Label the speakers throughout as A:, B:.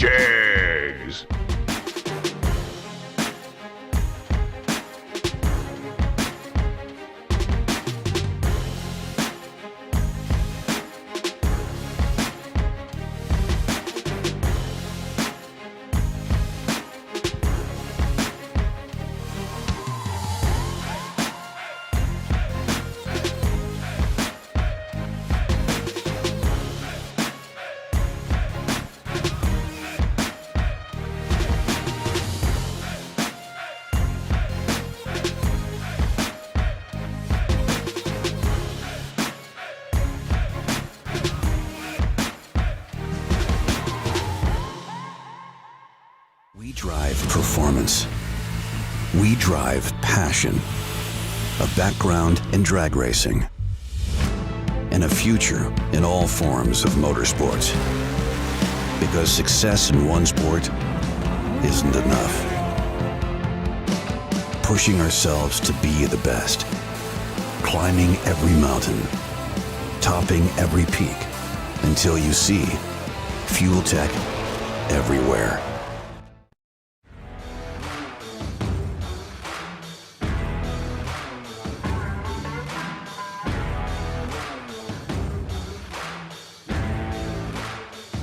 A: Jegs.
B: We drive performance. We drive passion. A background in drag racing. And a future in all forms of motorsports. Because success in one sport isn't enough. Pushing ourselves to be the best. Climbing every mountain. Topping every peak. Until you see Fuel Tech everywhere.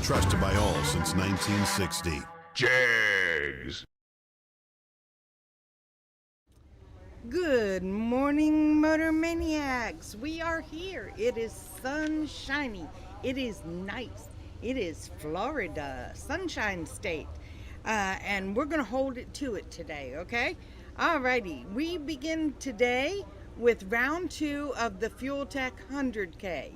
C: Trusted by all since 1960.
A: Jegs.
D: Good morning, Motor Maniacs. We are here. It is sunshiny. It is nice. It is Florida, Sunshine State. And we're going to hold it to it today, okay? Alrighty. We begin today with round 2 of the Fuel Tech 100K.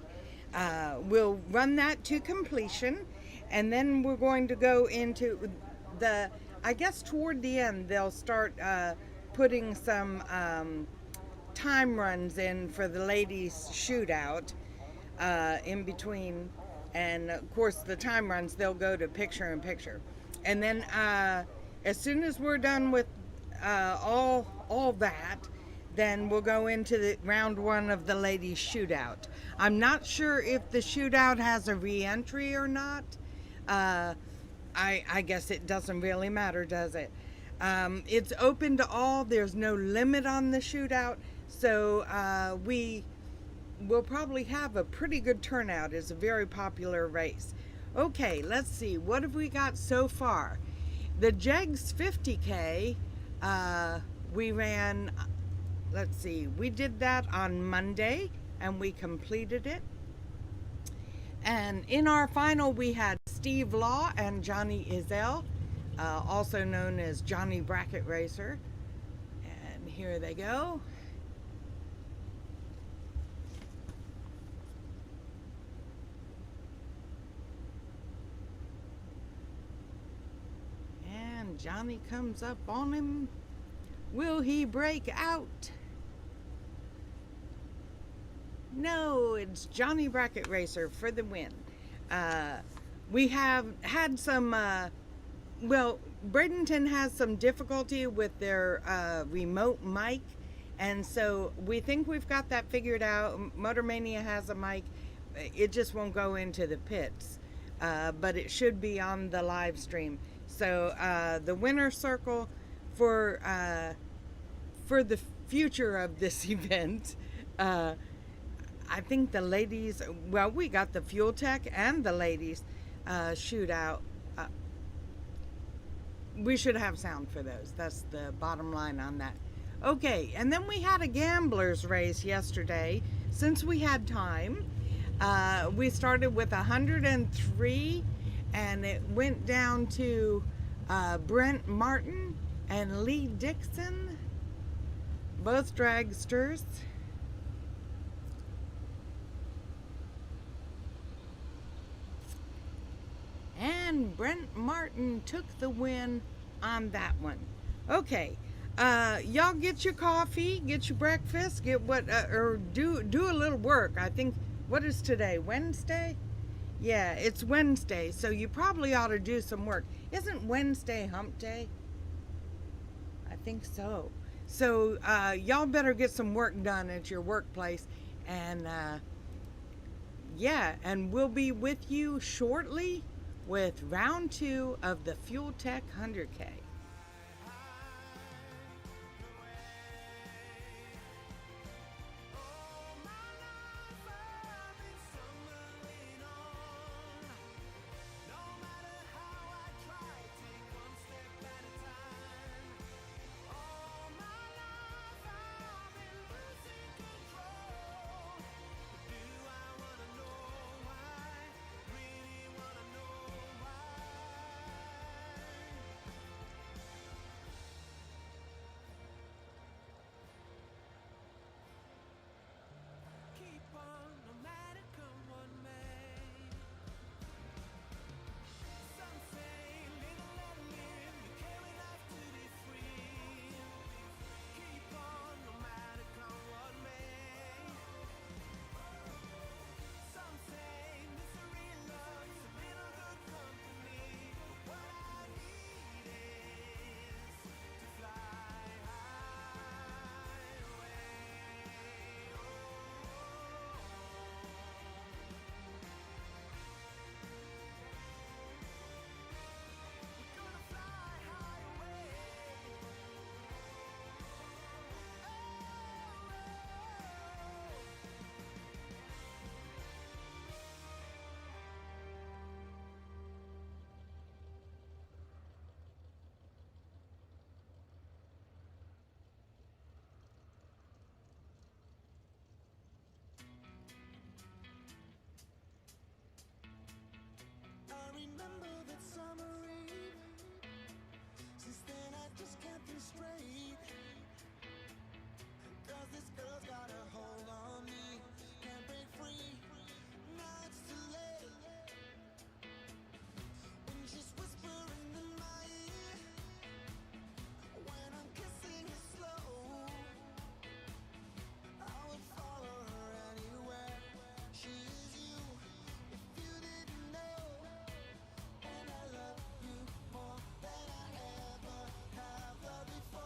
D: We'll run that to completion. And then we're going to go into I guess toward the end, they'll start putting some time runs in for the ladies' shootout in between. And of course, the time runs, they'll go to picture-in-picture. And then as soon as we're done with all that, then we'll go into the round 1 of the ladies' shootout. I'm not sure if the shootout has a re-entry or not. I guess it doesn't really matter, does it? It's open to all. There's no limit on the shootout. So we will probably have a pretty good turnout. It's a very popular race. Okay, let's see. What have we got so far? The Jegs 50K, we ran, let's see, we did that on Monday and we completed it. And in our final, we had Steve Law and Johnny Izell, also known as Johnny Bracket Racer. And here they go. And Johnny comes up on him. Will he break out? No, it's Johnny Bracket Racer for the win. We have had some, well, Bradenton has some difficulty with their remote mic, and so we think we've got that figured out. Motor Mania has a mic. It just won't go into the pits, but it should be on the live stream. So the winner circle for the future of this event, I think the ladies, well, we got the Fuel Tech and the ladies shootout. We should have sound for those. That's the bottom line on that. Okay, and then we had a gamblers race yesterday. Since we had time, we started with 103, and it went down to Brent Martin and Lee Dixon, both dragsters. And Brent Martin took the win on that one. Okay, y'all get your coffee, get your breakfast, get what, or do a little work. I think, what is today, Wednesday? Yeah, it's Wednesday, so you probably ought to do some work. Isn't Wednesday hump day? I think so. So y'all better get some work done at your workplace. And yeah, and we'll be with you shortly with round 2 of the Fuel Tech 100K.
E: Remember that summer eve. Since then I just can't think straight. 'Cause this girl's got a hold on me. Can't break free. Now it's too late. When she's whispering in my ear. When I'm kissing her slow. I would follow her anywhere. She is you. If you didn't know. And I love you more than I ever have loved before.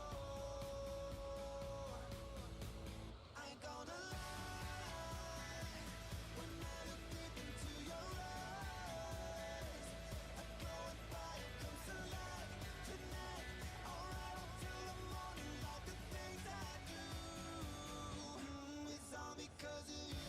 E: I ain't gonna lie. When I look deep into your eyes, I go and fire comes to life tonight. Alright until the morning, like the things I do. It's all because of you.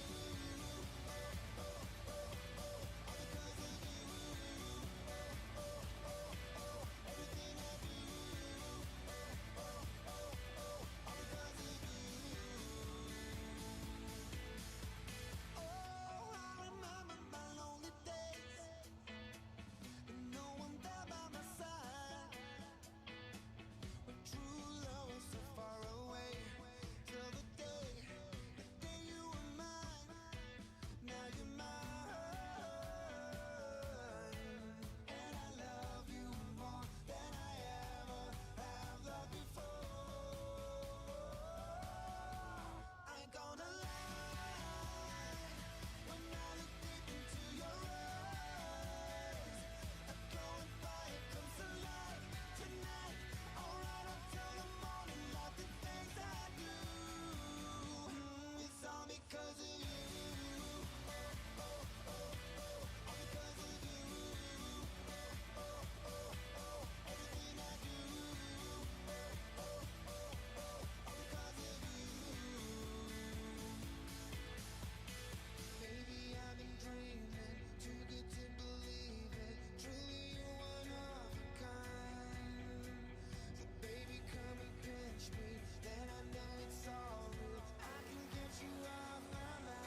E: Then I know it's all real. I can get you off my mind.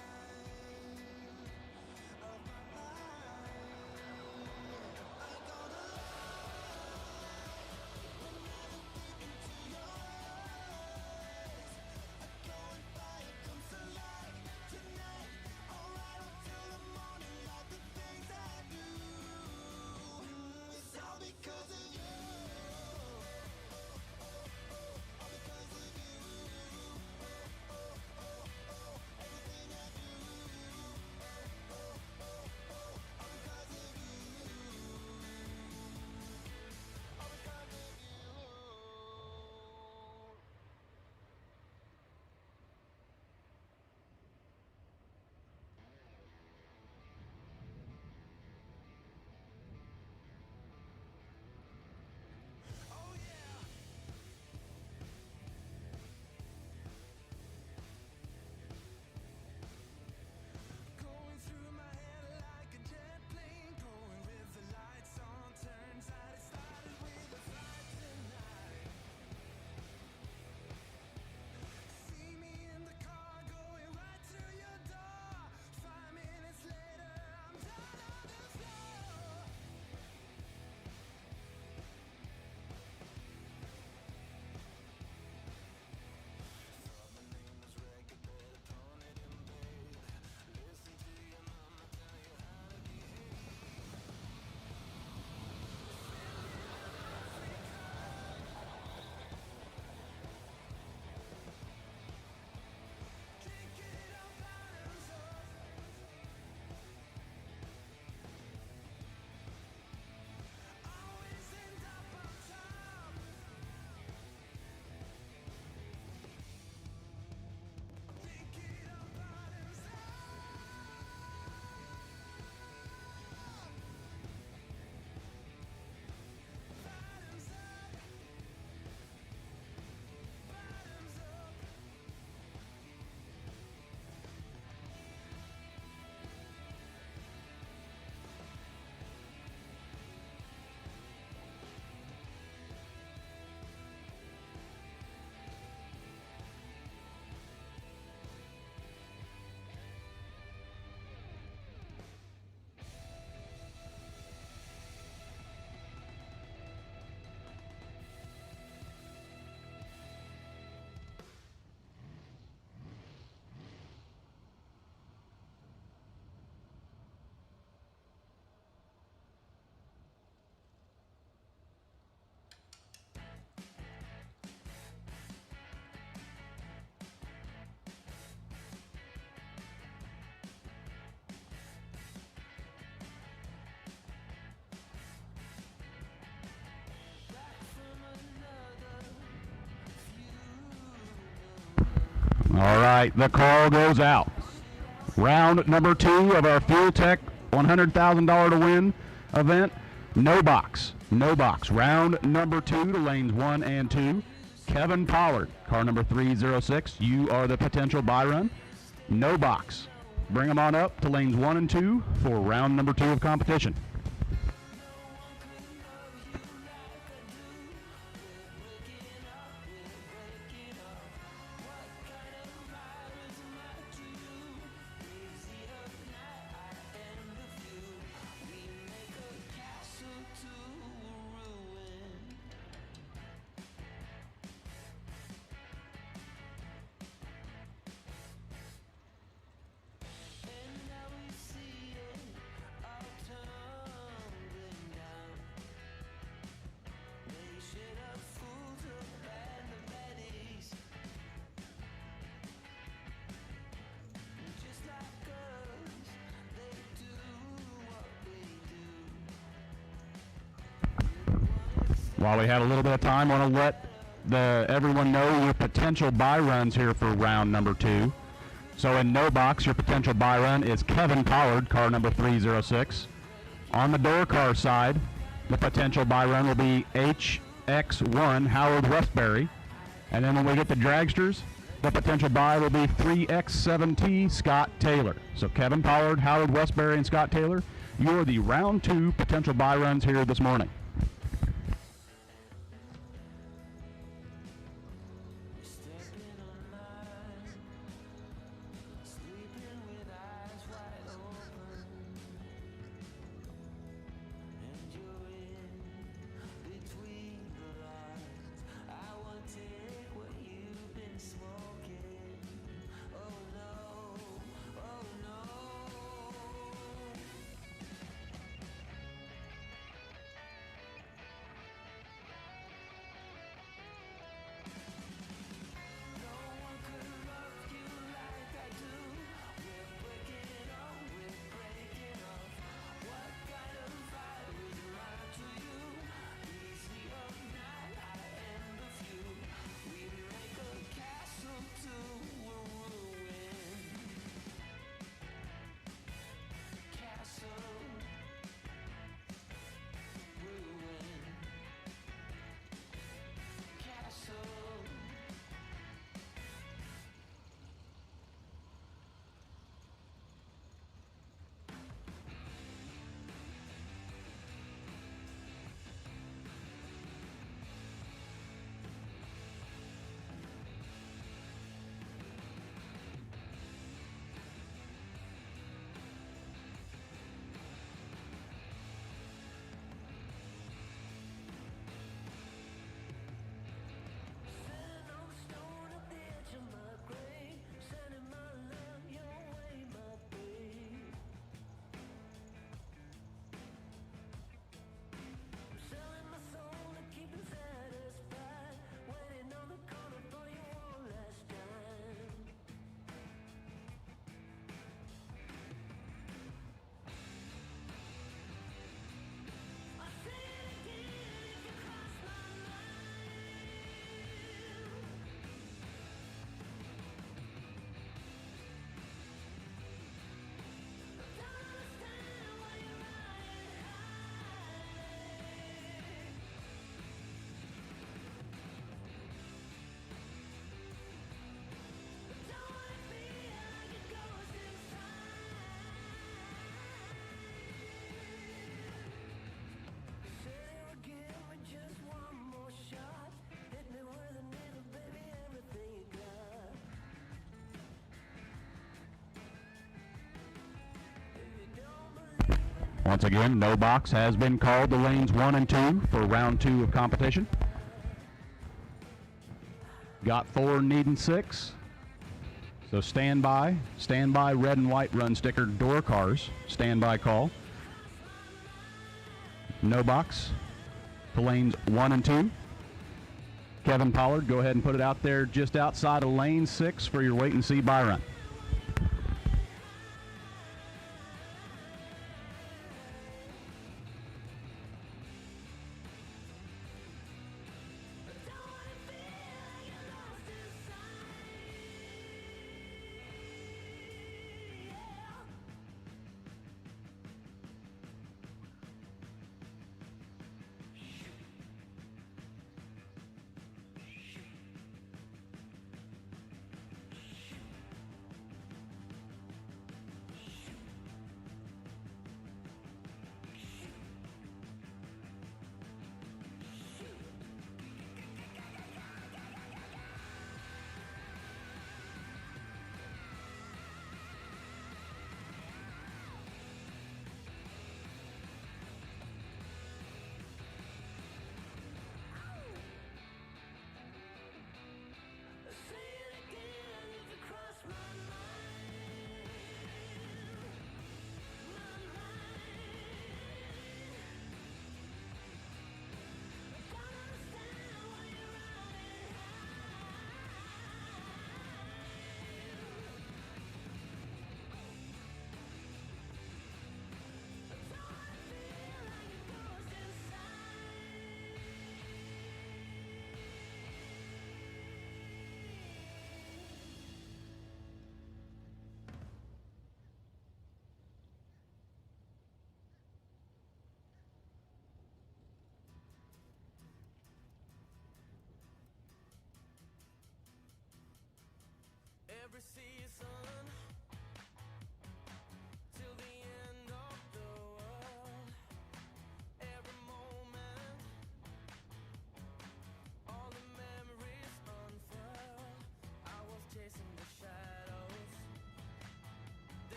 F: All right, the call goes out. Round number 2 of our Fuel Tech $100,000 to win event. No box. No box. Round number 2 to lanes 1 and 2. Kevin Pollard, car number 306. You are the potential buy run. No box. Bring them on up to lanes 1 and 2 for round number 2 of competition. While we have a little bit of time, I want to let everyone know your potential buy runs here for round number 2. So in no box, your potential buy run is Kevin Pollard, car number 306. On the door car side, the potential buy run will be HX1 Howard Westbury. And then when we get to dragsters, the potential buy will be 3X7T Scott Taylor. So Kevin Pollard, Howard Westbury, and Scott Taylor, you're the round 2 potential buy runs here this morning. Once again, no box has been called to lanes 1 and 2 for round 2 of competition. Got 4 needing 6. So stand by red and white run sticker door cars, standby call. No box to lanes 1 and 2. Kevin Pollard, go ahead and put it out there just outside of lane 6 for your wait and see buy run.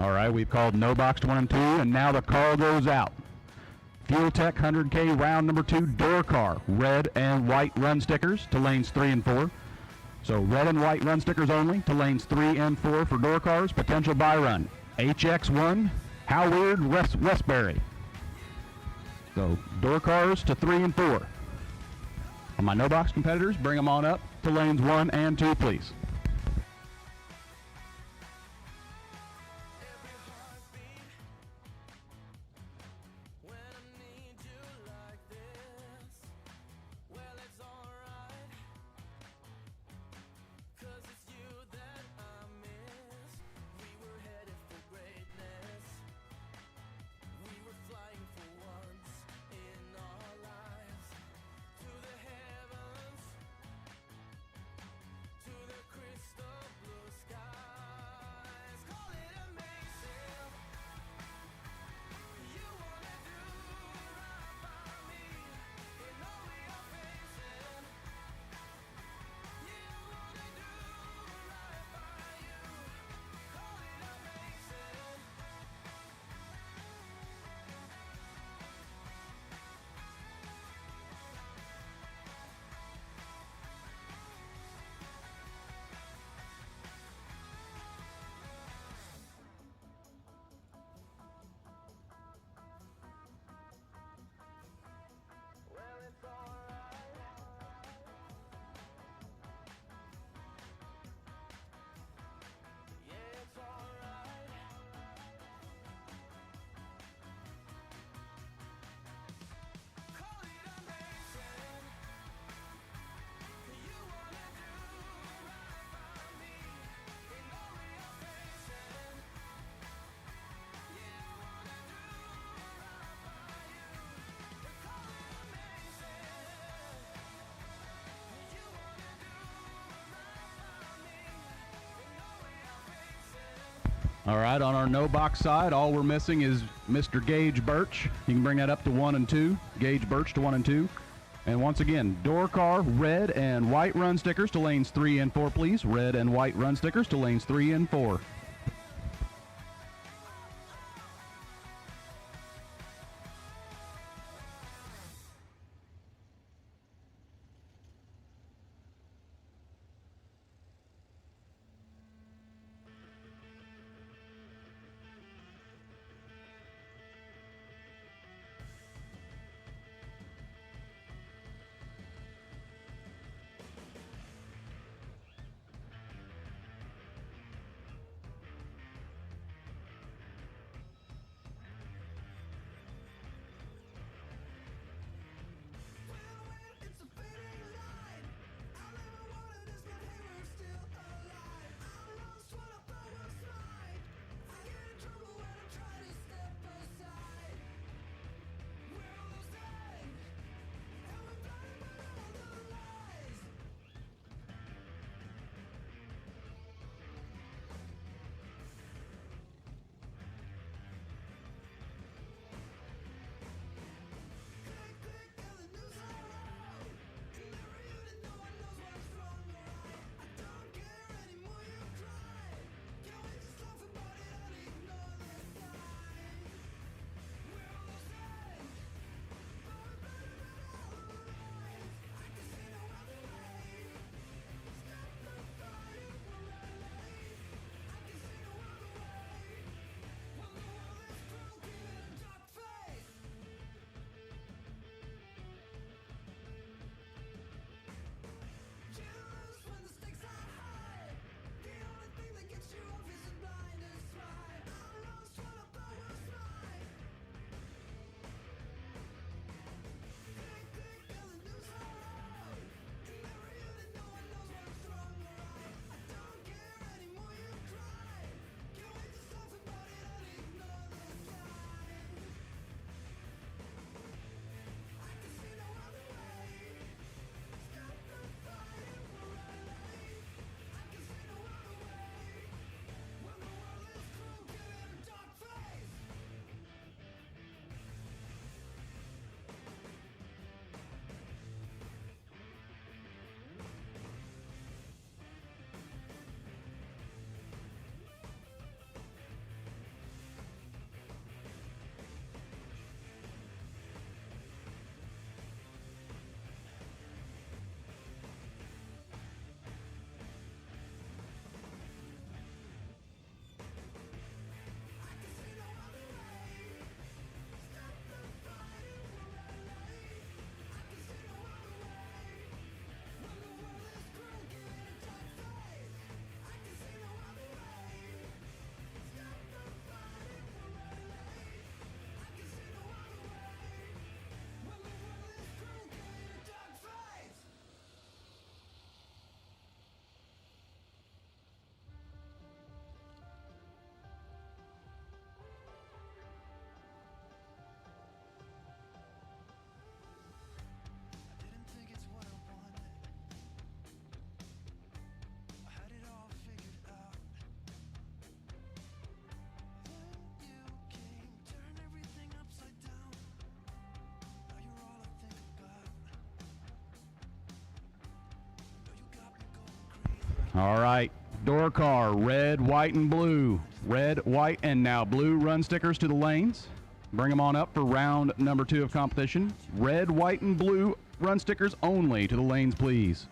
F: All right, we've called no box to 1 and 2, and now the call goes out. Fuel Tech 100K round number 2 door car, red and white run stickers to lanes 3 and 4. So red and white run stickers only to lanes 3 and 4 for door cars. Potential buy run. HX1, How Weird, Westbury. So door cars to 3 and 4. On my no box competitors, bring them on up to lanes 1 and 2, please. All right, on our no box side, all we're missing is Mr. Gage Birch. You can bring that up to 1 and 2. Gage Birch to 1 and 2. And once again, door car, red and white run stickers to lanes 3 and 4, please. Red and white run stickers to lanes 3 and 4. All right, door car, red, white, and blue. Red, white, and now blue run stickers to the lanes. Bring them on up for round number 2 of competition. Red, white, and blue run stickers only to the lanes, please.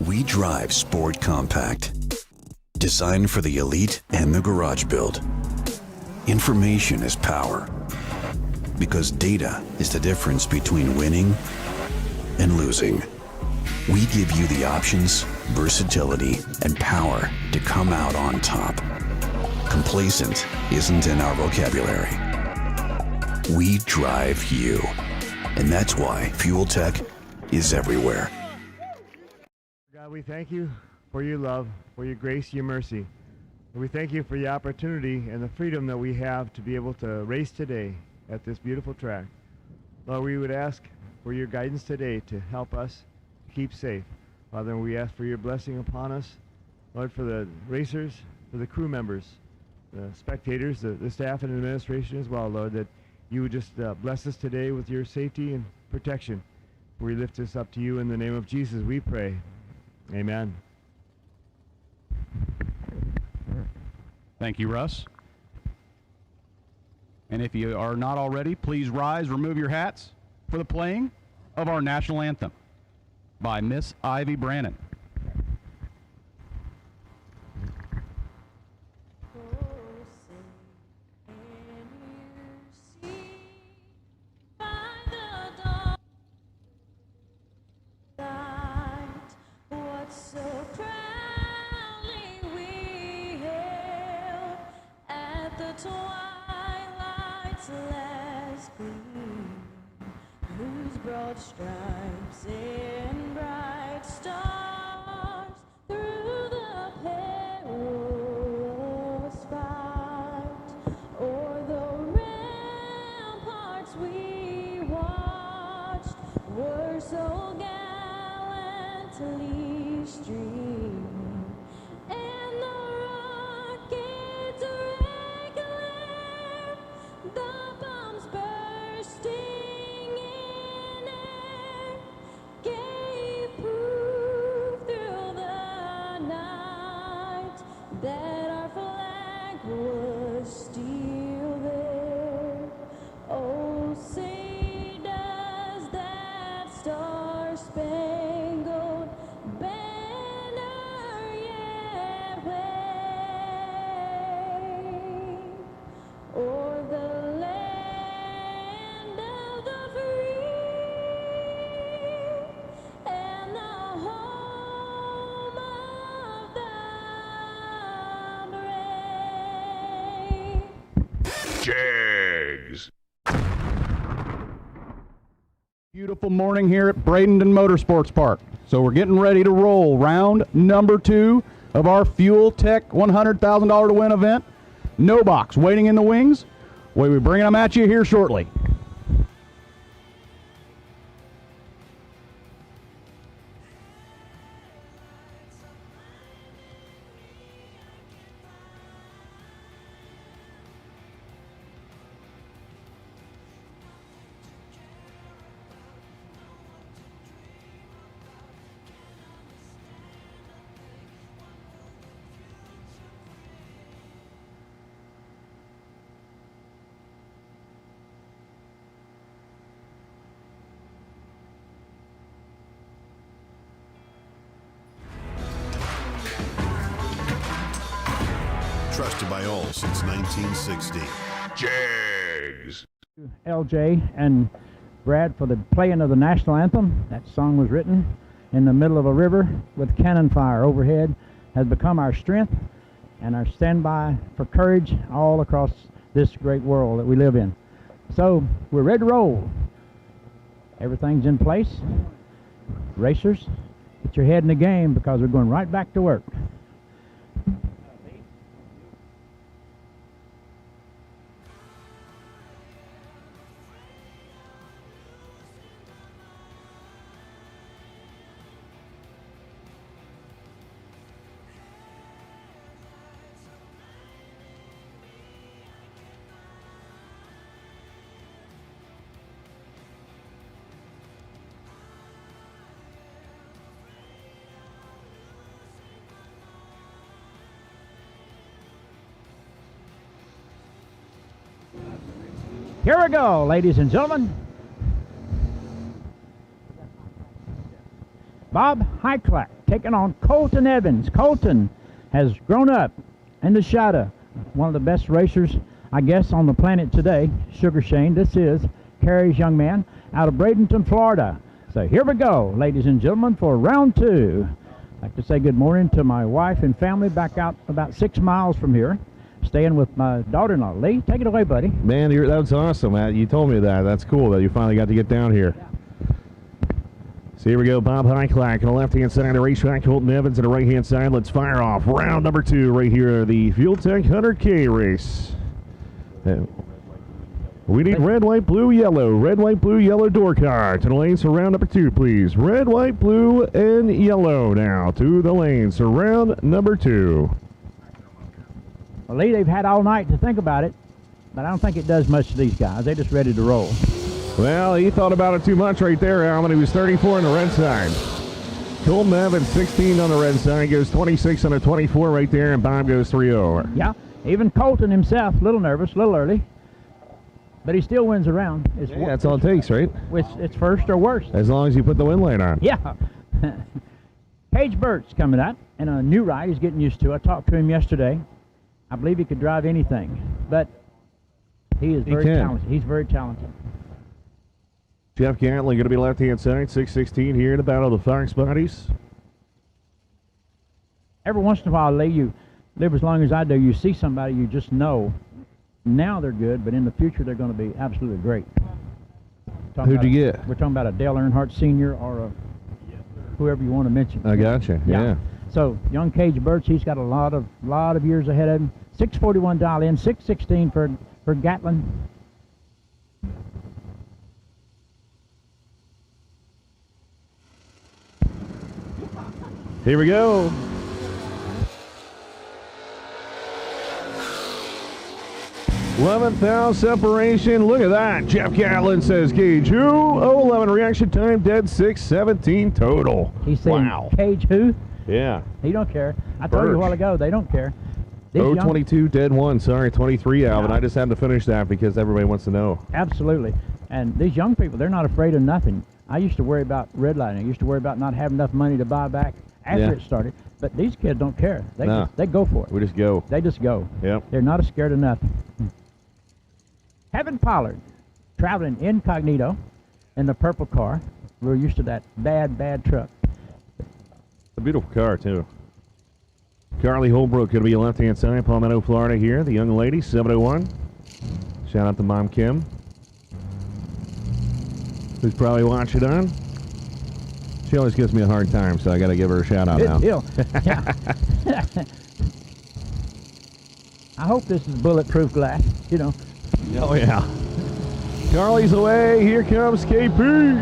B: We drive sport compact Designed for the elite and the garage build. Information is power. Because data is the difference between winning and losing. We give you the options, versatility, and power to come out on top. Complacent isn't in our vocabulary. We drive you. And that's why Fuel Tech is everywhere.
G: God, we thank you for your love, for your grace, your mercy. And we thank you for the opportunity and the freedom that we have to be able to race today at this beautiful track. Lord, we would ask for your guidance today to help us keep safe. Father, we ask for your blessing upon us, Lord, for the racers, for the crew members, the spectators, the staff and administration as well, Lord, that you would just bless us today with your safety and protection. We lift this up to you in the name of Jesus, we pray. Amen.
F: Thank you, Russ. And if you are not already, please rise, remove your hats for the playing of our national anthem by Miss Ivy Brannon.
H: Broad stripes and bright stars through the perilous fight, o'er the ramparts we watched were so gallantly streaming, and the rockets regular, the bombs bursting that our flag was still there. Oh, say does that star-spangled banner yet wave o'er the land of the free and the home of the
A: Jegs.
F: Beautiful morning here at Bradenton Motorsports Park. So we're getting ready to roll round number 2 of our Fuel Tech $100,000 to win event. No box waiting in the wings. We'll be bringing them at you here shortly.
C: Trusted by all since 1960.
A: Jegs.
I: LJ and Brad for the playing of the national anthem. That song was written in the middle of a river with cannon fire overhead, has become our strength and our standby for courage all across this great world that we live in. So we're ready to roll. Everything's in place. Racers, get your head in the game because we're going right back to work. Here we go, ladies and gentlemen. Bob Hyclack taking on Colton Evans. Colton has grown up in the shadow. One of the best racers, I guess, on the planet today, Sugar Shane. This is Carrie's young man out of Bradenton, Florida. So here we go, ladies and gentlemen, for round 2. I'd like to say good morning to my wife and family back out about 6 miles from here, staying with my daughter-in-law. Lee, take it away, buddy.
J: Man, that's awesome, Matt. You told me that. That's cool that you finally got to get down here. So here we go. Bob Hyclack on the left-hand side of the racetrack. Colton Evans on the right-hand side. Let's fire off round number 2 right here, the Fuel Tech 100K race. We need red, white, blue, yellow. Red, white, blue, yellow door card. To the lanes for round number 2, please. Red, white, blue, and yellow now to the lanes for round number 2.
I: Well, Lee, they've had all night to think about it, but I don't think it does much to these guys. They're just ready to roll.
J: Well, he thought about it too much right there, Alvin. He was 34 on the red side. Colton Evans, 16 on the red side, goes 26 on the 24 right there, and Bob goes 3-0.
I: Yeah, even Colton himself, a little nervous, a little early, but he still wins around.
J: Yeah, that's all it takes, right?
I: It's first or worst.
J: As long as you put the win light on.
I: Yeah. Cage Burt's coming out, and a new ride he's getting used to. I talked to him yesterday. I believe he could drive anything, but he is very talented. He's very talented.
J: Jeff Gatlin going to be left-hand side, 616 here in the Battle of the Fox Bodies.
I: Every once in a while, Lee, you live as long as I do, you see somebody you just know. Now they're good, but in the future they're going to be absolutely great.
J: Who'd you get?
I: We're talking about a Dale Earnhardt Sr. or whoever you want to mention.
J: I gotcha, yeah.
I: So, young Cage Burt's, he's got a lot of years ahead of him. 641 dial in, 616 for Gatlin.
J: Here we go. $11,000 separation. Look at that. Jeff Gatlin says Cage who? 011 reaction time, dead 6:17 total.
I: He's saying
J: wow.
I: Cage who?
J: Yeah.
I: He don't care. I told you a while ago, they don't care.
J: 022 dead 1. Sorry, 23, Alvin. I just had to finish that because everybody wants to know.
I: Absolutely. And these young people, they're not afraid of nothing. I used to worry about redlining. I used to worry about not having enough money to buy back after it started. But these kids don't care. They go for it.
J: We just go.
I: They just go.
J: Yep.
I: They're not scared of nothing. Kevin Pollard, traveling incognito in the purple car. We're used to that bad truck.
J: A beautiful car, too. Carly Holbrook going to be left-hand side, Palmetto, Florida here. The young lady, 701. Shout out to Mom Kim, who's probably watching on. She always gives me a hard time, so I got to give her a shout out now.
I: Good deal. Yeah. I hope this is bulletproof glass, you know.
J: Oh, yeah. Carly's away. Here comes KP.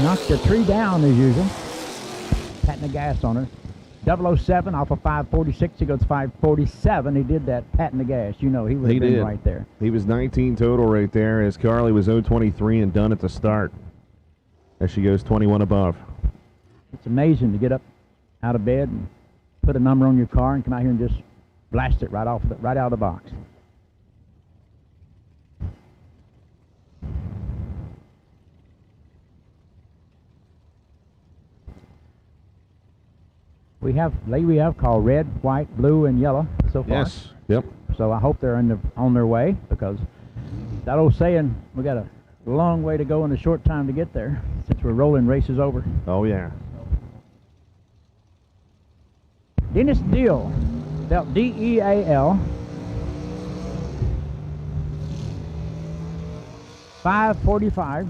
I: Knocked the tree down as usual. Patting the gas on her. 007 off of 546. He goes 547. He did that patting the gas. You know, he would have been right there.
J: He was 19 total right there as Carly was 023 and done at the start as she goes 21 above.
I: It's amazing to get up out of bed and put a number on your car and come out here and just blast it right out of the box. We have called red, white, blue, and yellow so far.
J: Yes. Yep.
I: So I hope they're on their way, because that old saying, we got a long way to go in a short time to get there, since we're rolling races over.
J: Oh, yeah.
I: Dennis Deal, spelled D-E-A-L. 545.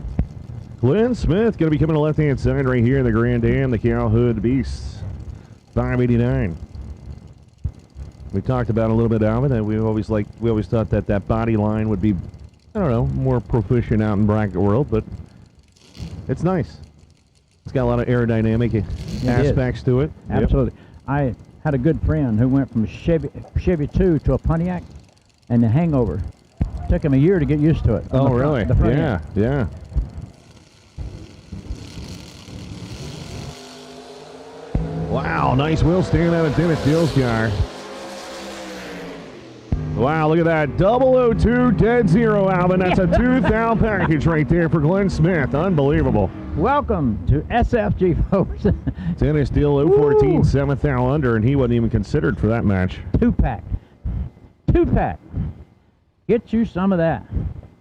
J: Glenn Smith going to be coming to left-hand side right here in the Grand Am, the Cow Hood Beasts. 589. We talked about a little bit of it, and we always thought that body line would be, I don't know, more proficient out in bracket world, but it's nice. It's got a lot of aerodynamic aspects to it.
I: Absolutely. Yep. I had a good friend who went from Chevy 2 to a Pontiac, and the hangover took him a year to get used to it.
J: Oh, really?
I: Yeah,
J: yeah. Wow, nice wheel stand out of Dennis Deal's car. Wow, look at that. 002 dead zero, Alvin. That's a 2,000 package right there for Glenn Smith. Unbelievable.
I: Welcome to SFG, folks.
J: Tennis deal 014, 7th thou under, and he wasn't even considered for that match.
I: Two-pack. Two-pack. Get you some of that.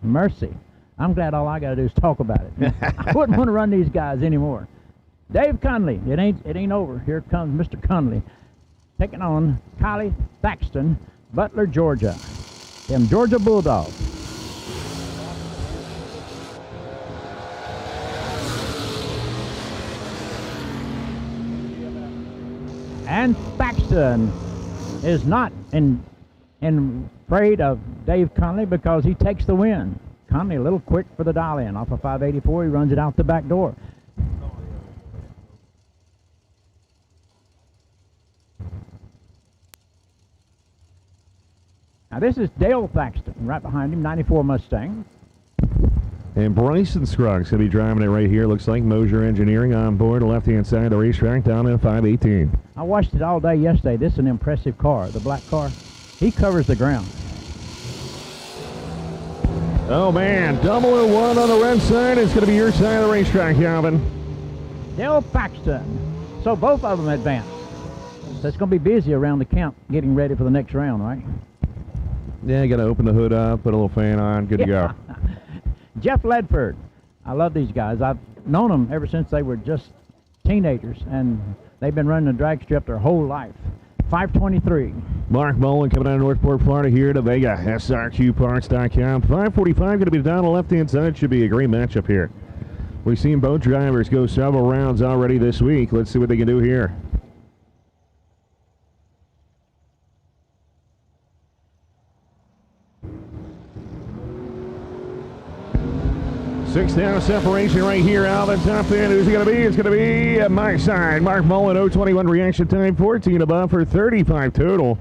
I: Mercy. I'm glad all I got to do is talk about it. I wouldn't want to run these guys anymore. Dave Conley. It ain't over. Here comes Mr. Conley taking on Kylie Thaxton, Butler, Georgia. Them Georgia Bulldogs. And Thaxton is not afraid of Dave Conley because he takes the win. Conley a little quick for the dial in. Off of 584, he runs it out the back door. Now this is Dale Thaxton, right behind him, 94 Mustang.
J: And Bryson Scruggs going to be driving it right here. Looks like Mosier Engineering on board, the left-hand side of the racetrack, down in 518.
I: I watched it all day yesterday. This is an impressive car, the black car. He covers the ground.
J: Oh, man, 001 on the red side. It's going to be your side of the racetrack, Alvin.
I: Dale Thaxton. So both of them advance. So it's going to be busy around the camp getting ready for the next round, right?
J: Yeah, you got to open the hood up, put a little fan on, good to go.
I: Jeff Ledford. I love these guys. I've known them ever since they were just teenagers, and they've been running the drag strip their whole life. 523.
J: Mark Mullen coming out of Northport, Florida here to Vega, SRQparts.com. 545 going to be down the left-hand side. Should be a great matchup here. We've seen both drivers go several rounds already this week. Let's see what they can do here. 6 down separation right here. Alvin top end. Who's it going to be? It's going to be at my side. Mark Mullen, 021 reaction time, 14 above for 35 total.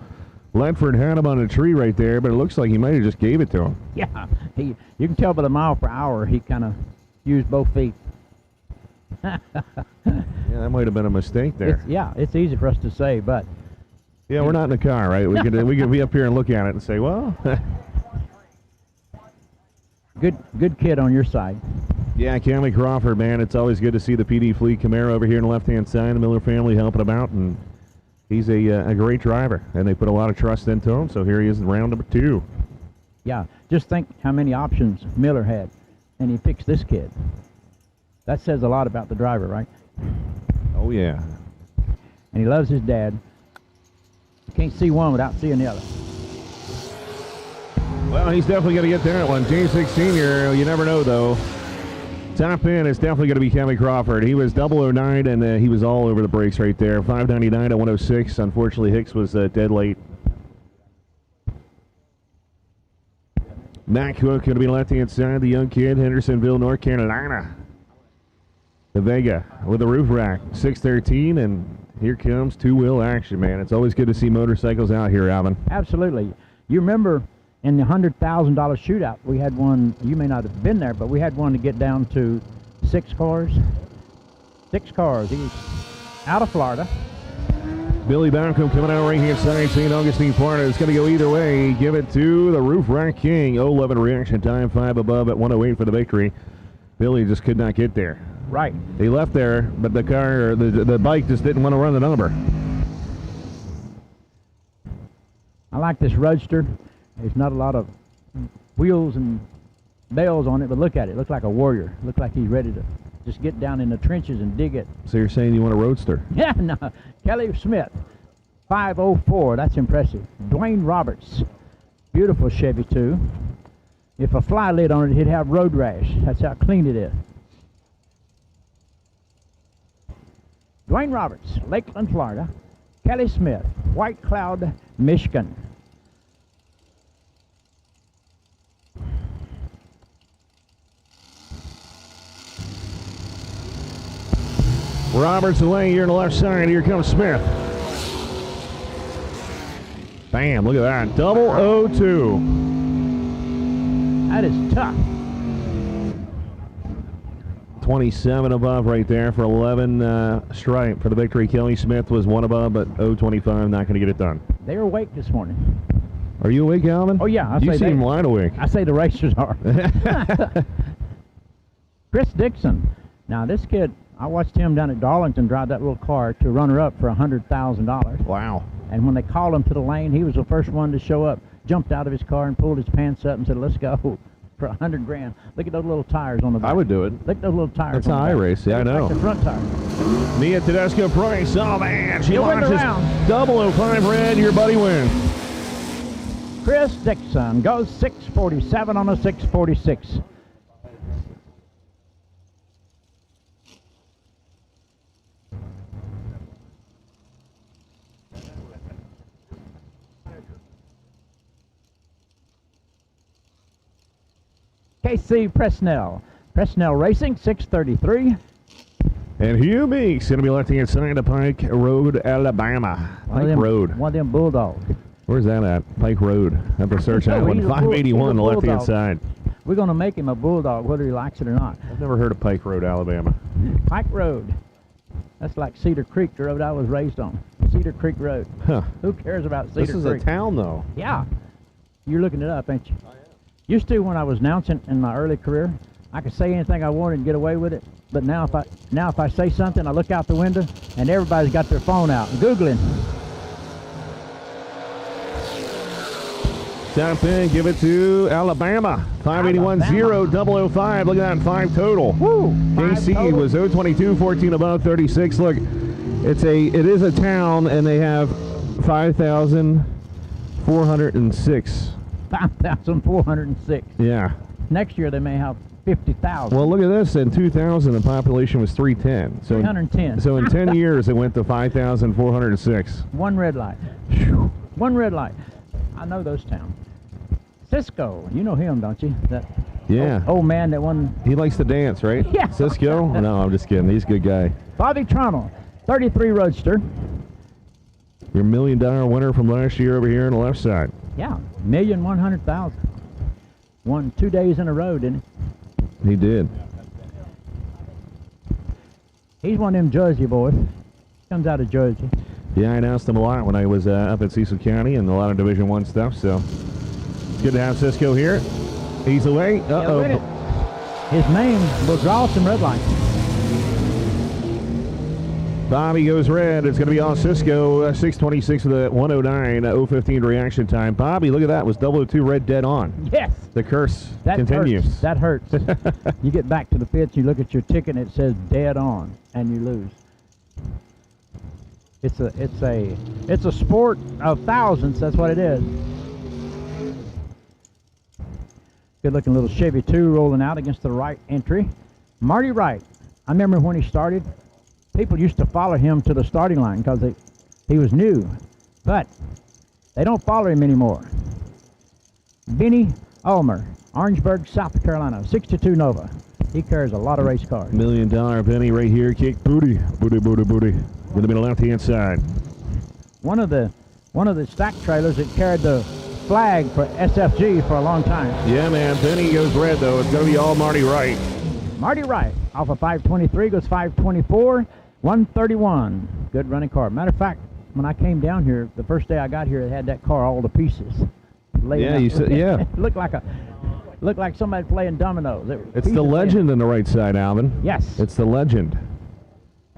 J: Ledford had him on a tree right there, but it looks like he might have just gave it to him.
I: Yeah, you can tell by the mile per hour he kind of used both feet.
J: Yeah, that might have been a mistake there.
I: It's easy for us to say, but
J: yeah, we're not in the car, right? We could be up here and look at it and say, well.
I: Good kid on your side.
J: Yeah, Cammy Crawford, man. It's always good to see the PD Fleet Camaro over here on the left-hand side. The Miller family helping him out, and he's a great driver, and they put a lot of trust into him. So here he is in round number 2.
I: Yeah, just think how many options Miller had, and he picks this kid. That says a lot about the driver, right?
J: Oh, yeah.
I: And he loves his dad. You can't see one without seeing the other.
J: Well, he's definitely going to get that one. J6 Senior, you never know, though. Top end is definitely going to be Cammy Crawford. He was 009, and he was all over the brakes right there. 599 to 106. Unfortunately, Hicks was dead late. Matt Cook going to be left-hand side. The young kid, Hendersonville, North Carolina. The Vega with the roof rack. 613, and here comes two-wheel action, man. It's always good to see motorcycles out here, Alvin.
I: Absolutely. You remember in the $100,000 shootout, we had one, you may not have been there, but we had one to get down to 6 cars. 6 cars. He's out of Florida.
J: Billy Balcom coming out right here side, St. Augustine, Florida. It's going to go either way. Give it to the Roof Rack King. 011 reaction time, 5 above at 108 for the victory. Billy just could not get there.
I: Right.
J: He left there, but the car, the bike just didn't want to run the number.
I: I like this Roadster. There's not a lot of wheels and bells on it, but look at it. Looks like a warrior. Looks like he's ready to just get down in the trenches and dig it.
J: So you're saying you want a Roadster?
I: Yeah, no. Kelly Smith, 504. That's impressive. Dwayne Roberts, beautiful Chevy too. If a fly lid on it, he'd have road rash. That's how clean it is. Dwayne Roberts, Lakeland, Florida. Kelly Smith, White Cloud, Michigan.
J: Roberts away here on the left side. Here comes Smith. Bam, look at that. 002.
I: That is tough.
J: 27 above right there for 11 stripe for the victory. Kelly Smith was 1 above, but 025 not going to get it done.
I: They were awake this morning.
J: Are you awake, Alvin?
I: Oh, yeah.
J: You seem wide awake.
I: I say the racers are. Chris Dixon. Now, this kid, I watched him down at Darlington drive that little car to runner-up for $100,000.
J: Wow.
I: And when they called him to the lane, he was the first one to show up, jumped out of his car and pulled his pants up and said, let's go for $100 grand. Look at those little tires on the back.
J: I would do it.
I: Look at those little tires.
J: That's how I race. Yeah, I know.
I: Like the front tire.
J: Mia Tedesco Price. Oh, man. She
I: You win the
J: launches
I: round.
J: 005 red. Your buddy wins.
I: Chris Dixon goes 647 on a 646. KC Presnell. Presnell Racing, 633.
J: And Hugh Meeks going to be left-hand side of Pike Road, Alabama. Pike Road.
I: One of them bulldogs.
J: Where's that at? Pike Road. I have to search that one.
I: He's a
J: 581 on the left-hand
I: bulldog.
J: side.
I: We're going to make him a bulldog, whether he likes it or not.
J: I've never heard of Pike Road, Alabama.
I: Pike Road. That's like Cedar Creek, the road I was raised on. Cedar Creek Road.
J: Huh.
I: Who cares about Cedar Creek?
J: This is a town, though.
I: Yeah. You're looking it up, ain't you? Used to, when I was announcing in my early career, I could say anything I wanted and get away with it. But now if I say something, I look out the window and everybody's got their phone out, Googling.
J: Top in, give it to Alabama. 581-0-005. Look at that, 5 total.
I: Woo!
J: KC was 022, 14 above, 36. Look, it is a town, and they have 5,406.
I: 5,406.
J: Yeah.
I: Next year they may have 50,000.
J: Well, look at this. In 2000, the population was 310. So
I: 310.
J: So in 10 years, it went to 5,406.
I: One red light. One red light. I know those towns. Cisco, you know him, don't you? That
J: Yeah.
I: old man that won.
J: He likes to dance, right?
I: Yeah.
J: Cisco? No, I'm just kidding. He's a good guy.
I: Bobby Tronnell, 33 Roadster.
J: Your $1 million winner from last year over here on the left side.
I: Yeah, 1,100,000. Won 2 days in a row, didn't he?
J: He did.
I: He's one of them Jersey boys. Comes out of Jersey.
J: Yeah, I announced him a lot when I was up at Cecil County and a lot of Division I stuff, so it's good to have Cisco here. He's away. Uh-oh.
I: Yeah, his name will draw some red lights.
J: Bobby goes red. It's going to be on Cisco. 626 with a 109, 015 reaction time. Bobby, look at that. Was 002 red dead on.
I: Yes.
J: The curse
I: That
J: continues.
I: Hurts. That hurts. You get back to the pits, you look at your ticket, and it says dead on, and you lose. It's a sport of thousands. That's what it is. Good-looking little Chevy 2 rolling out against the right entry. Marty Wright. I remember when he started, people used to follow him to the starting line because he was new, but they don't follow him anymore. Benny Ulmer, Orangeburg, South Carolina, 62 Nova. He carries a lot of race cars.
J: $1 million penny right here. Kick booty. Booty, booty, booty. Going to be the left-hand side.
I: One of the stack trailers that carried the flag for SFG for a long time.
J: Yeah, man. Penny goes red, though. It's going to be all Marty Wright.
I: Marty Wright, off of 523, goes 524, 131. Good running car. Matter of fact, when I came down here, the first day I got here, they had that car all to pieces.
J: Yeah, you said, yeah.
I: It looked like somebody playing dominoes.
J: It's the legend on the right side, Alvin.
I: Yes.
J: It's the legend.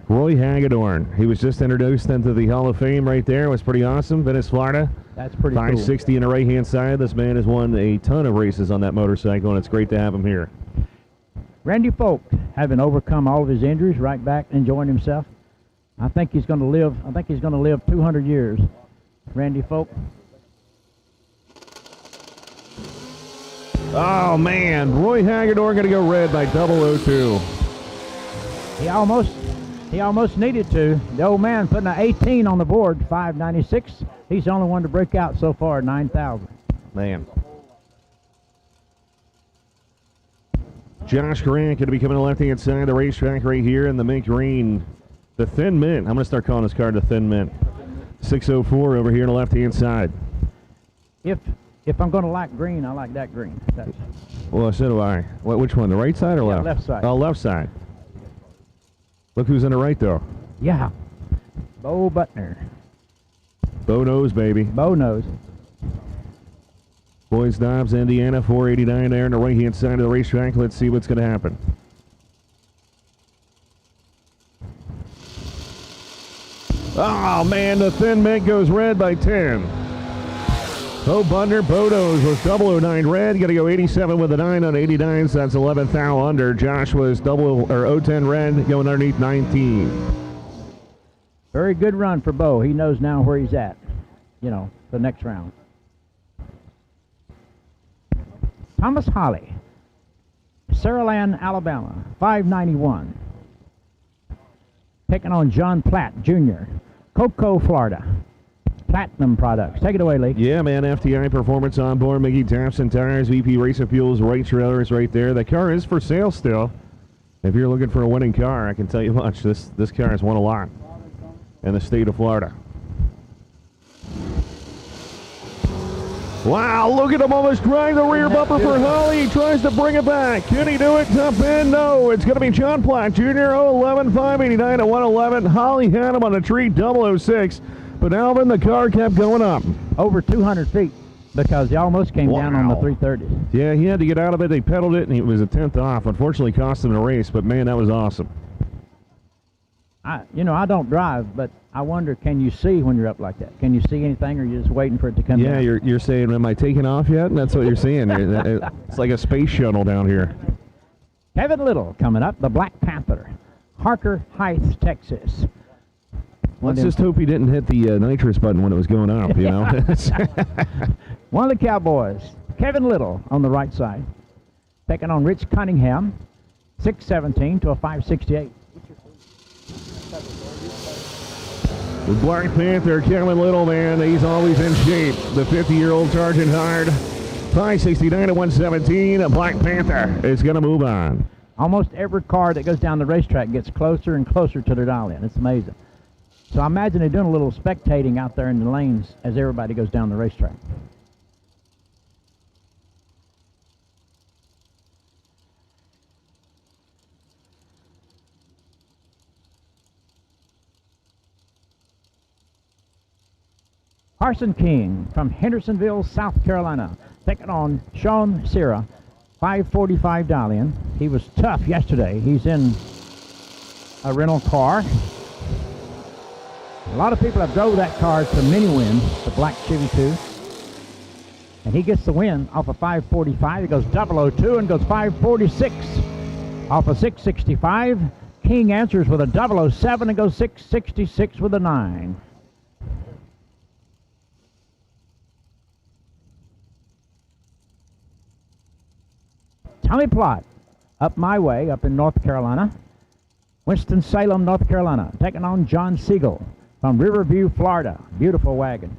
J: Roy Hagedorn. He was just introduced into the Hall of Fame right there. It was pretty awesome. Venice, Florida.
I: That's pretty
J: 560 in the right-hand side. This man has won a ton of races on that motorcycle, and it's great to have him here.
I: Randy Folk, having overcome all of his injuries, right back enjoying himself. I think he's going to live 200 years. Randy Folk.
J: Oh, man. Roy Hagedorn going to go red by 002.
I: He almost needed to. The old man putting an 18 on the board, 596. He's the only one to break out so far, 9,000.
J: Man. Josh Grant going to be coming to the left-hand side of the racetrack right here in the mint green. The Thin Mint. I'm going to start calling this car the Thin Mint. 604 over here on the left-hand side.
I: If I'm going to like green, I like that green.
J: Well, so do I. Which one, the right side or left?
I: Left side.
J: Oh, left side. Look who's on the right, though.
I: Yeah. Bo Butner.
J: Bo knows, baby.
I: Bo knows.
J: Boys, Dobbs, Indiana, 489 there on the right-hand side of the racetrack. Let's see what's going to happen. Oh, man, the thin mint goes red by 10. Bo Bunder, Bodos was 009 red. Got to go 87 with a 9 on 89, so that's 11th thou under. Josh was 010 red, going underneath 19.
I: Very good run for Bo. He knows now where he's at, you know, the next round. Thomas Holly, Saraland, Alabama, 591. Taking on John Platt, Jr., Cocoa, Florida. Platinum Products. Take it away, Lee.
J: Yeah, man, FTI Performance on board. Mickey Thompson Tires, VP Racing Fuels, right trailer is right there. The car is for sale still. If you're looking for a winning car, I can tell you much. This car has won a lot in the state of Florida. Wow, look at him almost drive the rear bumper for Holly. He tries to bring it back. Can he do it? Top end? No. It's going to be John Platt, Jr. 011, 589 to 111. Holly had him on the tree, 006. But Alvin, the car kept going up.
I: Over 200 feet because he almost came down on the 330.
J: Yeah, he had to get out of it. They pedaled it, and he was a 10th off. Unfortunately, cost him the race, but, man, that was awesome.
I: I don't drive, but I wonder, can you see when you're up like that? Can you see anything, or are you just waiting for it to come down?
J: Yeah, you're saying, am I taking off yet? And that's what you're seeing. It's like a space shuttle down here.
I: Kevin Little coming up, the Black Panther, Harker Heights, Texas.
J: Let's just hope he didn't hit the nitrous button when it was going up, you know?
I: One of the Cowboys, Kevin Little on the right side, taking on Rich Cunningham, 617 to a 568.
J: The Black Panther, Kevin Little, man, he's always in shape. The 50-year-old Sergeant Hard, 569 to 117. A Black Panther is going to move on.
I: Almost every car that goes down the racetrack gets closer and closer to their dial-in. It's amazing. So I imagine they're doing a little spectating out there in the lanes as everybody goes down the racetrack. Carson King from Hendersonville, South Carolina, taking on Sean Sierra, 545 dial-in. He was tough yesterday. He's in a rental car. A lot of people have drove that car to many wins, the black Chevy 2. And he gets the win off of 545. He goes 002 and goes 546 off of 665. King answers with a 007 and goes 666 with a 9. Tommy Plott, up my way, up in North Carolina. Winston-Salem, North Carolina, taking on John Siegel from Riverview, Florida. Beautiful wagon.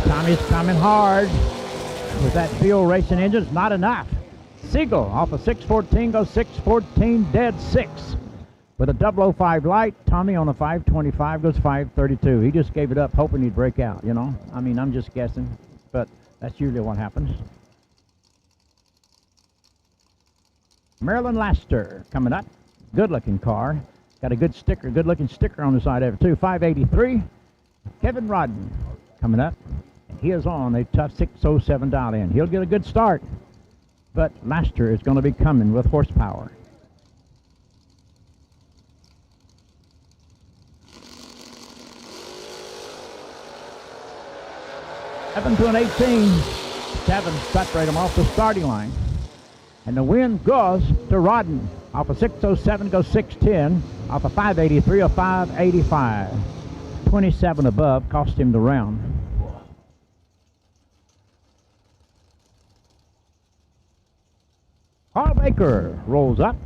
I: Tommy's coming hard with that field racing engine. It's not enough. Siegel off of 614 goes 614 dead 6 with a 005 light. Tommy on a 525 goes 532. He just gave it up hoping he'd break out, you know. I mean, I'm just guessing, but that's usually what happens. Marilyn Laster coming up. Good looking car. Got a good sticker, good looking sticker on the side of it too. 583. Kevin Rodden coming up. He is on a tough 607 dial-in. He'll get a good start, but Laster is going to be coming with horsepower. Seven to an 18. Kevin separate him off the starting line. And the win goes to Rodden. Off of 607 goes 610. Off of 583 or 585. 27 above cost him the round. Carl Baker rolls up,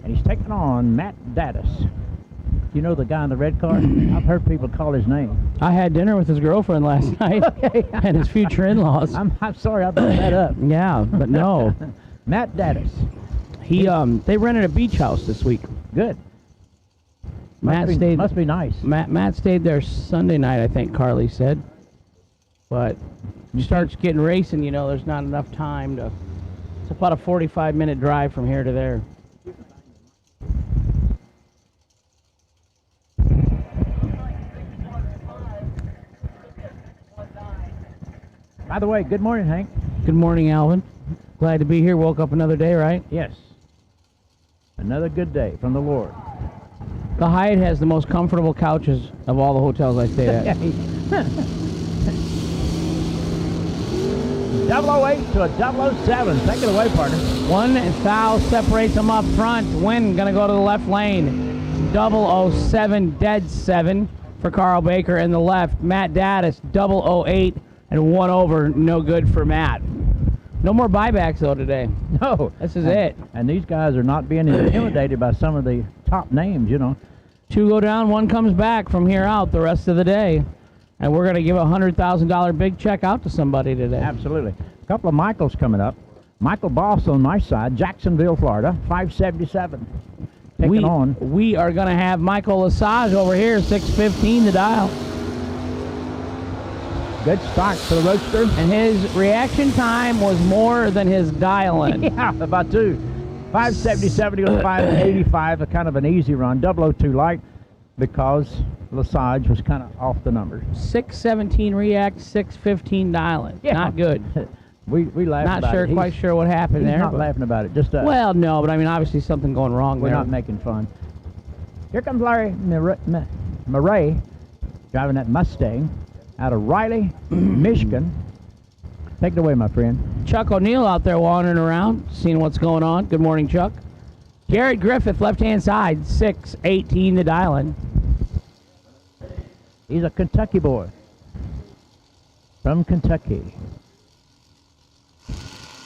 I: and he's taking on Matt Daddis. You know the guy in the red car? I've heard people call his name.
K: I had dinner with his girlfriend last night and his future in-laws.
I: I'm sorry I brought that up.
K: Yeah, but no.
I: Matt Daddis.
K: They rented a beach house this week.
I: Good.
K: Matt
I: Must be nice.
K: Matt stayed there Sunday night, I think Carly said. But you start getting racing, you know, there's not enough time to. It's about a 45-minute drive from here to there.
I: By the way, good morning, Hank.
K: Good morning, Alvin. Glad to be here. Woke up another day, right?
I: Yes. Another good day from the Lord.
K: The Hyatt has the most comfortable couches of all the hotels I stayed at.
I: 008 to a 007. Take it away, partner.
K: 1,000 separates them up front. Win gonna go to the left lane. 007 dead 7 for Carl Baker in the left. Matt Daddis 008 and 1 over. No good for Matt. No more buybacks though today.
I: No.
K: This is it.
I: And these guys are not being intimidated by some of the top names, you know.
K: 2 go down, 1 comes back from here out the rest of the day. And we're going to give a $100,000 big check out to somebody today.
I: Absolutely. A couple of Michaels coming up. Michael Boss on my side, Jacksonville, Florida, 577. Taking on.
K: We are going to have Michael Lesage over here, 615 to dial.
I: Good start for the Roadster.
K: And his reaction time was more than his dial-in.
I: Yeah, about 2. 577 to 585, a kind of an easy run. 002 light because Lesage was kind of off the numbers.
K: 617 react, 615 dial-in.
I: Yeah.
K: Not good.
I: We laughed
K: Not
I: about
K: sure,
I: it.
K: quite sure what happened
I: He's
K: there.
I: not laughing about it. Just
K: well, no, but I mean, obviously something going wrong
I: we're
K: there.
I: not making fun. Here comes Larry Murray driving that Mustang out of Riley, Michigan. Take it away, my friend.
K: Chuck O'Neill out there wandering around, seeing what's going on. Good morning, Chuck. Garrett Griffith, left-hand side, 618 to dial-in.
I: He's a Kentucky boy. From Kentucky.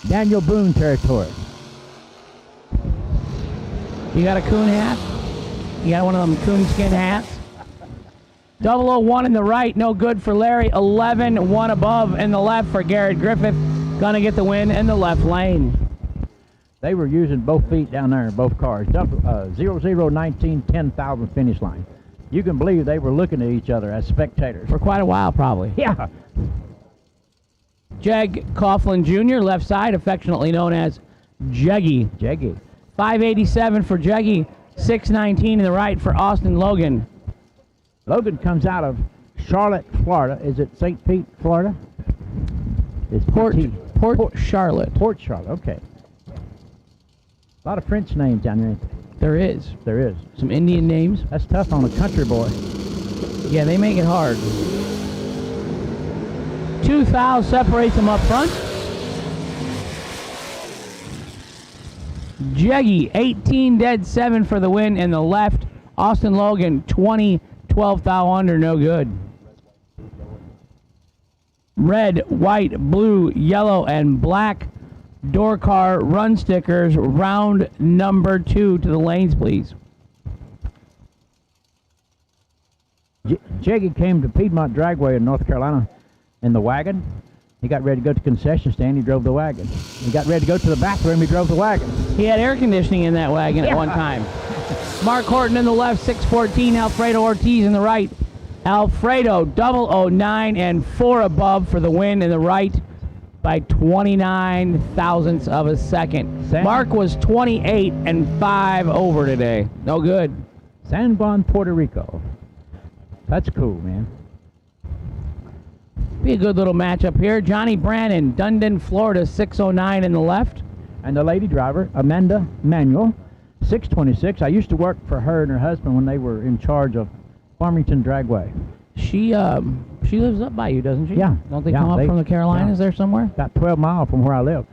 I: Daniel Boone territory.
K: You got a coon hat? You got one of them coonskin hats? 001 in the right, no good for Larry. 11, 1 above in the left for Garrett Griffith. Gonna get the win in the left lane.
I: They were using both feet down there in both cars. 0019, 10,000 finish line. You can believe they were looking at each other as spectators.
K: For quite a while, probably.
I: Yeah.
K: Jeg Coughlin Jr., left side, affectionately known as Jeggy.
I: Jeggy.
K: 587 for Jeggy, 619 in the right for Austin Logan.
I: Logan comes out of Charlotte, Florida. Is it St. Pete, Florida? It's
K: Port Charlotte.
I: Port Charlotte, okay. A lot of French names down there, ain't there?
K: There is.
I: There is.
K: Some Indian names.
I: That's tough on a country boy.
K: Yeah, they make it hard. 2,000 separates them up front. Jeggy, 18 dead 7 for the win in the left. Austin Logan, 20, 12 thou under, no good. Red, white, blue, yellow, and black door car run stickers, round number 2 to the lanes, please.
I: Jeggy came to Piedmont Dragway in North Carolina in the wagon. He got ready to go to the concession stand, he drove the wagon. He got ready to go to the bathroom, he drove the wagon.
K: He had air conditioning in that wagon at one time. Mark Horton in the left, 614. Alfredo Ortiz in the right. Alfredo, 009 and 4 above for the win in the right by 29 thousandths of a second. Mark was 28 and 5 over today. No good.
I: San Juan, Puerto Rico. That's cool, man.
K: Be a good little matchup here. Johnny Brannon, Dundon, Florida, 609 in the left.
I: And the lady driver, Amanda Manuel, 626. I used to work for her and her husband when they were in charge of Farmington Dragway.
K: She lives up by you, doesn't she?
I: Yeah.
K: Don't they come up from the Carolinas there somewhere?
I: About 12 miles from where I live.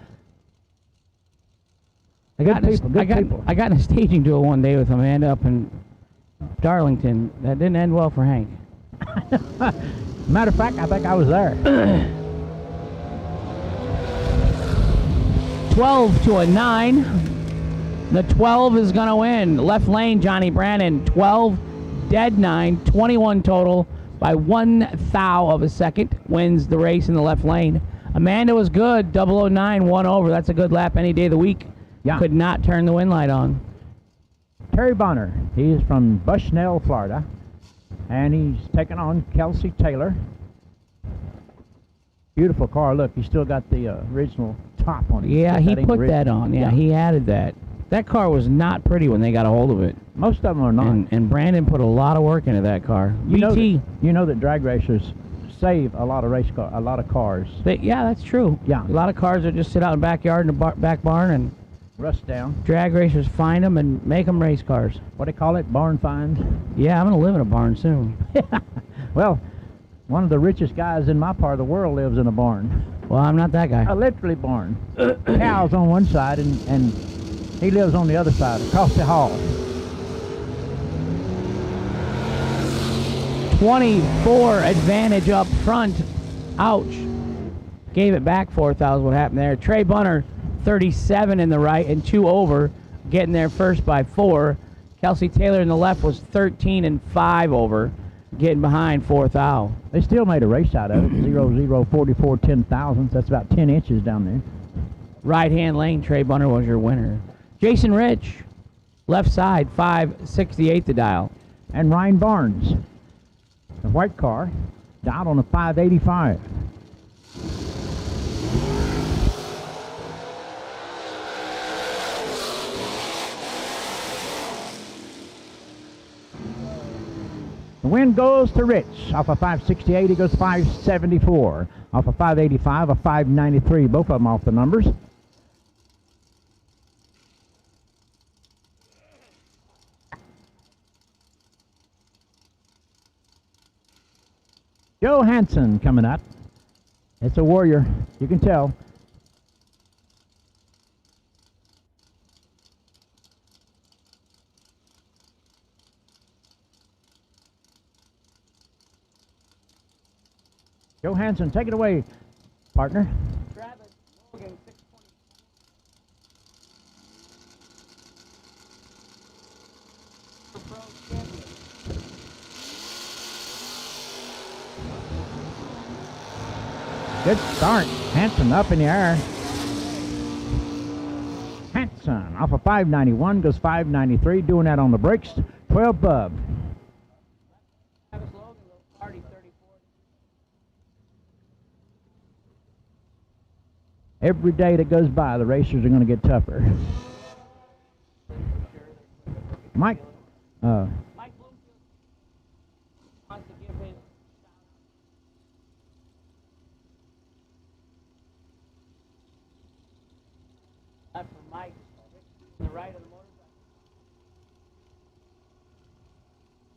K: I got in a staging duel one day with Amanda up in Darlington. That didn't end well for Hank.
I: Matter of fact, I think I was there.
K: 12 to a 9. The 12 is going to win. Left lane, Johnny Brannon, 12, dead 9, 21 total by 1 thou of a second. Wins the race in the left lane. Amanda was good, 009, 1 over. That's a good lap any day of the week.
I: Yeah.
K: Could not turn the wind light on.
I: Terry Bonner. He is from Bushnell, Florida. And he's taking on Kelsey Taylor. Beautiful car. Look, he's still got the original top on it.
K: Yeah, he
I: ain't
K: put
I: original.
K: that on. Yeah, he added that. That car was not pretty when they got a hold of it.
I: Most of them are not.
K: And Brandon put a lot of work into that car.
I: You know
K: BT.
I: you know that drag racers save a lot of a lot of cars.
K: Yeah, that's true.
I: Yeah.
K: A lot of cars that just sit out in the backyard in the back barn, and
I: Rust down.
K: drag racers find them and make them race cars.
I: What do they call it? Barn finds.
K: Yeah, I'm going to live in a barn soon.
I: Well, one of the richest guys in my part of the world lives in a barn.
K: Well, I'm not that guy.
I: A literally barn. Cows on one side, and he lives on the other side, across the hall.
K: 24 advantage up front. Ouch. Gave it back 4,000. What happened there? Trey Bunner, 37 in the right and 2 over, getting there first by 4. Kelsey Taylor in the left was 13 and 5 over, getting behind 4,000.
I: They still made a race out of it. 0044 10 thousandths. That's about 10 inches down there.
K: Right-hand lane, Trey Bunner was your winner. Jason Rich, left side, 568 the dial.
I: And Ryan Barnes, the white car, dialed on a 585. The win goes to Rich. Off a 568, he goes 574. Off a 585, a 593. Both of them off the numbers. Joe Hansen coming up. It's a warrior. You can tell. Joe Hansen, take it away, partner. Good start. Hansen up in the air. Hansen off of 591 goes 593. Doing that on the brakes. 12 bub. Every day that goes by, the racers are going to get tougher. Mike.
K: Left for Mike, to the right of the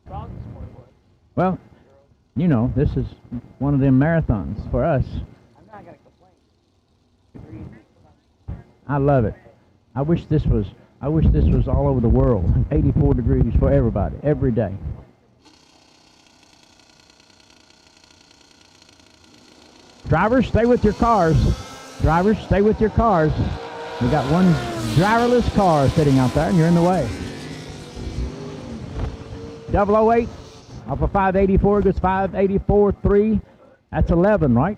K: motorcycle.
I: Well, you know, this is one of them marathons for us.
K: I'm not going to complain.
I: I love it. I wish this was all over the world. 84 degrees for everybody, every day. Drivers, stay with your cars. Drivers, stay with your cars. We got one driverless car sitting out there, and you're in the way. 008 off of 584 goes 584.3. That's 11, right?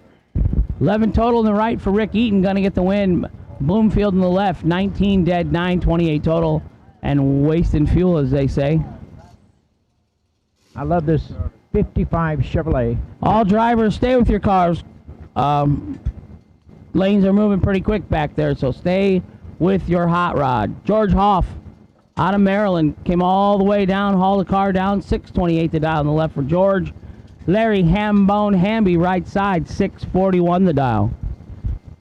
K: 11 total in the right for Rick Eaton, going to get the win. Bloomfield in the left, 19 dead, 928 total, and wasting fuel, as they say.
I: I love this 55 Chevrolet.
K: All drivers, stay with your cars. Lanes are moving pretty quick back there, so stay with your hot rod. George Hoff, out of Maryland, came all the way down, hauled the car down, 628 the dial on the left for George. Larry Hambone Hamby, right side, 641 the dial.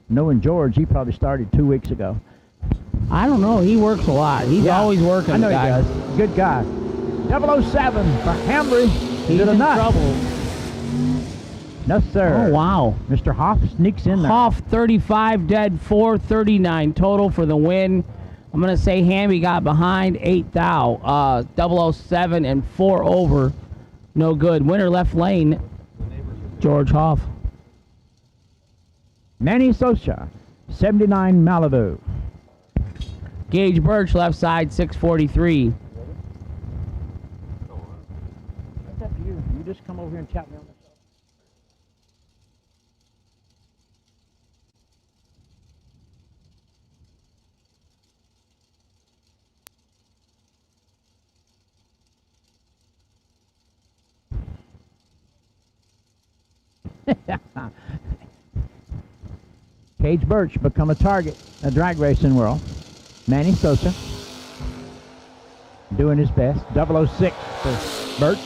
I: Knowing George, he probably started 2 weeks ago.
K: I don't know. He works a lot. He's always working.
I: I know
K: the guy.
I: he does. Good guy. 007 for Hambry.
K: He's
I: to the
K: in
I: nut.
K: trouble.
I: No, sir.
K: Oh, wow.
I: Mr. Hoff sneaks in there.
K: Hoff, 35 dead, 439 total for the win. I'm going to say Hamby got behind 8 thou. 007 and 4 over. No good. Winner left lane, George Hoff.
I: Manny Socha, 79 Malibu.
K: Gage Birch, left side, 643.
I: It's up to you. You just come over here and chat me on this. Cage Birch become a target in the drag racing world. Manny Sosa doing his best. 006 for Birch.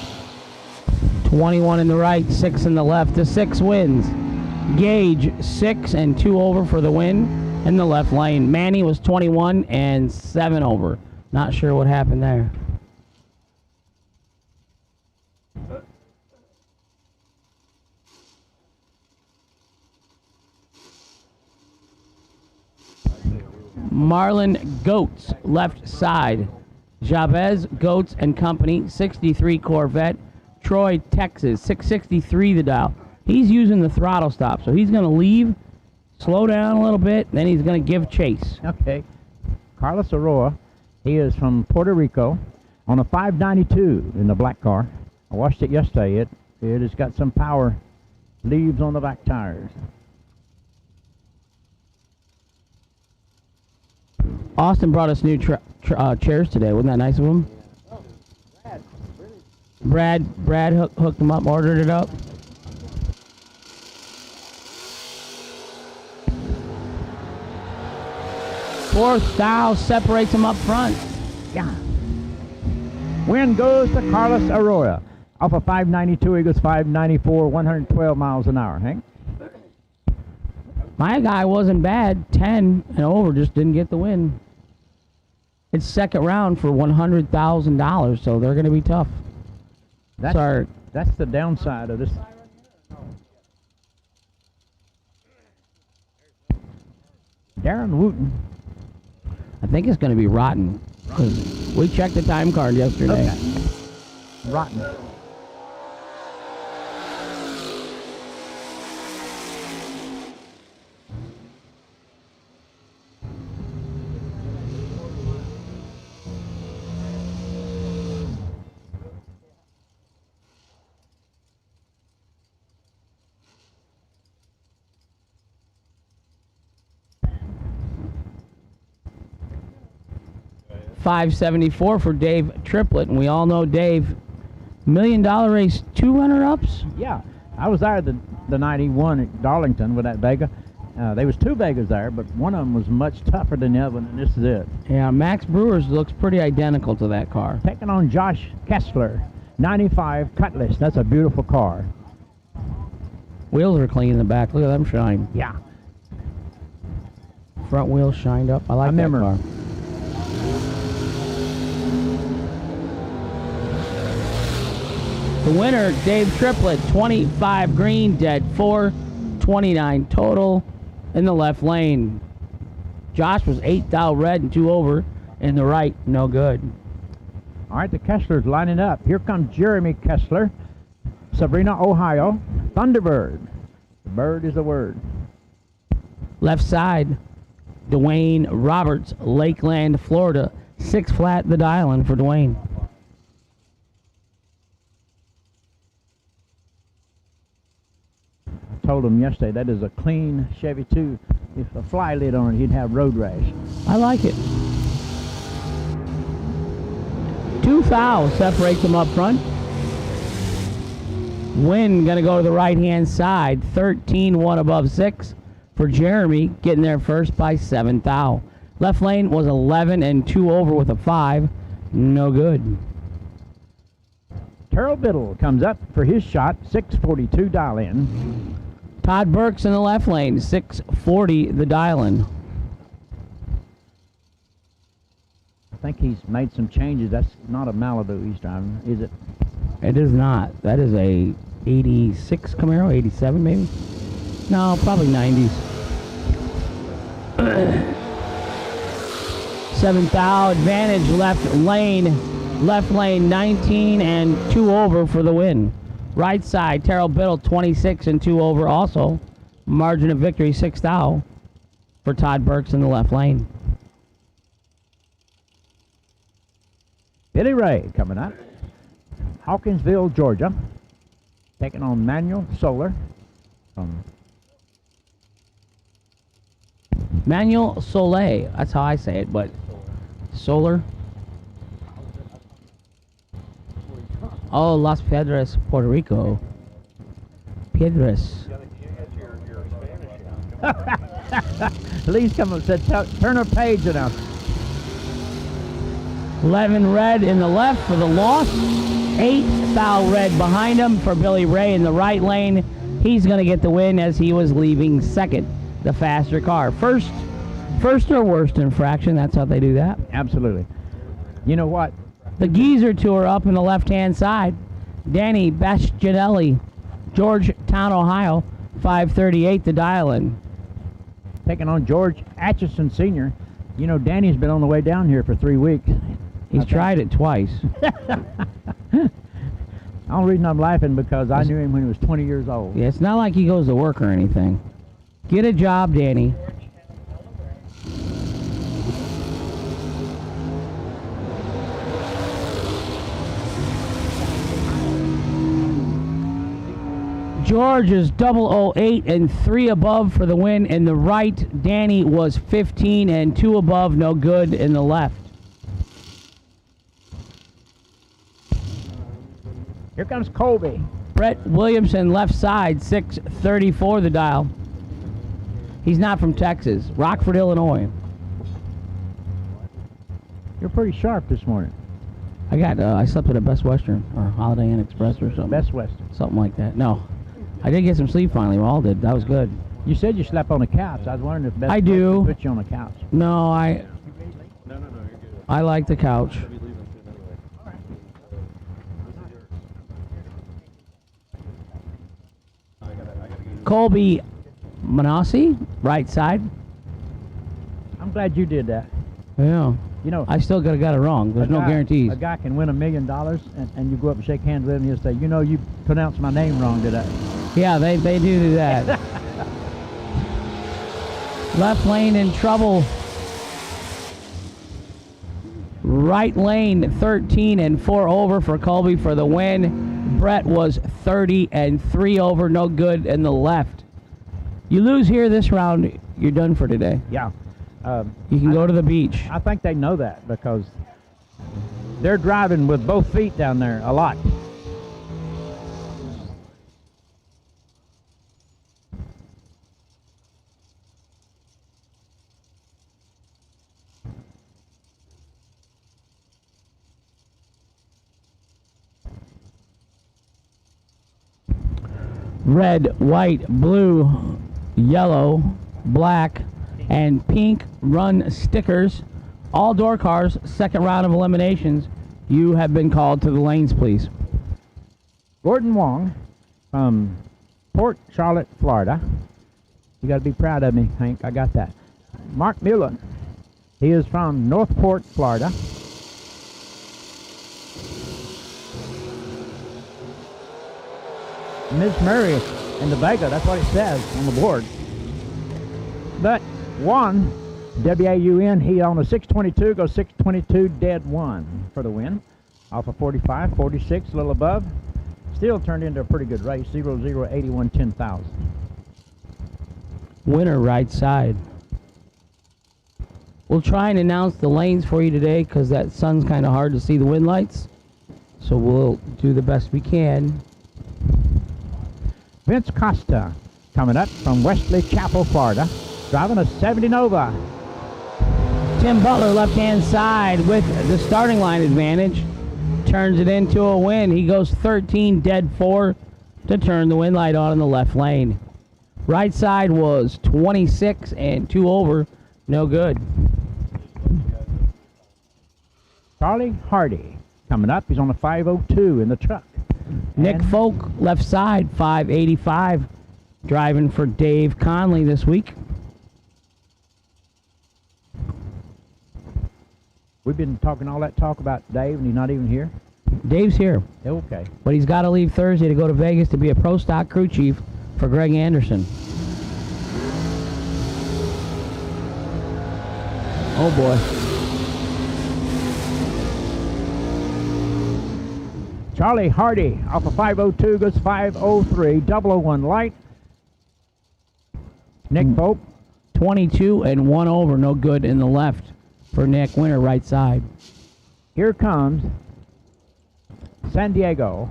K: 21 in the right, 6 in the left. The 6 wins. Gage 6 and 2 over for the win in the left lane. Manny was 21 and 7 over. Not sure what happened there. Marlon Goats, left side. Chavez Goats and Company, 63 Corvette. Troy, Texas, 663 the dial. He's using the throttle stop, so he's going to leave, slow down a little bit, then he's going to give chase.
I: Okay. Carlos Aroa, he is from Puerto Rico on a 592 in the black car. I watched it yesterday. It has got some power. Leaves on the back tires.
K: Austin brought us new chairs today. Wasn't that nice of him? Brad hooked them up, ordered it up. Fourth style separates him up front.
I: Yeah. Win goes to Carlos Arroyo. Off of 592, he goes 594, 112 miles an hour, Hank.
K: My guy wasn't bad, 10 and over, just didn't get the win. It's second round for $100,000, so they're going to be tough.
I: That's the downside of this. Darren Wooten.
K: I think it's going to be rotten, because we checked the time card yesterday.
I: Okay. Rotten.
K: $574 for Dave Triplett, and we all know Dave. $1 million race, 2 runner-ups.
I: Yeah, I was there the 91 at Darlington with that Vega. There was 2 Vegas there, but one of them was much tougher than the other one, and this is it.
K: Yeah, Max Brewers looks pretty identical to that car.
I: Taking on Josh Kessler, 95 Cutlass. That's a beautiful car.
K: Wheels are clean in the back. Look at them shine.
I: Yeah.
K: Front wheels shined up. I like that car. The winner, Dave Triplett, 25 green, dead 4, 29 total in the left lane. Josh was 8 thou red and 2 over in the right, no good.
I: All right, the Kesslers lining up. Here comes Jeremy Kessler, Sabrina, Ohio, Thunderbird. The bird is the word.
K: Left side, Dwayne Roberts, Lakeland, Florida. 6 flat the dial-in for Dwayne.
I: Told him yesterday that is a clean Chevy 2. If a fly lit on it, he'd have road rash.
K: I like it. 2 fouls separates them up front. Win gonna go to the right-hand side. 13-1 above 6 for Jeremy, getting there first by 7 thou. Left lane was 11 and 2 over with a 5. No good.
I: Terrell Biddle comes up for his shot. 642 dial in.
K: Todd Burks in the left lane, 640 the dial-in.
I: I think he's made some changes. That's not a Malibu he's driving, is it?
K: It is not. That is a 86 Camaro, 87 maybe? No, probably 90s. 7 thou, advantage left lane 19 and 2 over for the win. Right side, Terrell Biddle, 26 and 2 over also. Margin of victory, 6 thou for Todd Burks in the left lane.
I: Billy Ray coming up. Hawkinsville, Georgia. Taking on Manuel Solar.
K: Manuel Soleil, that's how I say it, but Solar. Oh, Las Piedras, Puerto Rico. Piedras.
I: Lee's come up and said, turn a page now.
K: 11 red in the left for the loss. 8 foul red behind him for Billy Ray in the right lane. He's going to get the win as he was leaving second, the faster car. First or worst infraction, that's how they do that.
I: Absolutely. You know what?
K: The Geezer Tour up in the left-hand side. Danny Bastianelli, Georgetown, Ohio, 538 the dial-in.
I: Taking on George Atchison Sr. You know, Danny's been on the way down here for 3 weeks.
K: He's tried it twice.
I: The only reason I'm laughing because I knew him when he was 20 years old.
K: Yeah, it's not like he goes to work or anything. Get a job, Danny. George is 008 and 3 above for the win in the right. Danny was 15 and 2 above, no good in the left.
I: Here comes Colby.
K: Brett Williamson, left side, 634 the dial. He's not from Texas, Rockford, Illinois.
I: You're pretty sharp this morning.
K: I slept at a Best Western or Holiday Inn Express or something.
I: Best Western.
K: Something like that. No, I did get some sleep finally. We all did. That was good.
I: You said you slept on the couch. I was wondering if Best
K: I do.
I: Western put you on the couch.
K: No, I like the couch. Colby Manassi, right side.
I: I'm glad you did that.
K: Yeah.
I: You know,
K: I still got it wrong. There's no guarantees.
I: A guy can win $1 million, and you go up and shake hands with him, and he'll say, you know, you pronounced my name wrong today.
K: Yeah, they do that. Left lane in trouble. Right lane 13 and 4 over for Colby for the win. Brett was 30 and 3 over, no good in the left. You lose here this round, you're done for today.
I: Yeah.
K: You can go to the beach.
I: I think they know that because they're driving with both feet down there a lot.
K: Red, white, blue, yellow, black, and pink run stickers. All door cars, second round of eliminations. You have been called to the lanes, please.
I: Gordon Wong from Port Charlotte, Florida. You got to be proud of me, Hank. I got that. Mark Mueller. He is from Northport, Florida. Ms. Murray in the Vega, that's what it says on the board. But one, W-A-U-N, he on a 622, goes 622 dead one for the win. Off of 45, 46, a little above. Still turned into a pretty good race, 0081 10,000.
K: Winner right side. We'll try and announce the lanes for you today because that sun's kind of hard to see the wind lights. So we'll do the best we can.
I: Vince Costa coming up from Wesley Chapel, Florida, driving a 70 Nova.
K: Tim Butler, left-hand side with the starting line advantage. Turns it into a win. He goes 13 dead 4 to turn the wind light on in the left lane. Right side was 26 and 2 over. No good.
I: Charlie Hardy coming up. He's on the 502 in the truck.
K: Nick Folk, left side, 585. Driving for Dave Conley this week.
I: We've been talking all that talk about Dave, and he's not even here.
K: Dave's here.
I: Okay.
K: But he's got to leave Thursday to go to Vegas to be a pro stock crew chief for Greg Anderson. Oh boy.
I: Charlie Hardy off of 502 goes 503, 001 light. Nick Pope.
K: 22 and 1 over, no good in the left for Nick. Winner right side.
I: Here comes San Diego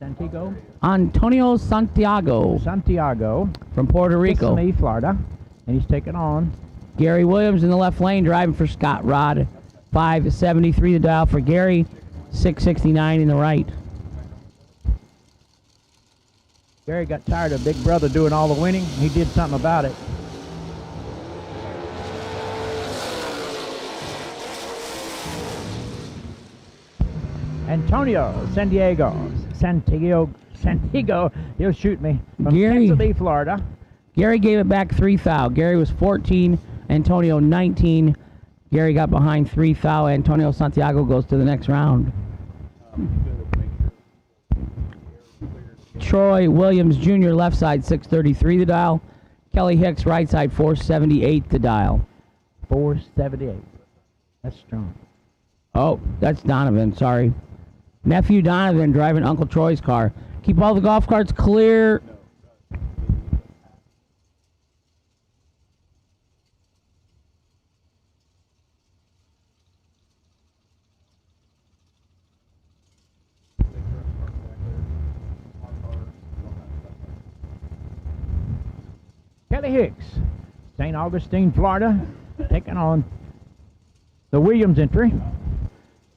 I: Santiago.
K: Antonio Santiago
I: Santiago.
K: from Puerto Rico.
I: Kissimmee, Florida. And he's taking on
K: Gary Williams in the left lane driving for Scott Rod. 573 the dial for Gary. 669 in the right.
I: Gary got tired of Big Brother doing all the winning. He did something about it. Antonio Santiago, he'll shoot me. From
K: Gary.
I: Kissimmee, Florida.
K: Gary gave it back 3 thou. Gary was 14, Antonio 19. Gary got behind 3 thou. Antonio Santiago goes to the next round. Troy Williams Jr. left side 633 the dial. Kelly Hicks right side 478 the dial.
I: 478. That's strong.
K: Oh, that's Donovan, sorry. Nephew Donovan driving Uncle Troy's car. Keep all the golf carts clear.
I: Kelly Hicks, St. Augustine, Florida, taking on the Williams entry.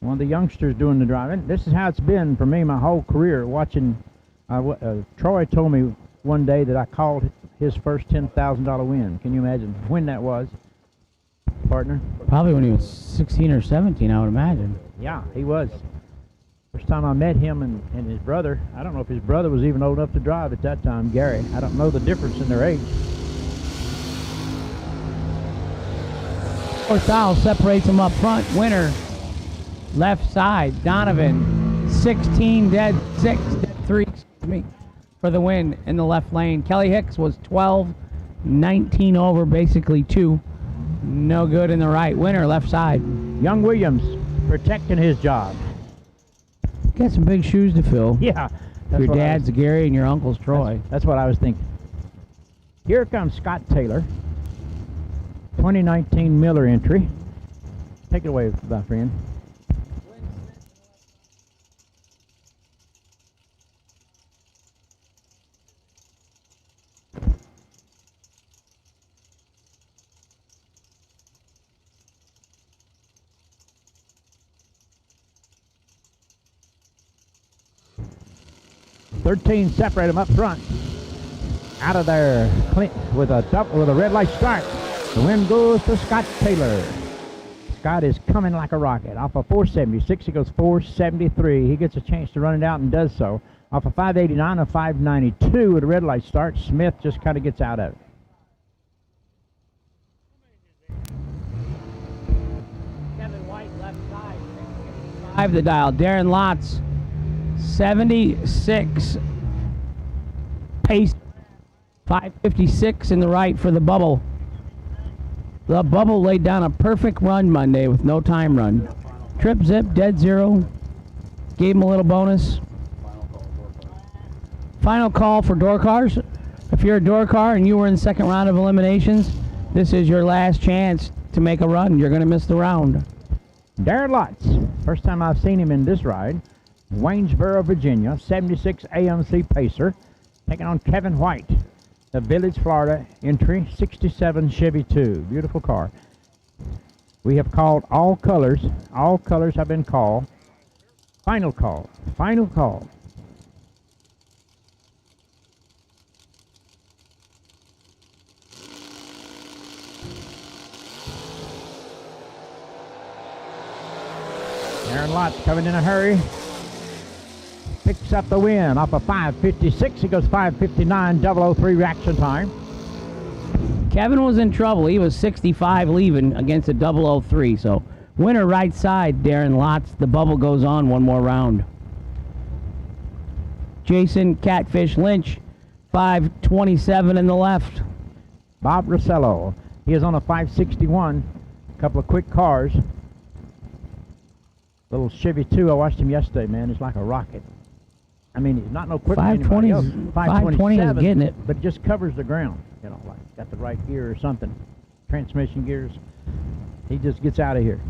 I: One of the youngsters doing the driving. This is how it's been for me my whole career watching. Troy told me one day that I called his first $10,000 win. Can you imagine when that was, partner?
K: Probably when he was 16 or 17, I would imagine.
I: Yeah, he was. First time I met him and his brother, I don't know if his brother was even old enough to drive at that time, Gary. I don't know the difference in their age.
K: 4 thou separates him up front. Winner, left side, Donovan, 16 dead 6, dead 3, excuse me, for the win in the left lane. Kelly Hicks was 12, 19 over, basically 2. No good in the right. Winner, left side.
I: Young Williams protecting his job.
K: Got some big shoes to fill.
I: Yeah.
K: Your dad's Gary and your uncle's Troy.
I: That's what I was thinking. Here comes Scott Taylor. 2019 Miller entry. Take it away, my friend. Thirteen separate them up front. Out of there, Clint with a red light start. The win goes to Scott Taylor. Scott is coming like a rocket. Off of 476, he goes 473. He gets a chance to run it out and does so. Off of 589 and 592 with a red light start. Smith just kind of gets out of it.
K: Kevin White, left side. 5 the dial. Darren Lotz, 76 pace. 556 in the right for the bubble. The bubble laid down a perfect run Monday with no time run. Trip zip, dead 0. Gave him a little bonus. Final call for door cars. If you're a door car and you were in the second round of eliminations, this is your last chance to make a run. You're going to miss the round.
I: Darren Lotz, first time I've seen him in this ride. Waynesboro, Virginia, 76 AMC Pacer, taking on Kevin White. The Village, Florida entry, 67 Chevy 2. Beautiful car. We have called all colors. All colors have been called. Final call. Final call. Aaron Lotz coming in a hurry. Picks up the win off of 556. He goes 559, 003 reaction time.
K: Kevin was in trouble. He was 65 leaving against a 003. So winner right side, Darren Lotz. The bubble goes on one more round. Jason Catfish Lynch, 527 in the left.
I: Bob Rossello. He is on a 561. A couple of quick cars. Little Chevy 2. I watched him yesterday, man. It's like a rocket. I mean, he's not no quicker than anybody else.
K: 520 is getting it.
I: But it just covers the ground. You know, like got the right gear or something. Transmission gears. He just gets out of here.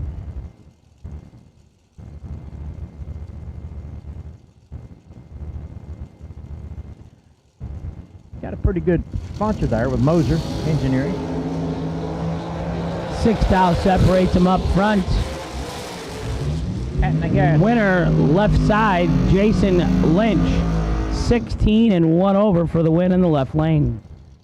I: Got a pretty good sponsor there with Moser Engineering.
K: 6 thou separates them up front.
I: And again,
K: Winner left side, Jason Lynch. 16 and 1 over for the win in the left lane.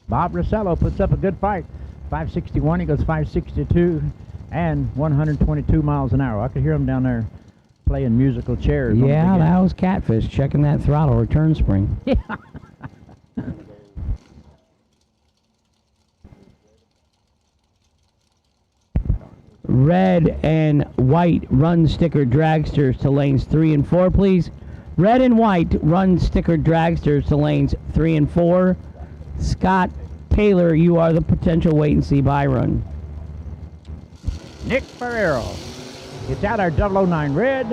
I: Bob Rossello puts up a good fight. 561, he goes 562 and 122 miles an hour. I could hear him down there playing musical chairs.
K: Yeah, that was Catfish checking that throttle return spring.
I: Yeah.
K: Red and white run sticker dragsters to lanes 3 and 4, please. Red and white run sticker dragsters to lanes 3 and 4. Scott Taylor, you are the potential wait and see buy run.
I: Nick Ferrero. It's out our 009 red.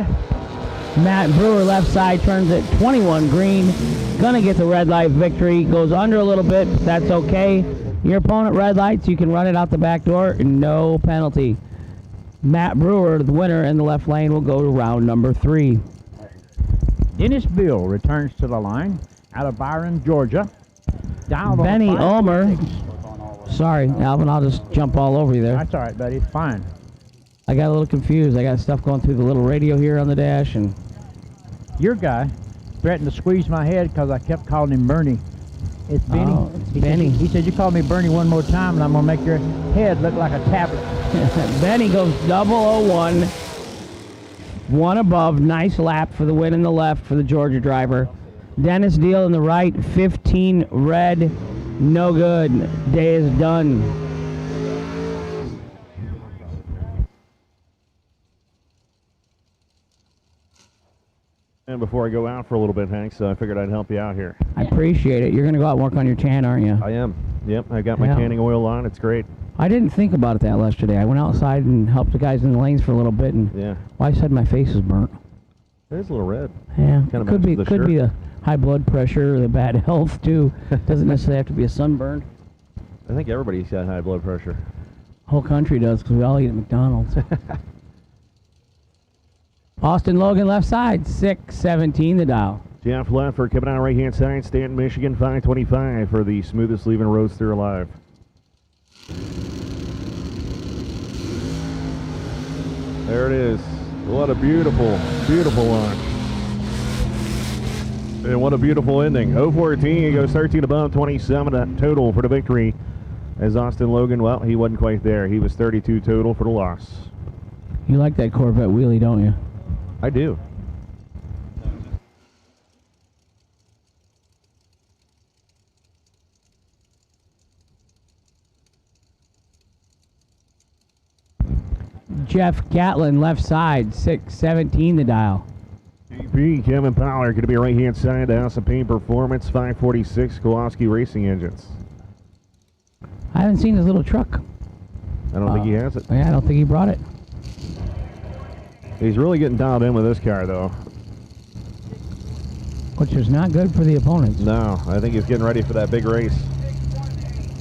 K: Matt Brewer left side turns at 21 green. Gonna get the red light victory. Goes under a little bit, but that's okay. Your opponent red lights, you can run it out the back door, no penalty. Matt Brewer, the winner in the left lane, will go to round number 3.
I: Dennis Bill returns to the line out of Byron, Georgia. Down on
K: Benny
I: 5,
K: Ulmer.
I: 6.
K: Sorry, Alvin, I'll just jump all over you there.
I: That's all right, buddy. It's fine.
K: I got a little confused. I got stuff going through the little radio here on the dash, and
I: Your guy threatened to squeeze my head because I kept calling him Bernie. It's Benny.
K: Oh, it's
I: He
K: Benny.
I: Said, he said, you call me Bernie one more time and I'm going to make your head look like a tablet.
K: Benny goes 001. One above. Nice lap for the win in the left for the Georgia driver. Dennis Deal in the right. 15 red. No good. Day is done.
J: And before I go out for a little bit, Hank, so I figured I'd help you out here.
K: I appreciate it. You're going to go out and work on your tan, aren't you?
J: I am. Yep, I got my
K: Yeah.
J: tanning oil on. It's great.
K: I didn't think about it that yesterday. I went outside and helped the guys in the lanes for a little bit, and
J: Yeah.
K: I said my face is burnt.
J: There's a little red.
K: Yeah,
J: Kinda
K: could be
J: matches the
K: could be
J: shirt.
K: the high blood pressure or the bad health too. Doesn't necessarily have to be a sunburn.
J: I think everybody's got high blood pressure.
K: Whole country does because we all eat at McDonald's. Austin Logan left side, 617 the dial.
J: Jeff Leffler coming out right-hand side, Stanton, Michigan, 525 for the smoothest leaving roadster alive. There it is. What a beautiful, beautiful launch. And what a beautiful ending. 014, he goes 13 above, 27 total for the victory. As Austin Logan, well, he wasn't quite there. He was 32 total for the loss.
K: You like that Corvette wheelie, don't you?
J: I do.
K: Jeff Gatlin left side, 617 the dial.
J: GP Kevin Pollard going to be right-hand side, the House of Pain Performance, 546 Kowalski Racing Engines.
K: I haven't seen his little truck.
J: I don't think he has it.
K: Yeah, I don't think he brought it.
J: He's really getting dialed in with this car, though.
K: Which is not good for the opponents.
J: No, I think he's getting ready for that big race,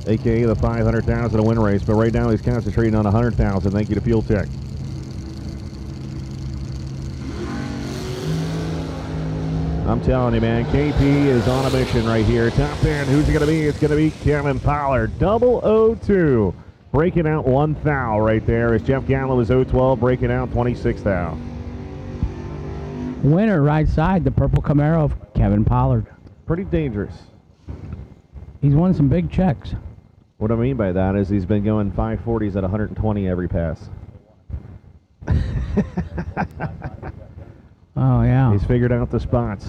J: a.k.a. the 500,000 win race. But right now he's concentrating on 100,000. Thank you to Fuel Tech. I'm telling you, man, KP is on a mission right here. Top 10, who's it going to be? It's going to be Kevin Pollard, 002. Breaking out 1 thou right there as Jeff Gatlin was 012, breaking out 26 thou.
K: Winner right side, the purple Camaro of Kevin Pollard.
J: Pretty dangerous.
K: He's won some big checks.
J: What I mean by that is he's been going 540s at 120 every pass.
K: Oh, yeah.
J: He's figured out the spots.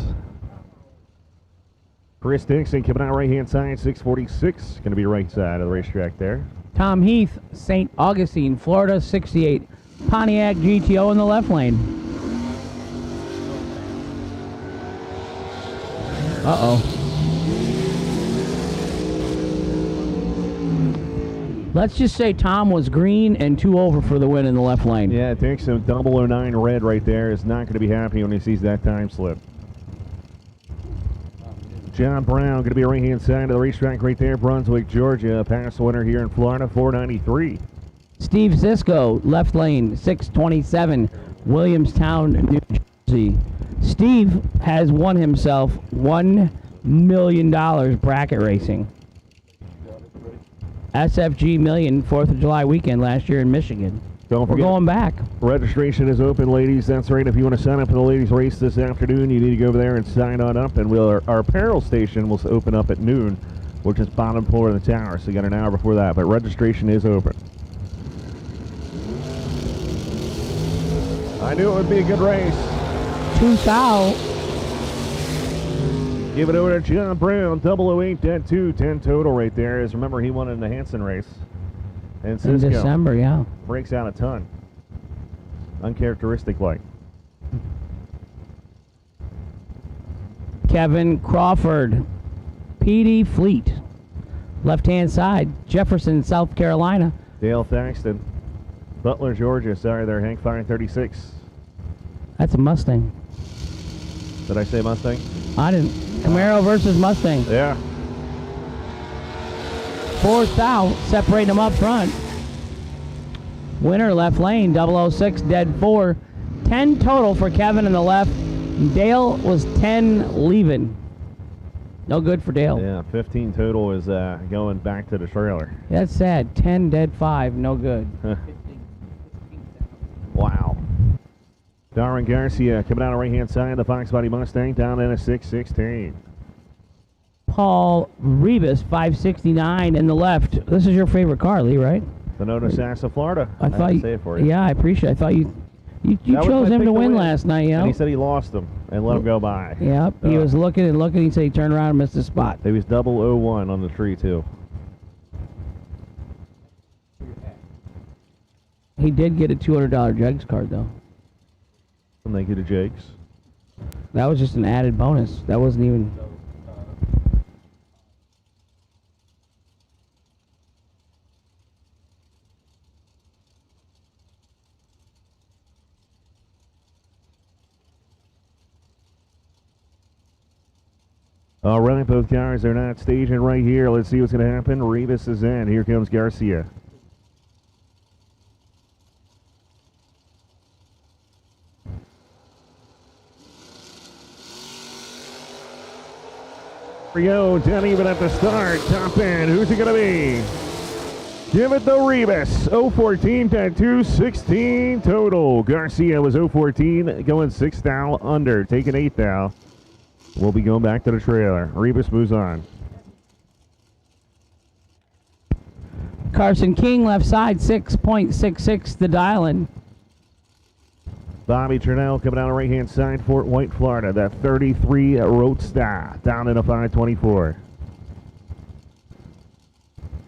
J: Chris Dixon coming out right-hand side, 646. Going to be right side of the racetrack there.
K: Tom Heath, St. Augustine, Florida, 68. Pontiac GTO in the left lane. Uh-oh. Let's just say Tom was green and 2 over for the win in the left lane.
J: Yeah, Dixon, 009 red right there, is not going to be happy when he sees that time slip. John Brown going to be right-hand side of the racetrack right there, Brunswick, Georgia. Past winner here in Florida, 493.
K: Steve Zisco, left lane, 627, Williamstown, New Jersey. Steve has won himself 1 million bracket racing. SFG Million 4th of July weekend last year in Michigan.
J: Don't
K: We're
J: forget,
K: going back.
J: registration is open, ladies. That's right. If you want to sign up for the ladies' race this afternoon, you need to go over there and sign on up. And our apparel station will open up at noon, which is bottom floor of the tower. So you got an hour before that. But registration is open. I knew it would be a good race.
K: 2,000.
J: Give it over to John Brown, 008, dead 2, 10 total right there. As remember, he won in the Hansen race. And
K: In
J: Cisco
K: December, yeah.
J: breaks out a ton. Uncharacteristic like.
K: Kevin Crawford. PD Fleet. Left-hand side. Jefferson, South Carolina.
J: Dale Thaxton. Butler, Georgia. Sorry there, Hank. 536.
K: That's a Mustang.
J: Did I say Mustang?
K: I didn't. Camaro versus Mustang.
J: Yeah.
K: 4th out, separating them up front. Winner left lane, 006, dead 4. 10 total for Kevin in the left. Dale was 10 leaving. No good for Dale.
J: Yeah, 15 total is going back to the trailer.
K: That's sad. 10 dead 5, no good.
J: Wow. Darwin Garcia coming out of right-hand side, the Fox Body Mustang, down in a 616.
K: Paul Rebus, 569 in the left. This is your favorite car, Lee, right?
J: The Nona Sassa, Florida.
K: I thought
J: had to
K: you,
J: say it for you.
K: yeah, I appreciate it. I thought you
J: That was
K: chose
J: my
K: him
J: pick
K: to win last night, yeah.
J: And he said he lost him and let him go by.
K: Yep, he was looking and looking. He said he turned around and missed his spot.
J: He was 001 on the tree, too.
K: He did get a $200 Jegs card, though.
J: And thank you to Jakes.
K: That was just an added bonus. That wasn't even...
J: All right, both cars are not staging right here. Let's see what's going to happen. Rebus is in. Here comes Garcia. Here we go, 10 even at the start. Top end, who's it going to be? Give it the Rebus. 014 to 216 total. Garcia was 014, going 6th thou under, taking 8th thou. We'll be going back to the trailer. Rebus moves on.
K: Carson King, left side, 6.66 the dial-in.
J: Bobby Turnell coming out on the right-hand side, Fort White, Florida. That 33 Roadster down in a 524.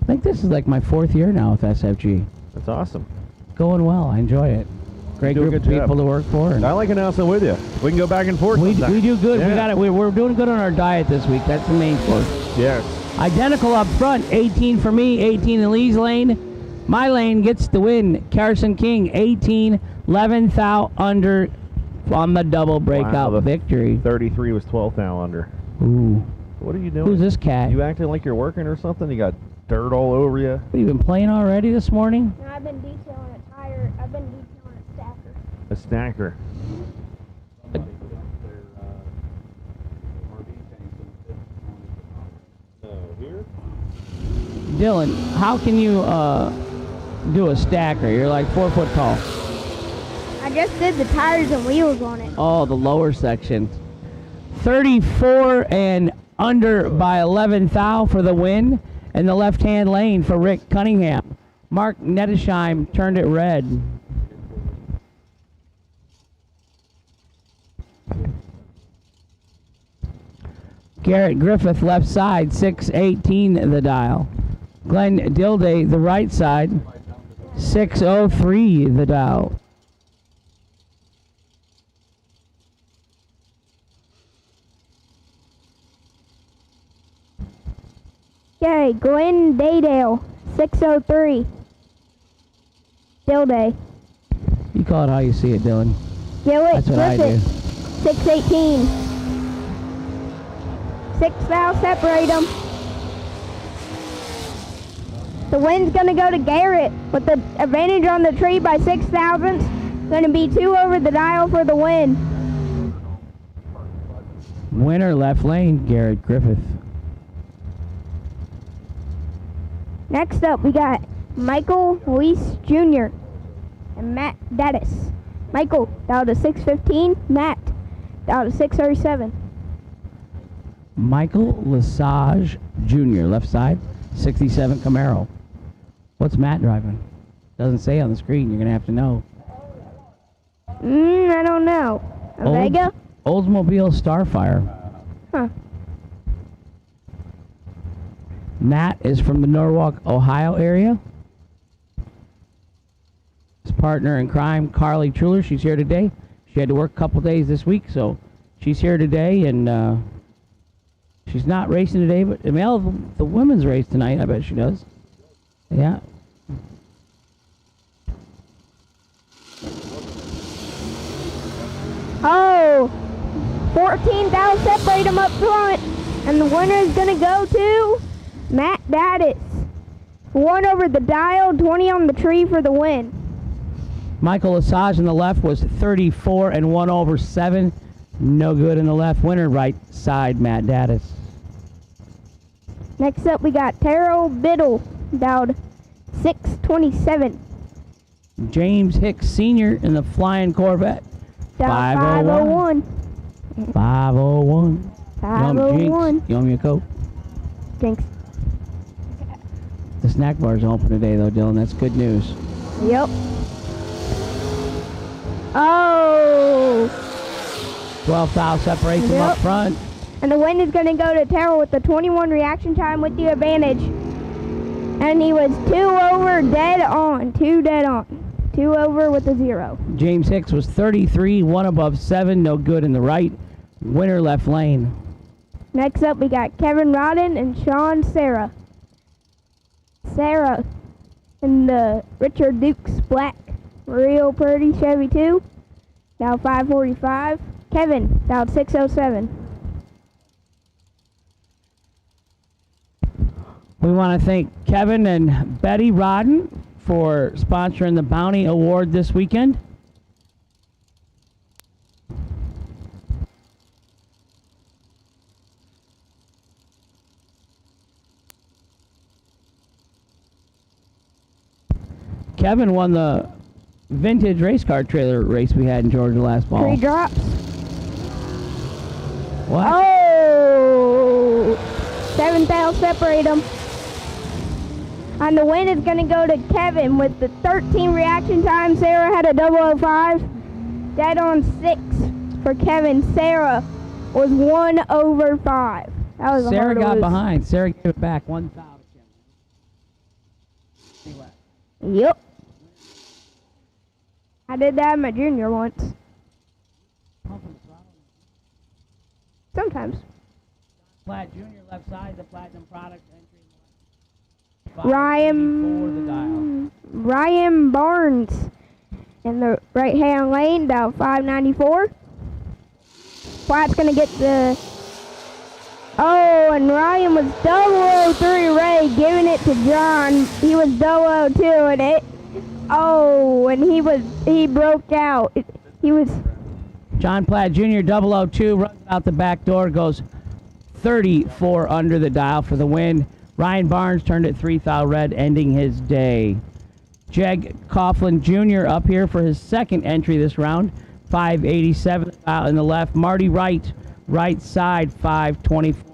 K: I think this is like my 4th year now with SFG.
J: That's awesome.
K: Going well. I enjoy it. Great
J: do a
K: group of
J: good job.
K: people to work for. And
J: I like announcing with you. We can go back and forth.
K: we
J: sometime.
K: do good.
J: Yeah.
K: We got it. We're doing good on our diet this week. That's the main course.
J: Yes.
K: Identical up front. 18 for me. 18 in Lee's lane. My lane gets the win. Carson King, 18, 11th out under on the double breakout
J: the
K: victory.
J: 33 was 12th now under.
K: Ooh.
J: What are you doing?
K: Who's this cat?
J: You acting like you're working or something? You got dirt all over you.
K: Have you been playing already this morning?
H: And I've been detailing a tire. I've been detailing a stacker.
J: A stacker.
K: Dylan, how can you do a stacker? You're like 4 foot tall.
H: I just did the tires and wheels on it.
K: Oh, the lower section. 34 and under by 11 thou for the win. And the left-hand lane for Rick Cunningham. Mark Nettesheim turned it red. Garrett Griffith left side, 618 the dial. Glenn Dilday the right side, 603 the dial.
H: Okay, Glenn Daydale, 603. Dilday.
K: You call it how you see it, Dylan.
H: Gillett
K: That's what I do.
H: Griffith, 618. 6 thou, separate them. The win's going to go to Garrett with the advantage on the tree by 6 thousandths. Going to be 2 over the dial for the win.
K: Winner left lane, Garrett Griffith.
H: Next up, we got Michael Luis Jr. and Matt Dattis. Michael down to 6:15. Matt down to 6:37.
K: Michael Lesage Jr., left side, 67 Camaro. What's Matt driving? Doesn't say on the screen. You're going to have to know.
H: I don't know. A Vega?
K: Oldsmobile Starfire.
H: Huh.
K: Matt is from the Norwalk, Ohio area. His partner in crime, Carly Truller, she's here today. She had to work a couple days this week, so she's here today, and she's not racing today, but the women's race tonight, I bet she does. Yeah.
H: Oh, 14,000 separate them up front, and the winner is going to go to Matt Dattis. 1 over the dial, 20 on the tree for the win.
K: Michael Lesage in the left was 34 and 1 over 7. No good in the left. Winner right side, Matt Dattis.
H: Next up, we got Terrell Biddle, down 6:27.
K: James Hicks Sr. in the Flying Corvette.
H: Down 501.
K: 501.
H: 501.
K: Jinx, you owe me a Coke?
H: Jinx.
K: The snack bar's open today, though, Dylan. That's good news.
H: Yep. Oh.
K: 12,000 separates them up front.
H: And the win is going to go to Terrell with the 21 reaction time with the advantage. And he was 2 over dead on. 2 dead on. 2 over with a 0.
K: James Hicks was 33, 1 above 7, no good in the right. Winner left lane.
H: Next up, we got Kevin Rodden and Sean Sarah. Sarah in the Richard Dukes Black Real Pretty Chevy 2. Down 545. Kevin down 607.
K: We want to thank Kevin and Betty Rodden for sponsoring the Bounty Award this weekend. Kevin won the vintage race car trailer race we had in Georgia last fall.
H: 3 drops.
K: What?
H: Oh! 7,000 separate them. And the win is going to go to Kevin with the 13 reaction time. Sarah had a 005. Dead on 6 for Kevin. Sarah was 1 over 5. That was
K: Sarah
H: a hard
K: got
H: lose.
K: behind. Sarah gave it back 1,000.
H: Yep. I did that in my junior once. Sometimes.
K: Platt Junior left side, the Platinum product entry.
H: Ryan Barnes in the right hand lane, down 594. Platt's gonna get the. Oh, and Ryan was 003 Ray giving it to John. He was 002 and it. Oh, and he broke out. He was.
K: John Platt Jr. 002 runs out the back door, goes 34 under the dial for the win. Ryan Barnes turned it 3,000 red, ending his day. Jeg Coughlin Jr. up here for his second entry this round, 587 in the left. Marty Wright, right side, 524.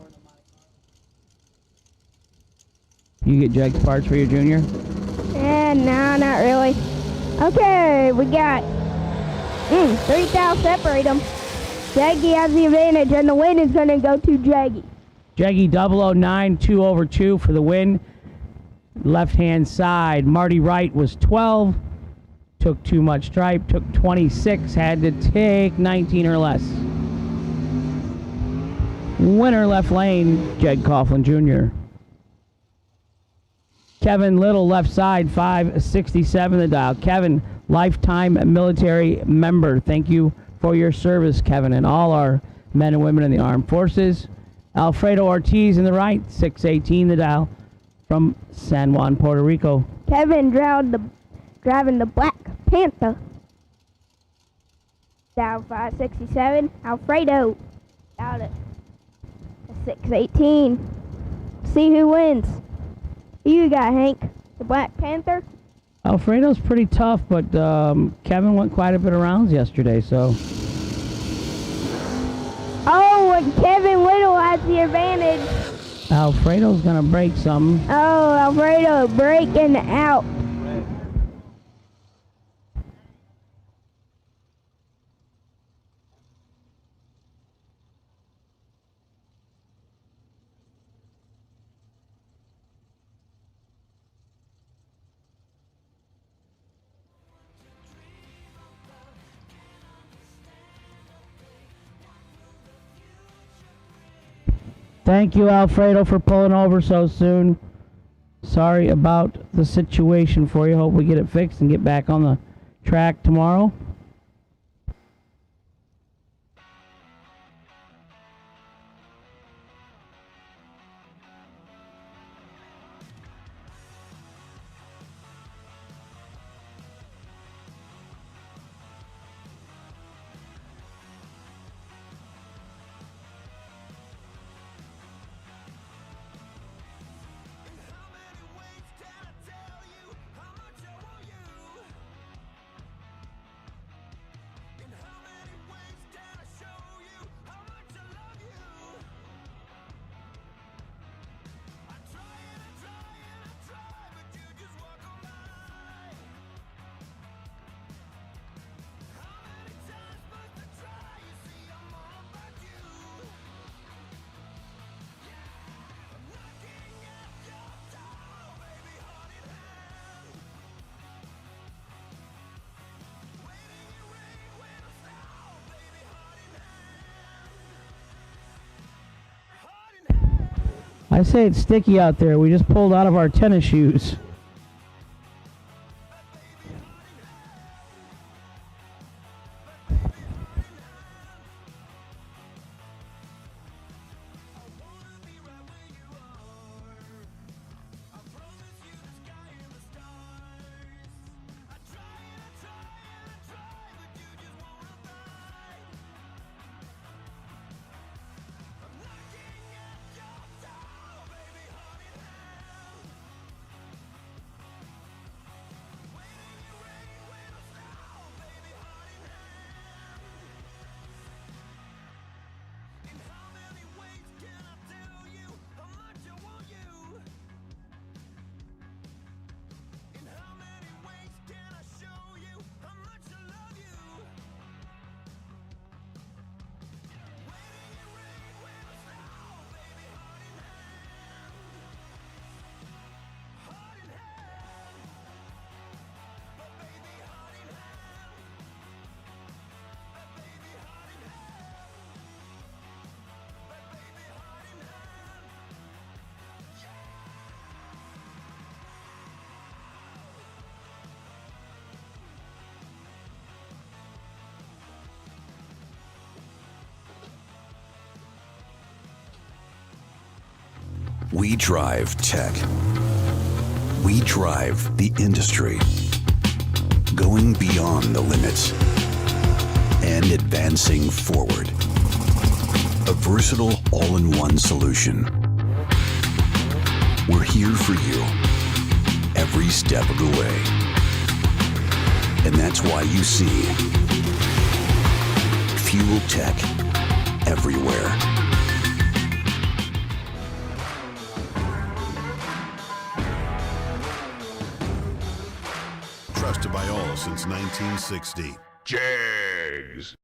K: You get Jeg's parts for your junior?
H: No, not really. Okay, we got 3,000 separate them. Jaggy has the advantage, and the win is going to go to Jaggy.
K: Jaggy 009, 2 over 2 for the win. Left-hand side, Marty Wright was 12. Took too much stripe, took 26, had to take 19 or less. Winner left lane, Jeg Coughlin Jr. Kevin Little left side, 567 the dial. Kevin, lifetime military member. Thank you for your service, Kevin, and all our men and women in the armed forces. Alfredo Ortiz in the right, 618 the dial, from San Juan, Puerto Rico.
H: Kevin driving the Black Panther. Down 567. Alfredo down at 6:18. See who wins. Who you got, Hank? The Black Panther?
K: Alfredo's pretty tough, but Kevin went quite a bit of rounds yesterday, so.
H: Oh, and Kevin Little has the advantage.
K: Alfredo's gonna break something.
H: Oh, Alfredo breaking out.
K: Thank you, Alfredo, for pulling over so soon. Sorry about the situation for you. Hope we get it fixed and get back on the track tomorrow. I say it's sticky out there. We just pulled out of our tennis shoes.
B: We drive tech. We drive the industry, going beyond the limits and advancing forward. A versatile all-in-one solution. We're here for you every step of the way. And that's why you see Fuel Tech everywhere.
C: Trusted by all since 1960.
A: Jegs.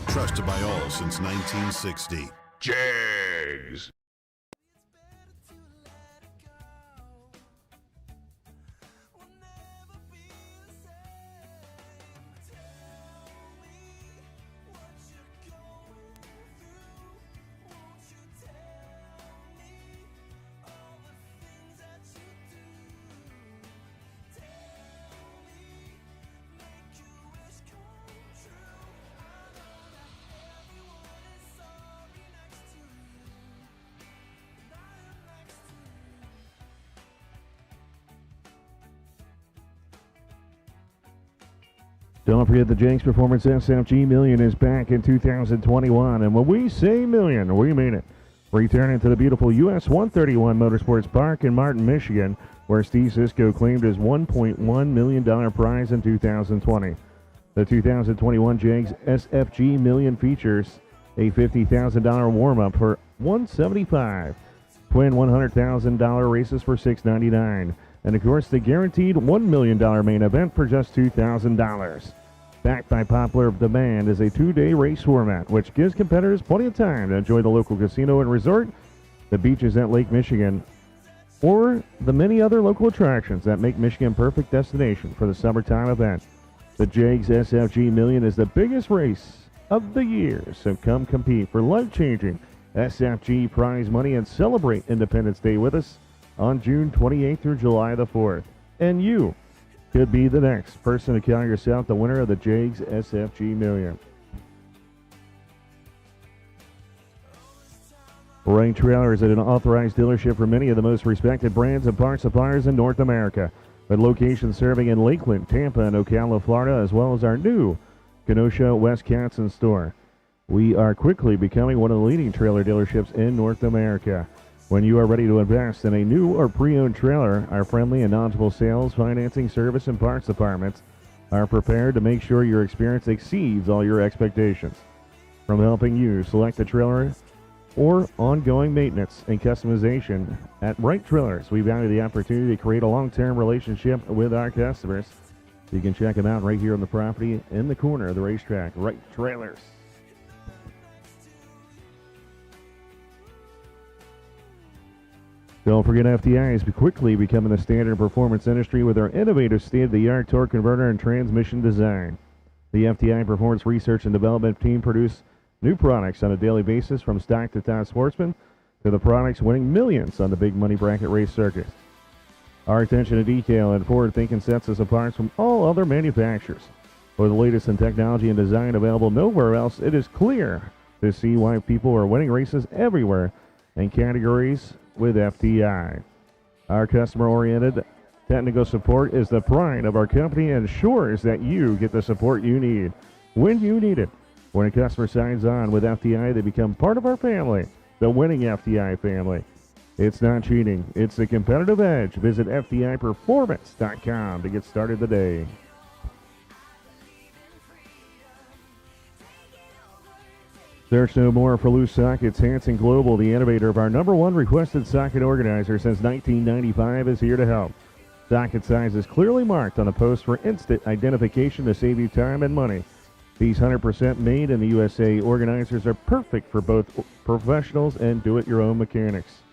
C: Trusted by all since 1960.
A: Jegs.
J: Don't forget the Jegs Performance SFG Million is back in 2021, and when we say million, we mean it. Returning to the beautiful US 131 Motorsports Park in Martin, Michigan, where Steve Sisko claimed his $1.1 million prize in 2020. The 2021 Jegs SFG Million features a $50,000 warm-up for $175, twin $100,000 races for $699, and of course the guaranteed $1 million main event for just $2,000. Backed by popular demand is a 2-day race format, which gives competitors plenty of time to enjoy the local casino and resort, the beaches at Lake Michigan, or the many other local attractions that make Michigan a perfect destination for the summertime event. The Jegs SFG Million is the biggest race of the year, so come compete for life-changing SFG prize money and celebrate Independence Day with us on June 28th through July the 4th. And you could be the next person to count yourself the winner of the Jegs SFG Million. Wright Trailers is an authorized dealership for many of the most respected brands and parts suppliers in North America, with locations serving in Lakeland, Tampa, and Ocala, Florida, as well as our new Kenosha, Wisconsin store. We are quickly becoming one of the leading trailer dealerships in North America. When you are ready to invest in a new or pre-owned trailer, our friendly and knowledgeable sales, financing, service, and parts departments are prepared to make sure your experience exceeds all your expectations. From helping you select the trailer or ongoing maintenance and customization, at Wright Trailers, we value the opportunity to create a long-term relationship with our customers. You can check them out right here on the property in the corner of the racetrack, Wright Trailers. Don't forget FTI is quickly becoming the standard performance industry with our innovative state-of-the-art torque converter and transmission design. The FTI Performance Research and Development team produce new products on a daily basis, from stock to top sportsman to the products winning millions on the big money bracket race circuit. Our attention to detail and forward thinking sets us apart from all other manufacturers. With the latest in technology and design available nowhere else, it is clear to see why people are winning races everywhere in categories with FTI. Our customer-oriented technical support is the pride of our company and ensures that you get the support you need when you need it. When a customer signs on with FTI, they become part of our family, the winning FTI family. It's not cheating, it's the competitive edge. Visit FTIperformance.com to get started today. Search no more for loose sockets. Hanson Global, the innovator of our #1 requested socket organizer since 1995, is here to help. Socket size is clearly marked on the post for instant identification to save you time and money. These 100% made in the USA organizers are perfect for both professionals and do-it-your-own mechanics.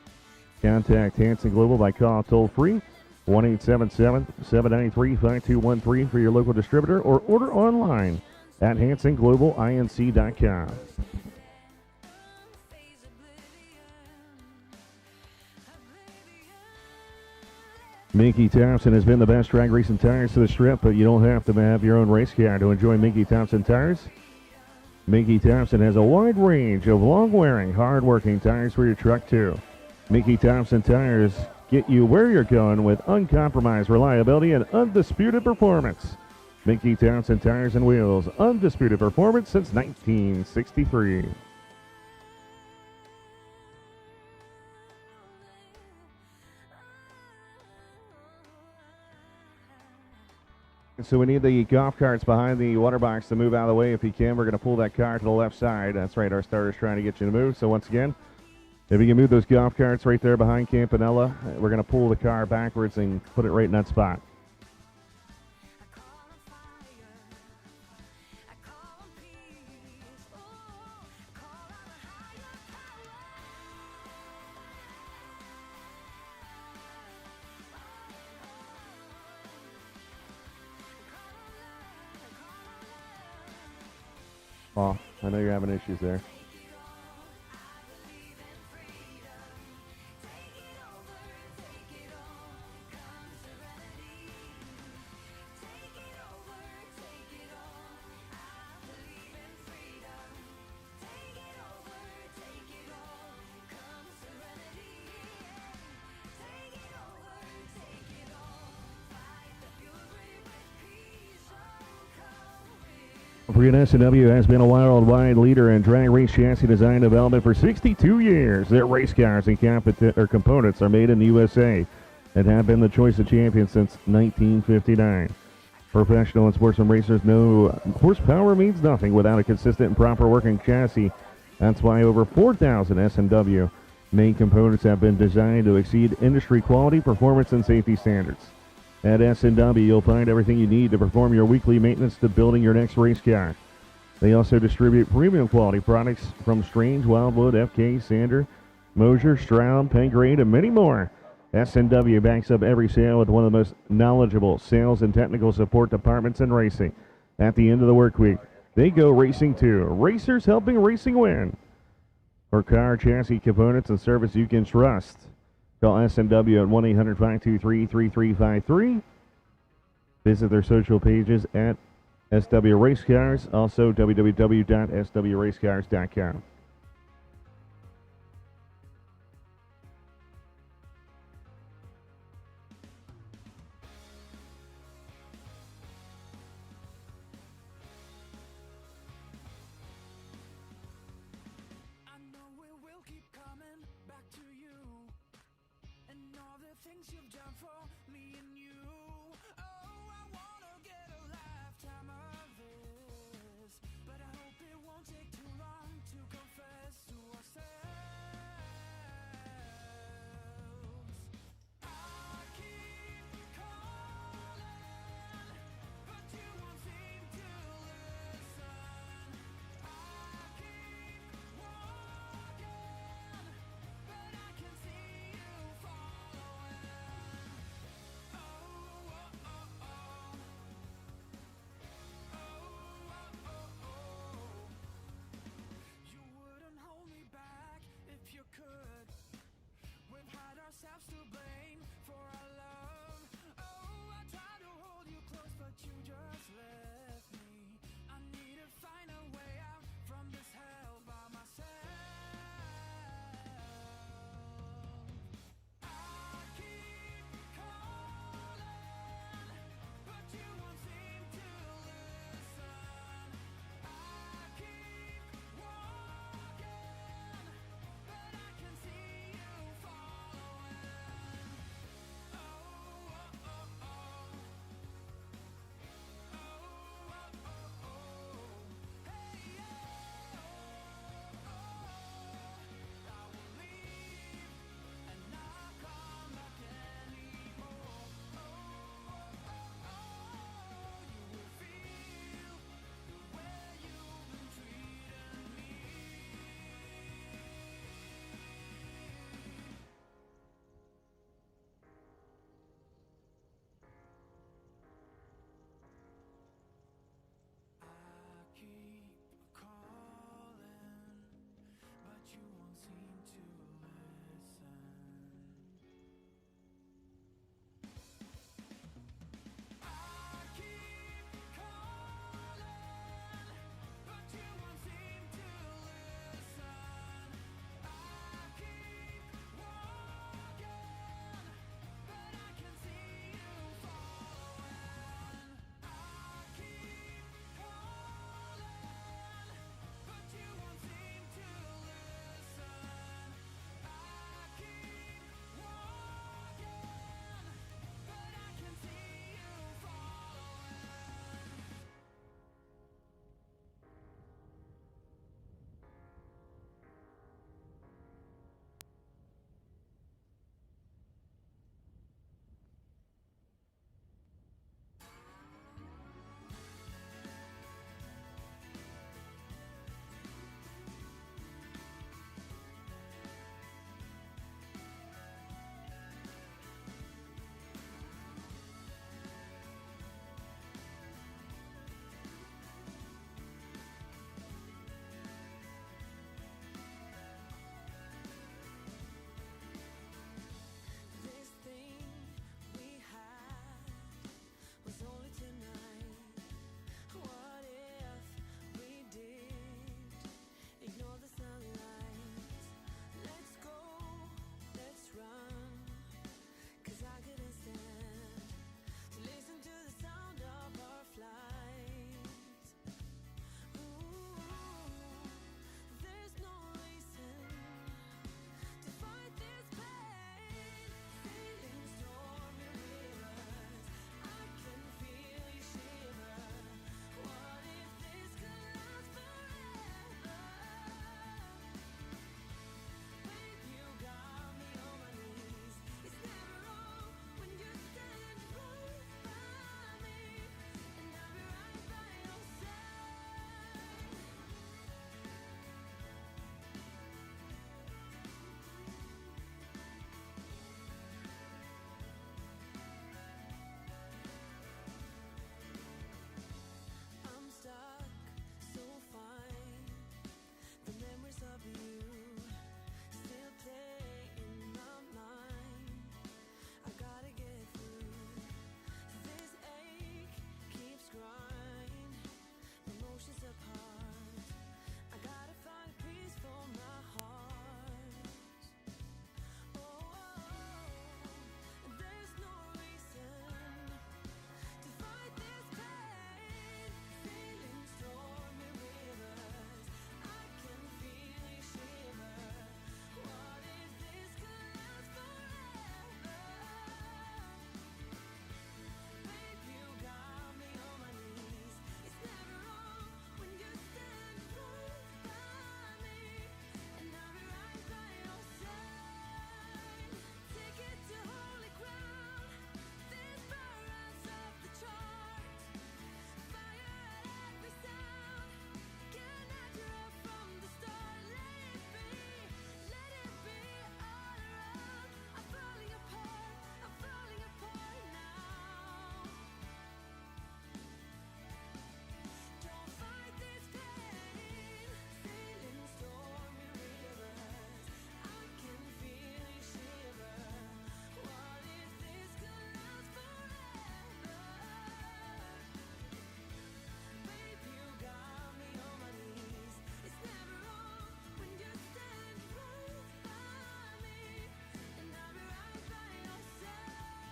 J: Contact Hanson Global by call toll-free 1-877-793-5213 for your local distributor, or order online at hansonglobalinc.com. Mickey Thompson has been the best drag racing tires to the strip, but you don't have to have your own race car to enjoy Mickey Thompson tires. Mickey Thompson has a wide range of long-wearing, hard-working tires for your truck, too. Mickey Thompson tires get you where you're going with uncompromised reliability and undisputed performance. Mickey Thompson Tires and Wheels, undisputed performance since 1963. So we need the golf carts behind the water box to move out of the way if you can. We're going to pull that car to the left side. That's right, our starter's trying to get you to move. So once again, if you can move those golf carts right there behind Campanella, we're going to pull the car backwards and put it right in that spot. Paul. I know you're having issues there. SFG has been a worldwide leader in drag race chassis design development for 62 years. Their race cars and components are made in the USA and have been the choice of champions since 1959. Professional and sportsman racers know horsepower means nothing without a consistent and proper working chassis. That's why over 4,000 S&W main components have been designed to exceed industry quality, performance, and safety standards. At S&W, you'll find everything you need to perform your weekly maintenance to building your next race car. They also distribute premium quality products from Strange, Wildwood, FK, Sander, Mosier, Stroud, Pengrade, and many more. S&W backs up every sale with one of the most knowledgeable sales and technical support departments in racing. At the end of the work week, they go racing too. Racers helping racing win. For car, chassis, components, and service you can trust, call S&W at 1-800-523-3353. Visit their social pages at SW Race Cars, also www.swracecars.com.
E: I know we will keep coming back to you and all the things you've done for me and you. Oh, I wanna get a lifetime of this, but I hope it won't take too long to confess to ourselves. I keep calling, but you won't seem to listen. I keep walking, but I can see you following. Oh, oh, oh,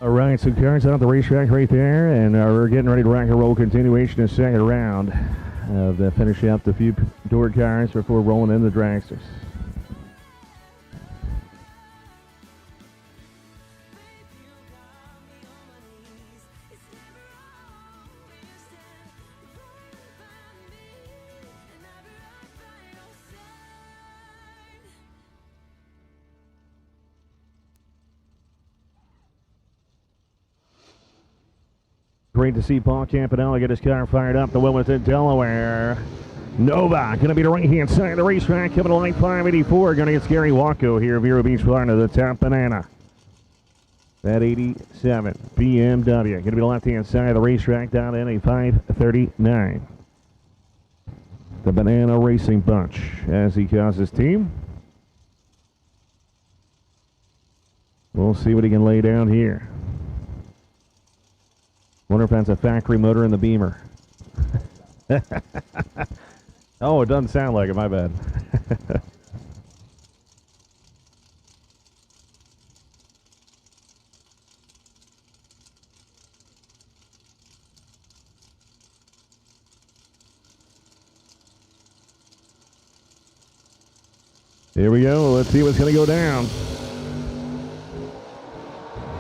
J: All right, so cars out the racetrack right there, and we're getting ready to rock and roll continuation of second round of finishing up the few door cars before rolling in the dragsters. Great to see Paul Campanella get his car fired up. The Wilmington, Delaware. Nova going to be the right-hand side of the racetrack. Coming to line 584. Going to get Gary Wacko here of Vero Beach, Florida. The top banana. That 87 BMW. Going to be the left-hand side of the racetrack down in a 539. The Banana Racing Bunch as he calls his team. We'll see what he can lay down here. Wonder if that's a factory motor in the Beamer. Oh, it doesn't sound like it, my bad. Here we go. Let's see what's going to go down.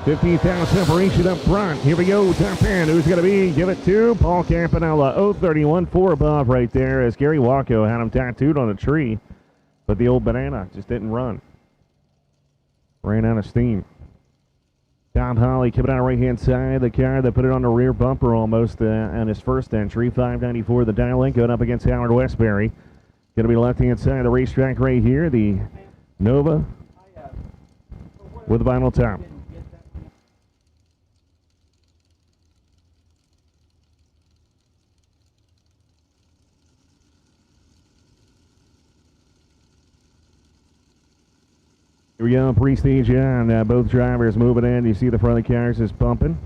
J: 15,000 separation up front. Here we go. Top end. Who's going to be? Give it to Paul Campanella. 031, 4 above right there as Gary Wacko had him tattooed on a tree. But the old banana just didn't run. Ran out of steam. Tom Holly coming out right-hand side. The car that put it on the rear bumper almost on his first entry. 594 the dial-in going up against Howard Westbury. Going to be the left-hand side of the racetrack right here. The Nova with the vinyl top. Here we go, pre-stage on. Both drivers moving in. You see the front of the cars is pumping.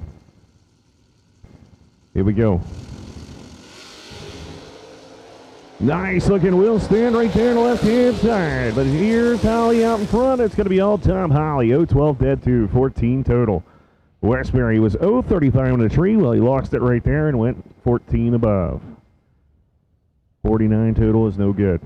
J: Here we go. Nice looking wheel stand right there on the left-hand side. But here's Holly out in front. It's going to be all Tom Holly. 012 dead 2, 14 total. Westbury was 035 on the tree. Well, he lost it right there and went 14 above. 49 total is no good.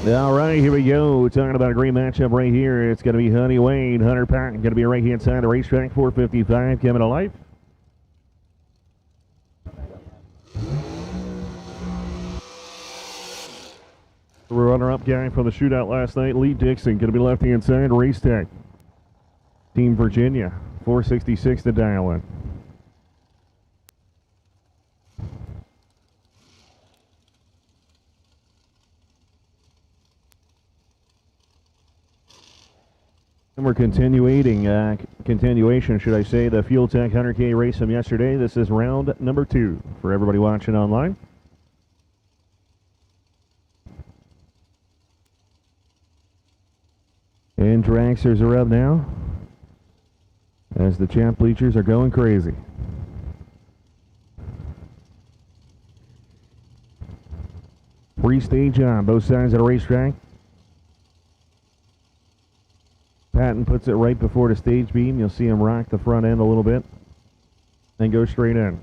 J: All right, here we go. Talking about a great matchup right here. It's going to be Honey Wayne, Hunter Patton. Going to be right-hand side of the racetrack, 455 coming to life. The runner-up guy from the shootout last night, Lee Dixon. Going to be left-hand side, Race Tech. Team Virginia, 466 to dial in. And we're continuation, should I say, the Fuel Tech 100K race from yesterday. This is round number 2 for everybody watching online. And dragsters are up now as the champ bleachers are going crazy. Pre-stage on both sides of the racetrack. Patton puts it right before the stage beam. You'll see him rock the front end a little bit and go straight in.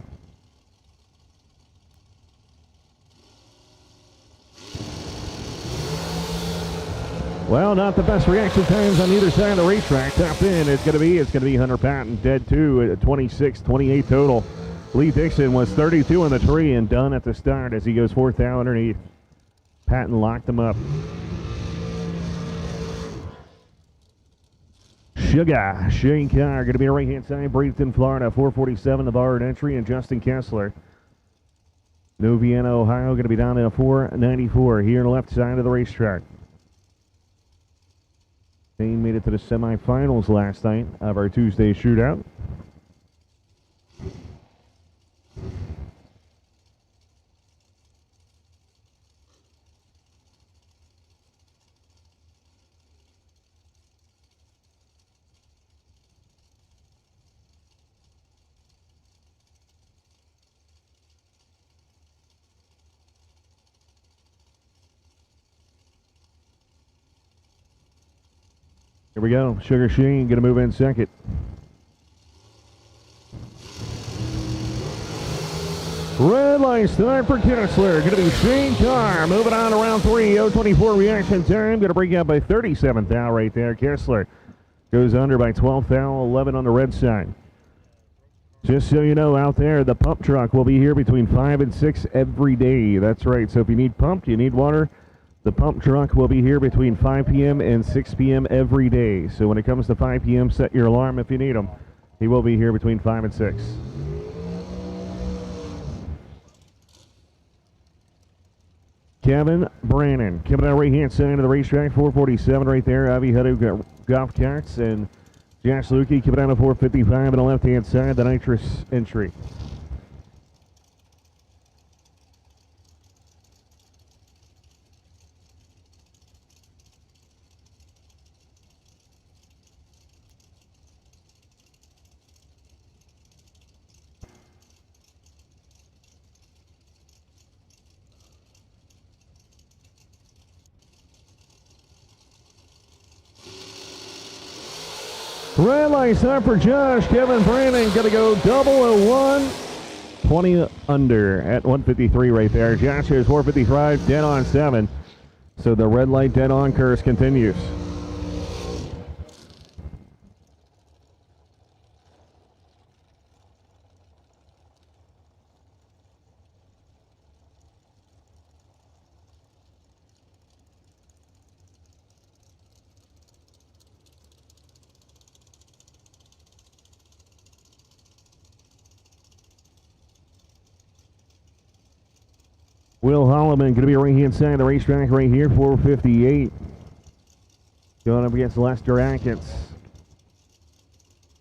J: Well, not the best reaction times on either side of the racetrack. Top in, it's going to be Hunter Patton, dead 2 at 26, 28 total. Lee Dixon was 32 on the tree and done at the start as he goes 4th out underneath. Patton locked him up. Sugar, Shane Carr, going to be a right-hand side, Bradenton, Florida, 447, the barred entry, and Justin Kessler. New Vienna, Ohio, going to be down in a 494 here on the left side of the racetrack. They made it to the semifinals last night of our Tuesday shootout. Here we go. Sugar Sheen going to move in second. Red light start for Kessler. Going to be Shane Carr. Moving on to round 3. 0:24 reaction time. Going to break out by 37th thou right there. Kessler goes under by 12th thou, 11 on the red side. Just so you know, out there, the pump truck will be here between 5 and 6 every day. That's right. So if you need pumped, you need water, the pump truck will be here between 5 p.m. and 6 p.m. every day. So when it comes to 5 p.m., set your alarm if you need him. He will be here between 5 and 6. Kevin Brannon coming out right-hand side of the racetrack, 447 right there. Avi Hudu golf carts and Josh Lukey coming out of 455 on the left-hand side, the nitrous entry. Red light start for Josh. Kevin Brannon going to go 001. 20 under at 153 right there. Josh is 455, dead on 7. So the red light dead on curse continues. Will Holloman going to be right-hand side of the racetrack right here, 458. Going up against Lester Atkins.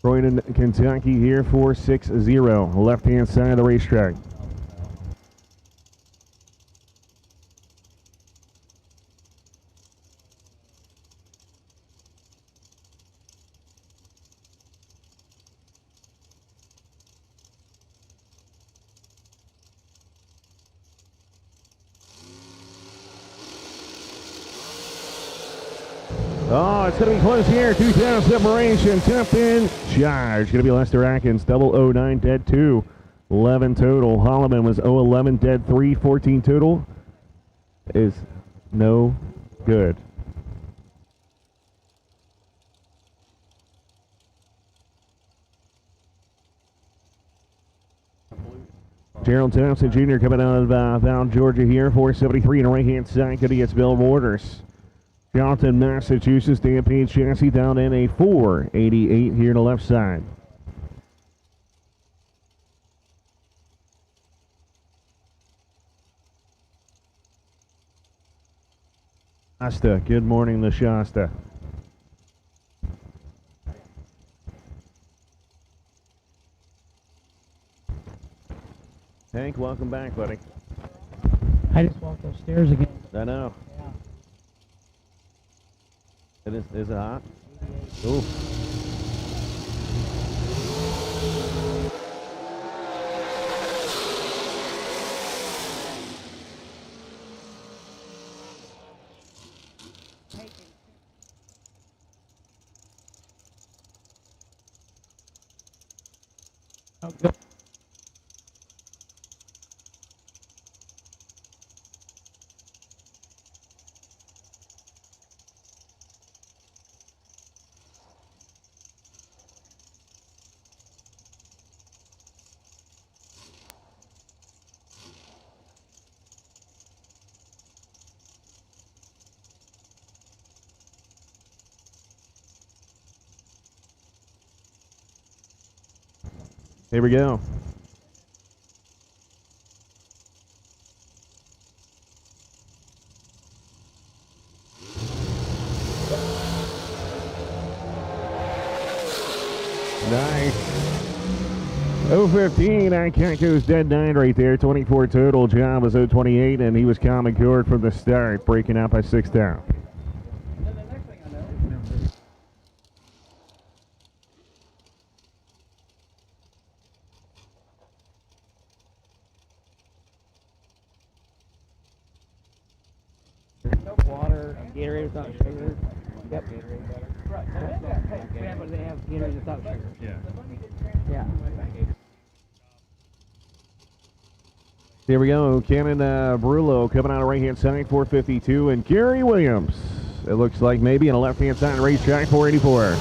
J: Croydon, Kentucky here, 460. Left-hand side of the racetrack. Oh, it's going to be close here. 2,000 separation. Top in. Charge. Going to be Lester Atkins. 009 dead 2. 11 total. Holloman was 011 dead 3. 14 total. Is no good. Gerald Thompson Jr. coming out of Val, Georgia here. 473 on the right-hand side. Going to get Bill Waters. Charlton, Massachusetts, Stampede chassis down in a 488 here on the left side. Shasta, good morning, the Shasta. Hank, welcome back, buddy.
K: I just walked those stairs again.
J: I know.
K: Yeah.
J: Is it hot? Ooh.
K: Oh, good.
J: Here we go. Nice. 015, I can't goes dead 9 right there. 24 total. John was 028, and he was common cord from the start, breaking out by 6 down.
K: Water, Gatorade without sugar. Yep. Yeah, but they have Gatorade without sugar.
J: Yeah.
K: Yeah.
J: Here we go. Cannon Brullo coming out of right-hand side, 452, and Gary Williams. It looks like maybe on a left-hand side racetrack, 484.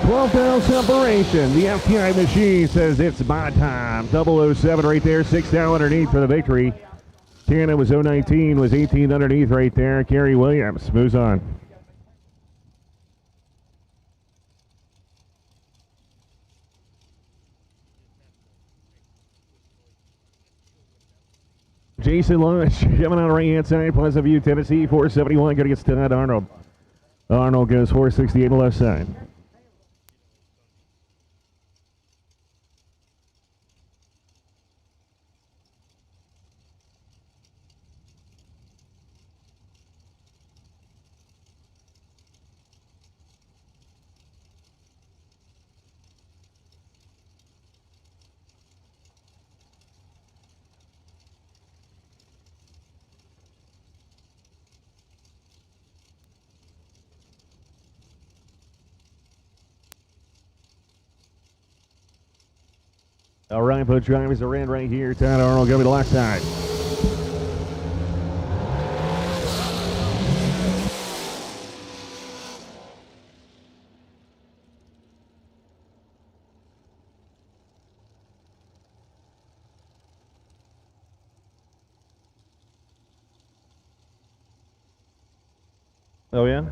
J: 12 down separation. The FTI machine says it's my time. 007 right there, 6 down underneath for the victory. Cannon was 019, was 18 underneath right there. Gary Williams moves on. Jason Lunch coming out of right-hand side, Pleasant View, Tennessee, 471, going against Todd Arnold. Arnold goes 468 on the left side. All right, both drivers are in right here. Todd Arnold going to the left side. Oh, yeah?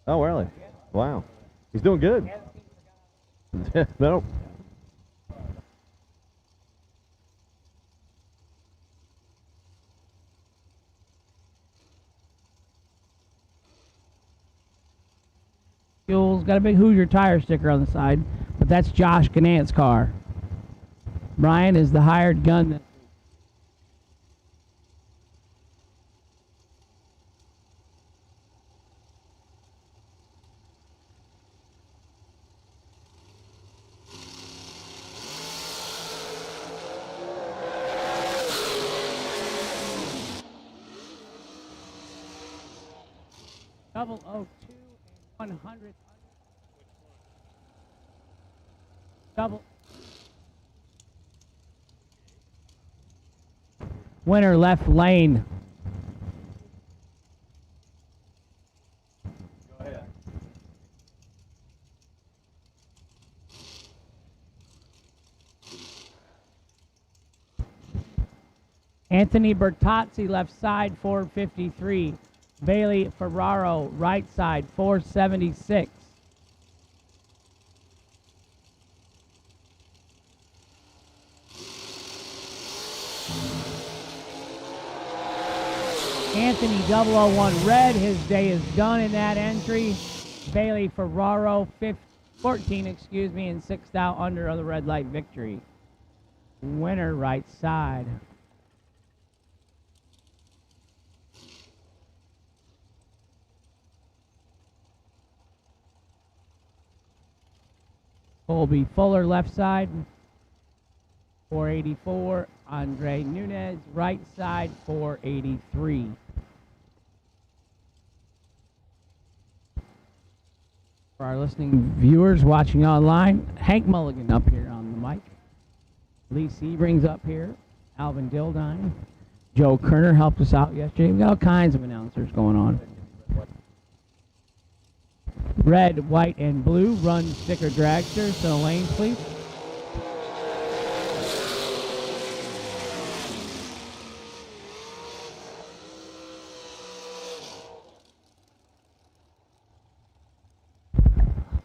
J: Oh, really? Wow. He's doing good. Nope.
K: Fuel's got a big Hoosier tire sticker on the side, but that's Josh Ganant's car. Brian is the hired gun. Double 02 and 100. Double. Winner left lane.
J: Go ahead.
K: Anthony Bertozzi left side 453. Bailey Ferraro right side 476. Anthony 001 red, his day is done in that entry. Bailey Ferraro 14, and 6th out under of the red light victory. Winner right side. Colby Fuller left side 484. Andre Nunez right side 483. For our listening viewers watching online, Hank Mulligan up here on the mic. Lee Sebrings up here. Alvin Dildine. Joe Kerner helped us out yesterday. We've got all kinds of announcers going on. Red, white, and blue run sticker dragster. So lanes, please.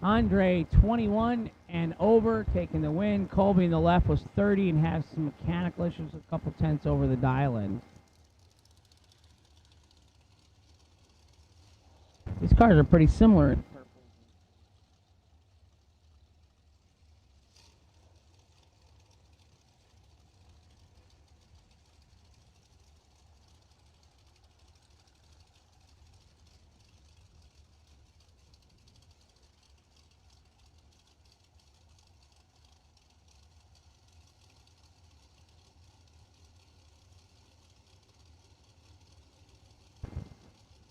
K: Andre 21 and over taking the win. Colby in the left was 30 and has some mechanical issues, a couple tenths over the dial in. These cars are pretty similar.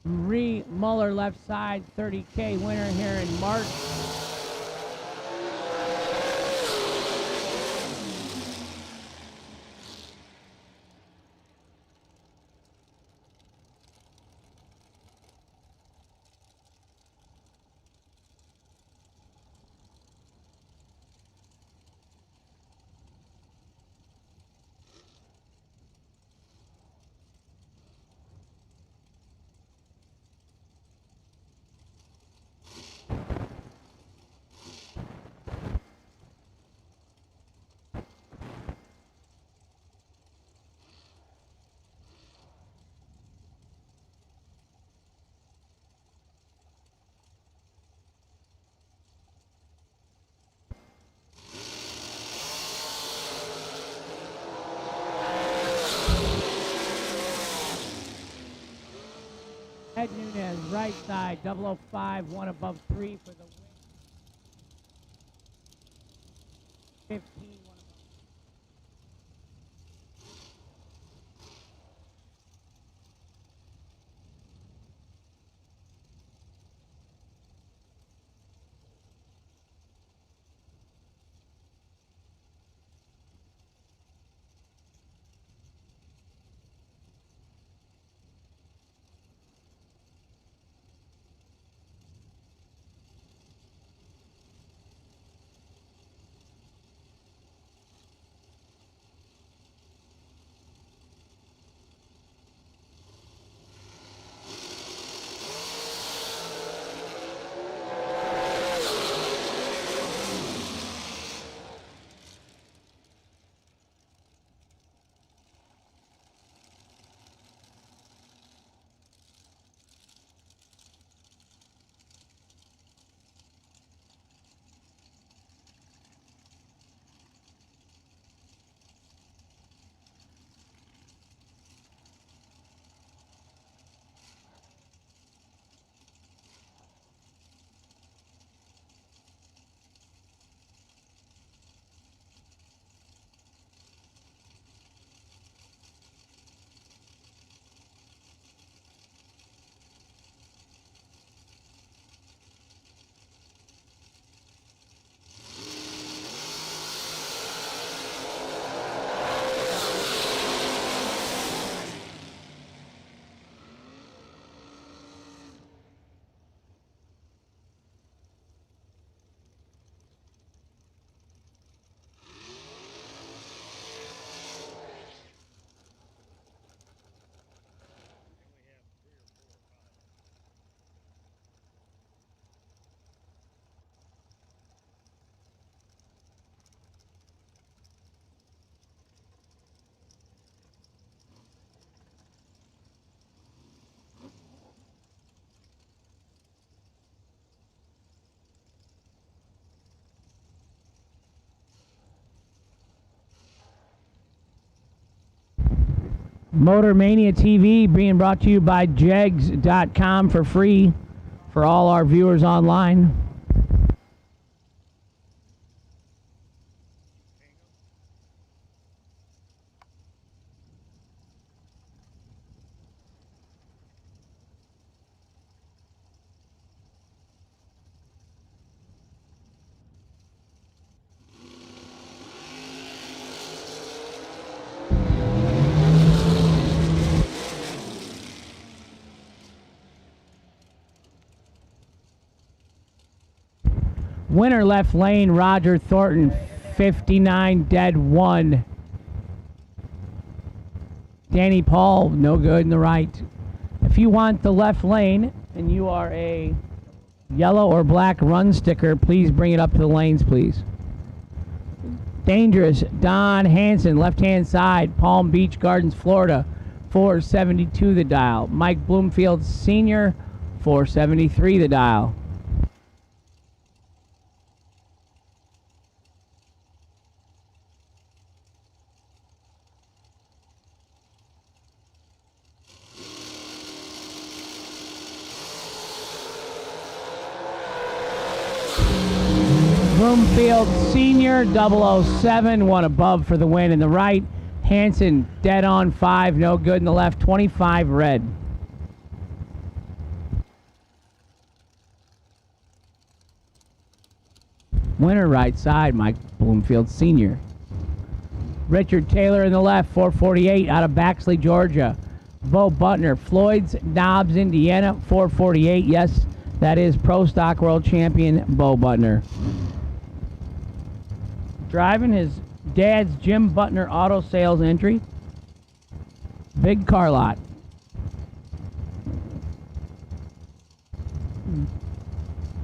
K: Marie Muller left side, 30K winner here in March. Ed Nunez, right side, 005, one above 3 for the win. 15, one above. Motor Mania TV being brought to you by Jegs.com for free for all our viewers online. Winner left lane, Roger Thornton, 59 dead 1. Danny Paul, no good in the right. If you want the left lane and you are a yellow or black run sticker, please bring it up to the lanes, please. Dangerous, Don Hanson, left-hand side, Palm Beach Gardens, Florida, 472 the dial. Mike Bloomfield Sr., 473 the dial. Bloomfield Sr., 007, one above for the win in the right. Hanson, dead on 5, no good in the left, 25 red. Winner right side, Mike Bloomfield Sr. Richard Taylor in the left, 448 out of Baxley, Georgia. Bo Butner, Floyd's Knobs, Indiana, 448. Yes, that is Pro Stock World Champion Bo Butner. Driving his dad's Jim Butner Auto Sales entry. Big car lot.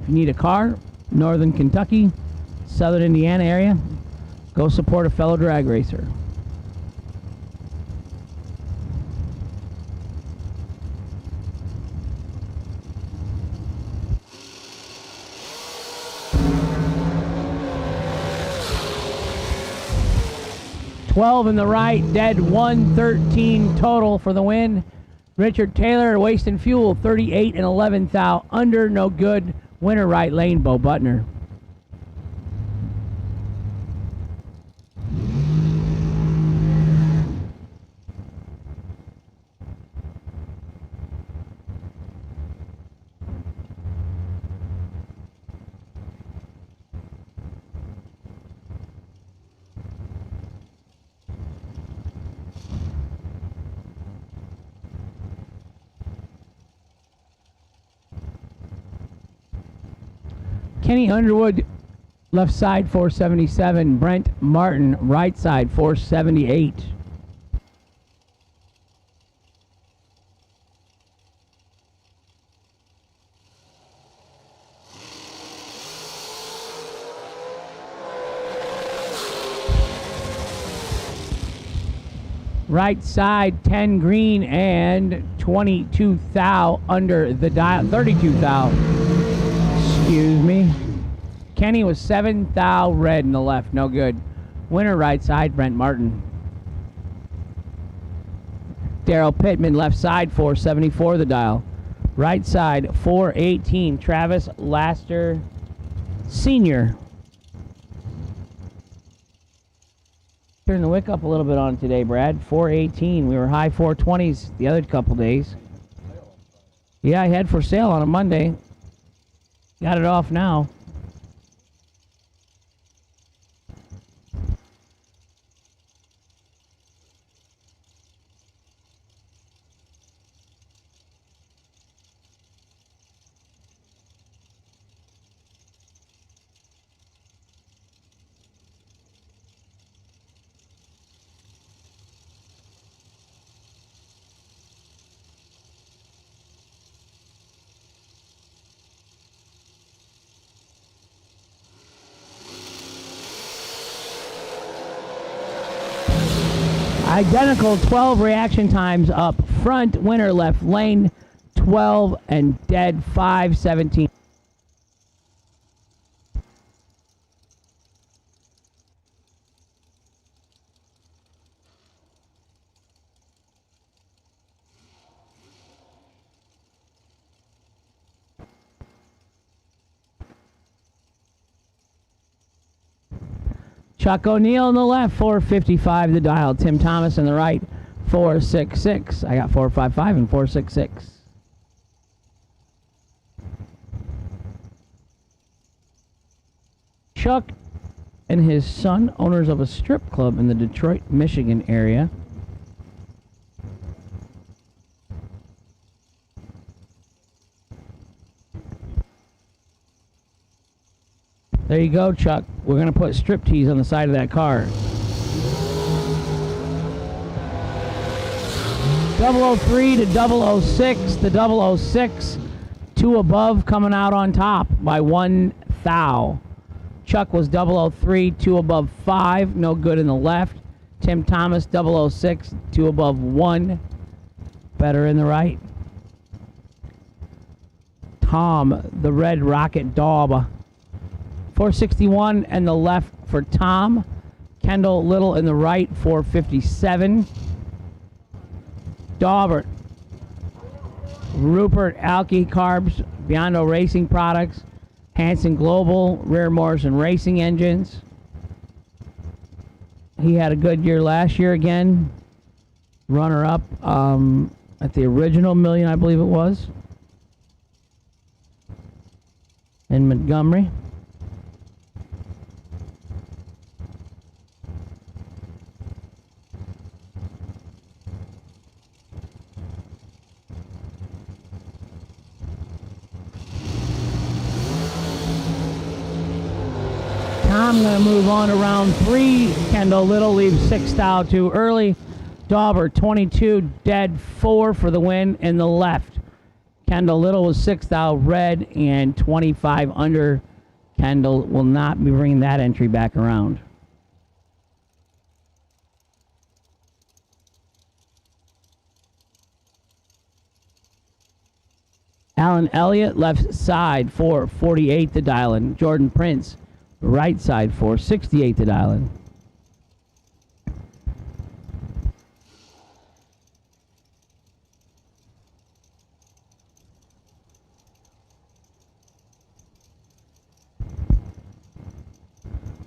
K: If you need a car, Northern Kentucky, Southern Indiana area, go support a fellow drag racer. $12 in the right, dead 113 total for the win. Richard Taylor wasting fuel, 38 and 11 thou under, no good. Winner right lane, Bo Butner. Kenny Underwood, left side 477. Brent Martin, right side 478. Right side 10 green and 22 thou under the dial. 32 thou. Excuse me. Kenny was 7 thou red in the left. No good. Winner right side, Brent Martin. Daryl Pittman, left side, 474 the dial. Right side, 418. Travis Laster Sr. Turn the wick up a little bit on today, Brad. 418. We were high 420s the other couple days. Yeah, I had for sale on a Monday. Got it off now. Identical 12 reaction times up front. Winner left lane 12 and dead 517. Chuck O'Neill in the left, 455 the dial. Tim Thomas in the right, 466. I got 455 and 466. Chuck and his son, owners of a strip club in the Detroit, Michigan area. There you go, Chuck. We're going to put striptease on the side of that car. 003 to 006. The 006, 2 above, coming out on top by 1 thou. Chuck was 003, 2 above 5. No good in the left. Tim Thomas, 006, 2 above 1. Better in the right. Tom, the Red Rocket Daub. 461 and the left for Tom. Kendall Little in the right, 457. Daubert. Rupert Alki Carbs, Biondo Racing Products. Hanson Global, Rear Morrison Racing Engines. He had a good year last year again. Runner up at the original Million, I believe it was. In Montgomery. I'm going to move on to round 3. Kendall Little leaves 6 thou too early. Dauber 22 dead 4 for the win in the left. Kendall Little was 6 thou red and 25 under. Kendall will not be bringing that entry back around. Alan Elliott, left side for 48 to dial in. Jordan Prince, right side for 68 to dial in.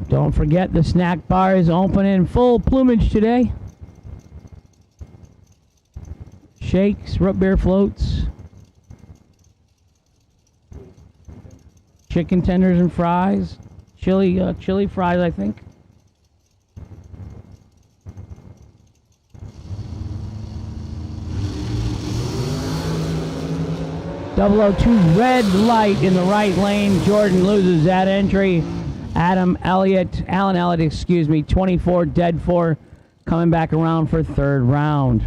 K: Don't forget the snack bar is open in full plumage today. Shakes, root beer floats, chicken tenders and fries, chili fries, I think. .002 red light in the right lane. Jordan loses that entry. Alan Elliott, 24 dead 4, coming back around for third round.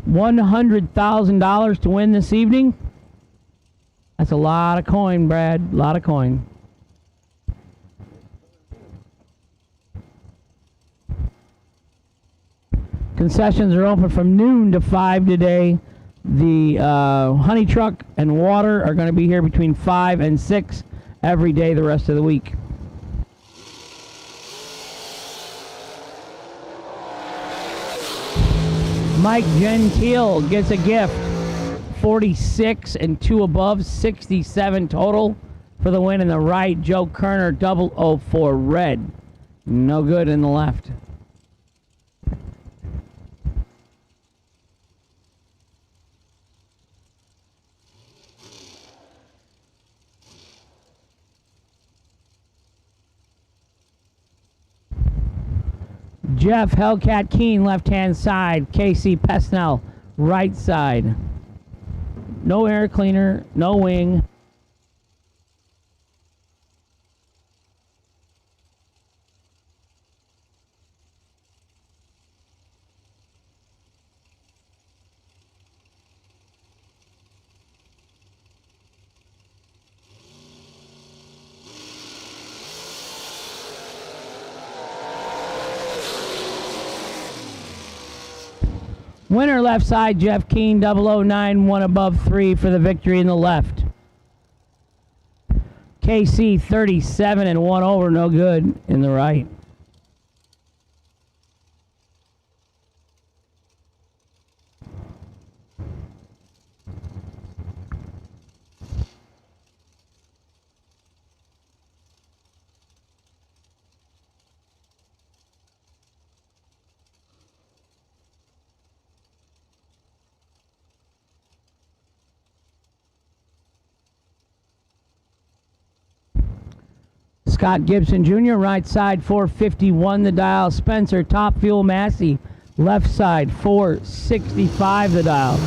K: $100,000 to win this evening. That's a lot of coin, Brad. A lot of coin. Concessions are open from noon to 5 today. The honey truck and water are going to be here between 5 and 6 every day the rest of the week. Mike Gentile gets a gift. 46 and 2 above, 67 total for the win in the right. Joe Kerner, 004 red. No good in the left. Jeff Hellcat Keen, left-hand side. Casey Pesnell, right side. No air cleaner, no wing. Winner left side, Jeff Keen, 009, 1 above 3 for the victory in the left. KC, 37 and 1 over, no good in the right. Scott Gibson Jr., right side, 451 the dial. Spencer Top Fuel Massey, left side, 465 the dial.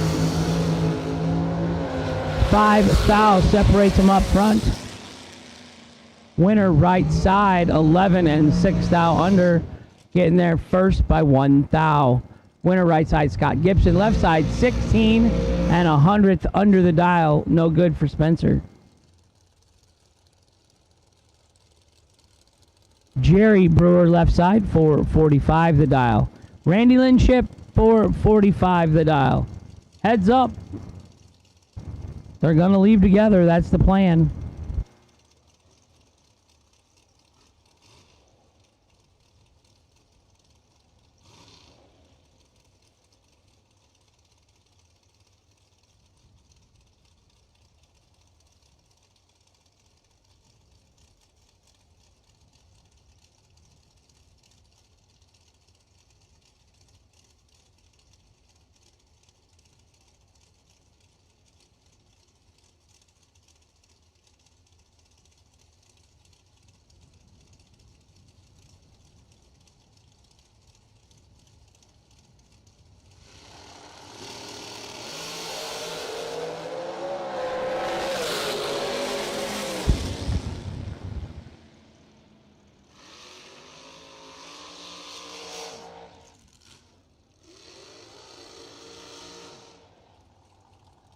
K: 5 thou separates him up front. Winner right side, 11 and 6 thou under, getting there first by 1 thou. Winner right side, Scott Gibson. Left side, 16 and 100th under the dial. No good for Spencer. Jerry Brewer left side, 445 the dial. Randy Linship, 445 the dial. Heads up. They're going to leave together. That's the plan.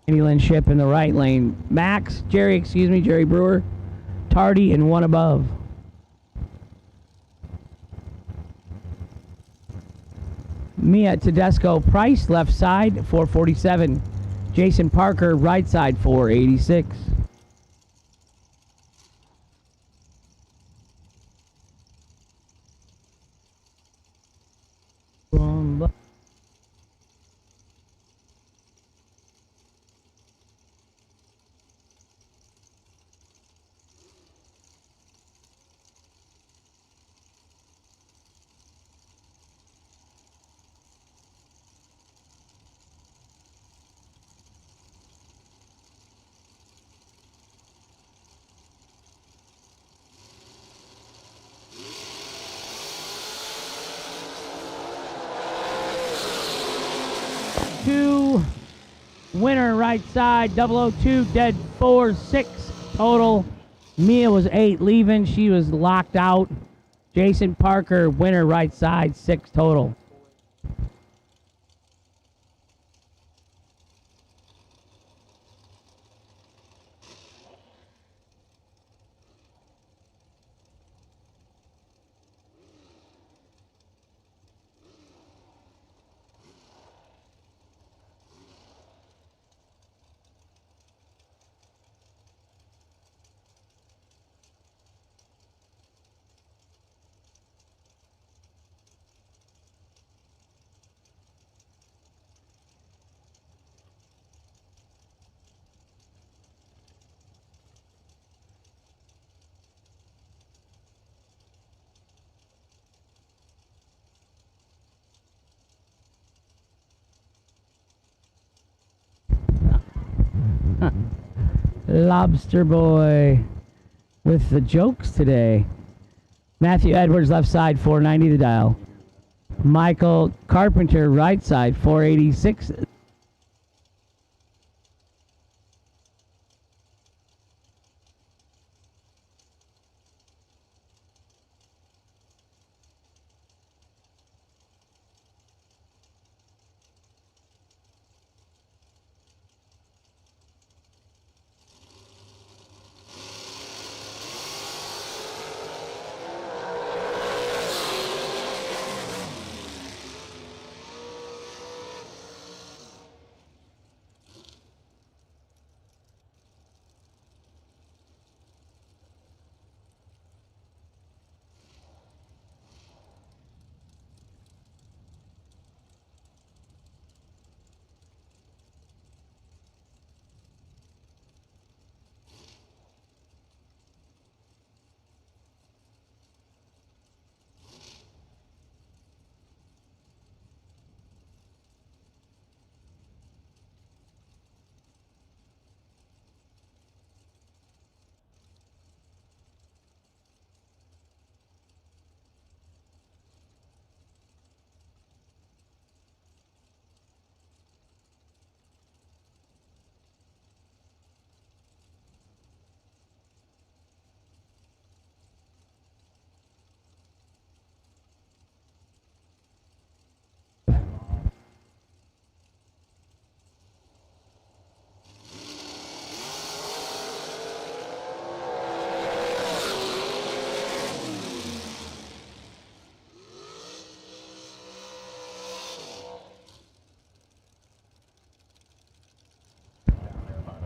K: Lynn Ship in the right lane. Jerry Brewer, Tardy, and one above. Mia Tedesco Price, left side, 447. Jason Parker, right side, 486. Two, winner right side, 002, dead 4-6 total. Mia was 8 leaving, she was locked out. Jason Parker, winner right side, 6 total. Lobster Boy with the jokes today. Matthew Edwards, left side, 490 the dial. Michael Carpenter, right side, 486.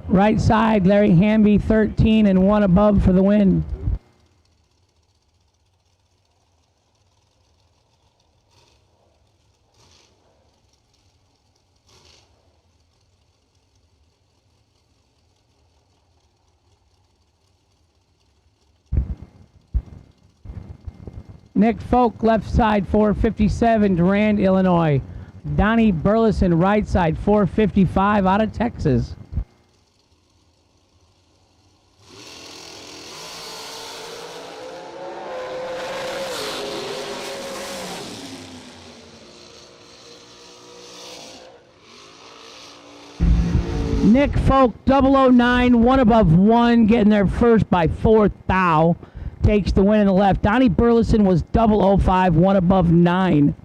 K: Right side, Larry Hamby, 13 and one above for the win. Nick Folk, left side, 457, Durand, Illinois. Donnie Burleson, right side, 455, out of Texas. Nick Folk, 009, one above one, getting there first by 4 thou. Takes the win in the left. Donnie Burleson was 005, one above 9.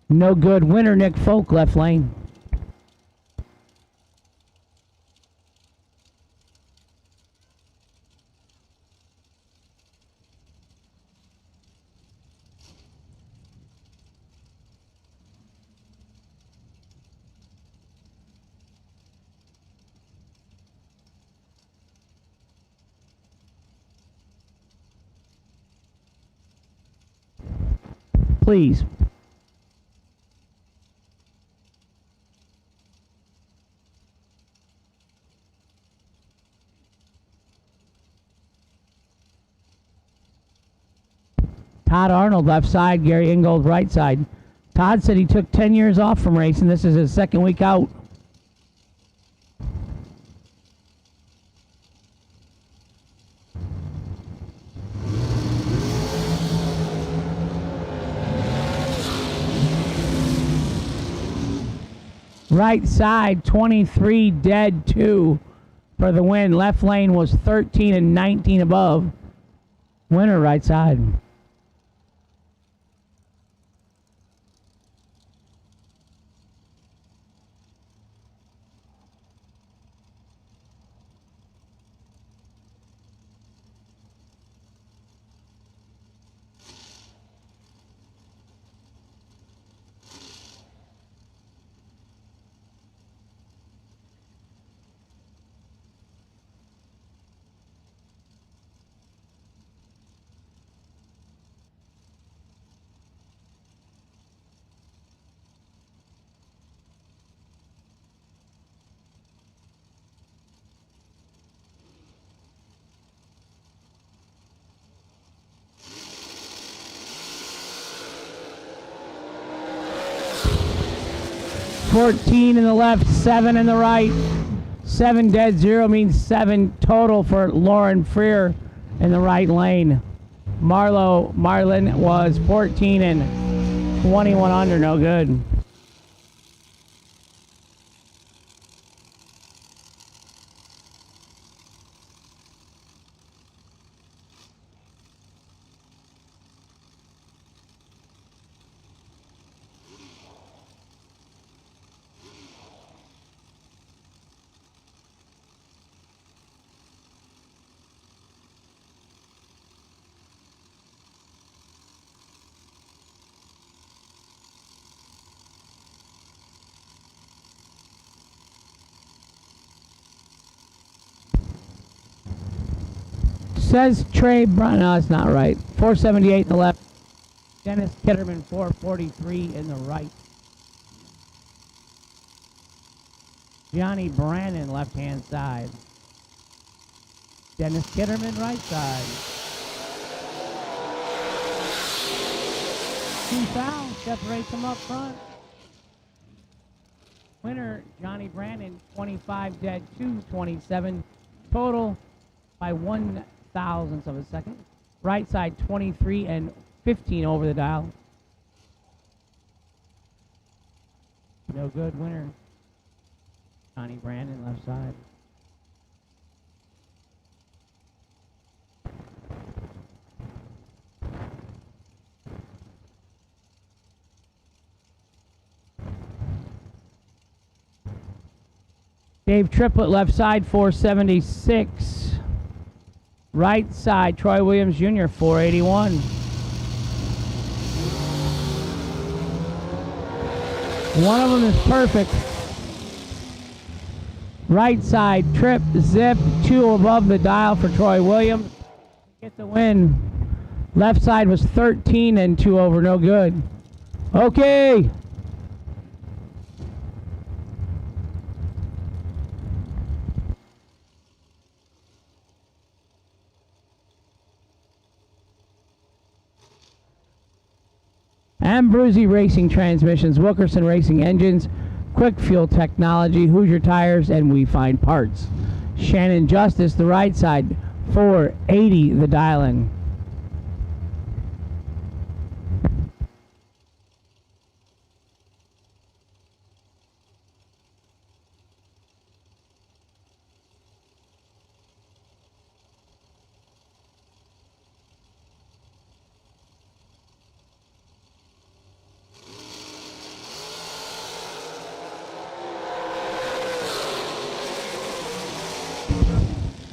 K: No good. Winner, Nick Folk, left lane. please. Todd Arnold, left side. Gary Ingold, right side. Todd said he took 10 years off from racing. This is his second week out. Right side, 23 dead, 2 for the win. Left lane was 13 and 19 above. Winner, right side. $14 in the left, 7 in the right. 7 dead, 0 means 7 total for Lauren Freer in the right lane. Marlin was 14 and 21 under, no good. Says Trey Brown. No, that's not right. 478 in the left. Dennis Kitterman, 443 in the right. Johnny Brannon, left-hand side. Dennis Kitterman, right side. 2 fouls separates them up front. Winner, Johnny Brannon, 25 dead, 227 total by 1 thousandths of a second. Right side 23 and 15 over the dial. No good. Winner, Johnny Brandon, left side. Dave Triplett, left side, 476. Right side, Troy Williams Jr., 481. One of them is perfect. Right side, trip, zip, 2 above the dial for Troy Williams. Get the win. Left side was 13 and 2 over, no good. Okay. Ambrosi Racing Transmissions, Wilkerson Racing Engines, Quick Fuel Technology, Hoosier Tires, and We Find Parts. Shannon Justice, the right side, 480 the dial-in.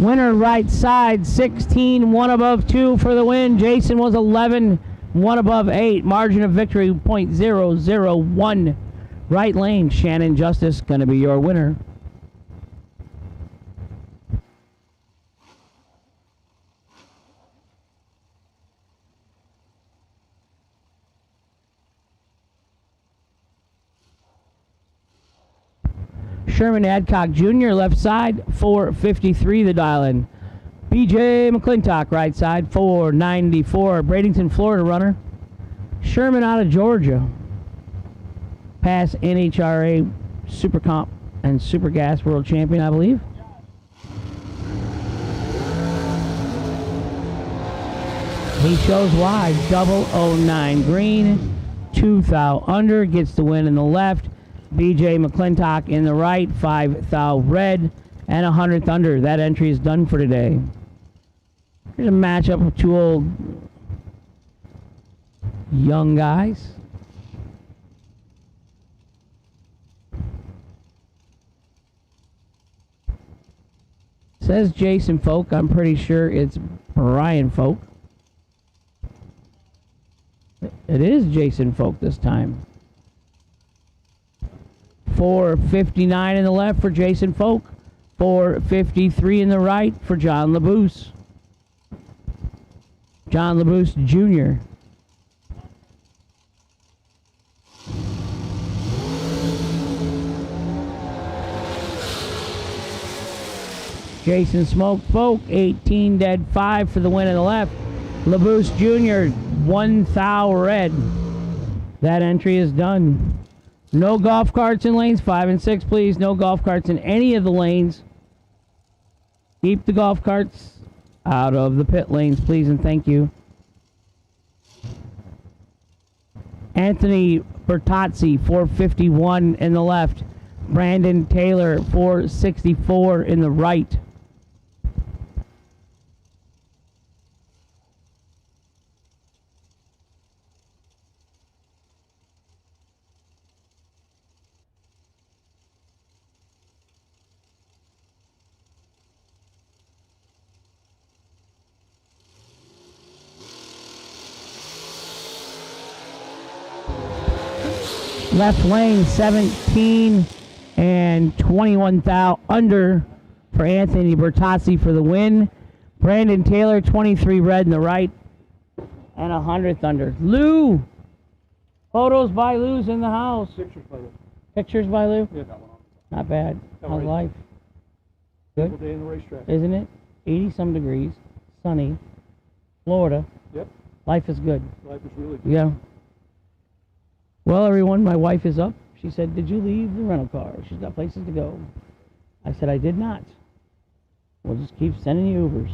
K: Winner, right side, 16, 1 above 2 for the win. Jason was 11, 1 above 8. Margin of victory, .001. Right lane, Shannon Justice, going to be your winner. Sherman Adcock Jr., left side, 453 the dial-in. BJ McClintock, right side, 494. Bradenton, Florida runner. Sherman out of Georgia. Past NHRA Super Comp and Super Gas World Champion, I believe. He shows wide, 009 green, 2 thou under, gets the win in the left. BJ McClintock in the right, 5 thou red, and 100th under. That entry is done for today. Here's a matchup of two old young guys. Says Jason Folk. I'm pretty sure it's Brian Folk. It is Jason Folk this time. 459 in the left for Jason Folk. 453 in the right for John LaBouse. John LaBouse Jr. Jason Smoke Folk, 18 dead 5 for the win in the left. LaBouse Jr., 1 thou red. That entry is done. No golf carts in lanes 5 and 6, please. No golf carts in any of the lanes. Keep the golf carts out of the pit lanes, please, and thank you. Anthony Bertozzi, 451 in the left. Brandon Taylor, 464 in the right. Left lane 17 and 21 thou under for Anthony Bertozzi for the win. Brandon Taylor, 23 red in the right and 100th under. Lou! Photos by Lou's in the house.
L: Pictures by Lou.
K: Pictures by Lou?
L: Yeah, got one on.
K: Not bad. How's life? Good?
L: Day in the racetrack.
K: Isn't it? 80 some degrees, sunny, Florida.
L: Yep.
K: Life is good.
L: Life is really good.
K: Yeah. Well, everyone, my wife is up. She said, "Did you leave the rental car? She's got places to go." I said, "I did not. We'll just keep sending you Ubers."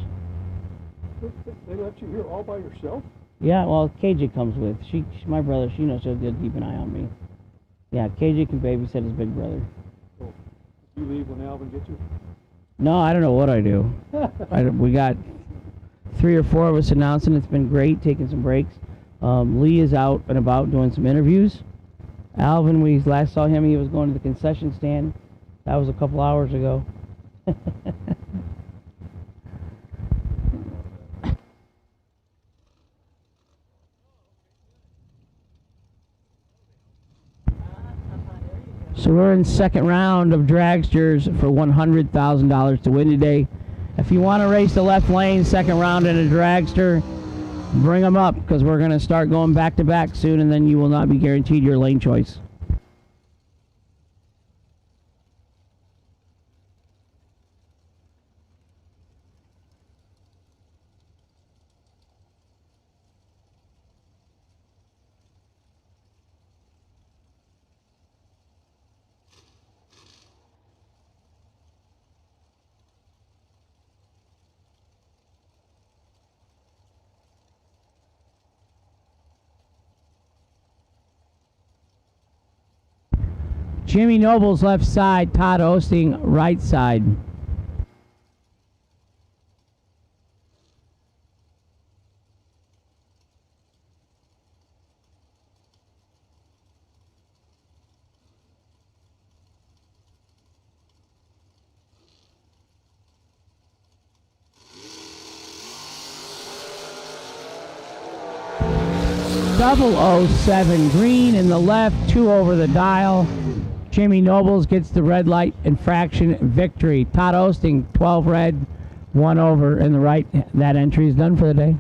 L: They left you here all by yourself?
K: Yeah, well, KJ comes with. She my brother. She knows she'll keep an eye on me. Yeah, KJ can babysit his big brother.
L: Oh, you leave when Alvin gets you?
K: No, I don't know what I do. We got 3 or 4 of us announcing. It's been great, taking some breaks. Lee is out and about doing some interviews. Alvin, we last saw him, he was going to the concession stand. That was a couple hours ago. So we're in second round of Dragsters for $100,000 to win today. If you want to race the left lane, second round in a Dragster, bring them up, because we're going to start going back to back soon, and then you will not be guaranteed your lane choice. Jimmy Noble's left side, Todd Osting right side. .007 green in the left, 2 over the dial. Jimmy Nobles gets the red light infraction victory. Todd Osting, 12 red, 1 over in the right. That entry is done for the day.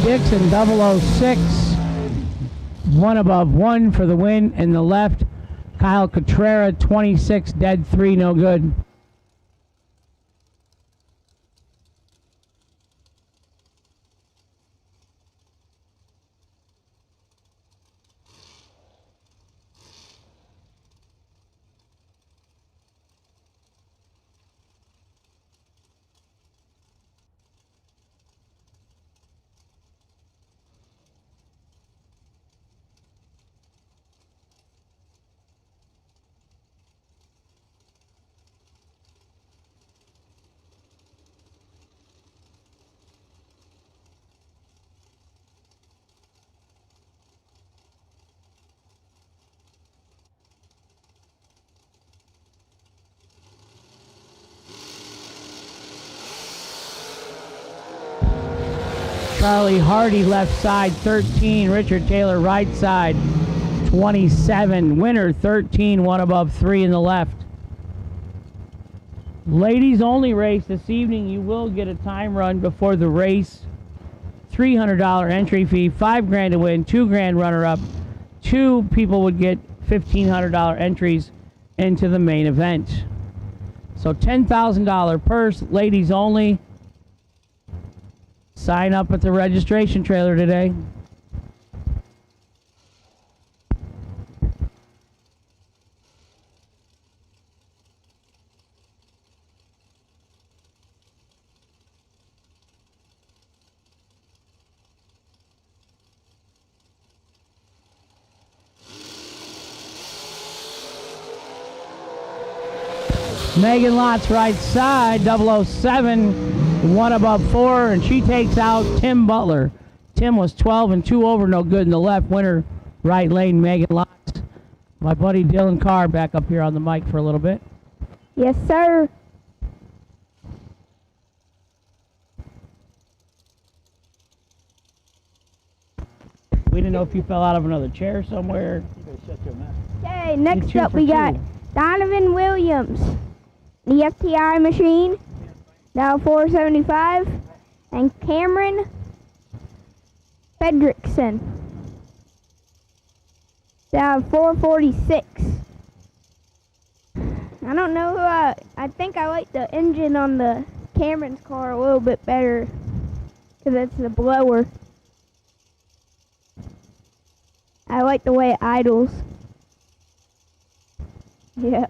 K: Dixon 006. 1 above 1 for the win. In the left, Kyle Cotrera 26, dead 3, no good. Charlie Hardy left side 13, Richard Taylor right side 27, winner 13, 1 above 3 in the left. Ladies only race this evening. You will get a time run before the race. $300 entry fee, $5,000 to win, $2,000 runner up. 2 people would get $1,500 entries into the main event. So $10,000 purse, ladies only. Sign up at the registration trailer today. Megan Lott's right side, 007, 1 above 4, and she takes out Tim Butler. Tim was 12 and 2 over, no good in the left. Winner, right lane, Megan Lott. My buddy Dylan Carr back up here on the mic for a little bit.
H: Yes, sir.
K: We didn't know if you fell out of another chair somewhere.
H: Okay, next
K: Two
H: up
K: for
H: we got
K: two.
H: Donovan Williams, the FTI machine, now 475, and Cameron Fredrickson, down 446. I don't know who I think I like the engine on the Cameron's car a little bit better because it's the blower. I like the way it idles. Yeah.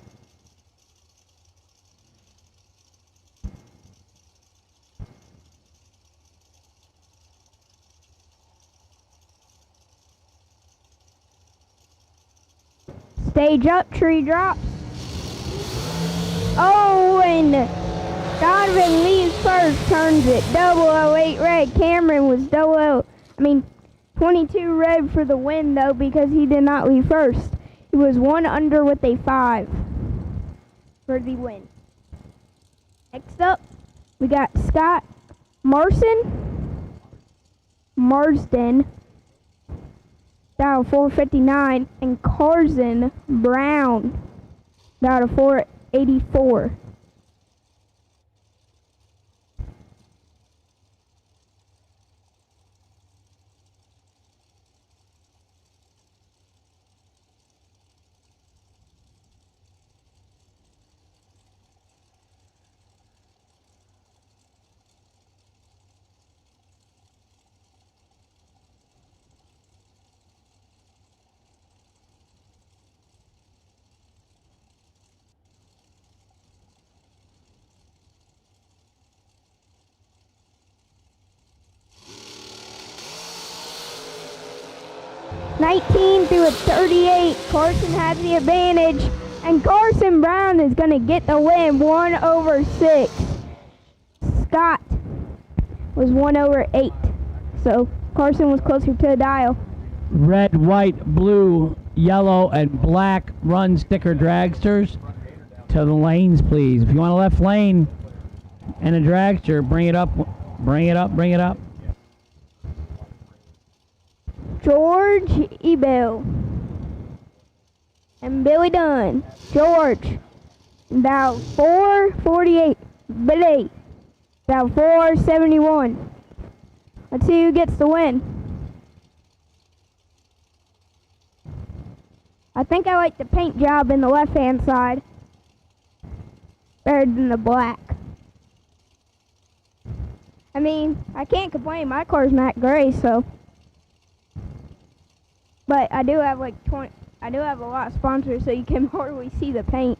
H: Stage up, tree drops. Oh, and Donovan leaves first, turns it. 008 red. Cameron was 22 red for the win, though, because he did not leave first. He was 1 under with a 5 for the win. Next up, we got Scott Marsden, down 459, and Carson Brown, down to 484. $19 through a 38. Carson has the advantage, and Carson Brown is going to get the win, 1 over 6. Scott was 1 over 8, so Carson was closer to the dial.
K: Red, white, blue, yellow, and black run sticker dragsters to the lanes, please. If you want a left lane and a dragster, bring it up, bring it up, bring it up.
H: George Ebel and Billy Dunn. George, about 448. Billy, about 471. Let's see who gets the win. I think I like the paint job in the left-hand side better than the black. I mean, I can't complain. My car's matte gray, so. But I do have like 20. I do have a lot of sponsors, so you can hardly see the paint.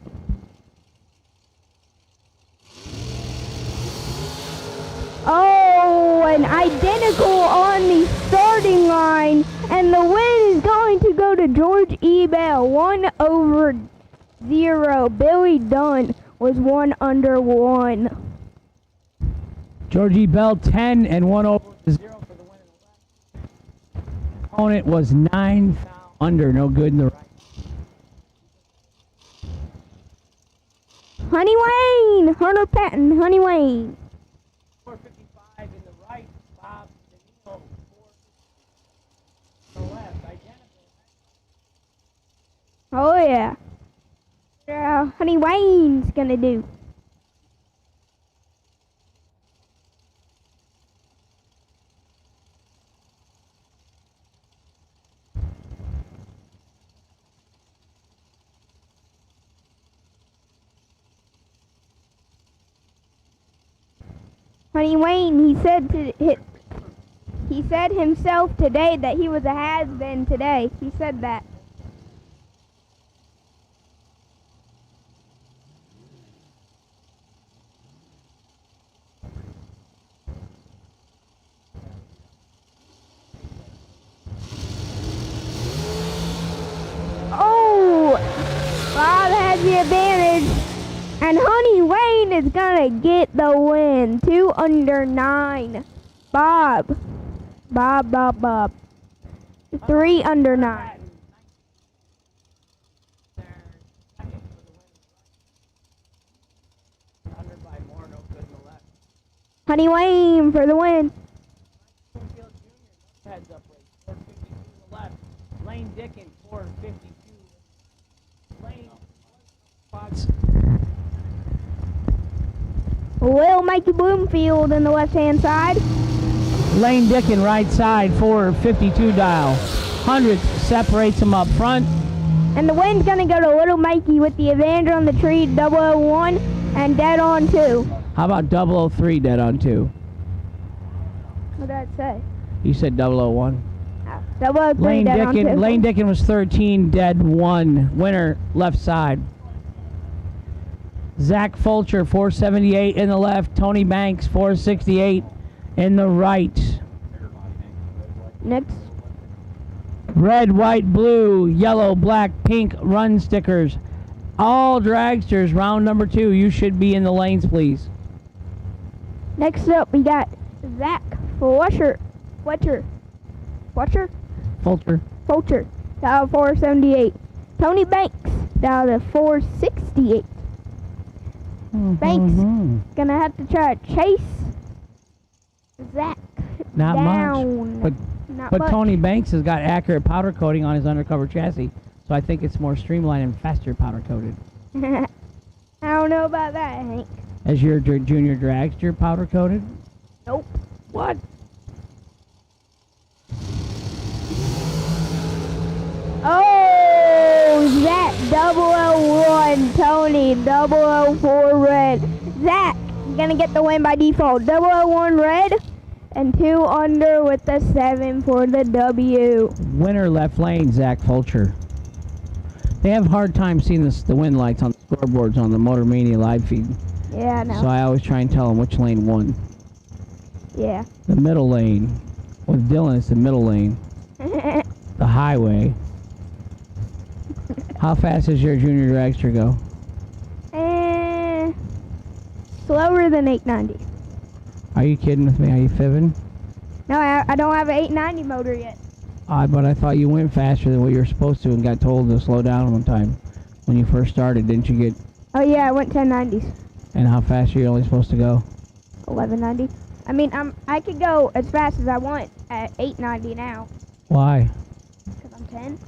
H: Oh, an identical on the starting line, and the win is going to go to George E. Bell, 1/0. Billy Dunn was 1/1.
K: Georgie Bell 10 and 1/0 for the win. Opponent was 9 under, no good in the right.
H: Honey Wayne, Hunter Patton, Honey Wayne.
K: 455 in the right, Bob Danilo, 4 in the left, identical.
H: Oh yeah. Honey Wayne's gonna do. Honey Wayne, he said himself today that he was a has-been today. He said that. Oh, Bob has the advantage. And Honey Wayne is gonna get the win. 2/9. Bob. 3/9. Honey Wayne for the win.
K: Heads up race, 452 to the left. Lane Dickens, 452. Lane spots.
H: Will Mikey Bloomfield in the left-hand side.
K: Lane Dickens, right side, 452 dial. Hundredth separates him up front.
H: And the win's gonna go to Little Mikey with the advantage on the tree, 001 and dead on 2.
K: How about 003 dead on 2?
H: What did I say?
K: You said 001.
H: 003
K: Lane
H: dead on 2.
K: Lane Dickens was 13 dead 1. Winner left side. Zach Fulcher, 478 in the left. Tony Banks, 468 in the right.
H: Next.
K: Red, white, blue, yellow, black, pink run stickers. All dragsters, round number 2. You should be in the lanes, please.
H: Next up, we got Zach Fulcher, dial 478. Tony Banks, dial 468. Banks gonna have to try to chase Zach
K: Not
H: down.
K: much. But Tony Banks has got accurate powder coating on his undercover chassis, so I think it's more streamlined and faster powder coated.
H: I don't know about that, Hank.
K: As your junior dragster powder coated?
H: Nope.
K: What?
H: Oh, Zach 001, Tony 004 red. Zach gonna get the win by default. 001 red and 2 under with the 7 for the W.
K: Winner left lane, Zach Fulcher. They have a hard time seeing the win lights on the scoreboards on the Motor Mania live feed.
H: Yeah, I know.
K: So I always try and tell them which lane won.
H: Yeah.
K: The middle lane. With Dylan, it's the middle lane. The highway. How fast does your junior dragster go?
H: Slower than 890.
K: Are you kidding with me? Are you fibbing?
H: No, I don't have an 890 motor yet.
K: But I thought you went faster than what you were supposed to and got told to slow down one time when you first started. Didn't you get...
H: Oh yeah, I went 1090s.
K: And how fast are you only supposed to go?
H: 1190. I mean, I could go as fast as I want at 890 now.
K: Why?
H: Because I'm 10.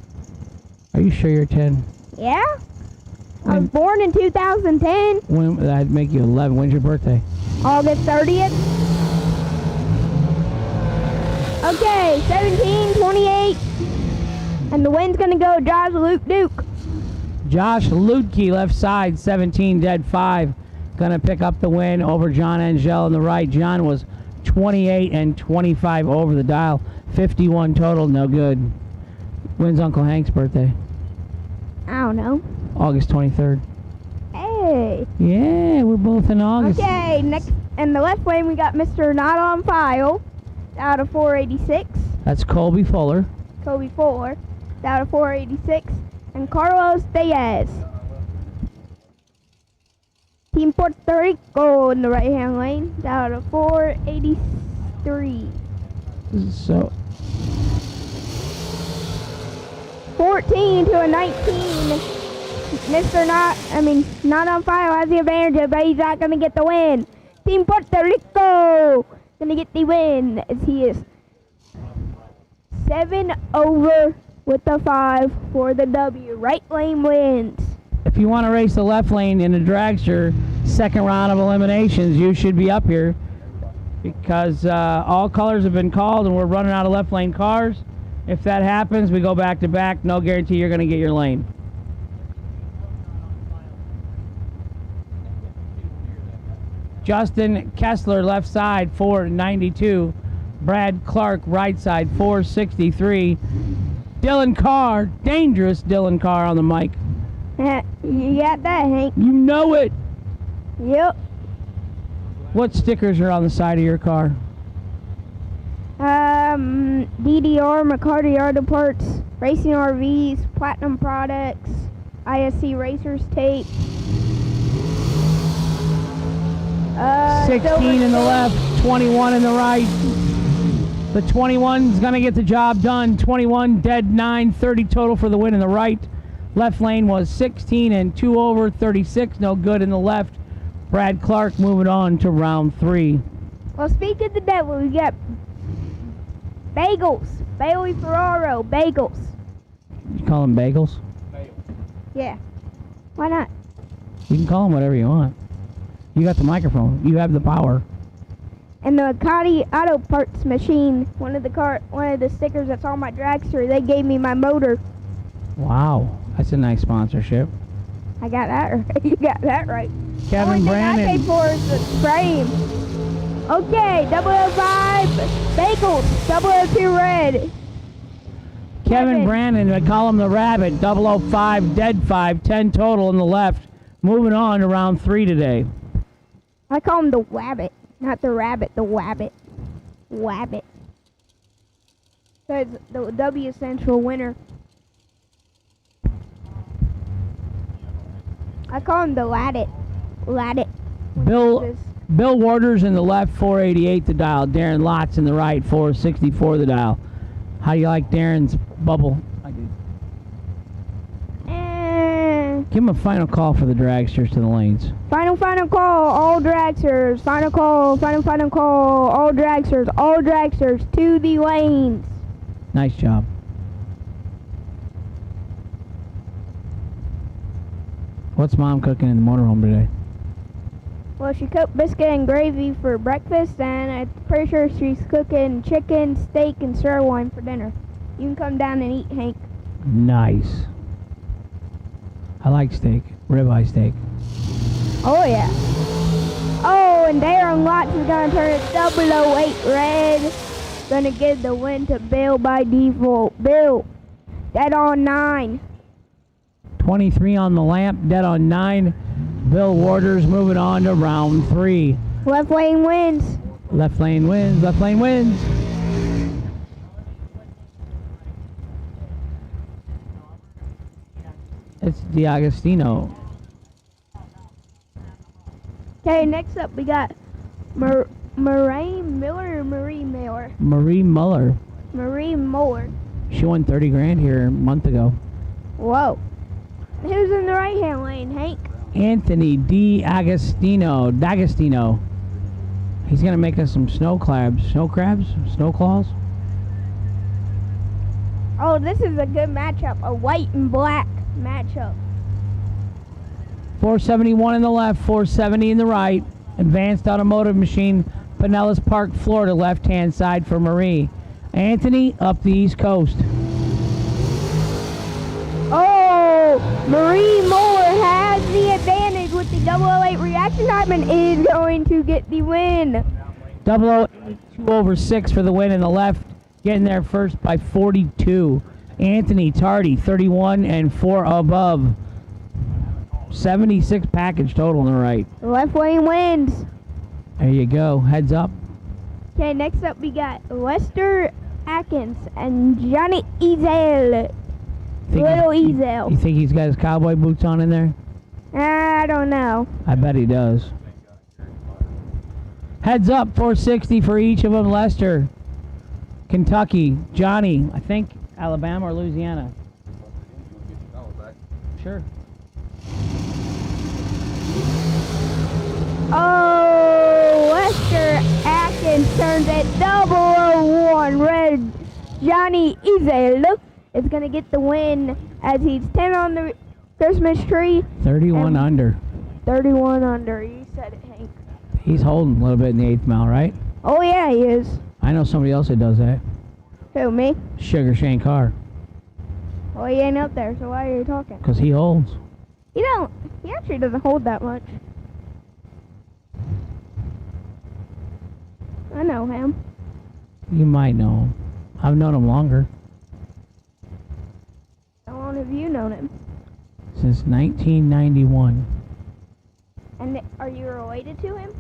K: Are you sure you're 10?
H: Yeah? I was born in 2010.
K: When that'd make you 11. When's your birthday?
H: August 30th. Okay, 17-28. And the win's gonna go Josh Luke Duke.
K: Josh Ludke, left side, 17 dead 5. Gonna pick up the win over John Angel on the right. John was 28 and 25 over the dial. 51 total, no good. When's Uncle Hank's birthday?
H: I don't know.
K: August 23rd.
H: Hey.
K: Yeah, we're both in August.
H: Okay, next in the left lane we got Mr. Not on File out of 486.
K: That's Colby Fuller.
H: Kobe Fuller out of 486. And Carlos Diaz. Team Puerto Rico in the right hand lane out of 483.
K: So
H: 14 to a 19. Mr. Not on Fire has the advantage, but he's not gonna get the win. Team Puerto Rico gonna get the win as he is 7 over with the 5 for the W. Right lane wins.
K: if you want to race the left lane in the Dragster second round of eliminations, you should be up here because all colors have been called and we're running out of left lane cars. If that happens, we go back to back. No guarantee you're going to get your lane. Justin Kessler, left side, 492. Brad Clark, right side, 463. Dylan Carr, dangerous Dylan Carr on the mic.
H: You got that, Hank?
K: You know it.
H: Yep.
K: What stickers are on the side of your car?
H: DDR, McCarty Auto Parts, Racing RVs, Platinum Products, ISC Racers Tape.
K: 16 in the left, 21 in the right. The 21's going to get the job done. 21 dead 9, 30 total for the win in the right. Left lane was 16 and 2 over, 36 no good in the left. Brad Clark moving on to round 3.
H: Well, speak of the devil, we got Bagels, Bailey Ferraro, Bagels.
K: You call them bagels?
H: Yeah. Why not?
K: You can call them whatever you want. You got the microphone. You have the power.
H: And the McCarty Auto Parts machine, one of the stickers that's on my Dragster, they gave me my motor.
K: Wow, that's a nice sponsorship.
H: I got that right. You got that right.
K: Kevin Brandon.
H: The only thing I paid for is the frame. Okay, 005 Bagels, 002 Red.
K: Kevin Brandon, I call him the Rabbit, 005 dead 5, 10 total in the left. Moving on to round 3 today.
H: I call him the Wabbit, not the Rabbit, the Wabbit. Wabbit. So it's the W Central winner. I call him the Ladit. Ladit.
K: Bill Waters in the left, 488 the dial. Darren Lotz in the right, 464 the dial. How do you like Darren's bubble? I do. Give him a final call for the dragsters to the lanes.
H: Final call, all dragsters. Final call, all dragsters to the lanes.
K: Nice job. What's Mom cooking in the motorhome today?
H: Well, she cooked biscuit and gravy for breakfast, and I'm pretty sure she's cooking chicken, steak, and sirloin for dinner. You can come down and eat, Hank.
K: Nice. I like steak, ribeye steak.
H: Oh, yeah. Oh, and Darren Lotz is going to turn it 008 red. Going to give the win to Bill by default. Bill, dead on 9.
K: 23 on the lamp, dead on 9. Bill Waters moving on to round 3.
H: Left lane wins.
K: Left lane wins, left lane wins. It's D'Agostino.
H: Okay, next up we got Marie Miller.
K: Marie Muller.
H: Marie Muller.
K: She won 30 grand here a month ago.
H: Whoa. Who's in the right hand lane, Hank?
K: Anthony D'Agostino. He's going to make us some snow claws.
H: Oh, this is a good matchup. A white and black matchup.
K: 471 in the left, 470 in the right. Advanced Automotive Machine, Pinellas Park, Florida, left-hand side for Marie. Anthony up the East Coast.
H: Oh, Marie Moore has the advantage with the 008 reaction time and is going to get the win.
K: 008, 2 over 6 for the win in the left. Getting there first by 42. Anthony Tardy, 31 and 4 above. 76 package total on the right.
H: The left lane wins.
K: There you go. Heads up.
H: Okay, next up we got Lester Atkins and Johnny Ezel. Little Ezel.
K: You think he's got his cowboy boots on in there?
H: I don't know.
K: I bet he does. Heads up, 460 for each of them. Lester, Kentucky, Johnny, I think Alabama or Louisiana. Sure.
H: Oh, Lester Atkins turns at 001. Red Johnny Ezel is going to get the win as he's 10 on the Christmas tree.
K: 31 under.
H: 31 under. You said it, Hank.
K: He's holding a little bit in the 8th mile, right?
H: Oh, yeah, he is.
K: I know somebody else that does that.
H: Who, me?
K: Sugar Shane Carr.
H: Oh, he ain't up there, so why are you talking?
K: Because he holds.
H: He don't. He actually doesn't hold that much. I know him.
K: You might know him. I've known him longer.
H: How long have you known him?
K: Since 1991.
H: And are you related to him?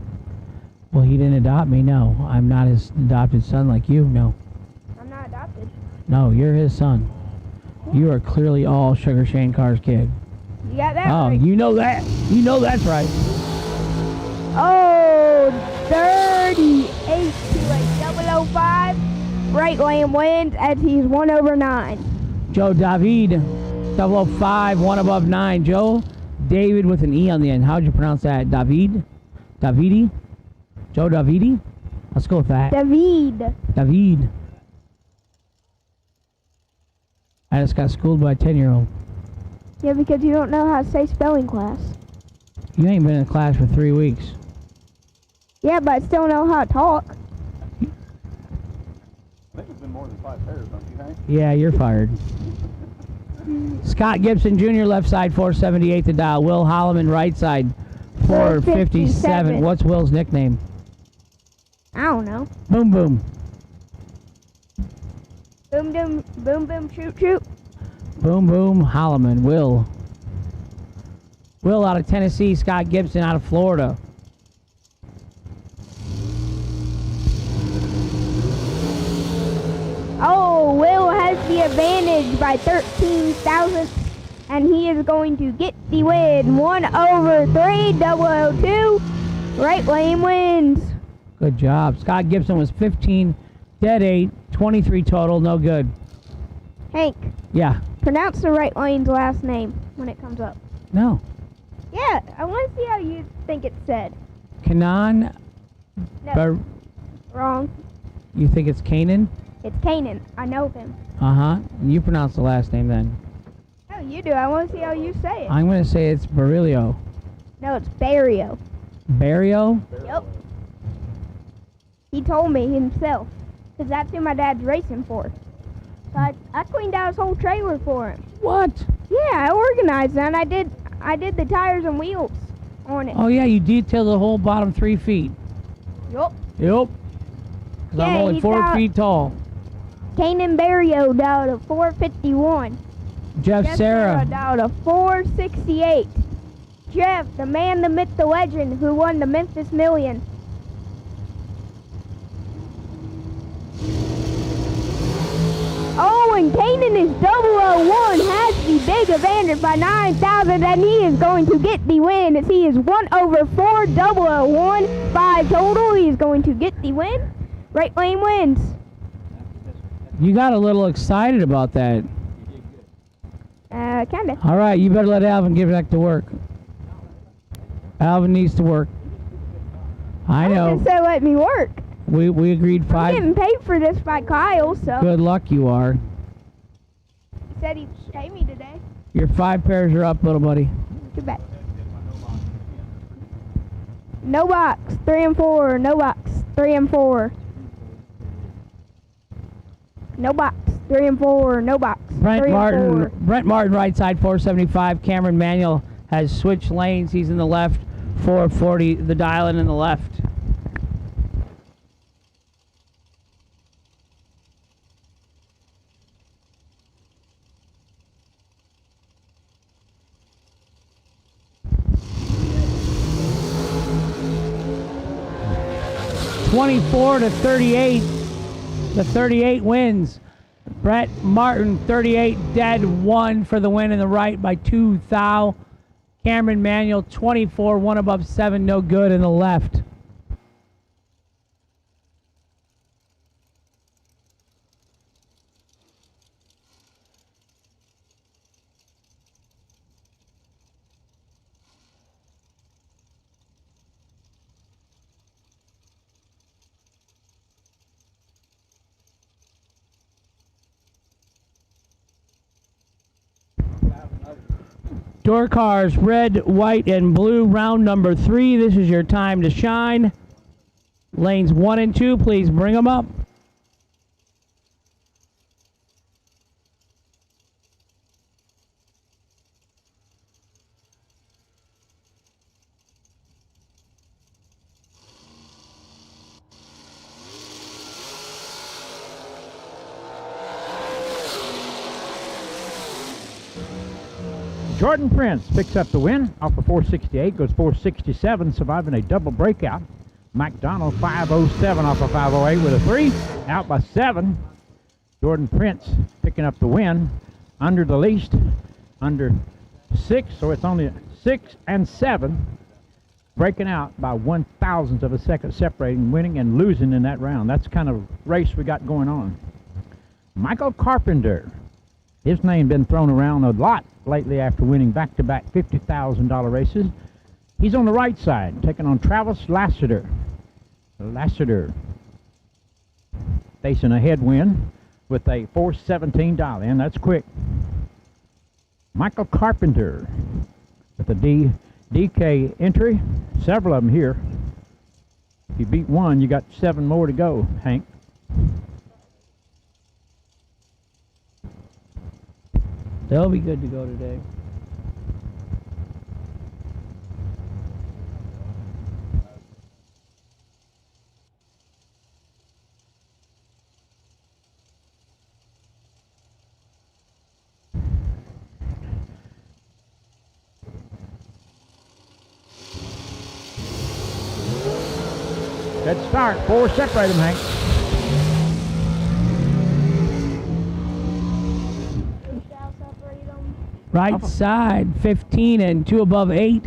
K: Well, he didn't adopt me, no. I'm not his adopted son like you, no.
H: I'm not adopted.
K: No, you're his son. You are clearly all Sugar Shane Carr's kid.
H: You got that
K: Oh,
H: right.
K: you know that. You know that's right.
H: Oh, 38 to a 005. Right lane wins as he's 1 over 9.
K: Joe David, 005, 1 above 9. Joe David with an E on the end. How'd you pronounce that? David? Davidi? Joe Davidi? Let's go with that.
H: David.
K: David. I just got schooled by a 10-year-old.
H: Yeah, because you don't know how to say spelling class.
K: You ain't been in class for 3 weeks.
H: Yeah, but I still know how to talk.
L: I think it's been more than 5 pairs, don't you, Hank?
K: Yeah, you're fired. Scott Gibson Jr., left side, 478 to dial. Will Holloman, right side, 457. What's Will's nickname?
H: I don't know.
K: Boom, boom.
H: Boom, boom, boom, boom, shoot, shoot.
K: Boom, boom, Holloman. Will. Will out of Tennessee. Scott Gibson out of Florida.
H: Oh, Will has the advantage by 13 thousandths, and he is going to get the win. 1 over 3, 002. Right lane wins.
K: Good job. Scott Gibson was 15, dead 8, 23 total, no good.
H: Hank,
K: Yeah.
H: pronounce the right lane's last name when it comes up.
K: No.
H: Yeah, I want to see how you think it's said.
K: Kanan.
H: No, wrong.
K: You think it's Canaan?
H: It's Kanan. I know him.
K: Uh-huh. You pronounce the last name then.
H: Oh, you do. I want to see how you say it.
K: I'm going to say it's Barilio.
H: No, it's Barrio.
K: Barrio?
H: Yep. He told me himself, because that's who my dad's racing for. So I cleaned out his whole trailer for him.
K: What?
H: Yeah, I organized that, and I did the tires and wheels on it.
K: Oh, yeah, you detailed the whole bottom 3 feet.
H: Yup.
K: Yep. 'Cause I'm
H: Yeah,
K: only
H: he's
K: 4
H: out-
K: feet tall.
H: Kanan Barrio down to 451.
K: Jeff Sarah.
H: down to 468. Jeff, the man, the myth, the legend, who won the Memphis Million. Oh, and Kanan is 001, has the big advantage by 9,000, and he is going to get the win as he is 1 over 4, 001, 5 total. He is going to get the win. Right lane wins.
K: You got a little excited about that.
H: Kinda.
K: All right, you better let Alvin get back to work. Alvin needs to work. I know.
H: Just so let me work.
K: We agreed
H: I'm
K: 5.
H: getting paid for this by Kyle, so.
K: Good luck you are.
H: He said he'd pay me today.
K: Your 5 pairs are up, little buddy.
H: Too bad. No box, 3 and 4. No box, 3 and 4. No box. 3 and 4. No box.
K: Brent
H: 3 and
K: Martin,
H: 4.
K: Brent Martin, right side, 475. Cameron Manuel has switched lanes. He's in the left, 440. The dial-in in the left. (24-38). The 38 wins. Brett Martin, 38 dead, 1 for the win in the right by 2 thou. Cameron Manuel, 24, 1 above 7, no good in the left. Door cars, red, white, and blue, round number 3. This is your time to shine. Lanes 1 and 2, please bring them up.
I: Jordan Prince picks up the win off of 468, goes 467, surviving a double breakout. McDonald 507 off of 508 with a 3, out by 7. Jordan Prince picking up the win under the least, under 6, so it's only 6 and 7, breaking out by 1/1000th of a second, separating, winning and losing in that round. That's the kind of race we got going on. Michael Carpenter, his name been thrown around a lot lately after winning back-to-back $50,000 races. He's on the right side, taking on Travis Lassiter. Lassiter facing a headwind with a 417 dial-in. That's quick. Michael Carpenter with a DK entry. Several of them here. If you beat one, you got 7 more to go, Hank.
K: They'll be good to go today.
I: Good start. 4 separate them, Hank.
K: Right side, 15 and 2 above 8.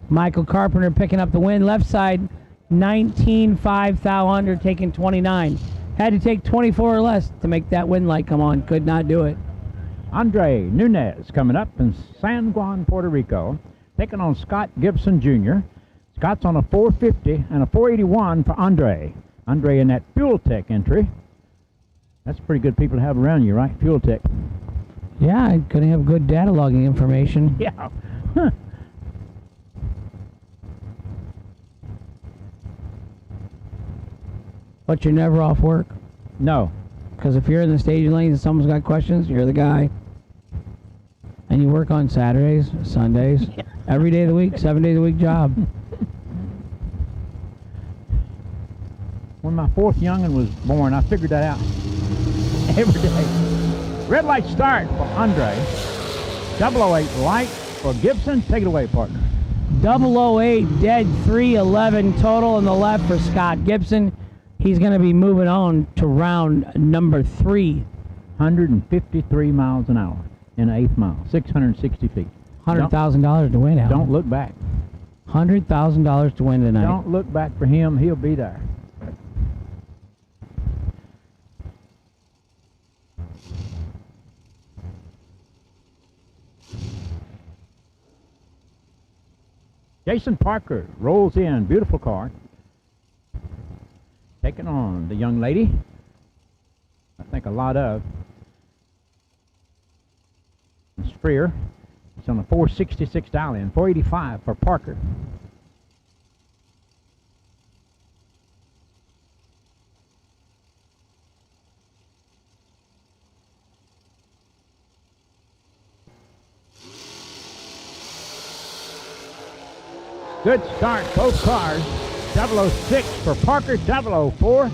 K: Michael Carpenter picking up the win. Left side, 19, 5 thou under, taking 29. Had to take 24 or less to make that win light come on. Could not do it.
I: Andre Nunez coming up in San Juan, Puerto Rico, taking on Scott Gibson Jr. Scott's on a 450 and a 481 for Andre. Andre in that Fuel Tech entry. That's pretty good people to have around you, right? Fuel Tech.
K: Yeah, gonna have good data logging information.
I: Yeah.
K: But you're never off work.
I: No.
K: Because if you're in the staging lanes and someone's got questions, you're the guy. And you work on Saturdays, Sundays, every day of the week, 7 days a week job.
I: When my 4th youngin' was born, I figured that out every day. Red light start for Andre. 008 light for Gibson. Take it away, partner.
K: 008 dead, 311 total in the left for Scott Gibson. He's going to be moving on to round number 3.
I: 153 miles an hour in the 8th mile, 660 feet.
K: $100,000 to win, Al.
I: Don't look back.
K: $100,000 to win tonight.
I: Don't look back for him. He'll be there. Jason Parker rolls in. Beautiful car. Taking on the young lady. I think a lot of. It's Freer. It's on a 466 dial-in. 485 for Parker. Good start, both cars. 006 for Parker, 004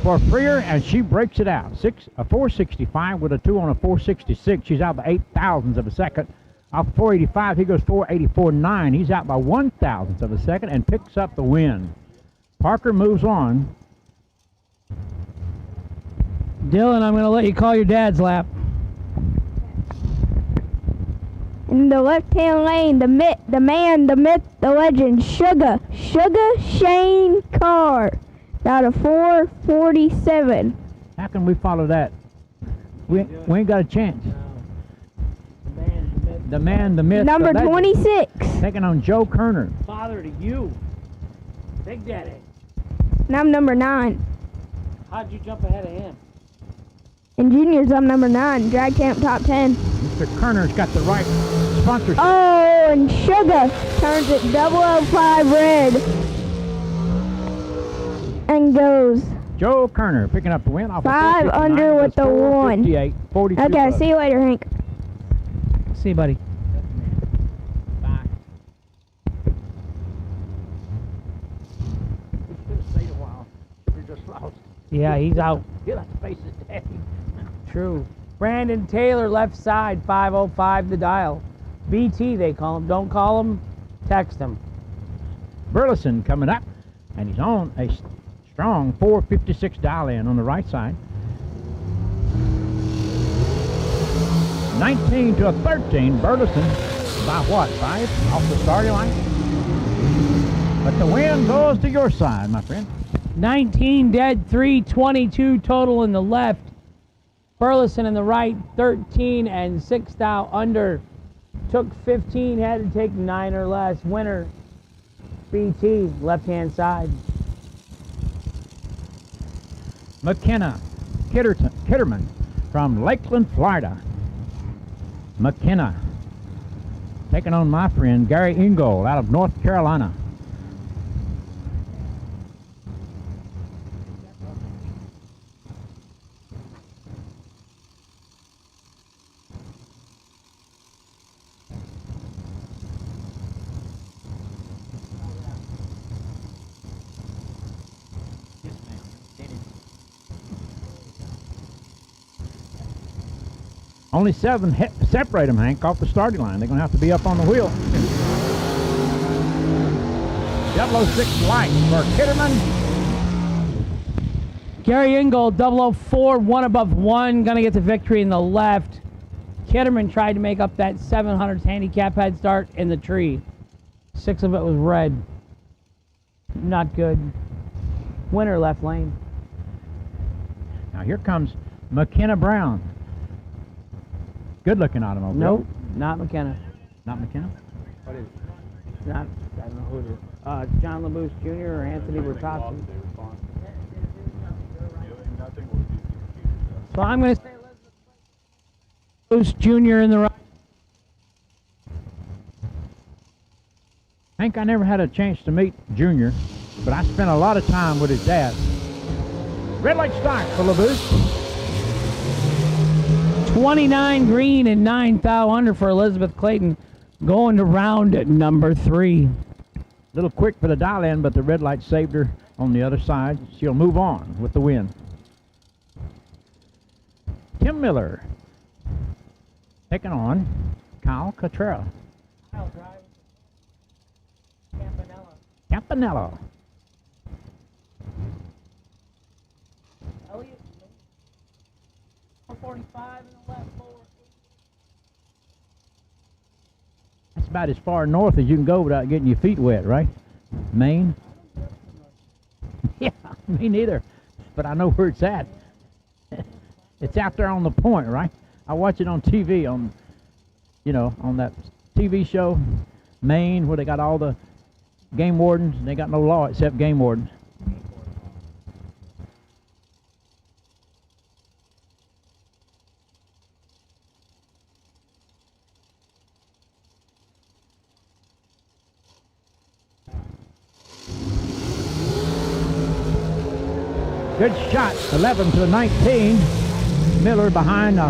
I: for Freer, and she breaks it out. A 465 with a 2 on a 466. She's out by 8 thousandths of a second. Off 485, he goes 484.9. He's out by 1 thousandth of a second and picks up the win. Parker moves on.
K: Dylan, I'm going to let you call your dad's lap.
H: In the left-hand lane, the man, the myth, the legend, Sugar Shane Carr, out of 447.
I: How can we follow that? We ain't got a chance. The man, the myth,
H: Number
I: the legend,
H: 26.
I: taking on Joe Kerner.
K: Father to you. Big Daddy.
H: And I'm number 9.
K: How'd you jump ahead of him?
H: In juniors, I'm number 9. Drag Camp Top 10.
I: Mr. Kerner's got the right sponsorship.
H: Oh, and Sugar turns it 005 red. And goes
I: Joe Kerner picking up the win off
H: 5
I: of
H: under with the 1.
I: 58, 42
H: Okay,
I: above.
H: see you later, Hank.
K: See you, buddy.
I: Bye. We should have stayed a while. We're just lost.
K: Yeah, he's out.
I: He'll have to face his daddy.
K: True. Brandon Taylor, left side, 505 the dial. BT, they call him. Don't call him, text him.
I: Burleson coming up, and he's on a strong 456 dial in on the right side. 19 to a 13, Burleson by what, 5 off the starting line? But the win goes to your side, my friend.
K: 19 dead, 322 total in the left. Burleson in the right, 13 and 6 thou under. Took 15, had to take 9 or less. Winner, BT, left-hand side.
I: McKenna Kitterman from Lakeland, Florida. McKenna taking on my friend Gary Ingold out of North Carolina. Only 7 separate them, Hank, off the starting line. They're going to have to be up on the wheel. 006 light for Kitterman.
K: Gary Ingold, 004, 1 above 1, going to get the victory in the left. Kitterman tried to make up that 700s handicap head start in the tree. 6 of it was red. Not good. Winner, left lane.
I: Now here comes McKenna Brown. Good looking automobile.
K: Nope, not McKenna.
I: Not McKenna?
K: What is it? Not, I don't know who it is. John LaBouche Jr. or Anthony Bertazzi. So I'm going to say Elizabeth LaBouche Jr. in the right.
I: Hank, I never had a chance to meet Junior, but I spent a lot of time with his dad. Red light start for LaBouche.
K: 29 green and 9 thou under for Elizabeth Clayton, going to round number 3.
I: A little quick for the dial in, but the red light saved her on the other side. She'll move on with the win. Tim Miller taking on Kyle Cotrera. Campanella.
K: Elliott, 45 in the left forward.
I: That's about as far north as you can go without getting your feet wet, right? Maine? Yeah, me neither. But I know where it's at. It's out there on the point, right? I watch it on TV on, on that TV show, Maine, where they got all the game wardens, and they got no law except game wardens. Good shot, 11 to 19. Miller behind a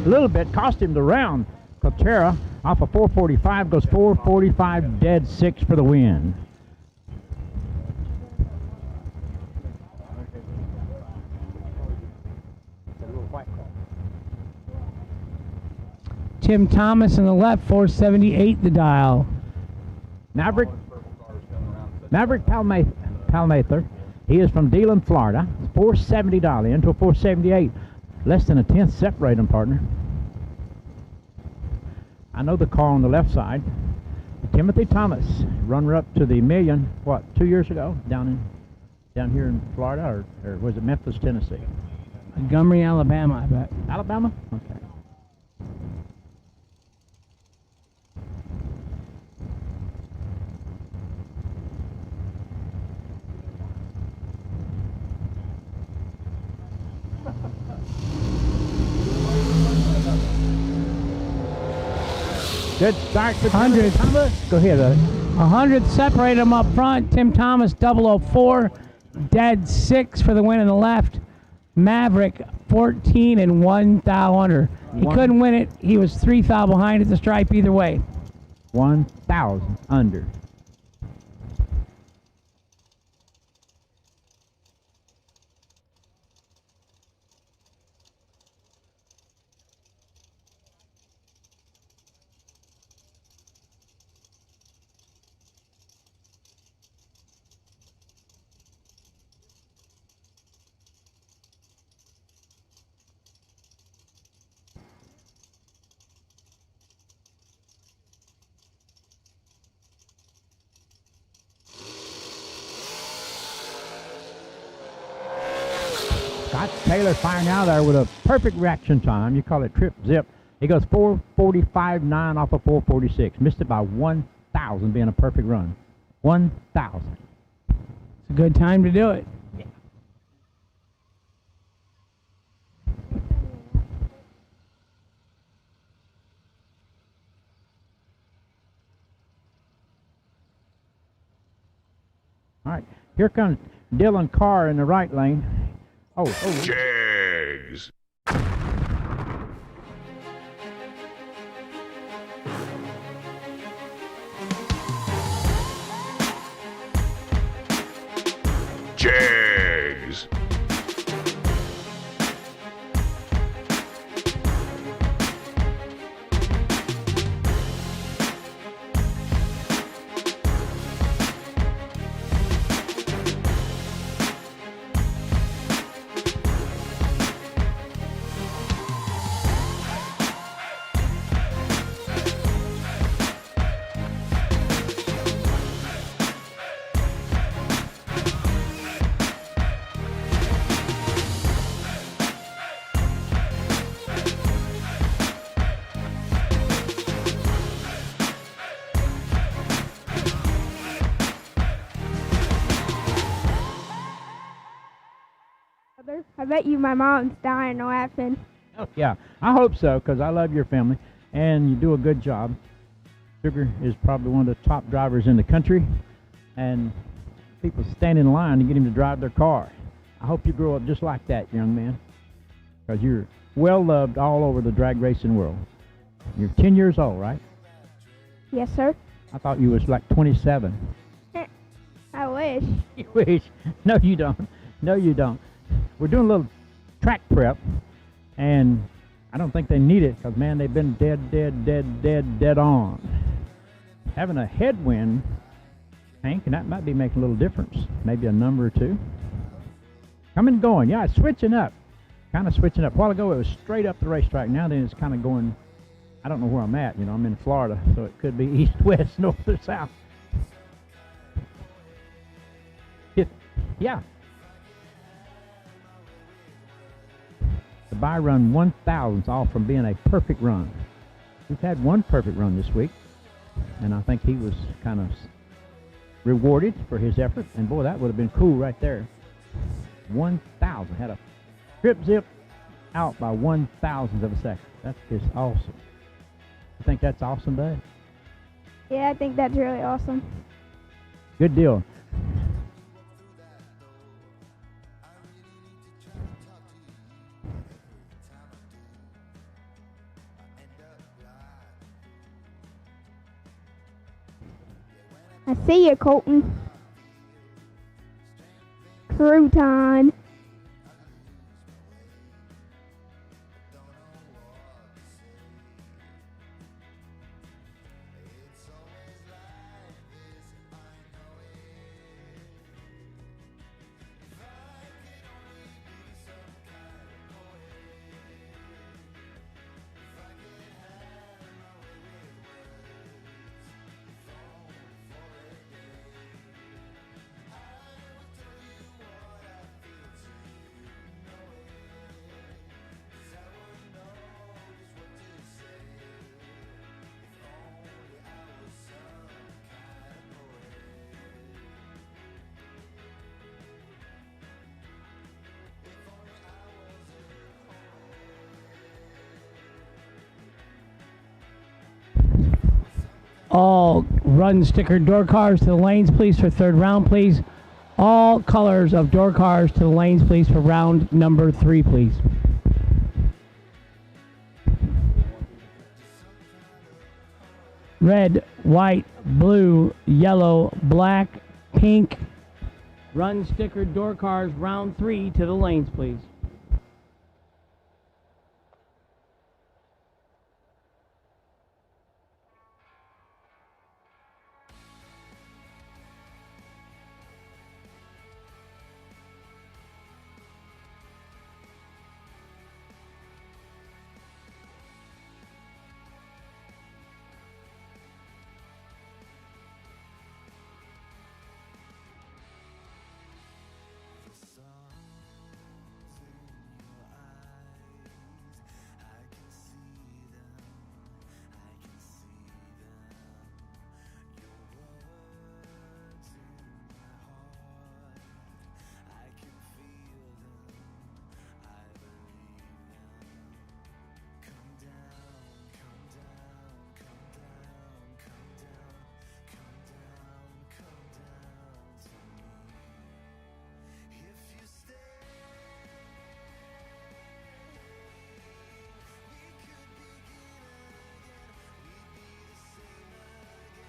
I: little bit, cost him the round. Cotera Off of 445 goes 445 dead 6 for the win.
K: Tim Thomas in the left, 478 the dial.
I: Maverick Palmather. He is from Deland, Florida. $470 into a 478. Less than a tenth separate them, partner. I know the car on the left side. Timothy Thomas, runner-up to the Million, 2 years ago, down here in Florida, or was it Memphis, Tennessee?
K: Montgomery, Alabama, I bet.
I: Alabama? Okay. Good start for
K: 100.
I: Thomas. Go ahead,
K: 100 separate them up front. Tim Thomas, 004. Dead 6 for the win in the left. Maverick, 14 and 1 thou under. He couldn't win it. He was 3 thou behind at the stripe either way.
I: 1,000 under. Scott Taylor firing out there with a perfect reaction time. You call it trip zip. He goes 445.9 off of 446. Missed it by 1,000 being a perfect run. 1,000.
K: It's a good time to do it.
I: All right, here comes Dylan Carr in the right lane. Oh.
A: Jegs. Jegs.
H: I bet you my mom's dying laughing.
I: Oh, yeah, I hope so, because I love your family, and you do a good job. Sugar is probably one of the top drivers in the country, and people stand in line to get him to drive their car. I hope you grow up just like that, young man, because you're well loved all over the drag racing world. You're 10 years old, right?
H: Yes, sir.
I: I thought you was like 27.
H: I wish.
I: You wish. No, you don't. No, you don't. We're doing a little track prep, and I don't think they need it because, man, they've been dead on. Having a headwind, Hank, and that might be making a little difference. Maybe a number or two. Coming and going. Yeah, it's switching up. Kind of switching up. A while ago, it was straight up the racetrack. Now then it's kind of going, I don't know where I'm at. You know, I'm in Florida, so it could be east, west, north, or south. Yeah. The buy run 1,000's off from being a perfect run. We've had one perfect run this week, and I think he was kind of rewarded for his effort. And boy, that would have been cool right there. 1,000. Had a trip zip out by 1,000th of a second. That's just awesome. You think that's awesome, Dave?
H: Yeah, I think that's really awesome.
I: Good deal.
H: See ya, Colton. Crouton.
K: All run sticker door cars to the lanes, please, for third round, please. All colors of door cars to the lanes, please, for round number 3, please. Red, white, blue, yellow, black, pink. Run sticker door cars, round 3 to the lanes, please.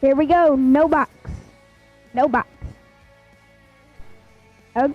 H: Here we go. No box. No box. Oh.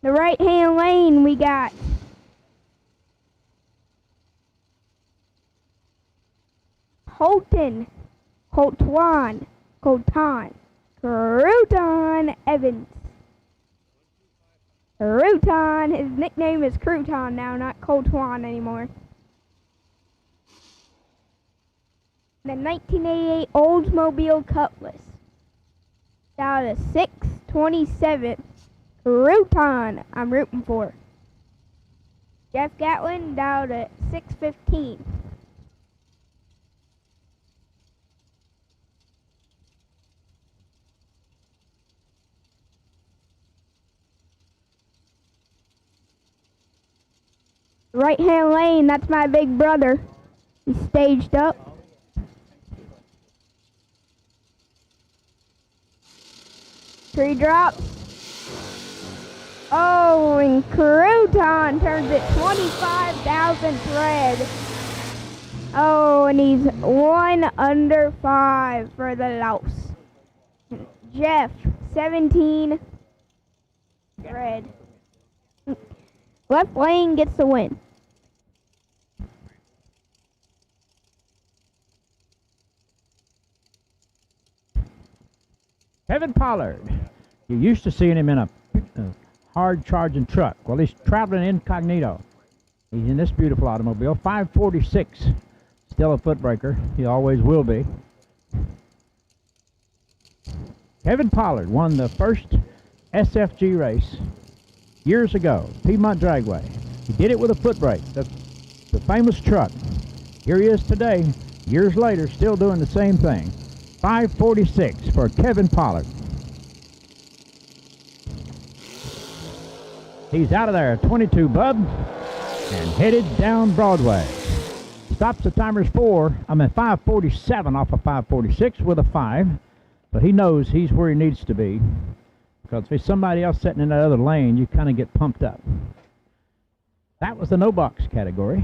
H: The right-hand lane, we got Colton, Colton, Crouton Evans. Crouton, his nickname is Crouton now, not Colton anymore. The 1988 Oldsmobile Cutlass. Down to 627. Crouton, I'm rooting for. Jeff Gatlin down to 615. right-hand lane, that's my big brother. He's staged up. Tree drops. Oh, and Crouton turns it 25,000 thread. Oh, and he's 1 under 5 for the loss. Jeff, 17 thread. Left lane gets the win.
I: Kevin Pollard. You're used to seeing him in a hard charging truck. Well, he's traveling incognito. He's in this beautiful automobile, 546. Still a footbreaker. He always will be. Kevin Pollard won the first SFG race years ago, Piedmont Dragway. He did it with a foot brake, the famous truck. Here he is today, years later, still doing the same thing. 546 for Kevin Pollard. He's out of there, 22 bub, and headed down Broadway. Stops the timer's 547 off of 546 with a 5. But he knows he's where he needs to be. Because if there's somebody else sitting in that other lane, you kind of get pumped up. That was the no box category.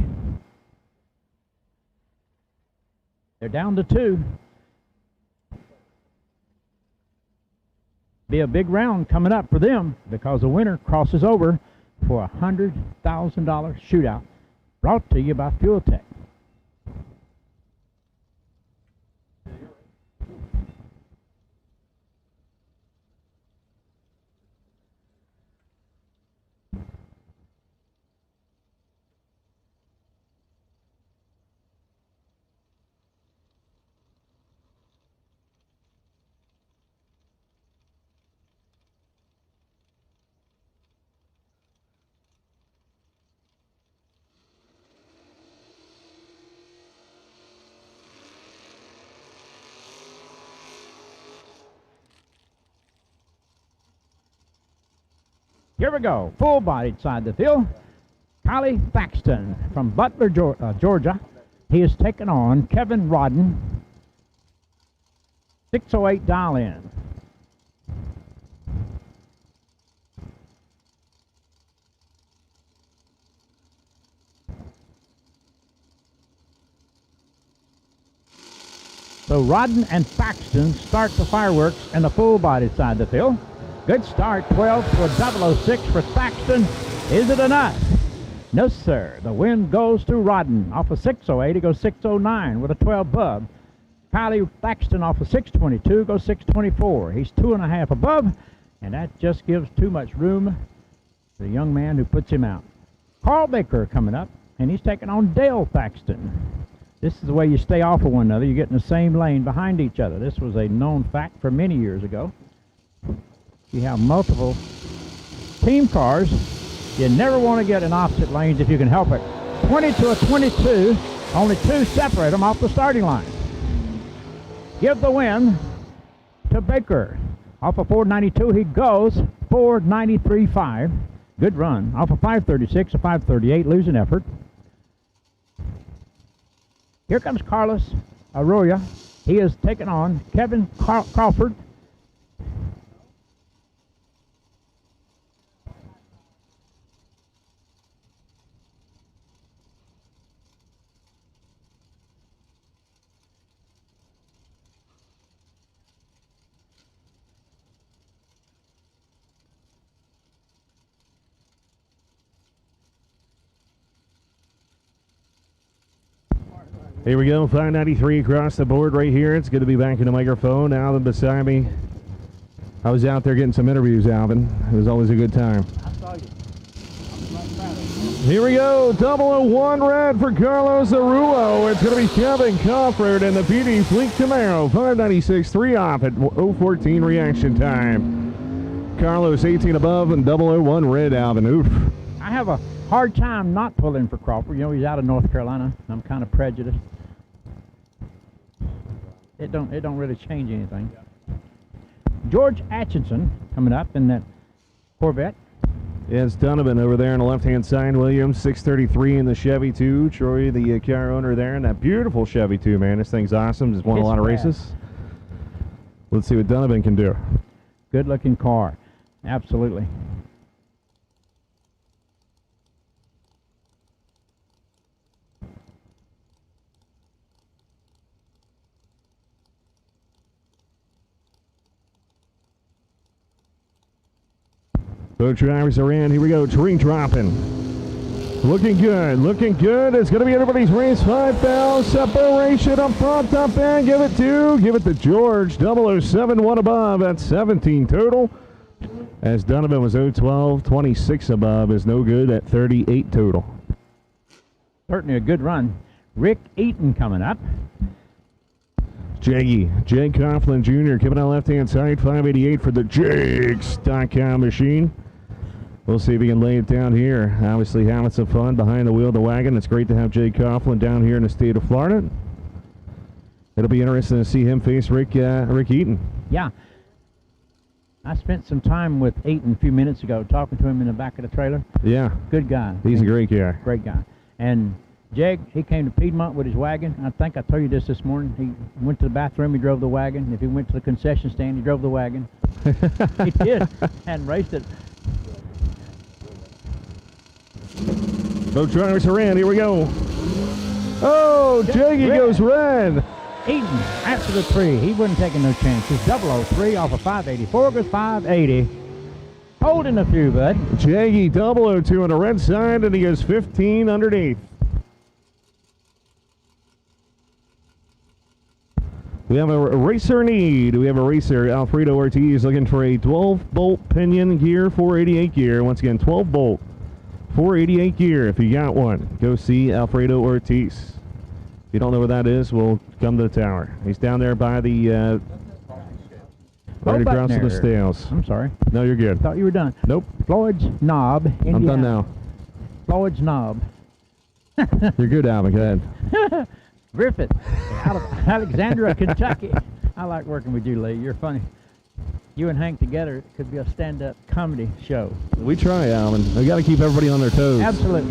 I: They're down to 2. Be a big round coming up for them because the winner crosses over for a $100,000 shootout brought to you by Fuel Tech. Here we go, full-bodied side of the field. Kylie Thaxton from Butler, Georgia. He is taking on Kevin Rodden. 608 dial in. So Rodden and Thaxton start the fireworks in the full-bodied side of the field. Good start, 12 to a 006 for Thaxton. Is it enough? No, sir. The win goes to Rodden. Off of 608, he goes 609 with a 12 bub. Kylie Thaxton off of 622 goes 624. He's 2.5 above, and that just gives too much room to the young man who puts him out. Carl Baker coming up, and he's taking on Dale Thaxton. This is the way you stay off of one another. You get in the same lane behind each other. This was a known fact from many years ago. You have multiple team cars. You never want to get in opposite lanes if you can help it. 20 to a 22. Only 2 separate them off the starting line. Give the win to Baker. Off of 492, he goes 493.5. Good run. Off of 536, a 538, losing effort. Here comes Carlos Arroyo. He is taking on Kevin Crawford.
J: Here we go, 593 across the board right here. It's good to be back in the microphone. Alvin beside me. I was out there getting some interviews, Alvin. It was always a good time.
I: I saw you.
J: Here we go, 001 red for Carlos Arroyo. It's going to be Kevin Crawford and the PD Fleet Camaro. 596, 3 off at 014 reaction time. Carlos 18 above and 001 red, Alvin. Oof.
I: I have a hard time not pulling for Crawford. You know, he's out of North Carolina. I'm kind of prejudiced. It don't really change anything. George Atchison coming up in that Corvette.
J: It's Donovan over there on the left-hand side. Williams, 633 in the Chevy 2. Troy, the car owner there, and that beautiful Chevy 2, man. This thing's awesome. Just won a lot of races. Let's see what Donovan can do.
I: Good-looking car. Absolutely.
J: Both drivers are in. Here we go. Tree dropping. Looking good. Looking good. It's going to be everybody's race. 5,000 separation up front, up end. Give it to George. 007, one above. That's 17 total. As Donovan was 012, 26 above is no good at 38 total.
I: Certainly a good run. Rick Eaton coming up.
J: Jeg Coughlin Jr. coming out left-hand side, 588 for the Jegs.com machine. We'll see if he can lay it down here. Obviously having some fun behind the wheel of the wagon. It's great to have Jeg Coughlin down here in the state of Florida. It'll be interesting to see him face Rick Eaton.
I: Yeah. I spent some time with Eaton a few minutes ago talking to him in the back of the trailer.
J: Yeah.
I: Good guy.
J: He's a great guy.
I: Great guy. And Jeg, he came to Piedmont with his wagon. I think I told you this morning. He went to the bathroom, he drove the wagon. If he went to the concession stand, he drove the wagon. He did. And raced it.
J: Both drivers are in. Here we go. Oh, Jaggy goes red.
I: Eaton after the 3. He wasn't taking no chances. 003 off of 584 goes 580. Holding a few, bud.
J: Jaggy 002 on the red side, and he goes 15 underneath. We have a racer need. We have a racer, Alfredo Ortiz, looking for a 12-bolt pinion gear, 488 gear. Once again, 12-bolt, 488 gear. If you got one, go see Alfredo Ortiz. If you don't know where that is, we'll come to the tower. He's down there by the right across from the stales.
I: I'm sorry.
J: No, you're good.
I: Thought you were done.
J: Nope.
I: Floyd's Knob, Indiana.
J: I'm done now.
I: Floyd's Knob.
J: You're good, Alvin. Go ahead.
I: Griffith, out of Alexandria, Kentucky. I like working with you, Lee. You're funny. You and Hank together could be a stand-up comedy show.
J: We try, Alvin. We got to keep everybody on their toes.
I: Absolutely.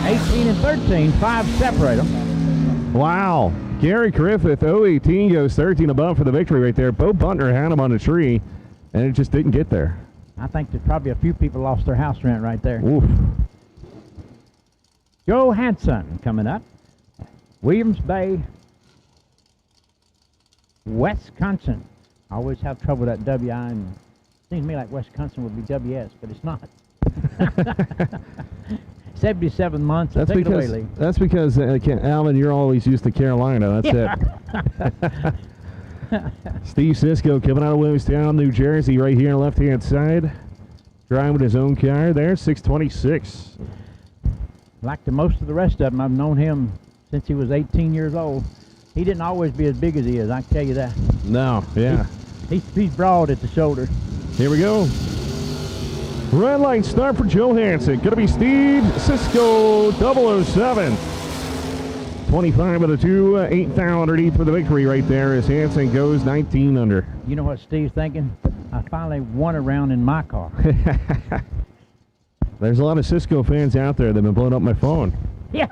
I: 18 and 13, 5 separate them.
J: Wow. Gary Griffith, 018 goes 13 above for the victory right there. Bo Butner had him on a tree, and it just didn't get there.
I: I think there's probably a few people lost their house rent right there.
J: Oof.
I: Joe Hanson coming up. Williams Bay, Wisconsin. I always have trouble with that W-I, and it seems to me like Wisconsin would be W-S, but it's not. 77 months.
J: That's
I: Take
J: because,
I: it away, Lee.
J: that's because Alvin, you're always used to Carolina. That's it. Steve Sisko coming out of Williamstown, New Jersey, right here on the left-hand side. Driving with his own car there, 626.
I: Like the most of the rest of them, I've known him since he was 18 years old. He didn't always be as big as he is, I can tell you that.
J: No, yeah.
I: He's broad at the shoulder.
J: Here we go. Red light start for Joe Hansen. Gonna be Steve Sisko, 007. 25 of the 2, 8,000 underneath for the victory right there as Hansen goes 19 under.
I: You know what Steve's thinking? I finally won a round in my car.
J: There's a lot of Cisco fans out there that have been blowing up my phone.
I: Yeah.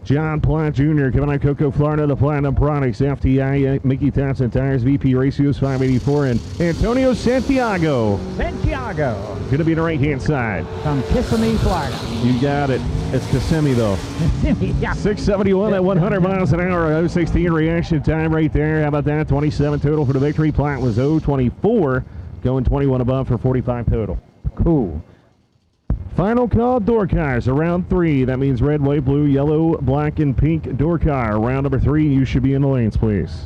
J: John Platt Jr. coming out of Cocoa, Florida, the Platinum Products, FTI, Mickey Thompson Tires, VP Ratios 584, and Antonio Santiago.
I: Santiago.
J: Going to be on the right-hand side.
I: From Kissimmee, Florida.
J: You got it. It's Kissimmee, though.
I: Yeah.
J: 671 at 100 miles an hour. 016 reaction time right there. How about that? 27 total for the victory. Platt was 024, going 21 above for 45 total.
I: Cool.
J: Final call, door cars, around 3. That means red, white, blue, yellow, black, and pink door car. Round number 3, you should be in the lanes, please.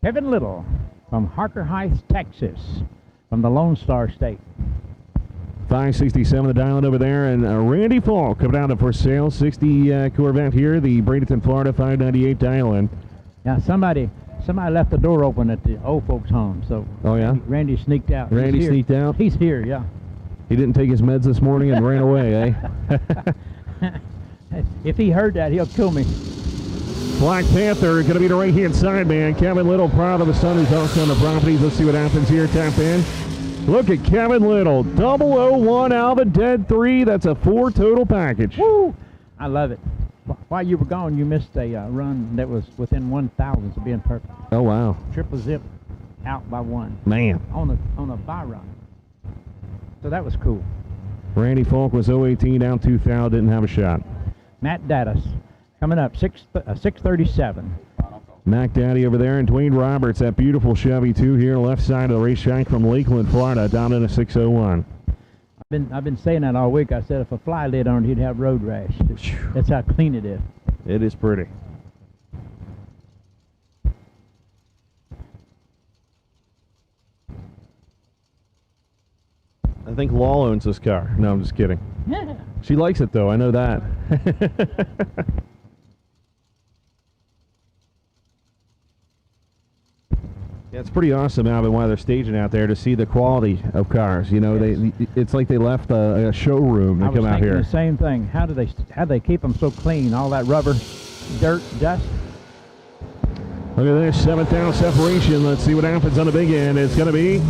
I: Kevin Little from Harker Heights, Texas, from the Lone Star State.
J: 567 the dial over there, and Randy Falk coming out for sale. 60 Corvette here, the Bradenton, Florida 598 dial in.
I: Yeah, somebody left the door open at the old folks' home, so
J: Oh, yeah?
I: Randy sneaked out.
J: Randy sneaked out?
I: He's here, yeah.
J: He didn't take his meds this morning and ran away, eh?
I: If he heard that, he'll kill me.
J: Black Panther going to be the right-hand side man. Kevin Little, proud of the son who's also on the properties. Let's see what happens here. Tap in. Look at Kevin Little. 001 out of a dead 3. That's a 4 total package.
I: Woo! I love it. While you were gone, you missed a run that was within 1,000 of being perfect.
J: Oh, wow.
I: Triple zip out by 1.
J: Man.
I: On a buy run. So that was cool.
J: Randy Falk was 018 down 2,000. Didn't have a shot.
I: Matt Dattis coming up, 637.
J: Mac Daddy over there, and Dwayne Roberts, that beautiful Chevy 2 here, left side of the racetrack from Lakeland, Florida, down in a 601.
I: I've been saying that all week. I said if a fly lit on it, he'd have road rash. That's how clean it is.
J: It is pretty. I think Law owns this car. No, I'm just kidding.
I: Yeah.
J: She likes it, though. I know that. Yeah, it's pretty awesome, Alvin, while they're staging out there to see the quality of cars. You know, it's like they left a showroom to come out here.
I: I was thinking the same thing. How do they keep them so clean? All that rubber, dirt, dust.
J: Look at this, 7th down separation. Let's see what happens on the big end. It's gonna be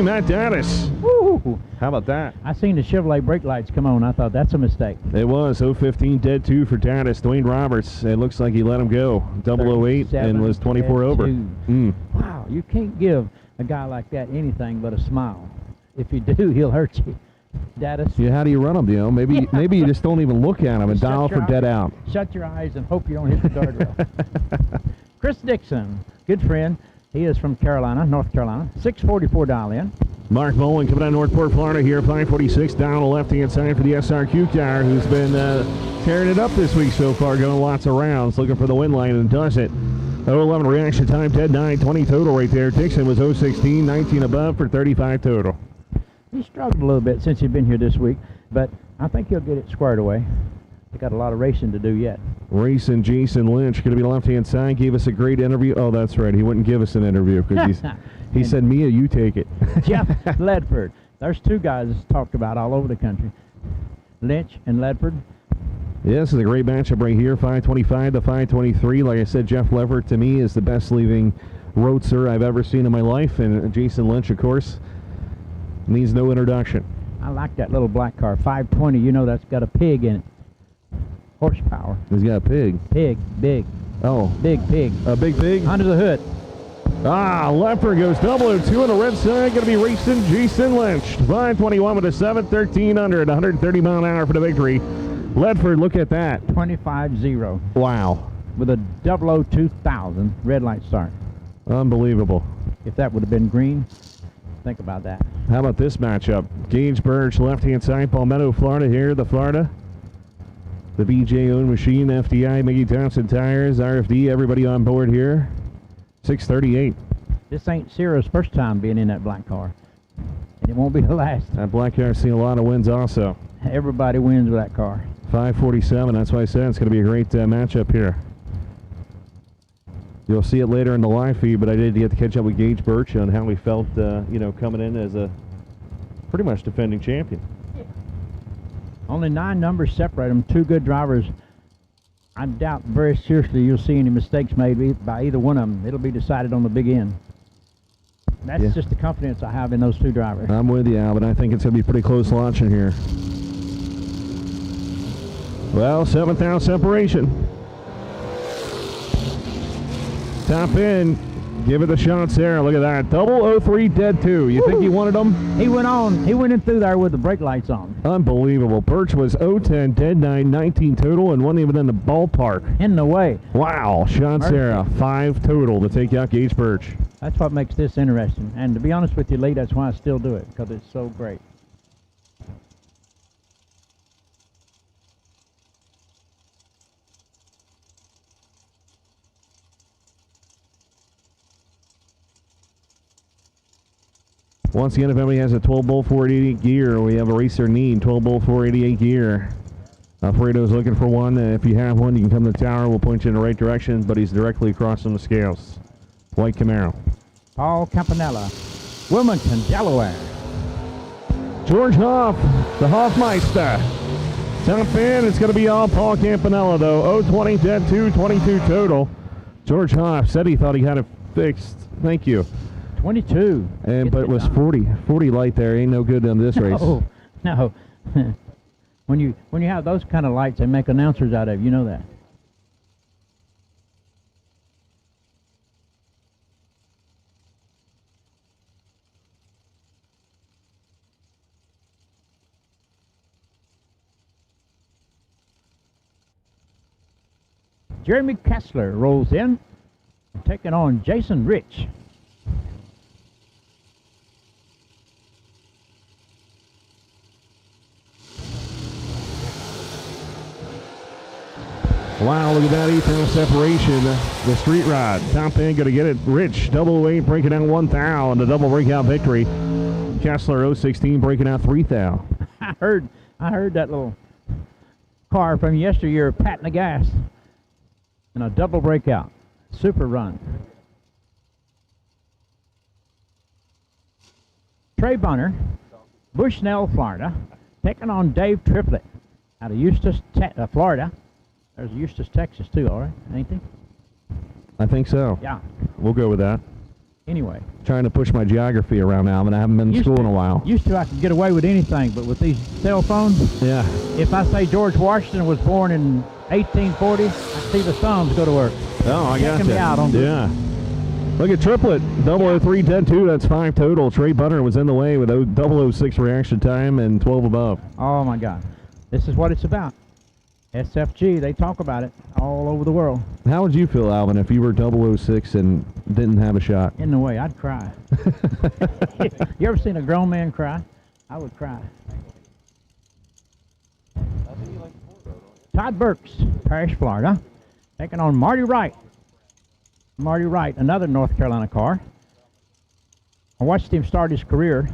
J: Matt Dattis.
I: Woo!
J: How about that?
I: I seen the Chevrolet brake lights come on. I thought that's a mistake.
J: It was 015 dead 2 for Dattis. Dwayne Roberts. It looks like he let him go. 008 and was 24 over.
I: Wow, you can't give a guy like that anything but a smile. If you do, he'll hurt you. Dattis.
J: Yeah, how do you run them? You know, maybe you just don't even look at them and dial for dead out.
I: Shut your eyes and hope you don't hit the guardrail. Chris Dixon, good friend. He is from Carolina, North Carolina. 644 dial in.
J: Mark Bowen coming out of Northport, Florida here. 546 down the left-hand side for the SRQ car, who's been tearing it up this week so far, going lots of rounds, looking for the win line, and does it. 011 reaction time, dead 9, 20 total right there. Dixon was 016, 19 above for 35 total.
I: He struggled a little bit since he's been here this week, but I think he'll get it squared away. They got a lot of racing to do yet.
J: Racing Jason Lynch going to be left-hand side. Gave us a great interview. Oh, that's right. He wouldn't give us an interview because he said, Mia, you take it.
I: Jeff Ledford. There's two guys that's talked about all over the country. Lynch and Ledford.
J: Yeah, this is a great matchup right here. 525 to 523. Like I said, Jeff Ledford to me is the best leaving roadster I've ever seen in my life. And Jason Lynch, of course, needs no introduction.
I: I like that little black car. 520. You know that's got a pig in it. Horsepower.
J: He's got a pig.
I: Pig, big.
J: Oh.
I: Big pig.
J: A big pig?
I: Under the hood.
J: Ledford goes 002 on the red side. Going to be racing Jason Lynch. 521 with a 7, 1300, 130 mile an hour for the victory. Ledford, look at that.
I: 25-0.
J: Wow.
I: With a 002,000 red light start.
J: Unbelievable.
I: If that would have been green, think about that.
J: How about this matchup? Gage Birch, left-hand side, Palmetto, Florida here, the Florida. The BJ-owned machine, FDI, Mickey Thompson tires, RFD, everybody on board here. 638.
I: This ain't Ciro's first time being in that black car. And it won't be the last.
J: That black car's seen a lot of wins also.
I: Everybody wins with that car.
J: 547, that's why I said it's going to be a great matchup here. You'll see it later in the live feed, but I did get to catch up with Gage Birch on how he felt, coming in as a pretty much defending champion.
I: Only 9 numbers separate them. 2 good drivers. I doubt very seriously you'll see any mistakes made by either one of them. It'll be decided on the big end. That's just the confidence I have in those 2 drivers.
J: I'm with you, Alvin. I think it's going to be pretty close launching here. Well, 7th down separation. Top in. Give it a shot, Sarah. Look at that. 003 dead 2. You think he wanted them?
I: He went on. He went in through there with the brake lights on.
J: Unbelievable. Birch was 010, dead 9, 19 total, and wasn't even in the ballpark.
I: In the way.
J: Wow. Sean Sarah, 5 total to take out Gage Birch.
I: That's what makes this interesting. And to be honest with you, Lee, that's why I still do it, because it's so great.
J: Once again, if anybody has a 12-bolt 488 gear, we have a racer need 12-bolt 488 gear. Alfredo's looking for one. If you have one, you can come to the tower. We'll point you in the right direction, but he's directly across from the scales. White Camaro.
I: Paul Campanella, Wilmington, Delaware.
J: George Hoff, the Hoffmeister. Top 10, it's going to be all Paul Campanella, though. 020, dead 2, 22 total. George Hoff said he thought he had it fixed. Thank you.
I: 22.
J: But it was 40. 40 light there. Ain't no good on this race.
I: Oh, no. When you have those kind of lights, they make announcers out of. You know that. Jeremy Kessler rolls in, taking on Jason Rich.
J: Wow, look at that 8-pound separation. The street rod. Top end going to get it. Rich, double weight, breaking out 1 thou, and a double breakout victory. Kessler 016 breaking out 3 thou.
I: I heard that little car from yesteryear patting the gas. And a double breakout. Super run. Trey Bunner, Bushnell, Florida, taking on Dave Triplett out of Eustis, Florida. There's Eustis, Texas, too, all right, ain't they?
J: I think so.
I: Yeah.
J: We'll go with that.
I: Anyway.
J: Trying to push my geography around now, but I haven't been in school in a while.
I: Used to I could get away with anything, but with these cell phones,
J: yeah.
I: If I say George Washington was born in 1840, I see the thumbs go to work.
J: Oh, I got
I: Checking me out on this.
J: Yeah. Look at Triplet, 003, 10-2, that's 5 total. Trey Bunner was in the way with 006 reaction time and 12 above.
I: Oh, my God. This is what it's about. SFG, they talk about it all over the world.
J: How would you feel, Alvin, if you were 006 and didn't have a shot?
I: In the way, I'd cry. You ever seen a grown man cry? I would cry. Todd Burks, Parrish, Florida, taking on Marty Wright. Marty Wright, another North Carolina car. I watched him start his career,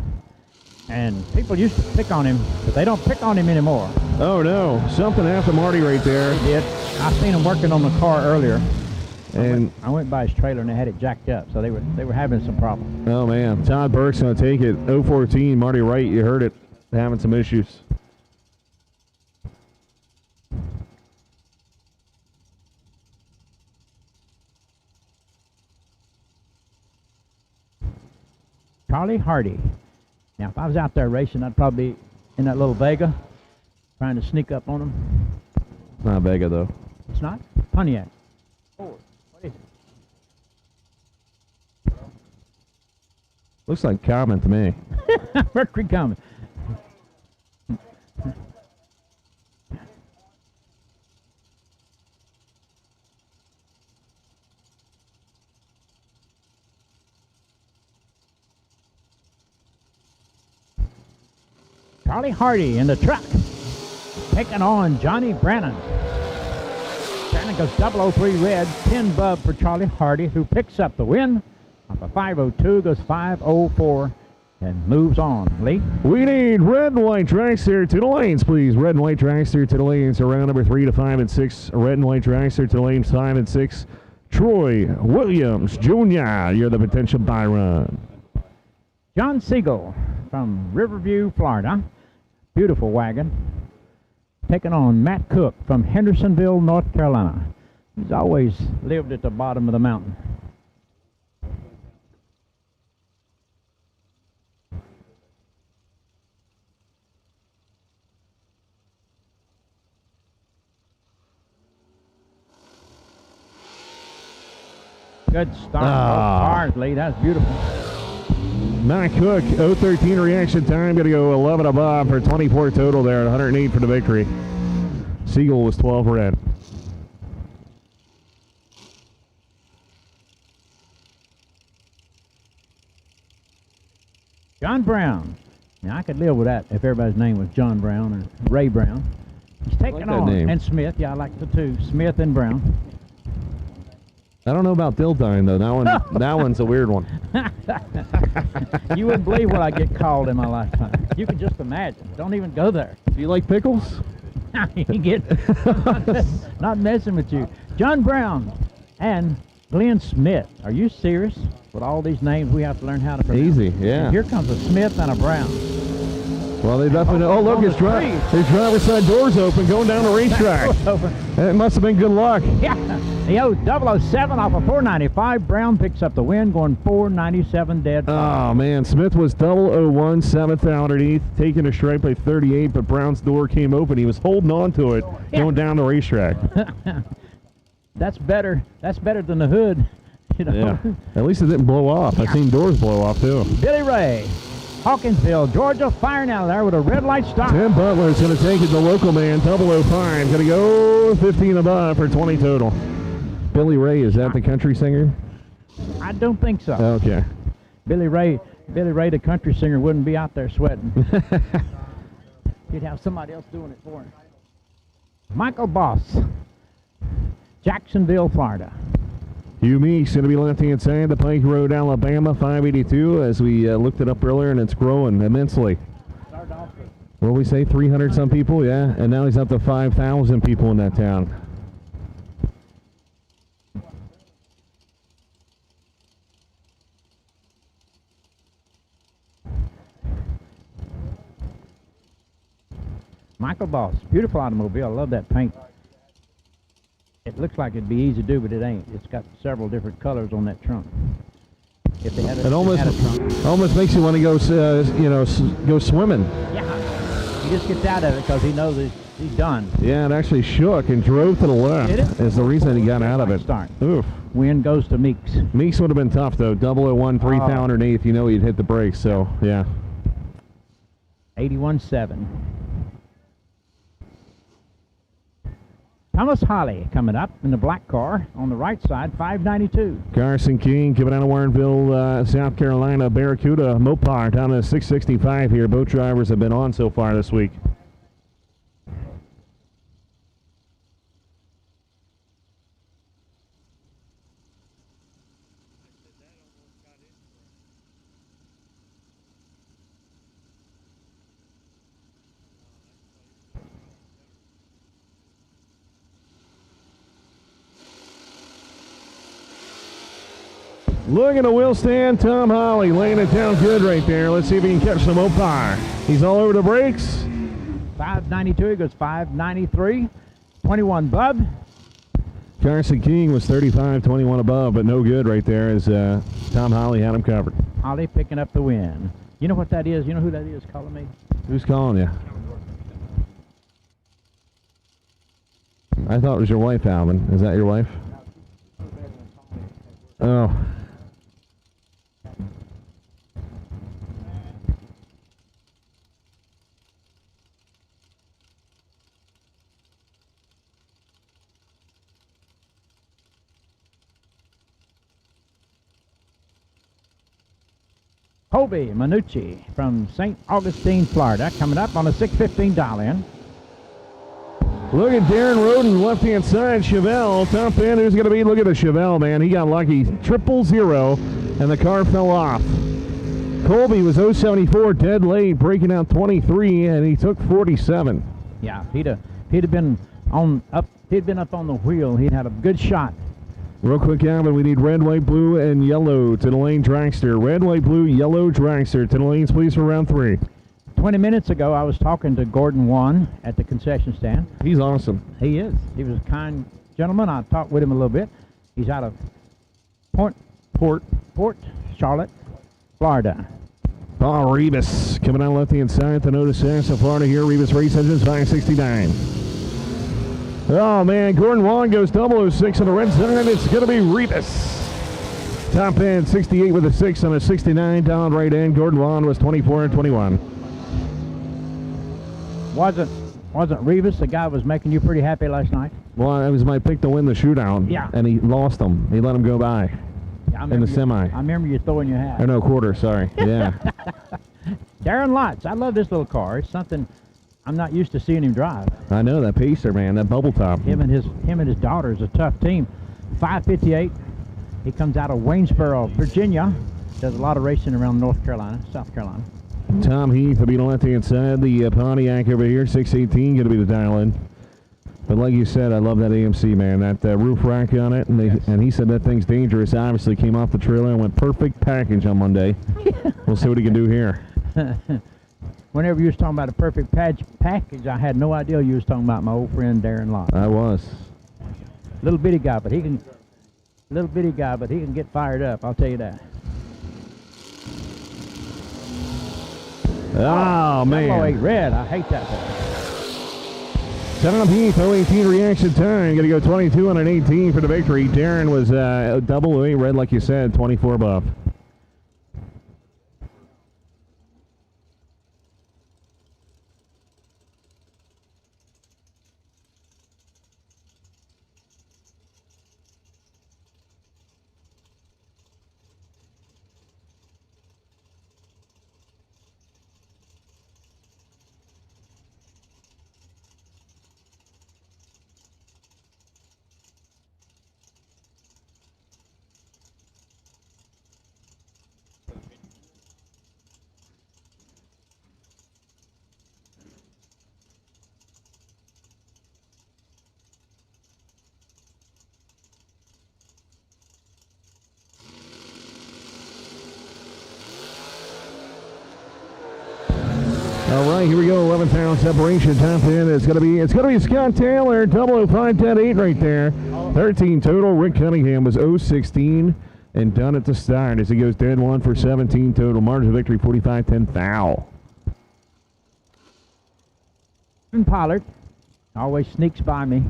I: and people used to pick on him, but they don't pick on him anymore.
J: Oh, no. Something happened to Marty right there.
I: He did. I seen him working on the car earlier.
J: And
I: I went by his trailer, and they had it jacked up, so they were having some problems.
J: Oh, man. Todd Burke's going to take it. 014, Marty Wright, you heard it, having some issues.
I: Charlie Hardy. Now, if I was out there racing, I'd probably be in that little Vega, trying to sneak up on him.
J: It's not Vega, though.
I: It's not? Pontiac. What is it?
J: Looks like Common to me.
I: Mercury Common. Charlie Hardy in the truck, taking on Johnny Brannon. Brannon goes 003 red, 10 bub for Charlie Hardy, who picks up the win. Off a 502, goes 504, and moves on. Lee?
J: We need red and white dragster to the lanes, please. Red and white dragster to the lanes. Around number 3 to 5 and 6. Red and white dragster to the lanes 5 and 6. Troy Williams Jr., you're the potential buy run.
I: John Siegel from Riverview, Florida. Beautiful wagon. Taking on Matt Cook from Hendersonville, North Carolina. He's always lived at the bottom of the mountain. Good start. Hard, Lee. That's beautiful.
J: Matt Cook, 013 reaction time, going to go 11 above for 24 total there, 108 for the victory. Siegel was 12 red.
I: John Brown. Now, I could live with that if everybody's name was John Brown or Ray Brown. He's taking
J: that
I: on,
J: name.
I: and Smith. Yeah, I like the two, Smith and Brown.
J: I don't know about Dildine, though. That one's a weird one.
I: You wouldn't believe what I get called in my lifetime. You can just imagine. Don't even go there.
J: Do you like pickles?
I: You get not messing with you. John Brown and Glenn Smith. Are you serious? With all these names, we have to learn how to pronounce.
J: Easy, yeah.
I: And here comes a Smith and a Brown.
J: Well, they definitely. Oh, look, his driver's side doors open, going down the racetrack. It must have been good luck.
I: Yeah. Yo, 007 off of 495. Brown picks up the win, going 497 dead.
J: Oh, man. Smith was 001, 7th out underneath, taking a strike by 38, but Brown's door came open. He was holding on to it, going down the racetrack.
I: That's better. That's better than the hood. You know?
J: Yeah. At least it didn't blow off. I've seen doors blow off, too.
I: Billy Ray, Hawkinsville, Georgia, firing out of there with a red light stop.
J: Tim Butler's going to take it, the local man, 005. Going to go 15 above for 20 total. Billy Ray, is that the country singer?
I: I don't think so.
J: Okay.
I: Billy Ray, the country singer, wouldn't be out there sweating. He'd have somebody else doing it for him. Michael Boss, Jacksonville, Florida.
J: Hugh Meeks going to be left-hand side, the Pike Road, Alabama, 582, as we looked it up earlier, and it's growing immensely. What did we say, 300-some people? Yeah, and now he's up to 5,000 people in that town.
I: Michael Boss, beautiful automobile. I love that paint. It looks like it'd be easy to do, but it ain't. It's got several different colors on that trunk. If they had a,
J: It almost
I: trunk.
J: makes you want to go, go swimming.
I: Yeah. He just gets out of it because he knows he's done.
J: Yeah, it actually shook and drove to the left.
I: Did it?
J: Is the reason he got out of it.
I: Start.
J: Oof.
I: Win goes to Meeks.
J: Meeks would have been tough, though. 001, 3,000 underneath. You know he'd hit the brakes, so, yeah.
I: 81.7. Thomas Holly coming up in the black car on the right side, 592.
J: Carson King coming out of Warrenville, South Carolina. Barracuda Mopar down to 665 here. Both drivers have been on so far this week. Look at the wheel stand. Tom Holly laying it down good right there. Let's see if he can catch some Mopar. He's all over the brakes.
I: 592, he goes 593. 21 Bub.
J: Carson King was 35, 21 above, but no good right there as Tom Holly had him covered.
I: Holly picking up the win. You know what that is? You know who that is calling me?
J: Who's calling you? I thought it was your wife, Alvin. Is that your wife? Oh.
I: Colby Manucci from St. Augustine, Florida, coming up on a 615 dial-in.
J: Look at Darren Roden, left-hand side. Chevelle, top end. Who's going to be? Look at the Chevelle, man. He got lucky. 000, and the car fell off. Colby was 074, dead late, breaking out 23, and he took 47.
I: Yeah, he'd have been up on the wheel. He'd had a good shot.
J: Real quick, Alvin, we need red, white, blue, and yellow to the lane Dragster. Red, white, blue, yellow Dragster to the lanes, please, for round 3.
I: 20 minutes ago, I was talking to Gordon Wan at the concession stand.
J: He's awesome.
I: He is. He was a kind gentleman. I talked with him a little bit. He's out of Port Charlotte, Florida.
J: Paul Rebus coming out left-hand side to notice Sarasota, Florida here. Rebus race engines 569. Oh, man, Gordon Wan goes 006 on the red side. It's going to be Rebus. Top end, 68 with a 6 on a 69. Down right end, Gordon Wan was 24 and 21.
I: Wasn't Rebus the guy who was making you pretty happy last night?
J: Well, it was my pick to win the shootout.
I: Yeah.
J: And he lost them. He let him go by in the semi.
I: I remember you throwing your hat.
J: Or no, quarter, sorry. Yeah.
I: Darren Lotz. I love this little car. It's something I'm not used to seeing him drive.
J: I know, that pacer, man, that bubble top.
I: Him and his daughter is a tough team. 558. He comes out of Waynesboro, Virginia. Does a lot of racing around South Carolina.
J: Tom Heath will be on the left-hand side. The Pontiac over here, 618, going to be the dial-in. But like you said, I love that AMC, man. That roof rack on it, and he said that thing's dangerous. Obviously came off the trailer and went perfect package on Monday. We'll see what he can do here.
I: whenever you was talking about a perfect package, I had no idea you was talking about my old friend Darren Lott.
J: I was.
I: Little bitty guy, but he can get fired up. I'll tell you that.
J: Oh, man.
I: 008 red. I hate that thing.
J: 17th, 018 reaction time. Going to go 22 on an 18 for the victory. Darren was 008 red, like you said, 24 buff. All right, here we go. 11-pound separation. Top 10. It's gonna be Scott Taylor. 005-10-8 right there. 13 total. Rick Cunningham was 016 and done at the start as he goes dead one for 17 total. Margin of victory 45-10 foul.
I: Pollard always sneaks by me.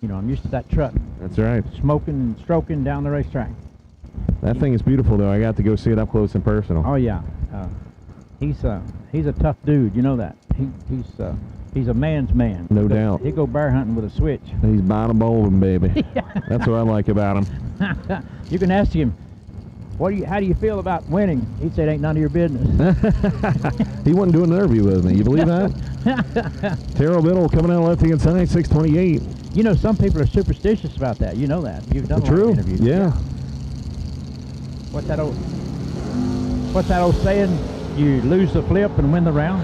I: You know, I'm used to that truck.
J: That's right.
I: Smoking and stroking down the racetrack.
J: That thing is beautiful, though. I got to go see it up close and personal.
I: Oh yeah, he's a tough dude. You know that. He's a man's man.
J: No doubt.
I: He go bear hunting with a switch.
J: He's bottom bowling, baby. That's what I like about him.
I: You can ask him, how do you feel about winning? He'd say it ain't none of your business.
J: He wouldn't do an interview with me. You believe that? Terrell Biddle coming out left-hand side, 628.
I: You know, some people are superstitious about that. You know that. You've done a lot of interviews.
J: Yeah.
I: What's that old saying? You lose the flip and win the round.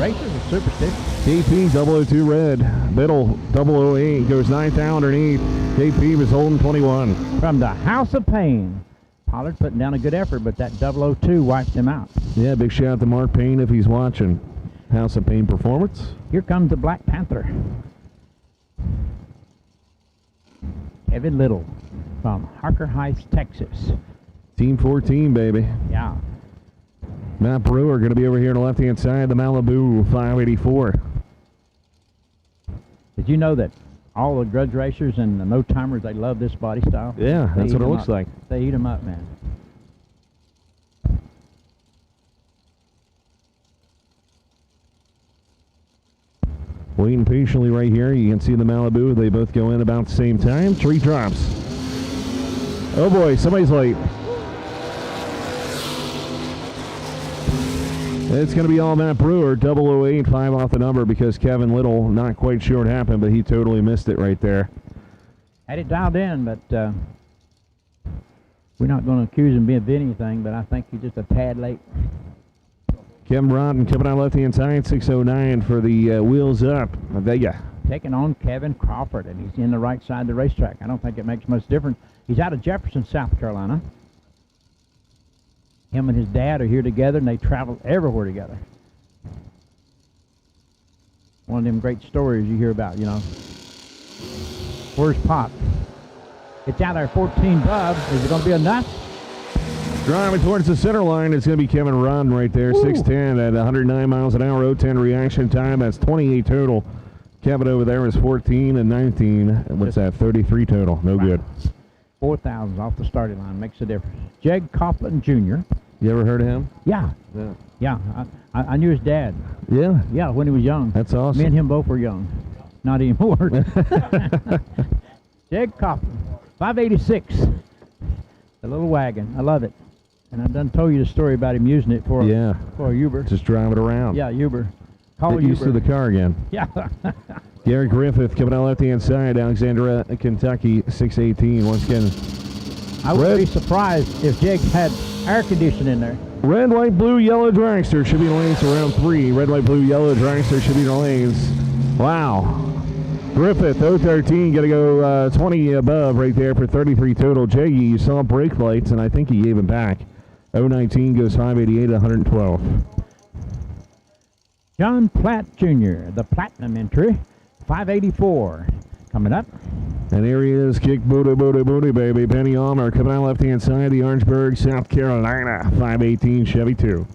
I: Racers are superstitious.
J: KP 002 red. Biddle 008 goes 9th out underneath. KP was holding 21.
I: From the House of Pain. Pollard putting down a good effort, but that 002 wipes him out.
J: Yeah, big shout out to Mark Payne if he's watching. House of Pain performance.
I: Here comes the Black Panther. Kevin Little from Harker Heights, Texas.
J: Team 14, baby.
I: Yeah.
J: Matt Brewer going to be over here on the left-hand side, the Malibu 584.
I: Did you know that all the grudge racers and the no-timers, they love this body style?
J: Yeah, that's what it looks like.
I: They eat them up, man.
J: Waiting patiently right here. You can see the Malibu. They both go in about the same time. 3 drops. Oh boy, somebody's late. It's going to be all Matt Brewer, 008, 5 off the number because Kevin Little, not quite sure what happened, but he totally missed it right there.
I: Had it dialed in, but we're not going to accuse him of anything, but I think he's just a tad late.
J: Kevin Broughton coming out left-hand side, 609 for the wheels up. Vega.
I: Taking on Kevin Crawford, and he's in the right side of the racetrack. I don't think it makes much difference. He's out of Jefferson, South Carolina. Him and his dad are here together, and they travel everywhere together. One of them great stories you hear about, you know. Where's Pop? It's out there 14 above. Is it going to be enough?
J: Driving towards the center line, it's going to be Kevin Rodden right there, 6'10" at 109 miles an hour, 010 reaction time. That's 28 total. Kevin over there is 14 and 19. What's that, 33 total? No good.
I: 4,000 off the starting line makes a difference. Jeg Copeland Jr.
J: You ever heard of him?
I: Yeah.
J: Yeah.
I: Yeah, I knew his dad.
J: Yeah?
I: Yeah, when he was young.
J: That's awesome.
I: Me and him both were young. Not anymore. Jeg Copeland, 586. The little wagon. I love it. And I've done told you the story about him using it for a Uber.
J: Just drive it around.
I: Yeah, Uber. Call
J: Get used to the car again.
I: Yeah.
J: Gary Griffith coming out left-hand side, Alexandria, Kentucky, 618. Once again,
I: I would be surprised if Jeg had air conditioning in there.
J: Red, white, blue, yellow Dragster should be in the lanes for round 3. Red, white, blue, yellow Dragster should be in the lanes. Wow. Griffith, 013, going to go 20 above right there for 33 total. Jaggy, you saw brake lights, and I think he gave him back. 019 goes 588 at 112.
I: John Platt Jr., the platinum entry, 584. Coming up.
J: And here he is, kick booty, booty, booty, baby. Penny Almer coming out left-hand side, the Orangeburg, South Carolina, 518 Chevy 2.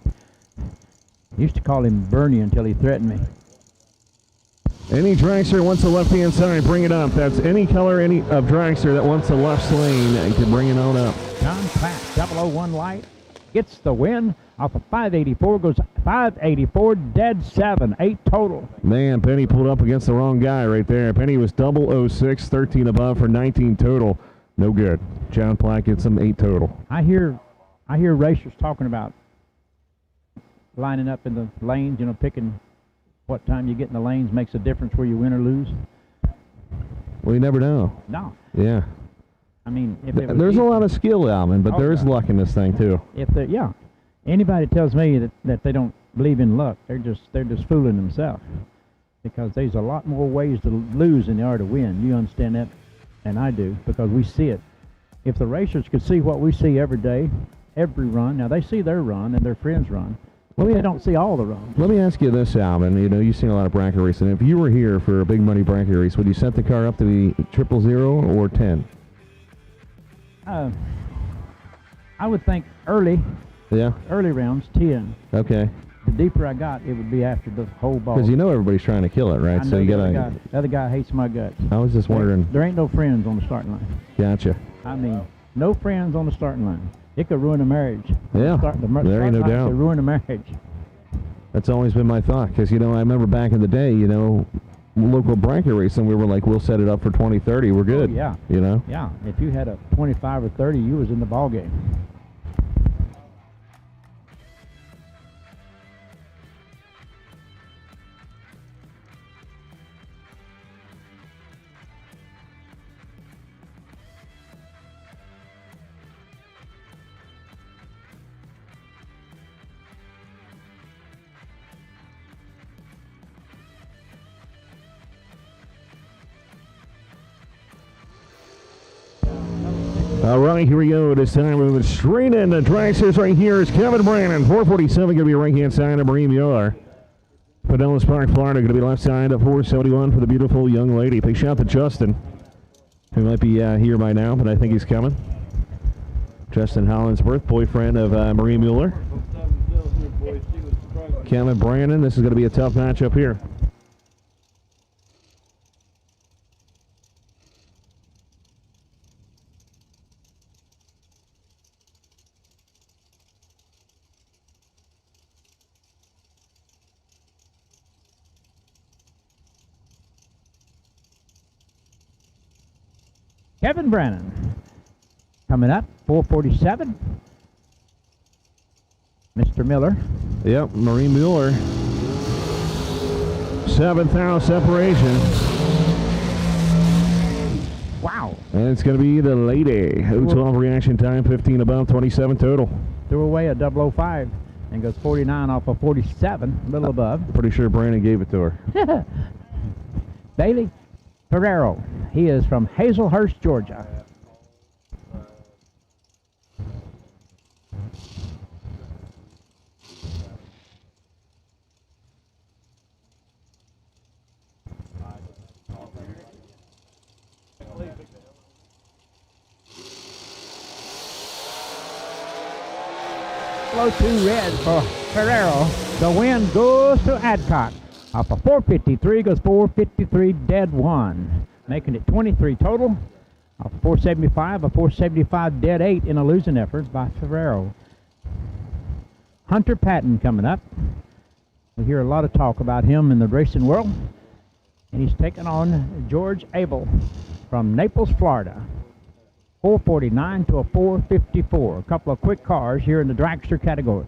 I: Used to call him Bernie until he threatened me.
J: Any dragster wants the left-hand side, bring it up. That's any color any of dragster that wants the left lane. You can bring it on up.
I: John Platt, 001 light, gets the win off of 584, goes 584, dead 7, 8 total.
J: Man, Penny pulled up against the wrong guy right there. Penny was 006, 13 above for 19 total. No good. John Platt gets him 8 total.
I: I hear racers talking about lining up in the lanes, you know, picking what time you get in the lanes makes a difference where you win or lose.
J: Well, you never know.
I: No.
J: Yeah.
I: I mean, if it was
J: there's
I: easy,
J: a lot of skill, Alvin, but there is luck in this thing too.
I: Anybody tells me that they don't believe in luck, they're just fooling themselves, because there's a lot more ways to lose than there are to win. You understand that, and I do, because we see it. If the racers could see what we see every day, every run, now they see their run and their friends run, but they don't see all the runs.
J: Let me ask you this, Alvin. You know, you've seen a lot of bracket racing. If you were here for a big money bracket race, would you set the car up to be 000 or 10?
I: I would think early rounds, 10.
J: Okay.
I: The deeper I got, it would be after the whole ball.
J: Because you know everybody's trying to kill it, right?
I: I know the other guy hates my guts.
J: I was just wondering.
I: There ain't no friends on the starting line.
J: Gotcha.
I: I mean, no friends on the starting line. It could ruin a marriage.
J: Yeah, there ain't no doubt.
I: It could ruin a marriage.
J: That's always been my thought, because, you know, I remember back in the day, you know, local bracket racing, we were like, we'll set it up for 20, 30, we're good.
I: Oh, yeah.
J: You know?
I: Yeah, if you had a 25 or 30, you was in the ball game.
J: All right, here we go. This time we're moving straight in. The dragsters right here is Kevin Brannon. 447 going to be right-hand side of Marie Mueller. Pinellas Park, Florida, going to be left side of 471 for the beautiful young lady. Big shout to Justin, who might be here by now, but I think he's coming. Justin Holland's birth boyfriend of Marie Mueller. Kevin Brannon, this is going to be a tough matchup here.
I: Kevin Brannon coming up, 447. Mr. Miller.
J: Yep, Marie Mueller. 7th house separation.
I: Wow.
J: And it's going to be the lady. 012 reaction time, 15 above, 27 total.
I: Threw away a 005 and goes 49 off of 47, a little above.
J: Pretty sure Brandon gave it to her.
I: Bailey Ferrero. He is from Hazelhurst, Georgia. Low 2 red for Ferrero. The win goes to Adcock. Off a 453 goes 453 dead 1, making it 23 total. Off 475, a 475 dead 8 in a losing effort by Ferrero. Hunter Patton coming up. We hear a lot of talk about him in the racing world. And he's taking on George Abel from Naples, Florida. 449 to a 454. A couple of quick cars here in the dragster category.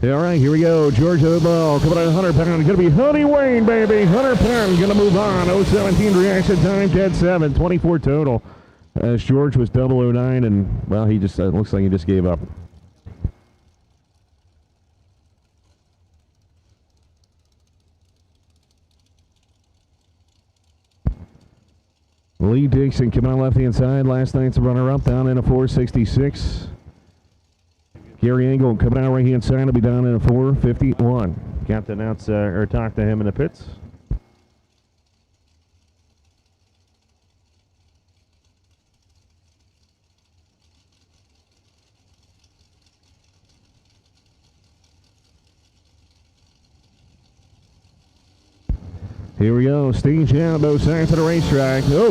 J: All right, here we go. George Odell coming at 100 pound. Going to be Honey Wayne, baby. 100 pound. Going to move on. 017 reaction time. Dead 7. 24 total. As George was 009, and, well, he just looks like he just gave up. Lee Dixon coming on left-hand side. Last night's runner-up down in a 466. Gary Engel coming out right-hand side will be down in a 451. Got to announce or talk to him in the pits. Here we go. Stage out both sides of the racetrack. Oh!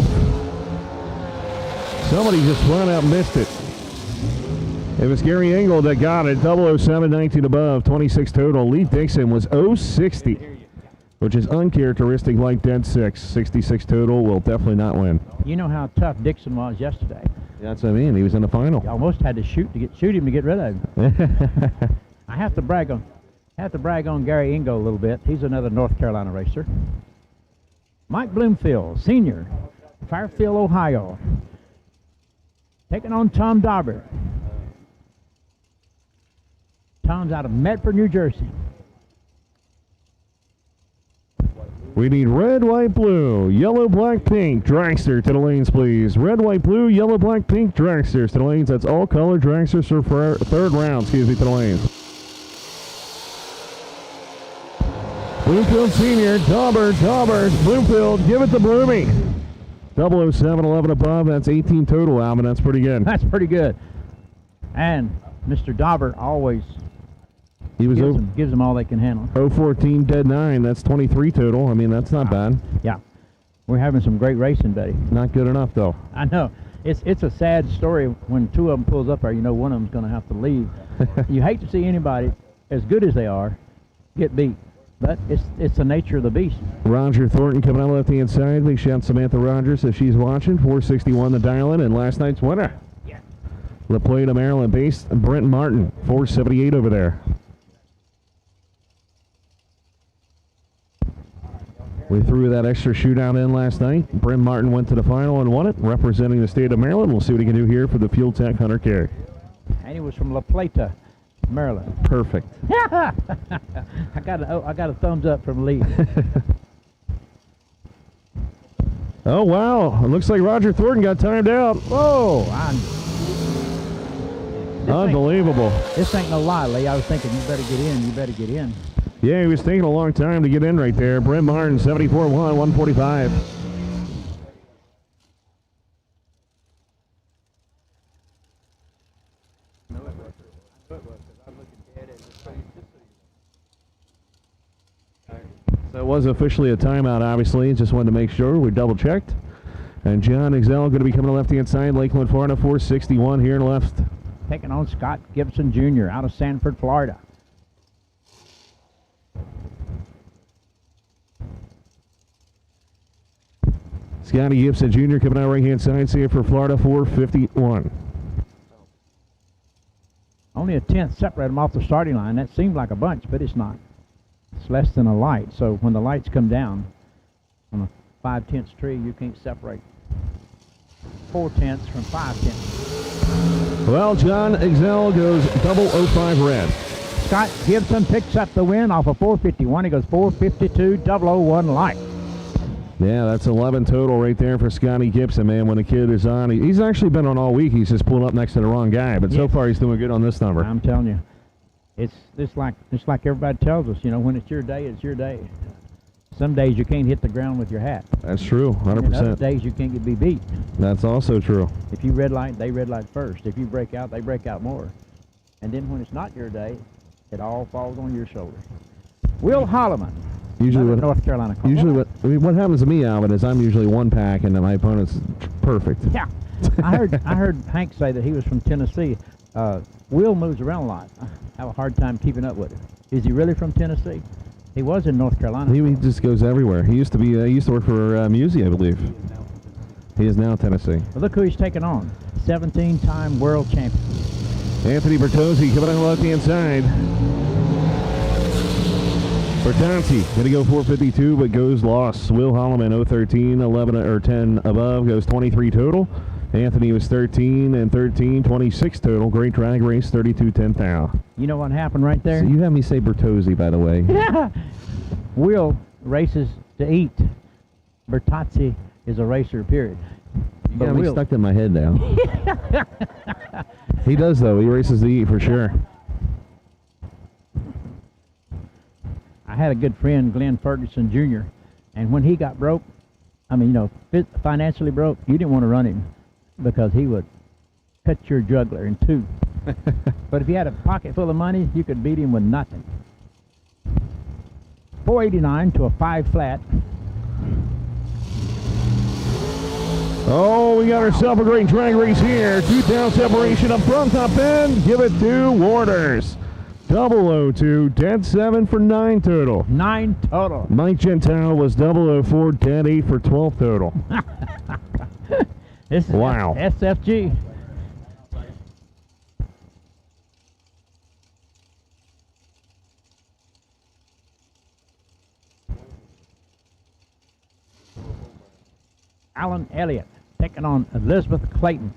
J: Somebody just flat out missed it. It was Gary Engel that got it. 007, 19 above, 26 total. Lee Dixon was 060, which is uncharacteristic like Dead 6. 66 total, will definitely not win.
I: You know how tough Dixon was yesterday.
J: That's what I mean. He was in the final.
I: You almost had to shoot him to get rid of him. I have to brag on Gary Engel a little bit. He's another North Carolina racer. Mike Bloomfield, senior, Fairfield, Ohio, taking on Tom Dauber. Tom's out of Medford, New Jersey.
J: We need red, white, blue, yellow, black, pink, dragster to the lanes, please. Red, white, blue, yellow, black, pink, dragsters to the lanes. That's all color dragsters for third round, to the lanes. Bloomfield Senior, Dauber, Bloomfield, give it to Bloomy. 007, 11 above, that's 18 total, Alvin. That's pretty good.
I: That's pretty good. And Mr. Dauber always gives them all they can handle.
J: 014, dead 9, that's 23 total. I mean, that's not bad.
I: Yeah. We're having some great racing, buddy.
J: Not good enough, though.
I: I know. It's a sad story when two of them pulls up there. You know one of them's going to have to leave. You hate to see anybody, as good as they are, get beat. But it's the nature of the beast.
J: Roger Thornton coming out left-hand side. Big shout Samantha Rogers if she's watching. 461 the dial-in, and last night's winner.
I: Yeah.
J: La Plata, Maryland-based Brent Martin. 478 over there. We threw that extra shootout in last night. Brent Martin went to the final and won it, representing the state of Maryland. We'll see what he can do here for the Fuel Tech 100K.
I: And he was from La Plata, Maryland.
J: Perfect.
I: I got a thumbs up from Lee.
J: Oh, wow. It looks like Roger Thornton got timed out.
I: Whoa.
J: Unbelievable.
I: This ain't no lie, Lee. I was thinking, you better get in.
J: Yeah, he was taking a long time to get in right there. Brent Martin, 74-1, 145. So it was officially a timeout, obviously. Just wanted to make sure. We double-checked. And John Exel going to be coming to left-hand side. Lakeland, Florida, 461 here in left.
I: Taking on Scott Gibson Jr. out of Sanford, Florida.
J: Scotty Gibson Jr. coming out right-hand side. See it for Florida, 451.
I: Only a tenth separate them off the starting line. That seemed like a bunch, but it's not. It's less than a light. So when the lights come down on a 5/10 tree, you can't separate 4/10 from 5/10.
J: Well, John Exel goes 005 red.
I: Scott Gibson picks up the win off of 451. He goes 452, 001 light.
J: Yeah, that's 11 total right there for Scotty Gibson, man. When a kid is on, he's actually been on all week. He's just pulled up next to the wrong guy, but so far he's doing good on this number.
I: I'm telling you, it's like everybody tells us. You know, when it's your day, it's your day. Some days you can't hit the ground with your hat.
J: That's true, 100%.
I: And other days you can't be beat.
J: That's also true.
I: If you red light, they red light first. If you break out, they break out more. And then when it's not your day, it all falls on your shoulders. Will Holloman.
J: Usually
I: North Carolina.
J: What happens to me, Alvin, is I'm usually one pack and then my opponent's perfect.
I: Yeah. I heard Hank say that he was from Tennessee. Will moves around a lot. I have a hard time keeping up with him. Is he really from Tennessee? He was in North Carolina.
J: He just goes everywhere. He used to work for Musi, I believe. He is now Tennessee.
I: Well, look who he's taking on. 17-time world champion.
J: Anthony Bertozzi coming on the left-hand side. Bertanti going to go 452, but goes lost. Will Holloman 013, 11 or 10 above, goes 23 total. Anthony was 13 and 13, 26 total. Great drag race, 32-10 thou.
I: You know what happened right there?
J: So you have me say Bertozzi, by the way.
I: Will races to eat. Bertazzi is a racer, period.
J: You got me stuck in my head now. He does, though. He races to eat for sure.
I: I had a good friend, Glenn Ferguson Jr., and when he got broke, I mean, financially broke, you didn't want to run him because he would cut your jugular in two. But if you had a pocket full of money, you could beat him with nothing. 489 to a 5 flat.
J: Oh, we got ourselves a great drag race here. 2 down separation up front, top end. Give it to Waters. 002, dead 7 for 9 total.
I: 9 total.
J: Mike Gentile was 004, dead 8 for 12 total.
I: This is
J: wow.
I: SFG. Alan Elliott taking on Elizabeth Clayton.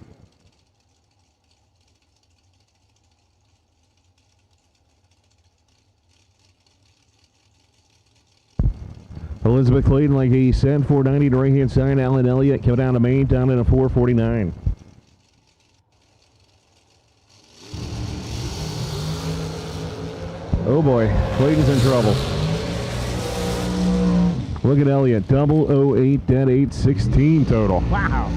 J: Elizabeth Clayton, like he said, 490 to right-hand side. Alan Elliott coming down to main, down in a 449. Oh boy, Clayton's in trouble. Look at Elliott, 008, dead 816 total.
I: Wow.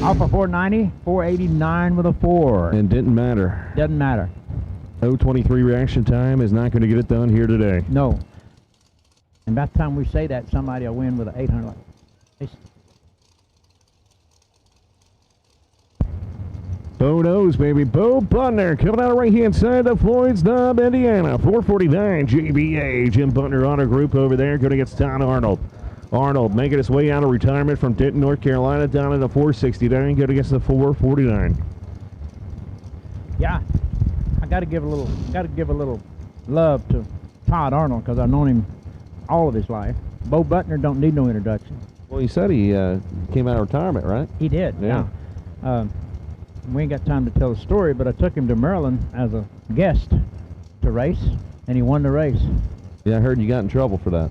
I: Off of 490, 489 with a 4.
J: And didn't matter.
I: Doesn't matter.
J: 023 reaction time is not going to get it done here today.
I: No. And by the time we say that, somebody will win with an 800.
J: Bo knows, baby. Bo Butner coming out of right-hand side of Floyd's Knob, Indiana. 449 JBA. Jim Butner Auto Group over there going against Don Arnold. Arnold making his way out of retirement from Denton, North Carolina, down in the 469, going against the 449.
I: Yeah, I got to give a little love to Todd Arnold because I've known him all of his life. Bo Butner don't need no introduction.
J: Well, he said he came out of retirement, right?
I: He did.
J: Yeah.
I: We ain't got time to tell the story, but I took him to Maryland as a guest to race, and he won the race.
J: Yeah, I heard you got in trouble for that.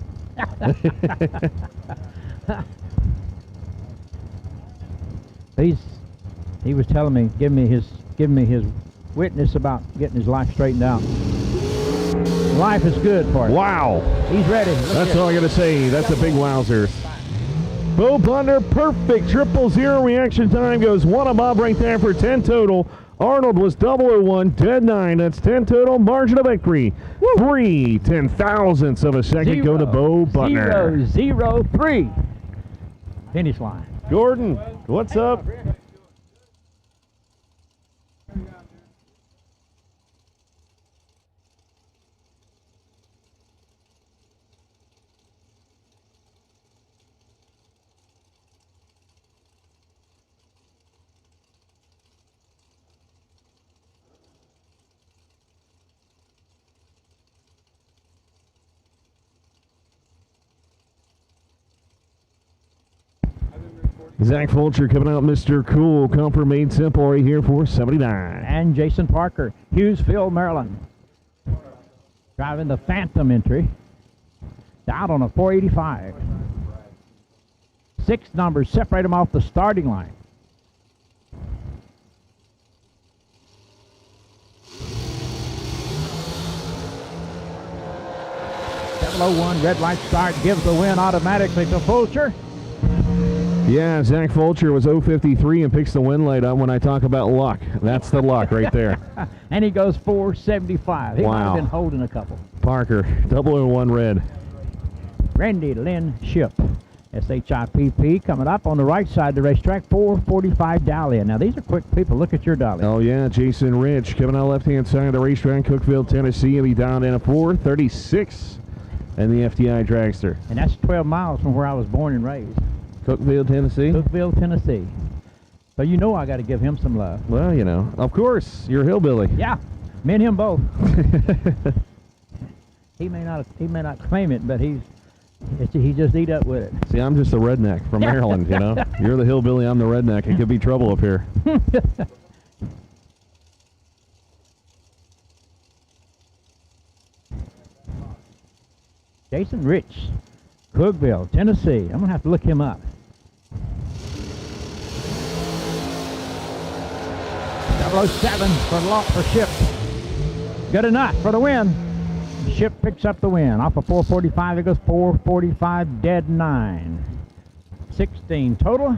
I: He was telling me, giving me his witness about getting his life straightened out. Life is good for him.
J: Wow.
I: He's ready.
J: That's all I got to say. That's a big wowzer. Bo Butner, perfect 000 reaction time, goes 1 above right there for 10 total. Arnold was 001, dead 9. That's 10 total. Margin of victory. 3 10,000ths of a second go to Bo Butner.
I: 0-0-3. Finish line.
J: Gordon, what's up? Zach Fulcher coming out, Mr. Cool. Comfort made simple right here for 79.
I: And Jason Parker, Hughesville, Maryland. Driving the Phantom entry. Out on a 485. 6 numbers separate him off the starting line. .001 red light start gives the win automatically to Fulcher.
J: Yeah, Zach Fulcher was 053 and picks the win light up when I talk about luck. That's the luck right there.
I: And he goes 475. He might have
J: Wow.
I: been holding a couple.
J: Parker, 001 red.
I: Randy Lynn Ship, SHIPP, coming up on the right side of the racetrack, 445 Dahlia. Now, these are quick people. Look at your Dahlia.
J: Oh, yeah, Jason Rich coming out left-hand side of the racetrack, Cookeville, Tennessee. He'll be down in a 436 and the FTI Dragster.
I: And that's 12 miles from where I was born and raised.
J: Cookeville, Tennessee?
I: Cookeville, Tennessee. So you know I got to give him some love.
J: Well, you know, of course, you're a hillbilly.
I: Yeah, me and him both. He may not claim it, but he just eat up with it.
J: See, I'm just a redneck from Maryland, you know. You're the hillbilly, I'm the redneck. It could be trouble up here.
I: Jason Rich, Cookville, Tennessee. I'm gonna have to look him up. 007 for Ship. Good enough for the win. Ship picks up the win. Off of 445, it goes 445 dead 9. 16 total.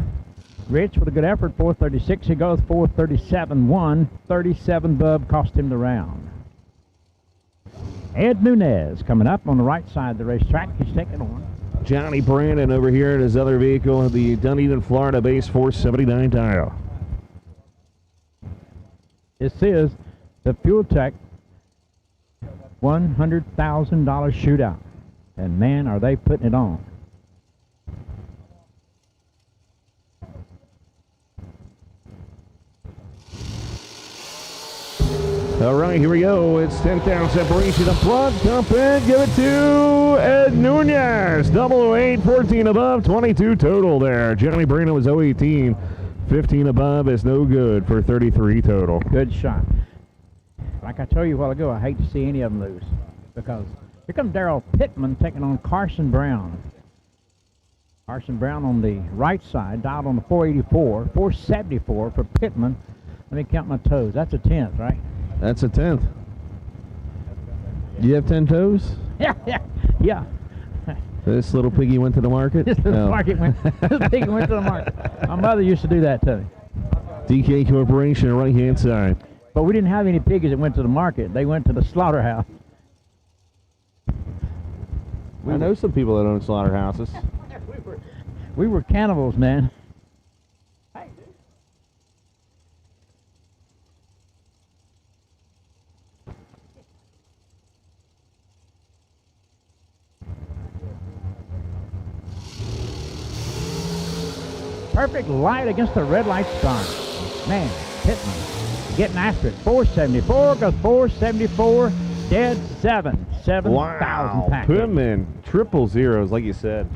I: Rich with a good effort, 436. He goes 437 1. 37 Bub cost him the round. Ed Nunez coming up on the right side of the racetrack. He's taking on
J: Johnny Brandon over here in his other vehicle, the Dunedin, Florida base 479 tire.
I: This is the Fuel Tech $100,000 shootout. And man, are they putting it on.
J: All right, here we go. It's 10,000 separation up front. Dump in, give it to Ed Nunez. 008, 14 above, 22 total there. Johnny Brandon was 018. 15 above is no good for 33 total.
I: Good shot. Like I told you a while ago, I hate to see any of them lose. Because here comes Darrell Pittman taking on Carson Brown. Carson Brown on the right side, dialed on the 484. 474 for Pittman. Let me count my toes. That's a 10th, right?
J: That's a 10th. Do you have 10 toes?
I: Yeah.
J: This little piggy went to the market?
I: This little piggy went to the market. My mother used to do that to me.
J: DK Corporation, right-hand side.
I: But we didn't have any piggies that went to the market. They went to the slaughterhouse.
J: I know some people that own slaughterhouses.
I: We were cannibals, man. Perfect light against the red light star. Man, Pittman getting after it. 474 goes 474. Dead 7. 7,000
J: Wow.
I: package.
J: Pittman, triple zeros, like you said.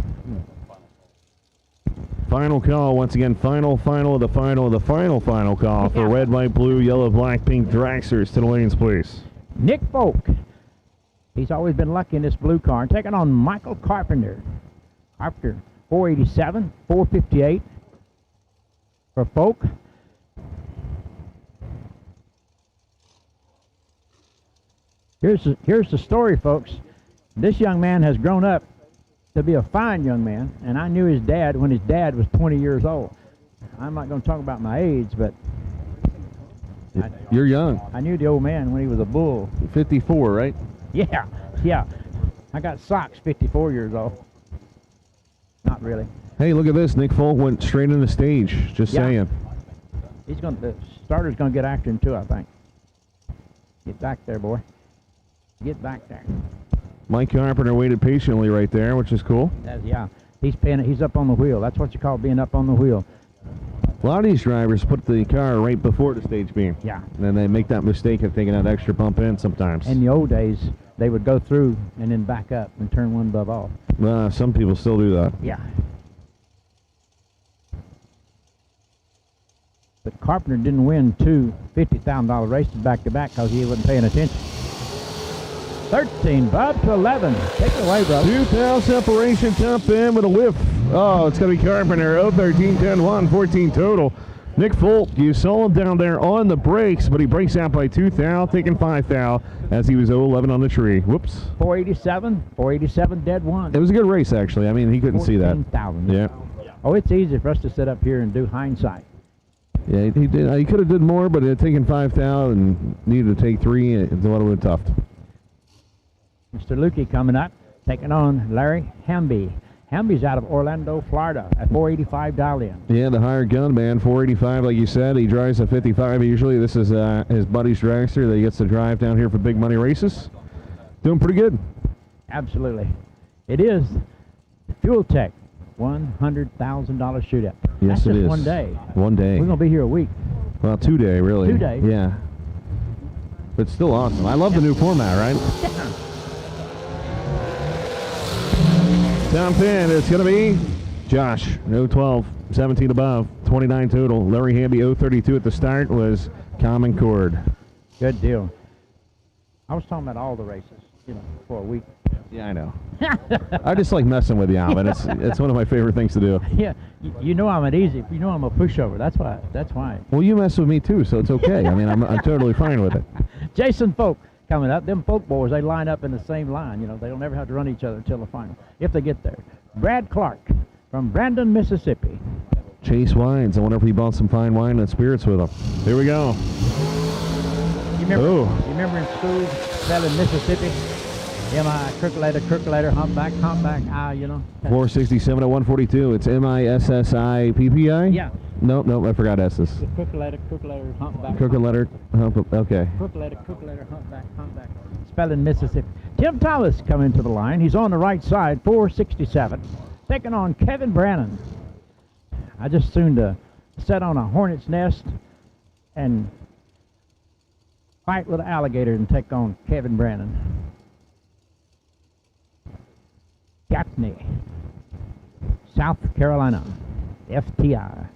J: Final call, once again, final of the final call for red, white, blue, yellow, black, pink Dragsters to the lanes, please.
I: Nick Folk. He's always been lucky in this blue car. Taking on Michael Carpenter. Carpenter, 487, 458 for Folk. Here's the story, folks. This young man has grown up to be a fine young man, and I knew his dad when his dad was 20 years old. I'm not going to talk about my age, but
J: You're young.
I: I knew the old man when he was a bull.
J: 54, right?
I: Yeah. I got socks 54 years old. Not really.
J: Hey, look at this. Nick Folk went straight in the stage. Just saying.
I: The starter's going to get after him too, I think. Get back there, boy. Get back there.
J: Mike Carpenter waited patiently right there, which is cool.
I: Yeah. He's up on the wheel. That's what you call being up on the wheel.
J: A lot of these drivers put the car right before the stage beam.
I: Yeah.
J: And then they make that mistake of taking that extra bump in sometimes.
I: In the old days, they would go through and then back up and turn one above off.
J: Some people still do that.
I: Yeah. But Carpenter didn't win two $50,000 races back-to-back because he wasn't paying attention. 13, Bob, to 11. Take it away, bro.
J: 2,000 separation, top in with a whiff. Oh, it's going to be Carpenter. 13, 10, 1, 14 total. Nick Folk, you saw him down there on the brakes, but he breaks out by 2 thou, taking 5 thou as he was 0-11 on the tree. Whoops.
I: 487 dead one.
J: It was a good race, actually. I mean, he couldn't see that.
I: 14,000.
J: Yeah.
I: Oh, it's easy for us to sit up here and do hindsight.
J: Yeah, he did. He could have did more, but it had taken 5 thou and needed to take 3. It would have been tough.
I: Mr. Lukey coming up, taking on Larry Hamby. Hamby's out of Orlando, Florida at 485 Dalian.
J: Yeah, the hired gun man, 485, like you said. He drives a 55 usually. This is his buddy's dragster that he gets to drive down here for big money races. Doing pretty good.
I: Absolutely. It is Fuel Tech $100,000 shootout.
J: Yes,
I: That's
J: it
I: just
J: is.
I: one day.
J: One day.
I: We're going to be here a week.
J: Well, 2 day, really.
I: 2 days.
J: Yeah. But still awesome. I love the new format, right? Top 10, it's going to be Josh, 012, 17 above, 29 total. Larry Hamby, 032 at the start, was Common Cord.
I: Good deal. I was talking about all the races, for a week.
J: Yeah, I know. I just like messing with you, Alvin. It's one of my favorite things to do.
I: Yeah, you know I'm I'm a pushover. That's why.
J: Well, you mess with me too, so it's okay. I mean, I'm totally fine with it.
I: Jason Folk coming up. Them Folk boys, they line up in the same line. They don't ever have to run each other until the final, if they get there. Brad Clark from Brandon, Mississippi.
J: Chase Wines. I wonder if he bought some fine wine and spirits with him. Here we go.
I: You remember in school, spelling Mississippi? Crooked-letter, humpback,
J: 467 at 142. It's M-I-S-S-I-P-P-I?
I: Yeah.
J: Nope, I forgot S's.
I: Crooked-letter, humpback.
J: Crooked letter, okay.
I: Crooked-letter, humpback. Spelling Mississippi. Tim Thomas coming to the line. He's on the right side, 467. Taking on Kevin Brannon. I just soon to set on a hornet's nest and fight with an alligator and take on Kevin Brannon. Gaffney, South Carolina, FTI.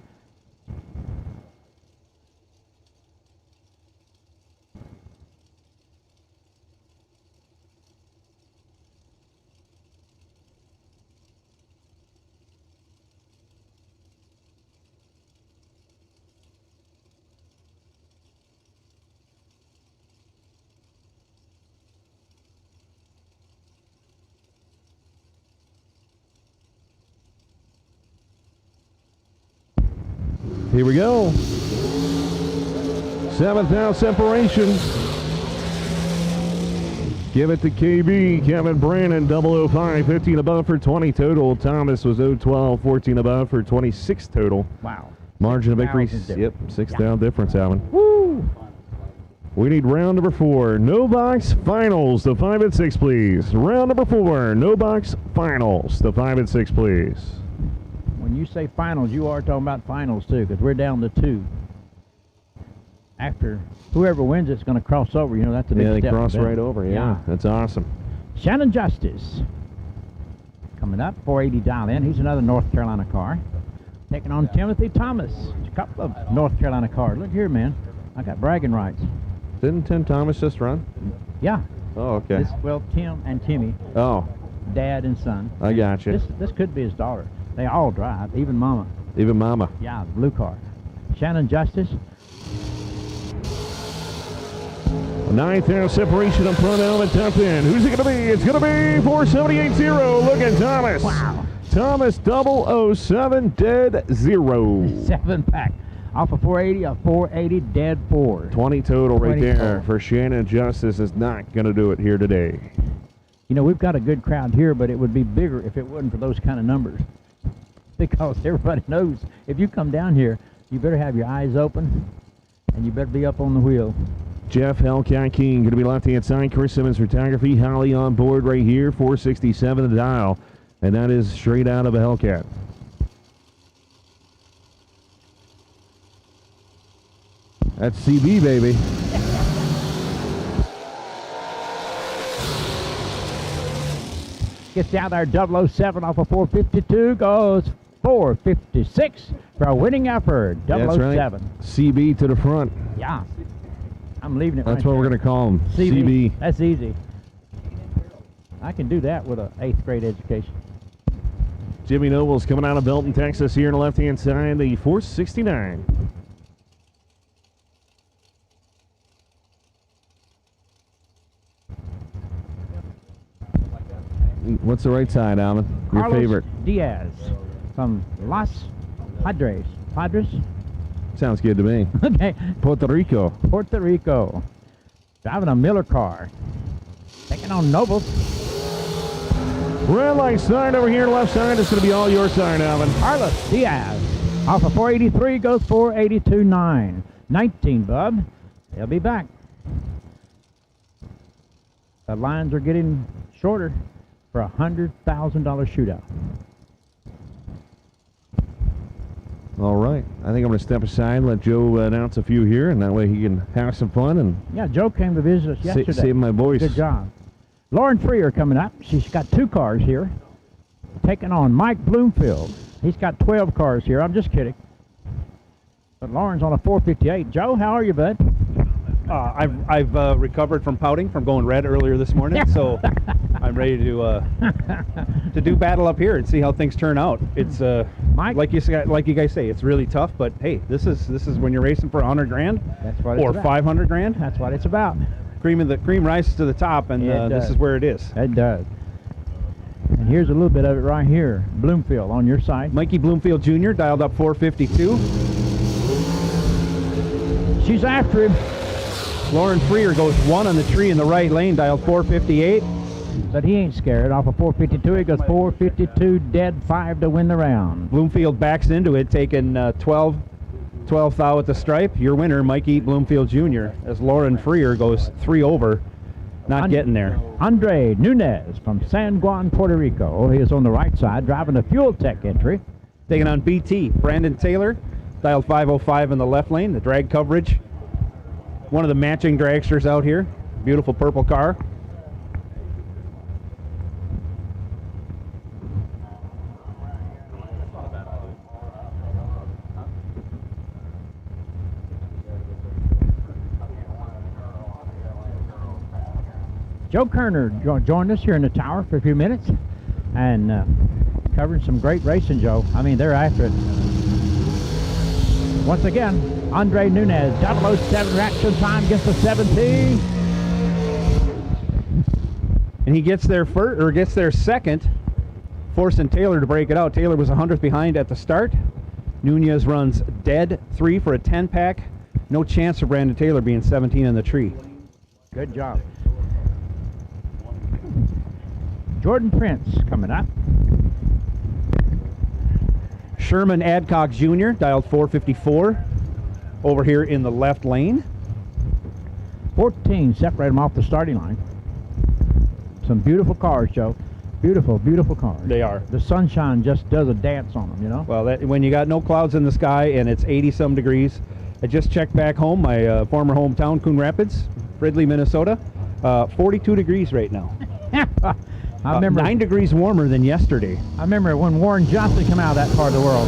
J: Here we go. 7th out separation. Give it to KB. Kevin Brannon, 005, 15 above for 20 total. Thomas was 012, 14 above for 26 total.
I: Wow.
J: Margin of victory. 6 down difference, Alvin. Woo! We need round number 4. No box finals. The 5 and 6, please. Round number 4. No box finals. The 5 and 6, please.
I: When you say finals, you are talking about finals too, because we're down to 2. After whoever wins it's going to cross over. That's a big step.
J: Yeah, they cross right over. Yeah, that's awesome.
I: Shannon Justice coming up, 480 dial in. He's another North Carolina car. Taking on Timothy Thomas. A couple of North Carolina cars. Look here, man. I got bragging rights.
J: Didn't Tim Thomas just run?
I: Yeah.
J: Oh, okay.
I: Tim and Timmy.
J: Oh.
I: Dad and son.
J: I got you.
I: This could be his daughter. They all drive, even Mama.
J: Even Mama.
I: Yeah, blue car. Shannon Justice.
J: 9th out separation up front, Alvin top 10. Who's it going to be? It's going to be 478-0. Look at Thomas.
I: Wow.
J: Thomas 007 dead 0.
I: 7-pack. Off of 480, a 480 dead 4.
J: 20 total right
I: 20
J: there
I: total.
J: for Shannon Justice. Is not going to do it here today.
I: We've got a good crowd here, but it would be bigger if it wasn't for those kind of numbers. Because everybody knows if you come down here, you better have your eyes open and you better be up on the wheel.
J: Jeff Hellcat King going to be left-hand side. Chris Simmons Photography. Holly on board right here. 467 the dial. And that is straight out of a Hellcat. That's CB, baby.
I: Gets down there, 007 off of 452, goes 456 for a winning effort, 007.
J: That's right. CB to the front.
I: Yeah. I'm leaving it
J: That's
I: right
J: what
I: there.
J: we're going to call him.
I: CB. That's easy. I can do that with an 8th grade education.
J: Jimmy Noble's coming out of Belton, Texas here on the left-hand side, the 469. What's the right side, Alvin? Your
I: Carlos
J: favorite.
I: Diaz from Los Padres. Padres?
J: Sounds good to me.
I: Okay.
J: Puerto Rico.
I: Puerto Rico. Driving a Miller car. Taking on Nobles.
J: Red light side over here, left side. It's going to be all your side, Alvin.
I: Carlos Diaz. Off of 483 goes 482.9. 19, bub. They'll be back. The lines are getting shorter for a $100,000 shootout.
J: All right. I think I'm going to step aside and let Joe announce a few here, and that way he can have some fun. And
I: yeah, Joe came to visit us yesterday.
J: Save my voice.
I: Good job. Lauren Freer coming up. She's got 2 cars here. taking on Mike Bloomfield. He's got 12 cars here. I'm just kidding. But Lauren's on a 458. Joe, how are you, bud?
L: I've recovered from pouting from going red earlier this morning, so I'm ready to do battle up here and see how things turn out. It's
I: Mike,
L: like you guys say, it's really tough. But hey, this is when you're racing for 100 grand,
I: that's what
L: or
I: it's about.
L: 500 grand.
I: That's what it's about.
L: Cream rises to the top, and this is where it is.
I: It does. And here's a little bit of it right here. Bloomfield on your side.
L: Mikey Bloomfield Jr. dialed up 452.
I: She's after him.
L: Lauren Freer goes 1 on the tree in the right lane, dialed 458.
I: But he ain't scared. Off of 452, he goes 452 dead, 5 to win the round.
L: Bloomfield backs into it, taking 12 thou at the stripe. Your winner, Mikey Bloomfield Jr., as Lauren Freer goes 3 over, not getting there.
I: Andre Nunez from San Juan, Puerto Rico. He is on the right side, driving a Fuel Tech entry.
L: Taking on BT, Brandon Taylor, dialed 505 in the left lane, the drag coverage. One of the matching dragsters out here. Beautiful purple car.
I: Joe Kerner joined us here in the tower for a few minutes and covering some great racing, Joe. I mean, they're after it. Once again, Andre Nunez, 007 reaction time gets the 17.
L: And he gets there first, or gets there second, forcing Taylor to break it out. Taylor was 100th behind at the start. Nunez runs dead 3 for a 10-pack. No chance for Brandon Taylor being 17 in the tree.
I: Good job. Jordan Prince coming up.
L: Sherman Adcock Jr., dialed 454, over here in the left lane.
I: 14 separate them off the starting line. Some beautiful cars, Joe. Beautiful, beautiful cars.
L: They are.
I: The sunshine just does a dance on them, you know?
L: Well, when you got no clouds in the sky and it's 80-some degrees. I just checked back home, my former hometown, Coon Rapids, Fridley, Minnesota. 42 degrees right now.
I: I remember
L: 9 degrees warmer than yesterday.
I: I remember when Warren Johnson came out of that part of the world.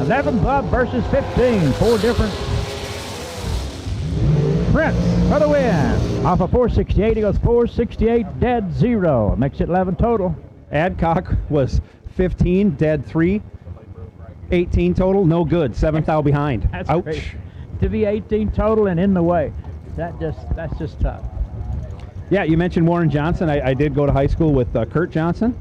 I: 11 Bub versus 15. 4 different. Prince for the win. Off of 468, he goes 468 dead 0. Makes it 11 total.
L: Adcock was 15 dead 3. 18 total, no good. 7th thou behind.
I: That's
L: Ouch.
I: great. To be 18 total and in the way. That's just tough.
L: Yeah, you mentioned Warren Johnson. I did go to high school with Kurt Johnson,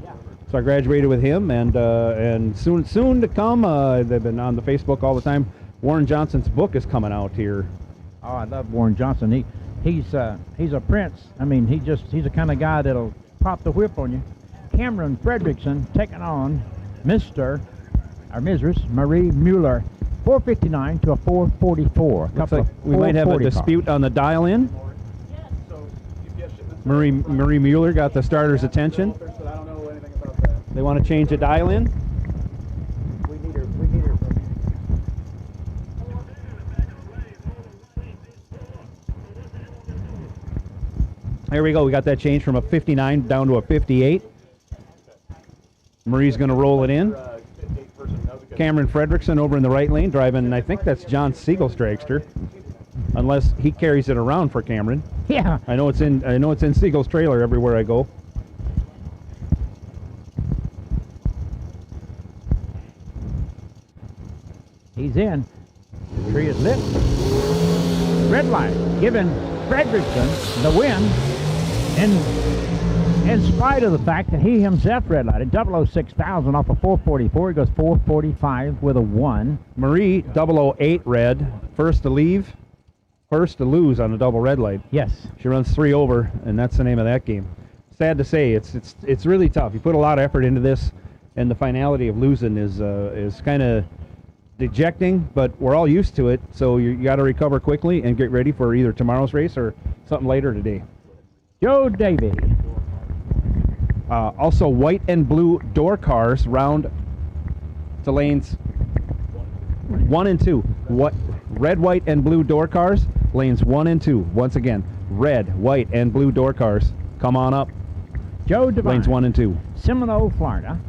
L: so I graduated with him, and soon to come. They've been on the Facebook all the time. Warren Johnson's book is coming out here.
I: Oh, I love Warren Johnson. He's a prince. I mean, he's the kind of guy that'll pop the whip on you. Cameron Fredrickson taking on Mr. or Mrs. Marie Mueller, 459 to a 444.
L: Looks like we might have a dispute on the dial-in. Marie Mueller got the starter's attention. They want to change the dial-in.
I: We need her.
L: There we go. We got that change from a 59 down to a 58. Marie's going to roll it in. Cameron Fredrickson over in the right lane driving, I think that's John Siegel's dragster, unless he carries it around for Cameron.
I: Yeah.
L: I know it's in Siegel's trailer everywhere I go.
I: He's in. The tree is lit. Red light giving Fredrickson the win in spite of the fact that he himself red lighted. 006,000 off of 444. He goes 445 with a 1.
L: Marie 008 red, first to leave, first to lose on a double red light.
I: Yes.
L: She runs 3 over, and that's the name of that game. Sad to say, it's really tough. You put a lot of effort into this, and the finality of losing is kind of dejecting, but we're all used to it, so you got to recover quickly and get ready for either tomorrow's race or something later today.
I: Joe Davey.
L: Also, white and blue door cars round to lanes 1 and 2. Red, white, and blue door cars, lanes 1 and 2. Once again, red, white, and blue door cars. Come on up.
I: Joe Devine.
L: Lanes 1 and 2.
I: Seminole, Florida.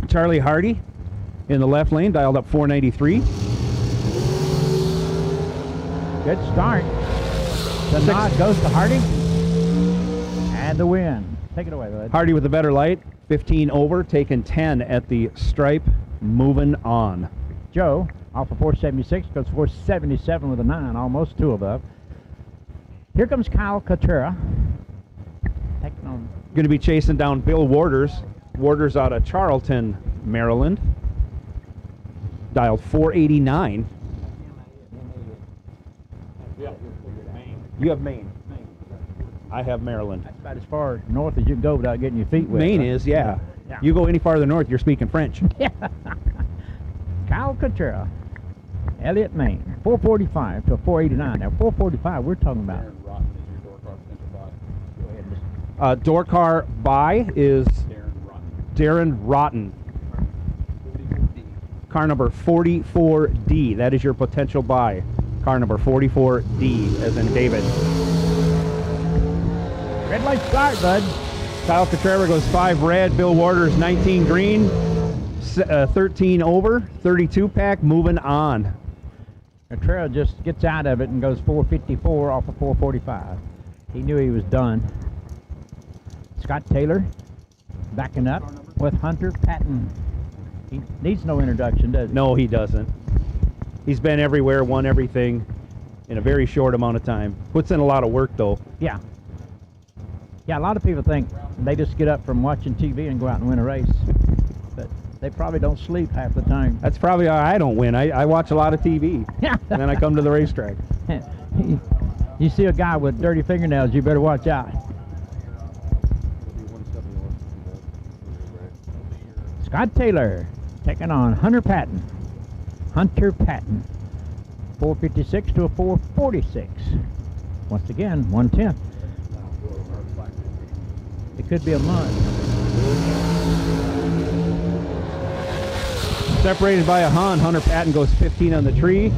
L: Charlie Hardy in the left lane, dialed up 493.
I: Good start. The nod goes to Hardy. And the win. Take it away, bud.
L: Hardy with the better light, 15 over, taking 10 at the stripe, moving on.
I: Joe, off of 476, goes 477 with a 9, almost 2 above. Here comes Kyle Katura. Taking on.
L: Going to be chasing down Bill Warders. Warders out of Charlton, Maryland. Dialed 489. You have Maine. I have Maryland.
I: That's about as far north as you can go without getting your feet wet.
L: Maine
I: right?
L: is, yeah.
I: Yeah.
L: You go any farther north, you're speaking French.
I: Yeah. Kyle Katura, Elliott, Maine, 445 to 489. Now, 445, we're talking about.
L: Door car buy is Darren Rotten. Car number 44D. That is your potential buy. Car number 44D, as in David.
I: Red light start, bud.
L: Kyle Cotrera goes 5 red. Bill Waters 19 green. 13 over. 32 pack. Moving on.
I: Cotrera just gets out of it and goes 454 off of 445. He knew he was done. Scott Taylor backing up with Hunter Patton. He needs no introduction, does he?
L: No, he doesn't. He's been everywhere, won everything in a very short amount of time. Puts in a lot of work, though.
I: Yeah. Yeah, a lot of people think they just get up from watching TV and go out and win a race. But they probably don't sleep half the time.
L: That's probably why I don't win. I watch a lot of TV.
I: Yeah.
L: And then I come to the racetrack.
I: You see a guy with dirty fingernails, you better watch out. Scott Taylor taking on Hunter Patton. Hunter Patton. 456 to a 446. Once again, 1/10. It could be a month.
L: Separated by a Hun, Hunter Patton goes 15 on the tree.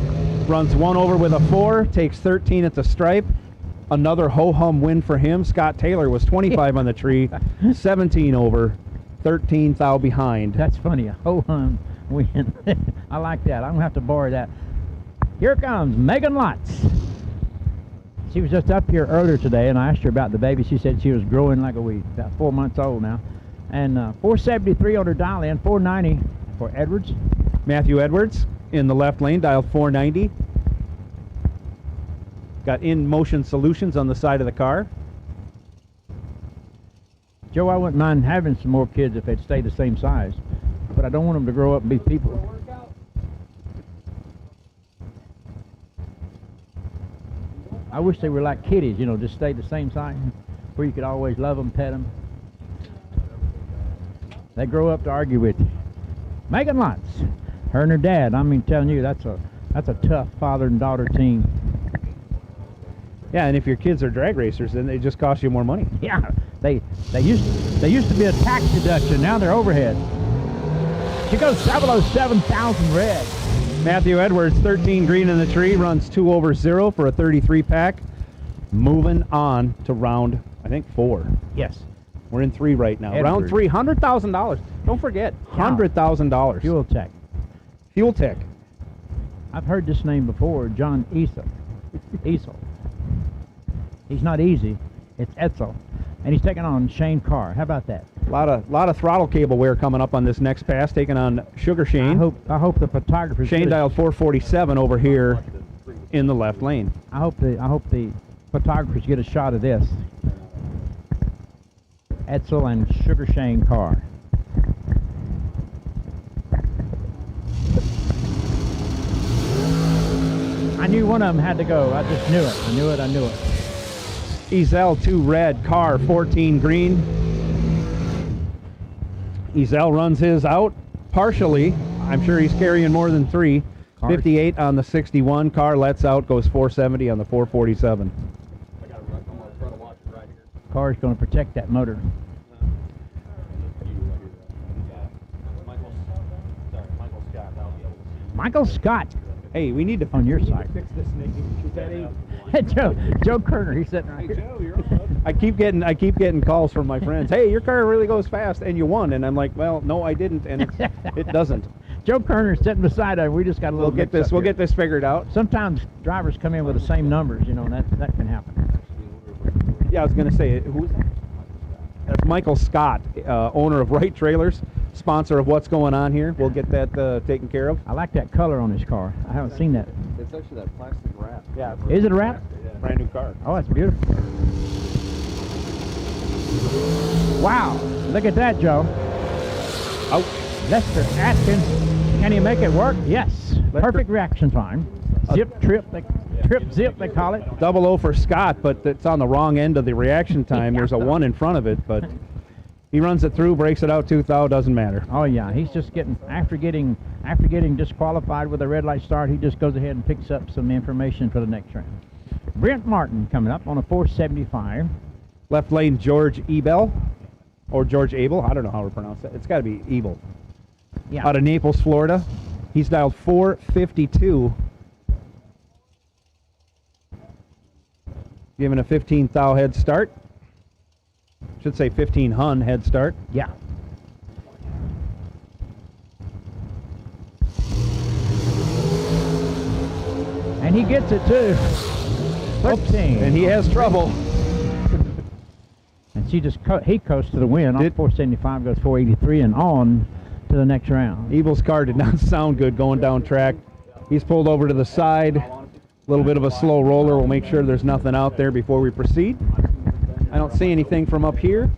L: Runs 1 over with a 4. Takes 13 at the stripe. Another ho-hum win for him. Scott Taylor was 25 on the tree. 17 over. 13 thou behind.
I: That's funny. A ho-hum win. I like that. I'm going to have to borrow that. Here comes Megan Lotz. She was just up here earlier today, and I asked her about the baby. She said she was growing like a weed, about 4 months old now. And 473 on her dial in, 490 for Edwards.
L: Matthew Edwards in the left lane, dialed 490. Got in-motion solutions on the side of the car.
I: Joe, I wouldn't mind having some more kids if they'd stay the same size, but I don't want them to grow up and be people. I wish they were like kitties, you know, just stay the same size, where you could always love them, pet them. They grow up to argue with you. Megan Lotz, her and her dad. I mean, telling you, that's a tough father and daughter team.
L: Yeah, and if your kids are drag racers, then they just cost you more money.
I: Yeah, they used to be a tax deduction. Now they're overhead. She goes 707,000 red.
L: Matthew Edwards, 13 green in the tree, runs 2 over 0 for a 33 pack. Moving on to round, I think, 4.
I: Yes.
L: We're in 3 right now.
I: Edwards.
L: Round 3, $100,000. Don't forget, $100,000.
I: Fuel Tech.
L: Fuel Tech.
I: I've heard this name before, John Easel. Easel. He's not easy. It's Etzel. And he's taking on Shane Carr. How about that?
L: A lot of throttle cable wear coming up on this next pass, taking on Sugar Shane.
I: I hope the photographers.
L: Shane dialed 447 over here in the left lane.
I: I hope the photographers get a shot of this. Etzel and Sugar Shane Carr. I knew one of them had to go. I just knew it. I knew it.
L: Ezel 2 red, Carr 14 green. Ezel runs his out partially. I'm sure he's carrying more than 3.
I: Carr.
L: 58 on the 61. Carr lets out, goes 470 on the 447.
I: Carr's going to protect that motor. Michael Scott
L: Hey, we need to
I: On your side.
L: fix this, Nicky. Shoot that in.
I: Joe Kerner, he's sitting right here.
L: Joe, you're on. I keep getting calls from my friends. Hey, your car really goes fast, and you won. And I'm like, well, no, I didn't, and it doesn't.
I: Joe Kerner's sitting beside us. We just got a little.
L: We'll get this. We'll get this figured out.
I: Sometimes drivers come in with the same numbers, you know, and that can happen.
L: Yeah, I was gonna say, who's that? That's Michael Scott, owner of Wright Trailers, sponsor of what's going on here. We'll get that taken care of.
I: I like that color on his car. I haven't seen that.
M: It's actually that plastic wrap.
L: Yeah.
I: Is it a wrap?
L: Brand new car.
I: Oh, that's beautiful. Wow, look at that, Joe.
L: Ouch.
I: Lester Atkins, can he make it work? Yes. Perfect reaction time. Zip, trip, zip, they call it.
L: 00 for Scott, but it's on the wrong end of the reaction time. There's a 1 in front of it, but he runs it through, breaks it out 2,000, doesn't matter.
I: Oh yeah, he's just after getting disqualified with a red light start, he just goes ahead and picks up some information for the next round. Brent Martin coming up on a 475.
L: Left lane, George Ebel, or George Abel. I don't know how to pronounce that. It's got to be Ebel.
I: Yeah.
L: Out of Naples, Florida. He's dialed 452. Given a 15 thou head start. Should say 15 hun head start.
I: Yeah. And he gets it too. 13.
L: And he has trouble.
I: And she just he coasts to the win. On 475 goes 483 and on to the next round.
L: Ebel's car did not sound good going down track. He's pulled over to the side. A little bit of a slow roller. We'll make sure there's nothing out there before we proceed. I don't see anything from up here,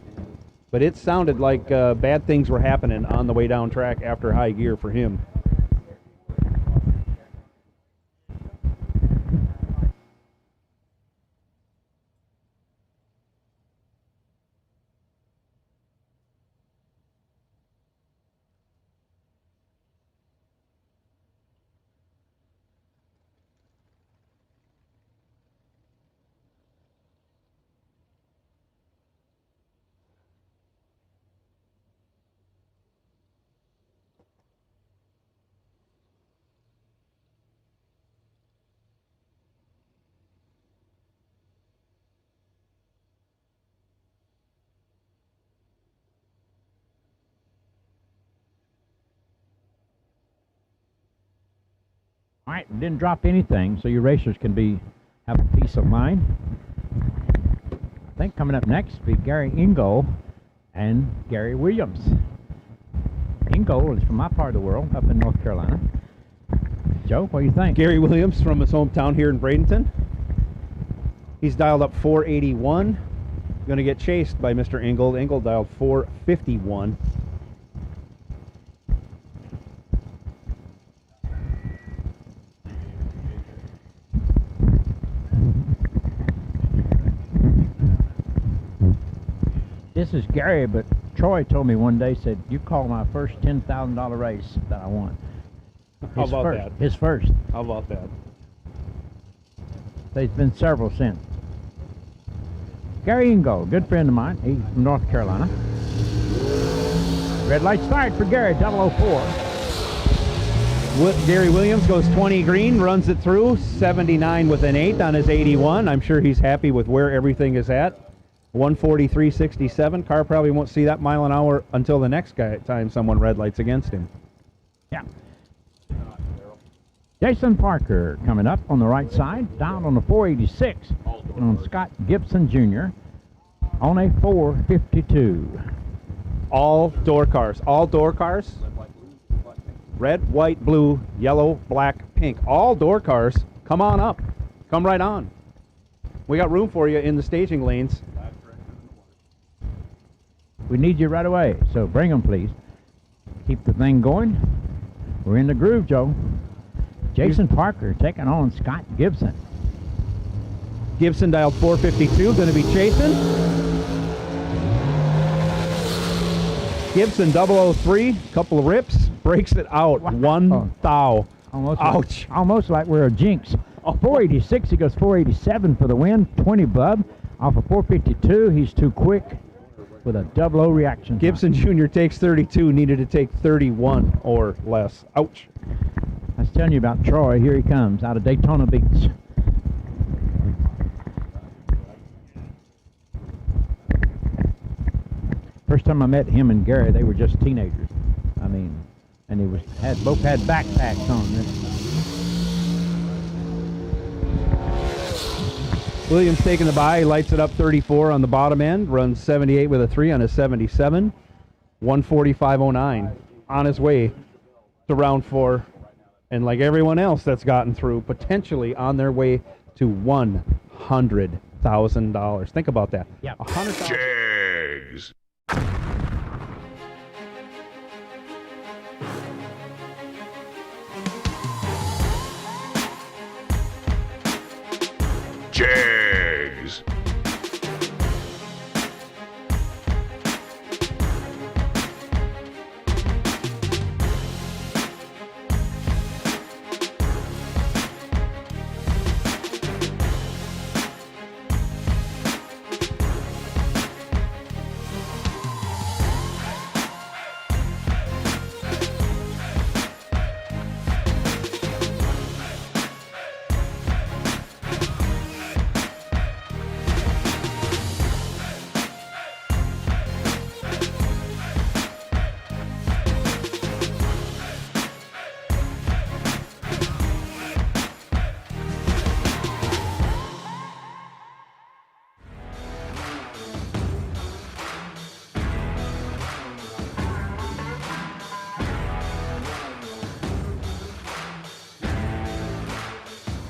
L: but it sounded like bad things were happening on the way down track after high gear for him.
I: All right, didn't drop anything, so your racers can have a peace of mind. I think coming up next will be Gary Ingold and Gary Williams. Ingold is from my part of the world, up in North Carolina. Joe, what do you think?
L: Gary Williams from his hometown here in Bradenton. He's dialed up 481. Going to get chased by Mr. Ingold. Ingold dialed 451.
I: This is Gary, but Troy told me one day, said, you call my first $10,000 race that I won.
L: How about that?
I: His first.
L: How about that?
I: There's been several since. Gary Ingold, good friend of mine. He's from North Carolina. Red light start for Gary, 004.
L: Gary Williams goes 20 green, runs it through, 79 with an 8 on his 81. I'm sure he's happy with where everything is at. 143.67. Car probably won't see that mile an hour until the next time someone red lights against him.
I: Yeah. Jason Parker coming up on the right side, down on the 486, and on Scott Gibson Jr. on a 452.
L: All door cars. All door cars. Red, white, blue, yellow, black, pink. All door cars. Come on up. Come right on. We got room for you in the staging lanes.
I: We need you right away, so bring them, please. Keep the thing going. We're in the groove, Joe. Jason Parker taking on Scott Gibson.
L: Gibson dialed 452, going to be chasing. Gibson 003, couple of rips, breaks it out.
I: Wow.
L: 1 thou.
I: Ouch. Almost like we're a jinx. 486, he goes 487 for the win. 20 Bub off of 452. He's too quick with a 00 reaction time.
L: Gibson Jr. takes 32, needed to take 31 or less. Ouch.
I: That's telling you about Troy. Here he comes out of Daytona Beach. First time I met him and Gary, they were just teenagers. I mean, and both had backpacks on.
L: Williams taking the bye. He lights it up 34 on the bottom end. Runs 78 with a 3 on a 77. 145.09 on his way to round 4. And like everyone else that's gotten through, potentially on their way to $100,000. Think about that.
I: Yeah.
L: $100,000.
A: Jegs. Jegs.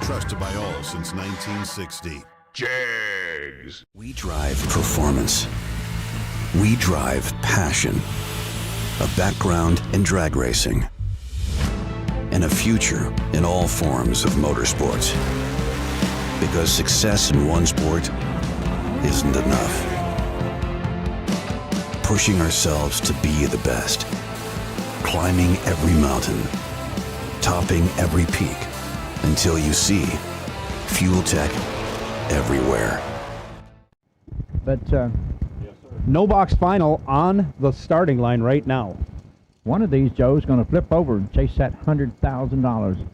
C: Trusted by all since 1960.
A: Jegs.
B: We drive performance. We drive passion. A background in drag racing. And a future in all forms of motorsports. Because success in one sport isn't enough. Pushing ourselves to be the best. Climbing every mountain. Topping every peak. Until you see Fuel Tech everywhere.
I: But
L: No box final on the starting line right now.
I: one of these, Joe's going to flip over and chase that $100,000.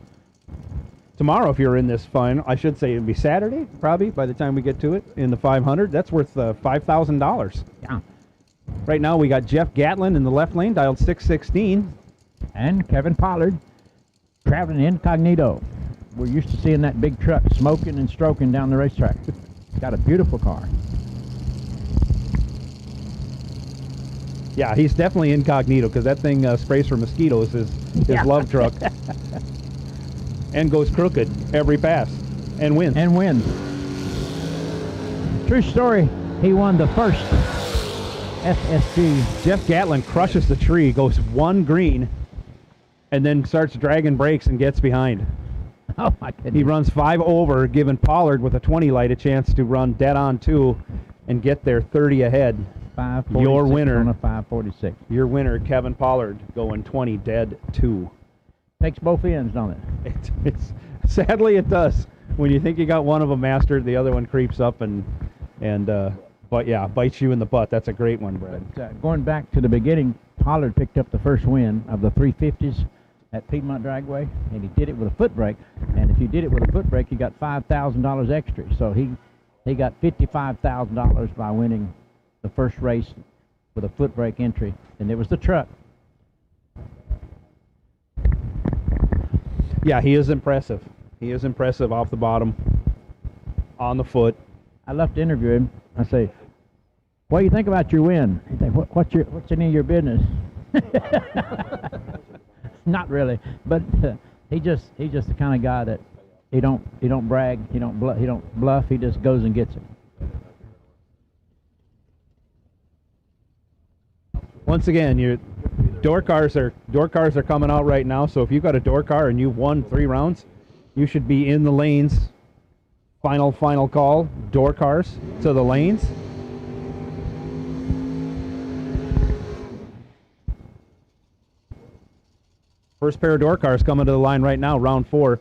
L: Tomorrow, if you're in this final, I should say it'd be Saturday, probably, by the time we get to it, in the 500. That's worth $5,000.
I: Yeah.
L: Right now, we got Jeff Gatlin in the left lane, dialed 616.
I: And Kevin Pollard traveling incognito. We're used to seeing that big truck smoking and stroking down the racetrack. It's got a beautiful car.
L: Yeah, he's definitely incognito because that thing sprays for mosquitoes, his love truck. And goes crooked every pass and wins.
I: And wins. True story, he won the first SFG.
L: Jeff Gatlin crushes the tree, goes one green, and then starts dragging brakes and gets behind.
I: Oh, my goodness.
L: He runs 5 over, giving Pollard with a 20 light a chance to run dead on 2 and get there 30 ahead.
I: 546
L: Your winner.
I: on a 546.
L: Your winner, Kevin Pollard, going 20 dead 2.
I: Takes both ends, don't it?
L: Sadly, it does. When you think you got one of them mastered, the other one creeps up but yeah, bites you in the butt. That's a great one, Brad.
I: But, going back to the beginning, Pollard picked up the first win of the 350s at Piedmont Dragway, and he did it with a foot brake. And if you did it with a foot brake, you got $5,000 extra. So he got $55,000 by winning the first race with a foot brake entry, and it was the truck.
L: Yeah, he is impressive. He is impressive off the bottom, on the foot.
I: I love to interview him. I say, "What do you think about your win?" He say, "What's any of your business?" Not really, but he's just the kind of guy that he don't brag, he don't bluff. He just goes and gets it.
L: Once again, your door cars are coming out right now. So if you've got a door car and you've won 3 rounds, you should be in the lanes. Final call. Door cars to the lanes. First pair of door cars coming to the line right now, round 4.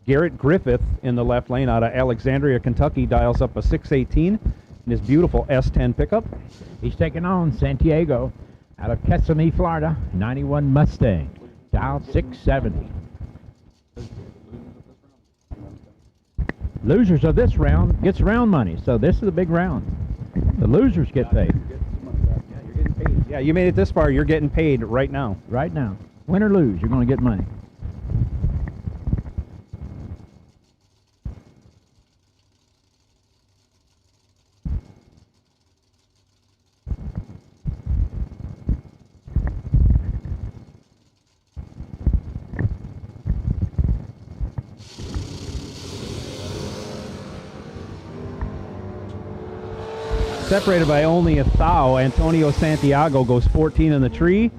L: Garrett Griffith in the left lane out of Alexandria, Kentucky, dials up a 618 in his beautiful S10 pickup.
I: He's taking on Santiago out of Kissimmee, Florida, 91 Mustang, dialed 670. Losers of this round gets round money, so this is a big round. The losers get paid.
L: Yeah, you made it this far. You're getting paid right now.
I: Right now. Win or lose, you're going to get money.
L: Separated by only a thou, Antonio Santiago goes 14 in the tree,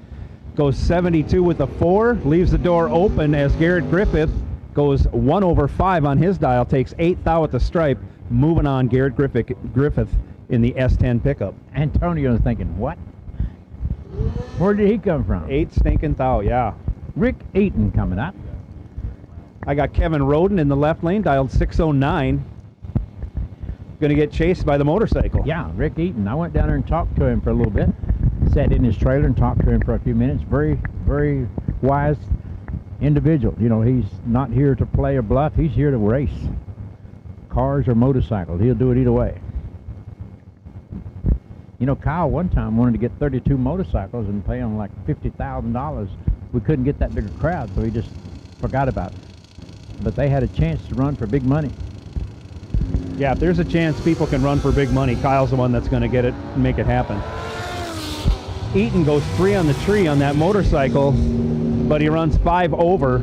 L: goes 72 with the 4, leaves the door open as Garrett Griffith goes 1 over 5 on his dial, takes 8 thou at the stripe, moving on Garrett Griffith in the S10 pickup.
I: Antonio's thinking, what? Where did he come from?
L: 8 stinking thou, yeah.
I: Rick Eaton coming up.
L: I got Kevin Roden in the left lane, dialed 609. Going to get chased by the motorcycle.
I: Yeah, Rick Eaton. I went down there and talked to him for a little bit. Sat in his trailer and talked to him for a few minutes. Very, very wise individual. You know, he's not here to play or bluff. He's here to race. Cars or motorcycles. He'll do it either way. You know, Kyle one time wanted to get 32 motorcycles and pay them like $50,000. We couldn't get that bigger crowd, so he just forgot about it. But they had a chance to run for big money.
L: Yeah, if there's a chance people can run for big money, Kyle's the one that's going to get it and make it happen. Eaton goes 3 on the tree on that motorcycle, but he runs 5 over.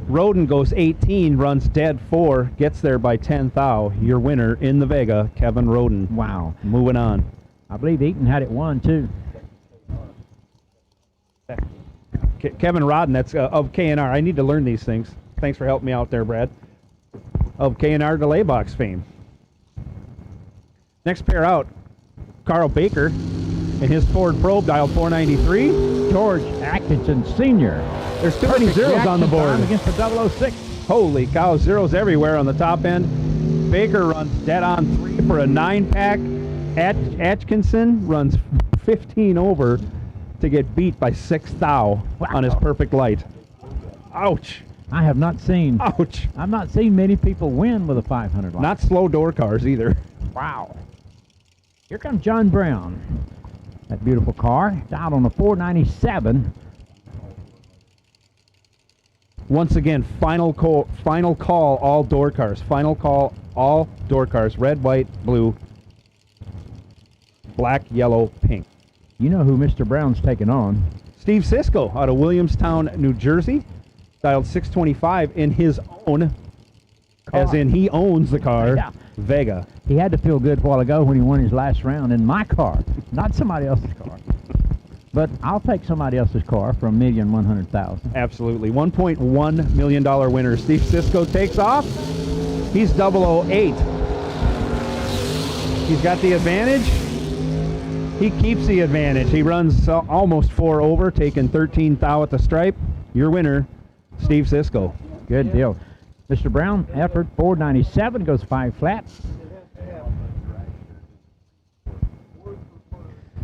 L: Roden goes 18, runs dead 4, gets there by 10 thou. Your winner in the Vega, Kevin Roden.
I: Wow.
L: Moving on.
I: I believe Eaton had it won, too.
L: Kevin Rodden, that's of K&R. I need to learn these things. Thanks for helping me out there, Brad. Of K&R Delay Box fame. Next pair out, Carl Baker and his Ford Probe, dial 493.
I: George Atkinson Sr.
L: There's too many zeros on the board.
I: Against the 006.
L: Holy cow, zeros everywhere on the top end. Baker runs dead on 3 for a 9-pack. Atkinson runs 15 over to get beat by 6 thou on his perfect light. Ouch.
I: I have not seen.
L: Ouch.
I: I've not seen many people win with a 500 light.
L: Not slow door cars either.
I: Wow. Here comes John Brown. That beautiful car. Out on the 497.
L: Once again, final call, all door cars. Final call, all door cars. Red, white, blue, black, yellow, pink.
I: You know who Mr. Brown's taking on?
L: Steve Sisko out of Williamstown, New Jersey. Dialed 625 in his own, car. As in he owns the car, yeah. Vega.
I: He had to feel good a while ago when he won his last round in my car, not somebody else's car. But I'll take somebody else's car for $1,100,000.
L: Absolutely. $1.1 million winner. Steve Sisko takes off. He's 008. He's got the advantage. He keeps the advantage. He runs almost 4 over, taking 13 thou at the stripe. Your winner, Steve Sisko.
I: Good deal. Mr. Brown, effort 497, goes 5 flat.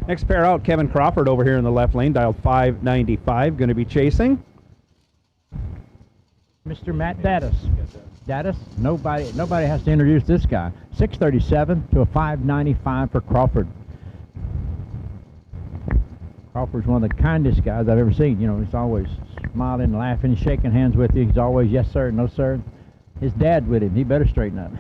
L: Next pair out, Kevin Crawford over here in the left lane, dialed 595, going to be chasing.
I: Mr. Matt Dattis. Dattis, nobody has to introduce this guy. 637 to a 595 for Crawford. Crawford's one of the kindest guys I've ever seen. You know, he's always smiling, laughing, shaking hands with you. He's always, yes, sir, no, sir. His dad with him. He better straighten up.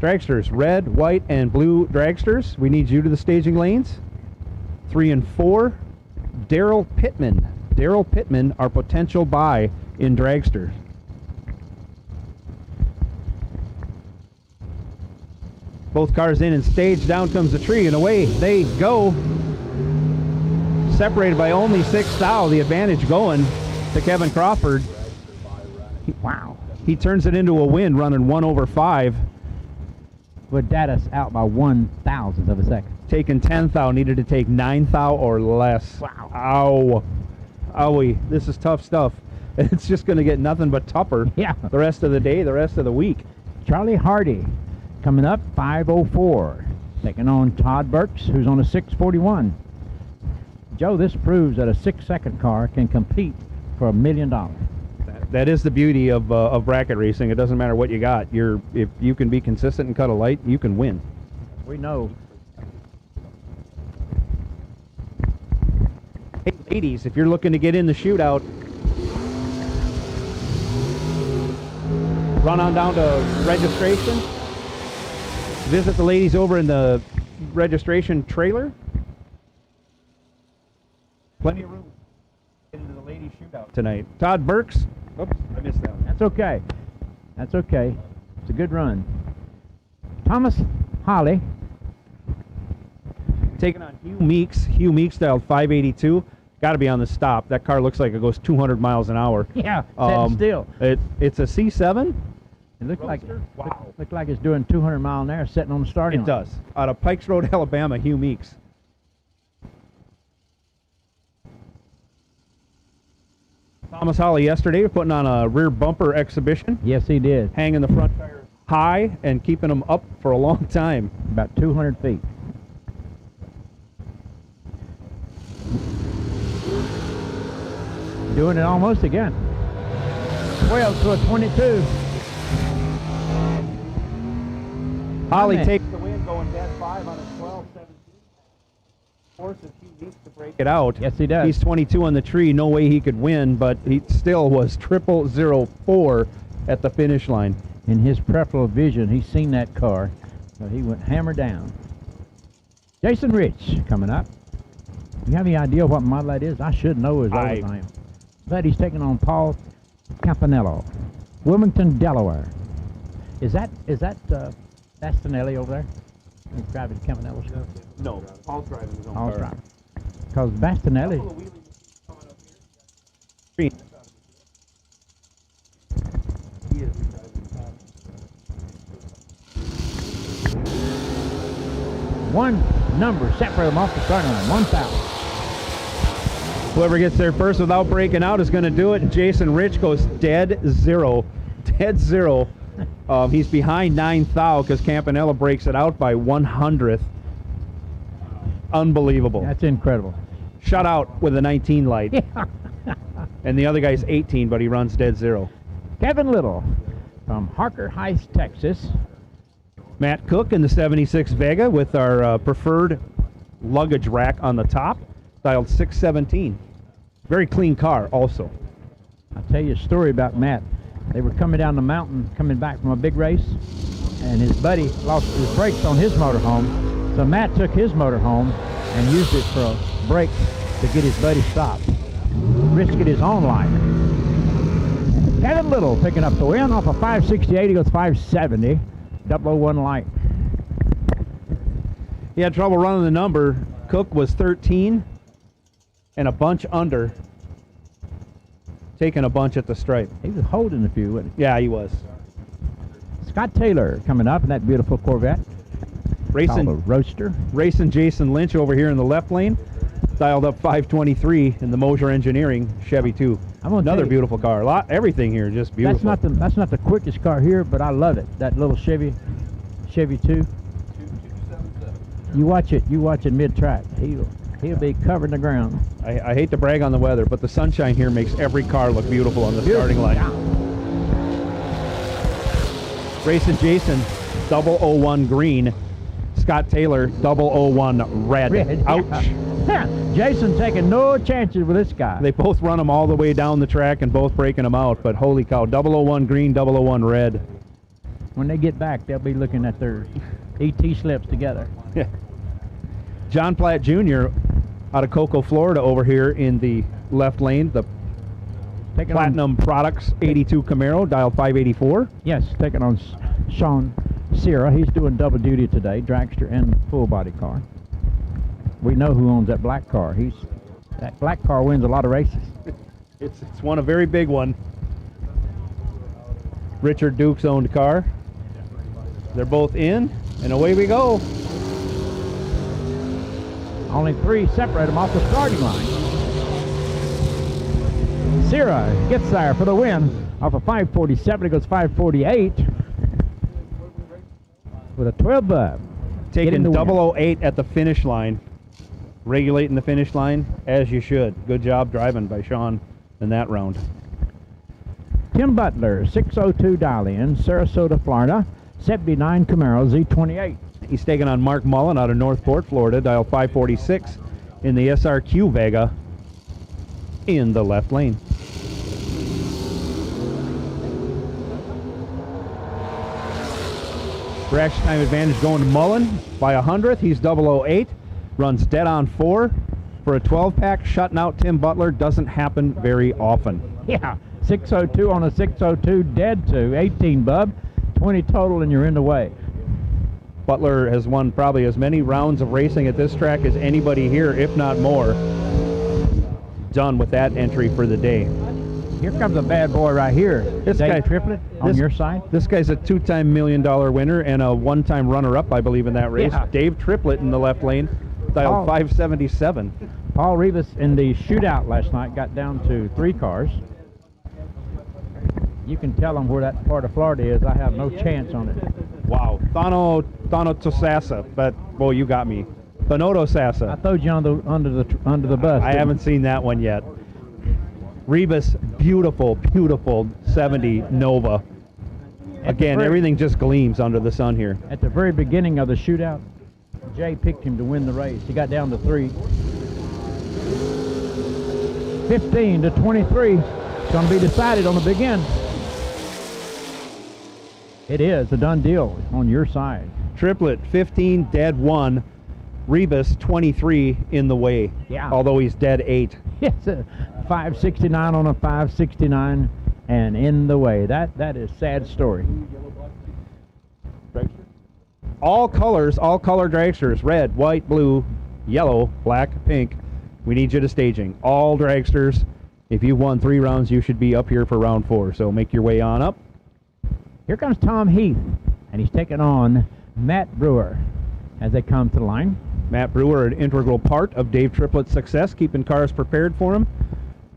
L: Dragsters, red, white, and blue dragsters. We need you to the staging lanes. 3 and 4, Daryl Pittman. Daryl Pittman, our potential buy in dragsters. Both cars in and staged. Down comes the tree, and away they go. Separated by only 6 thou. The advantage going to Kevin Crawford. Wow. He turns it into a win, running 1 over 5.
I: With Dattis out by 1/1000th of a second.
L: Taking 10 thou. Needed to take 9 thou or less.
I: Wow.
L: Ow. Owie. This is tough stuff. It's just going to get nothing but tougher.
I: Yeah.
L: The rest of the day, the rest of the week.
I: Charlie Hardy. Coming up, 504. Taking on Todd Burks, who's on a 641. Joe, this proves that a 6-second car can compete for $1 million.
L: That is the beauty of bracket racing. It doesn't matter what you got. If you can be consistent and cut a light, you can win.
I: We know.
L: Hey, ladies, if you're looking to get in the shootout, run on down to registration. Visit the ladies over in the registration trailer. Plenty of room to get into the ladies shootout tonight. Todd Burks. Oops, I missed that one.
I: That's okay. That's okay. It's a good run. Thomas Holly.
L: Taking on Hugh Meeks. Hugh Meeks dialed 582. Got to be on the stop. That car looks like it goes 200 miles an hour.
I: Yeah, sitting still.
L: It's a C7.
I: It looked like
L: Wow.
I: looked like it's doing 200 mile an hour sitting on the starting
L: It
I: line.
L: does. Out of Pikes Road, Alabama, Hugh Meeks. Thomas Holly yesterday putting on a rear bumper exhibition.
I: Yes, he did.
L: Hanging the front tires high and keeping them up for a long time.
I: About 200 feet. Doing it almost again. 12 to a 22.
L: Holly
I: Man.
L: takes the win going dead 5 on a 12-17. Forces Hugh Meeks to break it out.
I: Yes, he does.
L: He's 22 on the tree. No way he could win, but he still was 0004 at the finish line.
I: In his peripheral vision, he's seen that car, but he went hammer down. Jason Rich coming up. You have any idea what model that is? I should know as old as I am. But he's taking on Paul Campanello, Wilmington, Delaware. Is that Bastinelli over there? He's driving Campanello's car?
L: No, Paul's driving his own
I: Paul's
L: car.
I: driving. Because Bastinelli. One number separate them off the starting line. 1,000.
L: Whoever gets there first without breaking out is going to do it. Jason Rich goes dead zero. Dead zero. He's behind 9 thou because Campanella breaks it out by 100th. Unbelievable.
I: That's incredible.
L: Shut out with a 19 light.
I: Yeah.
L: And the other guy's 18, but he runs dead zero.
I: Kevin Little from Harker Heights, Texas.
L: Matt Cook in the 76 Vega with our preferred luggage rack on the top. Dialed 617. Very clean car also.
I: I'll tell you a story about Matt. They were coming down the mountain, coming back from a big race, and his buddy lost his brakes on his motorhome. So Matt took his motorhome and used it for a brake to get his buddy stopped. Risked his own life. Kevin Little picking up the win off a 568. He goes 570. 001 light.
L: He had trouble running the number. Cook was 13 and a bunch under. Taking a bunch at the stripe.
I: He was holding a few, wasn't he?
L: Yeah, he was.
I: Scott Taylor coming up in that beautiful Corvette.
L: Racing
I: Called a Roadster.
L: Racing Jason Lynch over here in the left lane. Dialed up 523 in the Mosier Engineering Chevy 2. Another beautiful car. Everything here just beautiful.
I: That's not the quickest car here, but I love it. That little Chevy 2. You watch it mid-track. He'll be covering the ground.
L: I hate to brag on the weather, but the sunshine here makes every car look beautiful on the starting line.
I: Yeah.
L: Racing Jason 001 green. Scott Taylor 001 red. Ouch.
I: Yeah. Jason taking no chances with this guy.
L: They both run them all the way down the track and both breaking them out, but holy cow, 001 green, 001 red.
I: When they get back, they'll be looking at their ET slips together.
L: John Platt Jr. out of Cocoa, Florida over here in the left lane, the
I: Taking
L: Platinum Products 82 Camaro, dial 584.
I: Yes, taking on Sean Sierra. He's doing double duty today, dragster and full body car. We know who owns that black car. That black car wins a lot of races.
L: It's one a very big one. Richard Duke's owned car. They're both in, and away we go.
I: Only 3 separate them off the starting line. Sierra gets there for the win off a 547. He goes 548 with a 12 bub.
L: Taking 008 at the finish line. regulating the finish line as you should. Good job driving by Sean in that round.
I: Tim Butler, 602 dial-in, Sarasota, Florida, 79 Camaro Z28.
L: He's taking on Mark Mullen out of Northport, Florida, dial 546 in the SRQ Vega in the left lane. Reaction time advantage going to Mullen by 100th. He's 008. Runs dead on 4 for a 12-pack. Shutting out Tim Butler doesn't happen very often.
I: Yeah, 602 on a 602, dead to 18, bub. 20 total, and you're in the way.
L: Butler has won probably as many rounds of racing at this track as anybody here, if not more. Done with that entry for the day.
I: Here comes a bad boy right here.
L: This
I: Dave
L: guy
I: Triplet on your side.
L: This guy's a 2-time $1 million winner and a 1-time runner-up, I believe, in that race.
I: Yeah.
L: Dave Triplet in the left lane, dial 577.
I: Paul Rivas in the shootout last night got down to 3 cars. You can tell them where that part of Florida is. I have no chance on it.
L: Wow. Thano Tosasa, but, well, you got me. Thanoto Sasa.
I: I told you under the bus.
L: I haven't seen that one yet. Rebus, beautiful, beautiful 70 Nova. Again, everything just gleams under the sun here.
I: At the very beginning of the shootout, Jay picked him to win the race. He got down to 3. 15 to 23. It's going to be decided on the big end. It is a done deal on your side.
L: Triplet, 15, dead 1. Rebus, 23 in the way.
I: Yeah.
L: Although he's dead 8.
I: Yes, 569 on a 569 and in the way. That is sad story.
L: All color dragsters, red, white, blue, yellow, black, pink. We need you to staging. All dragsters. If you won 3 rounds, you should be up here for round 4. So make your way on up.
I: Here comes Tom Heath, and he's taking on Matt Brewer as they come to the line.
L: Matt Brewer, an integral part of Dave Triplet's success, keeping cars prepared for him.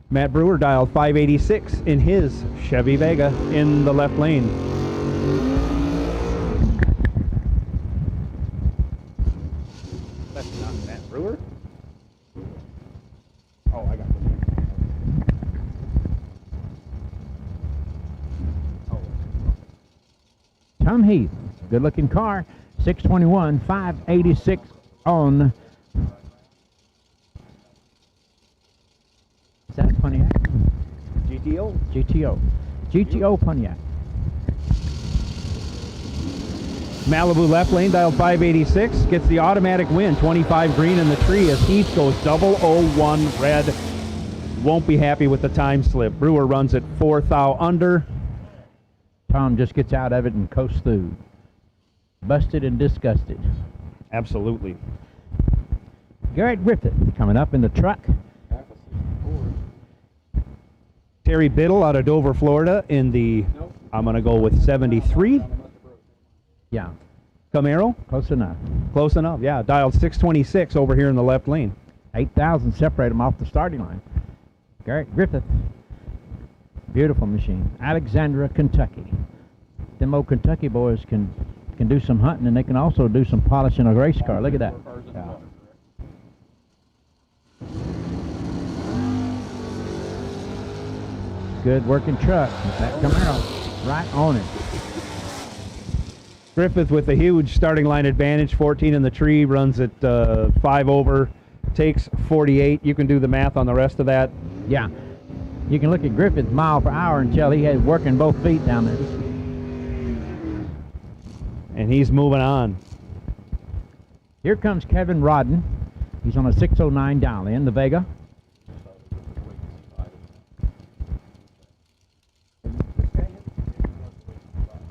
L: Matt Brewer dialed 586 in his Chevy Vega in the left lane. That's not Matt Brewer. Oh, I got it.
I: Tom Heath, good looking car, 621, 586 on. Is that Pontiac?
L: GTO?
I: GTO Pontiac.
L: Malibu left lane, dialed 586, gets the automatic win. 25 green in the tree as Heath goes 001 red. Won't be happy with the time slip. Brewer runs at 4 thou under.
I: Tom just gets out of it and coasts through. Busted and disgusted.
L: Absolutely.
I: Garrett Griffith coming up in the truck.
L: Terry Biddle out of Dover, Florida in the, I'm going to go with 73.
I: Yeah.
L: Camaro.
I: Close enough.
L: Close enough, yeah. Dialed 626 over here in the left lane.
I: 8,000 separate them off the starting line. Garrett Griffith. Beautiful machine. Alexandria, Kentucky. Them old Kentucky boys can do some hunting, and they can also do some polishing a race car. Look at that. Yeah. Good working truck. That Camaro right on it.
L: Griffith with a huge starting line advantage, 14 in the tree, runs at 5 over, takes 48. You can do the math on the rest of that.
I: Yeah. You can look at Griffith's mile per hour and tell he had working both feet down there.
L: And he's moving on.
I: Here comes Kevin Rodden. He's on a 609 dial in the Vega.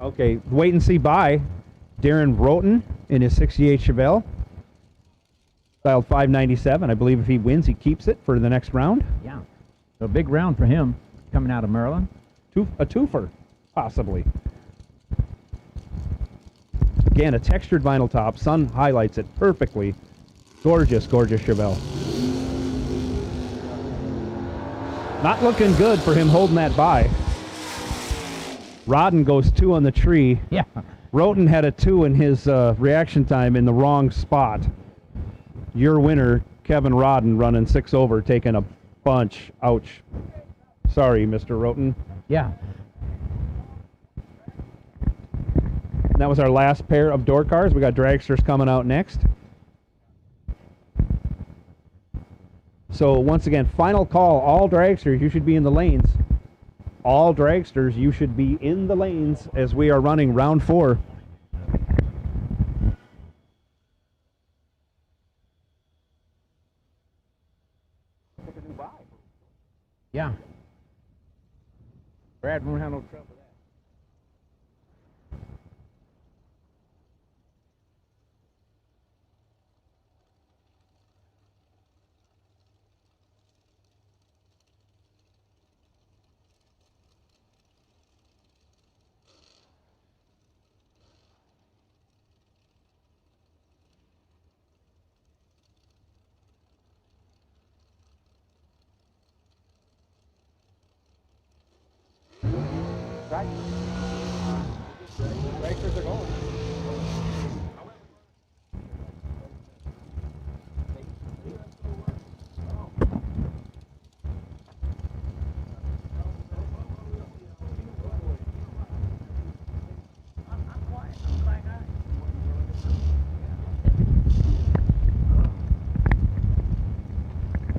L: Okay, wait and see by Darren Roten in his 68 Chevelle. Dialed 597. I believe if he wins, he keeps it for the next round.
I: Yeah. So a big round for him coming out of Maryland.
L: A twofer, possibly. Again, a textured vinyl top. Sun highlights it perfectly. Gorgeous, gorgeous Chevelle. Not looking good for him holding that by. Rodden goes 2 on the tree.
I: Yeah.
L: Roten had a 2 in his reaction time in the wrong spot. your winner, Kevin Rodden, running 6 over, taking a bunch. Ouch. Sorry, Mr. Roten.
K: Yeah.
L: That was our last pair of door cars. We got dragsters coming out next. So once again, final call. All dragsters, you should be in the lanes. All dragsters, you should be in the lanes as we are running round 4.
K: Yeah. Brad won't have no trouble with that. Dragsters are going.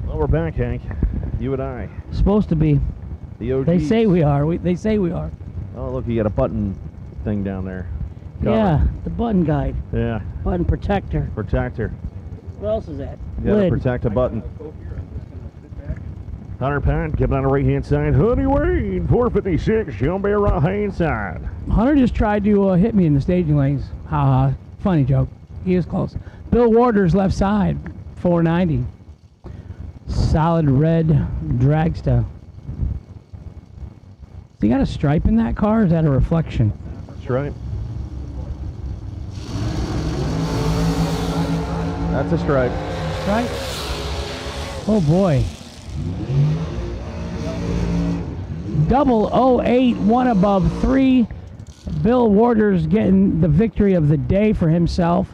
J: Well, we're back, Hank. You and I.
K: Supposed to be.
J: The OGs.
K: They say we are. They say we are.
J: Oh, look, you got a button thing down there.
K: Yeah, the button guide.
J: Yeah.
K: Button protector.
J: Protector.
K: What else is that?
J: You gotta
K: Lid.
J: protect a button. 100 pound, coming on the right hand side. Honey Wayne, 456, John Bear right hand side.
K: Hunter just tried to hit me in the staging lanes. Ha ha. Funny joke. He was close. Bill Warder's left side, 490. Solid red Dragster. So you got a stripe in that car, or is that a reflection?
J: That's right. That's a stripe.
K: Right? Oh boy. 008, one above 3. Bill Warder's getting the victory of the day for himself.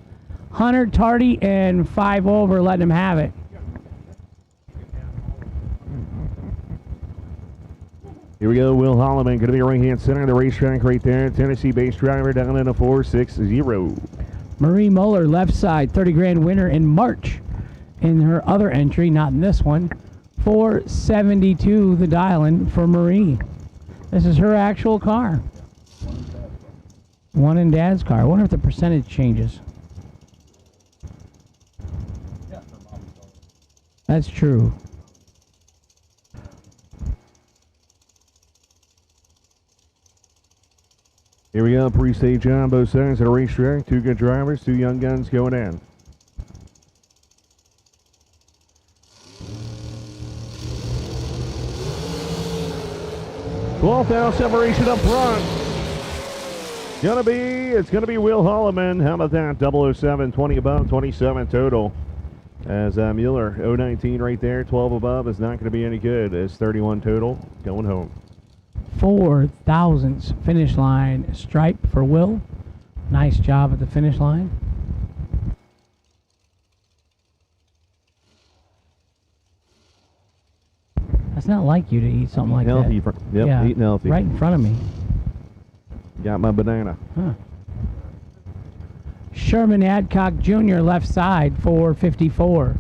K: Hunter Tardy and 5 over, letting him have it.
J: Here we go, Will Holloman, going to be right hand center of the racetrack right there. Tennessee-based driver down in a 4.60.
K: Marie Muller, left side, 30 grand winner in March in her other entry, not in this one. 472 the dial-in for Marie. This is her actual car. One in Dad's car. I wonder if the percentage changes. That's true.
J: Here we go, pre-stage on both sides of the racetrack. 2 good drivers, 2 young guns going in. Twelfth down separation up front. It's gonna be Will Holloman. How about that? 007, 20 above, 27 total. As Mueller, 019 right there, 12 above is not gonna be any good. It's 31 total, going home.
K: 4 thousandths finish line stripe for Will. Nice job at the finish line. That's not like you to eat something like
J: Healthy.
K: that.
J: Yep,
K: Yeah,
J: eating healthy.
K: right in front of me.
J: Got my banana.
K: Huh. Sherman Adcock Jr. left side, 454.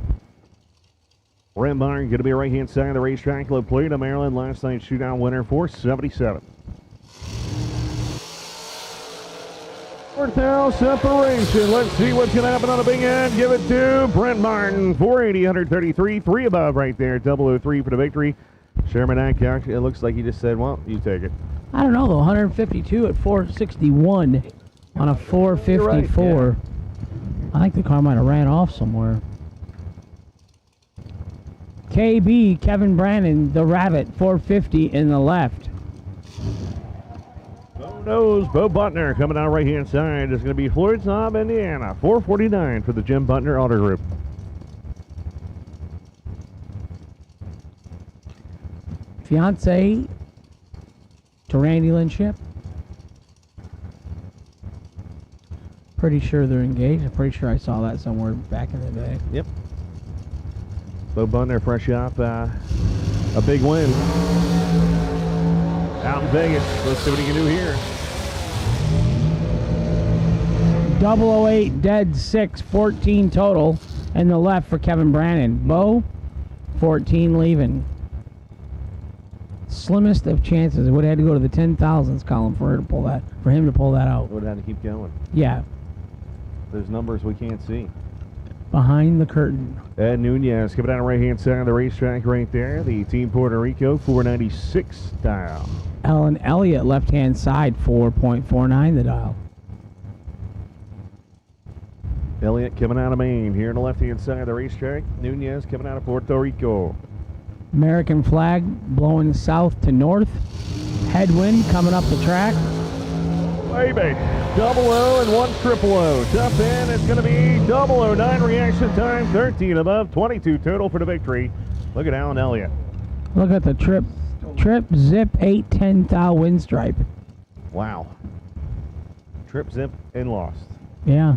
J: Brent Barn going to be right hand side of the racetrack. La Plata, Maryland, last night's shootout winner, 477. Fourth down separation. Let's see what's going to happen on the big end. Give it to Brent Martin, 480, 133, 3 above right there. 003 for the victory. Sherman Adcock, it looks like he just said, well, you take it.
K: I don't know though, 152 at 461 on a 454.
J: Right,
K: I think the car might have ran off somewhere. KB, Kevin Brannon, the Rabbit, 450 in the left.
J: Bo knows, Bo Butner coming out right hand side. It's going to be Floyd Knob, Indiana, 449 for the Jim Butner Auto Group.
K: Fiance to Randy Lynchip. Pretty sure they're engaged. I'm pretty sure I saw that somewhere back in the day.
J: Yep. Bo Bunner fresh off a big win out in Vegas. Let's see what he can do here.
K: 008, dead 6, 14 total in the left for Kevin Brannon. Bo, 14 leaving. Slimmest of chances. It would have had to go to the 10,000s column for her to pull that, for him to pull that out.
J: Would have had to keep going.
K: Yeah,
J: There's numbers we can't see.
K: behind the curtain.
J: Ed Nunez coming down the right-hand side of the racetrack right there. The Team Puerto Rico 496 dial.
K: Ellen Elliott, left-hand side, 4.49 the dial.
J: Elliott coming out of Maine here on the left-hand side of the racetrack. Nunez coming out of Puerto Rico.
K: American flag blowing south to north. Headwind coming up the track.
J: Baby, 00 and 1 000. Top end, it's going to be 009 reaction time, 13 above, 22 total for the victory. Look at Alan Elliott.
K: Look at the trip zip 810 thou wind stripe.
J: Wow. Trip, zip, and lost.
K: Yeah.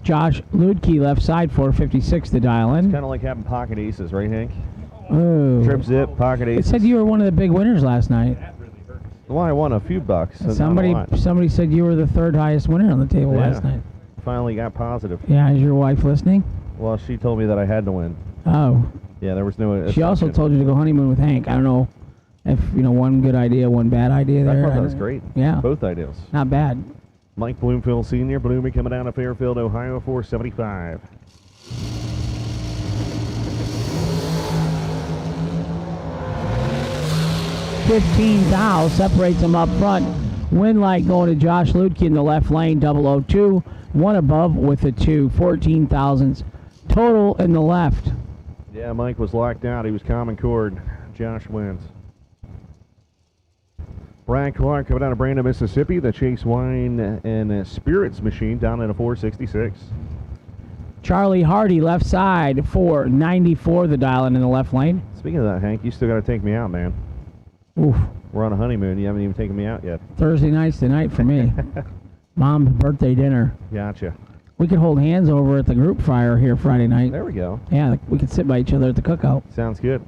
K: Josh Ludke, left side, 456 to dial in.
J: Kind of like having pocket aces, right, Hank?
K: Ooh.
J: Trip, zip, pocket
K: It
J: aces.
K: said you were one of the big winners last night.
J: Well, I won a few bucks. So
K: Somebody said you were the third highest winner on the table last night.
J: Finally got positive.
K: Yeah, is your wife listening?
J: Well, she told me that I had to win.
K: Oh.
J: Yeah, there was no.
K: She also told you to go honeymoon with Hank. I don't know if, one good idea, one bad idea there.
J: I thought that was great.
K: Yeah.
J: Both ideas.
K: Not bad.
J: Mike Bloomfield Sr., Bloomy coming down to Fairfield, Ohio, 475.
K: $15,000 separates them up front. Win light going to Josh Ludke in the left lane, 002. One above with a 2. 14,000s total in the left.
J: Yeah, Mike was locked out. He was common cord. Josh wins. Brian Clark coming down to Brandon, Mississippi. The Chase Wine and Spirits machine down at a 466.
K: Charlie Hardy, left side, 494 the dial in the left lane.
J: Speaking of that, Hank, you still got to take me out, man.
K: Oof.
J: We're on a honeymoon. You haven't even taken me out yet.
K: Thursday night's tonight for me. Mom's birthday dinner.
J: Gotcha.
K: We could hold hands over at the group fire here Friday night.
J: There we go.
K: Yeah, we could sit by each other at the cookout.
J: Sounds good.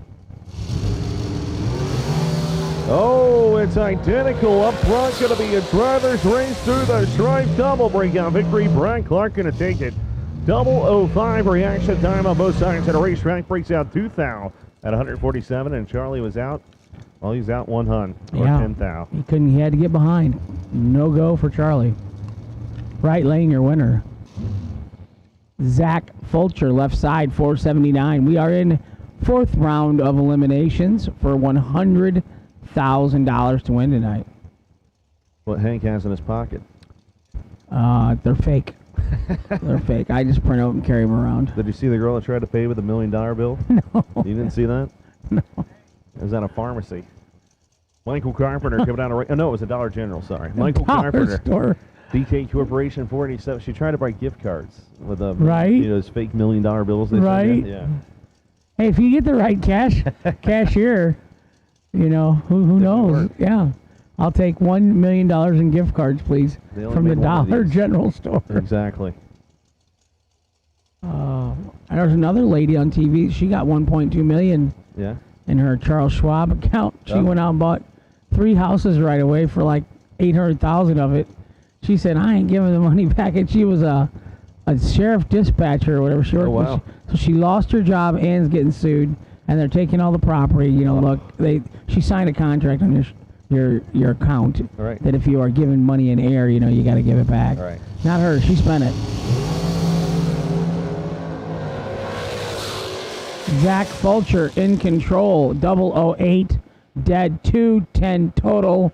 J: Oh, it's identical up front. Going to be a driver's race through the stripe. Double breakout victory. Brian Clark going to take it. 005 reaction time on both sides of the racetrack. Breaks out 2,000 at 147, and Charlie was out. Well, he's out 100 or 10,000.
K: He had to get behind. No go for Charlie. Right lane, your winner. Zach Fulcher, left side, 479. We are in fourth round of eliminations for $100,000 to win tonight.
J: What Hank has in his pocket.
K: They're fake. They're fake. I just print out and carry them around.
J: Did you see the girl that tried to pay with $1 million bill?
K: No.
J: You didn't see that?
K: No.
J: It was at a pharmacy. Michael Carpenter coming down to no, it was a Dollar General, sorry. Michael
K: Dollar
J: Carpenter.
K: Store.
J: DK Corporation 487. She tried to buy gift cards with
K: Right.
J: those fake $1 million bills. They
K: Right.
J: said, yeah.
K: Hey, if you get the right cashier, who knows? Yeah. I'll take $1 million in gift cards, please,
J: They only
K: from the
J: make one of
K: Dollar
J: these.
K: General store.
J: Exactly.
K: There's another lady on TV. She got 1.2 million
J: Yeah.
K: in her Charles Schwab account. She
J: Oh.
K: went out and bought 3 houses right away for like 800,000 of it. She said, "I ain't giving the money back," and she was a sheriff dispatcher or whatever she worked.
J: Oh, wow.
K: So she lost her job and is getting sued, and they're taking all the property. Look, she signed a contract on your account
J: All right.
K: that if you are giving money in air, you got to give it back.
J: All right.
K: Not her. She spent it. Zach Fulcher in control, 008, dead 210 total.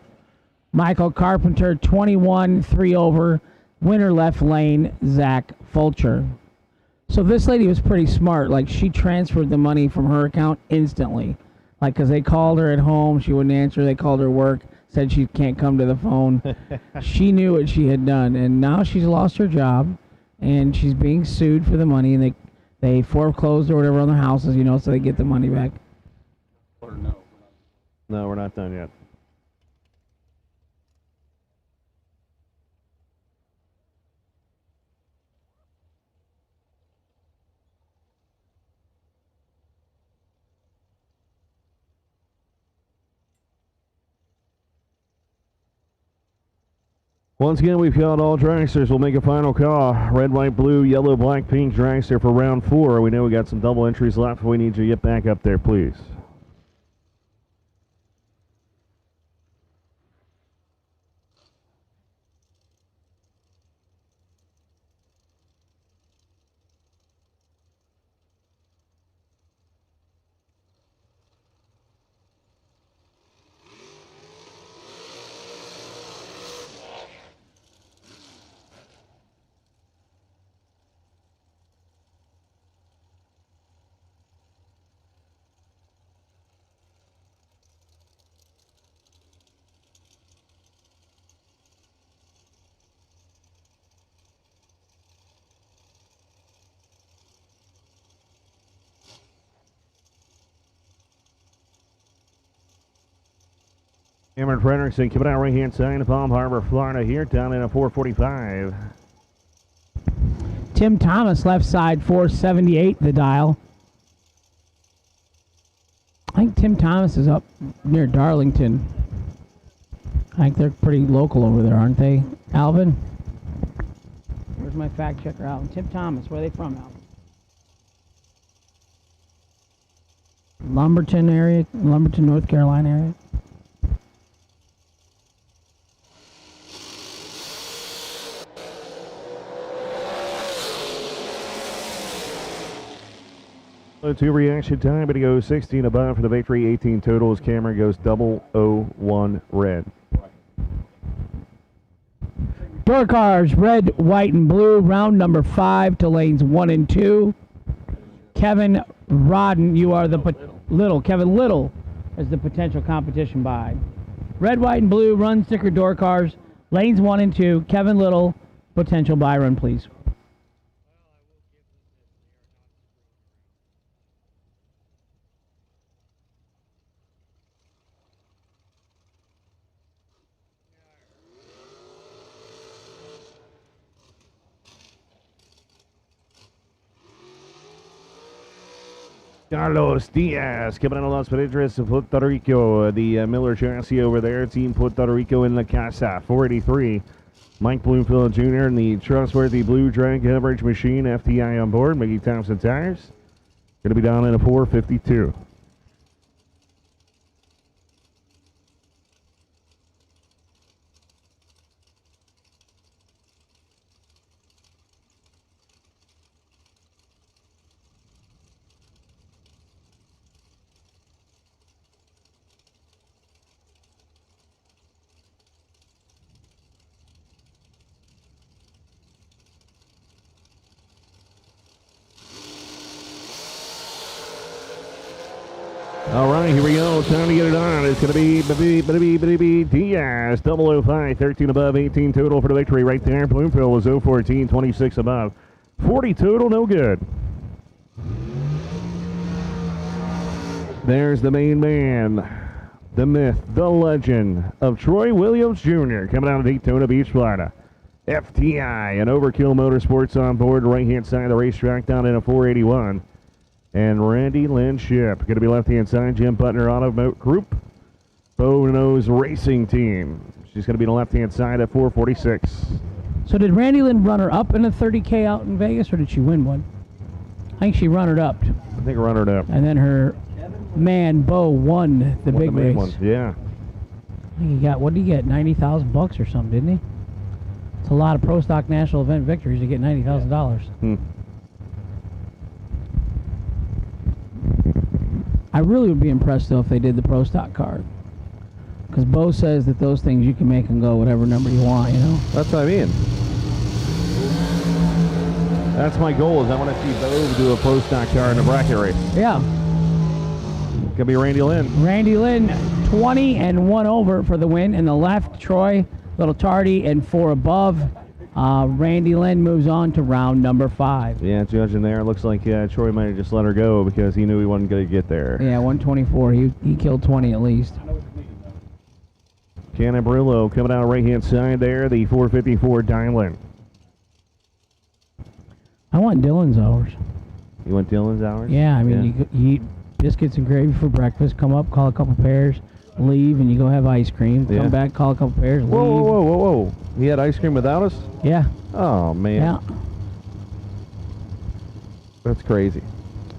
K: Michael Carpenter, 21, 3 over. Winner left lane, Zach Fulcher. So this lady was pretty smart. Like, she transferred the money from her account instantly. Like, because they called her at home, she wouldn't answer. They called her work, said she can't come to the phone. She knew what she had done, and now she's lost her job, and she's being sued for the money, and they foreclosed or whatever on their houses, so they get the money back.
J: No, we're not done yet. Once again, we've called all dragsters. We'll make a final call. Red, white, blue, yellow, black, pink dragster for round 4. We know we got some double entries left. We need you to get back up there, please. Cameron Frederickson coming out right-hand side of Palm Harbor, Florida here, down in a 445.
K: Tim Thomas, left side, 478, the dial. I think Tim Thomas is up near Darlington. I think they're pretty local over there, aren't they, Alvin? Where's my fact checker, Alvin? Tim Thomas, where are they from, Alvin? Lumberton area, Lumberton, North Carolina area.
J: To reaction time, but he goes 16 above for the victory, 18 total. As Cameron goes 001 red.
K: Door cars, red, white, and blue. Round number 5 to lanes 1 and 2. Kevin Rodden, you are the Kevin Little is the potential competition by. Red, white, and blue, run sticker door cars, lanes 1 and 2. Kevin Little, potential buy run, please.
J: Carlos Diaz coming out of Los Pedreros of Puerto Rico. The Miller chassis over there. Team Puerto Rico in La Casa. 483. Mike Bloomfield Jr. and the trustworthy Blue Drag Coverage Machine FTI on board. Mickey Thompson tires. Going to be down in a 452. All right, here we go. Time to get it on. It's going to be Diaz, 005, 13 above, 18 total for the victory right there. Bloomfield was 014, 26 above. 40 total, no good. There's the main man, the myth, the legend of Troy Williams Jr. coming out of Daytona Beach, Florida. FTI and Overkill Motorsports on board, right-hand side of the racetrack down in a 481. And Randy Lynn Ship, going to be left-hand side, Jim Butner Auto Group, Bono's Racing Team. She's going to be the left-hand side at 446.
K: So did Randy Lynn run her up in a 30K out in Vegas, or did she win one? I think she runnered up.
J: I think runnered up.
K: And then her man, Bo, won the big race.
J: One. Yeah.
K: I think he got, what did he get, $90,000 or something, didn't he? It's a lot of Pro Stock National Event victories to get $90,000. I really would be impressed, though, if they did the Pro Stock card. Because Bo says that those things you can make them go whatever number you want, you know?
J: That's what I mean. That's my goal, is I want to see Bo do a Pro Stock card in a bracket race.
K: Yeah.
J: Could be Randy Lynn.
K: Randy Lynn, 20 and 1 over for the win. In the left, Troy, a little tardy, and 4 above. Randy Lynn moves on to round number 5.
J: Yeah, judging there, it looks like Troy might have just let her go because he knew he wasn't going to get there.
K: Yeah, 124. He killed 20 at least.
J: Cannon Brillo coming out right-hand side there, the 454 Dylan.
K: I want Dylan's hours.
J: You want Dylan's hours?
K: Yeah, I mean, you eat biscuits and gravy for breakfast, come up, call a couple pairs, leave and you go have ice cream.
J: Yeah.
K: Come back, call a couple pairs, leave.
J: Whoa, whoa, whoa, whoa, whoa. He had ice cream without us?
K: Yeah.
J: Oh, man.
K: Yeah.
J: That's crazy.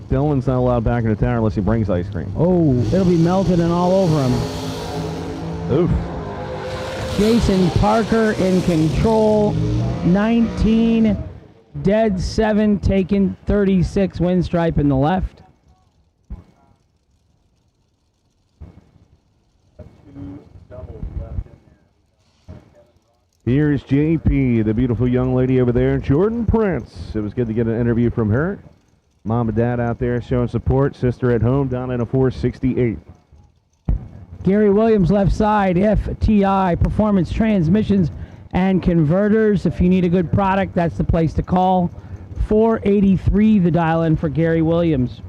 J: Dylan's not allowed back in the tower unless he brings ice cream.
K: Oh, it'll be melted and all over him.
J: Oof.
K: Jason Parker in control. 19, dead 7, taking 36 win stripe in the left.
J: Here's JP, the beautiful young lady over there, Jordan Prince. It was good to get an interview from her. Mom and dad out there showing support. Sister at home down in a 468.
K: Gary Williams left side, FTI, Performance Transmissions and Converters. If you need a good product, that's the place to call. 483 the dial in for Gary Williams.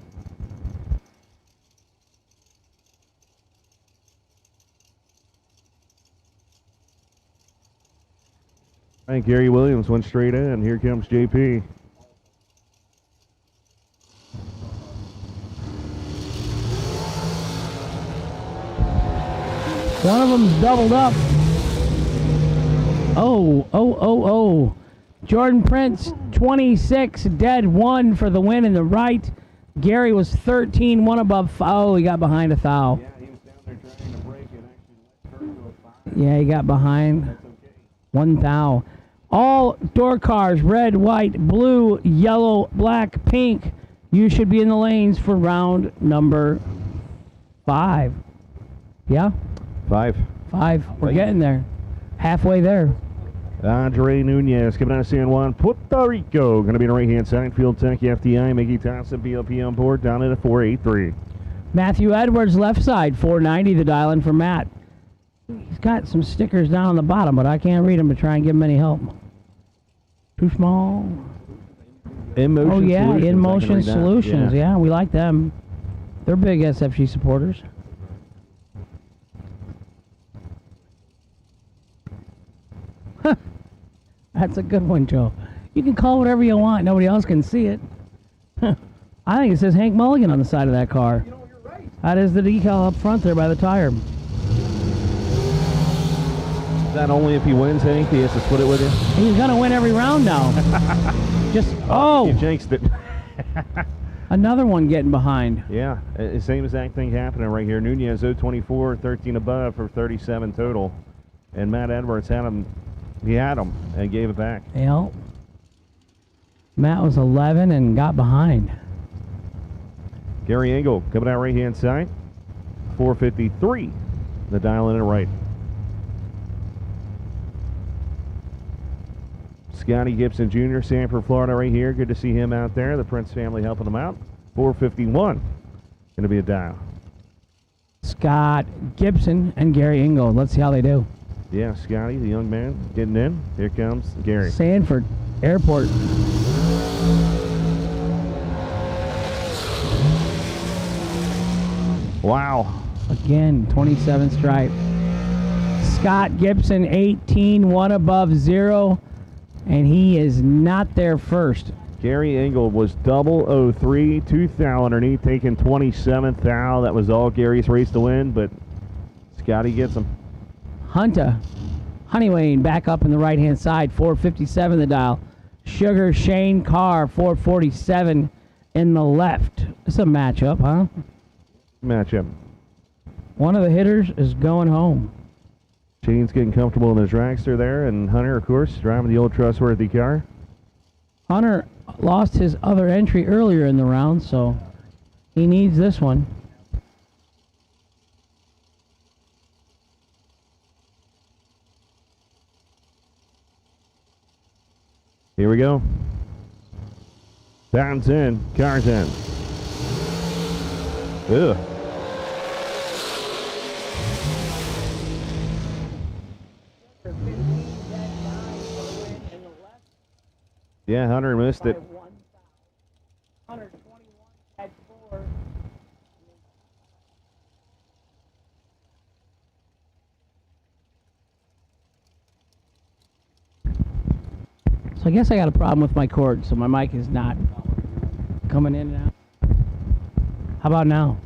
J: All right, Gary Williams went straight in. Here comes JP.
K: One of them's doubled up. Oh. Jordan Prince, 26, dead 1 for the win in the right. Gary was 13, 1 above. Oh, he got behind a thou.
J: Yeah, he was down there trying to break it. Actually, let her to a 5.
K: Yeah, he got behind.
J: That's okay.
K: 1 thou. All door cars, red, white, blue, yellow, black, pink. You should be in the lanes for round number 5. Yeah?
J: 5.
K: 5. We're getting there. Halfway there.
J: Andre Nunez coming out of San Juan, Puerto Rico. Going to be on the right-hand side. Field Tech, FTI, Mickey Thompson, BLP on board, down at a 483.
K: Matthew Edwards, left side, 490, the dial in for Matt. He's got some stickers down on the bottom, but I can't read them to try and give him any help. Too small.
J: In Motion Solutions.
K: Oh, yeah, In
J: I can
K: Motion
J: read that.
K: Solutions. Yeah, we like them. They're big SFG supporters. That's a good one, Joe. You can call whatever you want. Nobody else can see it. I think it says Hank Mulligan on the side of that car.
L: You know, you're right.
K: That is the decal up front there by the tire.
J: Is that only if he wins, Hank? He has to split it with you?
K: He's going to win every round now. Just,
J: You
K: oh,
J: jinxed it.
K: another one getting behind.
J: Yeah, same exact thing happening right here. Nunez 024, 13 above for 37 total. And Matt Edwards had him. He had him and gave it back.
K: Yeah. Matt was 11 and got behind.
J: Gary Engel coming out right-hand side. 453. The dial in the right. Scotty Gibson Jr., Sanford, Florida, right here. Good to see him out there. The Prince family helping him out. 451. Going to be a dial.
K: Scott Gibson and Gary Engel. Let's see how they do.
J: Yeah, Scotty, the young man, getting in. Here comes Gary.
K: Sanford Airport.
J: Wow.
K: Again, 27 stripe. Scott Gibson, 18, 1 above 0, and he is not there first.
J: Gary Engel was double 03, 2 thou underneath, taking 27th thou. That was all Gary's race to win, but Scotty gets him.
K: Hunter Honeywayne back up in the right-hand side, 457 the dial. Sugar Shane Carr, 447 in the left. It's a matchup, huh?
J: Matchup.
K: One of the hitters is going home.
J: Shane's getting comfortable in the dragster there, and Hunter, of course, driving the old trustworthy car.
K: Hunter lost his other entry earlier in the round, so he needs this one.
J: Here we go. Down 10, car 10. Ugh. Yeah, Hunter missed it.
K: So I guess I got a problem with my cord, so my mic is not coming in and out. How about now?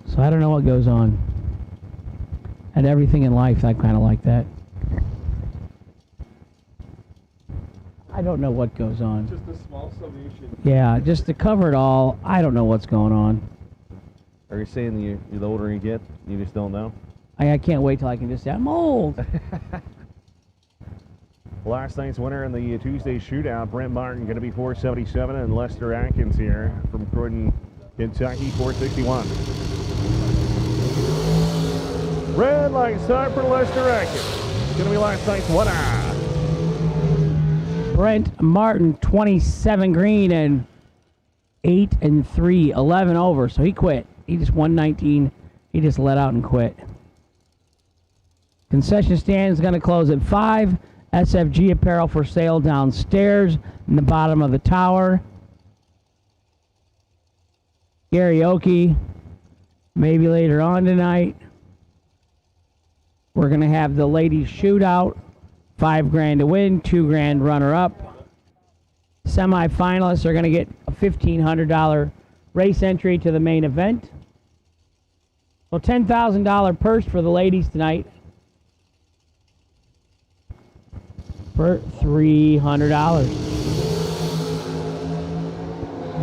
K: So So I don't know what goes on. And everything in life, I kind of like that. I don't know what goes on.
J: Just a small summation.
K: Yeah, just to cover it all, I don't know what's going on.
J: Are you saying the older you get, you just don't know?
K: I can't wait till I can just say, I'm old.
J: Last night's winner in the Tuesday shootout, Brent Martin, going to be 477, and Lester Atkins here from Croydon, Kentucky, 461. Red light start for Lester Atkins. Going to be last night's winner.
K: Brent Martin, 27 green and 8 and 3, 11 over. So he quit. He just won 19. He just let out and quit. Concession stand is going to close at 5. SFG apparel for sale downstairs in the bottom of the tower. Karaoke, maybe later on tonight. We're going to have the ladies shootout. $5,000 to win, $2,000 runner-up. Semifinalists are going to get a $1,500 race entry to the main event. So $10,000 purse for the ladies tonight for $300.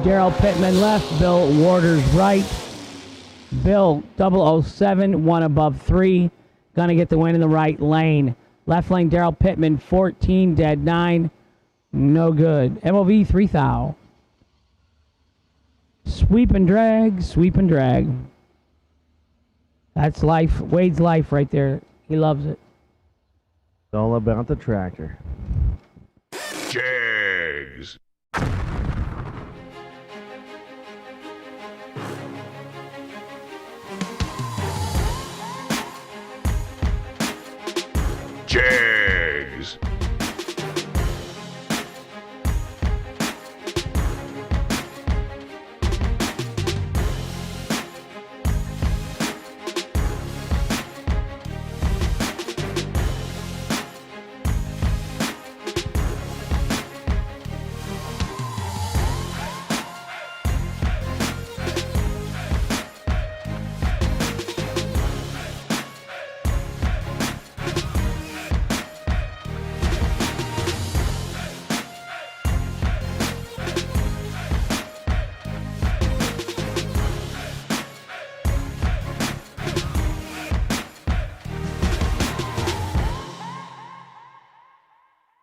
K: Daryl Pittman left, Bill Waters right. Bill 007, 1 above 3. Going to get the win in the right lane. Left lane, Daryl Pittman, 14, dead 9. No good. MOV 3,000. Sweep and drag, sweep and drag. That's life, Wade's life right there. He loves it.
J: It's all about the tractor.
A: Jegs. Jegs.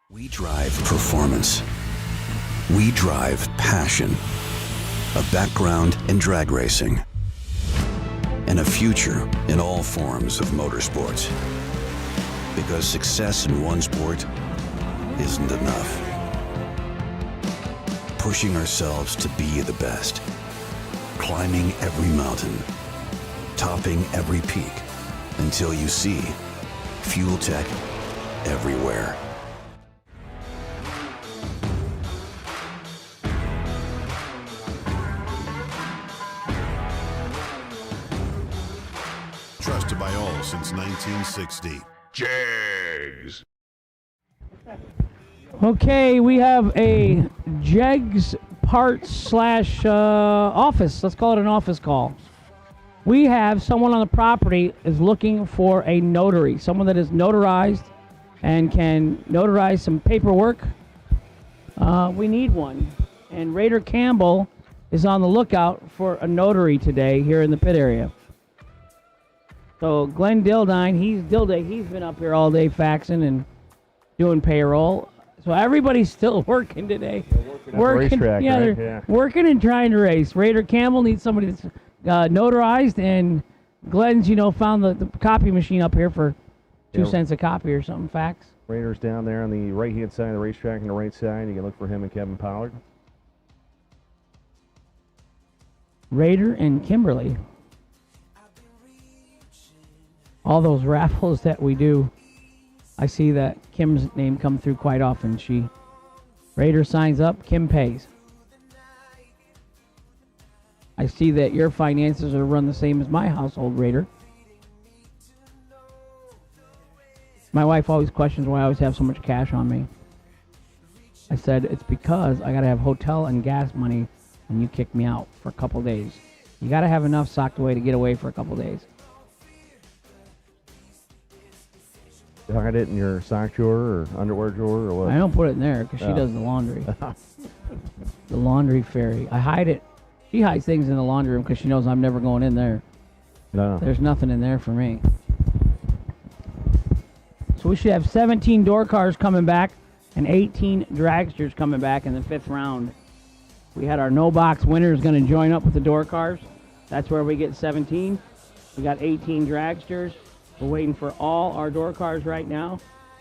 B: We drive performance. We drive passion. A background in drag racing. And a future in all forms of motorsports. Because success in one sport isn't enough. Pushing ourselves to be the best. Climbing every mountain. Topping every peak. Until you see Fuel Tech everywhere.
C: Trusted by all since 1960.
A: Jegs.
K: Okay, we have a Jegs parts / office. Let's call it an office call. We have someone on the property is looking for a notary, someone that is notarized and can notarize some paperwork. We need one. And Raider Campbell is on the lookout for a notary today here in the pit area. So Glenn Dildine, he's been up here all day faxing and doing payroll. So everybody's still working today.
J: Working, racetrack,
K: yeah,
J: right?
K: they're working and trying to race. Raider Campbell needs somebody that's notarized, and Glenn's, found the copy machine up here for 2 cents a copy or something, fax.
J: Raiders down there on the right-hand side of the racetrack on the right side. You can look for him and Kevin Pollard.
K: Raider and Kimberly. All those raffles that we do, I see that Kim's name come through quite often. Raider signs up, Kim pays. I see that your finances are run the same as my household, Raider. My wife always questions why I always have so much cash on me. I said, it's because I got to have hotel and gas money when you kick me out for a couple days. You got to have enough socked away to get away for a couple days.
J: You hide it in your sock drawer or underwear drawer or what?
K: I don't put it in there because she does the laundry. The laundry fairy. I hide it. She hides things in the laundry room because she knows I'm never going in there.
J: No.
K: There's nothing in there for me. So we should have 17 door cars coming back and 18 dragsters coming back in the 5th round. We had our no box winners going to join up with the door cars. That's where we get 17. We got 18 dragsters. We're waiting for all our door cars right now.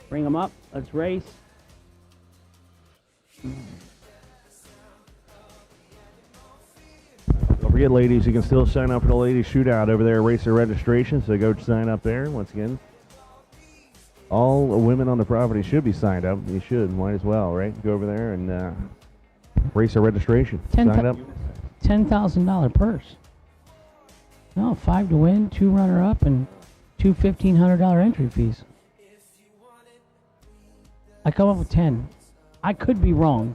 K: Bring them up. Let's race.
J: Don't forget, ladies, you can still sign up for the ladies shootout over there, racer registration, so go sign up there. Once again, all women on the property should be signed up. You should, might as well, right? Go over there and racer registration. Sign up.
K: $10,000 purse. No, 5 to win, 2 runner-up, and 2 $1,500 entry fees. I come up with 10. I could be wrong.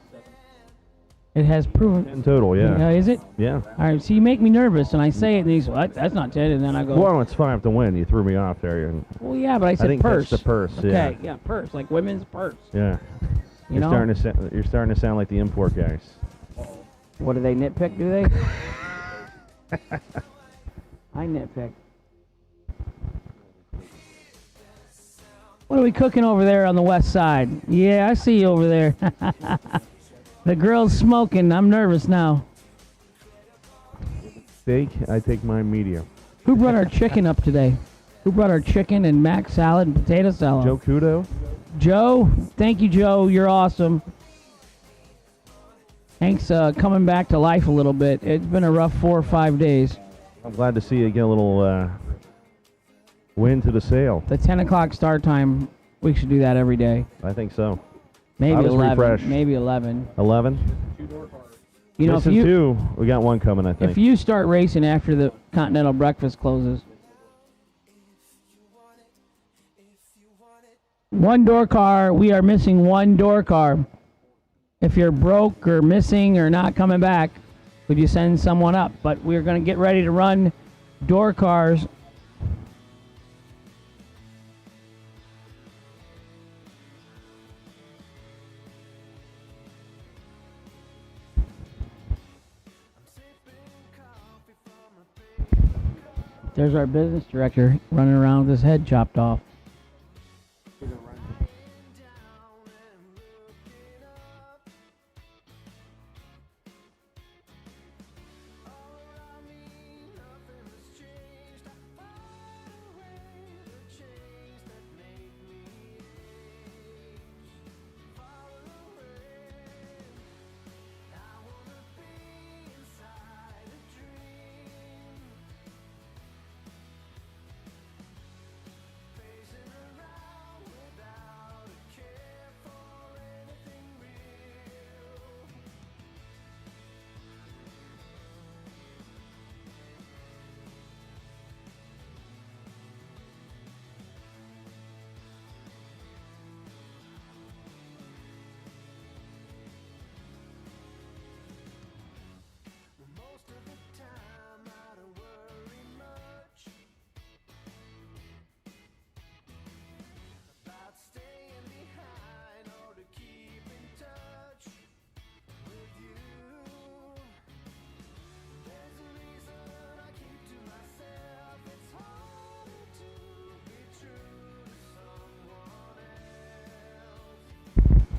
K: It has proven.
J: 10 total, yeah.
K: Is it?
J: Yeah.
K: All right, so you make me nervous, and I say it, and he's what? That's not 10, and then I go.
J: Well, it's 5 to win. You threw me off there.
K: Well, yeah, but I said
J: think
K: purse.
J: that's the purse,
K: Okay, yeah, purse, like women's purse.
J: Yeah.
K: You know?
J: You're starting to sound like the import guys.
K: What do they nitpick? Do they? I nitpick. What are we cooking over there on the west side? Yeah, I see you over there. The girl's smoking. I'm nervous now.
J: Steak, I take mine medium.
K: Who brought our chicken up today? Who brought our chicken and mac salad and potato salad?
J: Joe Kudo.
K: Joe, thank you, Joe. You're awesome. Hank's coming back to life a little bit. It's been a rough 4 or 5 days.
J: I'm glad to see you get a little win to the sail.
K: The 10 o'clock start time, we should do that every day.
J: I think so.
K: Maybe
J: I was
K: 11.
J: refreshed.
K: Maybe 11.
J: 11?
K: You know,
J: Missing
K: if you
J: 2. We got 1 coming, I think.
K: if you start racing after the Continental Breakfast closes, 1 door car. We are missing 1 door car. If you're broke or missing or not coming back, would you send someone up? But we're going to get ready to run door cars. There's our business director running around with his head chopped off.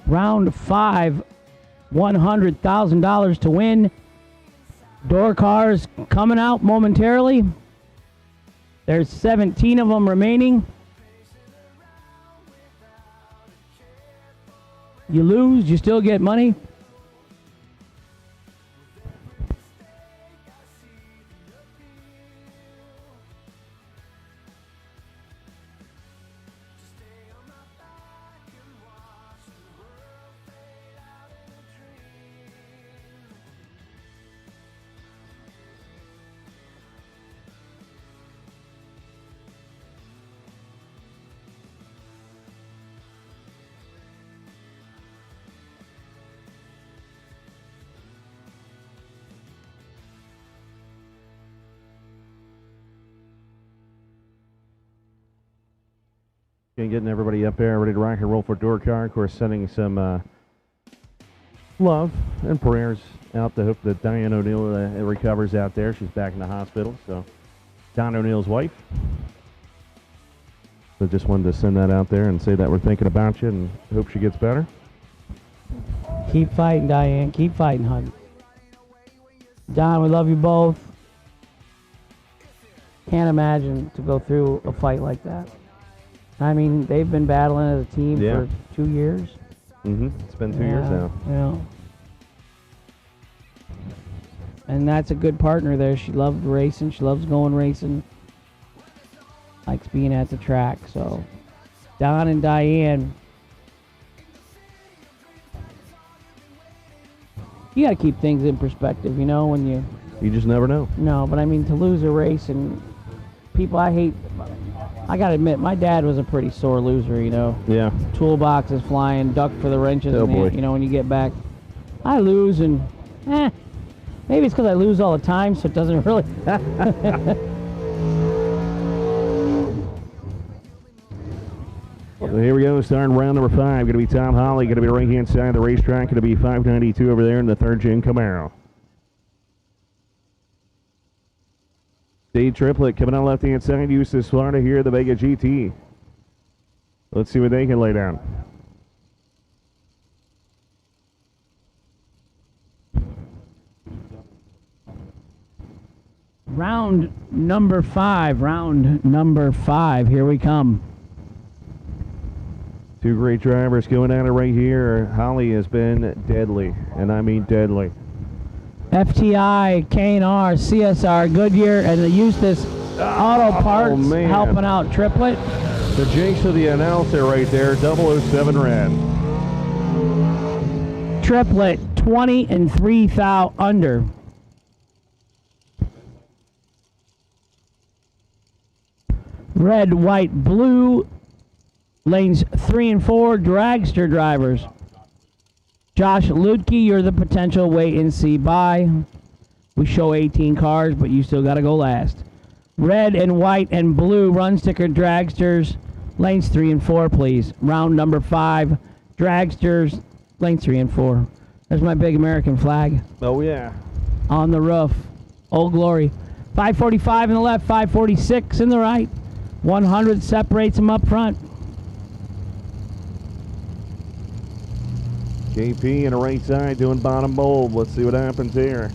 K: Round 5, $100,000 to win. Door cars coming out momentarily. There's 17 of them remaining. You lose, you still get money.
J: Again, getting everybody up there ready to rock and roll for door car. Of course, sending some love and prayers out to hope that Diane O'Neill recovers out there. She's back in the hospital. So, Don O'Neill's wife. So just wanted to send that out there and say that we're thinking about you and hope she gets better.
K: Keep fighting, Diane. Keep fighting, hon. Don, we love you both. Can't imagine to go through a fight like that. I mean, they've been battling as a team for 2 years.
J: Mm-hmm. It's been 2 years now.
K: Yeah. And that's a good partner there. She loves racing. She loves going racing. Likes being at the track. So, Don and Diane, you got to keep things in perspective, you know, when
J: you just never know.
K: No, but I mean, to lose a race and people, I got to admit, my dad was a pretty sore loser, you know.
J: Yeah.
K: Toolboxes flying, duck for the wrenches,
J: Oh, boy.
K: you know, when you get back. I lose and, maybe it's because I lose all the time, so it doesn't really.
J: So here we go, starting round number 5. Going to be Tom Holly, going to be right-hand side of the racetrack. Going to be 592 over there in the third-gen Camaro. State triplet coming on left-hand side, Eustis, Florida here, the Vega GT. Let's see what they can lay down.
K: Round number 5, here we come.
J: Two great drivers going at it right here. Holly has been deadly, and I mean deadly.
K: FTI, K&R, CSR, Goodyear, and the Eustis Auto Parts
J: man.
K: helping out triplet.
J: The jinx of the announcer right there, 007 red.
K: Triplet, 20 and 3 thou under. Red, white, blue, lanes 3 and 4, dragster drivers. Josh Ludke, you're the potential wait and see buy. We show 18 cars, but you still got to go last. Red and white and blue run sticker dragsters, lanes 3 and 4, please. Round number 5, dragsters, lanes 3 and 4. There's my big American flag.
J: Oh, yeah.
K: On the roof. Old Glory. 545 in the left, 546 in the right. 100 separates them up front.
J: KP in the right side doing bottom bulb. Let's see what happens here.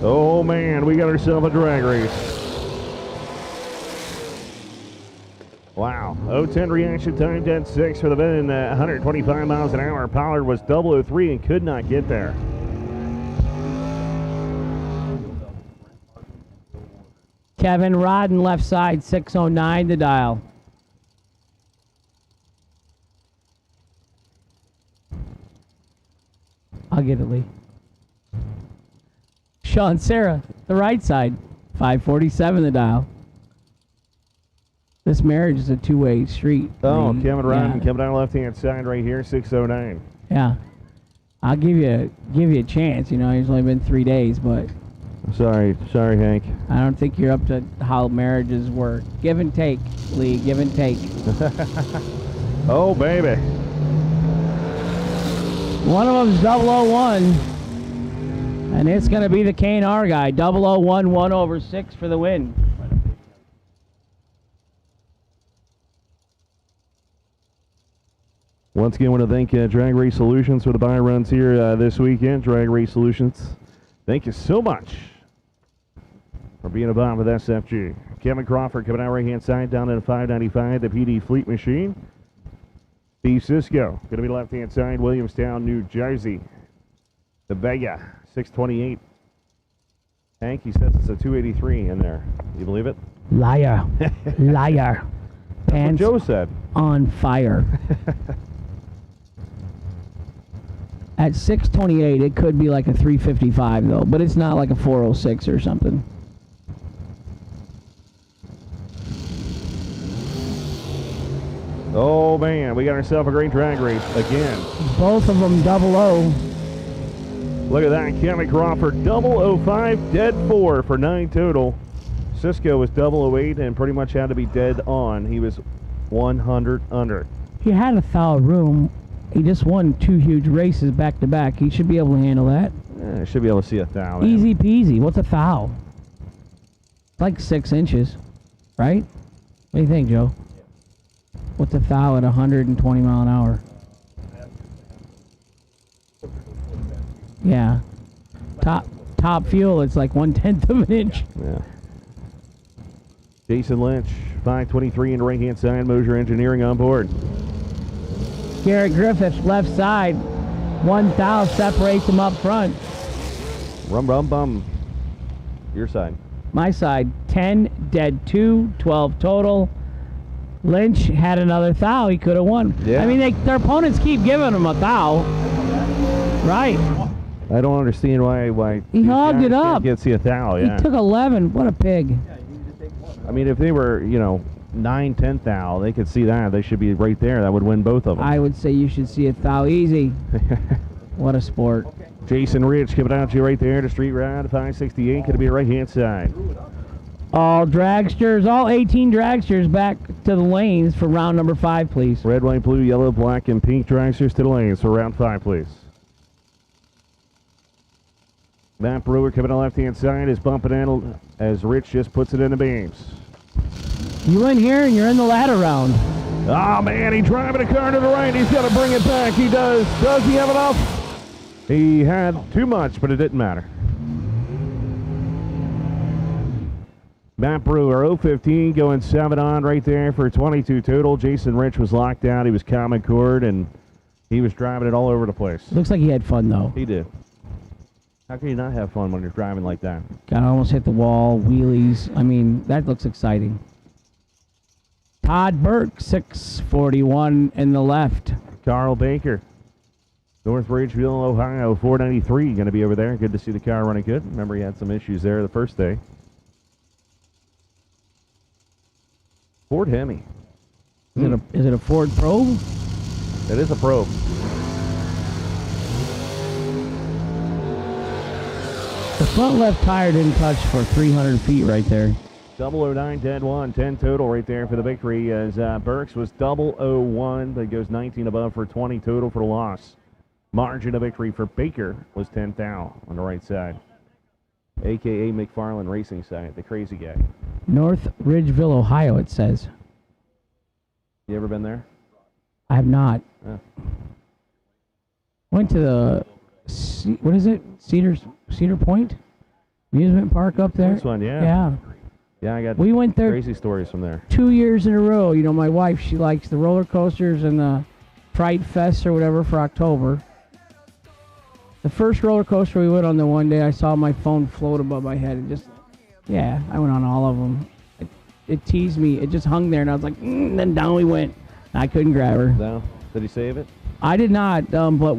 J: Oh man, we got ourselves a drag race. Wow. 0-10 reaction time, 10-6 for the win. 125 miles an hour. Pollard was 003 and could not get there.
K: Kevin Rodden, left side, 609 to dial. I'll get it, Lee. Sean Sarah, the right side, 547 to dial. This marriage is a two-way street.
J: Oh, Kevin Rodden
K: Yeah.
J: coming down the left-hand side right here, 609.
K: Yeah. I'll give you a chance. You know, it's only been 3 days, but
J: Sorry, Hank.
K: I don't think you're up to how marriages work. Give and take, Lee, give and take.
J: Oh, baby.
K: One of them's 001, and it's going to be the K&R guy. 001, 1/6 for the win.
J: Once again, I want to thank Drag Race Solutions for the buy runs here this weekend. Drag Race Solutions, thank you so much for being involved with SFG. Kevin Crawford coming out right-hand side down in 595, the PD Fleet Machine. Steve Cisco going to be left-hand side, Williamstown, New Jersey. The Vega, 628. Hank, he says it's a 283 in there. You believe it?
K: Liar. Liar.
J: That's
K: Pants
J: what Joe said.
K: on fire. At 628, it could be like a 355, though, but it's not like a 406 or something.
J: Oh, man, we got ourselves a great drag race again.
K: Both of them 00.
J: Look at that. Kevin Crawford, 005, dead 4 for 9 total. Cisco was 008 and pretty much had to be dead on. He was 100 under.
K: He had a foul room. He just won 2 huge races back to back. He should be able to handle that.
J: Yeah, should be able to see a thou.
K: Easy peasy. What's a foul? It's like 6 inches, right? What do you think, Joe? What's a foul at 120 mile an hour? Yeah. Top fuel, it's like 1/10 of an inch.
J: Yeah. Jason Lynch, 523 in the right-hand side. Mosier Engineering on board.
K: Garrett Griffith, left side. 1 thou separates him up front.
J: Rum, bum, bum. Your side.
K: My side, 10, dead 2, 12 total. Lynch had another thou. He could have won.
J: Yeah.
K: I mean, their opponents keep giving him a thou. Right.
J: I don't understand why
K: He hogged
J: guys
K: it
J: can't
K: up.
J: Get see a thou, yeah.
K: He took 11. What a pig.
J: I mean, if they were, 9, 10 thou, they could see that. They should be right there. That would win both of them.
K: I would say you should see a thou easy. What a sport.
J: Jason Rich coming out to you right there to street ride, 568, going to be right-hand side.
K: All dragsters, all 18 dragsters back to the lanes for round number 5, please.
J: Red, white, blue, yellow, black, and pink dragsters to the lanes for round 5, please. Matt Brewer coming to the left-hand side is bumping in as Rich just puts it in the beams.
K: You in here and you're in the ladder round.
J: Oh, man, he's driving a car to the right. He's got to bring it back. He does. Does he have enough? He had too much, but it didn't matter. Matt Brewer, 015, going 7 on right there for 22 total. Jason Rich was locked out. He was common cord, and he was driving it all over the place.
K: Looks like he had fun, though.
J: He did. How can you not have fun when you're driving like that?
K: Got almost hit the wall, wheelies. I mean, that looks exciting. Todd Burke, 641 in the left.
J: Carl Baker, North Ridgeville, Ohio, 493. Going to be over there. Good to see the car running good. Remember, he had some issues there the first day. Ford Hemi.
K: Is it a Ford Probe?
J: It is a Probe.
K: The front left tire didn't touch for 300 feet right there.
J: 009, dead 1, 10 total right there for the victory as Burks was 001, but goes 19 above for 20 total for the loss. Margin of victory for Baker was 10 thou on the right side, a.k.a. McFarland Racing side, the crazy guy.
K: North Ridgeville, Ohio, it says.
J: You ever been there?
K: I have not.
J: Yeah.
K: Went to the, what is it? Cedar Point amusement park up there.
J: This one, yeah.
K: Yeah.
J: Yeah, I got
K: We went there
J: crazy stories from there.
K: 2 years in a row. You know, my wife, she likes the roller coasters and the Pride Fest or whatever for October. The first roller coaster we went on the one day, I saw my phone float above my head. I went on all of them. It teased me. It just hung there, and I was like, then down we went. I couldn't grab her.
J: No? Did he save it?
K: I did not, but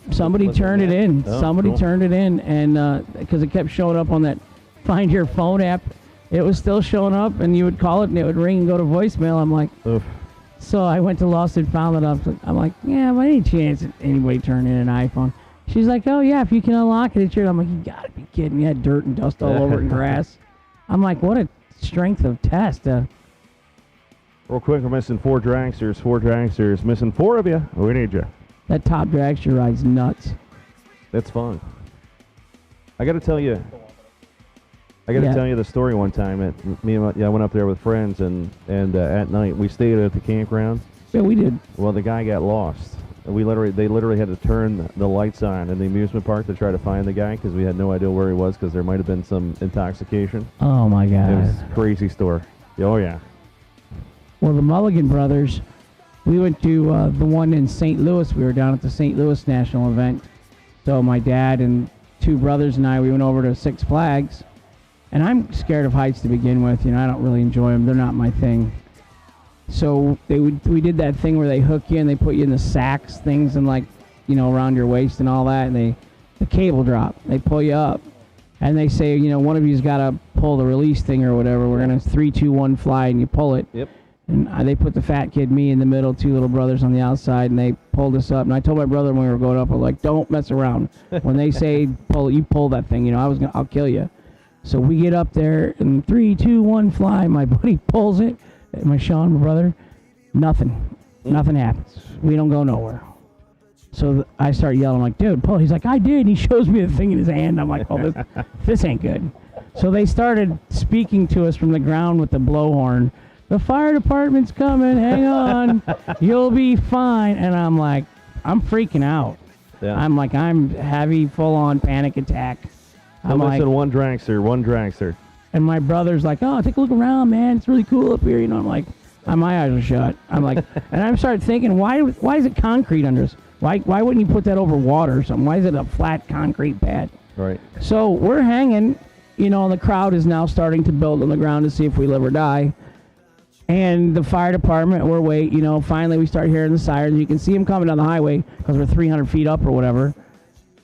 K: somebody turned it in.
J: Oh,
K: Somebody
J: cool.
K: turned it in, and because it kept showing up on that Find Your Phone app, it was still showing up, and you would call it, and it would ring and go to voicemail. I'm like,
J: Oof.
K: So I went to Lost and Found it up. I'm like, yeah, but any chance anybody turned in an iPhone? She's like, oh yeah, if you can unlock it, it's yours. I'm like, you gotta be kidding me! I had dirt and dust all over it and grass. I'm like, what a strength of test.
J: Real quick, we're missing 4 dragsters. 4 dragsters. Missing 4 of you. We need you.
K: That top dragster ride's nuts.
J: That's fun. I got to tell you. Tell you the story one time. I went up there with friends, and at night we stayed at the campground.
K: Yeah, we did.
J: Well, the guy got lost. They literally had to turn the lights on in the amusement park to try to find the guy because we had no idea where he was because there might have been some intoxication.
K: Oh my God!
J: It was a crazy story. Oh yeah.
K: Well, the Mulligan brothers, we went to the one in St. Louis. We were down at the St. Louis National event. So my dad and 2 brothers and I, we went over to Six Flags. And I'm scared of heights to begin with. You know, I don't really enjoy them. They're not my thing. So we did that thing where they hook you and they put you in the sacks things and around your waist and all that. And the cable drop. They pull you up. And they say, one of you's got to pull the release thing or whatever. We're going to 3, 2, 1 fly, and you pull it.
J: Yep.
K: And they put the fat kid, me in the middle, 2 little brothers on the outside, and they pulled us up. And I told my brother when we were going up, I was like, don't mess around. When they say pull, you pull that thing. I'll kill you. So we get up there, and 3, 2, 1, fly. My buddy pulls it. My brother, nothing. Nothing happens. We don't go nowhere. So I start yelling, like, dude, pull. He's like, I did. And he shows me the thing in his hand. I'm like, oh, this ain't good. So they started speaking to us from the ground with the blowhorn. The fire department's coming. Hang on. You'll be fine. And I'm like, I'm freaking out.
J: Yeah.
K: I'm heavy, full-on panic attack. I'm like,
J: one dragster.
K: And my brother's like, oh, take a look around, man. It's really cool up here. I'm like, my eyes are shut. I'm like, and I started thinking, why is it concrete under us? Why wouldn't you put that over water or something? Why is it a flat concrete pad?
J: Right.
K: So we're hanging, the crowd is now starting to build on the ground to see if we live or die. And the fire department, we're waiting, finally we start hearing the sirens. You can see them coming down the highway because we're 300 feet up or whatever.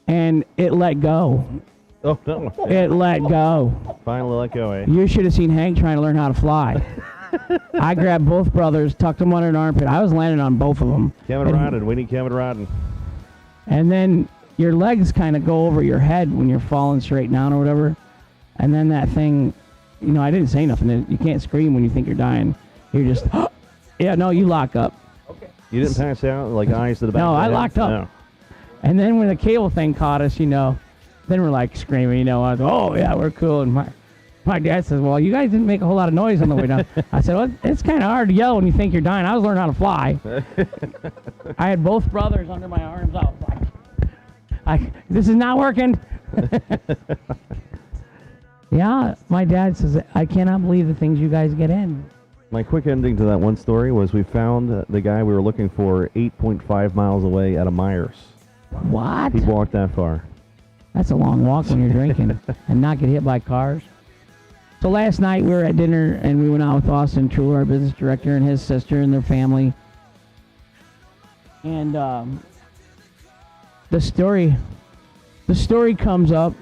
K: And it let go.
J: Oh, no.
K: It let go.
J: Finally let go, eh?
K: You should have seen Hank trying to learn how to fly. I grabbed both brothers, tucked them under an armpit. I was landing on both of them.
J: Kevin Rodden. We need Kevin Rodden.
K: And then your legs kind of go over your head when you're falling straight down or whatever. And then that thing, I didn't say nothing. You can't scream when you think you're dying. You're just, yeah, no, you lock up.
J: Okay. You didn't pass out like eyes to the back?
K: No, I locked up.
J: No.
K: And then when the cable thing caught us, then we're like screaming, I was, oh, yeah, we're cool. And my dad says, well, you guys didn't make a whole lot of noise on the way down. I said, well, it's kind of hard to yell when you think you're dying. I was learning how to fly. I had both brothers under my arms. I was like, this is not working. Yeah, my dad says, I cannot believe the things you guys get in.
J: My quick ending to that one story was we found the guy we were looking for 8.5 miles away out of Myers.
K: What?
J: He walked that far.
K: That's a long walk when you're drinking and not get hit by cars. So last night we were at dinner and we went out with Austin True, our business director, and his sister and their family. And the story comes up.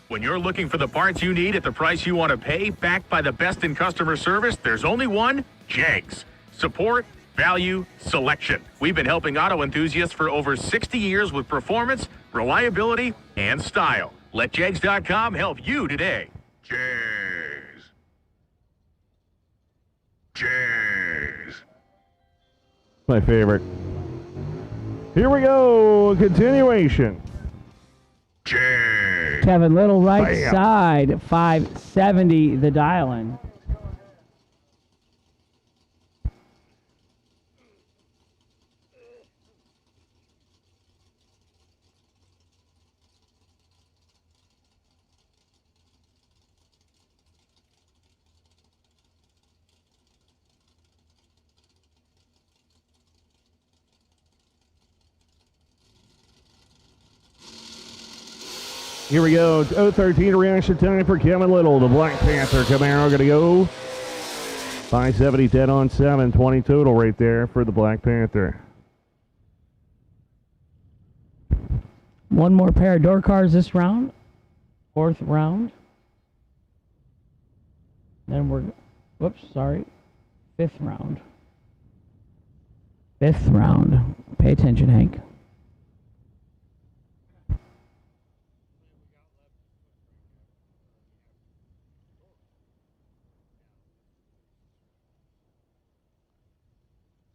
M: When you're looking for the parts you need at the price you want to pay, backed by the best in customer service, there's only one, Jegs. Support, value, selection. We've been helping auto enthusiasts for over 60 years with performance, reliability, and style. Let Jegs.com help you today.
A: Jegs. Jegs.
J: My favorite. Here we go. Continuation.
A: Jegs.
K: Kevin Little, right
J: Bam.
K: side, 570, the dial-in.
J: Here we go. 013 reaction time for Kevin Little. The Black Panther Camaro going to go. 570, 10 on 7, 20 total right there for the Black Panther.
K: One more pair of door cars this round. Fourth round. Then we're, fifth round. Fifth round. Pay attention, Hank.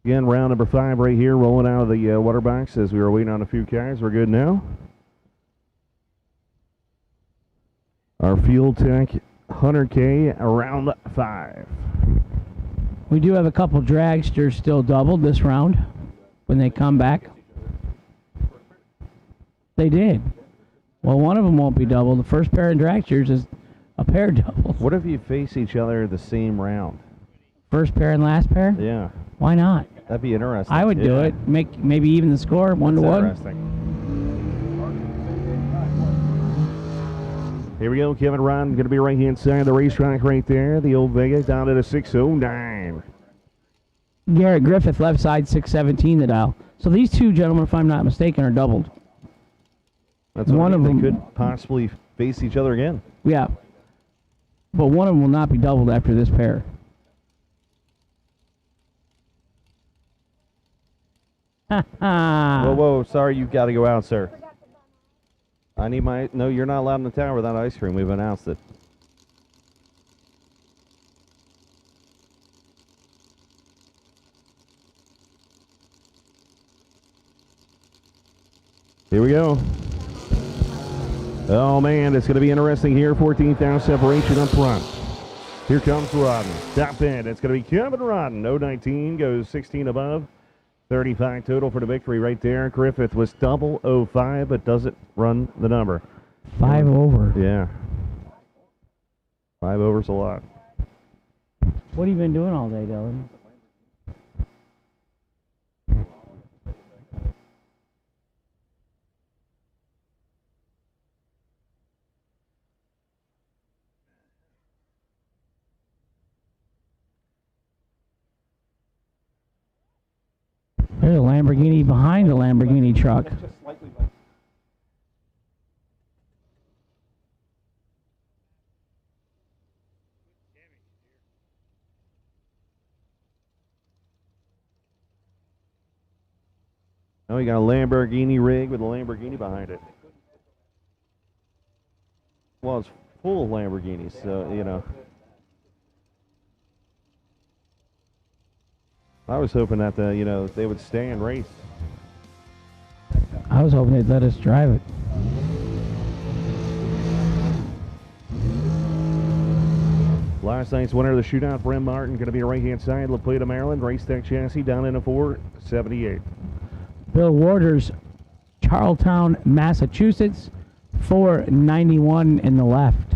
J: Again, round number 5 right here, rolling out of the water box as we were waiting on a few cars. We're good now. Our Fuel Tech 100K round 5.
K: We do have a couple dragsters still doubled this round when they come back. They did. Well, one of them won't be doubled. The first pair of dragsters is a pair double.
J: What if you face each other the same round?
K: First pair and last pair?
J: Yeah.
K: Why not?
J: That'd be interesting.
K: I would do it. Make maybe even the score 1-1.
J: Interesting. Here we go. Kevin Ron going to be right hand side of the racetrack right there. The old Vega down at a 609.
K: Garrett Griffith, left side, 617 the dial. So these two gentlemen, if I'm not mistaken, are doubled.
J: That's one of them could possibly face each other again.
K: Yeah. But one of them will not be doubled after this pair.
J: Whoa, whoa, sorry, you've got to go out, sir. I need my... No, you're not allowed in the tower without ice cream. We've announced it. Here we go. Oh, man, it's going to be interesting here. 14,000 separation up front. Here comes Rodden. Top end. It's going to be Kevin Rodden. 019 goes 16 above. 35 total for the victory right there. Griffith was double 05, but doesn't run the number.
K: 5 over.
J: Yeah. 5 over's a lot.
K: What have you been doing all day, Dylan? There's a Lamborghini behind the Lamborghini truck.
J: Oh, you got a Lamborghini rig with a Lamborghini behind it. Well, it's full of Lamborghinis, so, you know. I was hoping that, they would stay and race.
K: I was hoping they'd let us drive it.
J: Last night's winner of the shootout, Brent Martin, going to be a right-hand side, La Plata, Maryland. Race tech chassis down in a 478.
K: Bill Waters, Charlestown, Massachusetts, 491 in the left.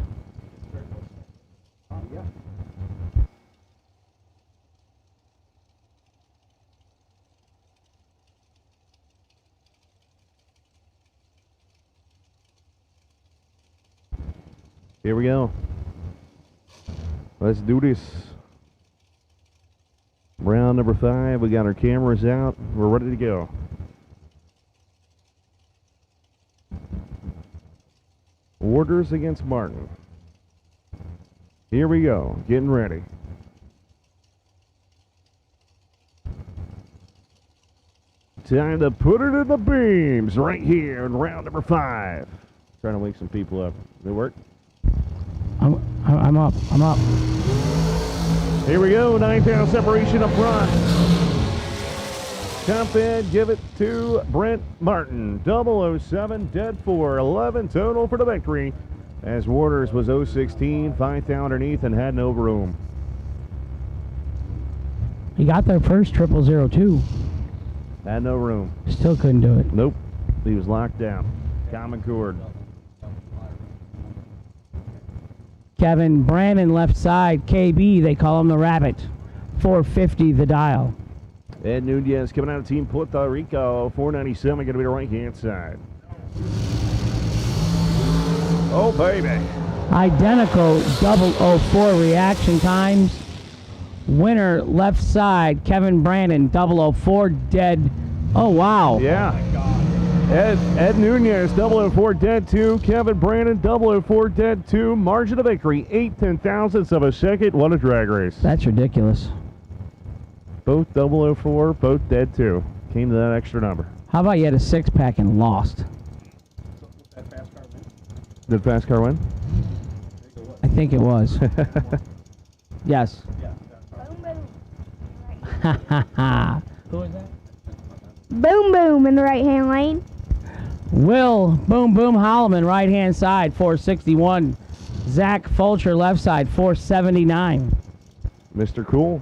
J: Here we go. Let's do this. Round number 5. We got our cameras out. We're ready to go. Orders against Martin. Here we go. Getting ready. Time to put it in the beams right here in round number 5. Trying to wake some people up. Did it work?
K: I'm up. I'm up.
J: Here we go. 9-pound separation up front. Top end, give it to Brent Martin. 007, dead 4. 11 total for the victory. As Waters was 016, 5 underneath and had no room.
K: He got there first, 0002.
J: Had no room.
K: Still couldn't do it.
J: Nope. He was locked down. Common cord.
K: Kevin Brandon, left side, KB, they call him the Rabbit. 450 the dial.
J: Ed Nunez coming out of Team Puerto Rico. 497 going to be the right-hand side. Oh, baby.
K: Identical 004 reaction times. Winner, left side, Kevin Brandon, 004 dead. Oh, wow.
J: Yeah. Ed Nunez, 004 dead 2. Kevin Brandon, 004 dead 2. Margin of victory, 8/10,000ths of a second. What a drag race.
K: That's ridiculous.
J: Both 004, both dead 2. Came to that extra number.
K: How about you had a 6-pack and lost?
J: Did Fast Car win?
K: I think it was. Yes. Ha ha ha. Who was that?
H: Boom Boom in the right-hand lane.
K: Will Boom Boom Holloman, right-hand side, 461. Zach Fulcher, left side, 479.
J: Mr. Cool.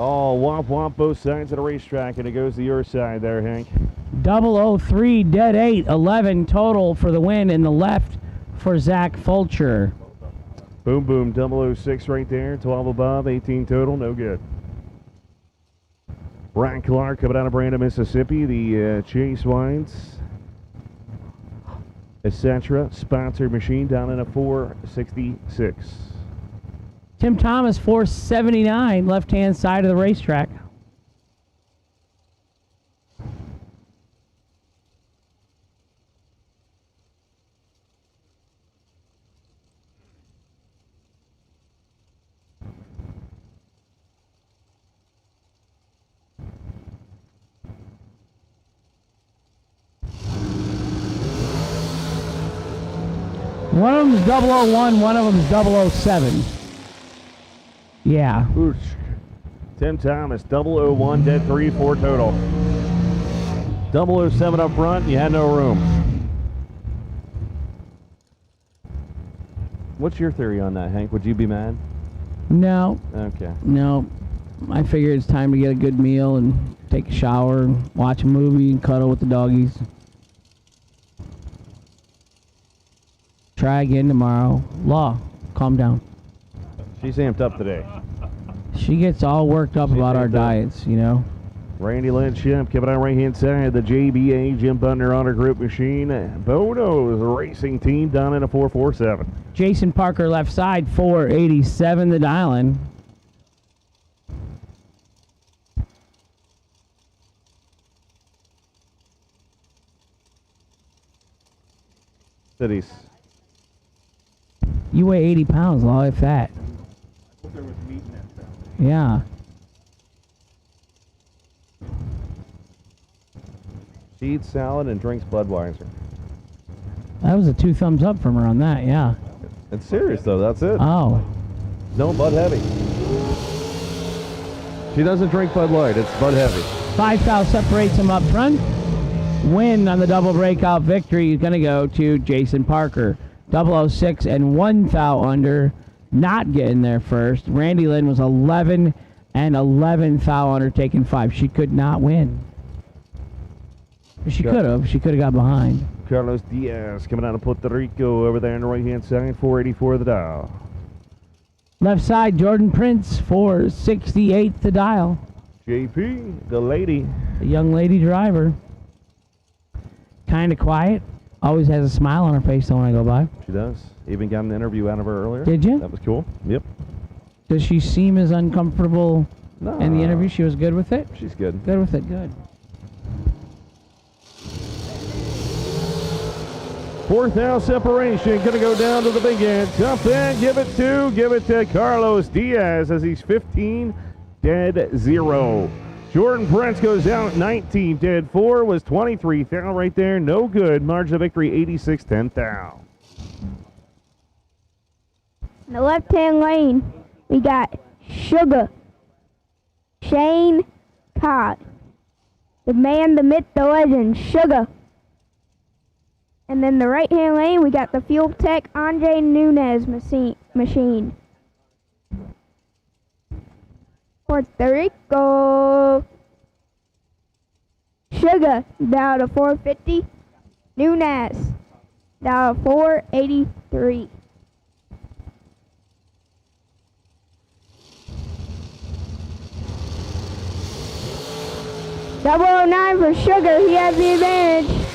J: Oh, womp womp both sides of the racetrack, and it goes to your side there, Hank.
K: 003, dead 8, 11 total for the win in the left for Zach Fulcher.
J: Boom, boom, 006 right there, 12 above, 18 total, no good. Brian Clark coming out of Brandon, Mississippi, the Chase Wines, etc. sponsored machine down in a 466.
K: Tim Thomas, 479, left-hand side of the racetrack. One of them's 001, one of them's 007. Yeah.
J: Oosh. Tim Thomas, 001, dead 3, 4 total. 007 up front, you had no room. What's your theory on that, Hank? Would you be mad?
K: No.
J: Okay.
K: No. I figure it's time to get a good meal and take a shower and watch a movie and cuddle with the doggies. Try again tomorrow. Law, calm down.
J: She's amped up today.
K: She gets all worked up about our diets, you know.
J: Randy Lynch coming out right hand side, the JBA Jim Butner Honor Group machine. Bono's racing team down in a 447.
K: Jason Parker left side, 487 the dial-in.
J: Cities.
K: You weigh 80 pounds, Law, if that. Yeah.
J: She eats salad and drinks Budweiser.
K: That was a 2 thumbs up from her on that, yeah.
J: It's serious though, that's it.
K: Oh.
J: No Bud Heavy. She doesn't drink Bud Light, it's Bud Heavy.
K: 5 foul separates him up front. Win on the double breakout victory is going to go to Jason Parker. 006 and 1 foul under, not getting there first. Randy Lynn was 11 and 11 foul under, taking 5. She could not win. She could have. She could have got behind.
J: Carlos Diaz coming out of Puerto Rico over there on the right-hand side, 484 the dial.
K: Left side, Jordan Prince, 468 the dial.
J: JP, the lady.
K: The young lady driver. Kind of quiet. Always has a smile on her face though when I go by.
J: She does. Even got an interview out of her earlier.
K: Did you?
J: That was cool. Yep.
K: Does she seem as uncomfortable in the interview? She was good with it?
J: She's good.
K: Good with it, good.
J: Fourth down separation, gonna go down to the big end. Jump in, give it to Carlos Diaz as he's 15, dead 0. Jordan Prince goes out 19, dead 4, was 23. Foul right there, no good. Margin of victory 86-10 foul.
H: In the left-hand lane, we got Sugar, Shane Cott, the man, the myth, the legend, Sugar. And then the right-hand lane, we got the Fuel Tech Andre Nunez machine. Puerto Rico. Sugar, down to 450. Nunez, down to 483. .009 for Sugar, he has the advantage.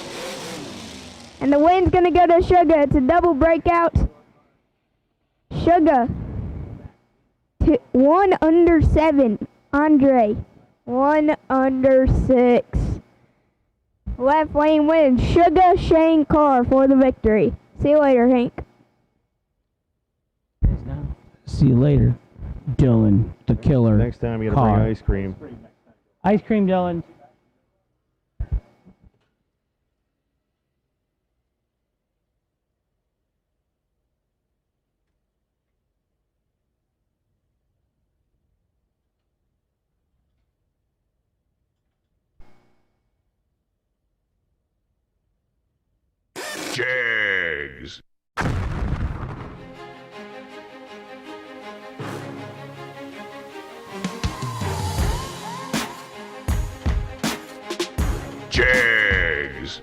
H: And the win's gonna go to Sugar. It's a double breakout. Sugar. 1 under 7. Andre. 1 under 6. Left lane wins. Sugar Shane Carr for the victory. See you later, Hank.
K: See you later, Dylan, the killer.
J: Next time you gotta bring ice cream.
K: Ice cream, Dylan.
A: Jegs. Jegs.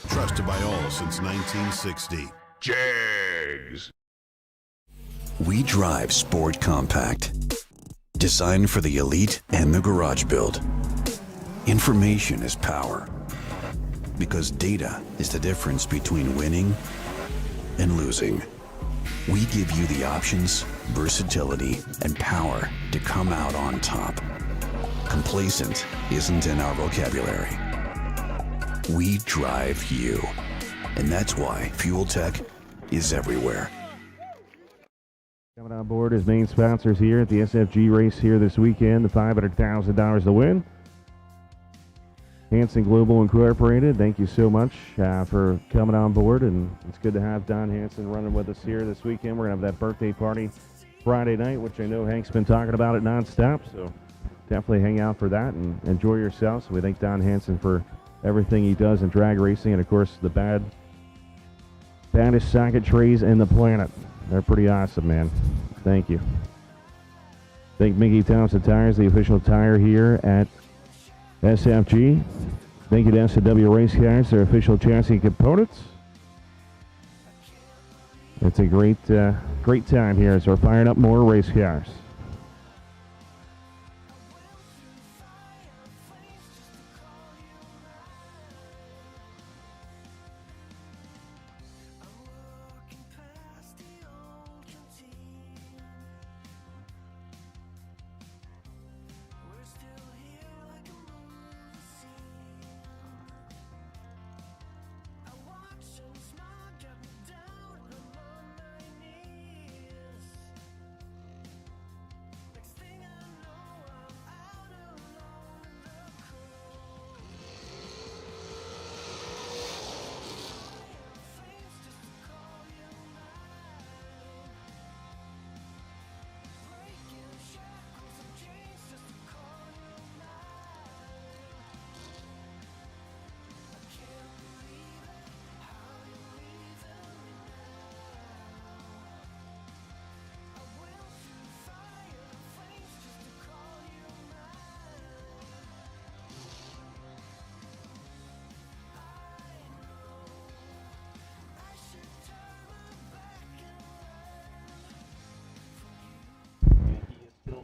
C: Trusted by all since 1960.
A: Jegs.
B: We drive Sport Compact. Designed for the elite and the garage build. Information is power. Because data is the difference between winning and losing. We give you the options, versatility, and power to come out on top. Complacent isn't in our vocabulary. We drive you. And that's why Fuel Tech is everywhere.
J: Coming on board as main sponsors here at the SFG race here this weekend, the $500,000 to win. Hanson Global Incorporated, thank you so much for coming on board, and it's good to have Don Hanson running with us here this weekend. We're going to have that birthday party Friday night, which I know Hank's been talking about it nonstop, so definitely hang out for that and enjoy yourselves. We thank Don Hanson for everything he does in drag racing, and of course the baddest socket trays in the planet. They're pretty awesome, man. Thank you. Thank Mickey Thompson Tires, the official tire here at SFG. Thank you to SW Race Cars, their official chassis components. It's a great time here as we're firing up more race cars.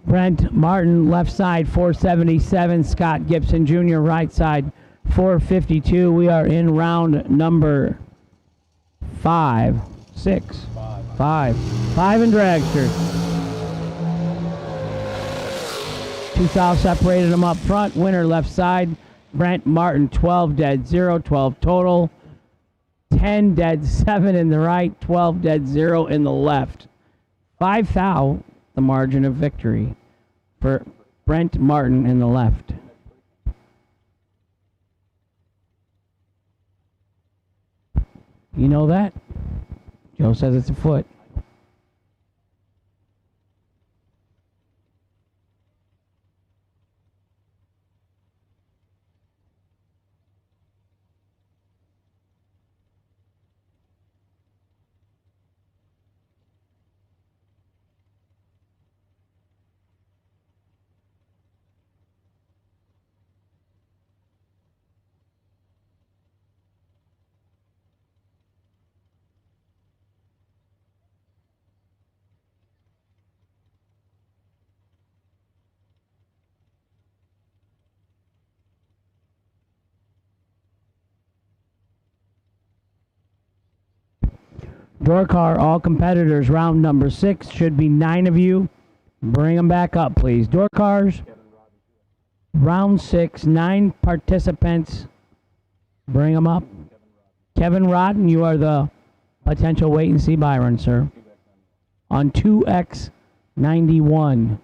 K: Brent Martin, left side, 477. Scott Gibson Jr., right side, 452. We are in round number 5, 6, 5 in Dragster. Two south separated them up front. Winner left side, Brent Martin, 12 dead 0, 12 total. 10 dead 7 in the right, 12 dead 0 in the left. 5 thou, the margin of victory for Brent Martin in the left. You know that? Joe says it's a foot. Door car, all competitors, round number 6. Should be 9 of you Bring them back up, please. Door cars. Round 6, 9 participants. Bring them up. Kevin Rodden, you are the potential wait and see buy run, sir. On 2X91.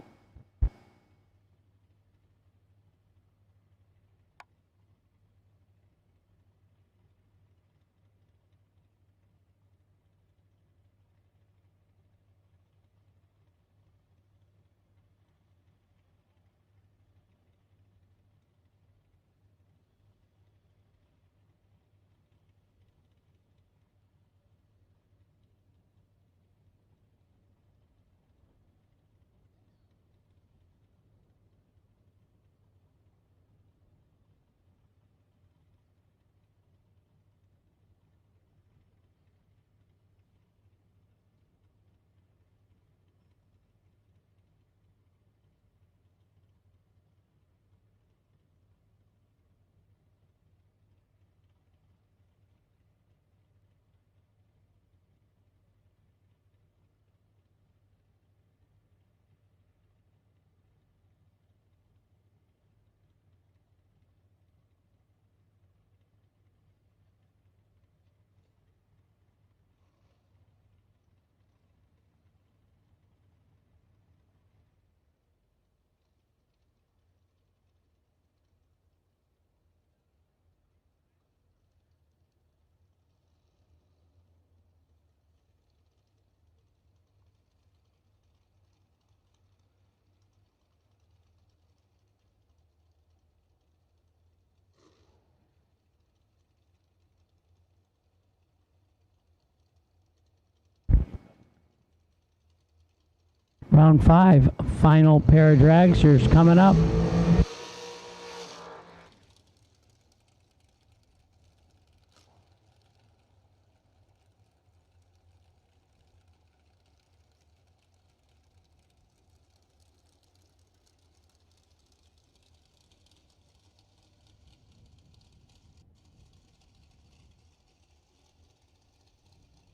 K: Round 5, final pair of dragsters coming up.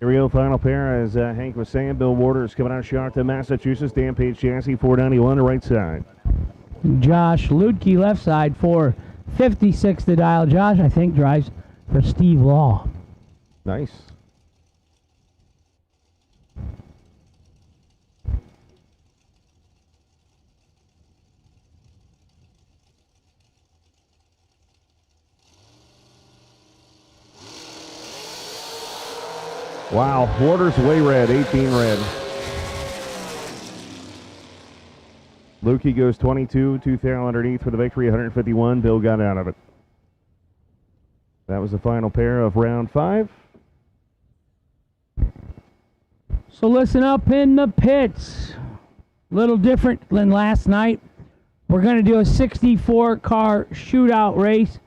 J: Here we go, final pair, as Hank was saying. Bill Waters coming out of Shootout, Massachusetts. Dan Page chassis, 491 to right side.
K: Josh Ludke left side, 456 to dial. Josh, I think, drives for Steve Law.
J: Nice. Wow, Waters way red, 18 red. Lukey goes 22, 2,000 underneath for the victory, 151. Bill got out of it. That was the final pair of round 5.
K: So listen up in the pits. Little different than last night. We're going to do a 64-car shootout race,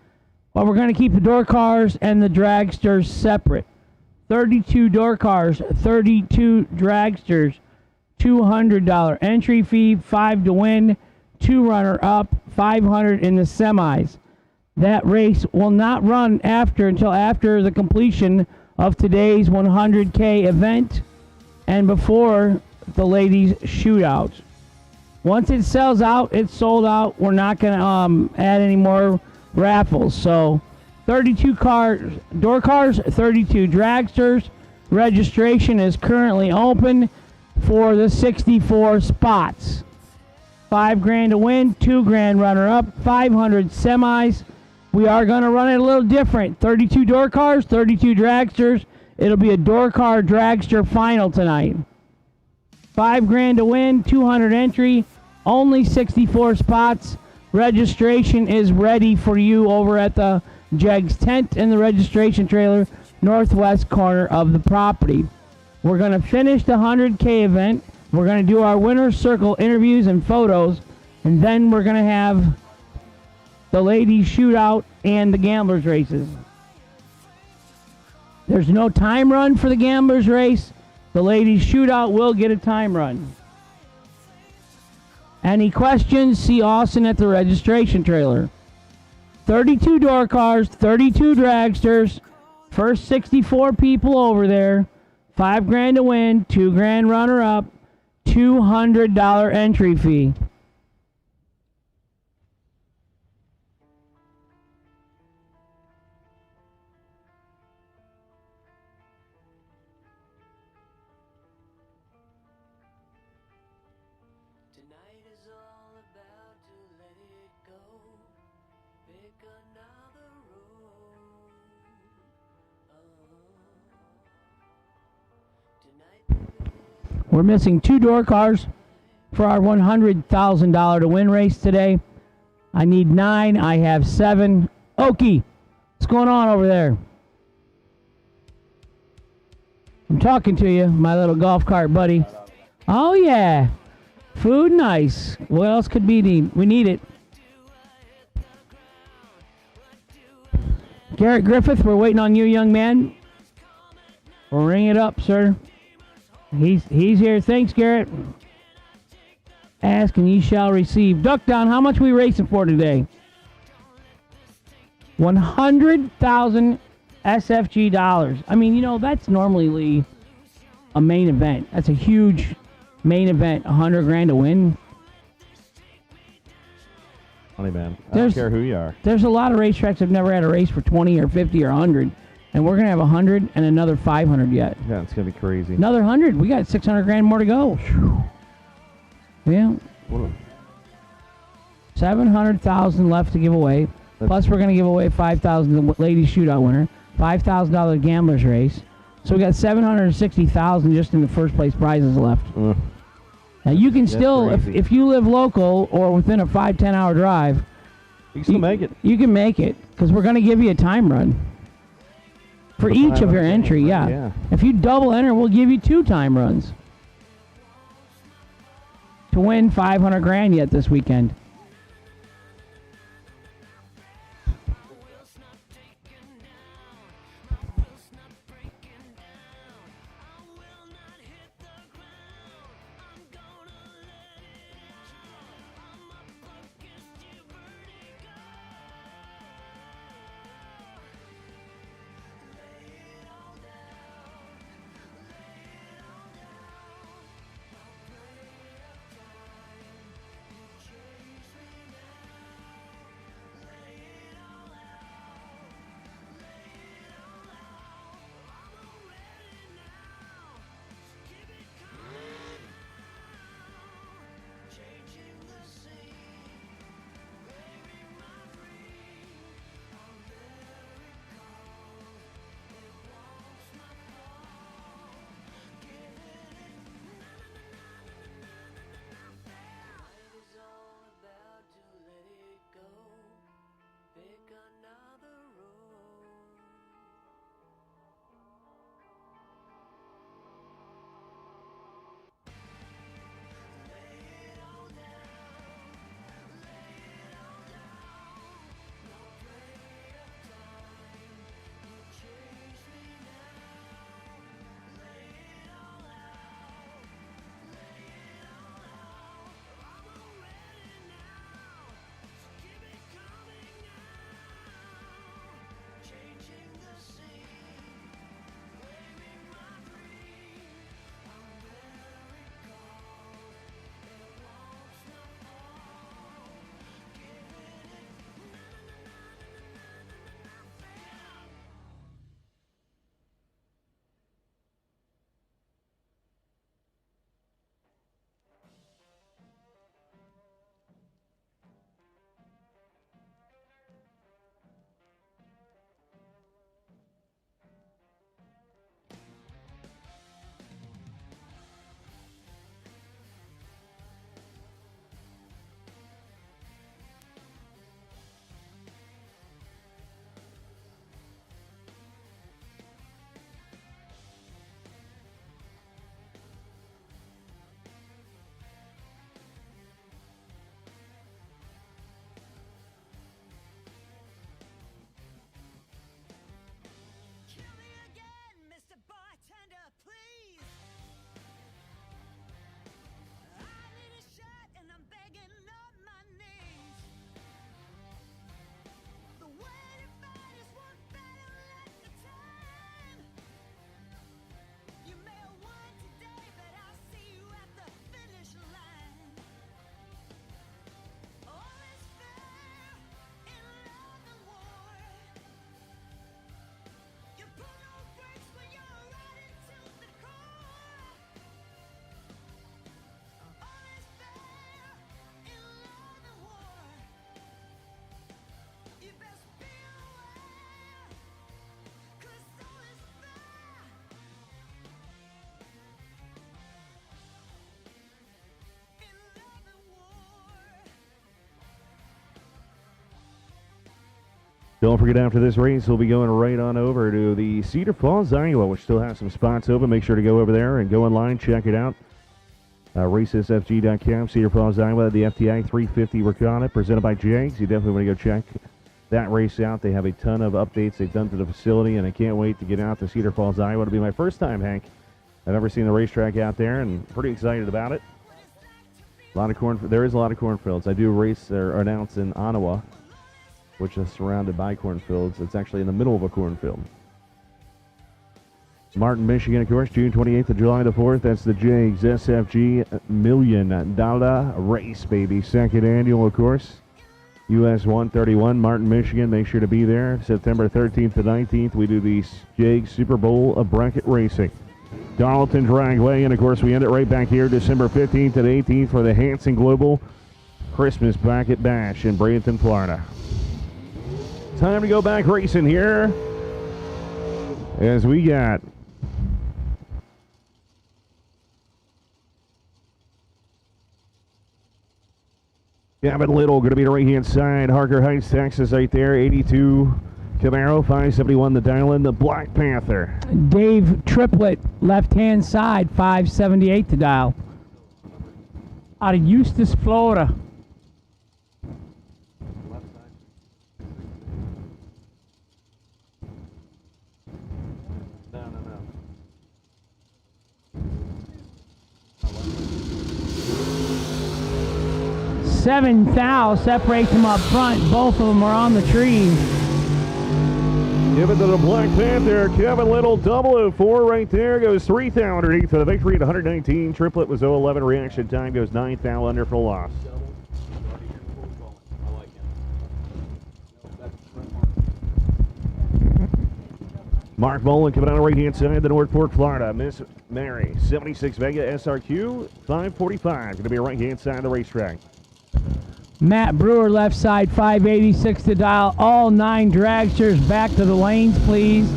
K: but we're going to keep the door cars and the dragsters separate. 32 door cars, 32 dragsters, $200 entry fee, 5 to win, 2 runner up, 500 in the semis. That race will not run until after the completion of today's 100K event and before the ladies shootout. Once it sells out, it's sold out. We're not going to add any more raffles. So 32 cars, door cars, 32 dragsters. Registration is currently open for the 64 spots. $5,000 to win, $2,000 runner up, 500 semis. We are going to run it a little different. 32 door cars, 32 dragsters. It'll be a door car dragster final tonight. $5,000 to win, 200 entry, only 64 spots. Registration is ready for you over at the Jegs tent in the registration trailer, northwest corner of the property. We're going to finish the 100K event. We're going to do our winner's circle interviews and photos, and then we're going to have the ladies shootout and the gamblers races. There's no time run for the gamblers race. The ladies shootout will get a time run. Any questions? See Austin at the registration trailer. 32 door cars, 32 dragsters, first 64 people over there, $5,000 to win, $2,000 runner up, $200 entry fee.
E: Tonight is all about to let it go. Pick another road. Tonight
K: We're missing 2 door cars for our $100,000 to win race today. I need 9. I have 7. Okie, what's going on over there? I'm talking to you, my little golf cart buddy. Oh, yeah. Food, nice. What else could we need? We need it. Garrett Griffith, we're waiting on you, young man. We'll ring it up, sir. He's here. Thanks, Garrett. Ask and ye shall receive. Duck down, how much we racing for today? 100,000 SFG dollars. I mean, you know, that's normally a main event. That's a huge main event. 100 grand to win.
J: Funny, man. I don't care who you are.
K: There's a lot of racetracks that have never had a race for 20 or 50 or 100. And we're going to have 100 and another 500 yet.
J: Yeah, it's going to be crazy.
K: Another 100. We got 600 grand more to go. Yeah. 700,000 left to give away. Plus, we're going to give away 5,000 to the ladies shootout winner. $5,000 gamblers race. So we got 760,000 just in the first place prizes left. Now you can still, if you live local or within a 5-10 hour drive,
J: you can still make it.
K: You can make it because we're going to give you a time run for each of your entry. Yeah. If you double enter, we'll give you 2 time runs to win 500 grand yet this weekend.
J: Don't forget, after this race, we'll be going right on over to the Cedar Falls, Iowa, which still has some spots open. Make sure to go over there and go online, check it out. RaceSFG.com, Cedar Falls, Iowa, the FTI 350 Recon, presented by Jegs. You definitely want to go check that race out. They have a ton of updates they've done to the facility, and I can't wait to get out to Cedar Falls, Iowa. It'll be my first time, Hank. I've ever seen the racetrack out there, and pretty excited about it. A lot of corn. There is a lot of cornfields. I do race or announce in Ottawa, which is surrounded by cornfields. It's actually in the middle of a cornfield. Martin, Michigan, of course, June 28th to July the 4th. That's the Jegs SFG Million Dollar Race, baby. Second annual, of course. US 131, Martin, Michigan. Make sure to be there. September 13th to 19th, we do the Jegs Super Bowl of Bracket Racing. Darlington Dragway, and of course, we end it right back here December 15th to 18th for the Hanson Global Christmas Bracket Bash in Bradenton, Florida. Time to go back racing here as we got Gavin Little going to be the right-hand side. Harker Heights, Texas right there. 82 Camaro, 571 the Dylan, the Black Panther.
K: Dave Triplett, left-hand side, 578 to dial. Out of Eustis, Florida. Seven thou separates them up front. Both of them are on the tree.
J: Give it to the Black Panther. Kevin Little, 004 right there. Goes 3 thou underneath for the victory at 119. Triplet was 011. Reaction time goes 9 thou under for loss. Mark Mullen coming on the right-hand side, the North Fork, Florida. Miss Mary, 76 Vega SRQ, 545. Going to be a right-hand side of the racetrack.
K: Matt Brewer, left side, 586 to dial. All 9 dragsters back to the lanes, please.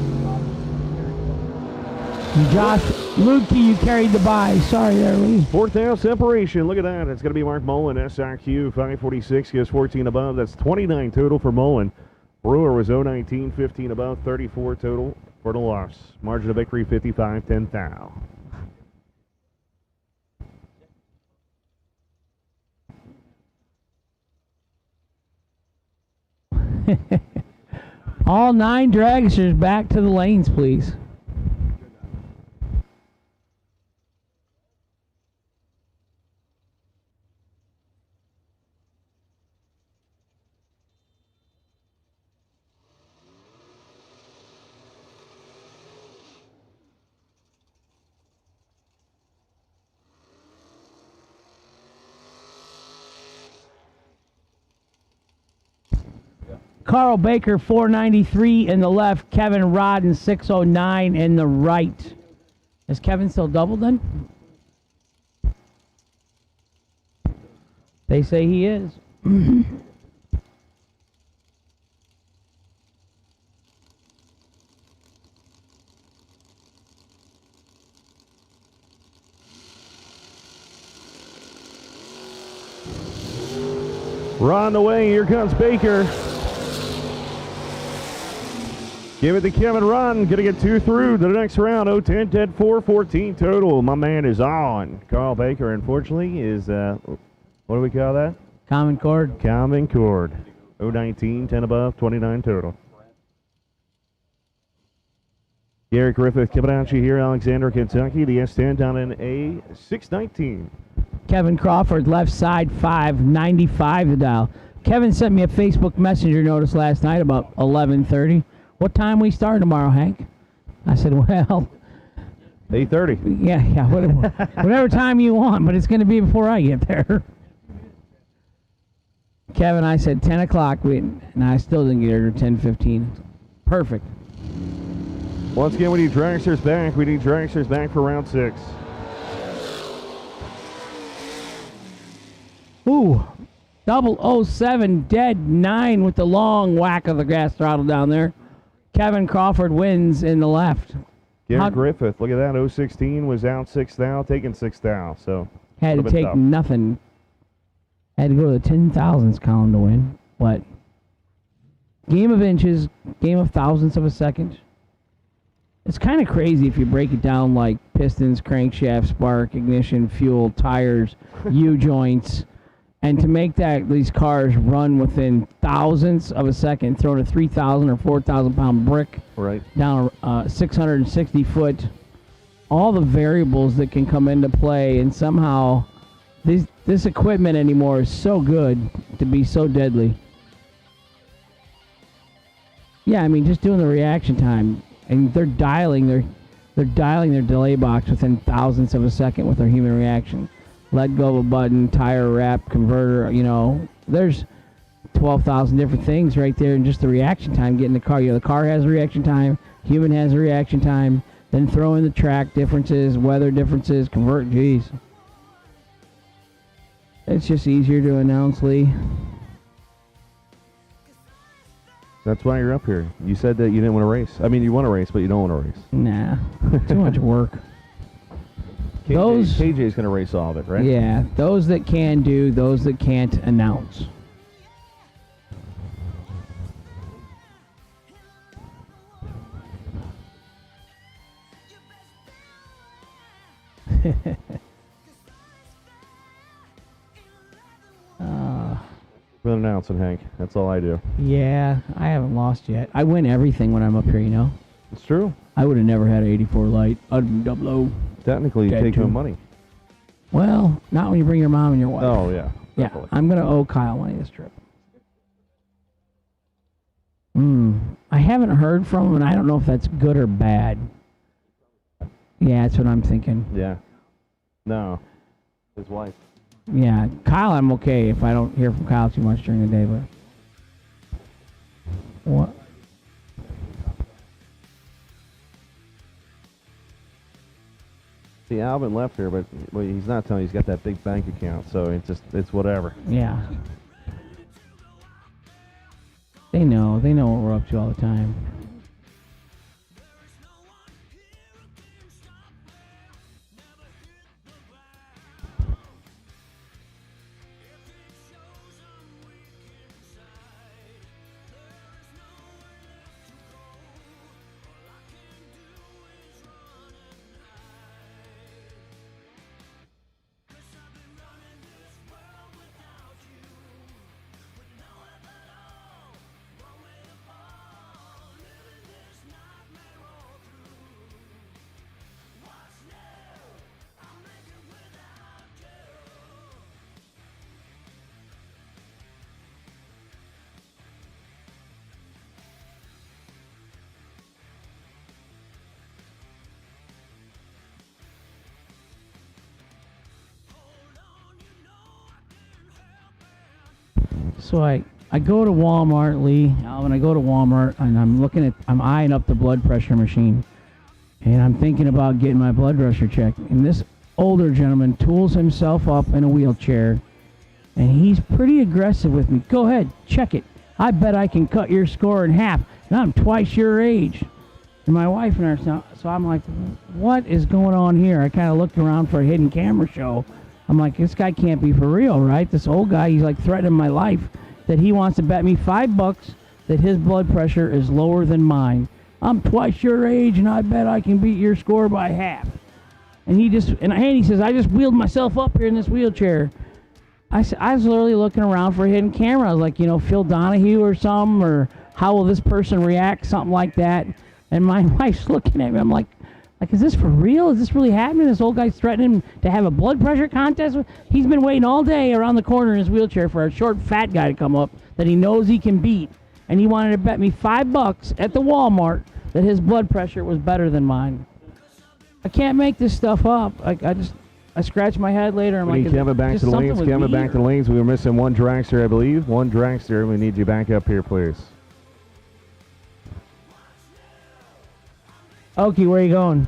K: Josh Lutke, you carried the bye. Sorry there, Lee.
J: 4th down separation. Look at that. It's going to be Mark Mullen, SRQ, 546. Goes 14 above. That's 29 total for Mullen. Brewer was 019, 15 above, 34 total for the loss. Margin of victory, 55, 10 thou.
K: All 9 dragsters back to the lanes, please. Carl Baker, 493 in the left. Kevin Rodden, 609 in the right. Is Kevin still doubled then? They say he is.
J: We're on the way. Here comes Baker. Give it to Kevin Rodden. Going to get 2 through to the next round. 0-10, 10-4, 14 total. My man is on. Carl Baker, unfortunately, is, what do we call that?
K: Common cord.
J: Common cord. 0-19, 10 above, 29 total. Gary Griffith coming out you here, Alexander, Kentucky. The S10 down in A619.
K: Kevin Crawford, left side, 595 to dial. Kevin sent me a Facebook Messenger notice last night about 11:30. What time we start tomorrow, Hank? I said, well,
J: 8:30.
K: Yeah, whatever time you want, but it's going to be before I get there. Kevin, I said 10 o'clock, and I still didn't get here till 10:15. Perfect.
J: Once again, we need dragsters back. We need dragsters back for round 6.
K: Ooh, 007, dead 9 with the long whack of the gas throttle down there. Kevin Crawford wins in the left.
J: Gary Griffith, look at that. 016 was out 6 thou, taking 6 thou. So
K: had to take
J: tough.
K: Nothing. Had to go to the 10,000s column to win, but Game of inches, game of thousandths of a second. It's kind of crazy if you break it down like pistons, crankshaft, spark, ignition, fuel, tires, U-joints. And to make these cars run within thousandths of a second, throwing a 3,000 or 4,000 pound brick down a 660 foot, all the variables that can come into play, and somehow this equipment anymore is so good to be so deadly. Yeah, I mean, just doing the reaction time, and they're dialing their delay box within thousandths of a second with their human reaction. Let go of a button, tire wrap, converter, there's 12,000 different things right there in just the reaction time getting the car. The car has a reaction time, human has a reaction time, then throw in the track differences, weather differences, geez. It's just easier to announce, Lee.
J: That's why you're up here. You said that you didn't want to race. I mean, you want to race, but you don't want to race.
K: Nah, too much work.
J: KJ's going to race all of it, right?
K: Yeah, those that can do, those that can't announce.
J: With announcing, Hank. That's all I do.
K: Yeah, I haven't lost yet. I win everything when I'm up here,
J: It's true.
K: I would have never had an 84 light. I'd been double O.
J: Technically, you take no money.
K: Well, not when you bring your mom and your wife.
J: Oh, yeah.
K: Yeah,
J: Definitely.
K: I'm going to owe Kyle money this trip. I haven't heard from him, and I don't know if that's good or bad. Yeah, that's what I'm thinking.
J: Yeah. No. His wife.
K: Yeah, Kyle, I'm okay if I don't hear from Kyle too much during the day, but... What?
J: See, Alvin left here, but he's not telling you he's got that big bank account, so it's whatever.
K: Yeah. They know what we're up to all the time. So I go to Walmart, Lee. Alvin, I go to Walmart, and I'm eyeing up the blood pressure machine. And I'm thinking about getting my blood pressure checked. And this older gentleman tools himself up in a wheelchair, and he's pretty aggressive with me. Go ahead, check it. I bet I can cut your score in half, and I'm twice your age. And my wife and I are, so I'm like, what is going on here? I kind of looked around for a hidden camera show. I'm like, this guy can't be for real, right? This old guy, he's like threatening my life that he wants to bet me $5 that his blood pressure is lower than mine. I'm twice your age, and I bet I can beat your score by half. And he says, I just wheeled myself up here in this wheelchair. I was literally looking around for a hidden camera. I was like, Phil Donahue or something, or how will this person react, something like that. And my wife's looking at me. I'm like, is this for real? Is this really happening? This old guy's threatening to have a blood pressure contest? He's been waiting all day around the corner in his wheelchair for a short, fat guy to come up that he knows he can beat. And he wanted to bet me $5 at the Walmart that his blood pressure was better than mine. I can't make this stuff up. I scratch my head later. I'm
J: We need Kevin back to the lanes. Kevin back to the lanes. We were missing one dragster, I believe. One dragster. We need you back up here, please.
K: Okie, where are you going?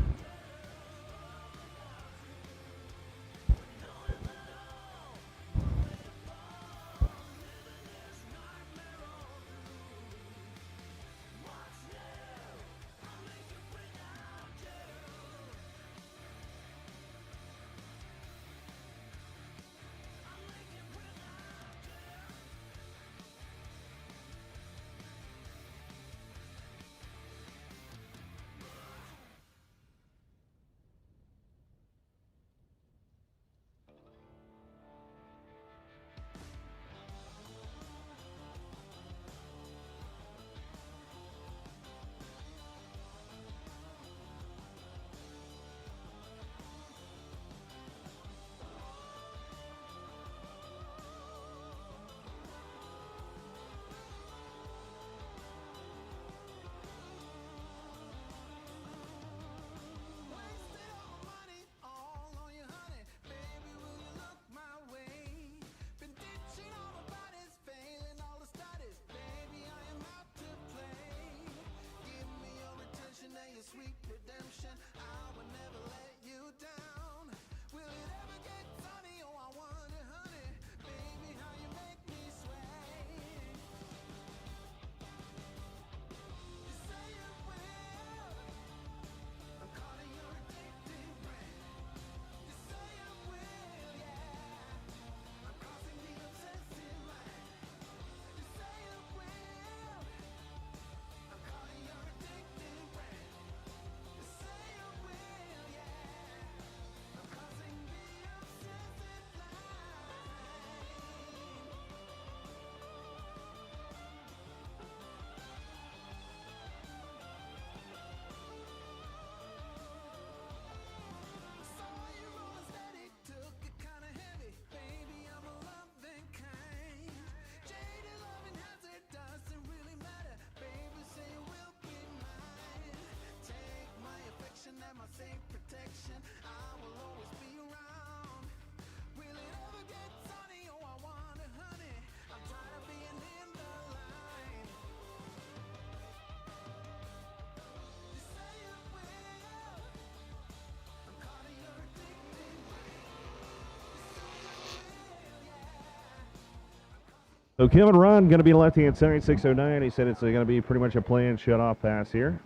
J: So Kevin Run going to be left-hand side, 609. He said it's going to be pretty much a planned shut-off pass here.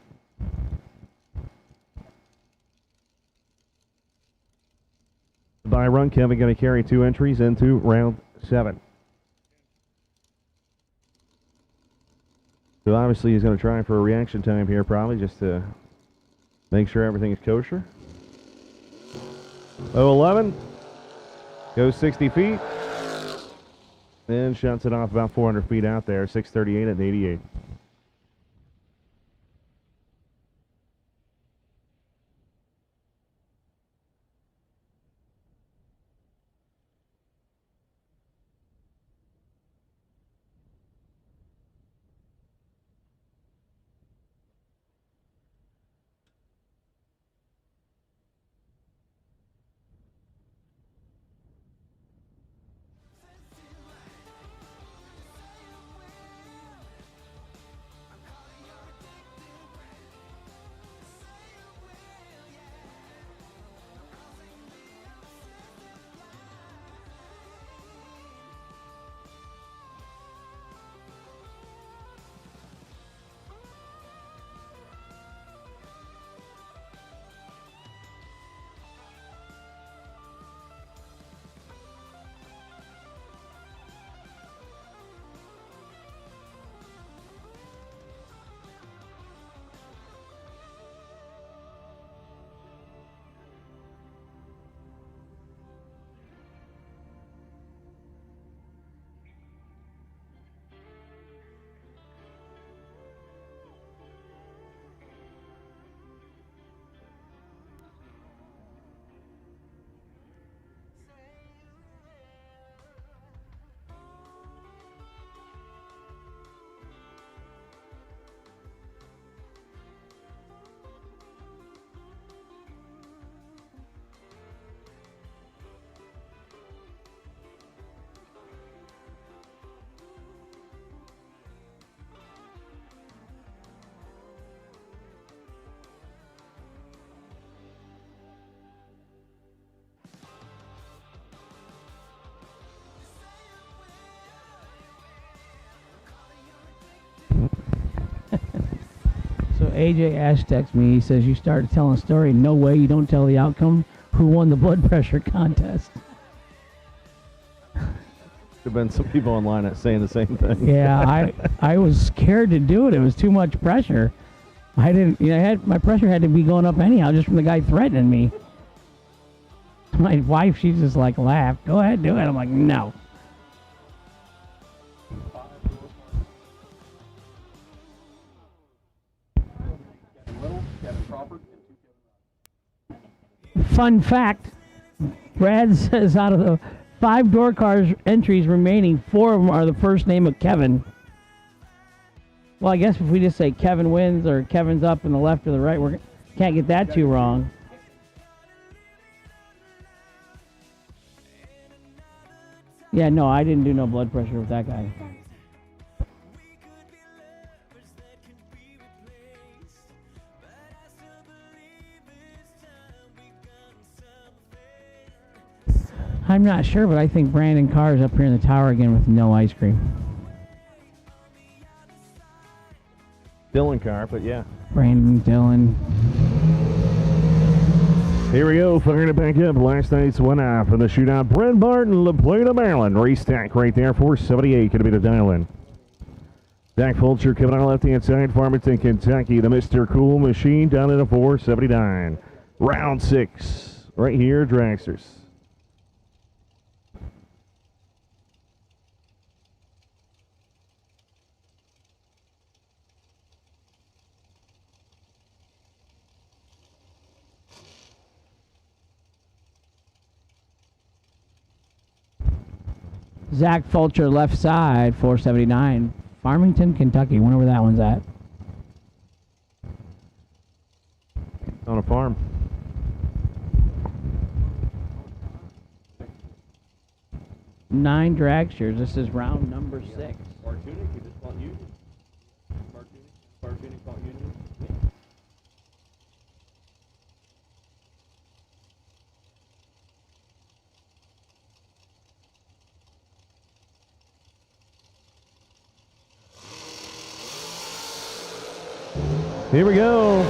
J: By run, Kevin going to carry 2 entries into round 7. So obviously he's going to try for a reaction time here probably just to make sure everything is kosher. 011 goes 60 feet. Then shuts it off about 400 feet out there, 638 at 88.
K: So AJ Ash texts me. He says, you started telling a story. No way you don't tell the outcome. Who won the blood pressure contest?
J: There've been some people online that saying the same thing.
K: Yeah, I was scared to do it. It was too much pressure. I didn't, my pressure had to be going up anyhow just from the guy threatening me. My wife, she just like laughed. Go ahead, do it. I'm like, no. Fun fact, Brad says out of the 5 door cars entries remaining, 4 of them are the first name of Kevin. Well, I guess if we just say Kevin wins or Kevin's up in the left or the right, we can't get that too wrong. Yeah, no, I didn't do no blood pressure with that guy. I'm not sure, but I think Brandon Carr is up here in the tower again with no ice cream.
J: Dylan Carr, but yeah.
K: Brandon, Dylan.
J: Here we go, firing it back up. Last night's one off in the shootout. Brent Barton, La Plata, Maryland. Race stack right there, 478. Going to be the dial-in. Zach Fulcher coming on the left-hand side. Farmington, Kentucky. The Mr. Cool Machine down at a 479. Round 6 right here, Dragsters.
K: Zach Fulcher, left side, 479. Farmington, Kentucky. Wonder where that one's at.
J: On a farm.
K: Nine dragsters. This is round number 6.
J: Martunic, you just want Union. Martunic want Union. Here we go.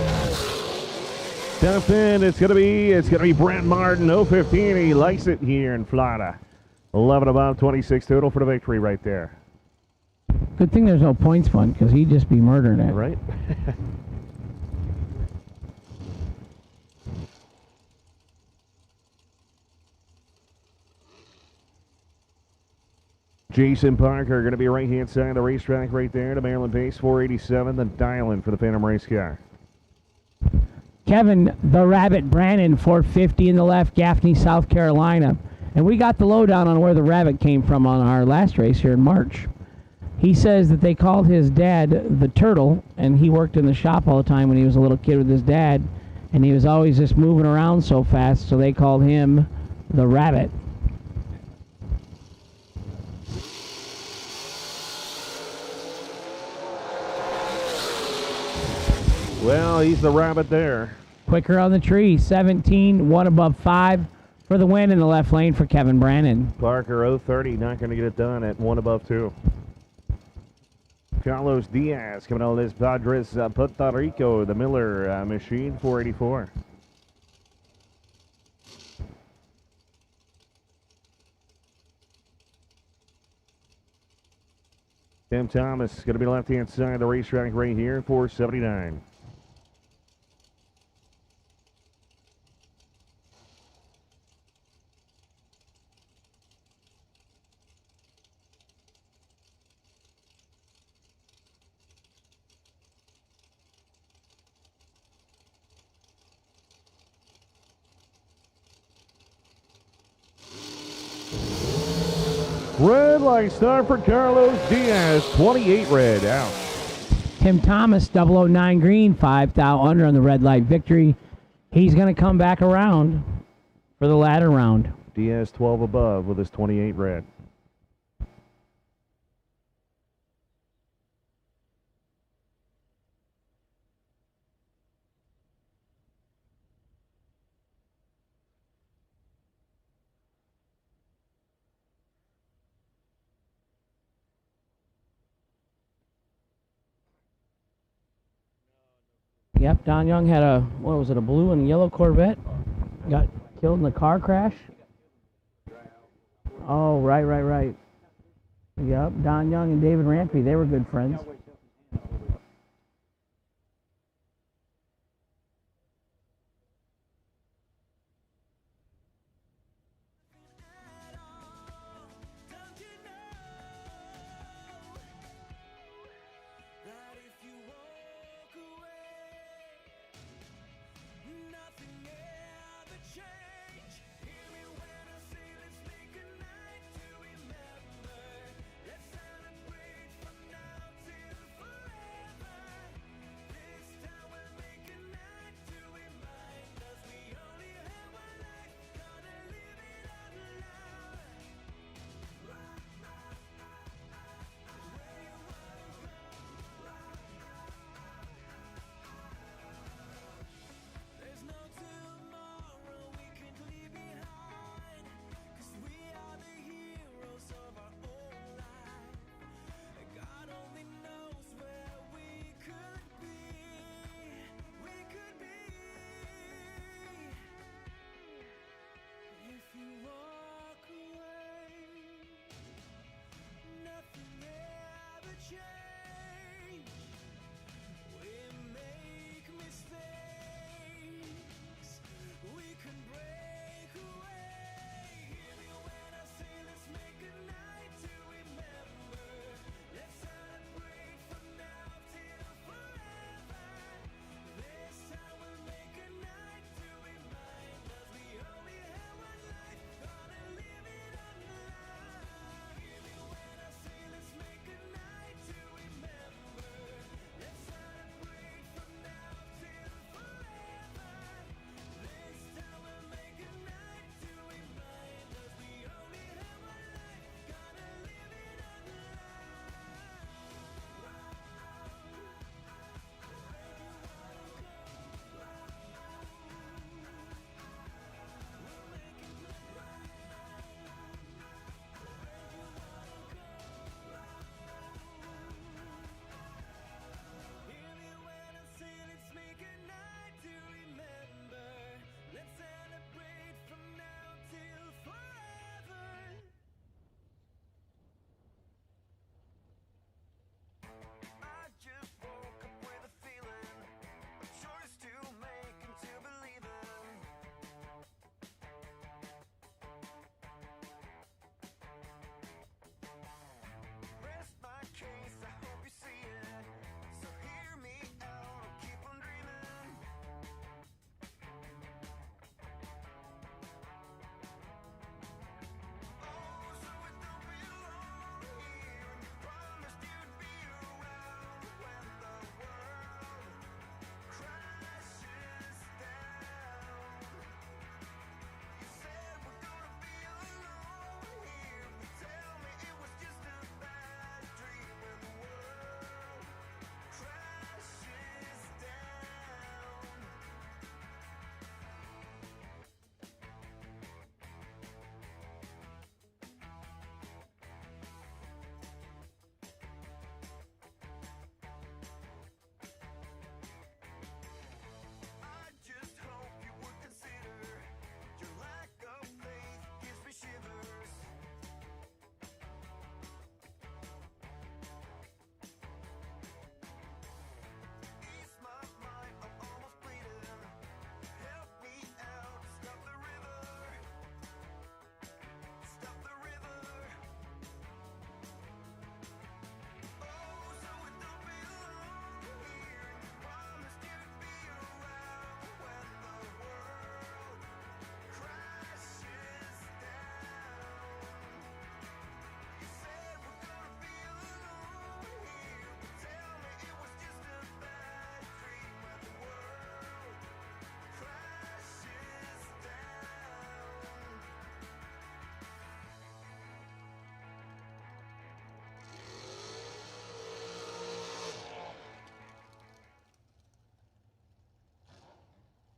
J: Top end, it's gonna be Brent Martin, 015. He likes it here in Florida. 11 above, 26 total for the victory right there.
K: Good thing there's no points fund, because he'd just be murdering it.
J: Right? Jason Parker going to be right-hand side of the racetrack right there. The Maryland base, 487. The dial-in for the Phantom race car.
K: Kevin the Rabbit Brannon, 450 in the left, Gaffney, South Carolina. And we got the lowdown on where the rabbit came from on our last race here in March. He says that they called his dad the Turtle, and he worked in the shop all the time when he was a little kid with his dad, and he was always just moving around so fast, so they called him the Rabbit.
J: Well, he's the rabbit there.
K: Quicker on the tree, 17, 1 above 5 for the win in the left lane for Kevin Brannon.
J: Parker, 030, not going to get it done at 1 above 2. Carlos Diaz coming out of this Padres, Puerto Rico, the Miller machine, 484. Tim Thomas going to be left-hand side of the racetrack right here, 479. Red light start for Carlos Diaz, 28 red out.
K: Tim Thomas, 009 green, 5 thou under on the red light victory. He's going to come back around for the ladder round.
J: Diaz 12 above with his 28 red.
K: Yep, Don Young had a, what was it, a blue and yellow Corvette? Got killed in the car crash? Oh, right. Yep, Don Young and David Rampy, they were good friends.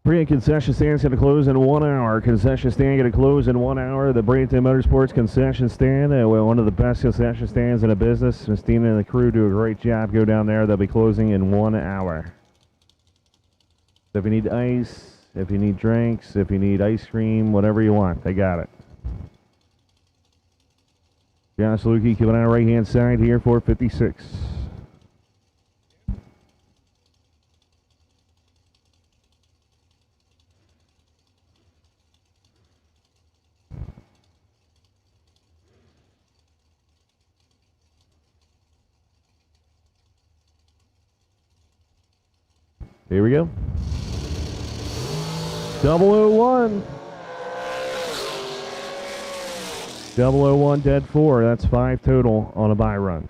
J: Concession stand's going to close in 1 hour. Concession stand going to close in 1 hour. The Bradenton Motorsports concession stand, one of the best concession stands in the business. Christina and the crew do a great job. Go down there. They'll be closing in 1 hour. So if you need ice, if you need drinks, if you need ice cream, whatever you want, they got it. Josh Lukey coming out right-hand side here, 456. Here we go. 001. 001 dead 4. That's 5 total on a buy run.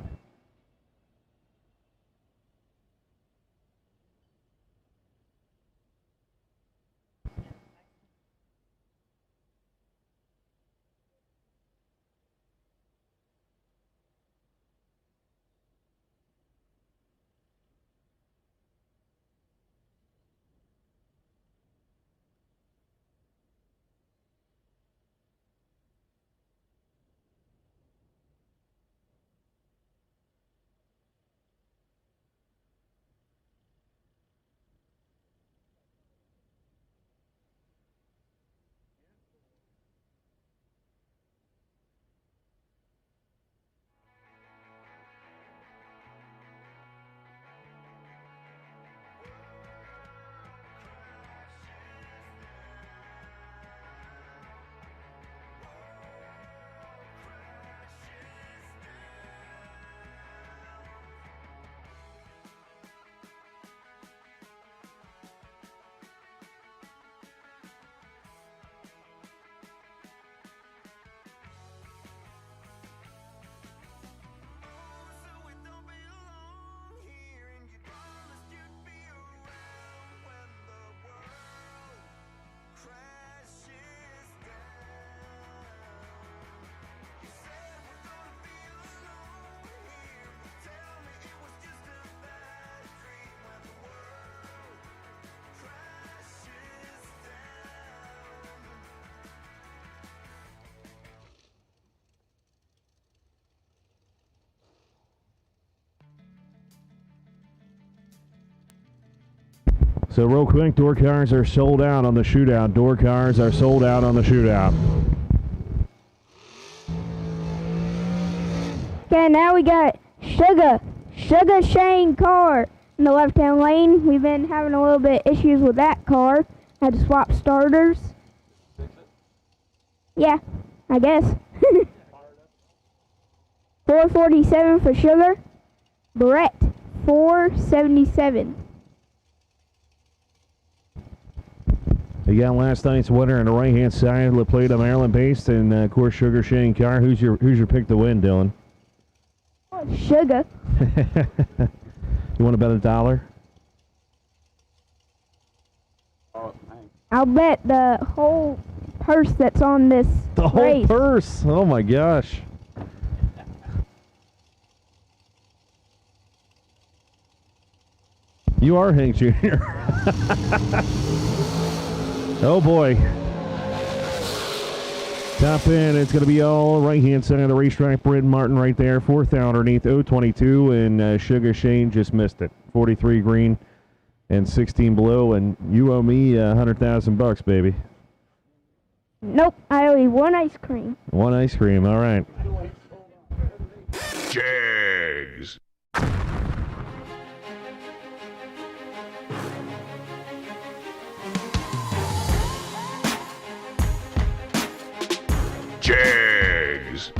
J: So real quick, door cars are sold out on the Shootout. Door cars are sold out on the Shootout.
H: Okay, now we got Sugar Shane car in the left-hand lane. We've been having a little bit issues with that car. Had to swap starters. Yeah, I guess. 447 for Sugar. Brett, 477.
J: You got last night's winner on the right-hand side, La Plata, Maryland-based, and of course Sugar Shane car. Who's your pick to win, Dylan?
H: Sugar.
J: You want to bet $1?
H: I'll bet the whole purse that's on this
J: The whole
H: race.
J: purse. Oh my gosh. You are Hank Jr. Oh boy. Top end, it's going to be all right-hand side of the racetrack. Britton Martin right there, 4th out underneath 022, and Sugar Shane just missed it. 43 green and 16 below, and you owe me $100,000, baby.
H: Nope, I owe you 1 ice cream.
J: 1 ice cream, all right.
A: Jegs. Jegs.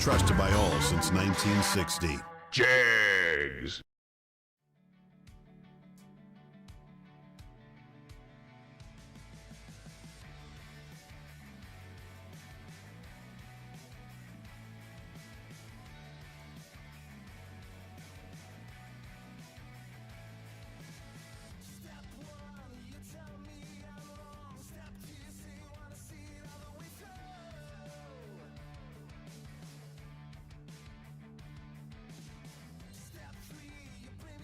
C: Trusted by all since 1960.
A: Jegs.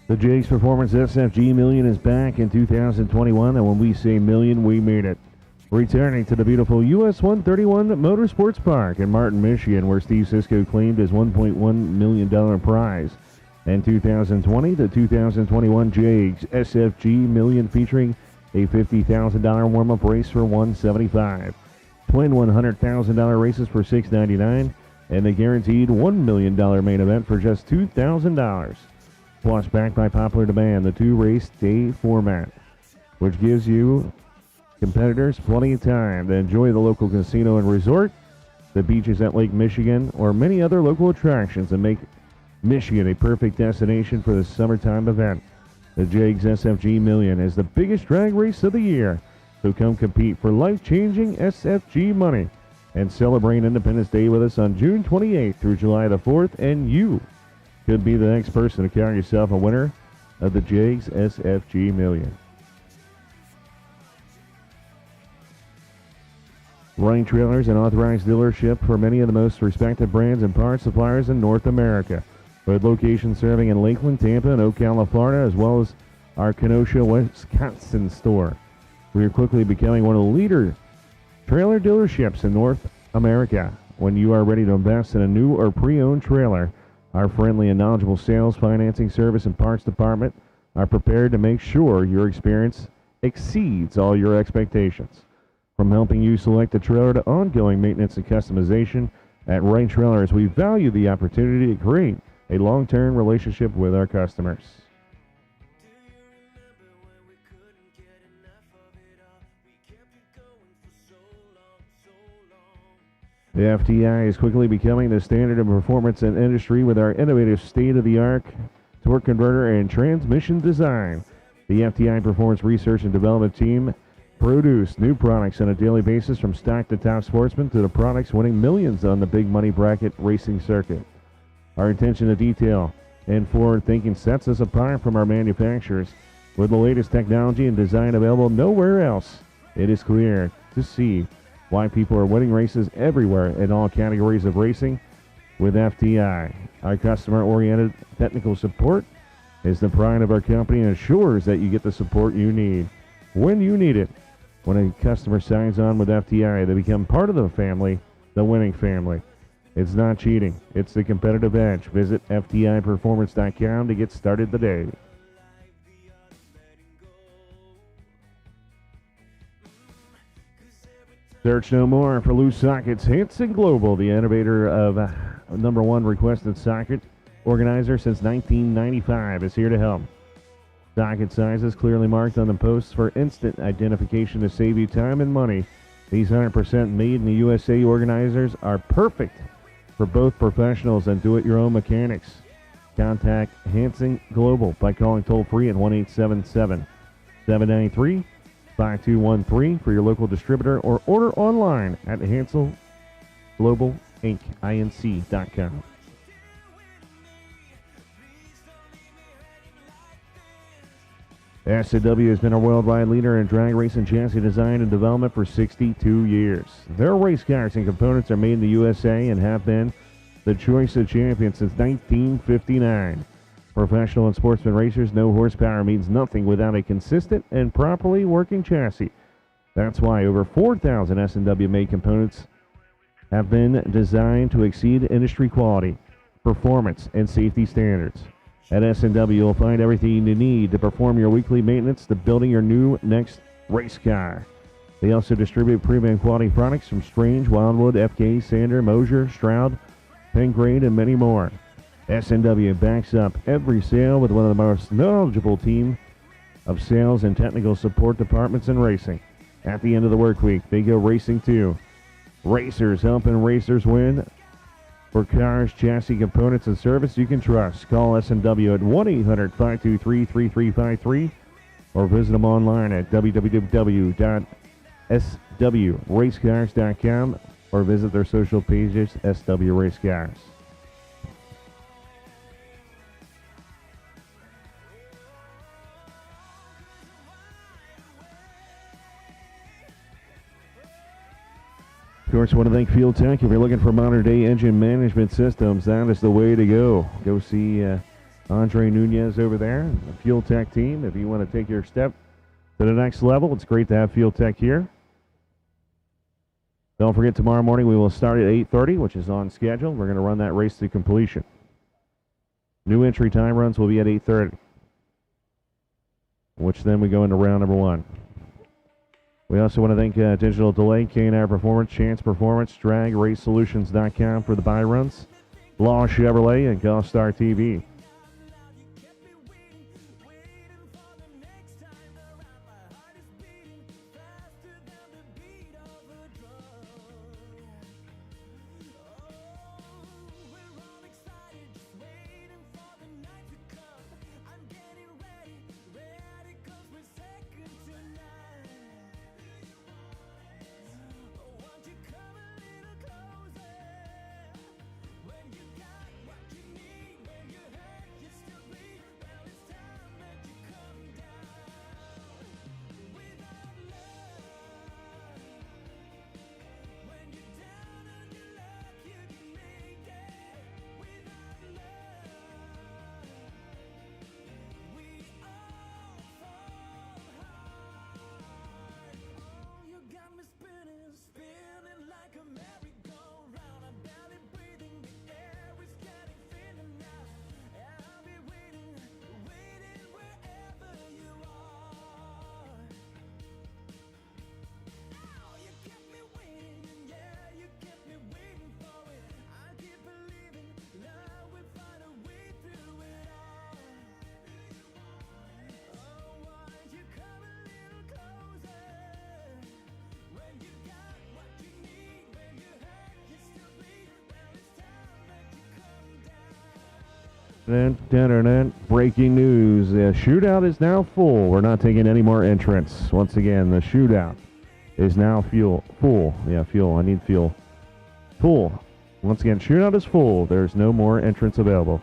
J: The Jegs Performance SFG Million is back in 2021, and when we say million, we mean it. Returning to the beautiful US 131 Motorsports Park in Martin, Michigan, where Steve Sisko claimed his $1.1 million prize. In 2020, the 2021 Jegs SFG Million featuring a $50,000 warm-up race for $175, twin $100,000 races for $699, and the guaranteed $1 million main event for just $2,000. Plus, backed by popular demand, the two-race day format, which gives you competitors plenty of time to enjoy the local casino and resort, the beaches at Lake Michigan, or many other local attractions and make Michigan a perfect destination for the summertime event. The Jegs SFG Million is the biggest drag race of the year, so come compete for life-changing SFG money and celebrate Independence Day with us on June 28th through July the 4th, and you could be the next person to count yourself a winner of the Jegs SFG Million. Running trailers and authorized dealership for many of the most respected brands and parts suppliers in North America, with locations serving in Lakeland, Tampa, and Ocala, Florida, as well as our Kenosha, Wisconsin store. We are quickly becoming one of the leader trailer dealerships in North America. When you are ready to invest in a new or pre-owned trailer, our friendly and knowledgeable sales, financing, service, and parts department are prepared to make sure your experience exceeds all your expectations. From helping you select a trailer to ongoing maintenance and customization, at Wright Trailers, we value the opportunity to create a long-term relationship with our customers. The FTI is quickly becoming the standard of performance in industry with our innovative state-of-the-art torque converter and transmission design. The FTI Performance Research and Development Team produce new products on a daily basis, from stock to top sportsman to the products winning millions on the big money bracket racing circuit. Our attention to detail and forward thinking sets us apart from our manufacturers. With the latest technology and design available nowhere else, it is clear to see why people are winning races everywhere in all categories of racing with FTI. Our customer-oriented technical support is the pride of our company and ensures that you get the support you need when you need it. When a customer signs on with FTI, they become part of the family, the winning family. It's not cheating. It's the competitive edge. Visit FTIperformance.com to get started today. Search no more for loose sockets. Hanson Global, the innovator of number one requested socket organizer since 1995, is here to help. Socket sizes clearly marked on the posts for instant identification to save you time and money. These 100% made in the USA organizers are perfect for both professionals and do-it-your-own mechanics. Contact Hanson Global by calling toll-free at 1-877-793-5213 for your local distributor, or order online at hanselglobalinc.com. SFW has been a worldwide leader in drag racing chassis design and development for 62 years. Their race cars and components are made in the USA and have been the choice of champions since 1959. Professional and sportsman racers know horsepower means nothing without a consistent and properly working chassis. That's why over 4,000 SFW made components have been designed to exceed industry quality, performance, and safety standards. At SFW, you'll find everything you need to perform your weekly maintenance to building your new next race car. They also distribute premium quality products from Strange, Wildwood, FK, Sander, Mosier, Stroud, Pengrade, and many more. SFW backs up every sale with one of the most knowledgeable team of sales and technical support departments in racing. At the end of the work week, they go racing too. Racers helping racers win. For cars, chassis, components, and service you can trust. Call S&W at 1-800-523-3353 or visit them online at www.swracecars.com or visit their social pages, SW Race Cars. Of course, I want to thank Fuel Tech. If you're looking for modern-day engine management systems, that is the way to go. Go see Andre Nunez over there, the Fuel Tech team. If you want to take your step to the next level, it's great to have Fuel Tech here. Don't forget, tomorrow morning we will start at 8:30, which is on schedule. We're going to run that race to completion. New entry time runs will be at 8:30, which then we go into round number 1. We also want to thank Digital Delay, K&R Performance, Chance Performance, DragRaceSolutions.com for the buy runs, Law Chevrolet, and Golfstar TV. Breaking news. The shootout is now full. We're not taking any more entrants. Once again, the shootout is now full. Yeah, fuel. I need fuel. Full. Once again, shootout is full. There's no more entrants available.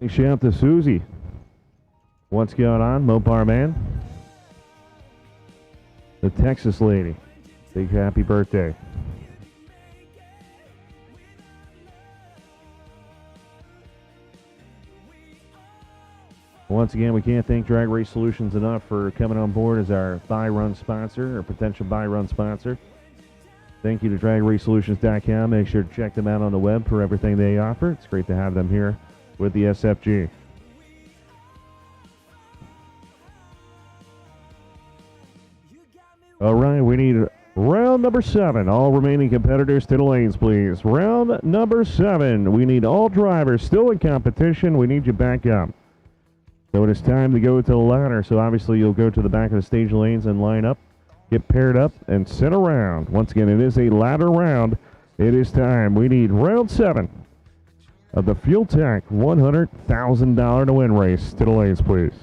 J: Big shout out to Susie. What's going on, Mopar Man? The Texas lady. Big happy birthday. Once again, we can't thank Drag Race Solutions enough for coming on board as our buy run sponsor, or potential buy run sponsor. Thank you to DragRaceSolutions.com. Make sure to check them out on the web for everything they offer. It's great to have them here with the SFG. All right, we need round number 7. All remaining competitors to the lanes, please. Round number 7. We need all drivers still in competition. We need you back up. So it is time to go to the ladder. So obviously you'll go to the back of the stage lanes and line up, get paired up, and sit around. Once again, it is a ladder round. It is time. We need round 7 of the Fuel Tech $100,000 to win race. To the lanes, please.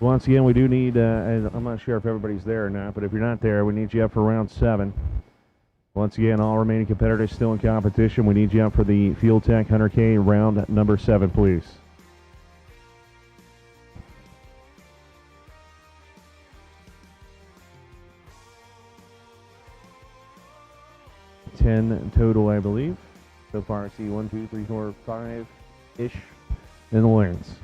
J: Once again, we do need, and I'm not sure if everybody's there or not, but if you're not there, we need you up for round 7. Once again, all remaining competitors still in competition. We need you up for the Fuel Tech 100K round number 7, please. Ten total, I believe. So far, I see 1, 2, 3, 4, 5-ish in the lanes.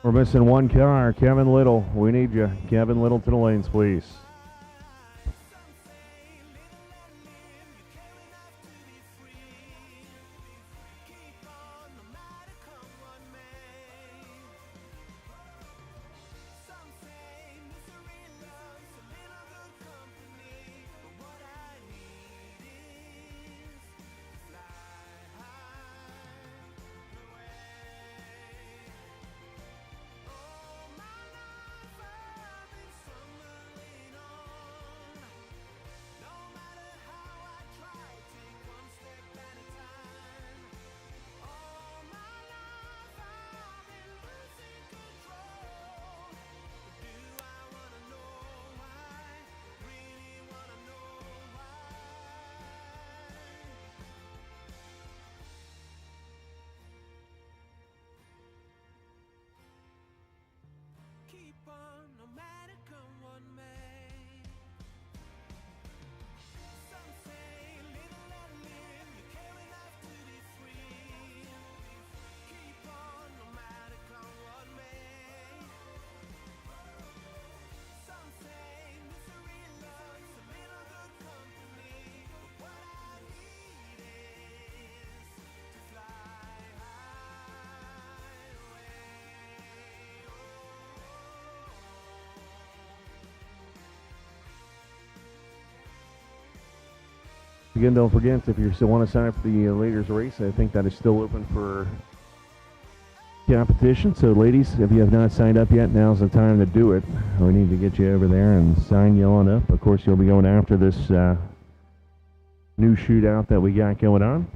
J: We're missing one car. Kevin Little, we need you. Kevin Little to the lanes, please. Again, don't forget, if you still want to sign up for the ladies race, I think that is still open for competition. So ladies, if you have not signed up yet, now's the time to do it. We need to get you over there and sign you on up. Of course, you'll be going after this new shootout that we got going on.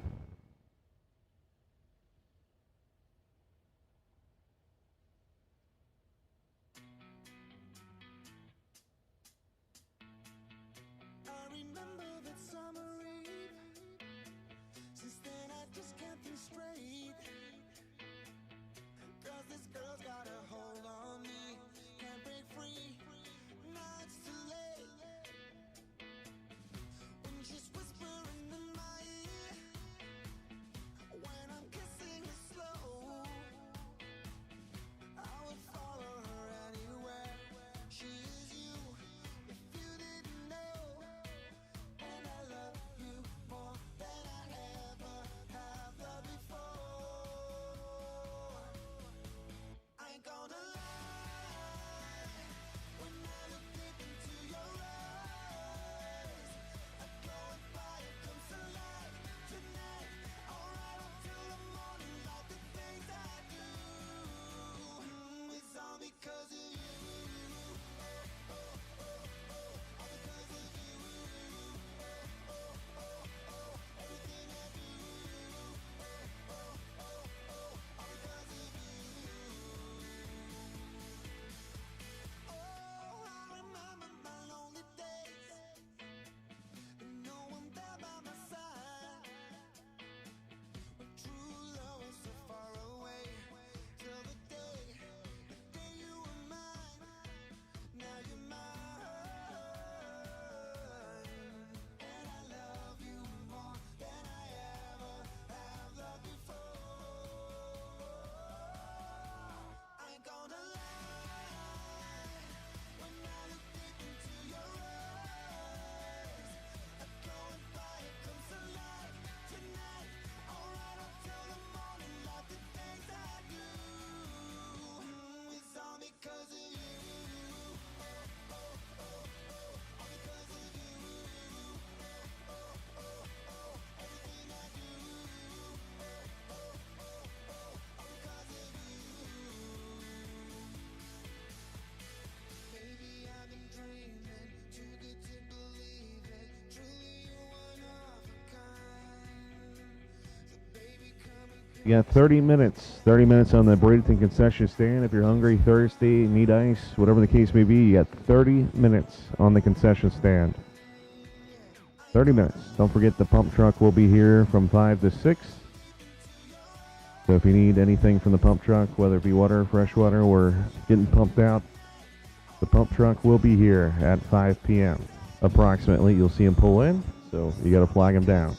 J: You got 30 minutes. 30 minutes on the Bradenton concession stand. If you're hungry, thirsty, need ice, whatever the case may be, you got 30 minutes on the concession stand. 30 minutes. Don't forget the pump truck will be here from 5 to 6. So if you need anything from the pump truck, whether it be water, fresh water, or getting pumped out, the pump truck will be here at 5 p.m. approximately. You'll see him pull in, so you got to flag him down.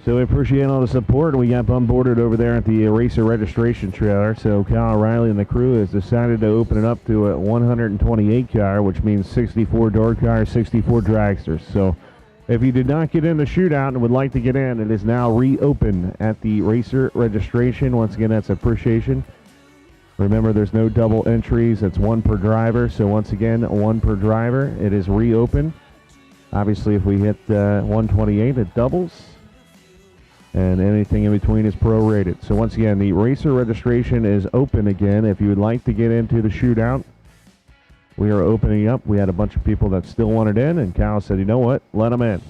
J: So we appreciate all the support. We got onboarded over there at the Racer registration trailer. So Kyle Riley and the crew has decided to open it up to a 128 car, which means 64 door cars, 64 dragsters. So if you did not get in the shootout and would like to get in, it is now reopened at the Racer registration. Once again, that's appreciation. Remember, there's no double entries. It's one per driver. So once again, one per driver. It is reopened. Obviously, if we hit 128, it doubles. And anything in between is prorated. So once again, the Racer registration is open again. If you would like to get into the shootout, we are opening up. We had a bunch of people that still wanted in, and Kyle said, you know what, let them in.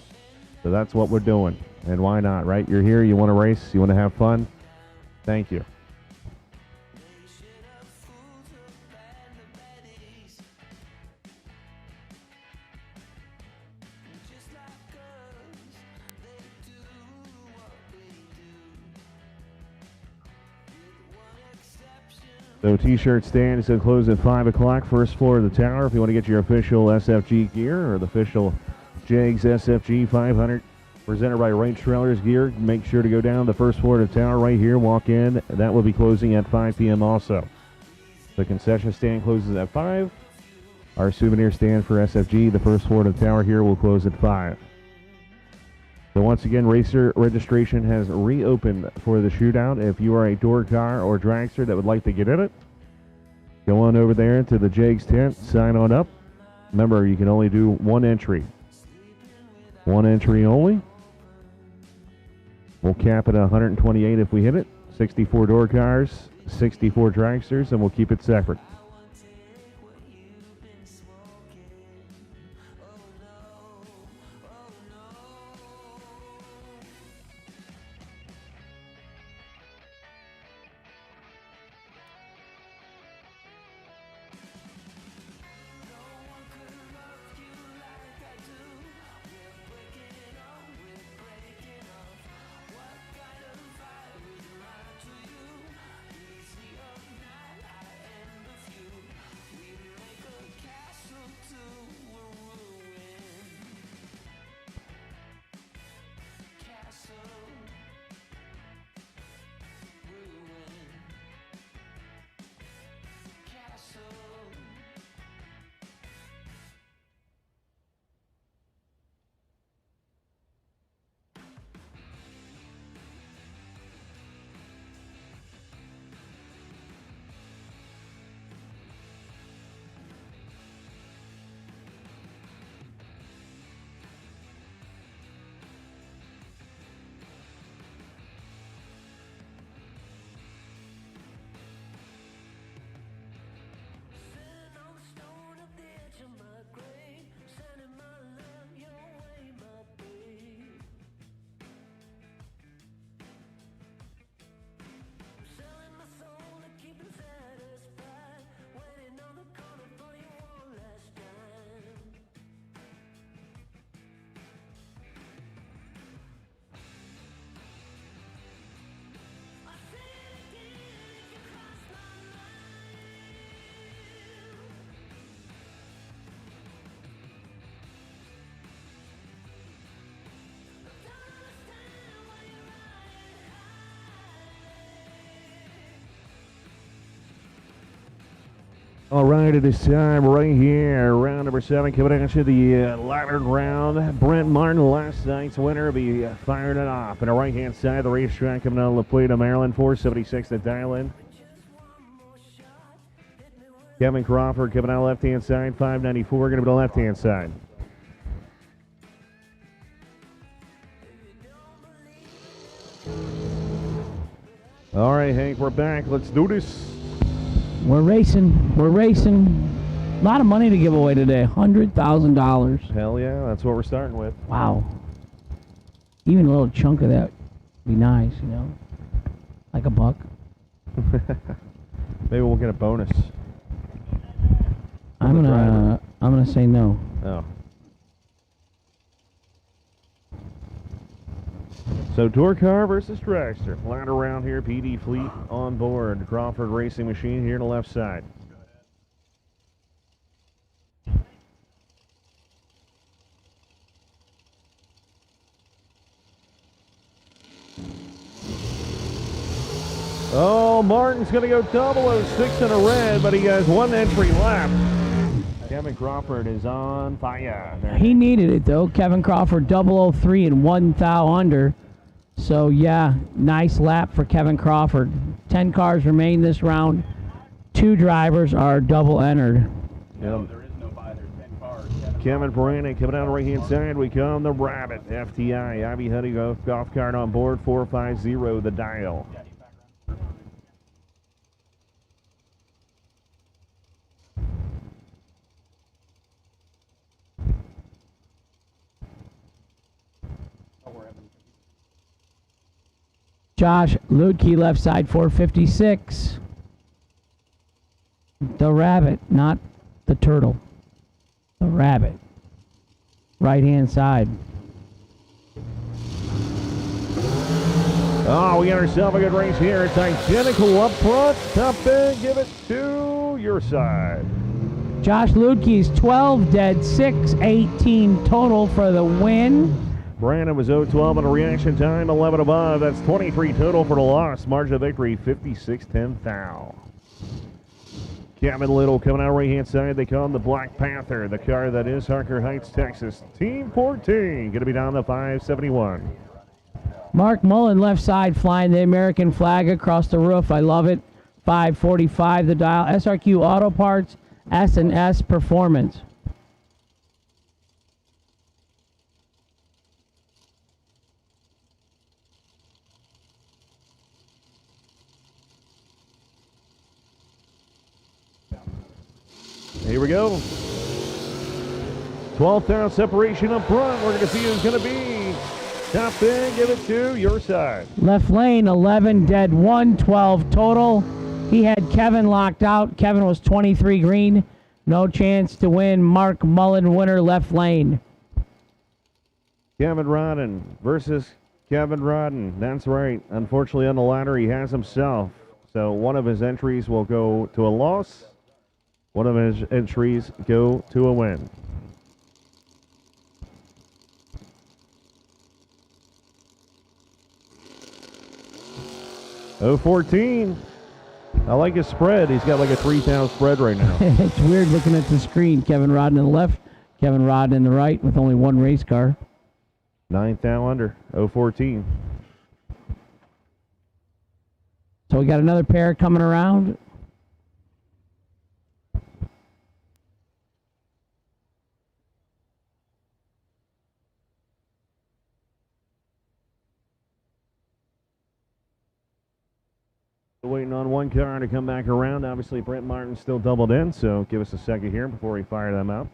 J: So that's what we're doing. And why not, right? You're here, you want to race, you want to have fun. Thank you. So T-shirt stand is going to close at 5 o'clock, first floor of the tower. If you want to get your official SFG gear or the official Jegs SFG 500 presented by Range Trailers gear, make sure to go down the first floor of the tower right here, walk in. That will be closing at 5 p.m. also. The concession stand closes at 5. Our souvenir stand for SFG, the first floor of the tower here, will close at 5. So once again, Racer registration has reopened for the shootout. If you are a door car or dragster that would like to get in it, Go on over there to the Jegs tent, sign on up. Remember, you can only do one entry. One entry only. We'll cap it at 128 if we hit it. 64 door cars, 64 dragsters, and we'll keep it separate. All right, it is time right here. Round number 7 coming at you, the laddered round. Brent Martin, last night's winner, will be firing it off. On the right-hand side of the racetrack coming out of La Plata, Maryland, 476 to dial in. Kevin Crawford coming out left-hand side, 594, going to be the left-hand side. All right, Hank, we're back. Let's do this.
K: We're racing. We're racing. A lot of money to give away today. $100,000.
J: Hell yeah, that's what we're starting with.
K: Wow. Even a little chunk of that would be nice, you know, like a buck.
J: Maybe we'll get a bonus.
K: I'm gonna say no.
J: Oh. So tour car versus dragster. Flying around here, PD Fleet on board. Crawford Racing Machine here to the left side. Oh, Martin's going to go 006 in a red, but he has one entry left. Kevin Crawford is on fire.
K: He needed it, though. Kevin Crawford, 003 and 1 thou under. So, yeah, nice lap for Kevin Crawford. 10 cars remain this round. 2 drivers are double entered.
J: Yep. Kevin Brandon coming down the right-hand side. We come the Rabbit. FTI, Ivy Honey golf cart on board. 450 the dial.
K: Josh Ludke, left side, 456. The Rabbit, not the Turtle. The Rabbit. Right-hand side.
J: Oh, we got ourselves a good race here. It's identical up front. Top end, give it to your side.
K: Josh Ludke's 12 dead, 618 total for the win.
J: Brandon was 0-12 on a reaction time, 11 above. That's 23 total for the loss. Margin of victory, 56-10 thou. Kevin Little coming out right-hand side. They call him the Black Panther, the car that is Harker Heights, Texas. Team 14, going to be down the 571.
K: Mark Mullen, left side, flying the American flag across the roof. I love it. 545 the dial. SRQ Auto Parts, S&S Performance.
J: Here we go. 12th down separation up front. We're going to see who's going to be. Top 10, give it to your side.
K: Left lane, 11 dead, 1, 12 total. He had Kevin locked out. Kevin was 23 green. No chance to win. Mark Mullen, winner, left lane.
J: Kevin Rodden versus Kevin Rodden. That's right. Unfortunately, on the ladder, he has himself. So one of his entries will go to a loss. One of his entries go to a win. Oh, 14. I like his spread. He's got like a 3,000 spread right now.
K: It's weird looking at the screen. Kevin Rodden in the left, Kevin Rodden in the right with only one race car.
J: 9,000 under. 014.
K: So we got another pair coming around.
J: Waiting on one car to come back around. Obviously, Brent Martin's still doubled in, so give us a second here before we fire them up.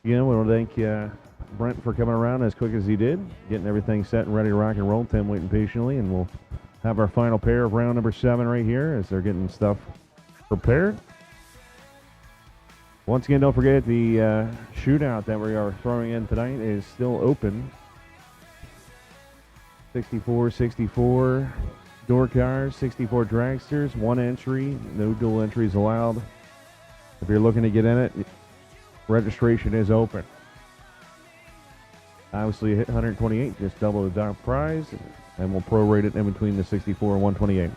J: Again, we want to thank Brent for coming around as quick as he did, getting everything set and ready to rock and roll. Tim waiting patiently, and we'll have our final pair of round number 7 right here as they're getting stuff prepared. Once again, don't forget the shootout that we are throwing in tonight is still open. 64 door cars, 64 dragsters, 1 entry, no dual entries allowed. If you're looking to get in it, registration is open. Obviously, hit 128, just double the top prize, and we'll prorate it in between the 64 and 128.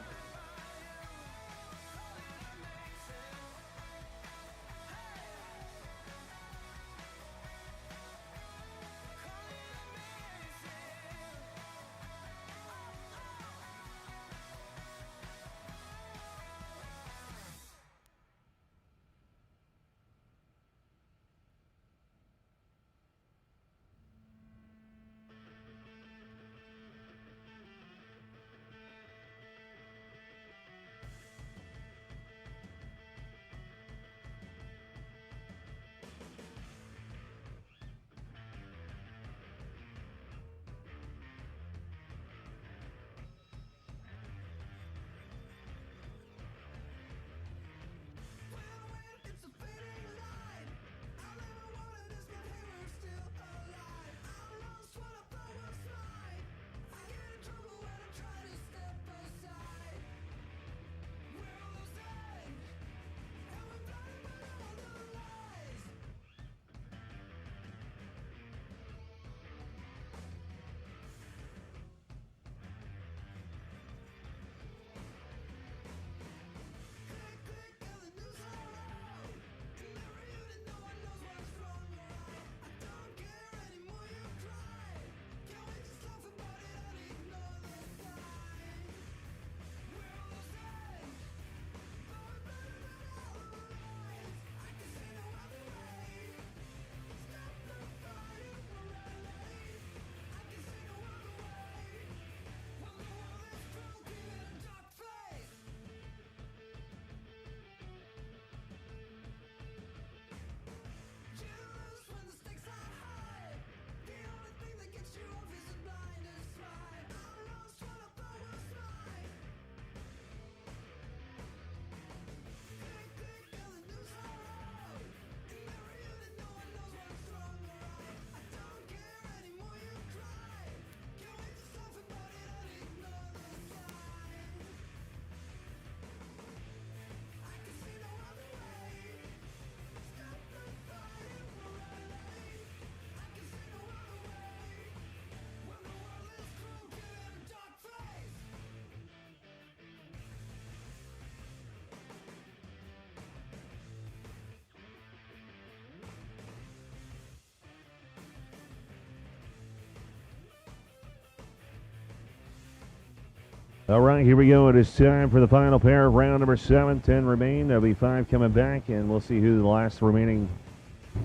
J: All right, here we go. It is time for the final pair of round number 7. 10 remain. There'll be 5 coming back, and we'll see who the last remaining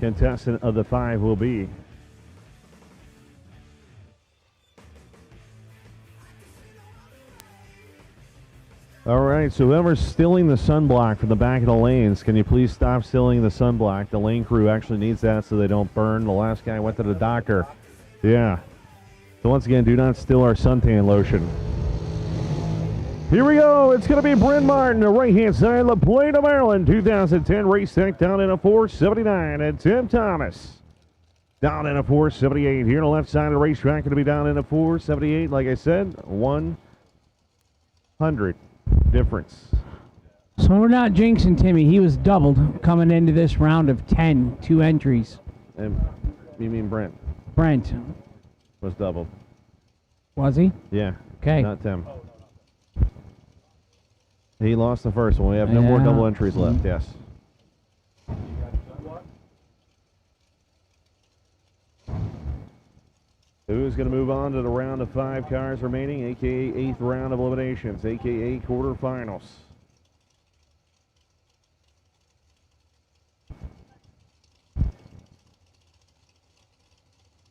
J: contestant of the 5 will be. All right, so whoever's stilling the sunblock from the back of the lanes, can you please stop stilling the sunblock? The lane crew actually needs that so they don't burn. The last guy went to the doctor. Yeah. So once again, do not still our suntan lotion. Here we go. It's going to be Bryn Martin, the right-hand side of the plate of Maryland. 2010 race tech down in a 479. And Tim Thomas down in a 478. Here on the left side of the racetrack, going to be down in a 478. Like I said, 100 difference.
K: So we're not jinxing Timmy. He was doubled coming into this round of 10, 2 entries.
J: And you mean Brent?
K: Brent.
J: Was doubled.
K: Was he?
J: Yeah.
K: Okay.
J: Not Tim. He lost the first one. We have no more double entries left, yes. Who's going to move on to the round of 5 cars remaining, a.k.a. 8th round of eliminations, a.k.a. quarterfinals?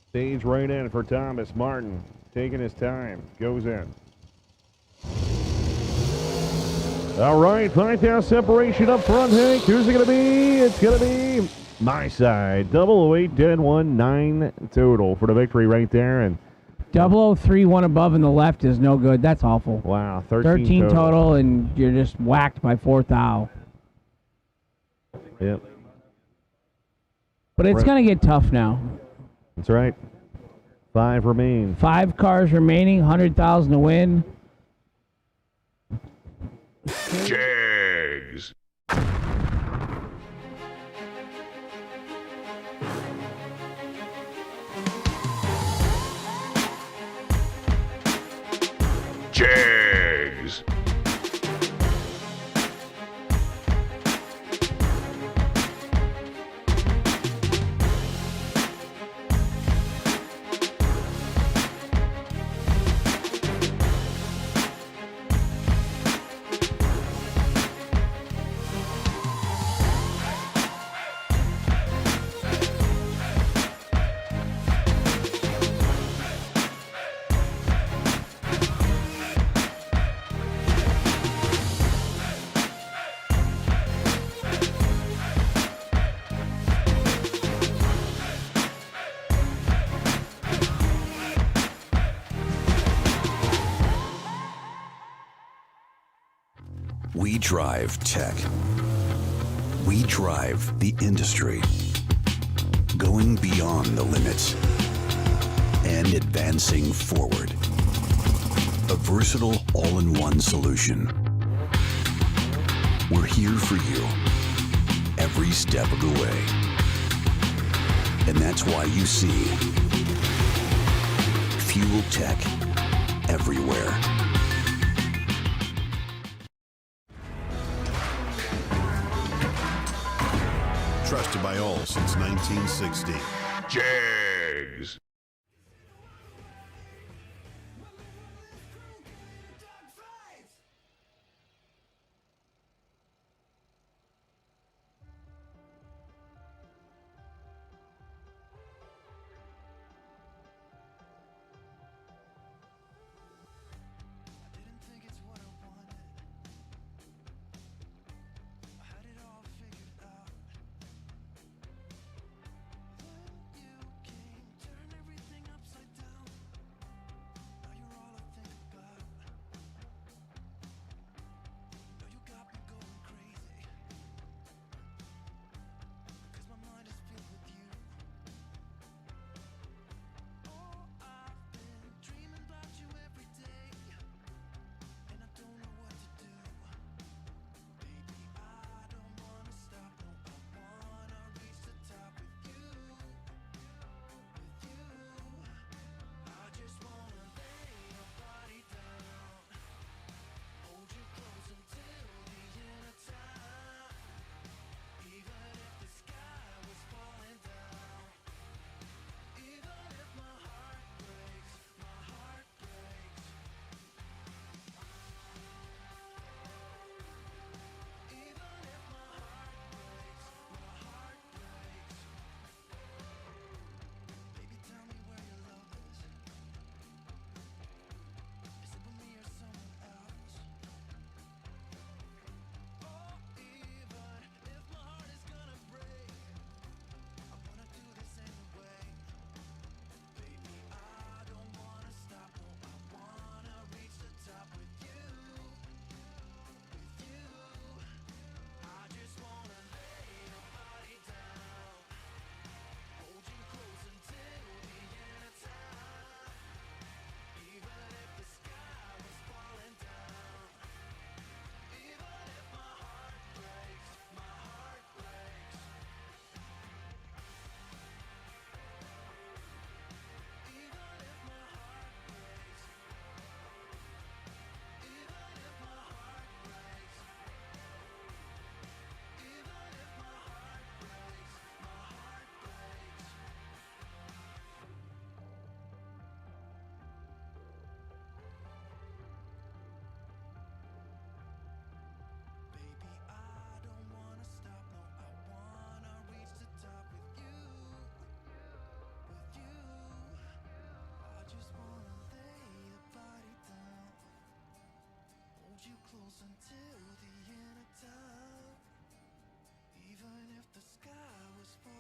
J: Stage right in for Thomas Martin. Taking his time. Goes in. All right, 5,000 separation up front, Hank. Who's it going to be? It's going to be My side, 008, dead 1, 9 total for the victory right there. And
K: 003, one above in the left is no good. That's awful.
J: wow,
K: 13 total, and you're just whacked by 4th thou.
J: Yep.
K: But it's going to get tough now.
J: That's right. 5 remain.
K: 5 cars remaining, 100,000 to win.
A: Jegs. Jegs.
B: We drive tech. We drive the industry. Going beyond the limits and advancing forward. A versatile all-in-one solution. We're here for you every step of the way. And that's why you see Fuel Tech everywhere.
C: Trusted by all since 1960.
A: Jegs.
E: Until the end of time, even if the sky was falling.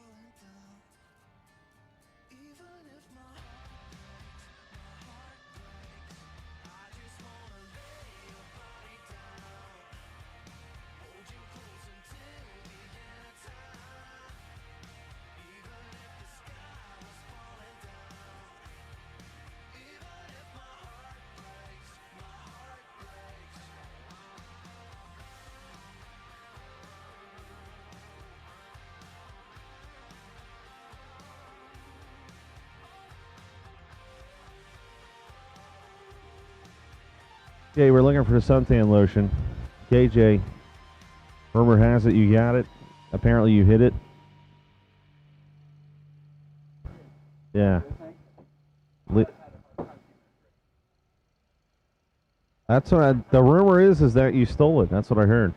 J: Okay, we're looking for suntan lotion. KJ, rumor has it you got it. Apparently you hit it. Yeah. That's what the rumor is that you stole it. That's what I heard.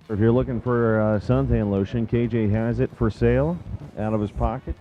J: If you're looking for suntan lotion, KJ has it for sale out of his pocket.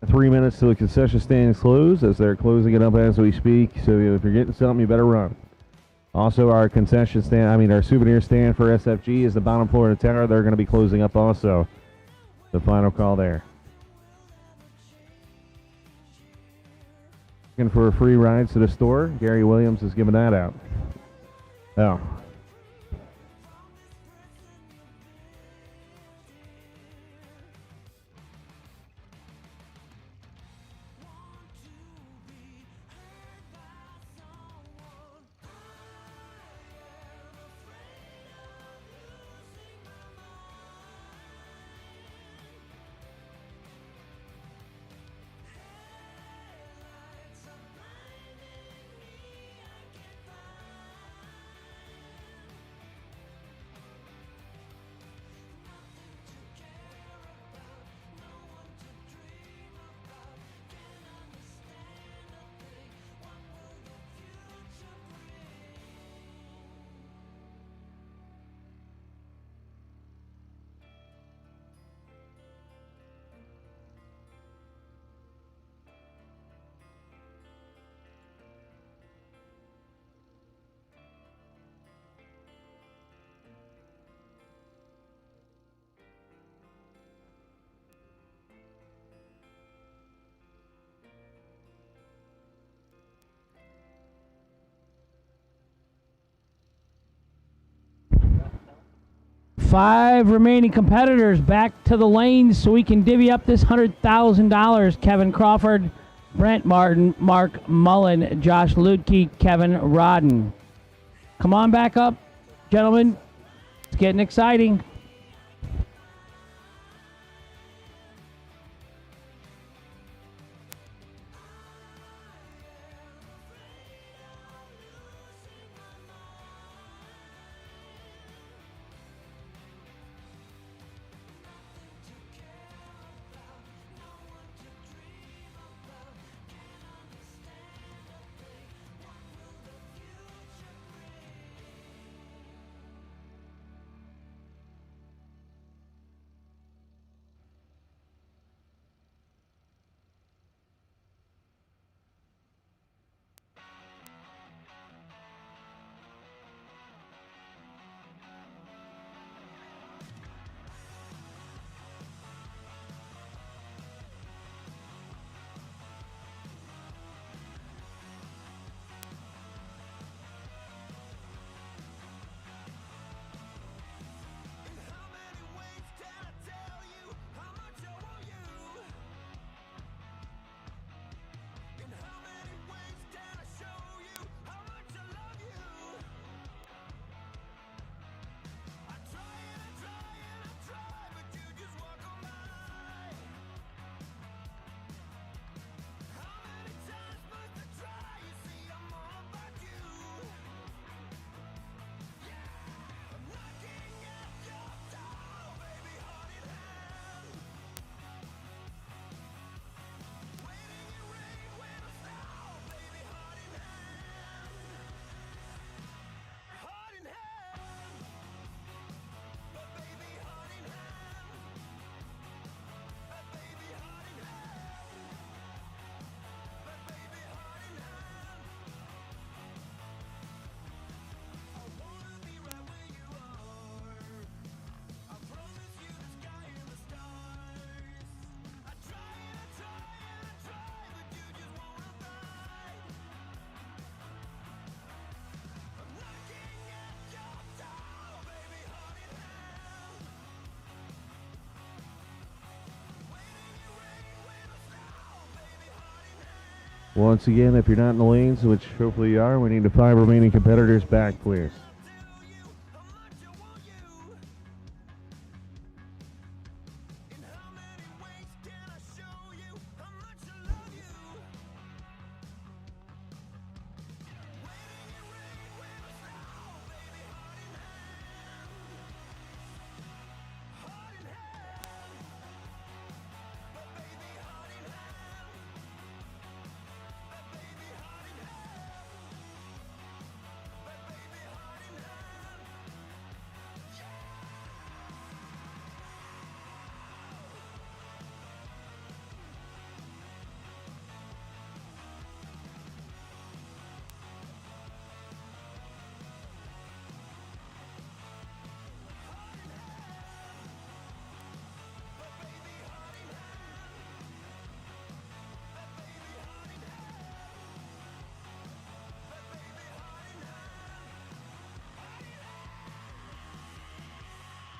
J: Three minutes till the concession stand is closed, as they're closing it up as we speak. So if you're getting something, you better run. Also, our concession stand, our souvenir stand for SFG is the bottom floor of the tower. They're going to be closing up also. The final call there. Looking for free rides to the store. Gary Williams is giving that out. Oh.
K: Five remaining competitors back to the lanes so we can divvy up this $100,000. Kevin Crawford, Brent Martin, Mark Mullen, Josh Ludke, Kevin Rodden. Come on back up, gentlemen. It's getting exciting.
J: Once again, if you're not in the lanes, which hopefully you are, we need the 5 remaining competitors back, please.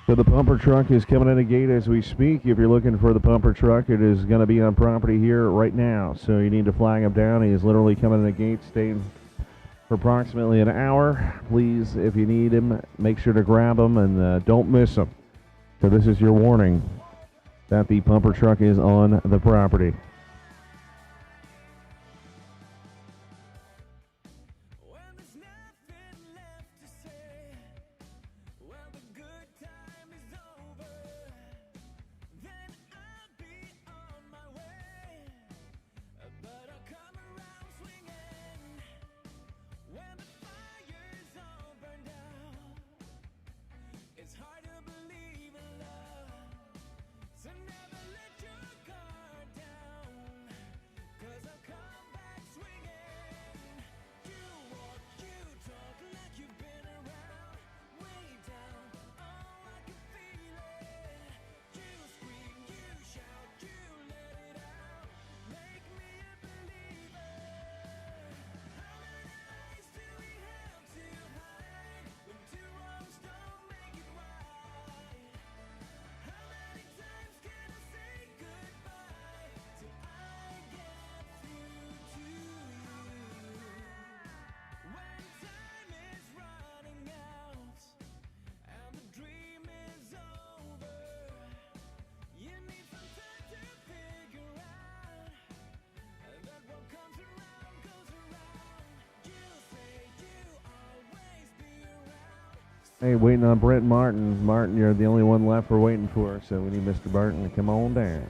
J: So the pumper truck is coming in the gate as we speak. If you're looking for the pumper truck, it is going to be on property here right now. So you need to flag him down. He is literally coming in the gate, staying for approximately an hour. Please, if you need him, make sure to grab him and don't miss him. So this is your warning that the pumper truck is on the property. Hey, waiting on Brent Martin. Martin, you're the only one left we're waiting for, so we need Mr. Martin to come on down.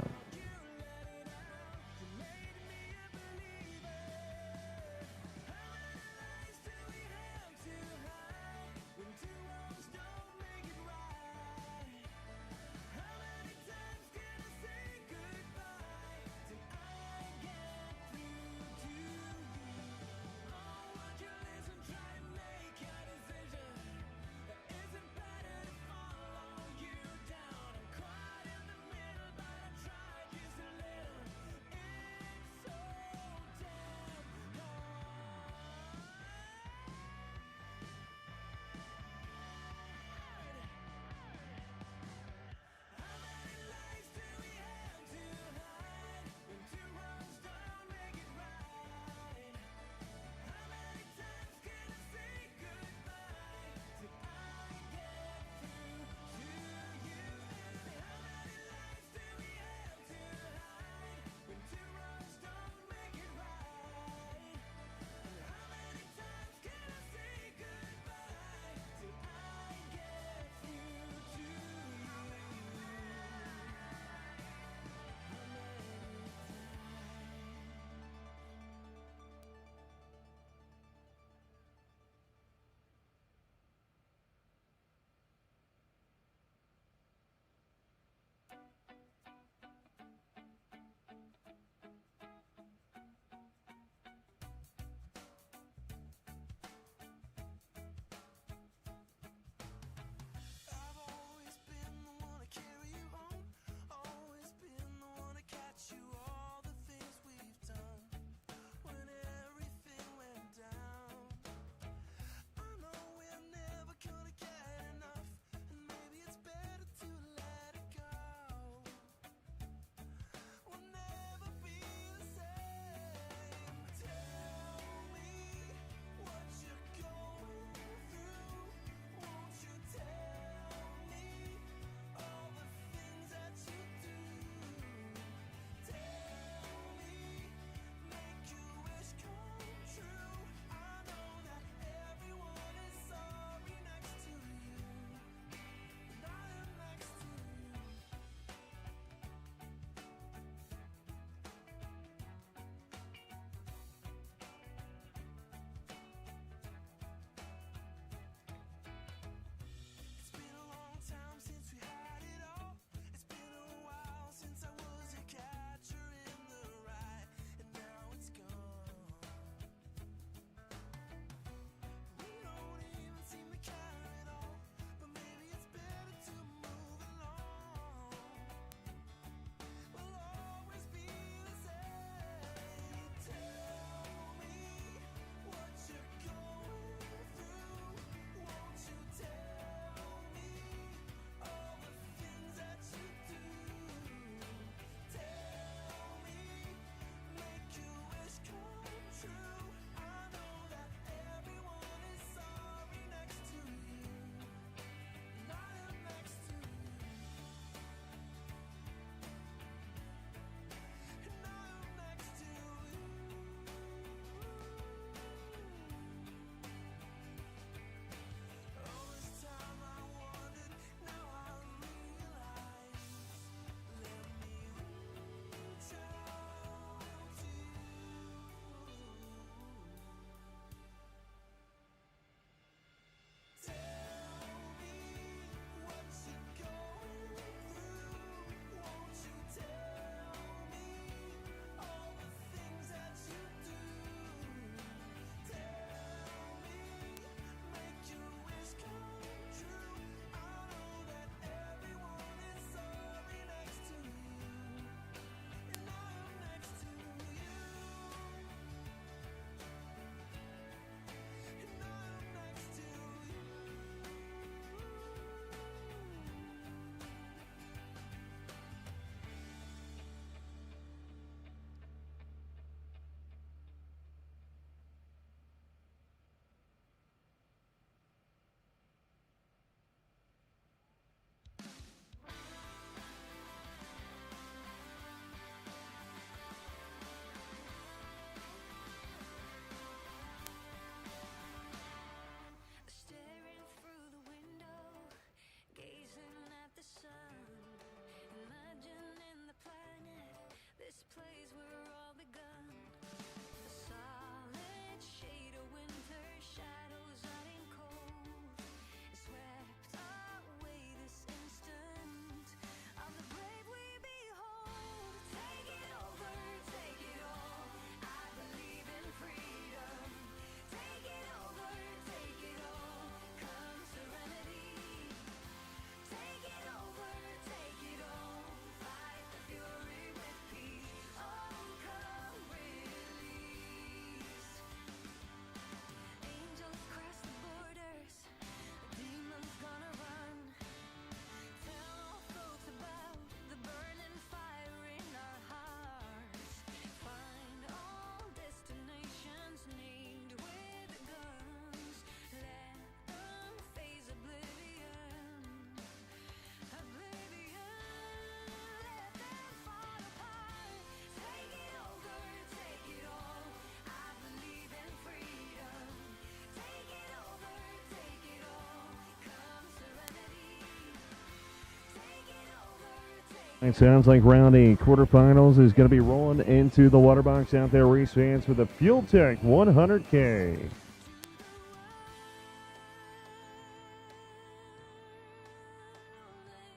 J: It sounds like round 8 quarterfinals is going to be rolling into the water box out there, race fans, for the Fuel Tech 100K.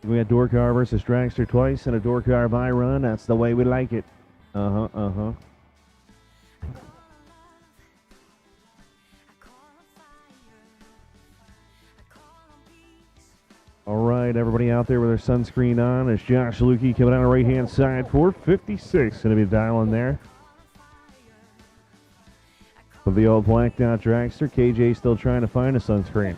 J: We got door car versus Dragster twice and a door car by run. That's the way we like it. Uh-huh. All right, everybody out there with their sunscreen on. It's Josh Lukey coming on the right-hand side. 456 going to be dialing there. With the old blacked out Dragster, KJ still trying to find a sunscreen.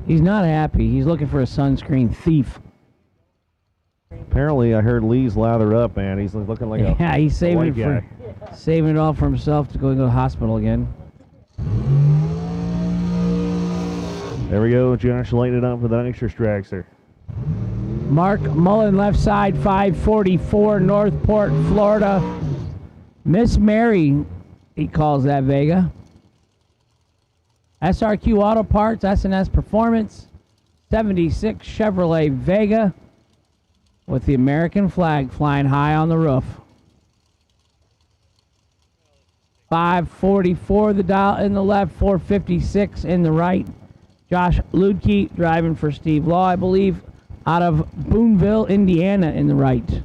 K: He's not happy. He's looking for a sunscreen thief.
J: Apparently, I heard Lee's lathered up, man. He's looking like a
K: yeah. He's saving
J: white
K: it
J: guy.
K: saving it all for himself to go to the hospital again.
J: There we go. Josh lighting it up for the extra Dragster.
K: Mark Mullen, left side, 544, Northport, Florida. Miss Mary, he calls that Vega. SRQ Auto Parts, S&S Performance, 76 Chevrolet Vega with the American flag flying high on the roof. 544 the dial in the left, 456 in the right. Josh Ludke driving for Steve Law, I believe, out of Boonville, Indiana in the right.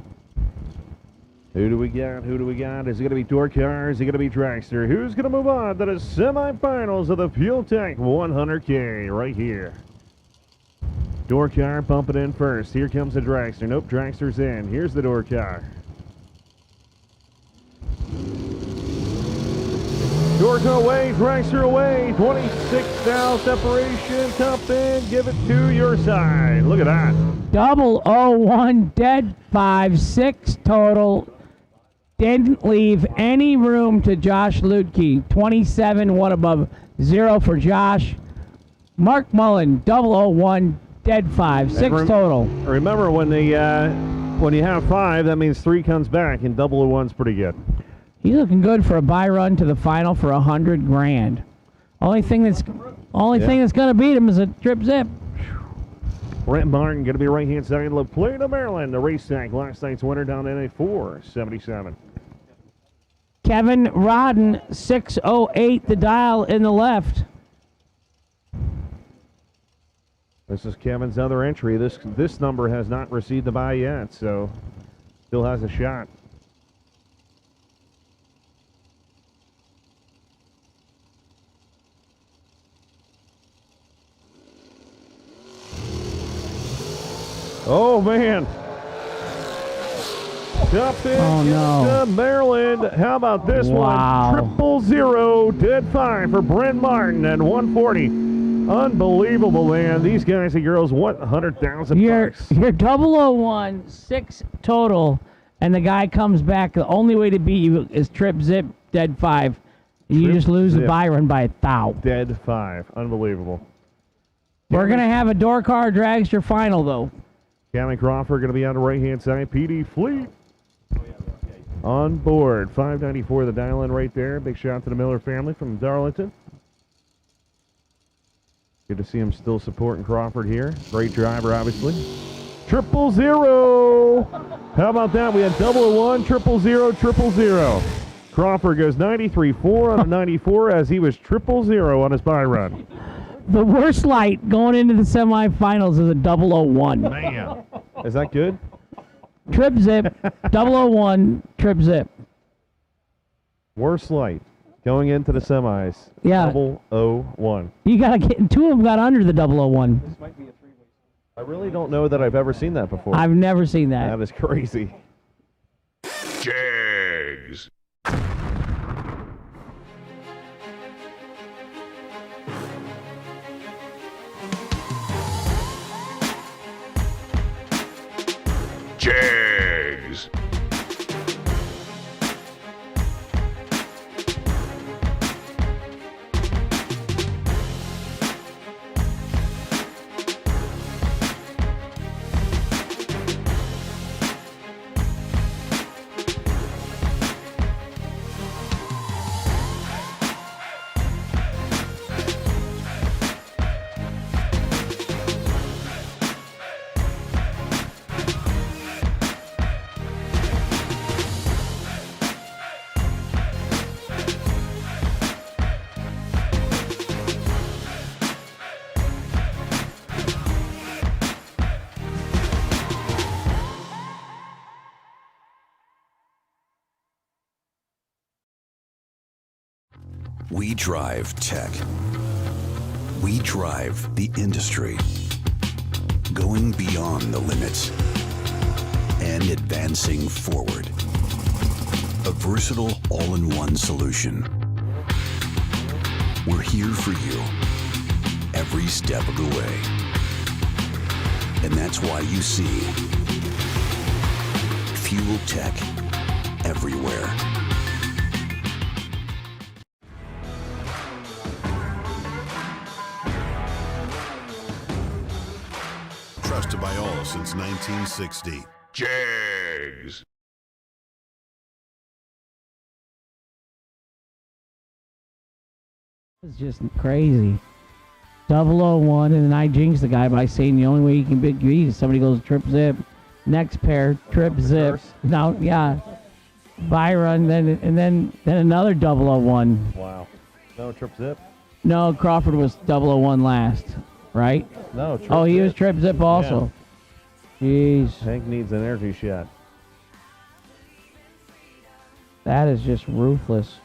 J: Who do we got? Is it going to be door car? Is it going to be Dragster? Who's going to move on to the semifinals of the Fuel Tank 100K right here? Door car pumping in first. Here comes the Dragster. Nope, Dragster's in. Here's the door car. Door car away, Dragster away. 26 now separation. Top in, give it to your side. Look at that.
K: 001 dead 5-6 total. Didn't leave any room to Josh Ludke. 27, one above 0 for Josh. Mark Mullen, 001 dead 5-6 total.
J: Remember, when you have 5, that means 3 comes back, and 001's pretty good.
K: He's looking good for a buy run to the final for $100 grand. Only thing that's gonna beat him is a trip zip.
J: Brent Martin going to be right-hand side. La Plata, Maryland, the race tank. Last night's winner down in a 477.
K: Kevin Rodden, 608 the dial in the left.
J: This is Kevin's other entry. This number has not received the buy yet, so still has a shot. Oh, man. Top in Maryland. How about this one? 000, dead 5 for Brent Martin at 140. Unbelievable, man. These guys and girls want $100,000.
K: You're 001, 6 total, and the guy comes back. The only way to beat you is trip zip, dead 5. You just lose the buy run by 1,000.
J: Dead 5. Unbelievable.
K: We're going to have a door car dragster final, though.
J: Cameron Crawford going to be on the right-hand side. PD Fleet on board. 594 the dial-in right there. Big shout to the Miller family from Darlington. Good to see him still supporting Crawford here. Great driver, obviously. 000. How about that? We had 001, 000, 000. Crawford goes 93.4 on a 94 as he was 000 on his buy run.
K: The worst light going into the semifinals is a 001.
J: Man. Is that good?
K: Trip zip, 001, trip zip.
J: Worst light going into the semis.
K: Yeah.
J: 001.
K: You got to get, 2 of them got under the 001.
J: This might be a 3-way. I really don't know that I've ever seen that before.
K: I've never seen that.
J: That is crazy.
A: Jegs. Jegs.
B: We drive tech. We drive the industry. Going beyond the limits and advancing forward. A versatile all-in-one solution. We're here for you every step of the way. And that's why you see Fuel Tech everywhere.
C: Trusted by all since 1960.
A: Jegs.
K: It's just crazy. 001, and then I jinxed the guy by saying the only way you can beat is somebody goes trip zip. Next pair, trip zip. Now, yeah. Byron, then another 001.
J: Wow. No trip zip?
K: No, Crawford was 001 last, right?
J: No, trip
K: Oh, he
J: zip.
K: was trip zip also. Jeez.
J: Hank needs an energy shot.
K: That is just ruthless.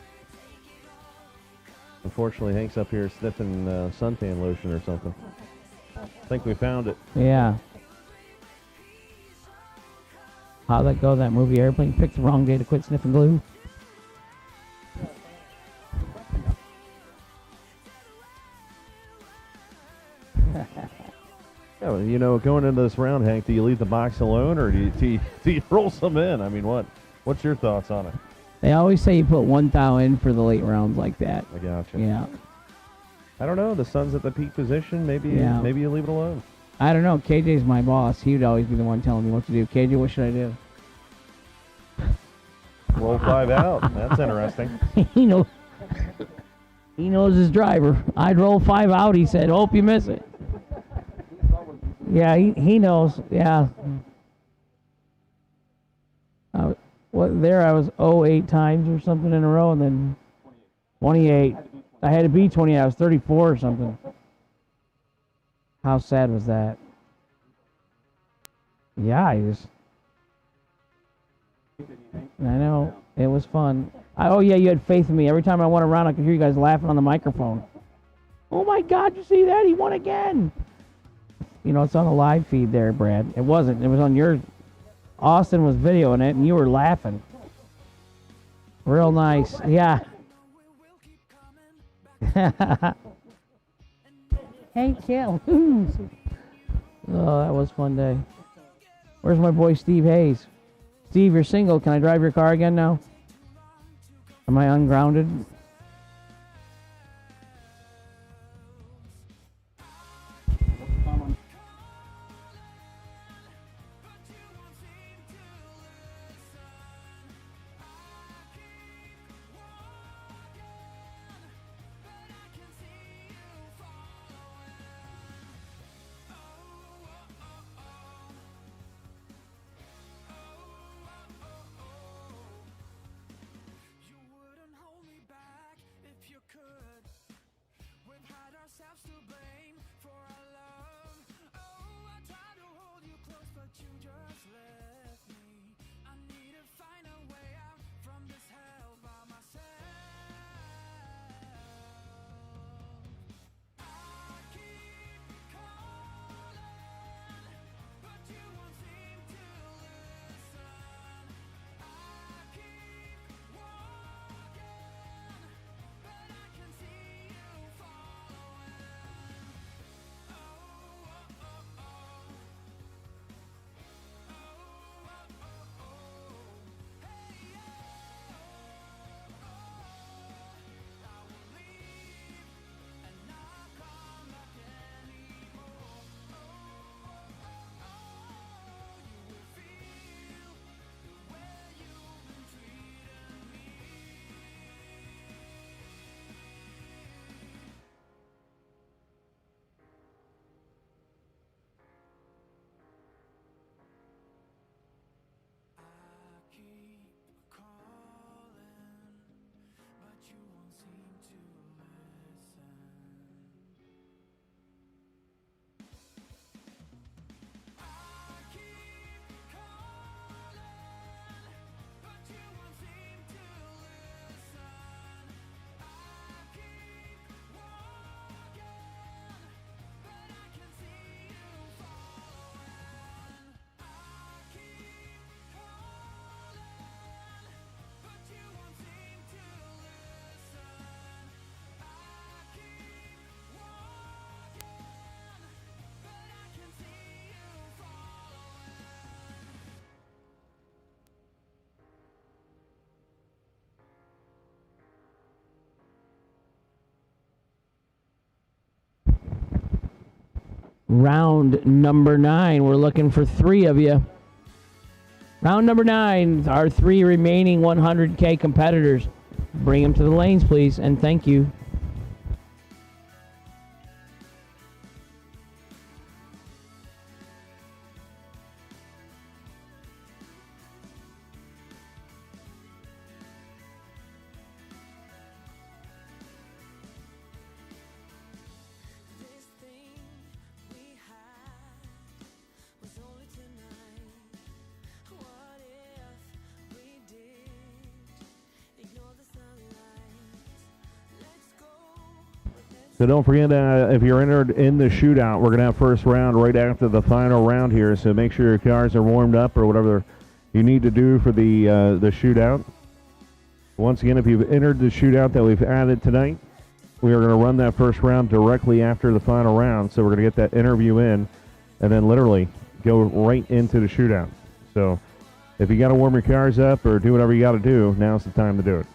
J: Unfortunately, Hank's up here sniffing suntan lotion or something. I think we found it.
K: Yeah. How'd that go, that movie Airplane? Picked the wrong day to quit sniffing glue.
J: Yeah, well, you know, going into this round, Hank, do you leave the box alone or do you roll some in? I mean, what's your thoughts on it?
K: They always say you put 1 thou in for the late rounds like that.
J: I gotcha.
K: Yeah.
J: I don't know. The sun's at the peak position. Maybe
K: Yeah.
J: maybe you leave it alone.
K: I don't know. KJ's my boss. He would always be the one telling me what to do. KJ, what should I do?
J: Roll 5 out. That's interesting.
K: He knows. He knows his driver. I'd roll 5 out. He said, "Hope you miss it." Yeah, he knows. Yeah. I was 08 times or something in a row, and then 28. I had to be 28. I was 34 or something. How sad was that? Yeah, I know. It was fun. Oh, yeah, you had faith in me. Every time I went around, I could hear you guys laughing on the microphone. Oh, my God, you see that? He won again. You know, it's on the live feed there, Brad. It wasn't. It was on yours. Austin was videoing it, and you were laughing. Real nice. Yeah. Hey, chill. Oh, that was a fun day. Where's my boy Steve Hayes? Steve, you're single. Can I drive your car again now? Am I ungrounded? round number 9. We're looking for 3 of you. Round number 9, our 3 remaining 100K competitors. Bring them to the lanes, please, and thank you.
J: So don't forget, if you're entered in the shootout, we're going to have first round right after the final round here. So make sure your cars are warmed up or whatever you need to do for the shootout. Once again, if you've entered the shootout that we've added tonight, we are going to run that first round directly after the final round. So we're going to get that interview in and then literally go right into the shootout. So if you got to warm your cars up or do whatever you got to do, now's the time to do it.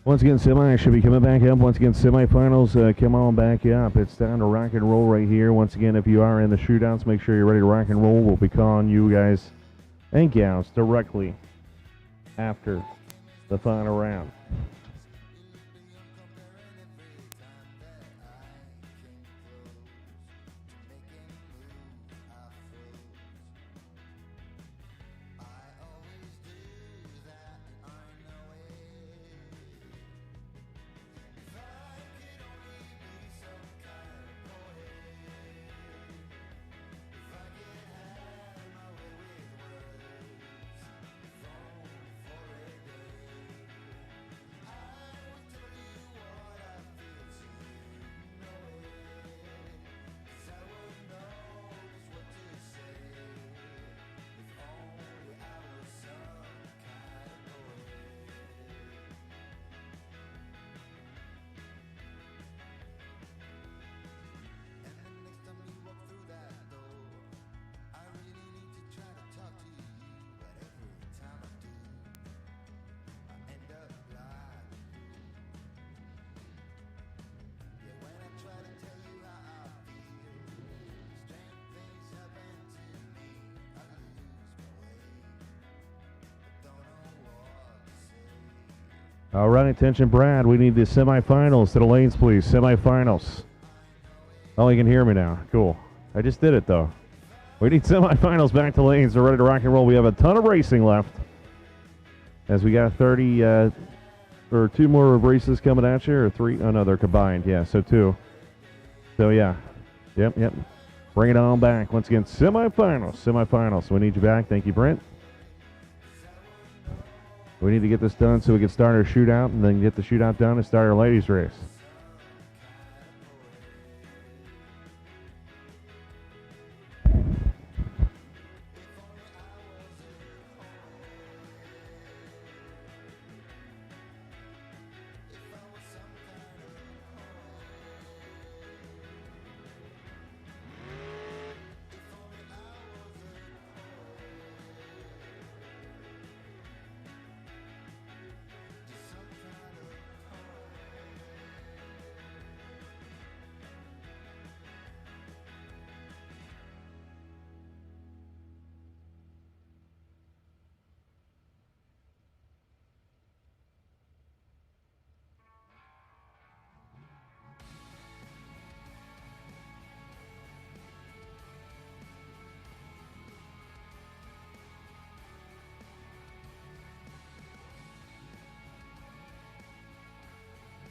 J: Once again, semi should be coming back up. Once again, semifinals, come on back up. It's time to rock and roll right here. Once again, if you are in the shootouts, make sure you're ready to rock and roll. We'll be calling you guys and gals directly after the final round. All right, attention, Brad. We need the semifinals to the lanes, please. Semifinals. Oh, you can hear me now. Cool. I just did it, though. We need semifinals back to lanes. We're ready to rock and roll. We have a ton of racing left. As we got 30, or 2 more races coming at you, or 3? Oh, no, they're combined. Yeah, so 2. So, yeah. Yep. Bring it on back. Once again, semifinals. We need you back. Thank you, Brent. We need to get this done so we can start our shootout and then get the shootout done and start our ladies race.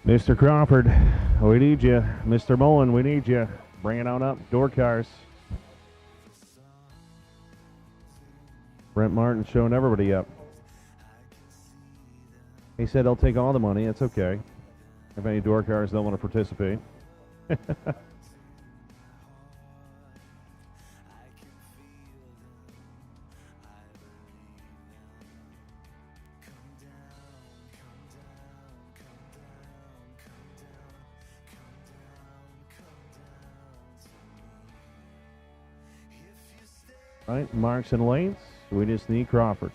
J: Mr. Crawford, we need you. Mr. Mullen, we need you. Bring it on up. Door cars. Brent Martin showing everybody up. He said he'll take all the money. It's okay. If any door cars don't want to participate. All right, marks and lanes. We just need Crawford.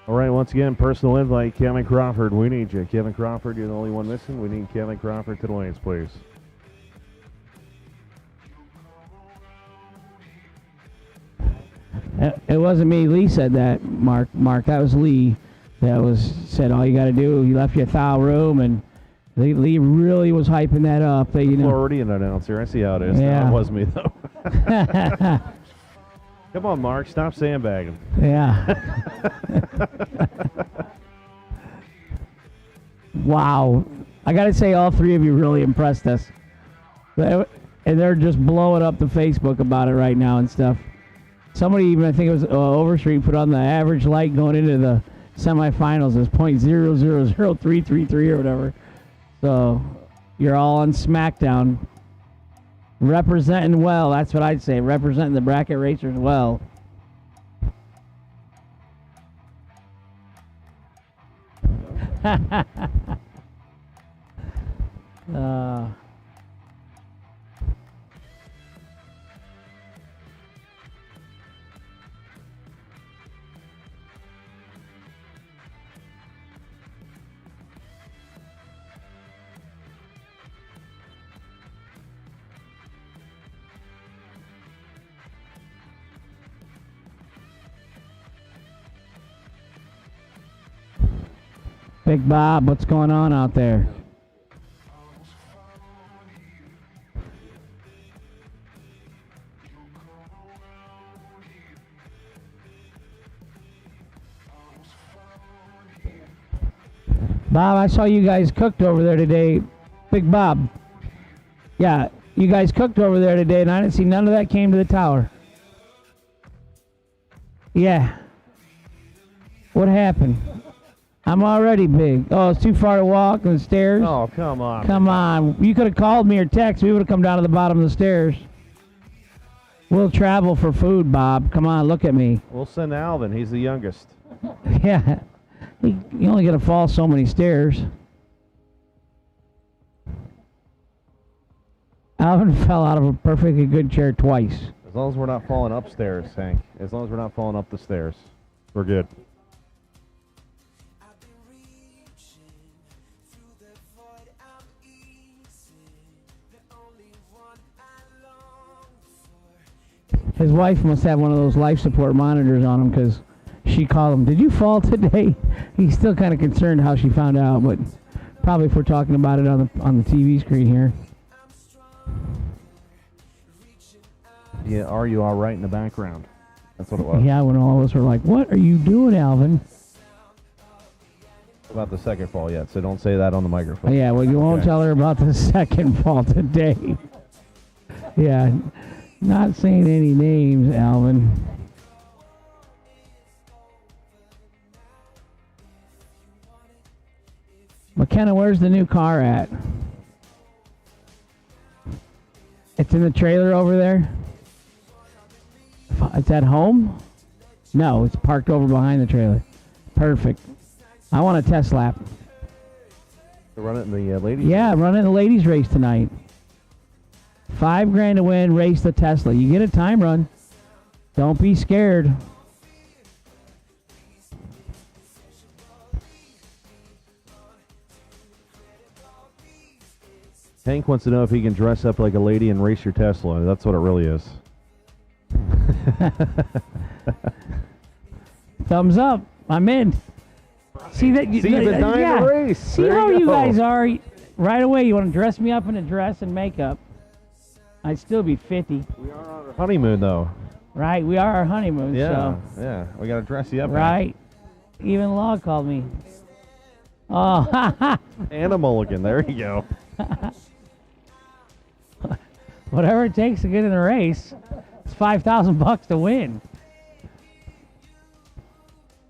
J: All right, once again, personal invite, Kevin Crawford. We need you. Kevin Crawford, you're the only one missing. We need Kevin Crawford to the lanes, please.
K: It wasn't me. Lee said that, Mark. That was Lee. That said all you got to do. You left your foul room, and Lee really was hyping that up. That,
J: Floridian announcer. I see how it is.
K: Yeah.
J: No, it was me, though. Come on, Mark. Stop sandbagging.
K: Yeah. Wow. I got to say, all three of you really impressed us. And they're just blowing up the Facebook about it right now and stuff. Somebody even, I think it was Overstreet, put on the average light going into the semifinals as .000333 or whatever. So you're all on SmackDown. Representing well, that's what I'd say. Representing the bracket racers well. Big Bob, what's going on out there? Bob, I saw you guys cooked over there today. Big Bob. Yeah, you guys cooked over there today, and I didn't see none of that came to the tower. Yeah. What happened? I'm already big. Oh, it's too far to walk on the stairs?
J: Oh, come on.
K: Come on. You could have called me or text. We would have come down to the bottom of the stairs. We'll travel for food, Bob. Come on, look at me.
J: We'll send Alvin. He's the youngest.
K: Yeah. You only got to fall so many stairs. Alvin fell out of a perfectly good chair twice.
J: As long as we're not falling upstairs, Hank. As long as we're not falling up the stairs, we're good.
K: His wife must have one of those life support monitors on him because she called him, "Did you fall today?" He's still kind of concerned how she found out, but probably if we're talking about it on the TV screen here.
J: Yeah, are you all right in the background? That's what it was.
K: Yeah, when all of us were like, "What are you doing, Alvin?"
J: About the second fall yet, so don't say that on the microphone.
K: Yeah, well, you won't tell her about the second fall today. Yeah, not saying any names, Alvin. McKenna, where's the new car at? It's in the trailer over there? It's at home? No, it's parked over behind the trailer. Perfect. I want a test lap.
J: To run it in the ladies?
K: Yeah, I'm running the ladies race tonight. $5,000 to win, race the Tesla. You get a time run. Don't be scared.
J: Hank wants to know if he can dress up like a lady and race your Tesla. That's what it really is.
K: Thumbs up. I'm in. See that?
J: See, you've been dying to race.
K: See
J: There
K: how
J: you
K: you
J: go.
K: guys are. Right away, you want to dress me up in a dress and makeup. I'd still be 50.
J: We are on our honeymoon, though.
K: Right, we are our honeymoon.
J: Yeah,
K: So.
J: yeah. We got to dress you up.
K: Right. Even Law called me. Oh,
J: And a mulligan. There you go.
K: whatever it takes to get in the race. It's $5,000 to win.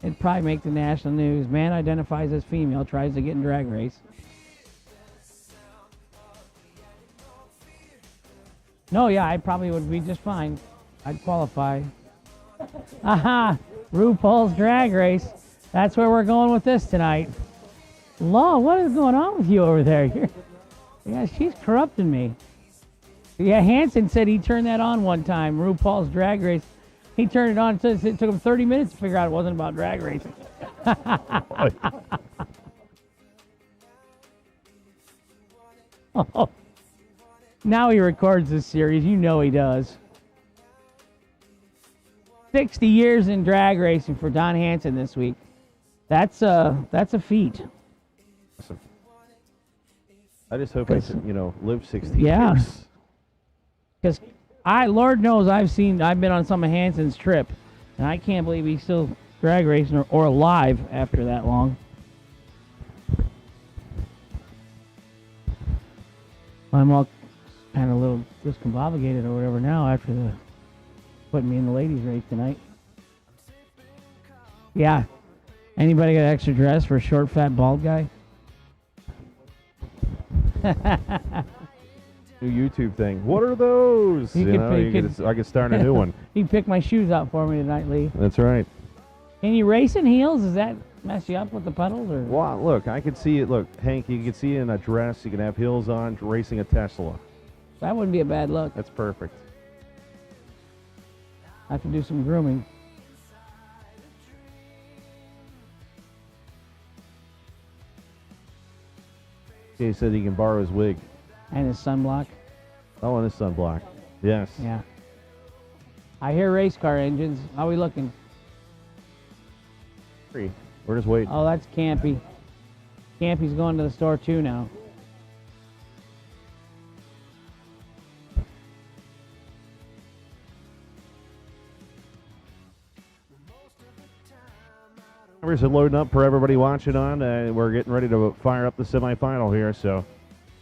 K: It'd probably make the national news. Man identifies as female, tries to get in drag race. No, yeah, I probably would be just fine. I'd qualify. Aha! RuPaul's Drag Race. That's where we're going with this tonight. Law, what is going on with you over there? Yeah, she's corrupting me. Yeah, Hanson said he turned that on one time, RuPaul's Drag Race. He turned it on. It took him 30 minutes to figure out it wasn't about drag racing. Oh, now he records this series. You know he does. 60 years in drag racing for Don Hanson this week. That's a feat.
J: I just hope I can, live 60
K: Yeah.
J: years.
K: Because Lord knows I've been on some of Hanson's trip, and I can't believe he's still drag racing or alive after that long. I'm all kind of a little discombobulated or whatever now after putting me in the ladies race tonight. Yeah. Anybody got extra dress for a short, fat, bald guy?
J: New YouTube thing. What are those? I could start a new one.
K: He picked my shoes out for me tonight, Lee.
J: That's right.
K: Can you race in heels? Does that mess you up with the pedals? Or?
J: Wow, look, I could see it. Look, Hank, you can see it in a dress. You can have heels on, racing a Tesla.
K: That wouldn't be a bad look.
J: That's perfect.
K: I have to do some grooming.
J: He said he can borrow his wig.
K: And his sunblock.
J: Oh, and his sunblock. Yes.
K: Yeah. I hear race car engines. How we looking?
J: We're just waiting.
K: Oh, that's campy. Campy's going to the store too now.
J: Drivers are loading up for everybody watching on. We're getting ready to fire up the semifinal here, so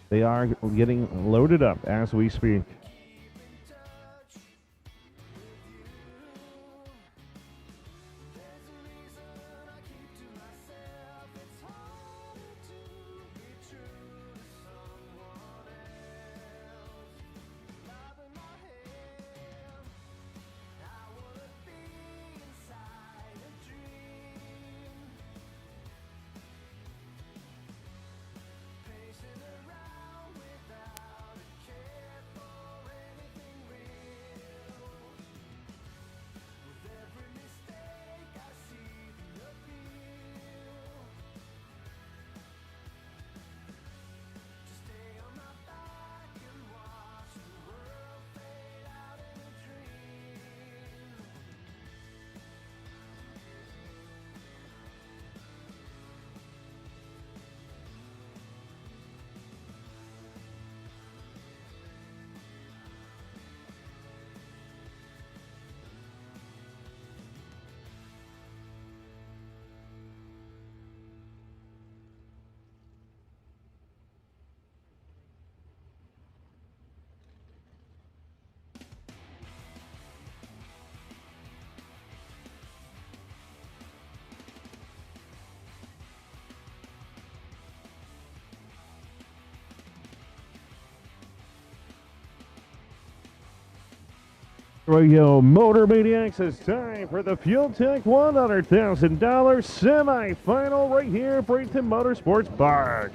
J: they are getting loaded up as we speak. There we go, Motor Maniacs. It's time for the Fuel Tech $100,000 semifinal right here at Bradenton Motorsports Park.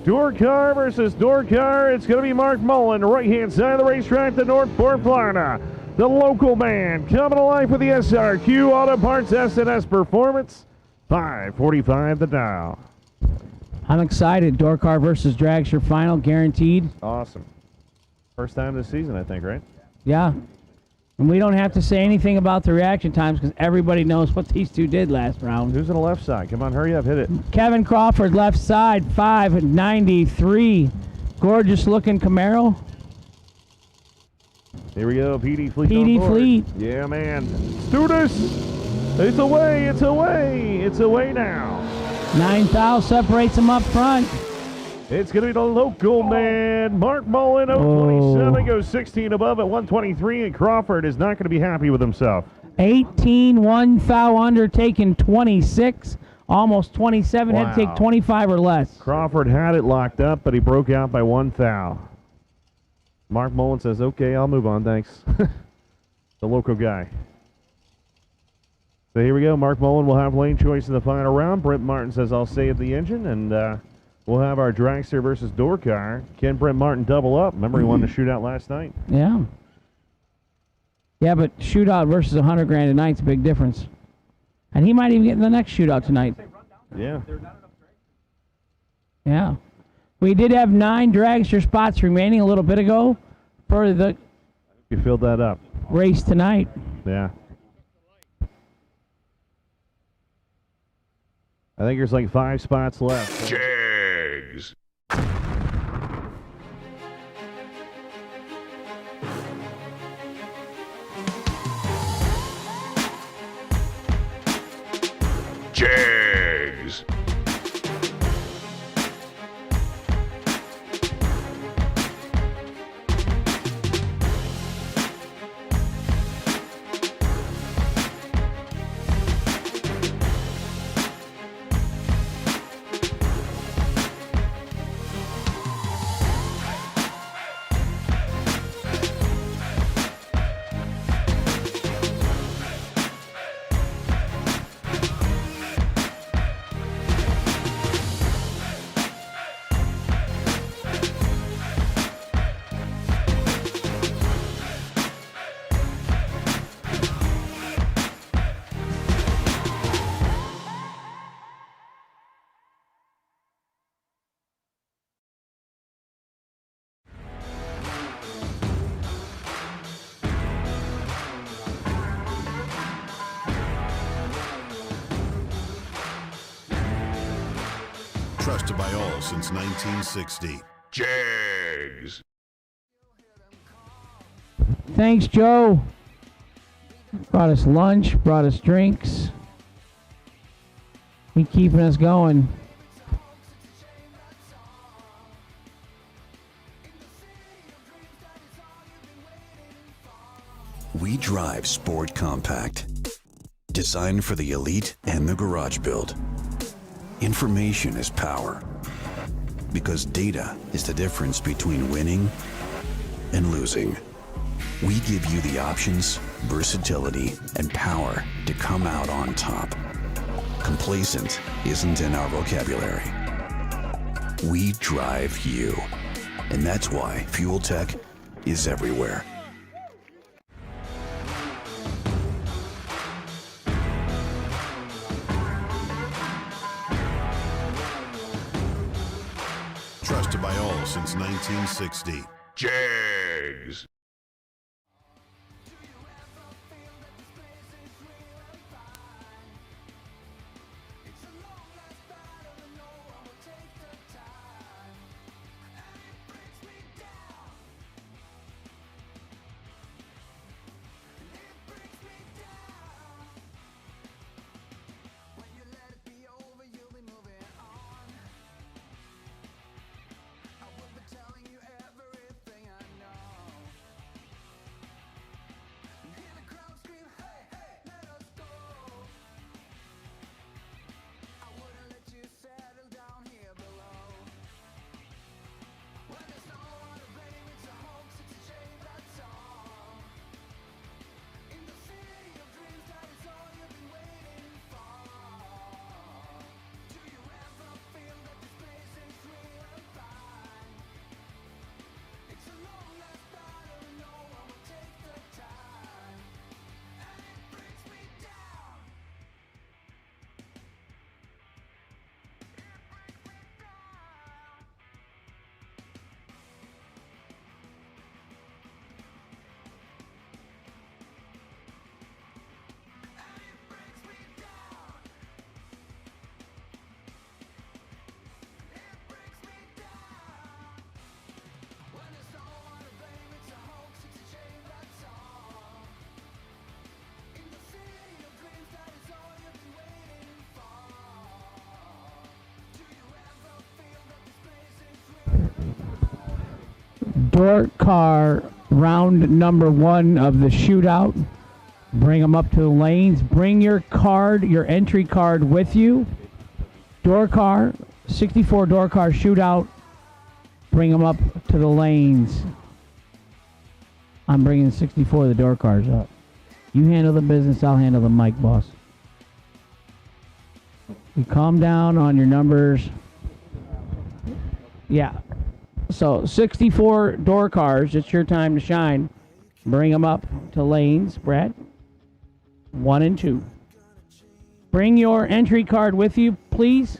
J: Door car versus door car. It's going to be Mark Mullen, right-hand side of the racetrack, the Northport, Florida. The local man coming alive for the SRQ Auto Parts S&S Performance. 545 the dial.
K: I'm excited. Door car versus dragster final, guaranteed.
J: Awesome. First time this season, I think, right?
K: Yeah. And we don't have to say anything about the reaction times because everybody knows what these two did last round.
J: Who's on the left side? Come on, hurry up, hit it.
K: Kevin Crawford, left side, 593. Gorgeous looking Camaro.
J: Here we go, PD Fleet.
K: PD Fleet.
J: Yeah, man. Studis, it's away, it's away, it's away now.
K: 9,000 separates them up front.
J: It's going to be the local man, Mark Mullen, 027, goes 16 above at 123, and Crawford is not going to be happy with himself.
K: 18, 1,000 under, taking 26, almost 27, had to take 25 or less.
J: Crawford had it locked up, but he broke out by 1,000. Mark Mullen says, okay, I'll move on, thanks. The local guy. So here we go, Mark Mullen will have lane choice in the final round. Brent Martin says, I'll save the engine, and we'll have our dragster versus door car. Can Brent Martin double up? Remember, he won the shootout last night.
K: Yeah. Yeah, but shootout versus 100 grand tonight's a big difference. And he might even get in the next shootout tonight.
J: Yeah.
K: Yeah. We did have 9 dragster spots remaining a little bit ago for the
J: You filled that up.
K: race tonight.
J: Yeah. I think there's like 5 spots left.
A: Jegs. Jegs.
C: Trusted by all since 1960.
A: Jegs.
K: Thanks, Joe. Brought us lunch, brought us drinks. He keeping us going.
B: We drive Sport Compact, designed for the elite and the garage build. Information is power, because data is the difference between winning and losing. We give you the options, versatility, and power to come out on top. Complacent isn't in our vocabulary. We drive you, and that's why Fuel Tech is everywhere.
C: Trusted by all since 1960.
A: Jegs.
K: Door car round number 1 of the shootout. Bring them up to the lanes. Bring your card, your entry card with you. Door car, 64 door car shootout. Bring them up to the lanes. I'm bringing 64 of the door cars up. You handle the business, I'll handle the mic, boss. You calm down on your numbers. Yeah. So 64 door cars, it's your time to shine. Bring them up to lanes, Brad. 1 and 2. Bring your entry card with you, please.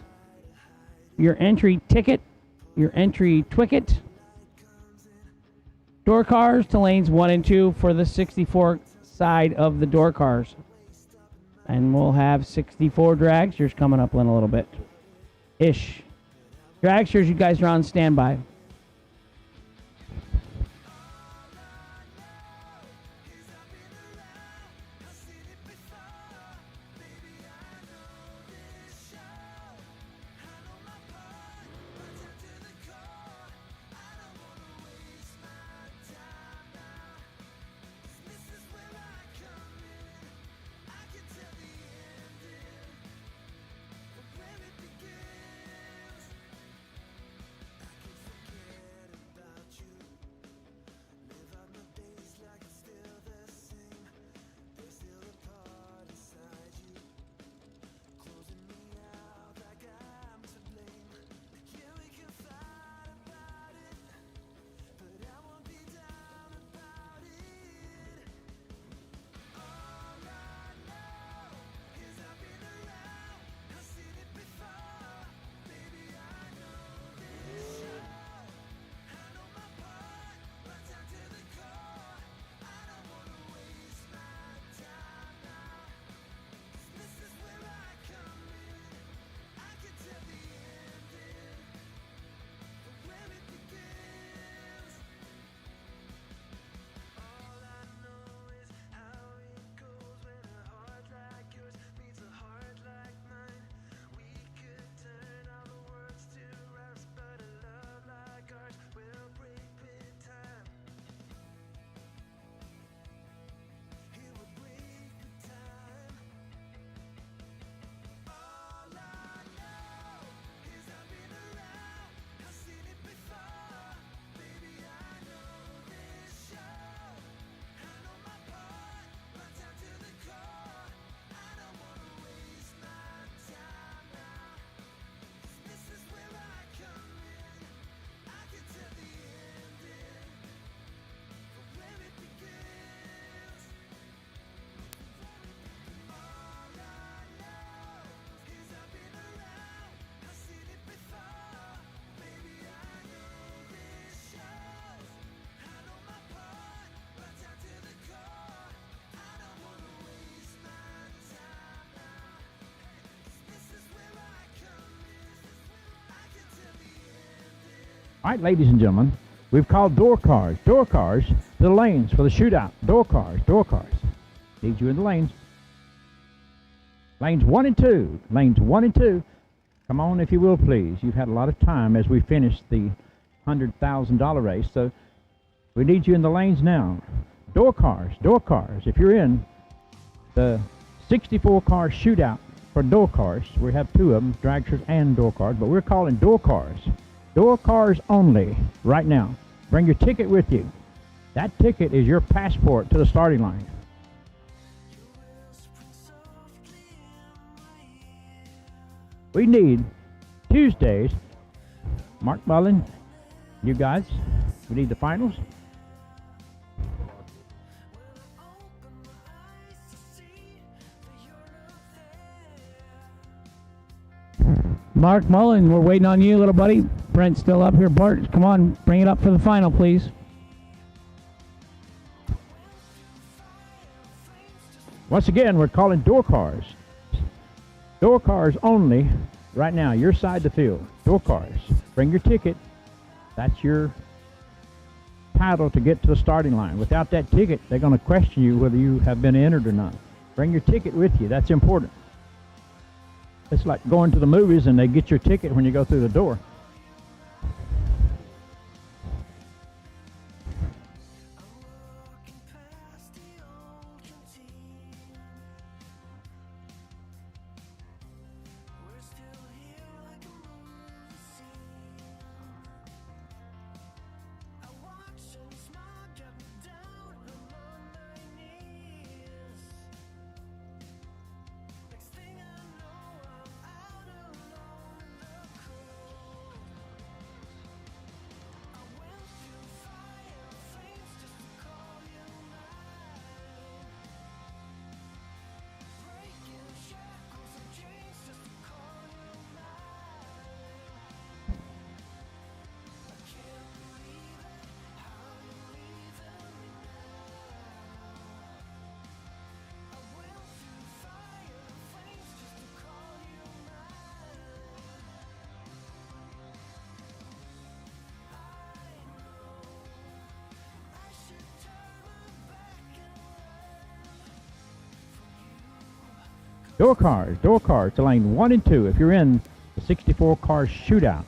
K: Your entry ticket, your entry twicket. Door cars to lanes 1 and 2 for the 64 side of the door cars. And we'll have 64 dragsters coming up in a little bit. Ish. Dragsters, you guys are on standby.
I: All right, ladies and gentlemen, we've called door cars to the lanes for the shootout. Door cars. Need you in the lanes. Lanes 1 and 2. Lanes 1 and 2. Come on, if you will, please. You've had a lot of time as we finish the $100,000 race, so we need you in the lanes now. Door cars. If you're in the 64 car shootout for door cars, we have 2 of them, dragsters and door cars, but we're calling door cars. Door cars only right now. Bring your ticket with you. That ticket is your passport to the starting line. We need Tuesdays. Mark Mullen, you guys, we need the finals.
K: Mark Mullen, we're waiting on you, little buddy. Brent's still up here. Bart, come on, bring it up for the final, please.
I: Once again, we're calling door cars. Door cars only right now, your side of the field. Door cars. Bring your ticket. That's your title to get to the starting line. Without that ticket, they're going to question you whether you have been entered or not. Bring your ticket with you. That's important. It's like going to the movies and they get your ticket when you go through the door. Door cars to lane 1 and 2. If you're in the 64 car shootout,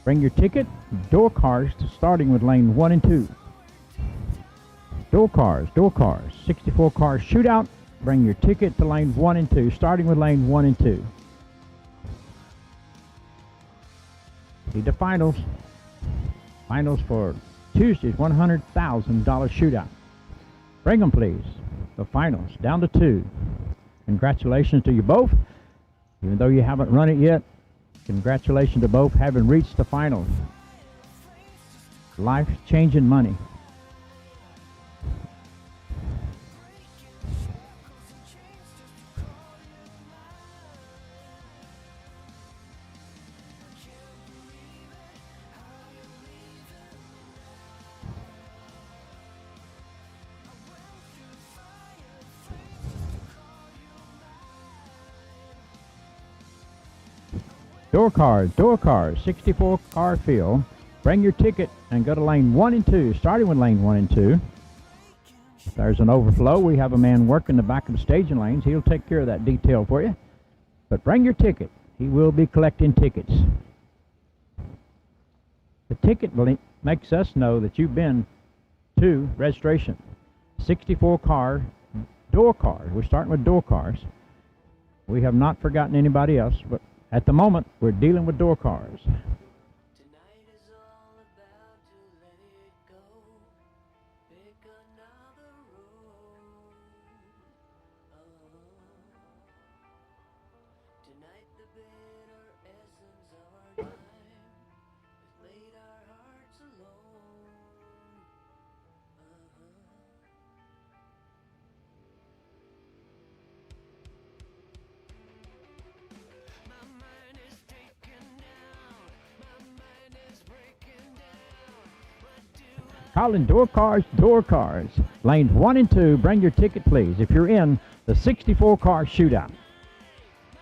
I: bring your ticket. Door cars to starting with lane 1 and 2. Door cars, 64 car shootout. Bring your ticket to lane 1 and 2, starting with lane 1 and 2. Need the finals. Finals for Tuesday's $100,000 shootout. Bring them, please. The finals, down to 2. Congratulations to you both. Even though you haven't run it yet, congratulations to both having reached the finals. Life-changing money. Door cars, 64 car field. Bring your ticket and go to lane 1 and 2, starting with lane 1 and 2. If there's an overflow, we have a man working the back of the staging lanes. He'll take care of that detail for you. But bring your ticket. He will be collecting tickets. The ticket makes us know that you've been to registration. 64 car, door cars. We're starting with door cars. We have not forgotten anybody else, but at the moment, we're dealing with door cars.
E: Tonight is all about to let it go. Pick another road. Tonight the bitter essence of our time has laid our hearts alone.
I: Calling door cars. Lanes 1 and 2, bring your ticket, please. If you're in the 64 car shootout.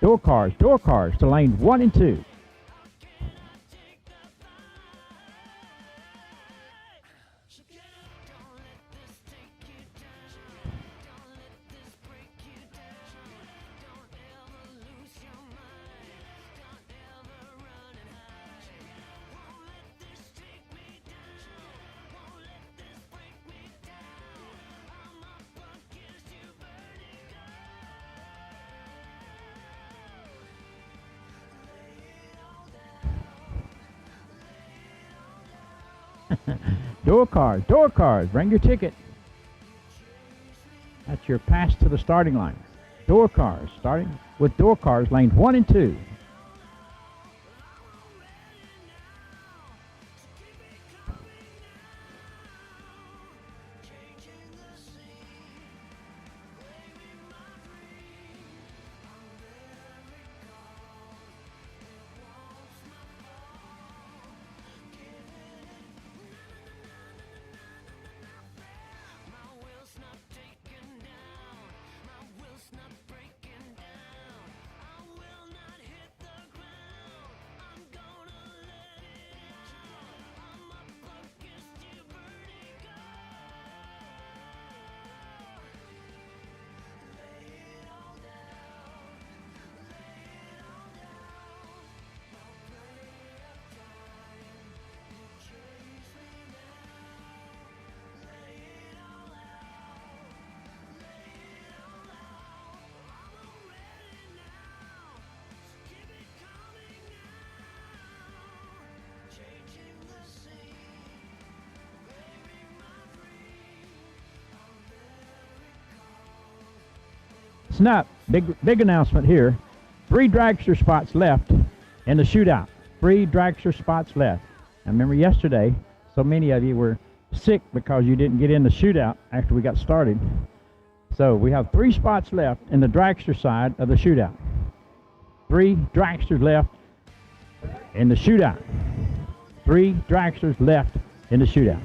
I: Door cars to lane 1 and 2. Door cars, bring your ticket. That's your pass to the starting line. Door cars, starting with door cars, lanes 1 and 2. Snap, big announcement here. 3 dragster spots left in the shootout. 3 dragster spots left. I remember yesterday, so many of you were sick because you didn't get in the shootout after we got started. So we have 3 spots left in the dragster side of the shootout. 3 dragsters left in the shootout. 3 dragsters left in the shootout.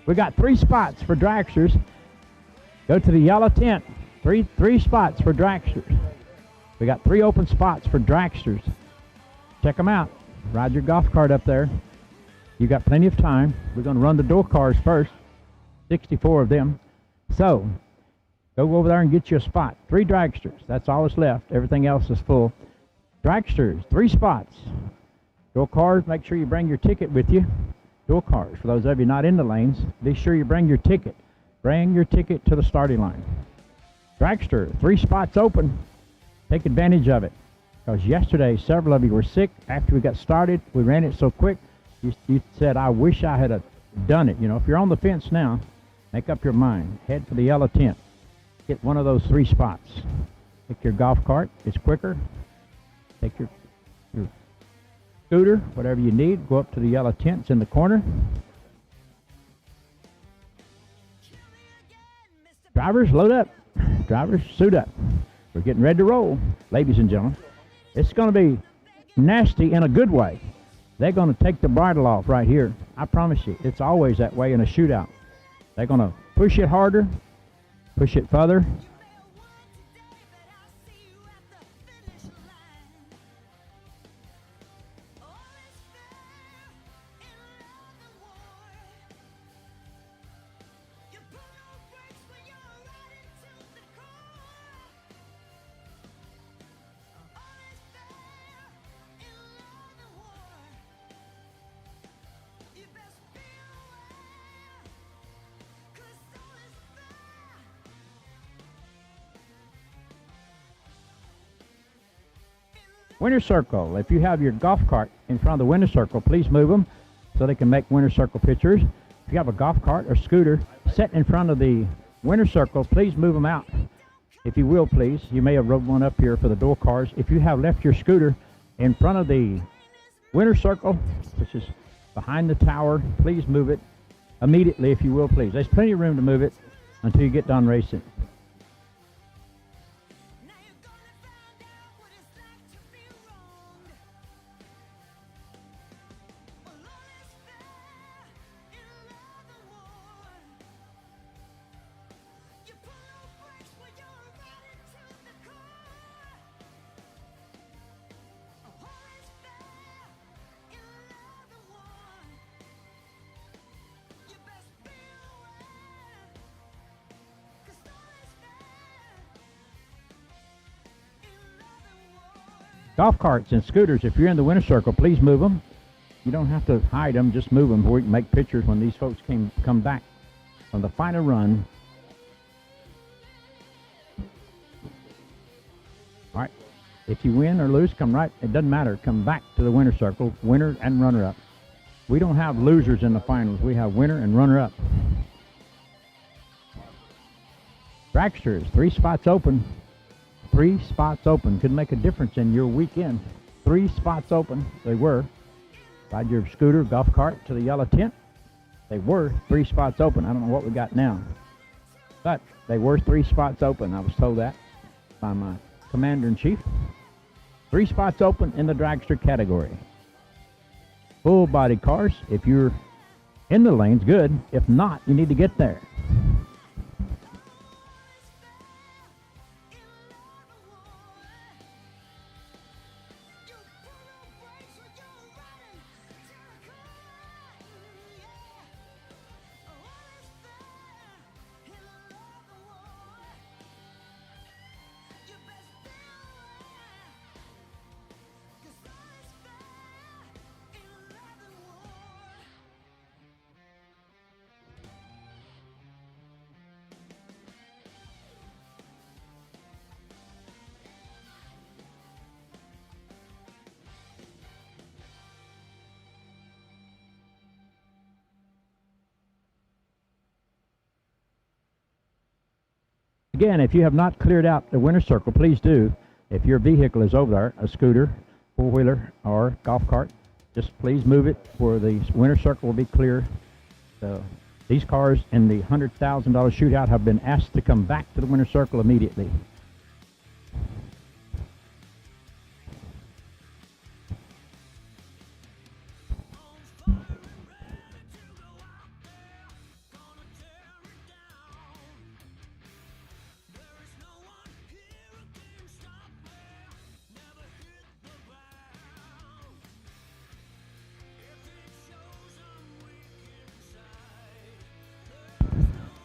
I: We got 3 spots for dragsters. Go to the yellow tent. Three spots for dragsters. We got 3 open spots for dragsters. Check them out. Ride your golf cart up there. You got plenty of time. We're going to run the door cars first. 64 of them. So go over there and get you a spot. 3 dragsters. That's all that's left. Everything else is full. Dragsters, 3 spots. Door cars, make sure you bring your ticket with you. Door cars, for those of you not in the lanes, be sure you bring your ticket. Bring your ticket to the starting line. Dragster, 3 spots open. Take advantage of it. Because yesterday, several of you were sick. After we got started, we ran it so quick, you said, I wish I had done it. You know, if you're on the fence now, make up your mind. Head for the yellow tent. Get one of those 3 spots. Take your golf cart. It's quicker. Take your scooter, whatever you need. Go up to the yellow tents in the corner. Drivers, load up. Drivers, suit up. We're getting ready to roll, ladies and gentlemen. It's going to be nasty in a good way. They're going to take the bridle off right here. I promise you, it's always that way in a shootout. They're going to push it harder, push it further. Winner circle. If you have your golf cart in front of the winner circle, please move them so they can make winner circle pictures. If you have a golf cart or scooter set in front of the winner circle, please move them out. If you will, please. You may have rode one up here for the door cars. If you have left your scooter in front of the winner circle, which is behind the tower, please move it immediately, if you will, please. There's plenty of room to move it until you get done racing. Golf carts and scooters, if you're in the winner's circle, please move them. You don't have to hide them, just move them. We can make pictures when these folks come back from the final run. All right. If you win or lose, come right. It doesn't matter. Come back to the winner's circle, winner and runner-up. We don't have losers in the finals. We have winner and runner-up. Dragster is 3 spots open. 3 spots open. Could make a difference in your weekend. 3 spots open. They were. Ride your scooter, golf cart to the yellow tent. They were 3 spots open. I don't know what we got now. But they were 3 spots open. I was told that by my commander-in-chief. 3 spots open in the dragster category. Full-body cars. If you're in the lanes, good. If not, you need to get there. Again, if you have not cleared out the winner's circle, please do. If your vehicle is over there, a scooter, four-wheeler, or golf cart, just please move it where the winner's circle will be clear. So these cars in the $100,000 shootout have been asked to come back to the winner's circle immediately.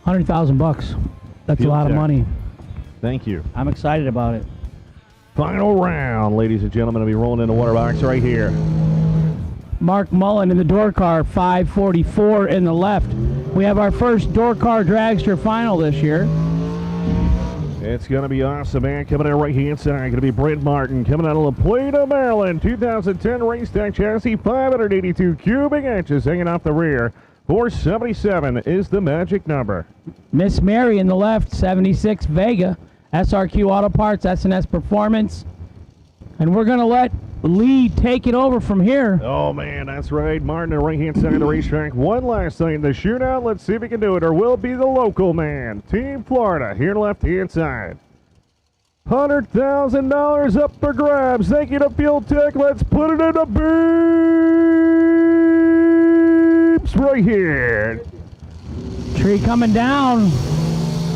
I: $100,000. That's a lot of money.
J: Thank you.
K: I'm excited about it.
J: Final round, ladies and gentlemen. I'll be rolling in the water box right here.
K: Mark Mullen in the door car, 544 in the left. We have our first door car dragster final this year.
J: It's going to be awesome, man. Coming in right hand side, going to be Brent Martin. Coming out of La Plata, Maryland. 2010 race stack chassis, 582 cubic inches hanging off the rear. 477 is the magic number.
K: Miss Mary in the left, 76 Vega. SRQ Auto Parts, S&S Performance. And we're going to let Lee take it over from here.
J: Oh, man, that's right. Martin on the right-hand side of the racetrack. One last thing, the shootout. Let's see if he can do it, or will be the local man. Team Florida here left-hand side. $100,000 up for grabs. Thank you to Fuel Tech. Let's put it in the beeps right here.
K: Tree coming down.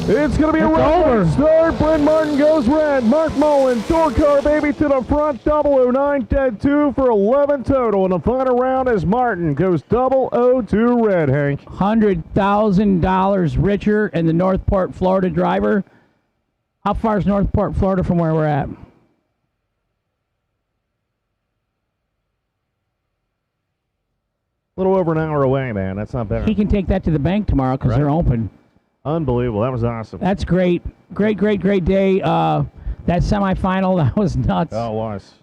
J: It's going to be a red start. Brent Martin goes red. Mark Mullen, door car baby to the front. 009, dead 2 for 11 total. And the final round as Martin goes 002 red, Hank.
K: $100,000 richer in the Northport, Florida driver. How far is Northport, Florida from where we're at?
J: A little over an hour away, man. That's not bad.
K: He can take that to the bank tomorrow because they're open.
J: Unbelievable. That was awesome.
K: That's great. Great day. That semifinal, that was nuts.
J: Oh, it was.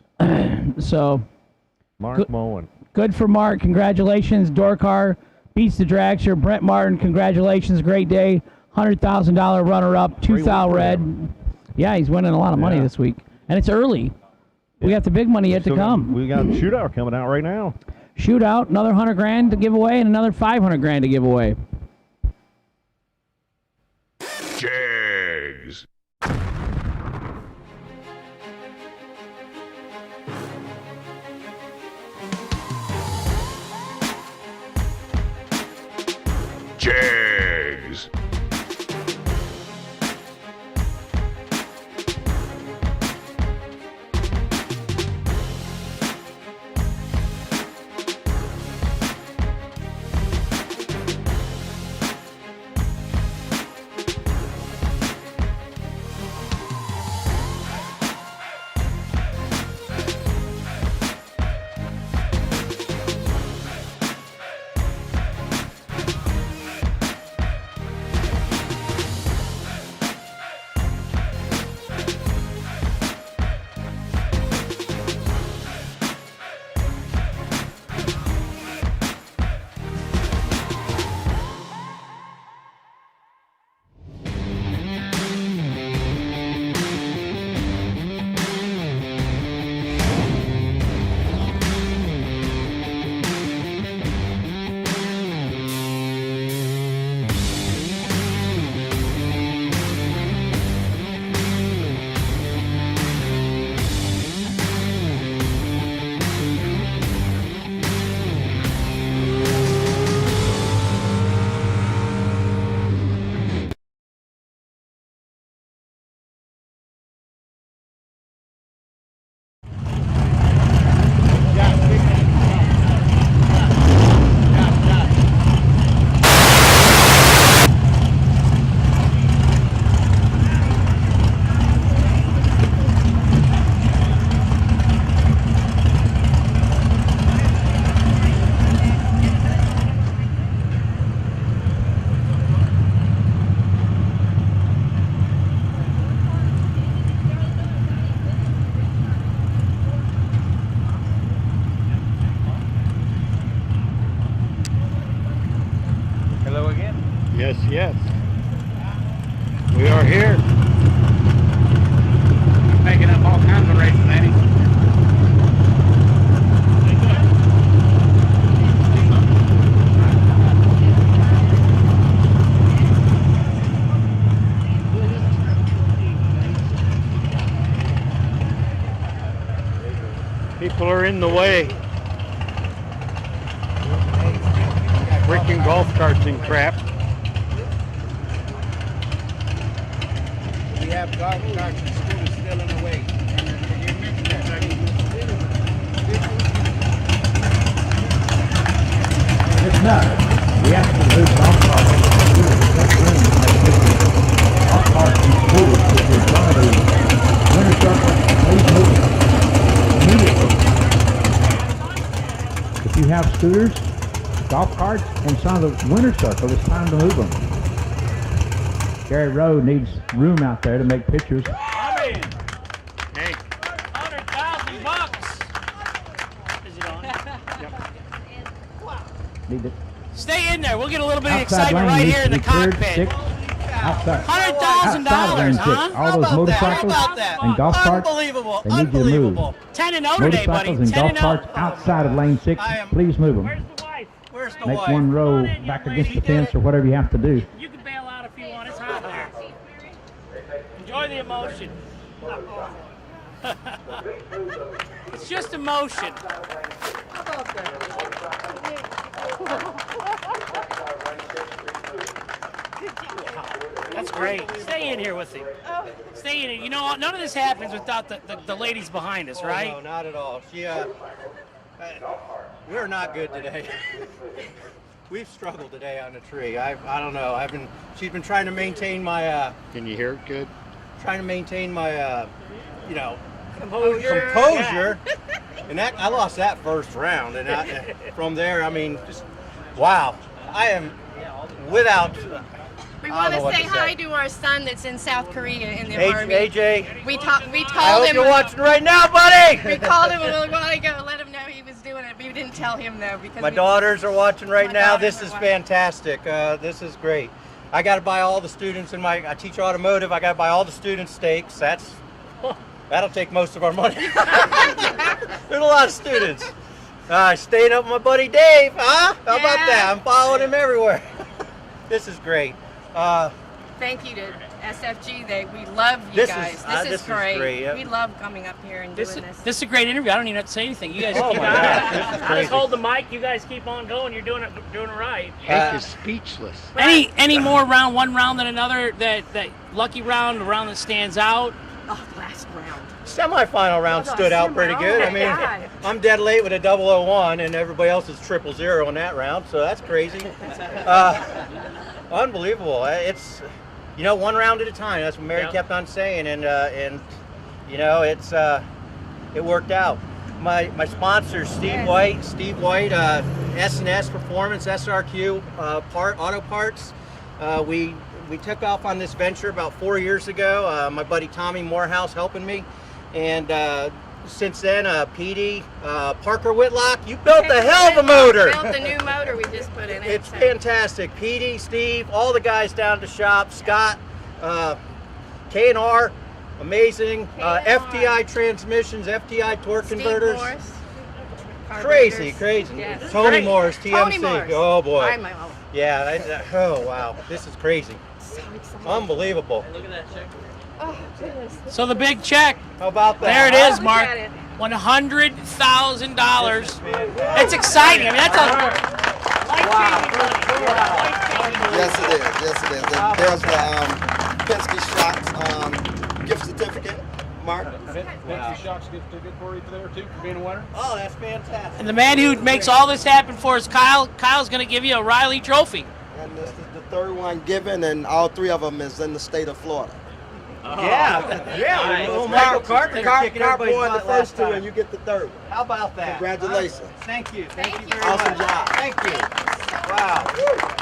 K: So,
J: Mark Mullen.
K: Good for Mark. Congratulations. Dorcar beats the dragster. Brent Martin, congratulations. Great day. $100,000 runner-up. 2,000 red. Yeah, he's winning a lot of money this week. And it's early. We got the big money yet to come.
J: We got Shootout coming out right now.
K: Shootout, another 100 grand to give away and another 500 grand to give away.
A: Jegs. Jegs.
N: Yes, yes. We are here.
F: Making up all kinds of races, ain't he?
N: People are in the way. Freaking golf carts and crap.
O: We have golf carts and scooters still in the way.
I: It's not. We have to move golf carts and scooters to make room to make pictures. Golf carts and scooters, if you're trying to winter circle, please move them immediately. If you have scooters, golf carts, and some of the winter circle, it's time to move them. Gary Road needs room out there to make pictures.
N: Hey.
K: $100,000. Is it on?
I: Need to
K: Stay in there. We'll get a little bit of
I: outside
K: excitement
I: lane
K: right
I: needs
K: here
I: to
K: in the
I: be cleared.
K: cockpit.
I: Six. Outside.
K: $100,000,
I: Outside of lane
K: huh?
I: six. All those motorcycles and golf carts,
K: Unbelievable.
I: they need you to move.
K: 10 and 0 today, buddy.
I: Motorcycles and
K: 10
I: golf
K: and 0.
I: carts outside of lane six, please move them.
K: Where's the
I: Make
K: wife?
I: one row back against the fence or whatever you have to do.
K: You can bail out if you want. It's hot there. Enjoy the emotion. It's just emotion. That's great. Stay in here with him. Stay in here. You know, none of this happens without the ladies behind us, right?
O: No, not at all. We're not good today. We've struggled today on the tree. I don't know. She's been trying to maintain my.
N: Can you hear it good?
O: Trying to maintain my,
K: composure.
O: And that I lost that first round, and from there, I mean, just wow. I am without.
P: We
O: I
P: want
O: don't know
P: to
O: what
P: say
O: to
P: hi
O: say.
P: to our son that's in South Korea in the
O: Hey,
P: army.
O: AJ.
P: We
O: I
P: told
O: hope
P: him.
O: you're watching right now, buddy.
P: We called him a little while ago, let him know he was doing it. We didn't tell him though because
O: My daughters are watching right now. This is fantastic. This is great. I got to buy all the students I teach automotive. I got to buy all the students steaks. That'll take most of our money. There's a lot of students. Staying up with my buddy Dave, huh? How about that? I'm following him everywhere. This is great.
P: Thank you to SFG. We love you
O: This
P: guys.
O: is-
P: This
O: this
P: is
O: is
P: great.
O: great, yeah.
P: We love coming up here and doing this.
K: This is a great interview. I don't even have to say anything. You guys
O: Oh
K: keep
O: my
K: on.
O: gosh, this is
K: Just
O: crazy.
K: hold the mic. You guys keep on going. You're doing it right.
N: Hank is speechless.
K: Any more one round than another that lucky round, the round that stands out?
P: Oh, last round.
O: Semifinal round stood out pretty good. I mean, I'm dead late with a 001, and everybody else is 000 in that round, so that's crazy. Unbelievable. It's, one round at a time. That's what Mary kept on saying, and it worked out. My sponsor, Steve White, S&S Performance, SRQ Auto Parts. We took off on this venture about 4 years ago. My buddy Tommy Morehouse helping me, and since then, PD, Parker Whitlock, you built a hell of a motor.
P: Built the new motor we just put in it.
O: It's fantastic. PD, Steve, all the guys down at the shop, Scott, K&R, amazing. FTI transmissions, FTI torque converters.
P: Morris,
O: Crazy.
P: Yes.
O: Tony
P: Great.
O: Morris, TMC.
P: Tony Morris.
O: Oh boy.
P: Oh.
O: Yeah. Oh wow. This is crazy.
P: So excited.
O: Unbelievable.
K: Look at that check.
P: Oh, goodness.
K: So the big check.
O: How about that?
K: There it is,
P: Look
K: Mark.
P: at it.
K: $100,000. It's exciting. I mean, that's a
Q: Yes, it is. And there's the Penske Shocks gift certificate, Mark.
L: Penske Shocks gift certificate for you there too, for being a winner.
O: Oh, that's fantastic.
K: And the man who makes all this happen for us, Kyle. Kyle's going to give you a Riley trophy.
Q: And this is the third one given, and all three of them is in the state of Florida.
O: Yeah. Well,
Q: Michael
O: Michael Carter kicking everybody's
Q: won the
O: butt
Q: first
O: last
Q: two,
O: time.
Q: and you get the third one.
O: How about that?
Q: Congratulations.
O: Thank you very
Q: Awesome
O: much.
Q: job.
O: Thank you. Wow.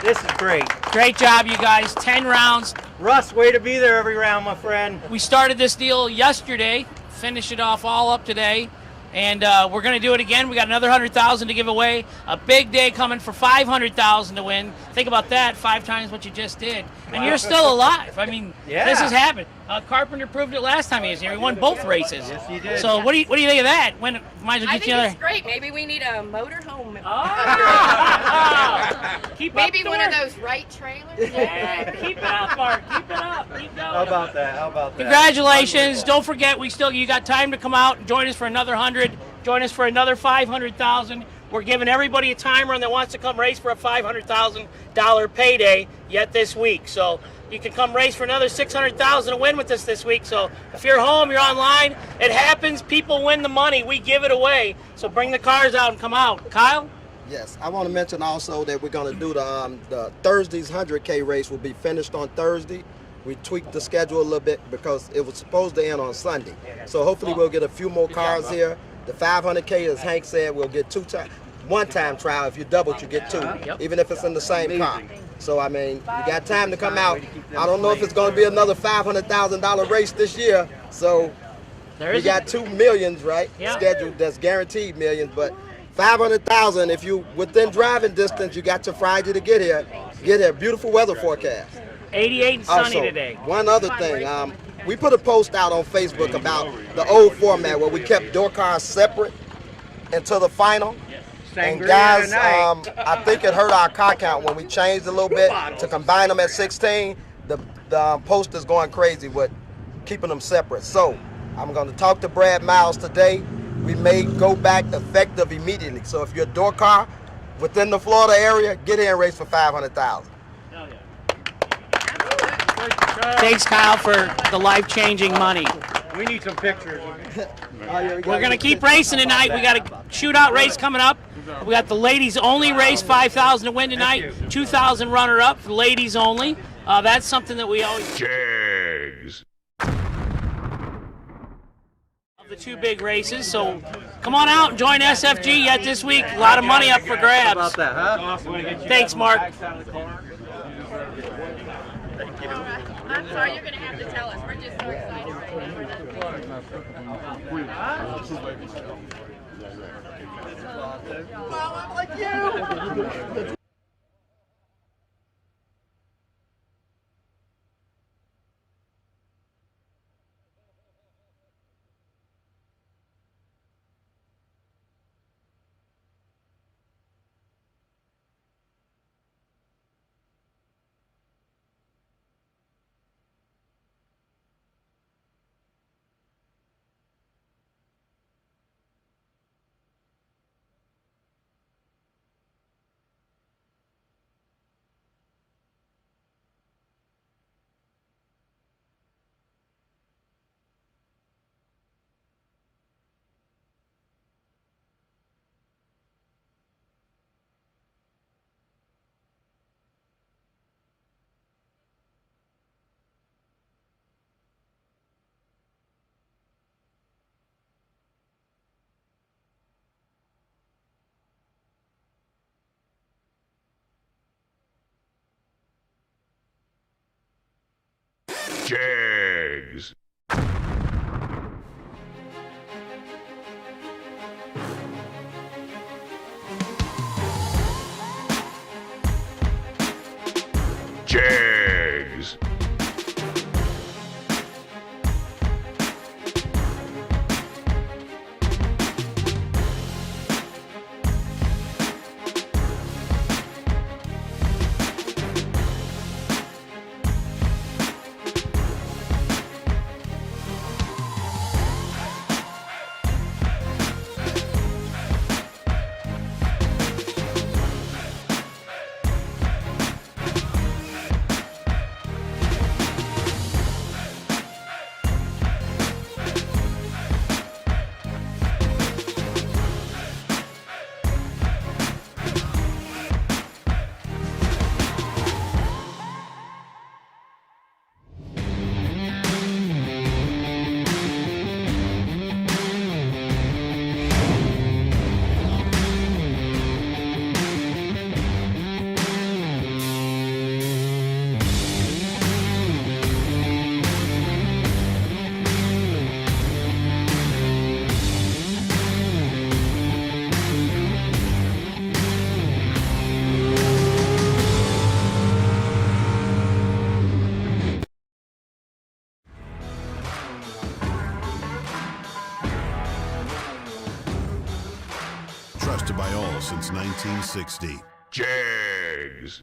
O: This is great.
K: Great job, you guys. 10 rounds.
O: Russ, way to be there every round, my friend.
K: We started this deal yesterday, finished it off all up today. And we're going to do it again. We got another 100,000 to give away. A big day coming for 500,000 to win. Think about that, 5 times what you just did. And you're still alive. I mean, this has happened. Carpenter proved it last time he was here. He won both races.
O: Yes, he did.
K: So what do you think of that? When might as well
P: I
K: get
P: think
K: you another.
P: it's great. Maybe we need a motorhome.
K: Keep
P: Maybe
K: up the
P: one of
K: work.
P: those right trailers.
K: Yeah, keep it up, Mark. Keep it up. Keep going.
O: How about that? How about that?
K: Congratulations! Don't forget, you got time to come out and join us for another 100. Join us for another 500,000. We're giving everybody a time run that wants to come race for a $500,000 payday yet this week. So you can come race for another 600,000 to win with us this week. So if you're home, you're online, it happens. People win the money. We give it away. So bring the cars out and come out. Kyle?
Q: Yes, I want to mention also that we're going to do the Thursday's 100K race will be finished on Thursday. We tweaked the schedule a little bit because it was supposed to end on Sunday. So hopefully we'll get a few more cars here. The 500K, as Hank said, we'll get one-time trial. If you double, you get 2, even if it's in the same car. So, I mean, you got time to come out. I don't know if it's going to be another $500,000 race this year. So we got 2 millions, right, scheduled. That's guaranteed millions. But 500,000, if you within driving distance, you got to Friday to get here. Get here. Beautiful weather forecast.
K: 88 and sunny
Q: Also,
K: today.
Q: One other thing, we put a post out on Facebook about the old format where we kept door cars separate until the final. And guys, I think it hurt our car count when we changed a little bit to combine them at 16. The post is going crazy with keeping them separate. So I'm going to talk to Brad Miles today. We may go back effective immediately. So if you're a door car within the Florida area, get here and race for 500,000.
K: Thanks, Kyle, for the life-changing money.
O: We need some pictures.
K: We're going to keep racing tonight. We got a shootout race coming up. We got the ladies only race, 5,000 to win tonight, 2,000 runner-up for ladies only. That's something that we always...
A: Jegs.
K: The 2 big races, so come on out and join SFG yet this week. A lot of money up for grabs.
O: How about that, huh?
K: Thanks, Mark.
P: I'm sorry, you're going to have to tell us. We're just so excited right now.
Q: I'm like you.
A: Jegs. Jegs.
C: 1960.
A: Jegs.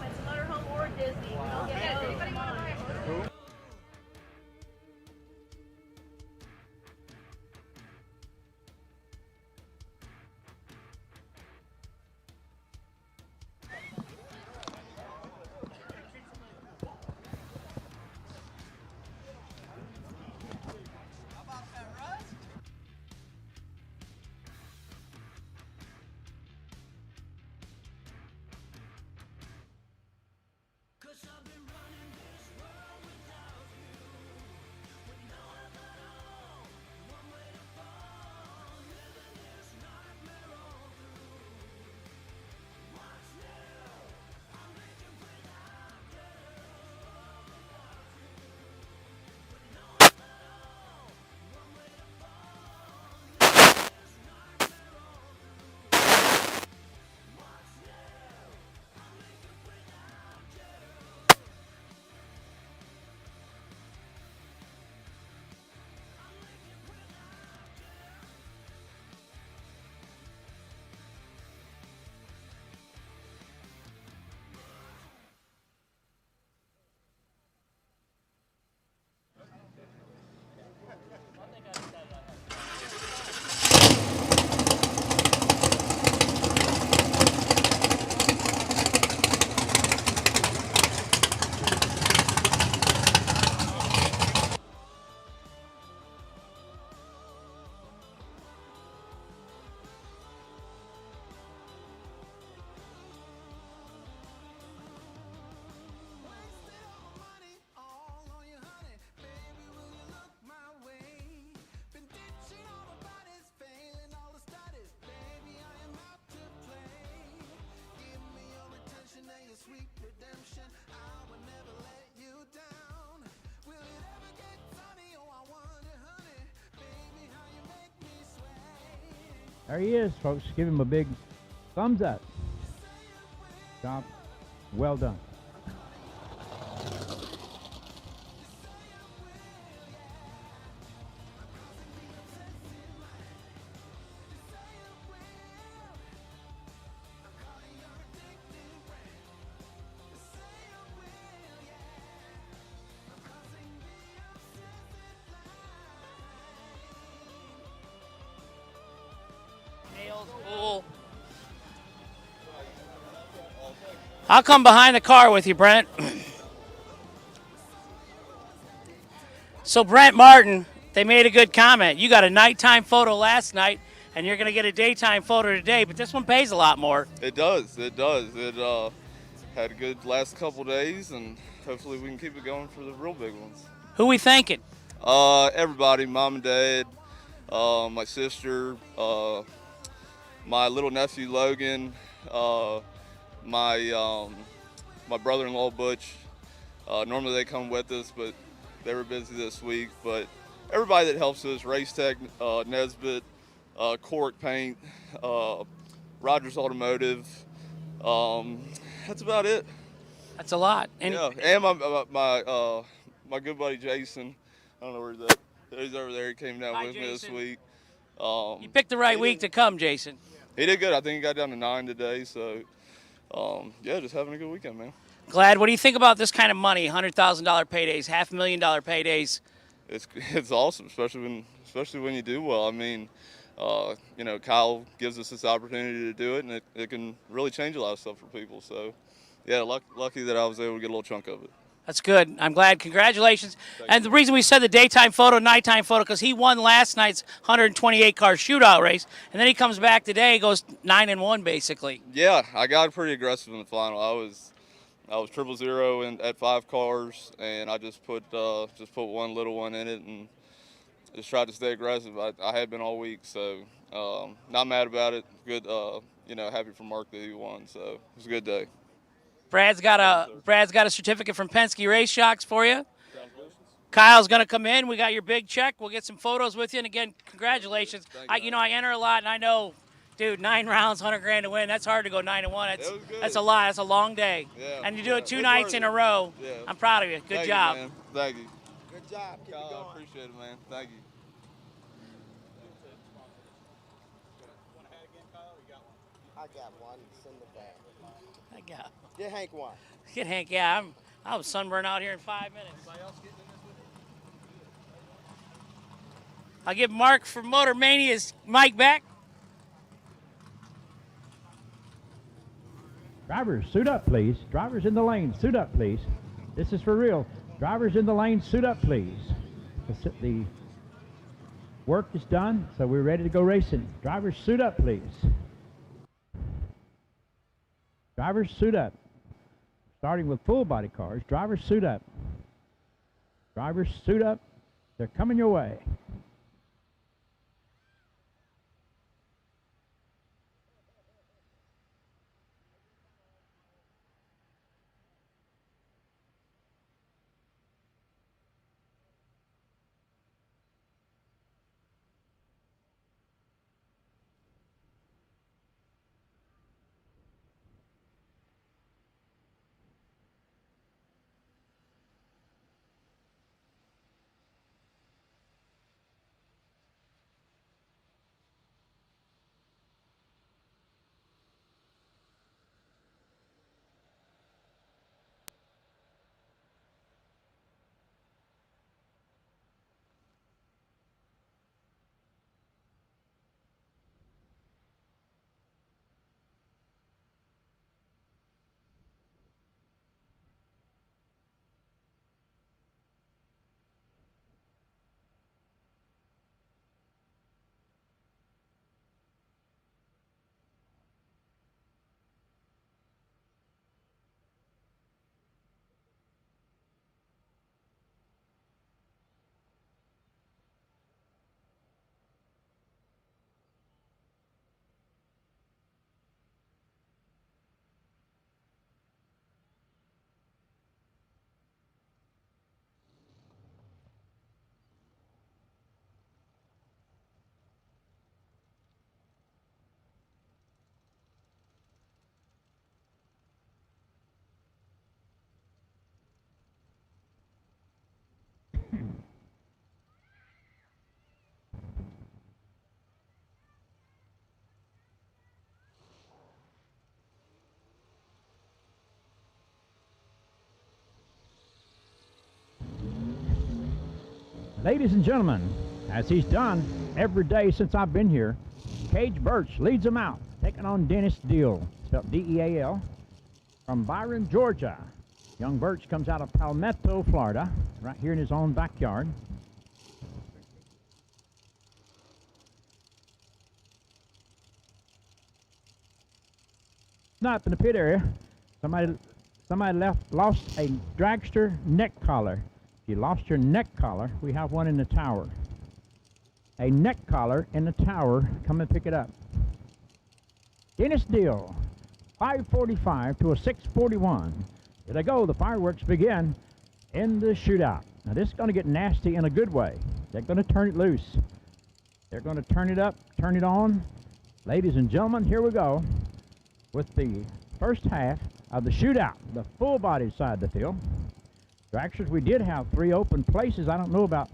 P: It's motorhome or Disney. Don't get it. Anybody want to buy it?
I: There he is, folks. Give him a big thumbs up. Job well done.
K: Cool. I'll come behind the car with you, Brent. So Brent Martin, they made a good comment. You got a nighttime photo last night, and you're going to get a daytime photo today, but this one pays a lot more.
R: It does. It does. It had a good last couple days, and hopefully we can keep it going for the real big ones.
K: Who we thanking?
R: Everybody, mom and dad, my sister, my little nephew Logan, my brother-in-law Butch. Normally they come with us, but they were busy this week. But everybody that helps us, Race Tech, Nesbitt, Cork Paint, Rogers Automotive. That's about it.
K: That's a lot.
R: Yeah, and my good buddy Jason. I don't know where he's at. He's over there. He came down
K: Hi,
R: with me this
K: Jason.
R: week.
K: You picked the right week to come, Jason.
R: He did good. I think he got down to 9 today. So, yeah, just having a good weekend, man.
K: Glad. What do you think about this kind of money? $100,000 paydays, $500,000 paydays.
R: It's awesome, especially when you do well. I mean, Kyle gives us this opportunity to do it, and it can really change a lot of stuff for people. So, yeah, lucky that I was able to get a little chunk of it.
K: That's good. I'm glad. Congratulations. And the reason we said the daytime photo, nighttime photo, because he won last night's 128 car shootout race, and then he comes back today, goes 9-1 basically.
R: Yeah, I got pretty aggressive in the final. I was 000 in at 5 cars, and I just put one little one in it and just tried to stay aggressive. I had been all week, so not mad about it. Good, happy for Mark that he won. So it was a good day.
K: Brad's got a certificate from Penske Race Shocks for you. Kyle's gonna come in. We got your big check. We'll get some photos with you. And again, congratulations. I enter a lot, and I know, dude, 9 rounds, $100,000 to win. That's hard to go 9-1. That's a lot. That's a long day.
R: Yeah,
K: and you do it 2 nights in a row.
R: Yeah.
K: I'm proud of you. Good job.
R: You, man. Thank you.
Q: Good job. Keep it going.
R: I appreciate it, man. Thank you.
Q: I got one. It's in the bag.
K: I got.
Q: Get Hank one.
K: Get Hank. Yeah, I was sunburned out here in 5 minutes. I'll give Mark from Motor Mania's mic back.
I: Drivers, suit up, please. Drivers in the lane, suit up, please. This is for real. Drivers in the lane, suit up, please. The work is done, so we're ready to go racing. Drivers, suit up, please. Drivers, suit up. Starting with full body cars, drivers, suit up. Drivers, suit up. They're coming your way. Ladies and gentlemen, as he's done every day since I've been here, Cage Birch leads them out, taking on Dennis Deal, spelled D-E-A-L, from Byron, Georgia. Young Birch comes out of Palmetto, Florida, right here in his own backyard. Not in the pit area. Somebody lost a Dragster neck collar. If you lost your neck collar, we have one in the tower. A neck collar in the tower. Come and pick it up. Dennis Deal, 545 to a 641. Here they go. The fireworks begin in the shootout. Now this is going to get nasty in a good way. They're going to turn it loose. They're going to turn it up, turn it on. Ladies and gentlemen, here we go with the first half of the shootout, the full body side of the field. Dragsters, we did have 3 open places. I don't know about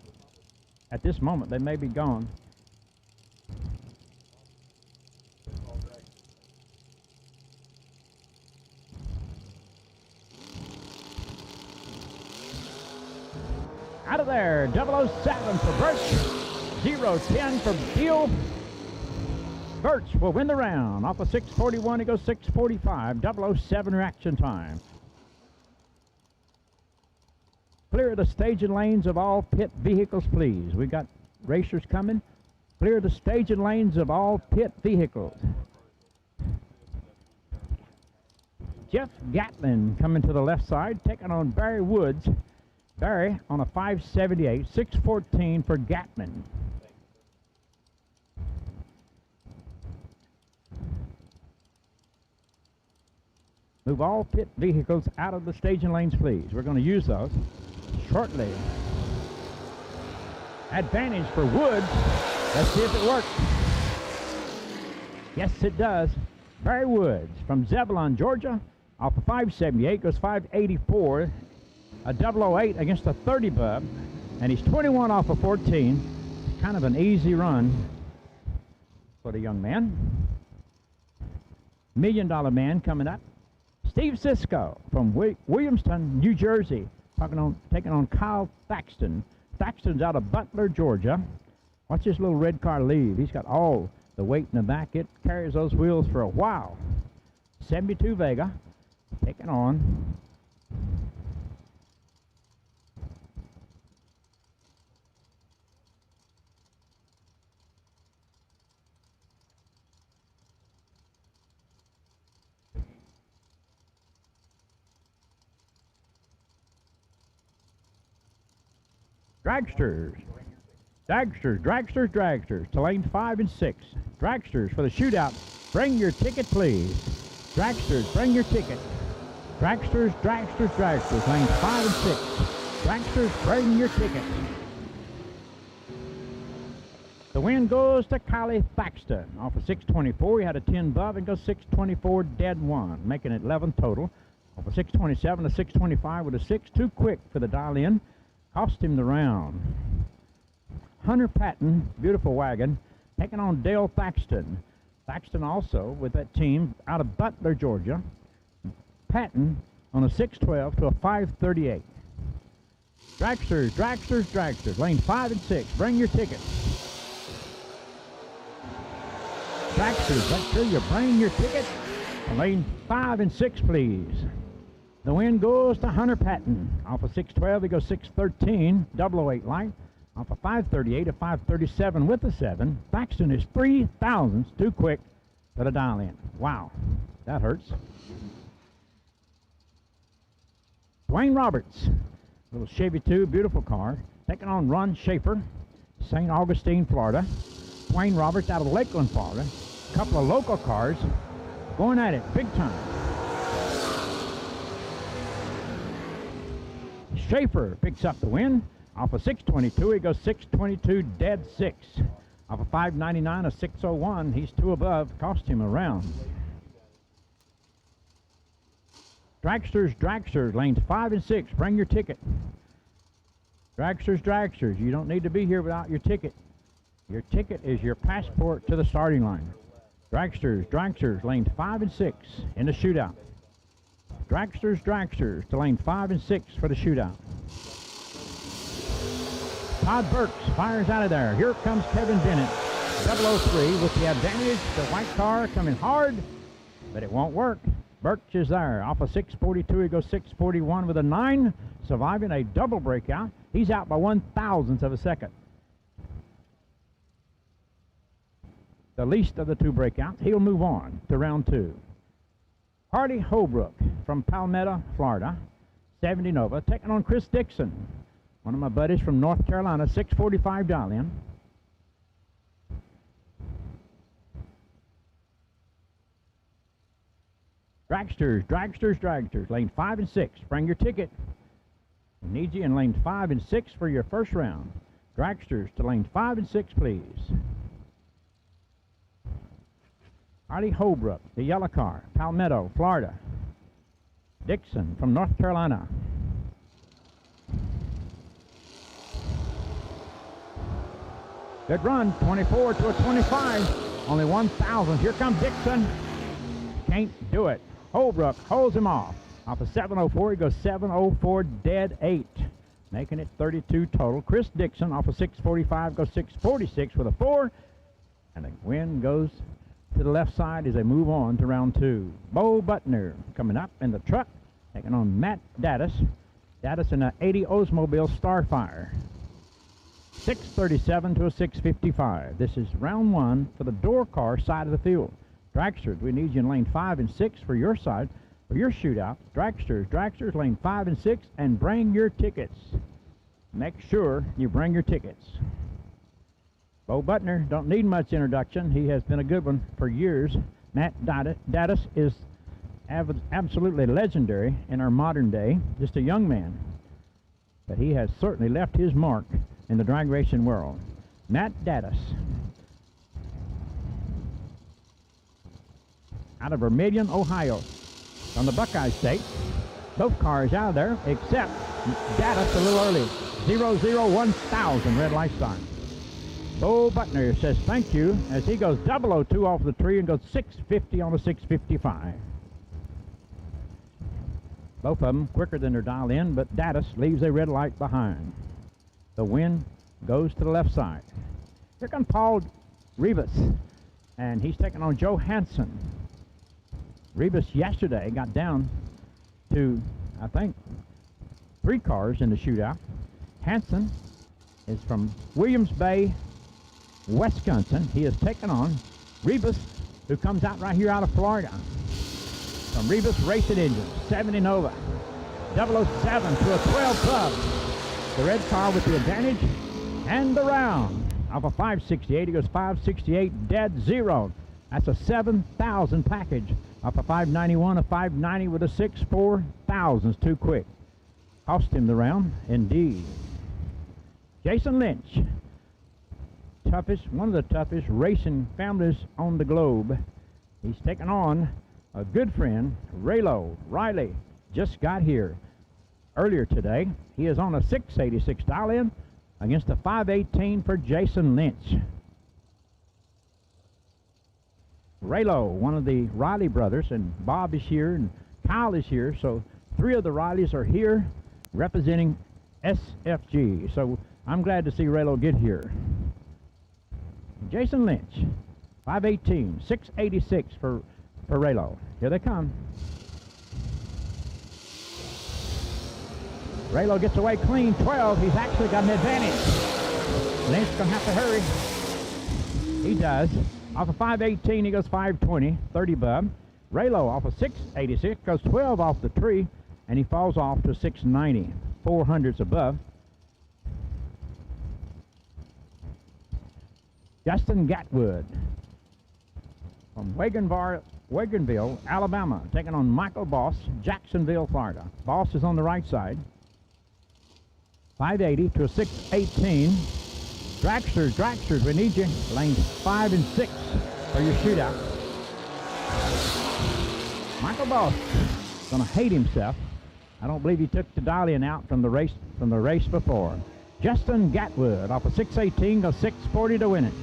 I: at this moment. They may be gone. Out of there, 007 for Birch, 010 for Deal. Birch will win the round. Off of 641, he goes 645. 007 reaction time. Clear the staging lanes of all pit vehicles, please. We got racers coming. Clear the staging lanes of all pit vehicles. Jeff Gatlin coming to the left side, taking on Barry Woods. Barry on a 578, 614 for Gatlin. Move all pit vehicles out of the staging lanes, please. We're going to use those shortly. Advantage for Woods. Let's see if it works. Yes, it does. Barry Woods from Zebulon, Georgia, off of 578, goes 584. A 008 against a 30 bub, and he's 21 off of 14. Kind of an easy run for the young man. $1 Million Man coming up. Steve Cisco from Williamston, New Jersey, taking on Kyle Thaxton. Thaxton's out of Butler, Georgia. Watch this little red car leave. He's got all the weight in the back. It carries those wheels for a while. 72 Vega, taking on Dragsters. Dragsters to lanes 5 and 6. Dragsters for the shootout. Bring your ticket, please. Dragsters, bring your ticket. Dragsters, lanes 5 and 6. Dragsters, bring your ticket. The win goes to Kylie Thaxton. Off of 624, he had a 10 above and goes 624 dead one, making it 11 total. Off of 627 to 625 with a 6, too quick for the dial in. Cost him the round. Hunter Patton, beautiful wagon, taking on Dale Thaxton. Thaxton also with that team out of Butler, Georgia. Patton on a 612 to a 538. Dragsters, lane 5 and 6. Bring your tickets. Dragsters, make sure you bring your ticket. Lane 5 and 6, please. The win goes to Hunter Patton. Off of 612, he goes 613, 008 light. Off of 538 to 537 with a 7. Thaxton is 3 thousandths too quick for the dial in. Wow, that hurts. Dwayne Roberts, little Chevy 2, beautiful car, taking on Ron Schaefer, St. Augustine, Florida. Dwayne Roberts out of Lakeland, Florida. A couple of local cars going at it big time. Schaefer picks up the win. Off of 622, he goes 622 dead 6. Off of 599, a 601, he's 2 above, cost him a round. Dragsters, lanes 5 and 6, bring your ticket. Dragsters, you don't need to be here without your ticket. Your ticket is your passport to the starting line. Dragsters, lanes 5 and 6 in the shootout. Dragsters to lane 5 and 6 for the shootout. Todd Burks fires out of there. Here comes Kevin Bennett. 003 with the advantage. The white car coming hard, but it won't work. Burks is there. Off of 642, he goes 641 with a 9, surviving a double breakout. He's out by 1/1000th of a second. The least of the 2 breakouts. He'll move on to round 2. Hardy Holbrook from Palmetto, Florida, 70 Nova, taking on Chris Dixon, one of my buddies from North Carolina, 645 dial in. Dragsters, lane 5 and 6. Bring your ticket. We need you in lane 5 and 6 for your first round. Dragsters to lane 5 and 6, please. Hardy Holbrook, the yellow car, Palmetto, Florida. Dixon from North Carolina. Good run, 24 to a 25. Only 1,000. Here comes Dixon. Can't do it. Holbrook holds him off. Off of 704, he goes 704 dead 8. Making it 32 total. Chris Dixon off of 645 goes 646 with a 4. And the win goes to the left side as they move on to round 2. Bo Butner coming up in the truck, taking on Matt Daddis. Daddis in a 80 Oldsmobile Starfire. 637 to a 655. This is round 1 for the door car side of the field. Dragsters, we need you in lane 5 and 6 for your side, for your shootout. Dragsters, lane 5 and 6, and bring your tickets. Make sure you bring your tickets. Bo Butner, don't need much introduction. He has been a good one for years. Matt Daddis is absolutely legendary in our modern day, just a young man. But he has certainly left his mark in the drag racing world. Matt Daddis. Out of Vermilion, Ohio. On the Buckeye State. Both cars out of there, except Daddis a little early. 001,000 red light sign. Bo Butner says thank you as he goes 002 off the tree and goes 650 on a 655. Both of them quicker than their dial in, but Daddis leaves a red light behind. The win goes to the left side. Here comes Paul Rivas, and he's taking on Joe Hansen. Rivas yesterday got down to, I think, 3 cars in the shootout. Hansen is from Williams Bay, Wisconsin. He is taking on Rivas, who comes out right here out of Florida. From Rivas Racing Engines, 70 Nova, 007 to a 12 Club. The red car with the advantage, and the round. Off a 568, he goes 568, dead zero. That's a 7,000 package. Off a 591, a 590 with a 6.4 thousands, too quick. Cost him the round, indeed. Jason Lynch, one of the toughest racing families on the globe. He's taking on a good friend, Raylo Riley, just got here earlier today. He is on a 686 dial-in against a 518 for Jason Lynch. Raylo, one of the Riley brothers, and Bob is here, and Kyle is here, so 3 of the Rileys are here representing SFG. So I'm glad to see Raylo get here. Jason Lynch, 518, 686 for Raylo. Here they come. Raylo gets away clean, 12. He's actually got an advantage. Lynch gonna have to hurry. He does. Off of 518, he goes 520, 30 bub. Raylo off of 686 goes 12 off the tree, and he falls off to 690, 400s above. Justin Gatwood from Wagonville, Alabama, taking on Michael Boss, Jacksonville, Florida. Boss is on the right side. 580 to a 618. Dragsters, we need you. Lanes 5 and 6 for your shootout. Michael Boss gonna hate himself. I don't believe he took the dial-in out from the race before. Justin Gatwood off of 618 goes 640 to win it.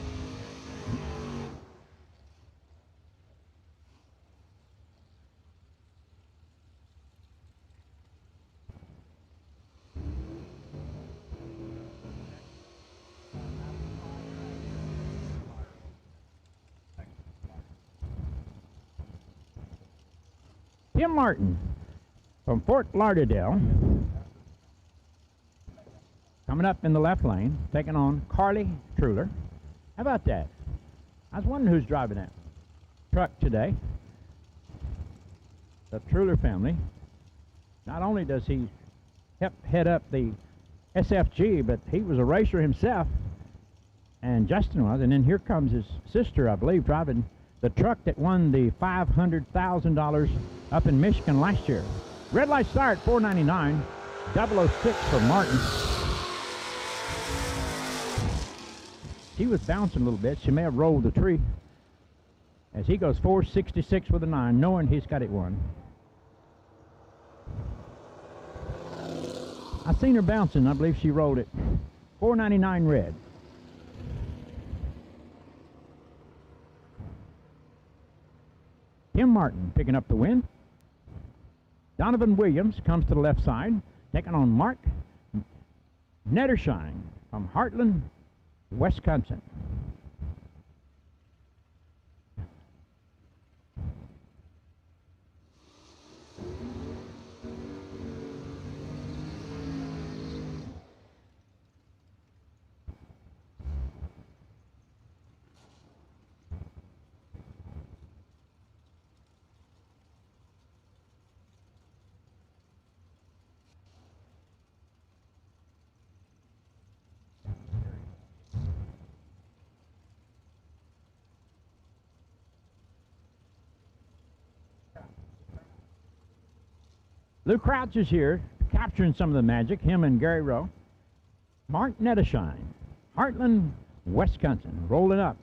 I: Tim Martin from Fort Lauderdale coming up in the left lane, taking on Carly Truler. How about that? I was wondering who's driving that truck today. The Truler family. Not only does he help head up the SFG, but he was a racer himself, and Justin was, and then here comes his sister, I believe, driving the truck that won the $500,000 up in Michigan last year. Red light start, 499, 006 for Martin. She was bouncing a little bit. She may have rolled the tree as he goes 466 with a 9, knowing he's got it won. I seen her bouncing. I believe she rolled it. 499 red. Tim Martin picking up the win. Donovan Williams comes to the left side, taking on Mark Nettershine from Heartland, Wisconsin. Lou Crouch is here, capturing some of the magic, him and Gary Rowe. Mark Nettishine, Heartland, Wisconsin, rolling up.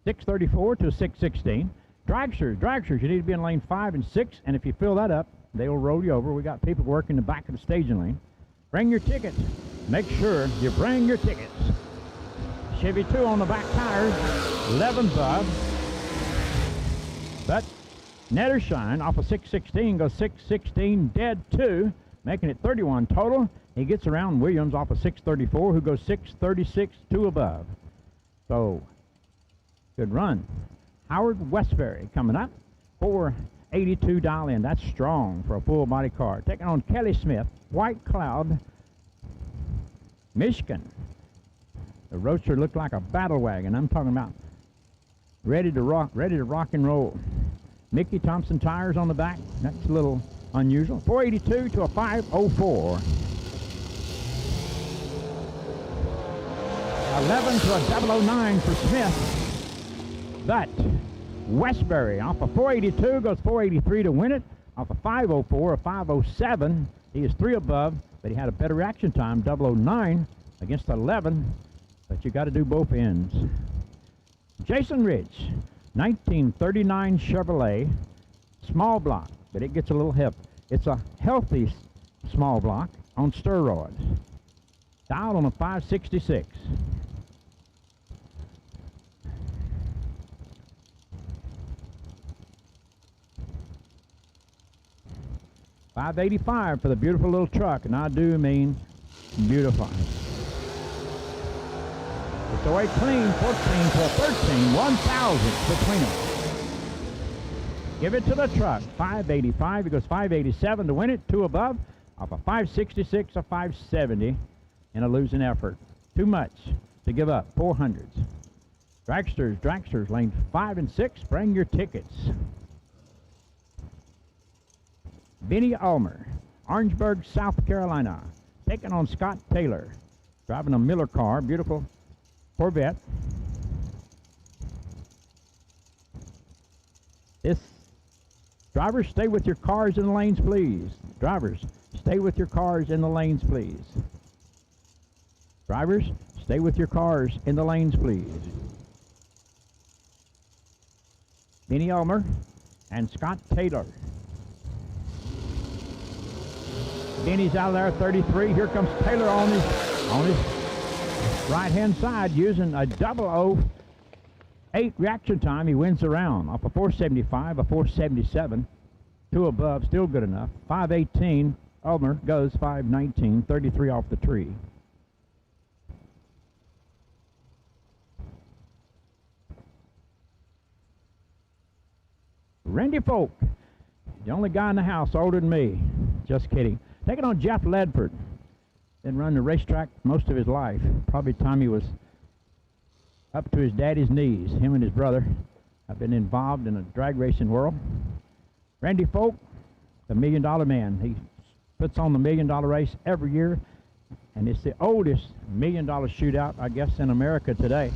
I: 634 to 616. Dragsters, you need to be in lane 5 and 6, and if you fill that up, they will roll you over. We got people working the back of the staging lane. Bring your tickets. Make sure you bring your tickets. Chevy 2 on the back tires, 11 above. But Nettershine off of 616 goes 616 dead 2, making it 31 total. He gets around Williams off of 634, who goes 636 2 above. So, good run. Howard Westbury coming up, 482 dial in. That's strong for a full body car. Taking on Kelly Smith, White Cloud, Michigan. The Roadster looked like a battle wagon. I'm talking about ready to rock and roll. Mickey Thompson tires on the back. That's a little unusual. 482 to a 504. 11 to a 009 for Smith. But Westbury off of 482 goes 483 to win it. Off of 504, a 507. He is 3 above, but he had a better reaction time, 009 against 11. But you got to do both ends. Jason Ridge, 1939 Chevrolet, small block, but it gets a little hip. It's a healthy small block on steroids. Dialed on a 566. $585 for the beautiful little truck, and I do mean beautiful. It's away clean, 14 to a 13, 1,000 between them. Give it to the truck, 585. He goes 587 to win it, 2 above, off a 566, a 570, in a losing effort. Too much to give up, 400s. Dragsters, lanes 5 and 6, bring your tickets. Benny Ulmer, Orangeburg, South Carolina, taking on Scott Taylor, driving a Miller car, beautiful Corvette. This drivers, stay with your cars in the lanes, please. Drivers, stay with your cars in the lanes, please. Drivers, stay with your cars in the lanes, please. Benny Ulmer and Scott Taylor. Benny's out there, 33. Here comes Taylor on his right-hand side using a 008 reaction time. He wins the round off a 475, a 477. 2 above, still good enough. 518. Ulmer goes 519, 33 off the tree. Randy Folk, the only guy in the house older than me. Just kidding. Taking on Jeff Ledford. Been running the racetrack most of his life. Probably time he was up to his daddy's knees. Him and his brother have been involved in the drag racing world. Randy Folk, the $1 Million Man. He puts on the $1 Million race every year, and it's the oldest $1 Million shootout, I guess, in America today.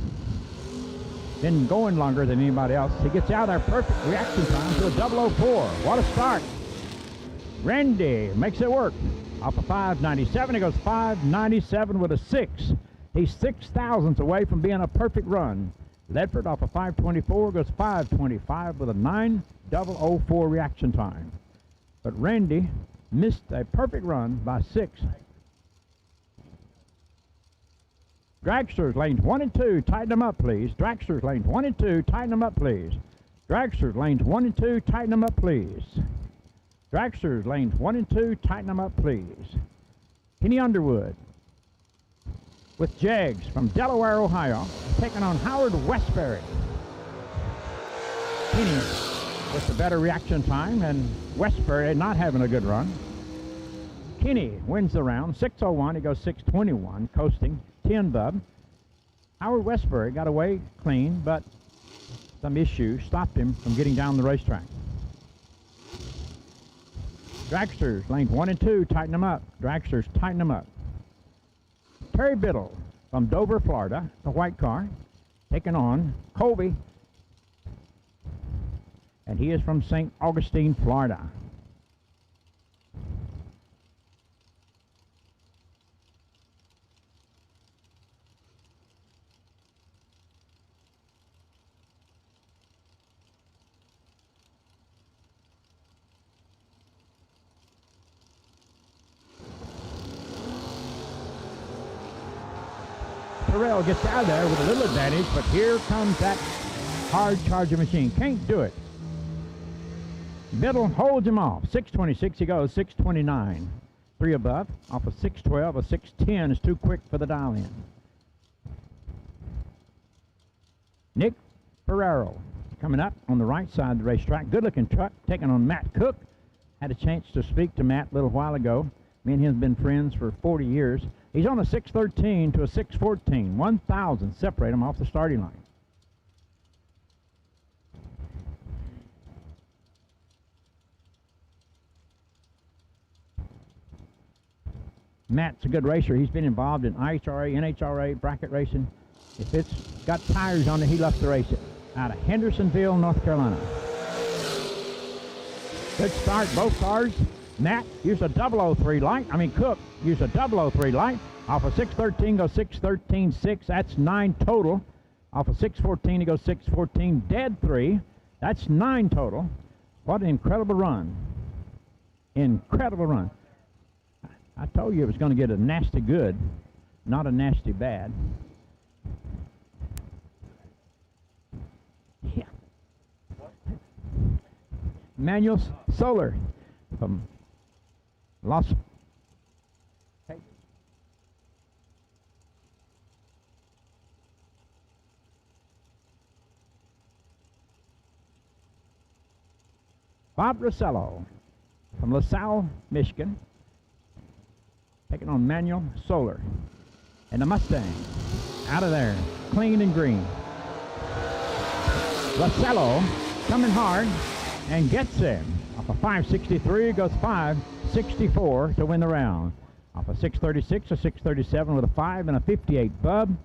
I: Been going longer than anybody else. He gets out there, perfect reaction time to a 004. What a start. Randy makes it work. Off of 597, he goes 597 with a 6. He's 6,000ths away from being a perfect run. Ledford off of 524 goes 525 with a 9,004 reaction time. But Randy missed a perfect run by 6. Dragsters, lanes 1 and 2, tighten them up, please. Dragsters, lanes 1 and 2, tighten them up, please. Dragsters, lanes 1 and 2, tighten them up, please. Dragsters, lanes 1 and 2, tighten them up, please. Kenny Underwood with Jegs from Delaware, Ohio, taking on Howard Westbury. Kenny with the better reaction time, and Westbury not having a good run. Kenny wins the round, 601, he goes 621, coasting, 10 bub. Howard Westbury got away clean, but some issues stopped him from getting down the racetrack. Dragsters, lanes 1 and 2, tighten them up. Dragsters, tighten them up. Terry Biddle from Dover, Florida, the white car, taking on Colby. And he is from St. Augustine, Florida. Terrell gets out of there with a little advantage, but here comes that hard charger machine. Can't do it. Biddle holds him off. 626 he goes, 629. 3 above, off of 612. A 610 is too quick for the dial-in. Nick Ferrero coming up on the right side of the racetrack. Good-looking truck, taking on Matt Cook. Had a chance to speak to Matt a little while ago. Me and him have been friends for 40 years. He's on a 613 to a 614. 1,000 separate him off the starting line. Matt's a good racer. He's been involved in IHRA, NHRA, bracket racing. If it's got tires on it, he loves to race it. Out of Hendersonville, North Carolina. Good start, both cars. Matt used a 003 light. Cook used a 003 light. Off of 613, goes 613.6. That's 9 total. Off of 614, he goes 614. Dead 3. That's 9 total. What an incredible run. Incredible run. I told you it was going to get a nasty good, not a nasty bad. Yeah. Manuel Solar from Las. Bob Rossello from LaSalle, Michigan, taking on Manuel Solar. And the Mustang out of there, clean and green. Rossello coming hard and gets him. Off of 563, goes 564 to win the round. Off of 636 or 637 with a 5 and a 58 bub.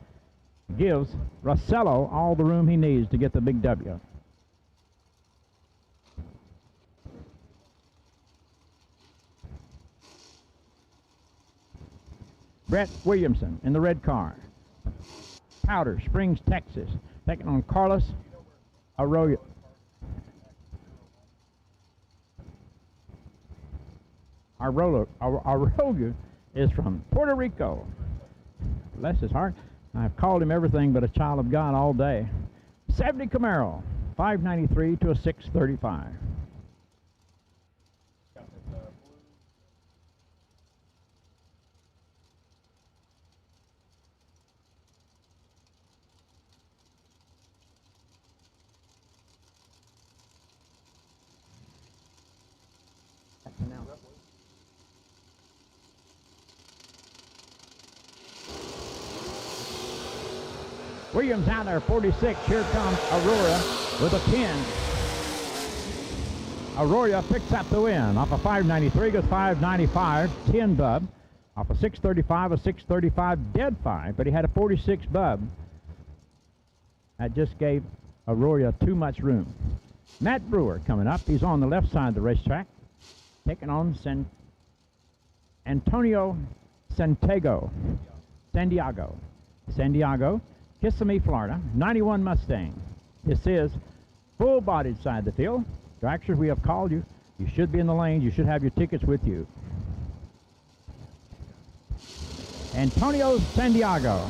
I: Gives Rossello all the room he needs to get the big W. Brett Williamson in the red car. Powder Springs, Texas, taking on Carlos Arroyo. Arroyo is from Puerto Rico. Bless his heart. I've called him everything but a child of God all day. 70 Camaro, 593 to a 635. Williams out there, 46. Here comes Aurora with a 10. Aurora picks up the win. Off of 593, goes 595, 10 bub. Off of 635, a 635, dead 5, but he had a 46 bub. That just gave Aurora too much room. Matt Brewer coming up. He's on the left side of the racetrack, taking on Antonio Santiago. Kissimmee, Florida, 91 Mustang. This is full-bodied side of the field. Dragster, we have called you. You should be in the lanes. You should have your tickets with you. Antonio Santiago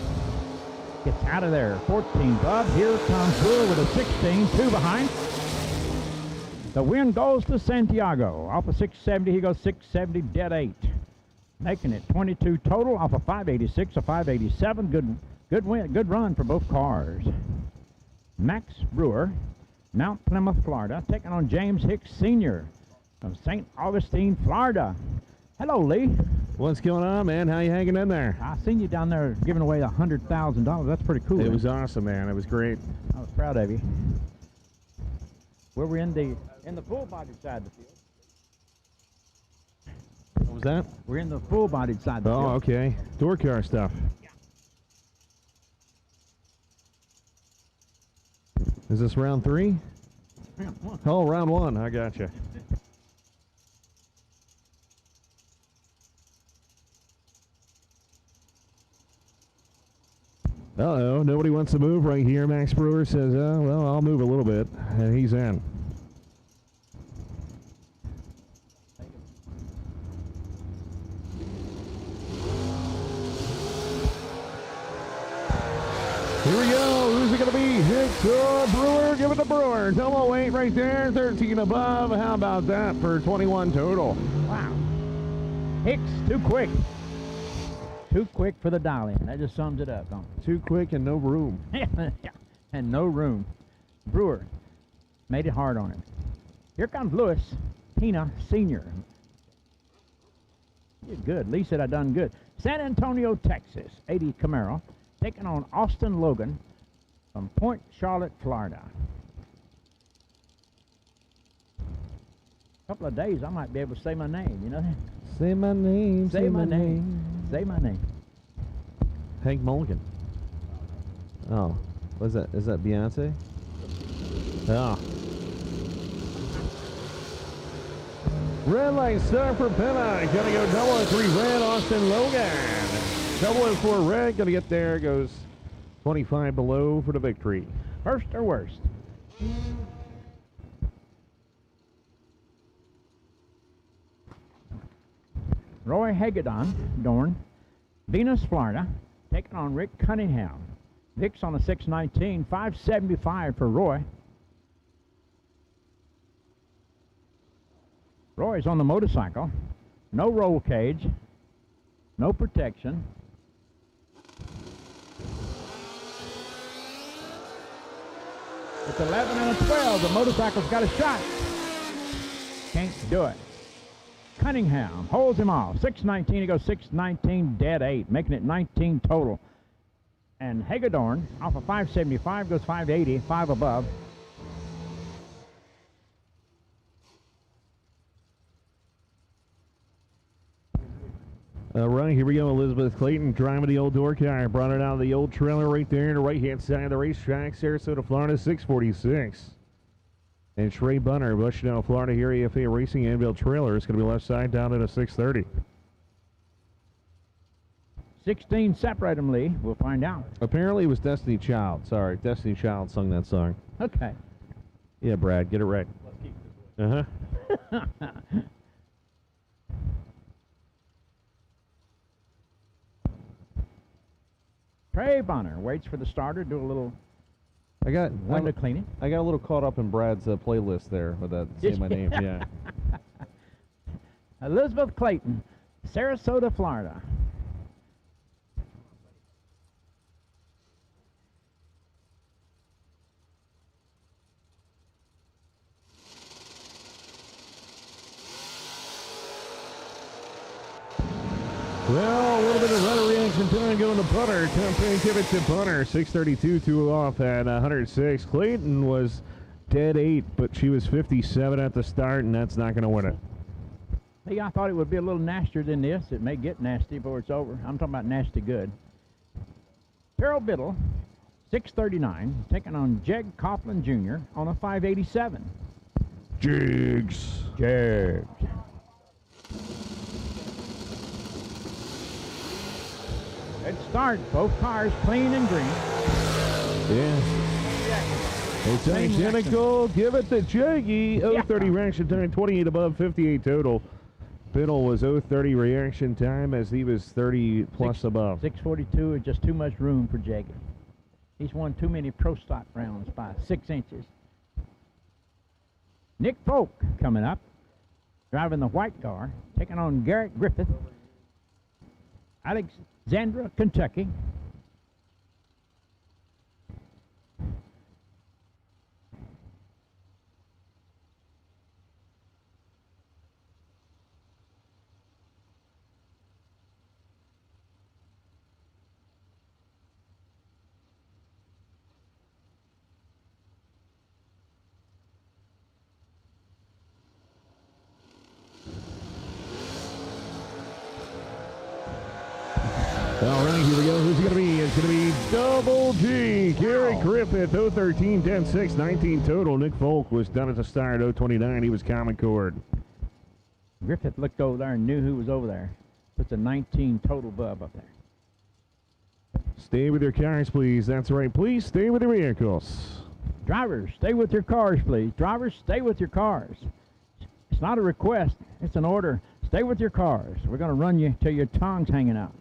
I: gets out of there. 14 bub. Here comes Brewer with a 16, 2 behind. The win goes to Santiago. Off of 670, he goes 670, dead 8. Making it 22 total off of 586, a 587. Good win, good run for both cars. Max Brewer, Mount Plymouth, Florida, taking on James Hicks Sr. from St. Augustine, Florida. Hello, Lee.
J: What's going on, man? How you hanging in there?
I: I seen you down there giving away $100,000. That's pretty cool.
J: It was awesome, man. It was great.
I: I was proud of you. Where we're in the full-bodied side of the field.
J: What was that?
I: We're in the full-bodied side of the field.
J: Oh, okay. Door car stuff. Is this round 3?
I: Round 1.
J: Oh, round 1. I gotcha. Uh-oh, nobody wants to move right here. Max Brewer says, well, I'll move a little bit. And he's in. going to be Hicks or Brewer? Give it to Brewer. Double 8 right there, 13 above. How about that for 21 total?
I: Wow. Hicks, too quick. Too quick for the dial-in. That just sums it up, don't it?
J: Too quick and no room.
I: And no room. Brewer made it hard on him. Here comes Lewis Pina Sr. Did good. Lee said I done good. San Antonio, Texas. 80 Camaro. Taking on Austin Logan from Point Charlotte, Florida. Couple of days I might be able to say my name, you know that?
J: Say my name.
I: Say my name. Say my name.
J: Hank Mulligan. Oh, what's that? Is that Beyonce? Oh. Red light start for Penna. Gonna go double at 3 red, Austin Logan. Double at 4 red. Gonna get there. Goes 25 below for the victory.
I: First or worst? Roy Hagedorn, Venus, Florida, taking on Rick Cunningham. Vic's on a 619, 575 for Roy. Roy's on the motorcycle. No roll cage. No protection. It's 11 and a 12. The motorcycle's got a shot. Can't do it. Cunningham holds him off. 619. He goes 619, dead 8, making it 19 total. And Hagedorn off of 575 goes 580, 5 above.
J: All right, here we go. Elizabeth Clayton driving the old door car. Brought it out of the old trailer right there on the right-hand side of the racetrack. Sarasota, Florida, 646. And Trey Bunner, Bushnell, Florida, here, AFA Racing Anvil trailer. It's going to be left side down at a 630.
I: 16 separate them, Lee. We'll find out.
J: Apparently it was Destiny Child. Sorry, Destiny Child sung that song.
I: Okay.
J: Yeah, Brad, get it right. Uh-huh.
I: Trey Bonner waits for the starter, do a little window cleaning.
J: I got a little caught up in Brad's playlist there with that Say My Name. Yeah.
I: Elizabeth Clayton, Sarasota, Florida.
J: Well, a little bit of rudder reaction time going to putter. Campaign give it to punter. 632, 2 off at 106. Clayton was dead 8, but she was 57 at the start, and that's not going to win it.
I: Hey, I thought it would be a little nastier than this. It may get nasty before it's over. I'm talking about nasty good. Carol Biddle, 639, taking on Jeg Coughlin Jr. on a 587.
J: Jegs.
I: Jegs. Good start. Both cars clean and green.
J: Yeah. It's identical. Give it to Jaggy. 030 reaction time, 28 above, 58 total. Biddle was 030 reaction time as he was 30 plus above.
I: 642 is just too much room for Jaggy. He's won too many pro stock rounds by 6 inches. Nick Folk coming up, driving the white car, taking on Garrett Griffith. Alexandra, Kentucky.
J: All right, here we go. Who's it going to be? It's going to be Double G. Garrett Griffith, 013, 10-6, 19 total. Nick Folk was done at the start, 029. He was Common Cord.
I: Griffith looked over there and knew who was over there. Puts a 19 total bub up there.
J: Stay with your cars, please. That's right. Please stay with your vehicles.
I: Drivers, stay with your cars, please. Drivers, stay with your cars. It's not a request. It's an order. Stay with your cars. We're going to run you till your tongue's hanging out.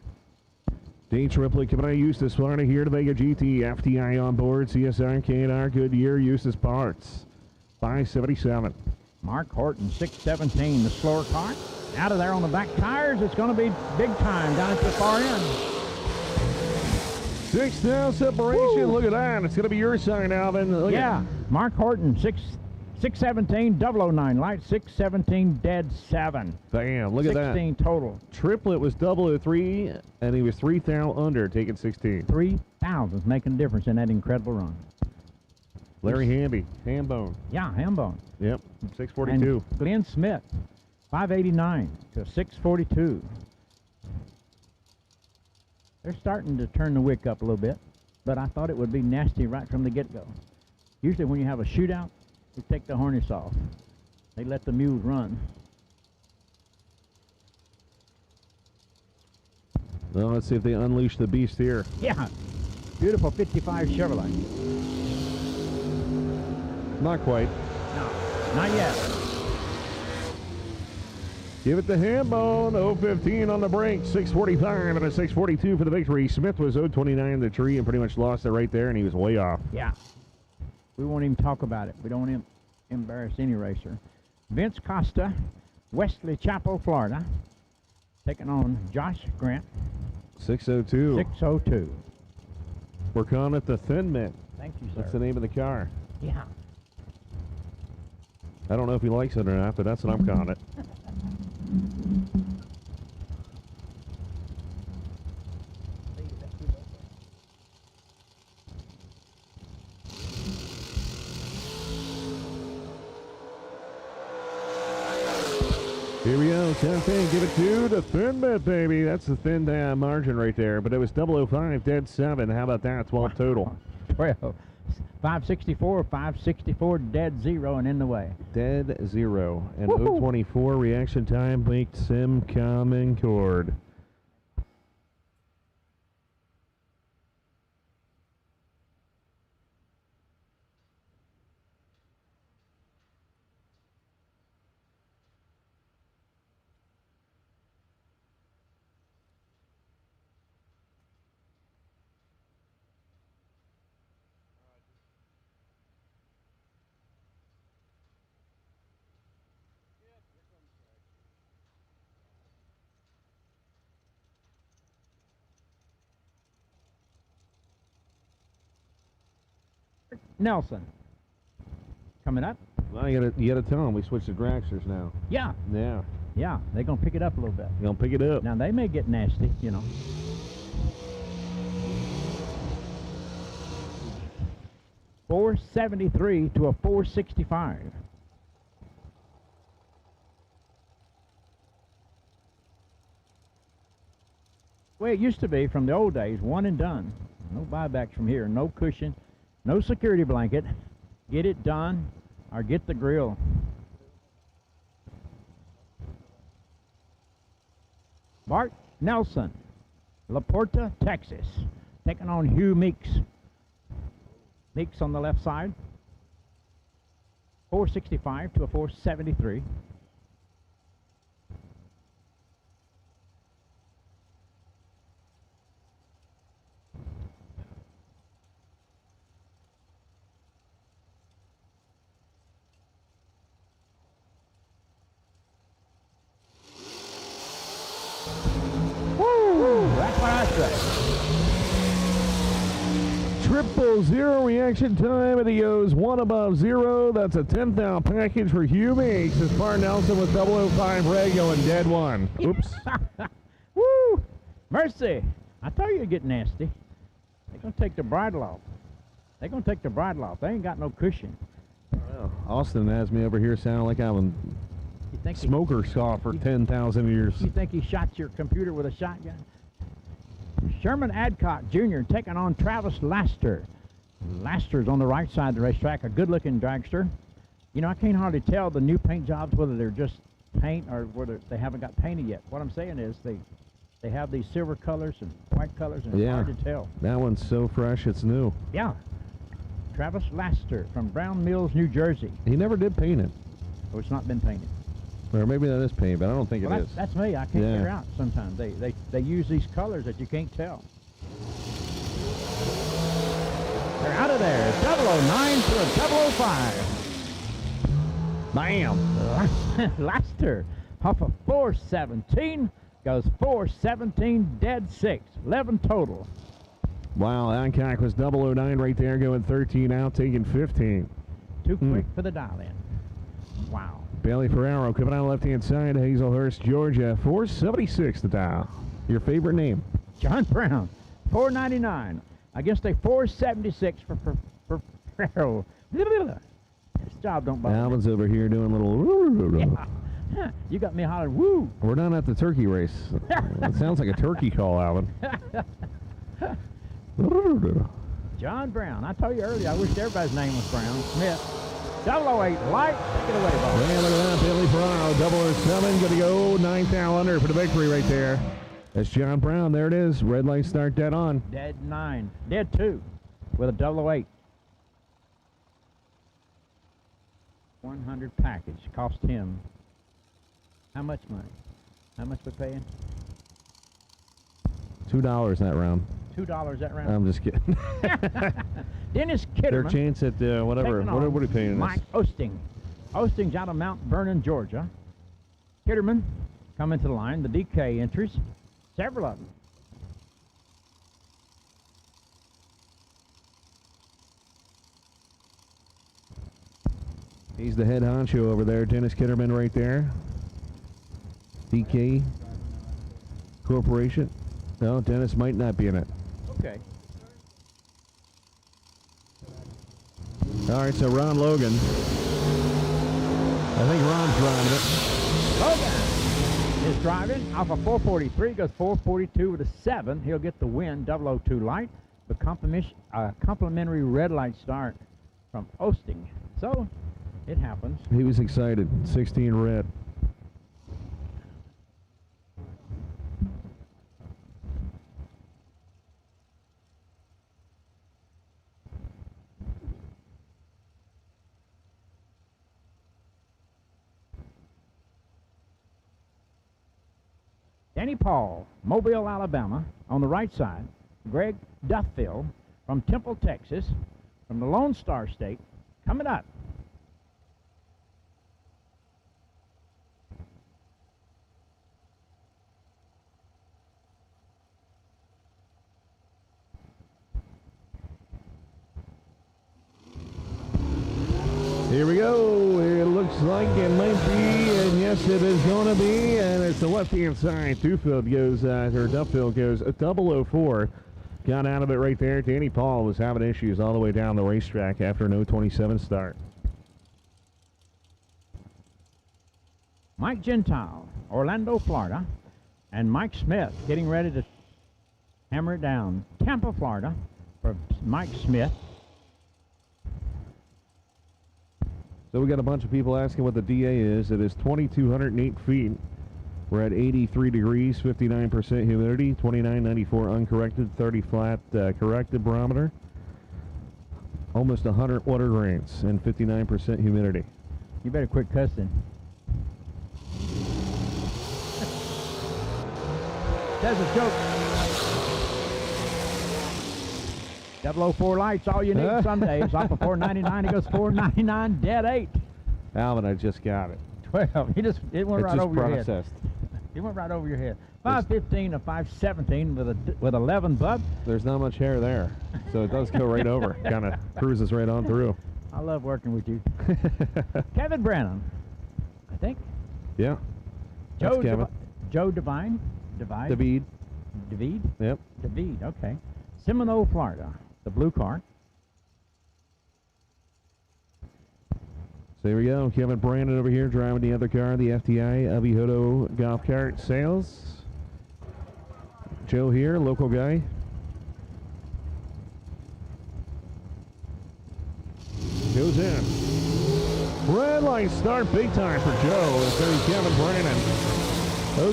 J: Day triplet coming out of Eustis, Florida here to Vega GT. FTI on board. CSR, K&R, Goodyear, Eustis Parts. 577.
I: Mark Horton, 617, the slower car. Out of there on the back tires. It's going to be big time down at the far end.
J: 6 down separation. Woo. Look at that. It's going to be your sign, Alvin. Look
I: yeah. Mark Horton, 617, 009 light, 617, dead 7.
J: Bam. Look at that.
I: 16 total.
J: Triplet was 003, and he was 3 thou under, taking 16.
I: 3,000 is making a difference in that incredible run.
J: Larry Hamby, Hambone.
I: Yeah, Hambone.
J: Yep, 642.
I: And Glenn Smith, 589 to 642. They're starting to turn the wick up a little bit, but I thought it would be nasty right from the get-go. Usually when you have a shootout, you take the harness off. They let the mules run.
J: Well, let's see if they unleash the beast here.
I: Yeah, beautiful 55 Chevrolet.
J: Not quite.
I: No, not yet.
J: Give it to Hambone. 015 on the brink. 645 and a 642 for the victory. Smith was 029 in the tree and pretty much lost it right there, and he was way off.
I: Yeah. We won't even talk about it. We don't want to embarrass any racer. Vince Costa, Wesley Chapel, Florida, taking on Josh Grant.
J: 602.
I: 602.
J: We're calling it the Thin Mint.
I: Thank you, sir.
J: That's the name of the car.
I: Yeah.
J: I don't know if he likes it or not, but that's what I'm calling it. Here we go, 10-10, give it to the Thin Mint, baby. That's the thin margin right there, but it was 005, dead 7. How about that? 12 total.
I: 12. 564, 564, dead 0 and in the way.
J: Dead 0. And 024 reaction time makes Sim Common Cord.
I: Nelson. Coming up.
J: Well, you gotta tell them we switched to Dragsters now.
I: Yeah.
J: Yeah.
I: Yeah, they're going to pick it up a little bit.
J: They're going to pick it up.
I: Now, they may get nasty, you know. $473 to a $465. The way it used to be from the old days, one and done. No buybacks from here. No cushion. No security blanket. Get it done or get the grill. Bart Nelson, La Porta, Texas, taking on Hugh Meeks. Meeks on the left side. 465 to a 473. That's what I say.
J: 000 reaction time of the O's, 1 above 0. That's a 10,000 package for Hugh Meeks. As far Nelson with 005 Rego and dead 1. Oops.
I: Woo! Mercy. I told you it'd get nasty. They're going to take the bridle off. They're going to take the bridle off. They ain't got no cushion.
J: Well, Austin has me over here sounding like I'm a smoker saw for 10,000 years.
I: You think he shot your computer with a shotgun? Sherman Adcock Jr. taking on Travis Laster. Laster's on the right side of the racetrack, a good-looking dragster. You know, I can't hardly tell the new paint jobs whether they're just paint or whether they haven't got painted yet. What I'm saying is they have these silver colors and white colors, and it's hard to tell.
J: That one's so fresh, it's new.
I: Yeah. Travis Laster from Brown Mills, New Jersey.
J: He never did paint it.
I: Oh, it's not been painted.
J: Or maybe that is paint, but I don't think it is.
I: That's me. I can't figure out sometimes. They use these colors that you can't tell. They're out of there. 009 to a 005.
J: Bam.
I: Laster off of 417 goes 417 dead 6. 11 total.
J: Wow, Hancock was 009 right there, going 13 out, taking 15.
I: Too quick for the dial-in. Wow.
J: Bailey Ferraro coming out left-hand side, Hazelhurst, Georgia, 476 the dial. Your favorite name?
I: John Brown, 499 against a 476 for Ferraro. This job don't bother me.
J: Alvin's over here doing a little...
I: Yeah. You got me hollering, woo!
J: We're not at the turkey race. It sounds like a turkey call, Alvin.
I: John Brown. I told you earlier, I wish everybody's name was Brown. Smith. 008 light. Take it away, Bob.
J: Yeah, look at that. Bailey Ferraro, 007, going to go 9th out under for the victory right there. That's John Brown. There it is. Red light start dead on.
I: Dead 9. Dead 2 with a 008. 100 package. Cost him how much money? How much we paying?
J: $2 that round.
I: $2 that round.
J: I'm just kidding.
I: Dennis Kitterman.
J: Their chance at whatever. What are we paying
I: Mike
J: this?
I: Osting. Osting's out of Mount Vernon, Georgia. Kitterman coming to the line. The DK entries. Several of them.
J: He's the head honcho over there. Dennis Kitterman right there. DK Corporation. No, Dennis might not be in it.
I: Okay.
J: All right, so Ron Logan. I think Ron's driving it.
I: Logan is driving off a 443, goes 442 with a 7. He'll get the win, 002 light. The complimentary red light start from Osting. So it happens.
J: He was excited. 16 red.
I: Danny Paul, Mobile, Alabama, on the right side. Greg Duffield from Temple, Texas, from the Lone Star State, coming up.
J: Here we go. It looks like it might be, and yes, it is going to be. And it's the left-hand side. Duffield goes, or Duffield goes 004. Got out of it right there. Danny Paul was having issues all the way down the racetrack after an 027 start.
I: Mike Gentile, Orlando, Florida, and Mike Smith getting ready to hammer it down. Tampa, Florida, for Mike Smith.
J: So we got a bunch of people asking what the DA is. It is 2,208 feet. We're at 83 degrees, 59% humidity, 2994 uncorrected, 30 flat corrected barometer. Almost 100 water grains and 59% humidity.
I: You better quit cussing. That's a joke. 004 lights, all you need some days. Off of 499, it goes 499, dead 8.
J: Alvin, I just got it.
I: 12. It went right over your head.
J: Processed.
I: It went right over your head. 515 to 517 with 11 bub.
J: There's not much hair there, so it does go right over. Kind of cruises right on through.
I: I love working with you. Kevin Branham, I think.
J: Yeah. That's Kevin.
I: Joe Divine.
J: David. Yep.
I: David, okay. Seminole, Florida. The blue car.
J: So here we go. Kevin Brandon over here driving the other car, the FTI Avihodo golf cart sales. Joe here, local guy. Goes in. Red light start big time for Joe. It's going to be Kevin Brandon.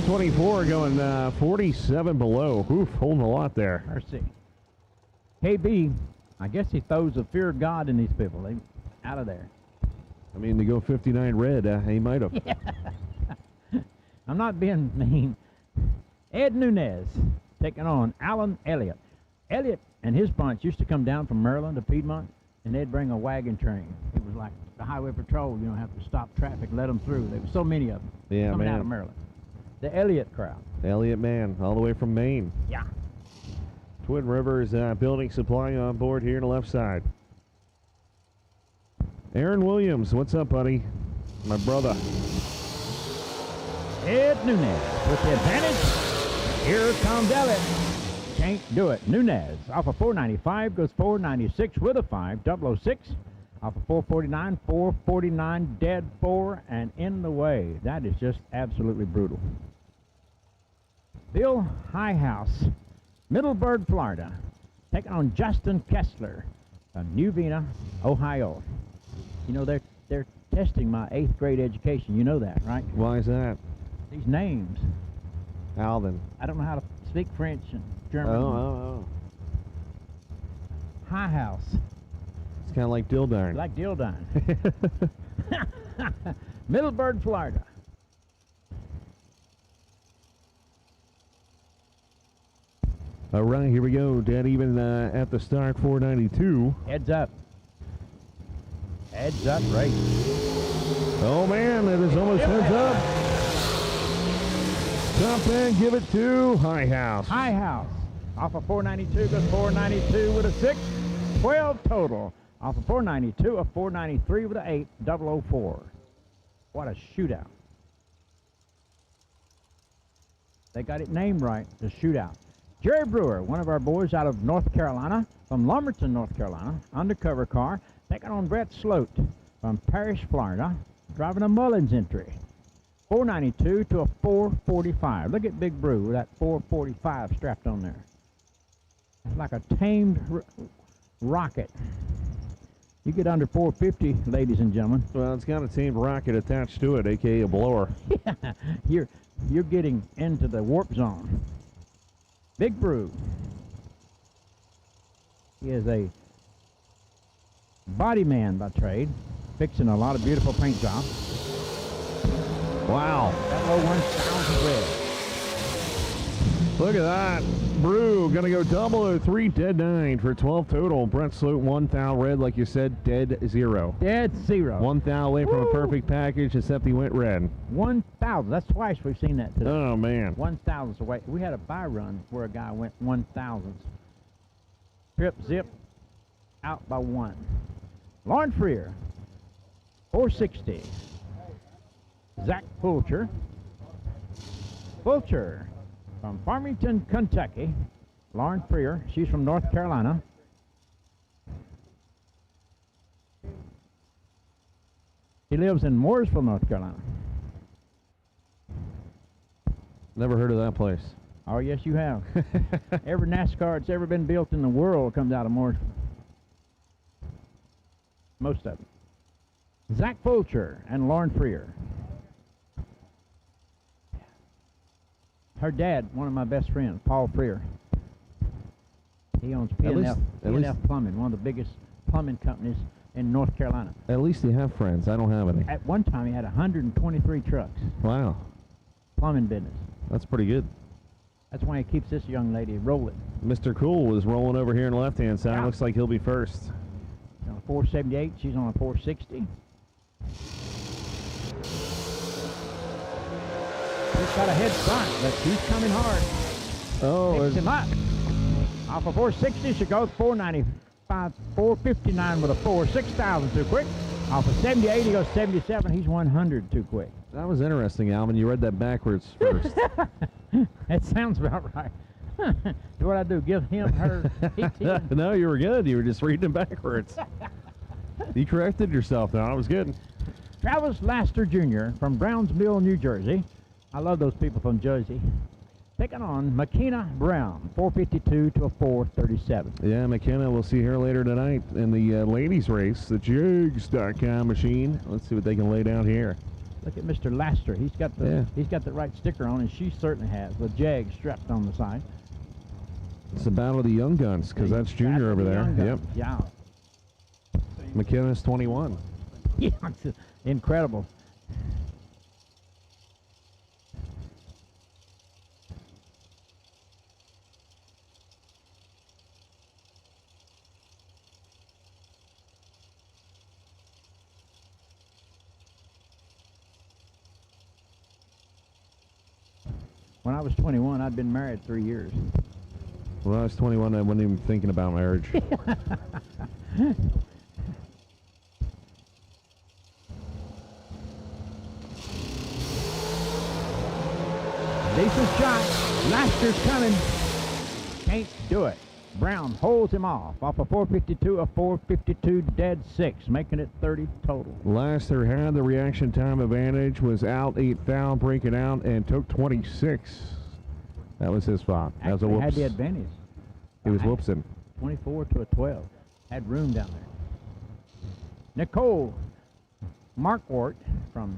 J: 024 going 47 below. Oof, holding a lot there.
I: Mercy. KB, I guess he throws the fear of God in these people. They out of there.
J: I mean, to go 59 red, he might have.
I: Yeah. I'm not being mean. Ed Nunez taking on Alan Elliott. Elliott And his bunch used to come down from Maryland to Piedmont, and they'd bring a wagon train. It was like the highway patrol, you know, have to stop traffic, let them through. There were so many of them
J: Yeah,
I: coming
J: man.
I: out of Maryland. The Elliott crowd.
J: Elliott Man, all the way from Maine.
I: Yeah.
J: Twin Rivers Building Supply on board here on the left side. Aaron Williams, what's up, buddy? My brother.
I: Ed Nunez with the advantage. Here comes Elliott. Can't do it. Nunez off of 495 goes 496 with a 5. 006 off of 449. 449 dead 4 and in the way. That is just absolutely brutal. Bill Highhouse, Middleburg, Florida, taking on Justin Kessler of New Vena, Ohio. You know, they're testing my 8th grade education. You know that, right?
J: Why is that?
I: These names.
J: Alvin.
I: I don't know how to speak French and German.
J: Oh.
I: High House.
J: It's kind of like Dildine.
I: Like Dildine. Middleburg, Florida.
J: All right, here we go. Dead even at the start, 492.
I: Heads up. Heads up, right.
J: Oh, man, it is almost heads up. Top end, give it to High House.
I: High House. Off of 492 goes 492 with a 6. 12 total. Off of 492, a 493 with an 8. 004. What a shootout. They got it named right, the shootout. Jerry Brewer, one of our boys out of North Carolina, from Lumberton, North Carolina, undercover car, taking on Brett Sloat from Parrish, Florida, driving a Mullins entry. 492 to a 445. Look at Big Brew with that 445 strapped on there. It's like a tamed rocket. You get under 450, ladies and gentlemen.
J: Well, it's got a tamed rocket attached to it, a.k.a. a blower.
I: Yeah, you're getting into the warp zone. Big Brew. He is a body man by trade, fixing a lot of beautiful paint jobs.
J: Wow.
I: That low one sounds red.
J: Look at that. Brew going to go 003, dead 9 for 12 total. Brett Sloat, 1 thou red, like you said, dead 0.
I: Dead 0.
J: 1 thou away from a perfect package, except he went red.
I: 1,000. That's twice we've seen that today.
J: Oh, man.
I: 1,000 away. We had a buy run where a guy went 1,000. Trip, zip, out by 1. Lauren Freer, 460. Zach Fulcher. Fulcher from Farmington, Kentucky. Lauren Freer, she's from North Carolina. He lives in Mooresville, North Carolina.
J: Never heard of that place.
I: Oh, yes, you have. Every NASCAR that's ever been built in the world comes out of Mooresville. Most of them. Zach Fulcher and Lauren Freer. Her dad, one of my best friends, Paul Freer. He owns P&F Plumbing, one of the biggest plumbing companies in North Carolina.
J: At least you have friends. I don't have any.
I: At one time, he had 123 trucks.
J: Wow.
I: Plumbing business.
J: That's pretty good.
I: That's why he keeps this young lady rolling.
J: Mr. Cool was rolling over here on the left-hand side.
I: Yeah.
J: Looks like he'll be first.
I: He's on a 478. She's on a 460. He's got a head start, but she's coming hard.
J: Oh,
I: Picks him up. Off of 460, she goes 495, 459 with a 4. 6,000 too quick. Off of 78, he goes 77. He's 100 too quick.
J: That was interesting, Alvin. You read that backwards first.
I: That sounds about right. What I do, give him, her,
J: No, you were good. You were just reading it backwards. You corrected yourself, though. I was good.
I: Travis Laster Jr. from Brownsville, New Jersey. I love those people from Jersey. Taking on McKenna Brown, 452 to a 437.
J: Yeah, McKenna, we'll see her later tonight in the ladies' race, the Jegs.com machine. Let's see what they can lay down here.
I: Look at Mr. Laster. He's got the right sticker on, and she certainly has, with Jegs strapped on the side.
J: It's the Battle of the Young Guns, because that's Junior over there. Yep.
I: Yeah.
J: McKenna's 21.
I: Yeah, it's incredible. When I was 21, I'd been married 3 years.
J: When I was 21, I wasn't even thinking about marriage.
I: Decent shot. Laster's coming. Can't do it. Brown holds him off a 452, a 452 dead 6, making it 30 total.
J: Laster had the reaction time advantage, was out 8 foul, breaking out, and took 26. That was his fault. That was a
I: Actually
J: whoops.
I: had the advantage.
J: He was whoopsing.
I: 24 to a 12. Had room down there. Nicole Markwart from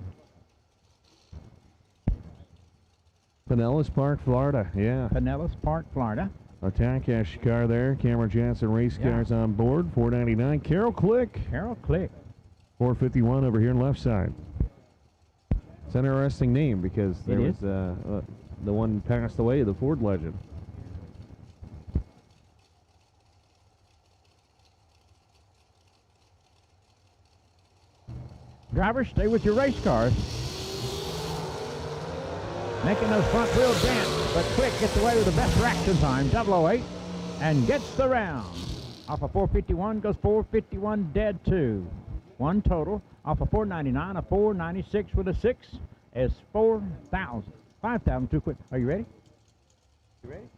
J: Pinellas Park, Florida. Yeah.
I: Pinellas Park, Florida.
J: Attack Ash car there. Cameron Johnson race cars on board. 499. Carol Click.
I: Carol Click.
J: 451 over here on left side. It's an interesting name because there was the one passed away, the Ford legend.
I: Drivers, stay with your race cars. Making those front wheel dance, but Quick gets away with the best reaction time, 008, and gets the round. Off a 451 goes 451 dead 2. One total. Off a 499, a 496 with a 6 is 4,000. 5,000 too quick. Are you ready? You ready?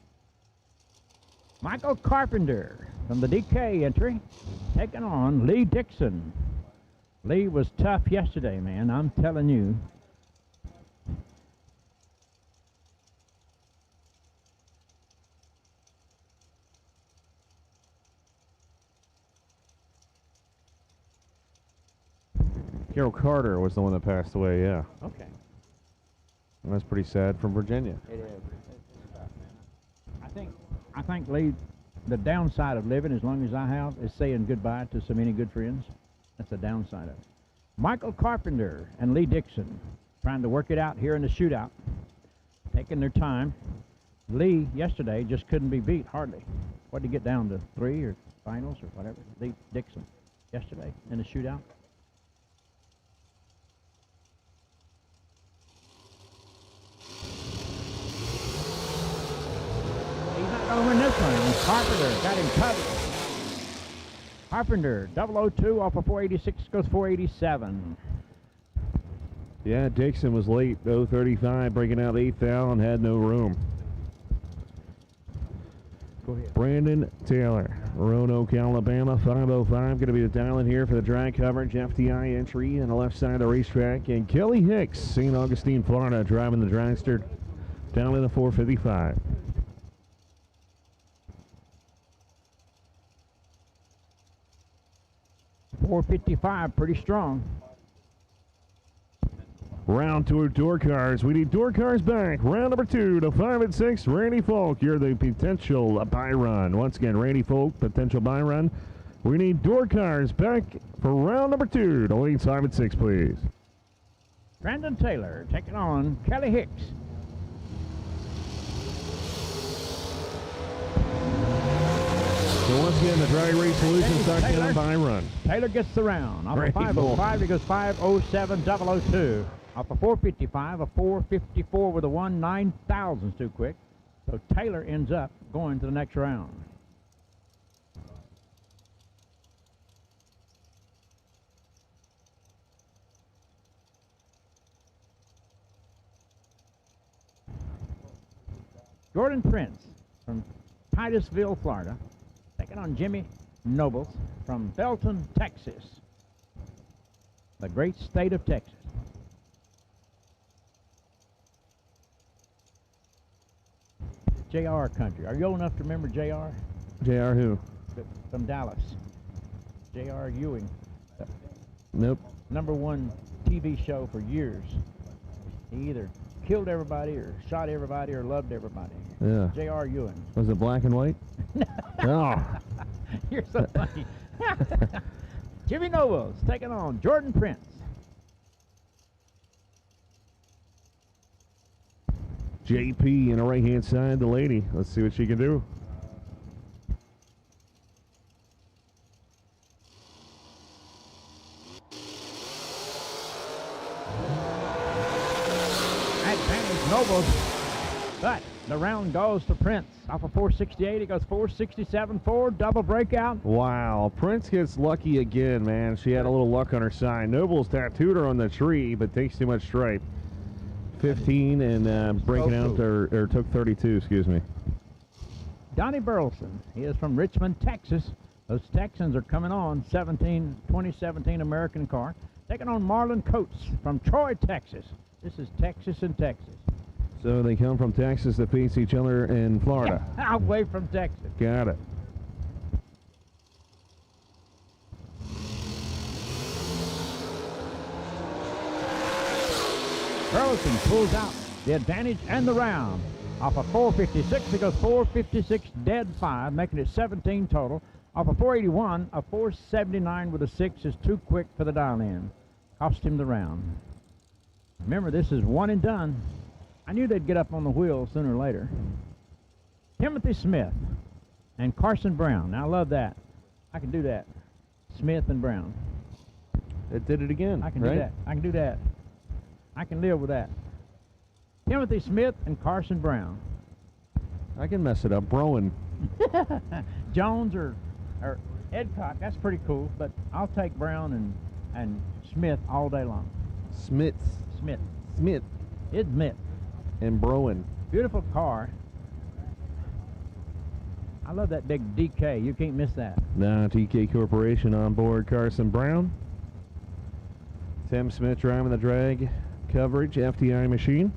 I: Michael Carpenter from the DK entry, taking on Lee Dixon. Lee was tough yesterday, man. I'm telling you.
J: Carol Carter was the one that passed away, yeah.
I: Okay.
J: And that's pretty sad from Virginia.
I: It is. It's tough, man. I think, Lee, the downside of living, as long as I have, is saying goodbye to so many good friends. That's the downside of it. Michael Carpenter and Lee Dixon trying to work it out here in the shootout, taking their time. Lee, yesterday, just couldn't be beat, hardly. What did he get down to, 3 or finals or whatever? Lee Dixon, yesterday, in the shootout. He's not going to win this one. And Carpenter got him covered. Carpenter, 002 off of 486 goes 487.
J: Yeah, Dixon was late, 035, breaking out 8 foul and had no room.
I: Go ahead.
J: Brandon Taylor, Roanoke, Alabama, 505. Going to be the dial-in here for the drag coverage, FTI entry on the left side of the racetrack. And Kelly Hicks, St. Augustine, Florida, driving the Dragster down in the 455.
I: .455, pretty strong.
J: Round 2 door cars. We need door cars back. Round number 2 to 5 and 6. Randy Folk, you're the potential buy run. Once again, Randy Folk, potential buy run. We need door cars back for round number 2 to lanes 5 and 6, please.
I: Brandon Taylor taking on Kelly Hicks.
J: So once again, the Drag Race Solutions .com buy run.
I: Taylor gets the round. Off a
J: Randy
I: 505, he goes 507, 002. Off a 455, a 454 with a 1, 9,000's too quick. So Taylor ends up going to the next round. Jordan Prince from Titusville, Florida, taking on Jimmy Nobles from Belton, Texas. The great state of Texas. JR country. Are you old enough to remember JR?
J: JR who?
I: From Dallas. JR Ewing.
J: Nope.
I: #1 TV show for years. He either killed everybody or shot everybody or loved everybody.
J: Yeah.
I: J.R. Ewing.
J: Was it black and white? Oh.
I: You're so funny. Jimmy Nobles taking on Jordan Prince.
J: JP in the right-hand side, the lady. Let's see what she can do.
I: Advantage Nobles. The round goes to Prince. Off of 468, he goes 467.4, double breakout.
J: Wow, Prince gets lucky again, man. She had a little luck on her side. Noble's tattooed her on the tree, but takes too much stripe. 15 and breaking out, or took 32, excuse me.
I: Donnie Burleson, he is from Richmond, Texas. Those Texans are coming on, 2017 American car. Taking on Marlon Coates from Troy, Texas. This is Texas and Texas.
J: So they come from Texas to face each other in Florida.
I: Away from Texas.
J: Got it.
I: Burleson pulls out the advantage and the round. Off of 456, he goes 456 dead 5, making it 17 total. Off of 481, a 479 with a 6 is too quick for the dial-in. Cost him the round. Remember, this is one and done. I knew they'd get up on the wheel sooner or later. Timothy Smith and Carson Brown. Now, I love that. I can do that. Smith and Brown.
J: It did it again.
I: I can
J: right?
I: do that. I can do that. I can live with that. Timothy Smith and Carson Brown.
J: I can mess it up. Browan.
I: Jones or Edcock, that's pretty cool, but I'll take Brown and Smith all day long.
J: Smith.
I: Smith.
J: Smith.
I: It's Smith.
J: And Browan.
I: Beautiful car. I love that big DK. You can't miss that.
J: Now TK Corporation on board Carson Brown. Tim Smith driving the drag coverage FTI machine.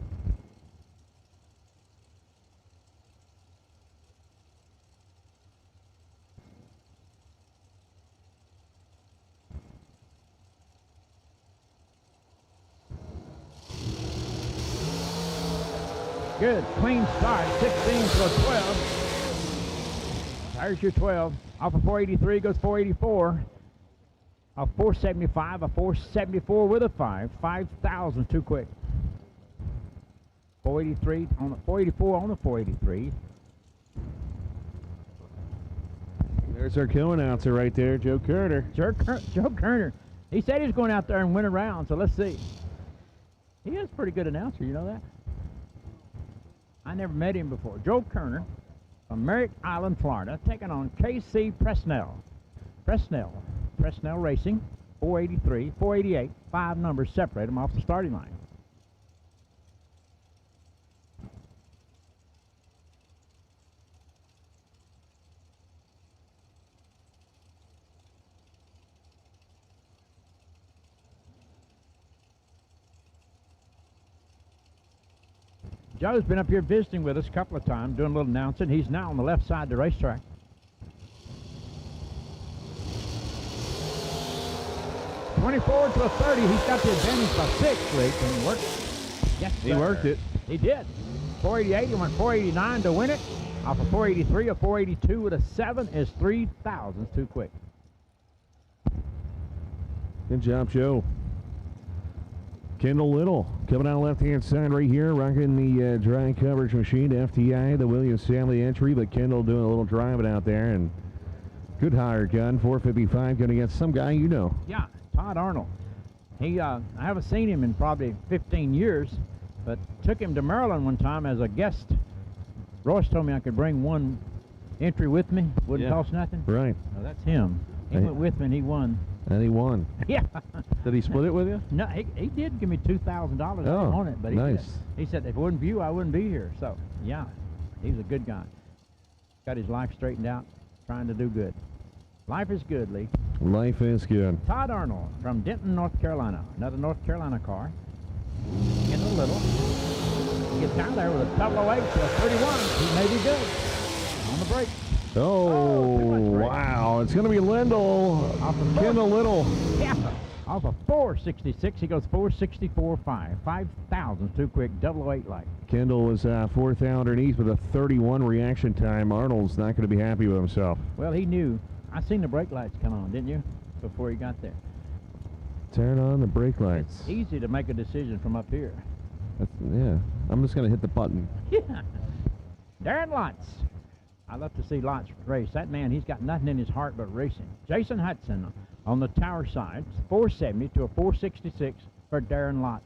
I: Good, clean start, 16 to a 12. There's your 12. Off of 483 goes 484. A 475, a 474 with a 5. 5,000 too quick. 483 on the 484 on the 483.
J: There's our co-announcer right there, Joe Kerner.
I: Joe Kerner. He said he was going out there and win a round, so let's see. He is a pretty good announcer, you know that? I never met him before. Joe Kerner from Merritt Island, Florida, taking on KC Presnell. Presnell Racing, 483, 488, 5 numbers separate them off the starting line. Joe's been up here visiting with us a couple of times, doing a little announcing. He's now on the left side of the racetrack. $24 to a 30. He's got the advantage by 6, Rick. Can he work it? Yes,
J: He
I: sir.
J: worked it.
I: He did. 488. He went 489 to win it. Off of 483, a 482 with a 7 is 3,000. Too quick.
J: Good job, Joe. Kendall Little coming out left-hand side right here, rocking the drag coverage machine to FTI, the Williams family entry, but Kendall doing a little driving out there, and good hire gun, 455, going against some guy you know.
I: Yeah, Todd Arnold. He, I haven't seen him in probably 15 years, but took him to Maryland one time as a guest. Royce told me I could bring one entry with me, wouldn't cost nothing.
J: Right.
I: Oh, that's him. He went with me and he won.
J: And he won.
I: Yeah.
J: Did he split it with you?
I: No, he did give me $2,000
J: Oh,
I: on it, but he
J: nice.
I: did. He said if it wasn't for you, I wouldn't be here. So, yeah, he's a good guy. Got his life straightened out, trying to do good. Life is good, Lee.
J: Life is good.
I: Todd Arnold from Denton, North Carolina. Another North Carolina car. Getting a little. He gets down there with a 008 to a 31. He may be good. On the brake.
J: Oh, wow. It's going to be Lindell. Kendall Little.
I: Yeah. Off of 466, he goes 464.5. 5,000 too quick, 008 light.
J: Kendall was 4th out underneath with a 31 reaction time. Arnold's not going to be happy with himself.
I: Well, he knew. I seen the brake lights come on, didn't you? Before he got there.
J: Turn on the brake lights.
I: Easy to make a decision from up here.
J: Yeah. I'm just going to hit the button.
I: Yeah. Darren Lotz. I love to see Lotz race. That man, he's got nothing in his heart but racing. Jason Hudson on the tower side, 470 to a 466 for Darren Lotz.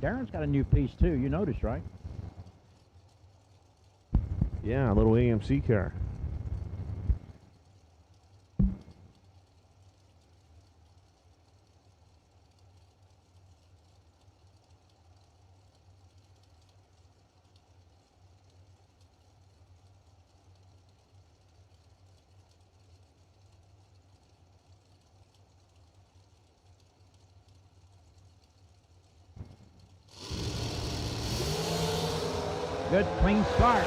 I: Darren's got a new piece too. You noticed, right?
J: Yeah, a little AMC car.
I: Good clean start.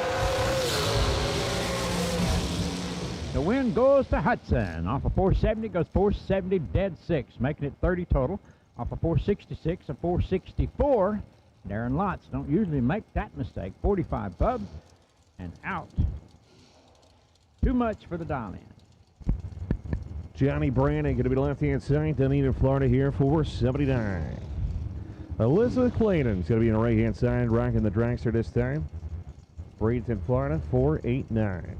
I: The win goes to Hudson. Off of 470 goes 470 dead 6, making it 30 total. Off of 466 and 464. Darren Lotz don't usually make that mistake. 45 Bub and out. Too much for the dial-in.
J: Johnny Brandon going to be left-hand side. Dunedin, Florida here, 479. Elizabeth Clayton's going to be on the right-hand side, rocking the dragster this time. Bradenton, Florida, 489.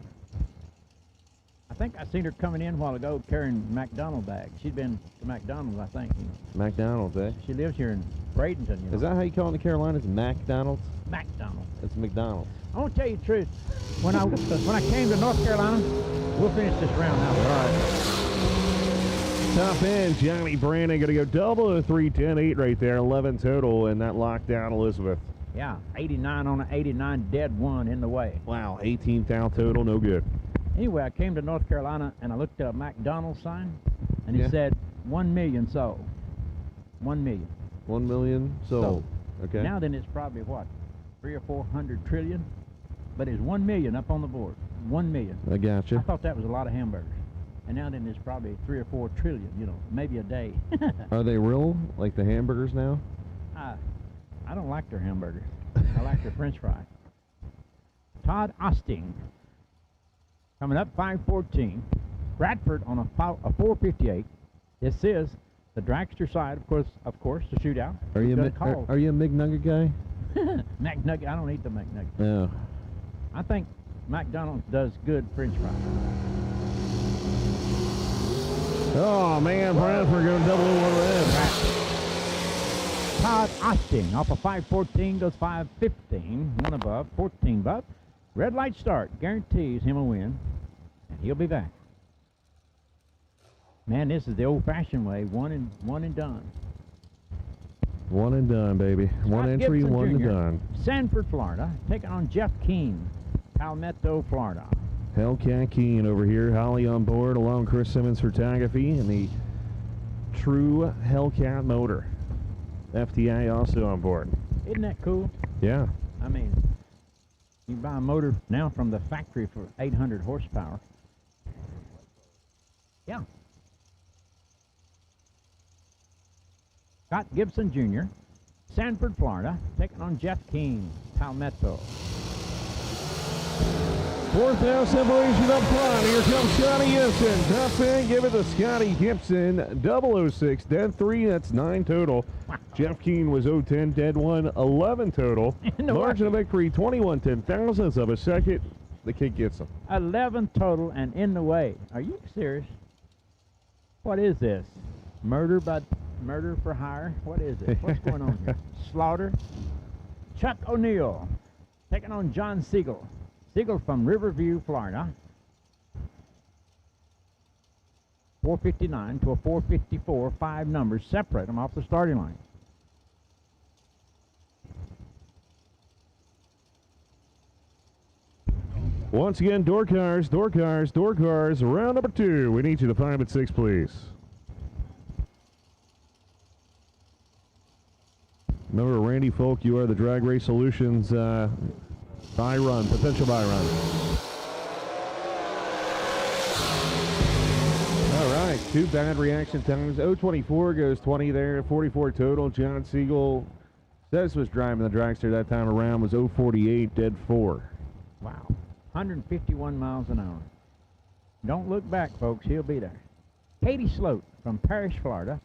I: I think I seen her coming in a while ago carrying McDonald bags. She'd been to McDonald's, I think.
J: McDonald's, eh?
I: She lives here in Bradenton, you know.
J: Is that how you call it in the Carolinas? McDonald's?
I: McDonald's.
J: It's McDonald's.
I: I want to tell you the truth. When I came to North Carolina, we'll finish this round now.
J: All right. Top end, Johnny Brandon going to go double a 3-10-8 right there, 11 total, and that locked down Elizabeth.
I: Yeah, 89 on an 89, dead 1 in the way.
J: Wow, 18 thou total, no good.
I: Anyway, I came to North Carolina and I looked at a McDonald's sign, and it said 1 million sold. 1 million.
J: 1 million sold. Okay.
I: Now then, it's probably what, 300 or 400 trillion, but it's 1 million up on the board. 1 million.
J: I gotcha.
I: I thought that was a lot of hamburgers. And now then it's probably 3 or 4 trillion, you know, maybe a day.
J: Are they real, like the hamburgers now?
I: I don't like their hamburgers. I like their french fries. Todd Osting coming up 514. Bradford on a 458. This is the dragster side, of course, the shootout.
J: Are you a McNugget guy?
I: McNugget. I don't eat the McNugget.
J: No.
I: I think McDonald's does good french fries.
J: Oh, man, Bradford going double one red.
I: Todd Osting off of 514 goes 515. One above, 14 above. Red light start guarantees him a win, and he'll be back. Man, this is the old-fashioned way. One and done.
J: One and done, baby. One entry,
I: Gibson
J: one and
I: Jr.,
J: done.
I: Sanford, Florida, taking on Jeff Keene, Palmetto, Florida.
J: Hellcat Keen over here. Holly on board along with Chris Simmons Photography and the true Hellcat motor. FTI also on board.
I: Isn't that cool?
J: Yeah.
I: I mean, you buy a motor now from the factory for 800 horsepower. Yeah. Scott Gibson Jr., Sanford, Florida, taking on Jeff Keene, Palmetto.
J: Fourth down separation up front. Here comes Scotty Gibson. Top end, give it to Scotty Gibson. 006, dead 3, that's 9 total. Jeff Keene was 010, dead 1, 11 total. Margin of victory, 21 10,000ths of a second. The kid gets them.
I: 11 total and in the way. Are you serious? What is this? Murder for hire? What is it? What's going on here? Slaughter. Chuck O'Neill taking on John Siegel. Siegel from Riverview, Florida. 459 to a 454, 5 numbers. Separate them off the starting line.
J: Once again, door cars, door cars, door cars. Round number 2. We need you to 5 and 6, please. Remember, Randy Folk, you are the Drag Race Solutions buy run, potential buy run. All right, 2 bad reaction times. 024 goes 20 there, 44 total. John Siegel says was driving the dragster that time around, was 048, dead 4.
I: Wow, 151 miles an hour. Don't look back, folks, he'll be there. Katie Sloat from Parrish, Florida.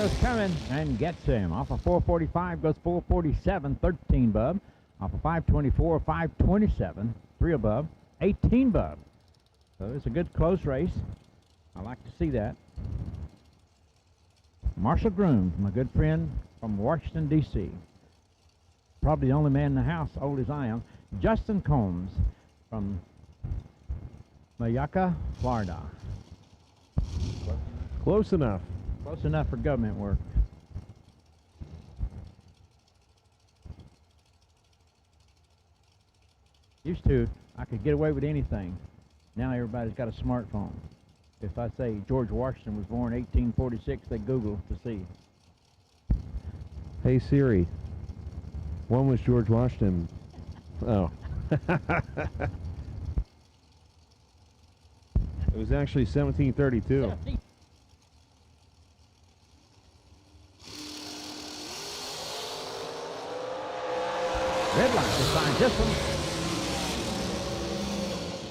I: Arrow's coming and gets him. Off of 445 goes 447, 13 bub. Off of 524, 527, 3 above, 18 bub. So it's a good close race. I like to see that. Marshall Groom, my good friend from Washington, D.C. Probably the only man in the house, old as I am. Justin Combs from Mayaka, Florida.
J: Close enough.
I: Close enough for government work. Used to, I could get away with anything. Now everybody's got a smartphone. If I say George Washington was born 1846, they Google to see.
J: Hey Siri, when was George Washington? Oh. It was actually 1732.
I: Red light decides this one.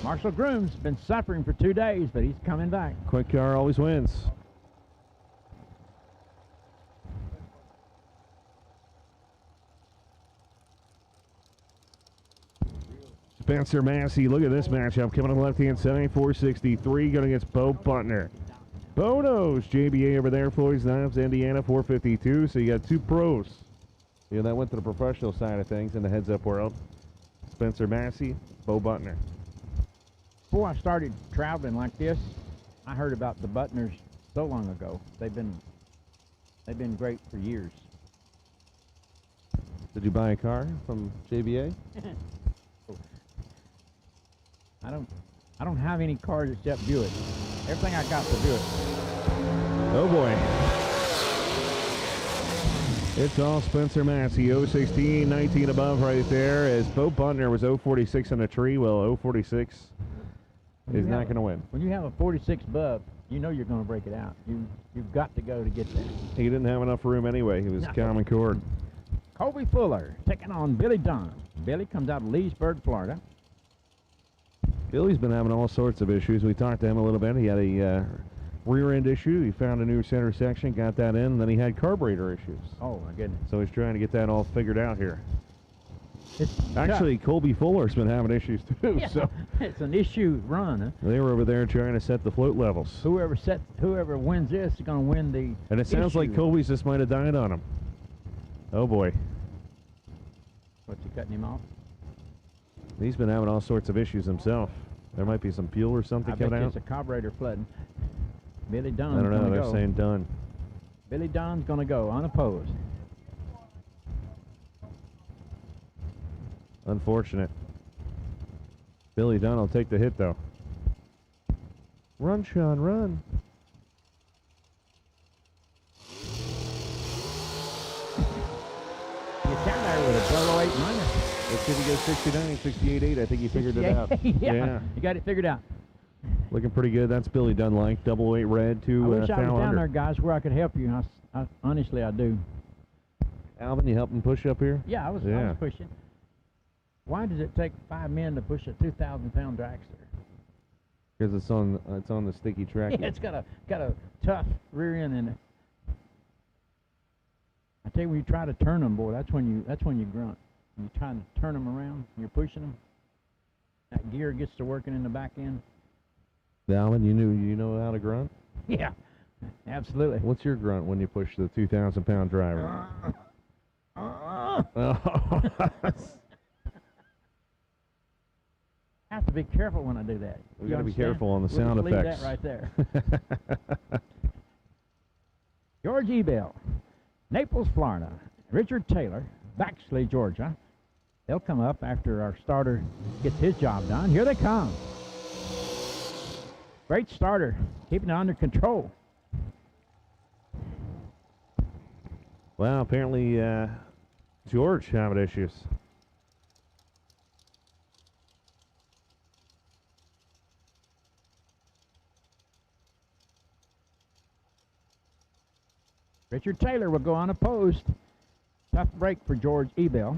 I: Marshall Groom's been suffering for 2 days, but he's coming back.
J: Quick car always wins. Spencer Massey, look at this matchup. Coming on the left-hand side, 463, going against Bo Butner. Bo knows JBA over there, Floyd's Knives, Indiana, 452. So you got two pros. Yeah, that went to the professional side of things in the heads-up world. Spencer Massey, Bo Butner.
I: Before I started traveling like this, I heard about the Butners so long ago. They've been great for years.
J: Did you buy a car from JBA?
I: I don't have any cars except Buick. Everything I got for Buick.
J: Oh boy. It's all Spencer Massey, 016, 19 above right there, as Bo Butner was 046 in a tree. Well, 046 is not going to win.
I: When you have a 46 bub, you know you're going to break it out. You've got to go to get there.
J: He didn't have enough room anyway. He was common cord.
I: Colby Fuller taking on Billy Dunn. Billy comes out of Leesburg, Florida.
J: Billy's been having all sorts of issues. We talked to him a little bit. He had a rear end issue. He found a new center section, got that in, and then he had carburetor issues.
I: Oh my goodness.
J: So he's trying to get that all figured out here.
I: It's
J: Actually, Colby Fuller's been having issues too.
I: Yeah,
J: So
I: it's an issue run. Huh?
J: they were over there trying to set the float levels.
I: Whoever wins this is going to win the
J: And it sounds like Colby's just might have died on him. Oh boy.
I: What's he cutting him off?
J: He's been having all sorts of issues himself. There might be some fuel or something
I: I bet
J: coming
I: you
J: out.
I: it's a carburetor flooding. Billy Dunn's
J: I don't know.
I: gonna
J: They're
I: go.
J: saying done.
I: Billy Dunn's going to go unopposed.
J: Unfortunate. Billy Dunn will take the hit though. Run, Sean, run.
I: You down there with a 008 minor.
J: Let's see if he goes 69, 68.8. I think he figured it out.
I: yeah, you got it figured out.
J: Looking pretty good. That's Billy Dunn like. 008 red,
I: I
J: two
I: wish I was
J: foul
I: down
J: under.
I: there, guys, where I could help you. Honestly, I do.
J: Alvin, you helping push up here?
I: Yeah, I was pushing. Why does it take 5 men to push a 2,000-pound dragster?
J: Because it's on the sticky track.
I: Yeah, it's got a tough rear end in it. I tell you, when you try to turn them, boy, that's when you grunt. When you're trying to turn them around, and you're pushing them. That gear gets to working in the back end.
J: Alvin, you know how to grunt?
I: Yeah, absolutely.
J: What's your grunt when you push the 2,000-pound driver?
I: I have to be careful when I do that.
J: We
I: You
J: got to be
I: understand?
J: careful on the
I: We'll
J: sound
I: just leave
J: effects.
I: that right there. George Ebell, Naples, Florida. Richard Taylor, Baxley, Georgia. They'll come up after our starter gets his job done. Here they come. Great starter, keeping it under control.
J: Well, apparently George having issues.
I: Richard Taylor will go unopposed. Tough break for George Ebell.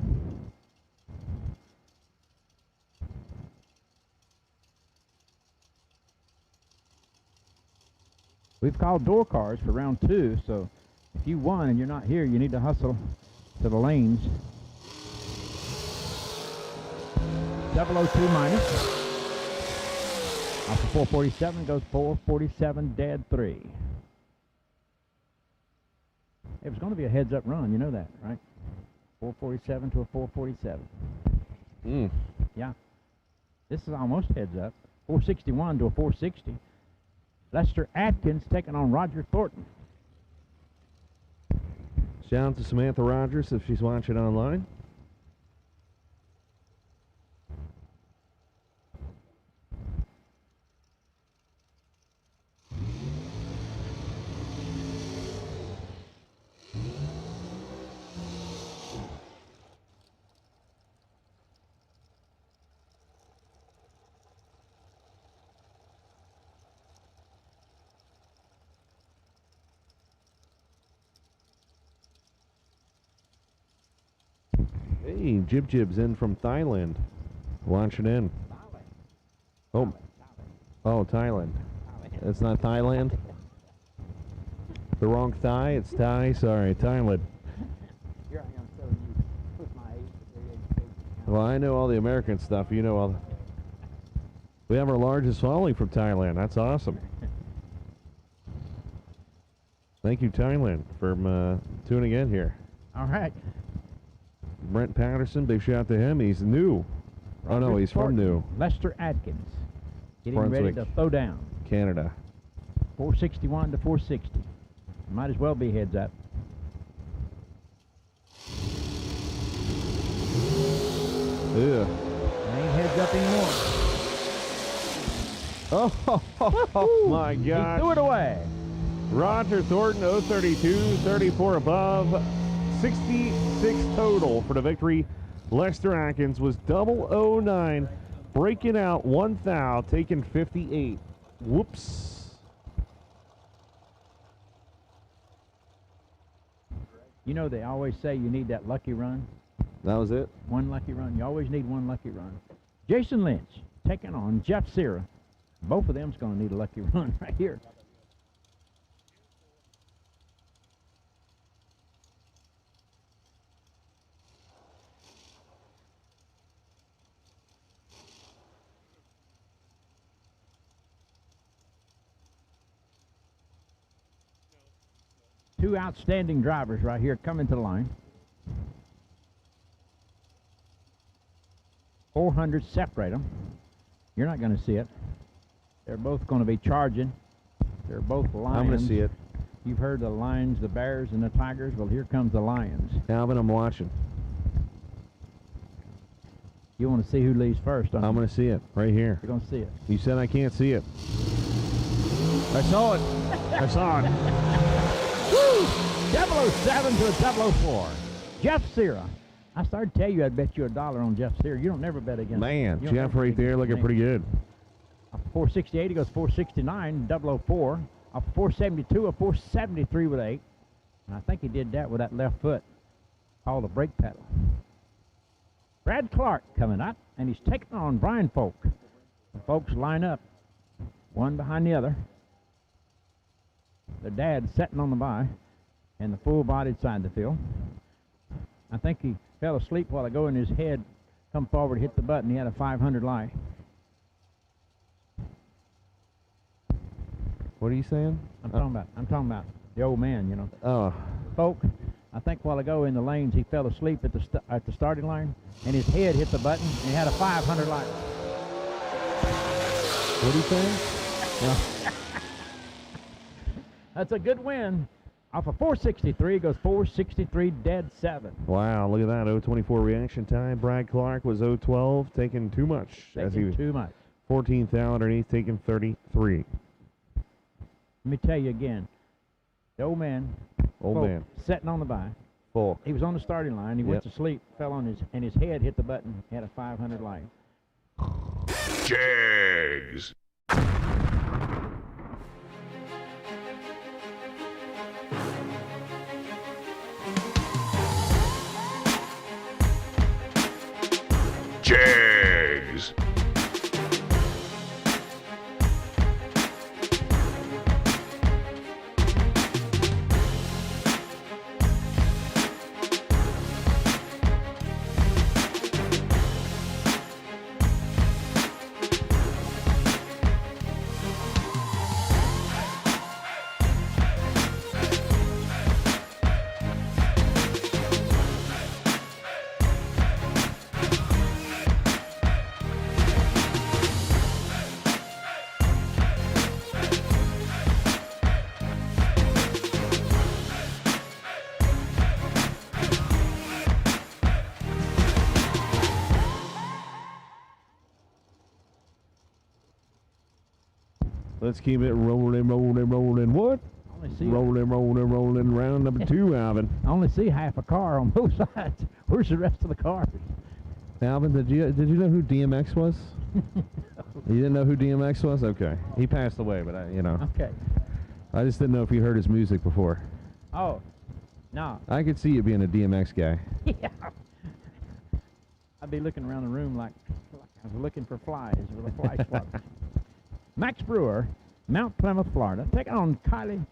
I: We've called door cars for round 2, so if if you won and you're not here, you need to hustle to the lanes. 002 minus. Off the 447 goes 447 dead 3. It was going to be a heads-up run, you know that, right? 447 to a 447. Yeah. This is almost heads-up. 461 to a 460. Lester Atkins taking on Roger Thornton.
J: Shout out to Samantha Rogers if she's watching online. Hey, Jib Jib's in from Thailand. Launching in. Oh, Thailand. It's not Thailand? The wrong Thai? It's Thai? Sorry, Thailand.
I: Here I am telling you, with my age.
J: Well, I know all the American stuff. You know all. We have our largest following from Thailand. That's awesome. Thank you, Thailand, for tuning in here.
I: All right.
J: Brent Patterson, big shout out to him. He's new. Oh, no, he's from new.
I: Lester Atkins getting
J: Brunswick,
I: ready to throw down.
J: Canada.
I: 461 to 460. Might as well be heads up.
J: Yeah.
I: Ain't heads up anymore.
J: Oh, my God.
I: He threw it away.
J: Roger Thornton, 032, 34 above, 66 total for the victory. Lester Atkins was 009, breaking out 1 thou, taking 58. Whoops.
I: You know, they always say you need that lucky run.
J: That was it?
I: One lucky run. You always need one lucky run. Jason Lynch taking on Jeff Sierra. Both of them's going to need a lucky run right here. Two outstanding drivers right here coming to the line. 400 separate them. You're not going to see it. They're both going to be charging. They're both lions.
J: I'm going to see it.
I: You've heard the lions, the bears, and the tigers. Well, here comes the lions.
J: Alvin, I'm watching.
I: You want to see who leaves first, don't you?
J: I'm going to see it right here.
I: You're going to see it.
J: You said I can't see it. I saw it. I saw it.
I: Woo! 007 to a 004. Jeff Sierra. I started to tell you I'd bet you $1 on Jeff Sierra. You don't never bet against him.
J: Man,
I: You don't
J: Jeff
I: never
J: right
I: bet
J: there
I: against
J: looking
I: him.
J: pretty good.
I: Off 468, he goes 469, 004. Off 472, a 473 with 8. And I think he did that with that left foot, called a brake pedal. Brad Clark coming up, and he's taking on Brian Folk. The folks line up, one behind the other. Their dad's sitting on the bye, and the full-bodied side of the field. I think he fell asleep while ago, and his head come forward, hit the button. He had a 500 light.
J: What are you saying?
I: I'm talking about the old man, you know.
J: Oh.
I: Folk, I think while ago in the lanes, he fell asleep at the starting line, and his head hit the button, and he had a 500 light.
J: What are you saying?
I: That's a good win. Off of 463, goes 463 dead 7.
J: Wow, look at that. 024 reaction time. Brad Clark was 012, taking too much. As he was
I: Too much.
J: 14th thou underneath, taking 33.
I: Let me tell you again. The old man.
J: Old man.
I: Sitting on the bye.
J: Full.
I: He was on the starting line. He went
J: Yep.
I: to sleep, fell on and his head hit the button. He had a 500 light.
A: Jegs. Jegs.
J: Let's keep it rolling, rolling, rolling. What? Rolling, rolling, rolling. Round number 2, Alvin.
I: I only see half a car on both sides. Where's the rest of the cars?
J: Alvin, did you know who DMX was? You didn't know who DMX was? Okay. He passed away, but
I: Okay.
J: I just didn't know if you heard his music before.
I: Oh, no.
J: I could see you being a DMX guy.
I: Yeah. I'd be looking around the room like I was looking for flies with a fly swatter. Max Brewer, Mount Plymouth, Florida, taking on Kylie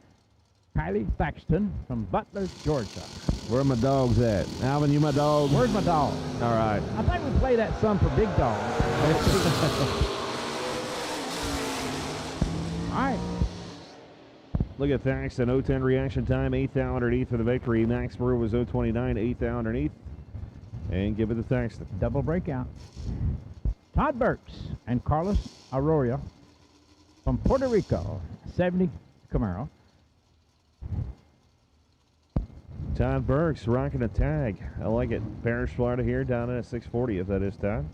I: Thaxton from Butler, Georgia.
J: Where are my dogs at? Alvin, you my dog?
I: Where's my dog?
J: All right.
I: I think we play that some for big dogs. All right.
J: Look at Thaxton, 0-10 reaction time, 8th out underneath for the victory. Max Brewer was 0-29, 8th out underneath. And give it to Thaxton.
I: Double breakout. Todd Burks and Carlos Arroyo from Puerto Rico, 70 Camaro.
J: Todd Burks rocking a tag. I like it. Parrish, Florida here, down at 640 if that is Todd.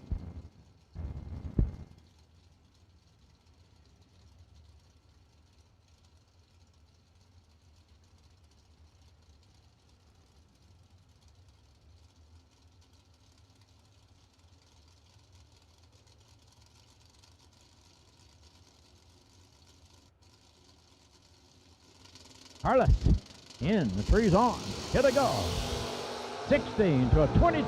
I: Carlos in, the three's on. Here they go. 16 to a 22.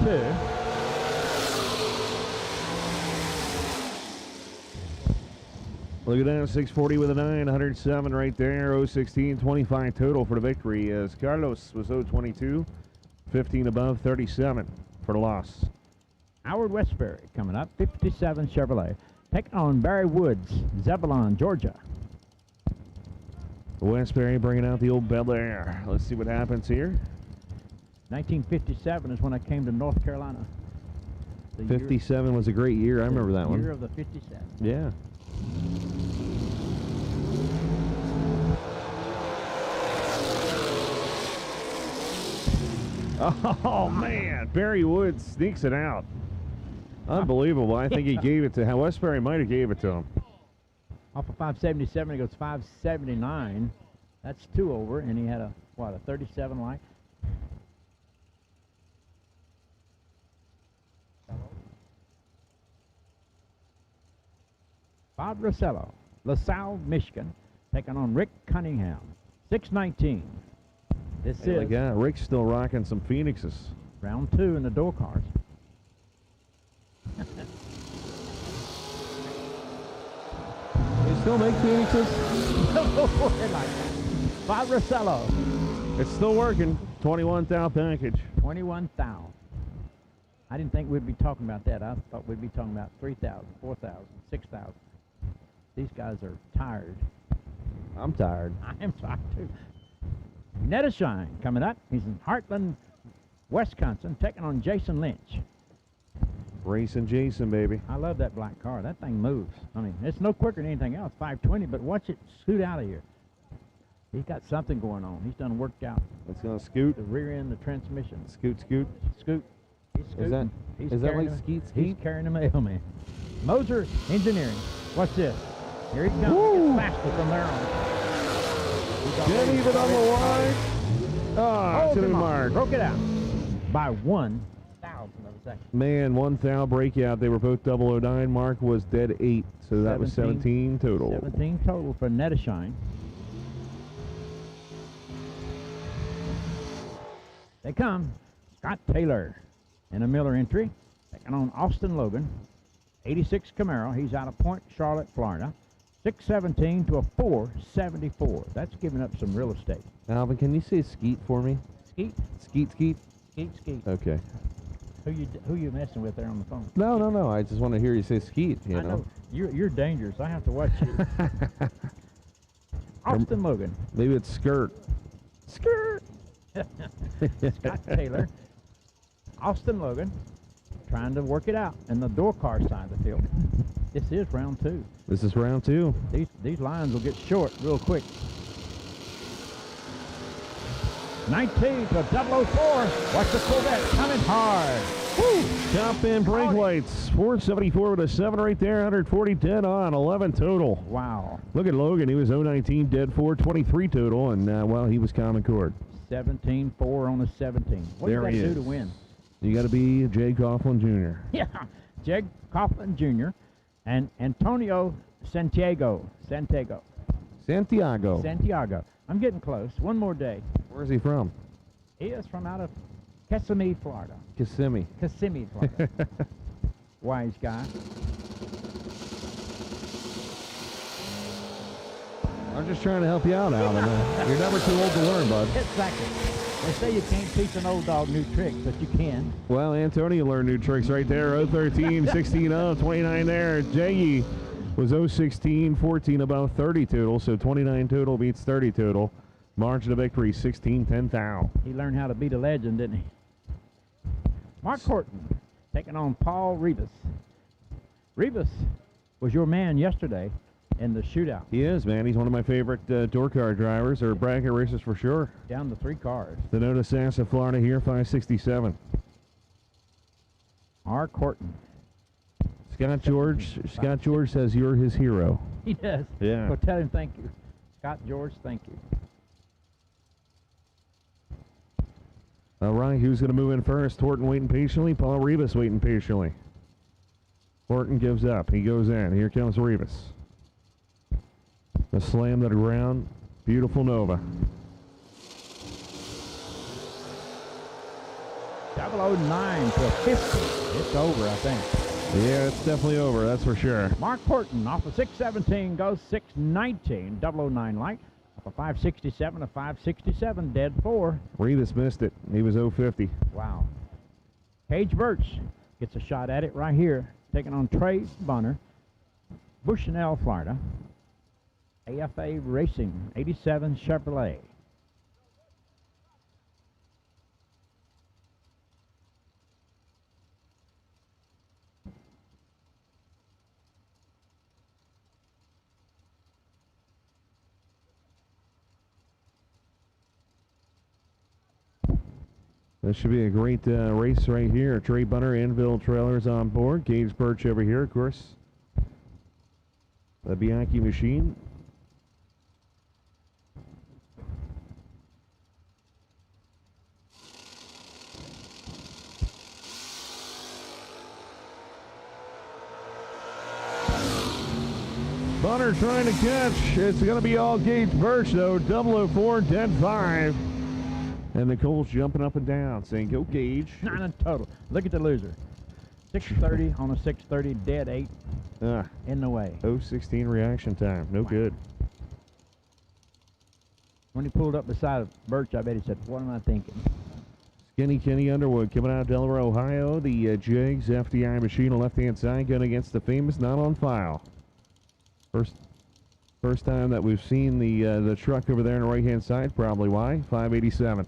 J: Look at that, 640 with a 9, 107 right there, 016, 25 total for the victory as Carlos was 022, 15 above, 37 for the loss.
I: Howard Westbury coming up, 57 Chevrolet. Taking on Barry Woods, Zebulon, Georgia.
J: Westbury bringing out the old Bel Air. Let's see what happens here.
I: 1957 is when I came to North Carolina.
J: 57 was a great year. I remember that one.
I: Year of the 57.
J: Yeah. Oh, man. Barry Woods sneaks it out. Unbelievable. I think he gave it to Westbury might have gave it to him.
I: Off of 577, he goes 579. That's 2 over, and he had a 37 light. Bob Rossello, LaSalle, Michigan, taking on Rick Cunningham, 619. This
J: Hey,
I: is
J: look at that. Rick's still rocking some Phoenixes.
I: round 2 in the door cars.
J: They still make Phoenixes?
I: Bob Rossello.
J: It's still working. 21,000 package.
I: 21,000. I didn't think we'd be talking about that. I thought we'd be talking about 3,000, 4,000, 6,000. These guys are tired.
J: I'm tired.
I: I am tired too. Nettishine coming up. He's in Heartland, Wisconsin, taking on Jason Lynch.
J: Racing Jason, baby.
I: I love that black car. That thing moves. I mean, it's no quicker than anything else, 520, but watch it scoot out of here. He's got something going on. He's done worked out.
J: It's going to scoot.
I: The rear end, the transmission.
J: Scoot, scoot.
I: Scoot. He's scooting.
J: Is that like skeet, skeet?
I: He's carrying the mail, man. Moser Engineering. What's this? Here he comes. He gets faster from there on.
J: Didn't even on the line. Oh, to the mark.
I: Broke it out by 1,000 of a second.
J: Man, 1,000 breakout. They were both 009. Mark was dead 8, so that was 17 total.
I: 17 total for Nettishine. They come. Scott Taylor in a Miller entry. Taking on Austin Logan. 86 Camaro. He's out of Point Charlotte, Florida. 617 to a 474. That's giving up some real estate.
J: Alvin, can you say skeet for me?
I: Skeet?
J: Skeet, skeet.
I: Skeet, skeet.
J: Okay.
I: Who you messing with there on the phone?
J: No. I just want to hear you say skeet, you
I: I know. You're dangerous. I have to watch you. Austin Logan.
J: Maybe it's skirt.
I: Skirt. Scott Taylor. Austin Logan. Trying to work it out in the door car side of the field. This is round 2.
J: This is round 2.
I: These lines will get short real quick. 19 to 004. Watch the Corvette coming hard.
J: Top end brake lights, 474 with a 7 right there, 140 dead on, 11 total.
I: Wow.
J: Look at Logan, he was 019 dead 4, 23 total, and well, he was common cord.
I: 17-4 on a 17. What
J: There
I: do you
J: he
I: got to do
J: is.
I: to win?
J: You got to be Jay Coughlin Jr.
I: Yeah, Jeg Coughlin Jr. and Antonio Santiago.
J: Santiago.
I: I'm getting close. One more day.
J: Where's he from?
I: He is from out of Kissimmee, Florida.
J: Kissimmee.
I: Kissimmee, Florida. Wise guy.
J: I'm just trying to help you out, Alvin. You're never too old to learn, bud.
I: Exactly. They say you can't teach an old dog new tricks, but you can.
J: Well, Antonio learned new tricks right there. 013, 16 up, 29 there. Jaggy was 016, 14 above, 30 total. So 29 total beats 30 total. Margin of victory, 16-10 thou.
I: He learned how to beat a legend, didn't he? Mark Horton taking on Paul Rivas. Rivas was your man yesterday in the shootout.
J: He is, man. He's one of my favorite door car drivers, or bracket racers for sure.
I: Down to 3 cars.
J: The Nona Sassa, Florida here, 567.
I: Mark Horton.
J: Scott George says you're his hero.
I: He does.
J: Yeah.
I: Well, tell him thank you. Scott George, thank you.
J: All right, who's going to move in first? Horton waiting patiently. Paul Rivas waiting patiently. Horton gives up. He goes in. Here comes Rivas. The slam to the ground. Beautiful Nova.
I: 009 to 50. It's over, I think.
J: Yeah, it's definitely over. That's for sure.
I: Mark Horton off of 617 goes 619. 009 light. Off of 567 to 567. Dead 4.
J: Rivas missed it. He was 050.
I: Wow. Cage Birch gets a shot at it right here. Taking on Trey Bunner. Bushnell, Florida. AFA Racing, 87 Chevrolet.
J: This should be a great race right here. Trey Bunner, Anvil Trailers on board. Gage Birch over here, of course. The Bianchi machine. Bunner trying to catch. It's going to be all Gage Birch, though. 004, dead 5. And Nicole's jumping up and down, saying, go Gage.
I: 9 in total. Look at the loser. 630 on a 630, dead 8. In the way.
J: 016 reaction time. No good.
I: When he pulled up beside Birch, I bet he said, what am I thinking?
J: Skinny Kenny Underwood coming out of Delaware, Ohio. The Jegs FDI machine on left-hand side going against the famous Not on File. First time that we've seen the truck over there on the right-hand side. Probably why? 587.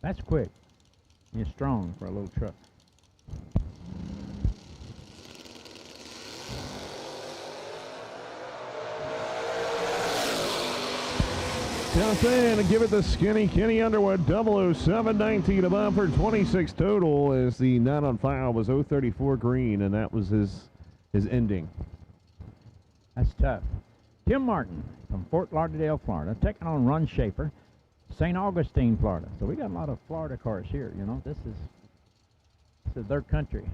I: That's quick. You're strong for a little truck.
J: Jump in and give it to Skinny Kenny Underwood. 00719 above for 26 total as the Not on File was 034 green, and that was his ending.
I: That's tough. Tim Martin from Fort Lauderdale, Florida, taking on Ron Schaefer, St. Augustine, Florida. So we got a lot of Florida cars here, you know. This is their country.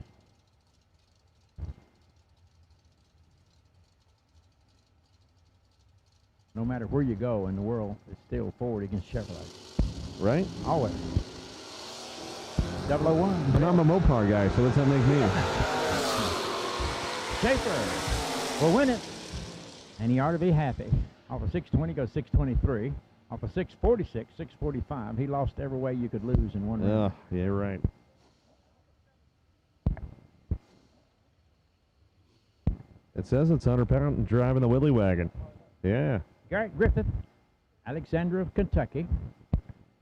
I: No matter where you go in the world, it's still Ford against Chevrolet.
J: Right?
I: Always. 001.
J: But I'm a Mopar guy, so what's that make me?
I: Schaefer will win it. And he ought to be happy. Off of 620 goes 623. Off of 646, 645. He lost every way you could lose in one round.
J: Yeah, right. It says it's 100 pound and driving the Willy Wagon. Yeah.
I: Garrett Griffith, Alexandra of Kentucky,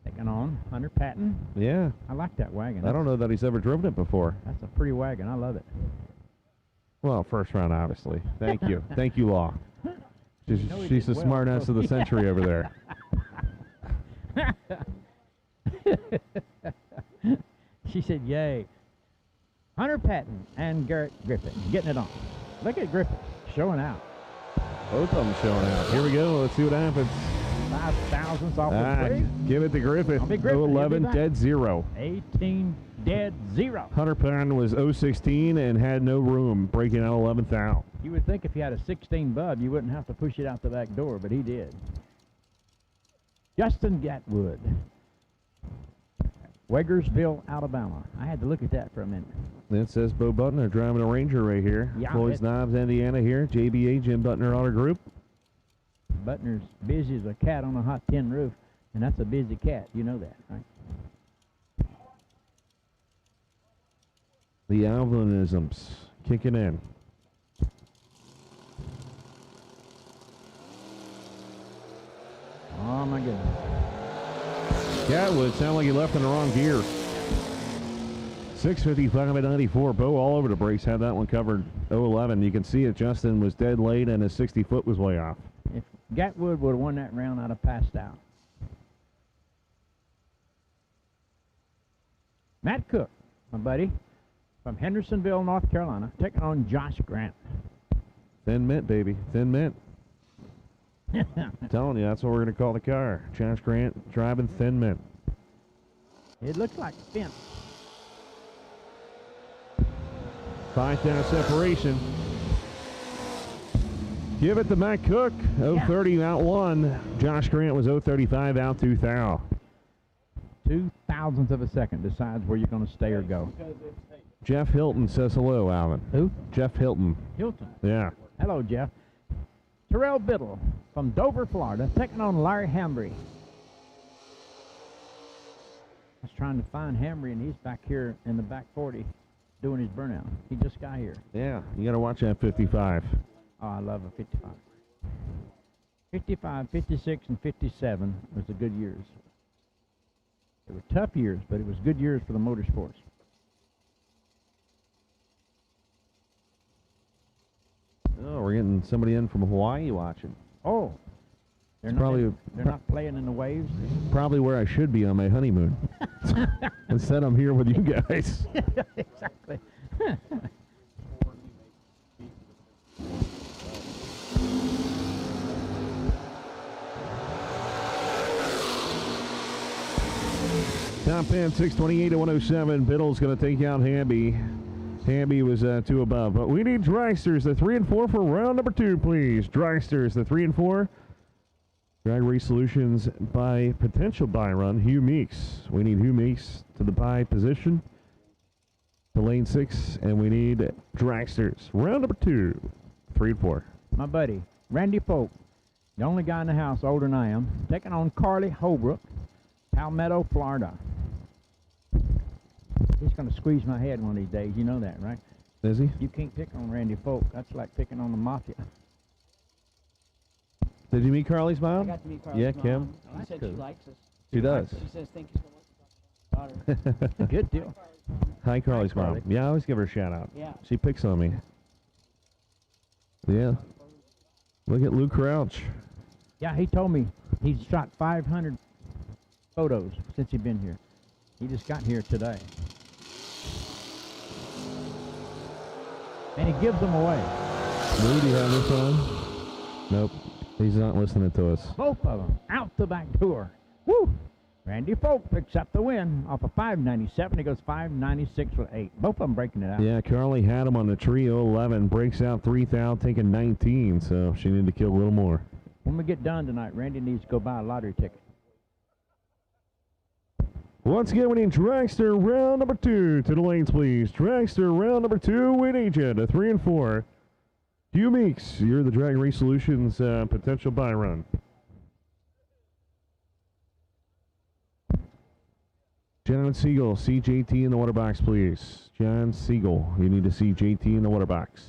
I: taking on Hunter Patton.
J: Yeah.
I: I like that wagon.
J: I don't know that he's ever driven it before.
I: That's a pretty wagon. I love it.
J: Well, first round, obviously. Thank you. Thank you, Law. She's the smart ass of the century over there.
I: She said, yay. Hunter Patton and Garrett Griffin getting it on. Look at Griffin showing out.
J: Both of them showing out. Here we go. Let's see what happens.
I: 5 thousandths off the three.
J: Give it to Griffin.
I: I'll be Griffin.
J: 011, dead 0.
I: 18, dead 0.
J: Hunter Patton was 016 and had no room, breaking out 11th out.
I: You would think if you had a 16 bub, you wouldn't have to push it out the back door, but he did. Justin Gatwood, Wegersville, Alabama. I had to look at that for a minute.
J: It says Bo Butner driving a Ranger right here.
I: Yeah,
J: Floyd's Knobs, Indiana here. JBA, Jim Butner Auto Group.
I: Butner's busy as a cat on a hot tin roof, and that's a busy cat. You know that, right?
J: The Alvinisms kicking in.
I: Oh, my goodness.
J: Gatwood sounded like he left in the wrong gear. 655 at 94. Bo all over the brakes, had that one covered 011. You can see it. Justin was dead late, and his 60 foot was way off.
I: If Gatwood would have won that round, I'd have passed out. Matt Cook, my buddy, from Hendersonville, North Carolina, taking on Josh Grant.
J: Thin mint, baby. Thin mint. I'm telling you, that's what we're going to call the car. Josh Grant driving thin mint.
I: It looks like a fence.
J: 5 down separation. Give it to Matt Cook. 030 out 1. Josh Grant was 035 out 2 thou.
I: 0.002 of a second decides where you're going to stay or go.
J: Jeff Hilton says hello, Alvin.
I: Who?
J: Jeff Hilton.
I: Hilton.
J: Yeah.
I: Hello, Jeff. Terrell Biddle from Dover, Florida, taking on Larry Hambry. I was trying to find Hambry, and he's back here in the back 40 doing his burnout. He just got here.
J: Yeah, you got to watch that 55.
I: Oh, I love a 55. 55, 56, and 57 was the good years. They were tough years, but it was good years for the motorsports.
J: Oh, we're getting somebody in from Hawaii watching.
I: Oh, they're not playing in the waves.
J: Probably where I should be on my honeymoon. Instead, I'm here with you guys.
I: Exactly.
J: Top 10, 628 to 107. Biddle's going to take out Hamby. Hamby was 2 above. But we need Dragsters, the 3 and 4 for round number 2, please. Dragsters, the 3 and 4. Drag Race Solutions by potential buy run, Hugh Meeks. We need Hugh Meeks to the buy position to lane 6, and we need Dragsters. Round number 2, 3 and 4.
I: My buddy, Randy Polk, the only guy in the house older than I am, taking on Carly Holbrook, Palmetto, Florida. He's going to squeeze my head one of these days. You know that, right?
J: Is he?
I: You can't pick on Randy Polk. That's like picking on the mafia.
J: Did you meet Carly's mom?
S: I got to meet Carly's
J: yeah,
S: mom.
J: Kim?
S: She said she likes us.
J: She does.
S: She says, thank you so much for my daughter.
I: Good deal.
J: Hi, Carly's
I: Carly.
J: mom. Yeah, I always give her a shout out.
S: Yeah.
J: She picks on me. Yeah. Look at Lou Crouch.
I: Yeah, he told me he's shot 500 photos since he's been here. He just got here today. And he gives them away.
J: Lou, do you have this on? Nope. He's not listening to us.
I: Both of them out the back door. Woo! Randy Folk picks up the win off of 597. He goes 596 with 8. Both of them breaking it out.
J: Yeah, Carly had him on the trio 11. Breaks out 3,000, taking 19. So she needed to kill a little more.
I: When we get done tonight, Randy needs to go buy a lottery ticket.
J: Once again, we need Dragster round number 2 to the lanes, please. Dragster round number 2, we need you to 3 and 4. Hugh Meeks, you're the Drag Race Solutions potential buy run. John Siegel, CJT in the water box, please. John Siegel, you need to see JT in the water box.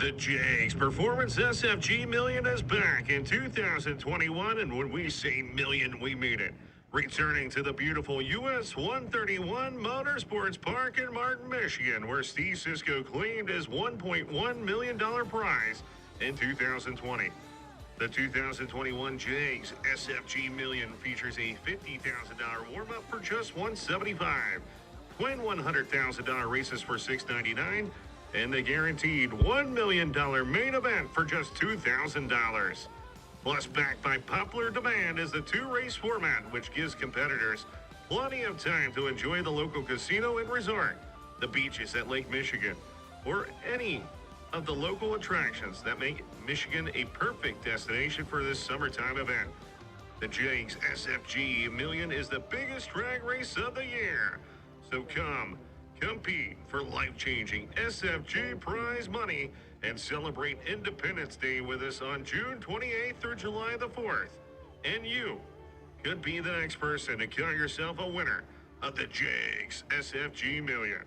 M: The Jegs Performance SFG Million is back in 2021, and when we say million, we mean it. Returning to the beautiful US 131 Motorsports Park in Martin, Michigan, where Steve Sisko claimed his $1.1 million prize in 2020. The 2021 Jegs SFG Million features a $50,000 warm-up for just $175, twin $100,000 races for $699, and the guaranteed $1 million main event for just $2,000. Plus, backed by popular demand is the two-race format, which gives competitors plenty of time to enjoy the local casino and resort, the beaches at Lake Michigan, or any of the local attractions that make Michigan a perfect destination for this summertime event. The Jegs SFG Million is the biggest drag race of the year. So come, compete for life-changing SFG prize money and celebrate Independence Day with us on June 28th through July the 4th. And you could be the next person to count yourself a winner of the Jegs SFG Million.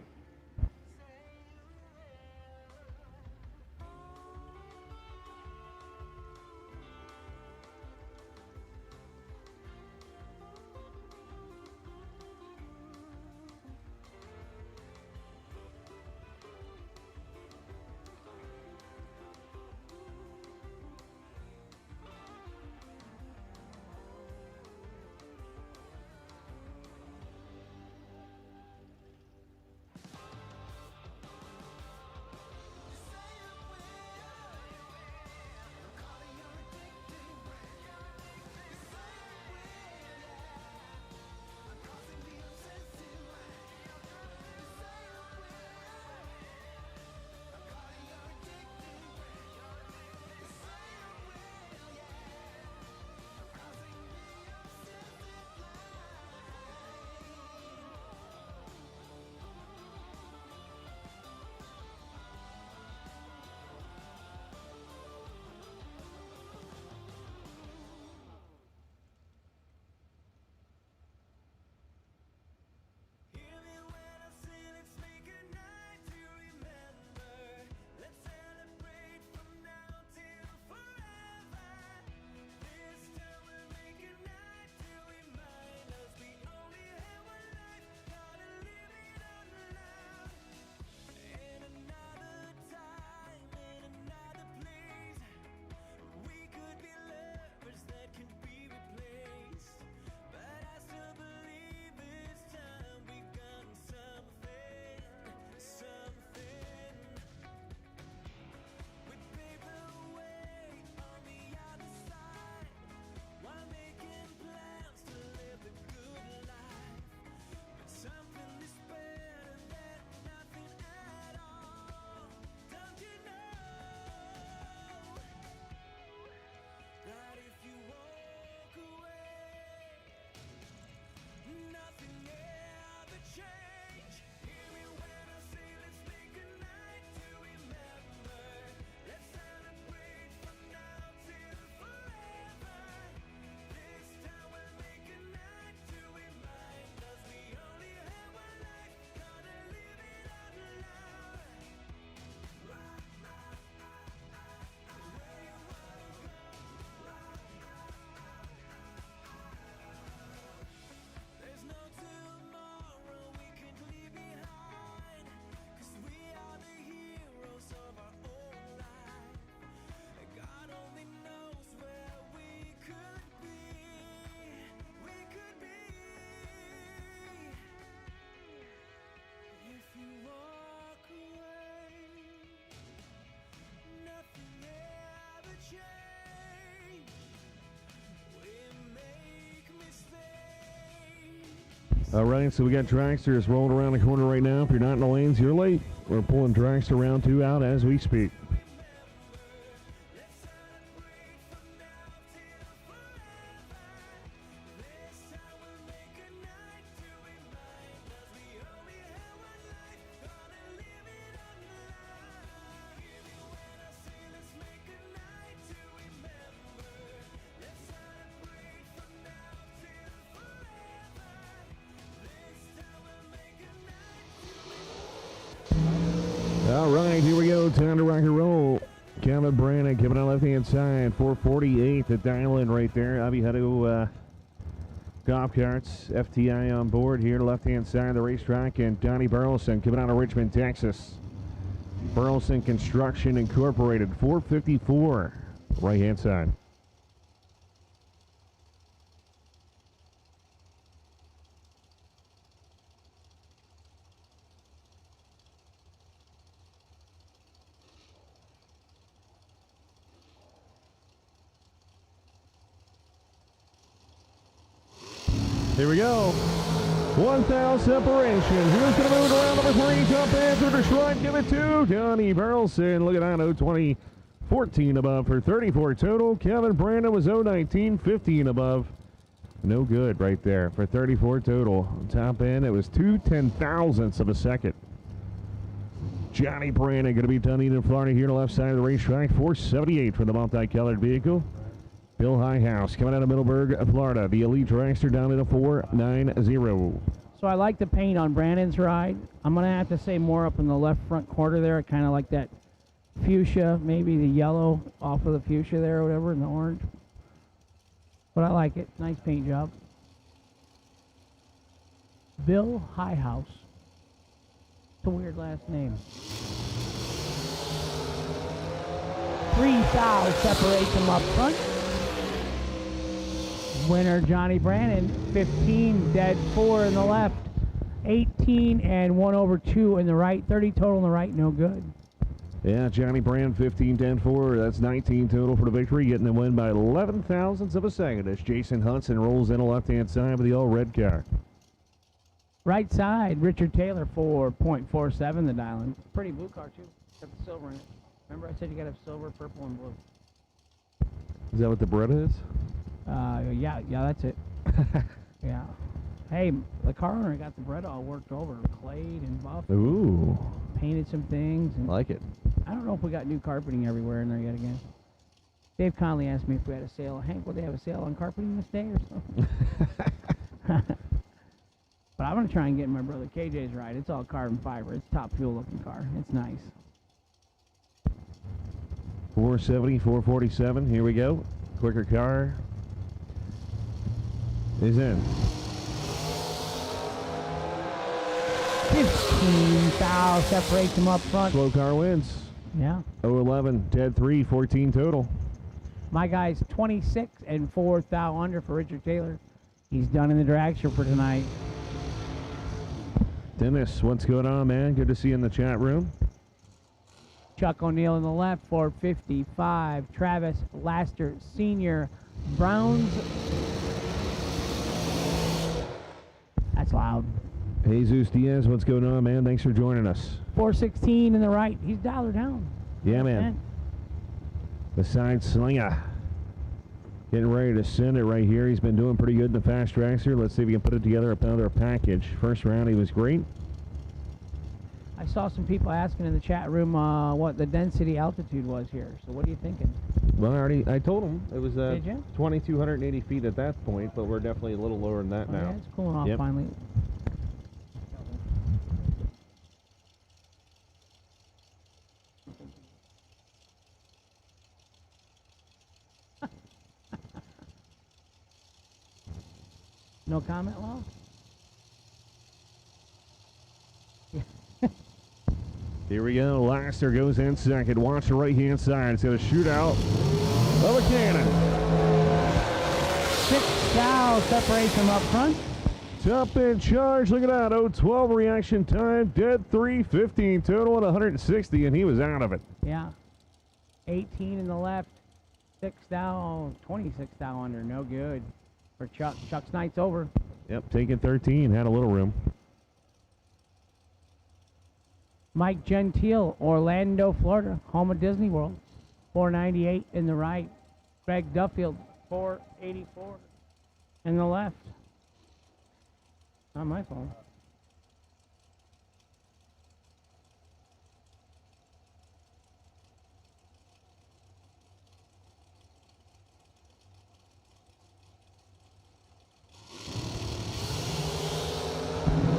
J: All right, so we got Dragsters rolling around the corner right now. If you're not in the lanes, you're late. We're pulling Dragster round 2 out as we speak. All right, here we go. Time to rock and roll. Kevin Brandon coming on left-hand side. 448 to dial in right there. Abihado Golf Carts, FTI on board here, left-hand side of the racetrack. And Donnie Burleson coming out of Richmond, Texas. Burleson Construction Incorporated, 454, right-hand side. Here we go. 1,000 separation. Who's going to move it around number 3? Top answer to Shrine. Give it to Donnie Burleson. Look at that. 020, 14 above for 34 total. Kevin Brandon was 019, 15 above. No good right there for 34 total. Top end, it was 2/10,000ths of a second. Johnny Brandon going to be Dunedin, Florida here on the left side of the racetrack. 478 for the multicolored vehicle. Bill Highhouse coming out of Middleburg, Florida. The Elite Dragster down at a 490.
K: So I like the paint on Brandon's ride. I'm going to have to say more up in the left front quarter there. I kind of like that fuchsia, maybe the yellow off of the fuchsia there or whatever, and the orange. But I like it. Nice paint job. Bill Highhouse. It's a weird last name. 3 fouls separate them up front. Winner Johnny Brandon, 15 dead 4 in the left, 18 and 1 over 2 in the right, 30 total in the right, no good.
J: Yeah, Johnny Brandon, 15-10-4. That's 19 total for the victory, getting the win by 11,000ths of a second as Jason Hudson rolls in the left-hand side with the all-red car.
K: Right side, Richard Taylor, 4.47 the dial-in. Pretty blue car, too. Got the silver in it. Remember I said you got to have silver, purple, and blue.
J: Is that what the Beretta is?
K: Yeah, that's it. Yeah. Hey, the car owner got the bread all worked over, clayed and buffed.
J: Ooh.
K: Painted some things. And
J: like it.
K: I don't know if we got new carpeting everywhere in there yet again. Dave Conley asked me if we had a sale. Hank, will they have a sale on carpeting this day or something? But I'm going to try and get in my brother KJ's ride. It's all carbon fiber. It's top fuel looking car. It's nice.
J: 470, 447. Here we go. Quicker car is in.
K: 15 foul separates them up front.
J: Slow car wins.
K: Yeah.
J: 011, dead 3, 14 total.
K: My guy's 26 and 4 thou under for Richard Taylor. He's done in the dragster for tonight.
J: Dennis, what's going on, man? Good to see you in the chat room.
K: Chuck O'Neill in the left, 455. Travis Laster Sr. Browns. That's loud.
J: Jesus Diaz, what's going on, man? Thanks for joining us.
K: 416 in the right. He's dialed her down.
J: Yeah, man. The side slinger. Getting ready to send it right here. He's been doing pretty good in the fast dragster. Let's see if we can put it together another package. First round, he was great.
K: I saw some people asking in the chat room what the density altitude was here. So what are you thinking?
J: Well, I told him it was
K: 2,280
J: feet at that point, but we're definitely a little lower than that now.
K: Yeah, it's cooling off finally. No comment, Lal?
J: Here we go. Laster goes in second. Watch the right-hand side. It's got a shootout of a cannon.
K: 6 fouls separates them up front.
J: Top end charge. Look at that. 012 reaction time. Dead 3, 15 total at 160, and he was out of it.
K: Yeah. 18 in the left. 6 thou, 26 thou under. No good for Chuck. Chuck's night's over.
J: Yep, taking 13. Had a little room.
K: Mike Gentile, Orlando, Florida, home of Disney World. 498 in the right. Greg Duffield, 484 in the left. Not my phone.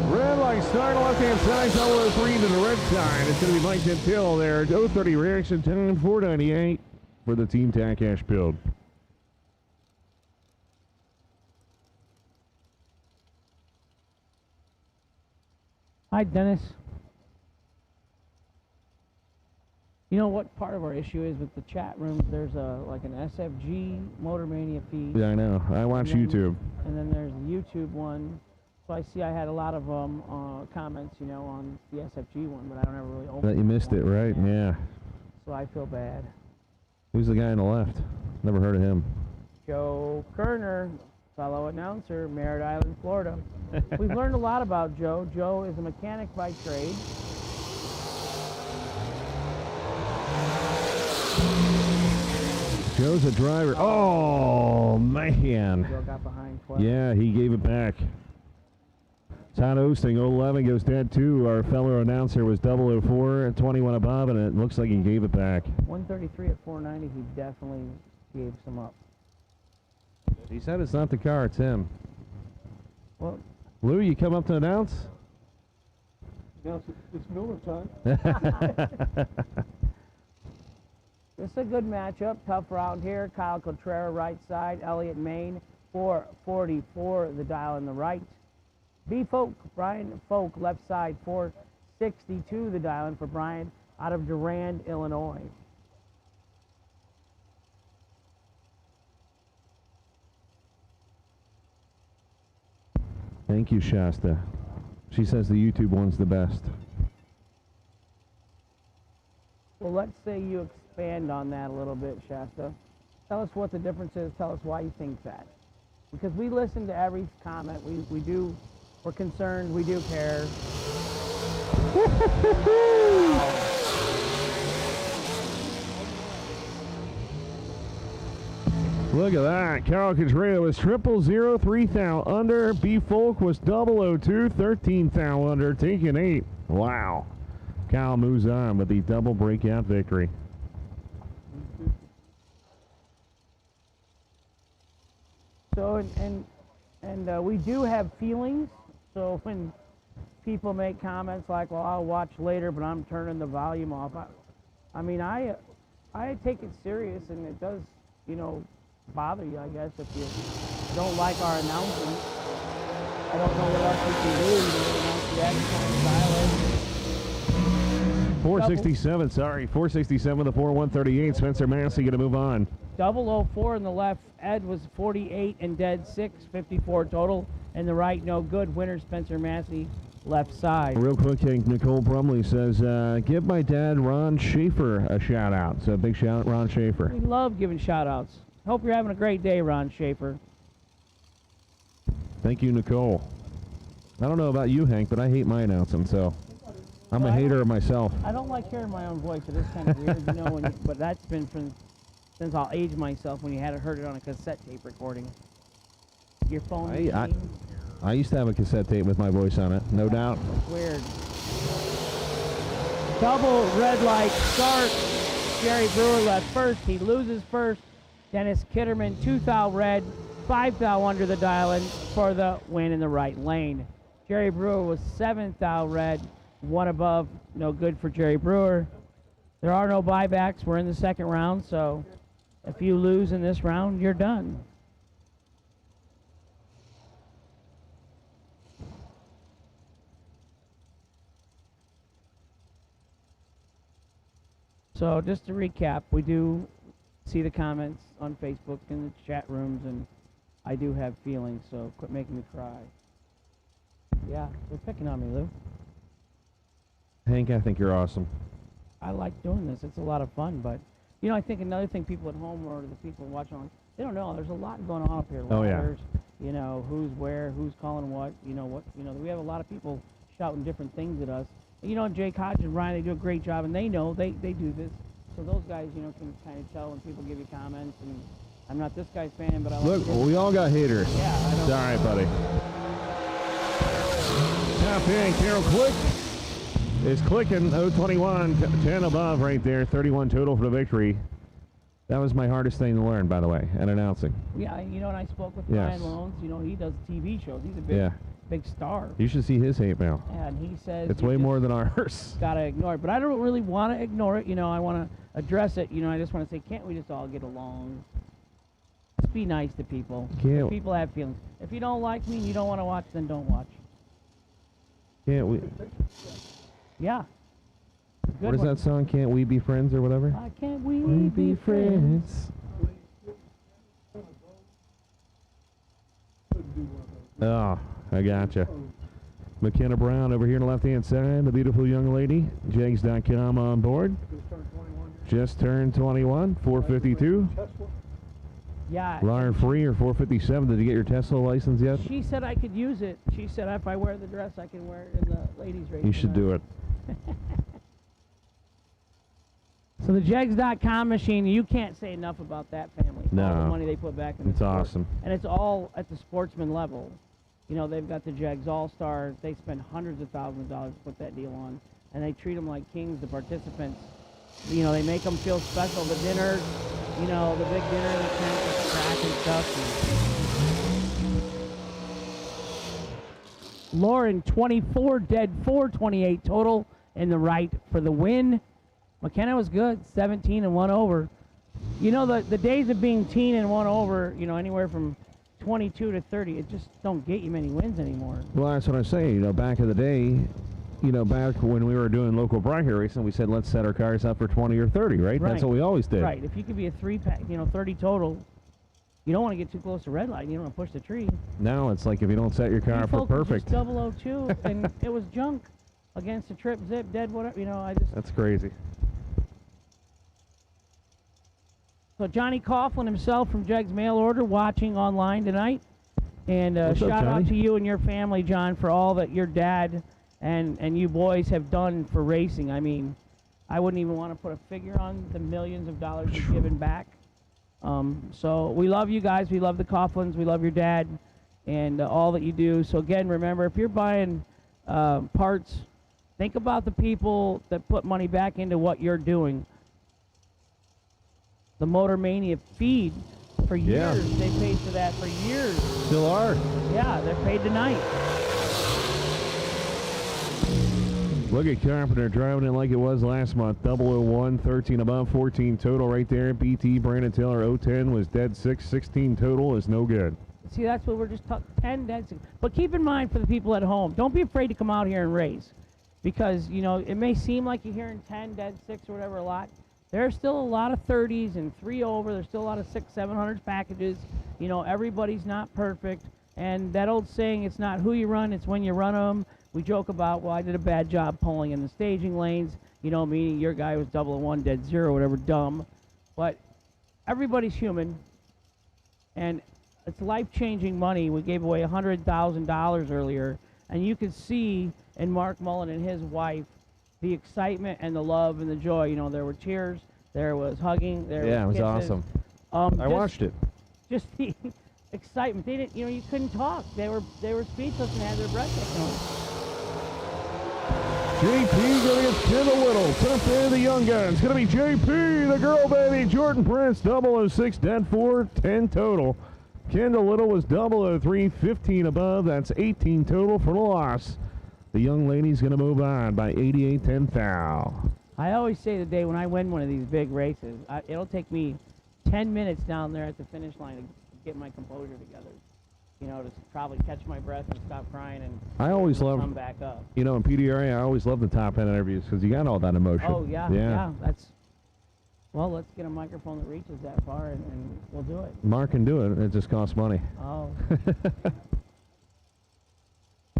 J: Red light start on the left-hand side, 003 to the red side. It's going to be Mike Gentile there. 030 reaction time, 498 for the Team Takash build.
K: Hi, Dennis. You know what part of our issue is with the chat rooms? There's like an SFG Motor Mania feed.
J: Yeah, I know. I watch
K: And then-
J: YouTube.
K: And then there's the YouTube one. So I see I had a lot of comments, you know, on the SFG one, but I don't ever really open
J: But you missed it, right? Yeah.
K: So I feel bad.
J: Who's the guy on the left? Never heard of him.
K: Joe Kerner, fellow announcer, Merritt Island, Florida. We've learned a lot about Joe. Joe is a mechanic by trade.
J: Joe's a driver. Oh, man.
K: Joe got behind 12.
J: Yeah, he gave it back. Todd Osting, 011 goes dead too. Our fellow announcer was 004 at 21 above, and it looks like he gave it back.
K: 133 at 490, he definitely gave some up.
J: He said it's not the car, it's him.
K: Well,
J: Lou, you come up to announce?
N: Now it's Miller time.
K: This is a good matchup. Tough round here. Kyle Cotrera right side. Elliott Main 444 the dial in the right. B Folk, Brian Folk left side 462 the dial in for Brian out of Durand, Illinois.
J: Thank you, Shasta. She says the YouTube one's the best.
K: Well, let's say you expand on that a little bit, Shasta. Tell us what the difference is. Tell us why you think that. Because we listen to every comment. We're concerned. We do care.
J: Look at that. Carol Contreras was 000, 3 thou under. B Folk was 002, 13 thou under, taking 8. Wow. Kyle moves on with the double breakout victory.
K: So, and we do have feelings. So when people make comments like, well, I'll watch later, but I'm turning the volume off. I mean, I take it serious, and it does, you know, bother you, I guess, if you don't like our announcing. I don't know what else we can do. You know, announce the action,
J: 467, sorry. 467 to 4138. Spencer Massey going to move on.
K: 004 in the left. Ed was 48 and dead 6, 54 total. In the right, no good. Winner Spencer Massey, left side.
J: Real quick, Nicole Brumley says, give my dad Ron Schaefer a shout out. So big shout out, Ron Schaefer.
K: We love giving shout outs. Hope you're having a great day, Ron Schaefer.
J: Thank you, Nicole. I don't know about you, Hank, but I hate my announcing, so I'm a hater of myself.
K: I don't like hearing my own voice. It is kind of weird, you know, but that's been since I'll age myself when you had heard it on a cassette tape recording. Your phone machine.
J: I used to have a cassette tape with my voice on it, no doubt.
K: Weird. Double red light start. Jerry Brewer left first. He loses first. Dennis Kitterman, 2 thou red, 5 thou under the dial in for the win in the right lane. Jerry Brewer was 7 thou red, 1 above. No good for Jerry Brewer. There are no buybacks. We're in the second round, so if you lose in this round, you're done. So just to recap, we do see the comments on Facebook and the chat rooms, and I do have feelings, so quit making me cry. Yeah, they're picking on me, Lou.
J: Hank, I think you're awesome.
K: I like doing this. It's a lot of fun, but, you know, I think another thing people at home or the people watching on, they don't know. There's a lot going on up here.
J: Oh, yeah.
K: Ladders, you know, who's where, who's calling what, you know, we have a lot of people shouting different things at us. And, you know, Jake Hodge and Ryan, they do a great job, and they know they do this. So those guys, you know, can kind of tell when people give you comments, and I'm not this guy's fan, but I like
J: Look, we all got haters.
K: Yeah, I know.
J: It's all right, buddy. Top 10, Carol Click is clicking 021, 10 above right there, 31 total for the victory. That was my hardest thing to learn, by the way, at announcing.
K: Yeah, you know, and I spoke with
J: Yes.
K: Brian Loans. You know, he does TV shows. He's a big star.
J: You should see his hate mail.
K: Yeah, and he says
J: It's
K: you
J: way
K: just
J: more than ours.
K: gotta ignore it. But I don't really want to ignore it. You know, I want to address it. You know, I just want to say, can't we just all get along? Just be nice to people.
J: Can't-
K: People have feelings. If you don't like me and you don't want to watch, then don't watch.
J: Can't we?
K: Yeah. Good
J: What is
K: one.
J: that song? Can't we be friends or whatever?
K: Why can't we be friends?
J: Oh, I gotcha. McKenna Brown over here on the left-hand side, the beautiful young lady. Jegs.com on board. Just turned 21, 452.
K: Yeah.
J: Lauren Free or 457. Did you get your Tesla license yet?
K: She said I could use it. She said if I wear the dress, I can wear it in the ladies' race.
J: You should do it.
K: So the Jegs.com machine, you can't say enough about that family. All
J: No.
K: the money they put back in the
J: It's
K: sport.
J: awesome.
K: And it's all at the sportsman level. You know, they've got the Jegs All-Stars. They spend hundreds of thousands of dollars to put that deal on. And they treat them like kings, the participants. You know, they make them feel special. The dinner, you know, the big dinner, the tent with the crack and stuff. Lauren, 24, dead 428 total in the right for the win. McKenna was good, 17 and 1 over. You know, the days of being teen and 1 over, you know, anywhere from 22 to 30, it just don't get you many wins anymore.
J: Well, that's what I'm saying. You know, back in the day, you know, back when we were doing local bracket racing, we said let's set our cars up for 20 or 30, right? That's what we always did.
K: Right. If you could be a 3-pack, you know, 30 total, you don't want to get too close to red light. You don't want to push the tree.
J: Now it's like if you don't set your car up for
K: Folks were
J: perfect.
K: just 002, and it was junk against a trip, zip, dead, whatever. You know, I just.
J: That's crazy.
K: So Johnny Coughlin himself from Jegs Mail Order watching online tonight. And
J: What's up,
K: shout out
J: Johnny?
K: to you and your family, John, for all that your dad and you boys have done for racing. I mean, I wouldn't even want to put a figure on the millions of dollars you've given back. So we love you guys. We love the Coughlins. We love your dad and all that you do. So again, remember, if you're buying parts, think about the people that put money back into what you're doing. The Motor Mania feed for
J: Yeah.
K: years. They paid for that for years.
J: Still are.
K: Yeah, they're paid tonight.
J: Look at Carpenter driving it like it was last month. 001, 13 above, 14 total right there. BT, Brandon Taylor, 010 was dead 6, 16 total is no good.
K: See, that's what we're just talking, 10 dead. But keep in mind for the people at home, don't be afraid to come out here and race. Because, you know, it may seem like you're hearing 10, dead 6 or whatever a lot. There's still a lot of 30s and 3 over. There's still a lot of 600s, 700s packages. You know, everybody's not perfect. And that old saying, it's not who you run, it's when you run them. We joke about, well, I did a bad job pulling in the staging lanes. You know, meaning your guy was 001, dead 0, whatever, dumb. But everybody's human. And it's life-changing money. We gave away $100,000 earlier. And you could see in Mark Mullen and his wife the excitement and the love and the joy. You know, there were tears, there was hugging, there
J: Yeah, it
K: was
J: was
K: kisses.
J: awesome. I watched it.
K: Just the excitement. They didn't, you know, you couldn't talk. They were speechless and had their breath taken away.
J: JP going against Kendall Whittle. Top there of the young guns. Going to be JP, the girl baby. Jordan Prince, 006, dead 4, 10 total. Kendall Little was 003, 15 above. That's 18 total for the loss. The young lady's going to move on by 88, 10 foul.
K: I always say the day when I win one of these big races, it'll take me 10 minutes down there at the finish line to get my composure together. You know, to probably catch my breath and stop crying and
J: I always love,
K: come back up.
J: you know, in PDRA, I always love the top end interviews because you got all that emotion.
K: Oh, yeah. That's, well, let's get a microphone that reaches that far and we'll do it.
J: Mark can do it. It just costs money.
K: Oh.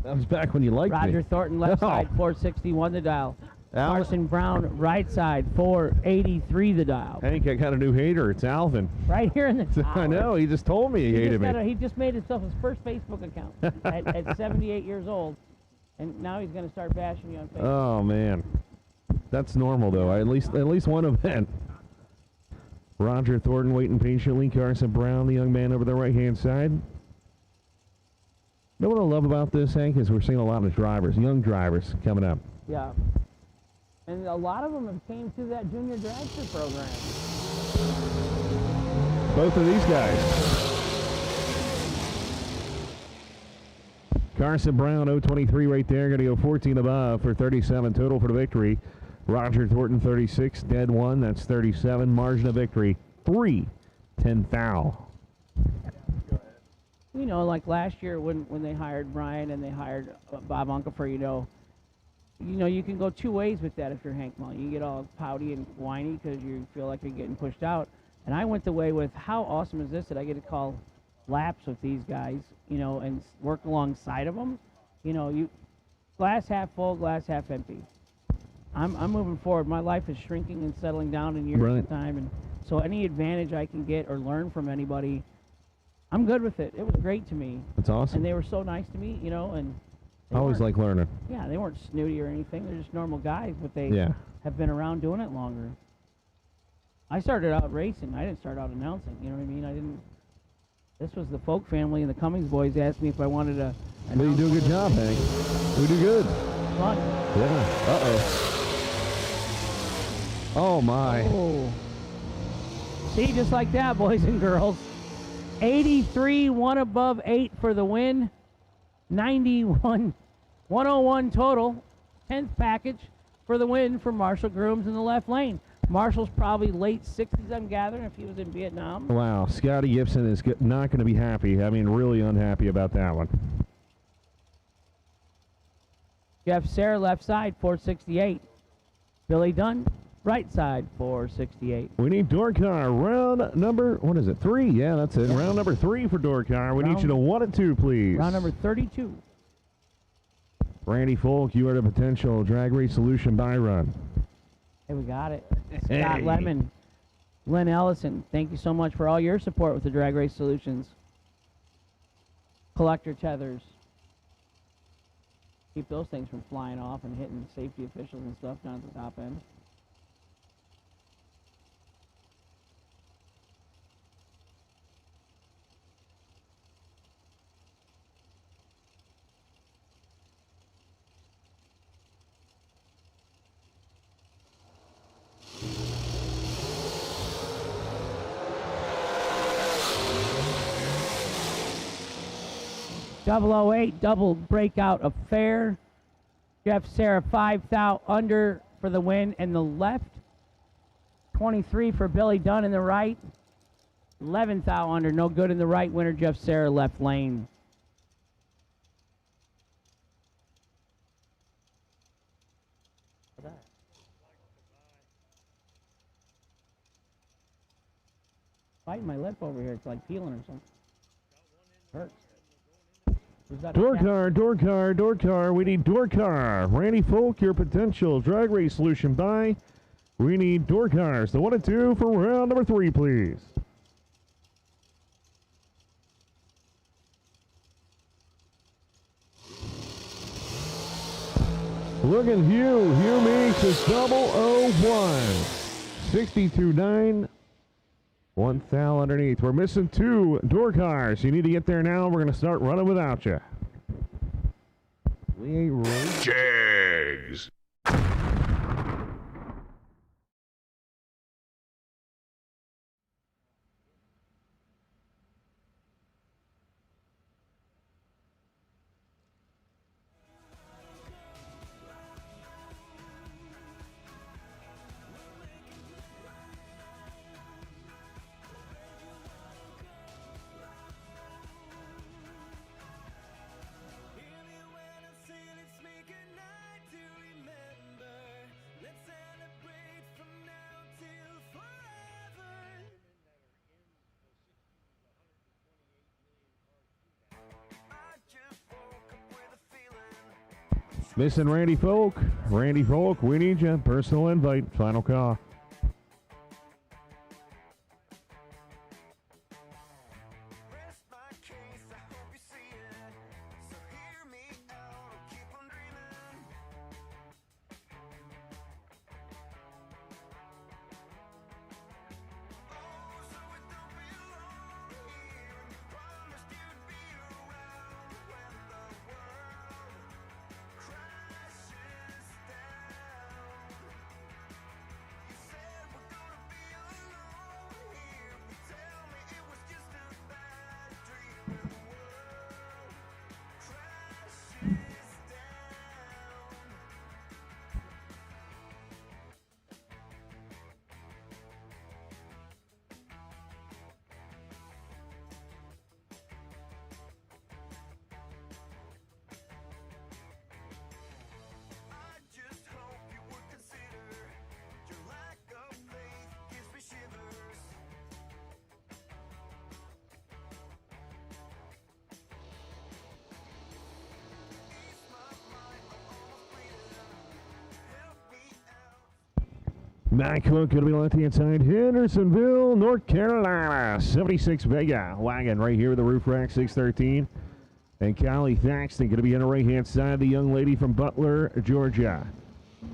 J: That was back when you liked me.
K: Roger Thornton, left
J: Oh.
K: side, 461 the dial.
J: Al-
K: Carson Brown, right side, 483 the dial.
J: Hank, I got a new hater. It's Alvin.
K: Right here in the tower.
J: I know. He just told me he hated me.
K: He just made himself his first Facebook account at 78 years old. And now he's going to start bashing you on Facebook.
J: Oh, man. That's normal, though. At least one event. Roger Thornton waiting patiently. Carson Brown, the young man over the right-hand side. You know what I love about this, Hank, is we're seeing a lot of drivers, young drivers, coming up.
K: Yeah. And a lot of them have came through that junior dragster program.
J: Both of these guys. Carson Brown, 023 right there. Going to go 14 above for 37 total for the victory. Roger Thornton, 36. Dead 1. That's 37. Margin of victory, 3. 10 thou.
K: You know, like last year when they hired Brian and they hired Bob Unkelfer, you know, you can go two ways with that if you're Hank Mullen. You get all pouty and whiny because you feel like you're getting pushed out. And I went the way with, how awesome is this that I get to call laps with these guys, you know, and work alongside of them. You know, you glass half full, glass half empty. I'm moving forward. My life is shrinking and settling down in years of time, and so any advantage I can get or learn from anybody, I'm good with it. It was great to me.
J: That's awesome.
K: And they were so nice to me, you know, and
J: I always like learning.
K: yeah, they weren't snooty or anything. They're just normal guys, but they have been around doing it longer. I started out racing. I didn't start out announcing. You know what I mean? I didn't. This was the Folk family, and the Cummings boys asked me if I wanted to.
J: But you do a good job, Hank. We do good.
K: Fun.
J: Yeah. Uh-oh. Oh, my.
K: Oh. See, just like that, boys and girls. 83, 1 above 8 for the win. 91, 101 total. 10th package for the win for Marshall Grooms in the left lane. Marshall's probably late 60s, I'm gathering, if he was in Vietnam.
J: Wow. Scotty Gibson is not going to be happy. I mean, really unhappy about that one.
K: Jeff Sarah, left side, 468. Billy Dunn, right side, 468.
J: We need Dorkar. Round number, what is it, 3? Yeah, that's it. Round number 3 for Dorkar. We need you to 1 and 2, please.
K: Round number 32.
J: Randy Folk, you are the potential drag race solution buy run.
K: Hey, we got it. Scott Lemon, Lynn Ellison, thank you so much for all your support with the Drag Race Solutions. Collector tethers. Keep those things from flying off and hitting safety officials and stuff down at the top end. .008 double breakout affair. Jeff Sarah 5 thou under for the win in the left. 23 for Billy Dunn in the right. 11 thou under, no good in the right. Winner Jeff Sarah, left lane. Biting my lip over here. It's like peeling or something. Hurts.
J: Dorkar. We need Dorkar. Randy Folk, your potential drag race solution buy. We need Dorkars. The 1 and 2 for round number 3, please. Look at Hugh. Hugh makes a 001. 62.9. 1 thou underneath. We're missing 2 door cars. You need to get there now. We're going to start running without you. We ain't running.
A: Jegs.
J: Missing Randy Folk. Randy Folk, we need you. Personal invite. Final call. Matt Cook going to be left-hand side. Hendersonville, North Carolina. 76 Vega wagon right here with the roof rack, 613. And Callie Thaxton going to be on the right-hand side. The young lady from Butler, Georgia.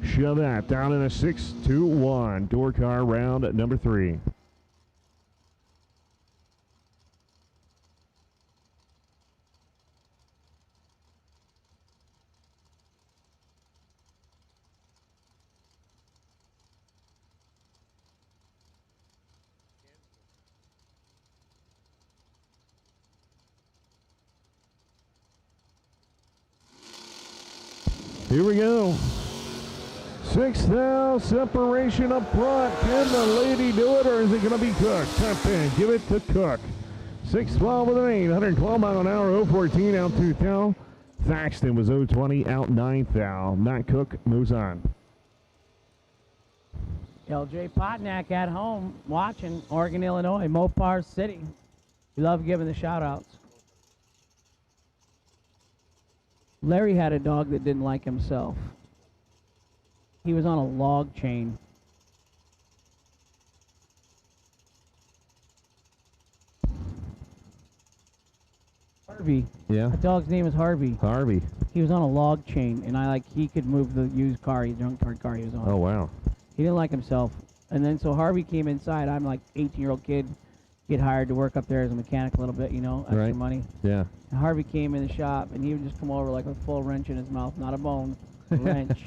J: Shove that down in a 6-2-1. Door car round number 3. Here we go. 6 separation up front. Can the lady do it, or is it going to be Cook? Top 10. Give it to Cook. 612 with an 8. 112 mile an hour. 014 out 2 thou. Thaxton was 020 out 9 thou. Matt Cook moves on.
K: LJ Potnack at home watching Oregon, Illinois, Mopar City. We love giving the shout-outs. Larry had a dog that didn't like himself. He was on a log chain. Harvey.
J: Yeah.
K: The dog's name is Harvey.
J: Harvey.
K: He was on a log chain, and he could move the used car, junk car he was on.
J: Oh, wow.
K: He didn't like himself. And then so Harvey came inside. I'm like 18-year-old kid, get hired to work up there as a mechanic a little bit, extra
J: Right.
K: money.
J: Yeah.
K: And Harvey came in the shop, and he would just come over like a full wrench in his mouth, not a bone, a wrench.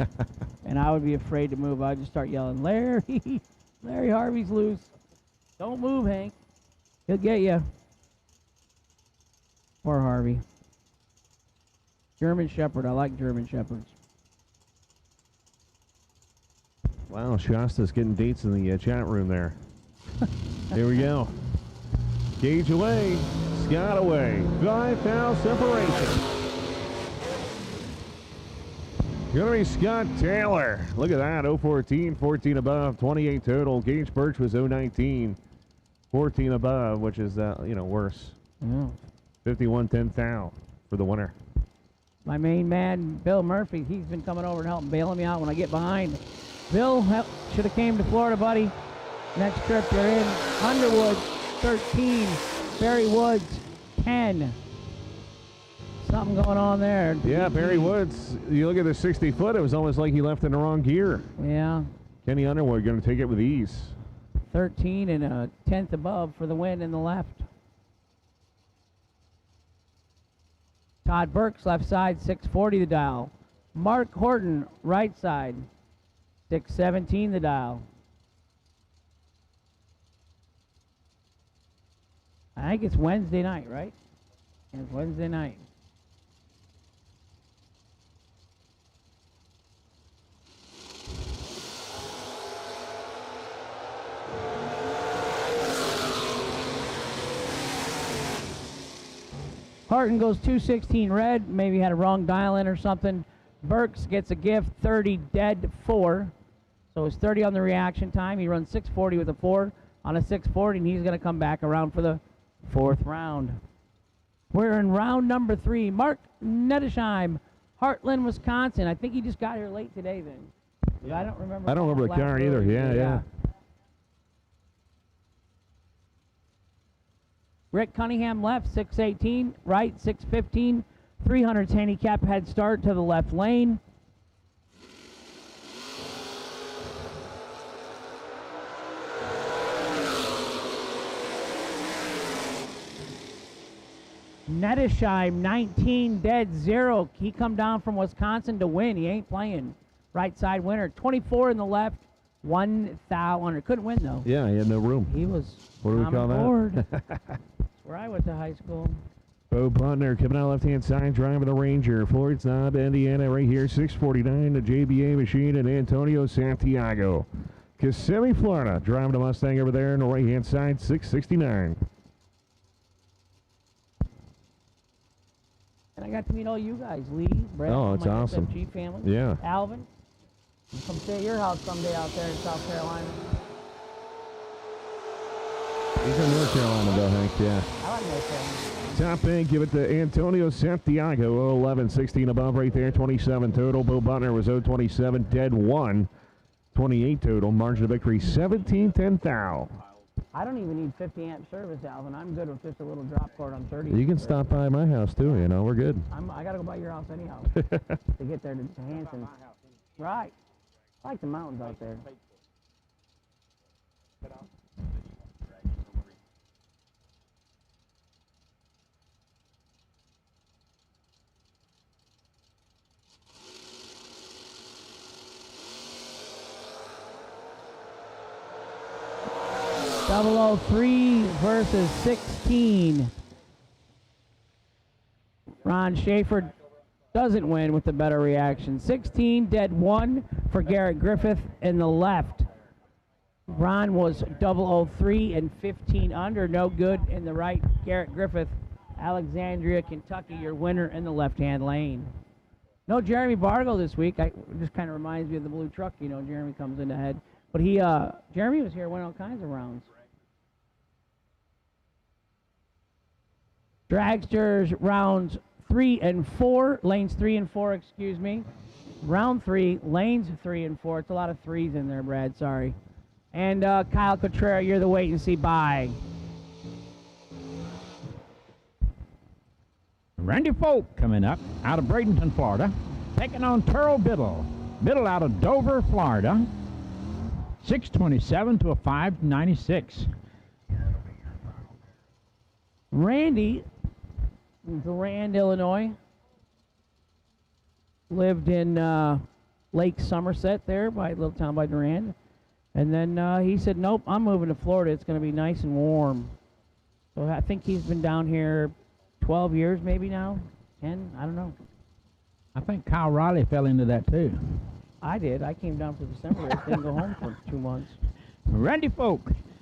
K: And I would be afraid to move. I'd just start yelling, Larry, Larry, Harvey's loose. Don't move, Hank. He'll get you. Poor Harvey. German Shepherd. I like German Shepherds.
J: Wow, Shasta's getting dates in the chat room there. Here we go. Gauge away. Scott away. 5 thou separation. Gonna be Scott Taylor. Look at that. 014, 14 above, 28 total. Gage Birch was 019, 14 above, which is, worse.
K: Yeah.
J: 51, 10 thou for the winner.
K: My main man, Bill Murphy, he's been coming over and helping bailing me out when I get behind. Bill should have came to Florida, buddy. Next trip, you're in. Underwood, 13. Barry Woods, 10. Something going on there.
J: Yeah, Barry Woods, you look at the 60-foot, it was almost like he left in the wrong gear.
K: Yeah.
J: Kenny Underwood going to take it with ease.
K: 13 and a 10th above for the win in the left. Todd Burks, left side, 640 the dial. Mark Horton, right side, 617 the dial. I think it's Wednesday night, right? It's Wednesday night. Horton goes 216 red, maybe had a wrong dial in or something. Burks gets a gift, 30 dead 4. So it's 30 on the reaction time. He runs 640 with a 4 on a 640, and he's going to come back around for the 4th round. We're in round number 3. Mark Nettesheim, Heartland, Wisconsin. I think he just got here late today then. Yeah. I don't remember.
J: I don't remember the car either. Yeah.
K: Rick Cunningham left, 618, right, 615. 300s handicap head start to the left lane. Nettesheim, 19 dead 0. He come down from Wisconsin to win. He ain't playing. Right side winner. 24 in the left. 1,000. Couldn't win though.
J: Yeah, he had no room.
K: He was.
J: What do we call
K: board.
J: that?
K: That's where I went to high school.
J: Bo Butner coming out left-hand side, driving the Ranger. Floyd Knob, Indiana, right here, 649. The JBA machine and Antonio Santiago. Kissimmee, Florida, driving the Mustang over there on the right-hand side, 669.
K: And I got to meet all you guys, Lee, Brett,
J: Oh,
K: all
J: it's
K: my
J: awesome.
K: SFG family.
J: Yeah.
K: Alvin, come stay at your house someday out there in South Carolina.
J: He's in North Carolina, though, Hank, yeah.
K: I like North Carolina.
J: Top end, give it to Antonio Santiago, 11, 16 above right there, 27 total. Bo Butner was 027, dead 1. 28 total. Margin of victory 17-10 thou.
K: I don't even need 50 amp service, Alvin. I'm good with just a little drop cord on 30.
J: You can stop by my house too, you know, we're good.
K: I gotta go by your house anyhow to get there to Hanson's. Right. I like the mountains out there. Double 03 versus 16. Ron Schaefer doesn't win with the better reaction. 16 dead 1 for Garrett Griffith in the left. Ron was 003 and 15 under, no good in the right. Garrett Griffith, Alexandria, Kentucky, your winner in the left-hand lane. No Jeremy Bargo this week. It just kind of reminds me of the blue truck. You know, Jeremy comes in ahead. But Jeremy was here, went all kinds of rounds. Dragsters rounds 3 and 4, lanes 3 and 4, excuse me. Round 3, lanes 3 and 4. It's a lot of threes in there, Brad, sorry. And Kyle Cotrera, you're the wait and see bye.
I: Randy Folk coming up out of Bradenton, Florida, taking on Terrell Biddle. Biddle out of Dover, Florida. 627 to a 596.
K: Randy, Durand, Illinois. Lived in Lake Somerset there, by a little town by Durand. And then he said, nope, I'm moving to Florida. It's going to be nice and warm. So I think he's been down here 12 years maybe now. 10, I don't know.
I: I think Kyle Riley fell into that too.
K: I did. I came down for December. I didn't go home for 2 months.
I: Randy Folk.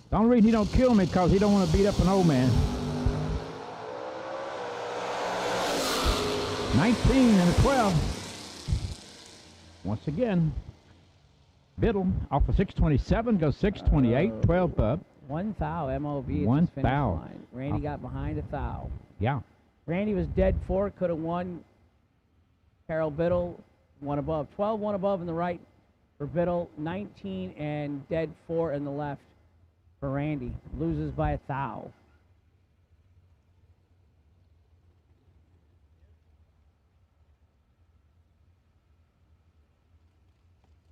I: The only reason he don't kill me because he don't want to beat up an old man. 19 and a 12. Once again, Biddle off of 627 goes 628, 12 up.
K: 1 thou, MOV.
I: One
K: at this finish
I: thou.
K: line. Randy got behind a thou.
I: Yeah.
K: Randy was dead 4, could have won. Carol Biddle, 1 above. 12, 1 above in the right for Biddle. 19 and dead 4 in the left for Randy. Loses by a thou.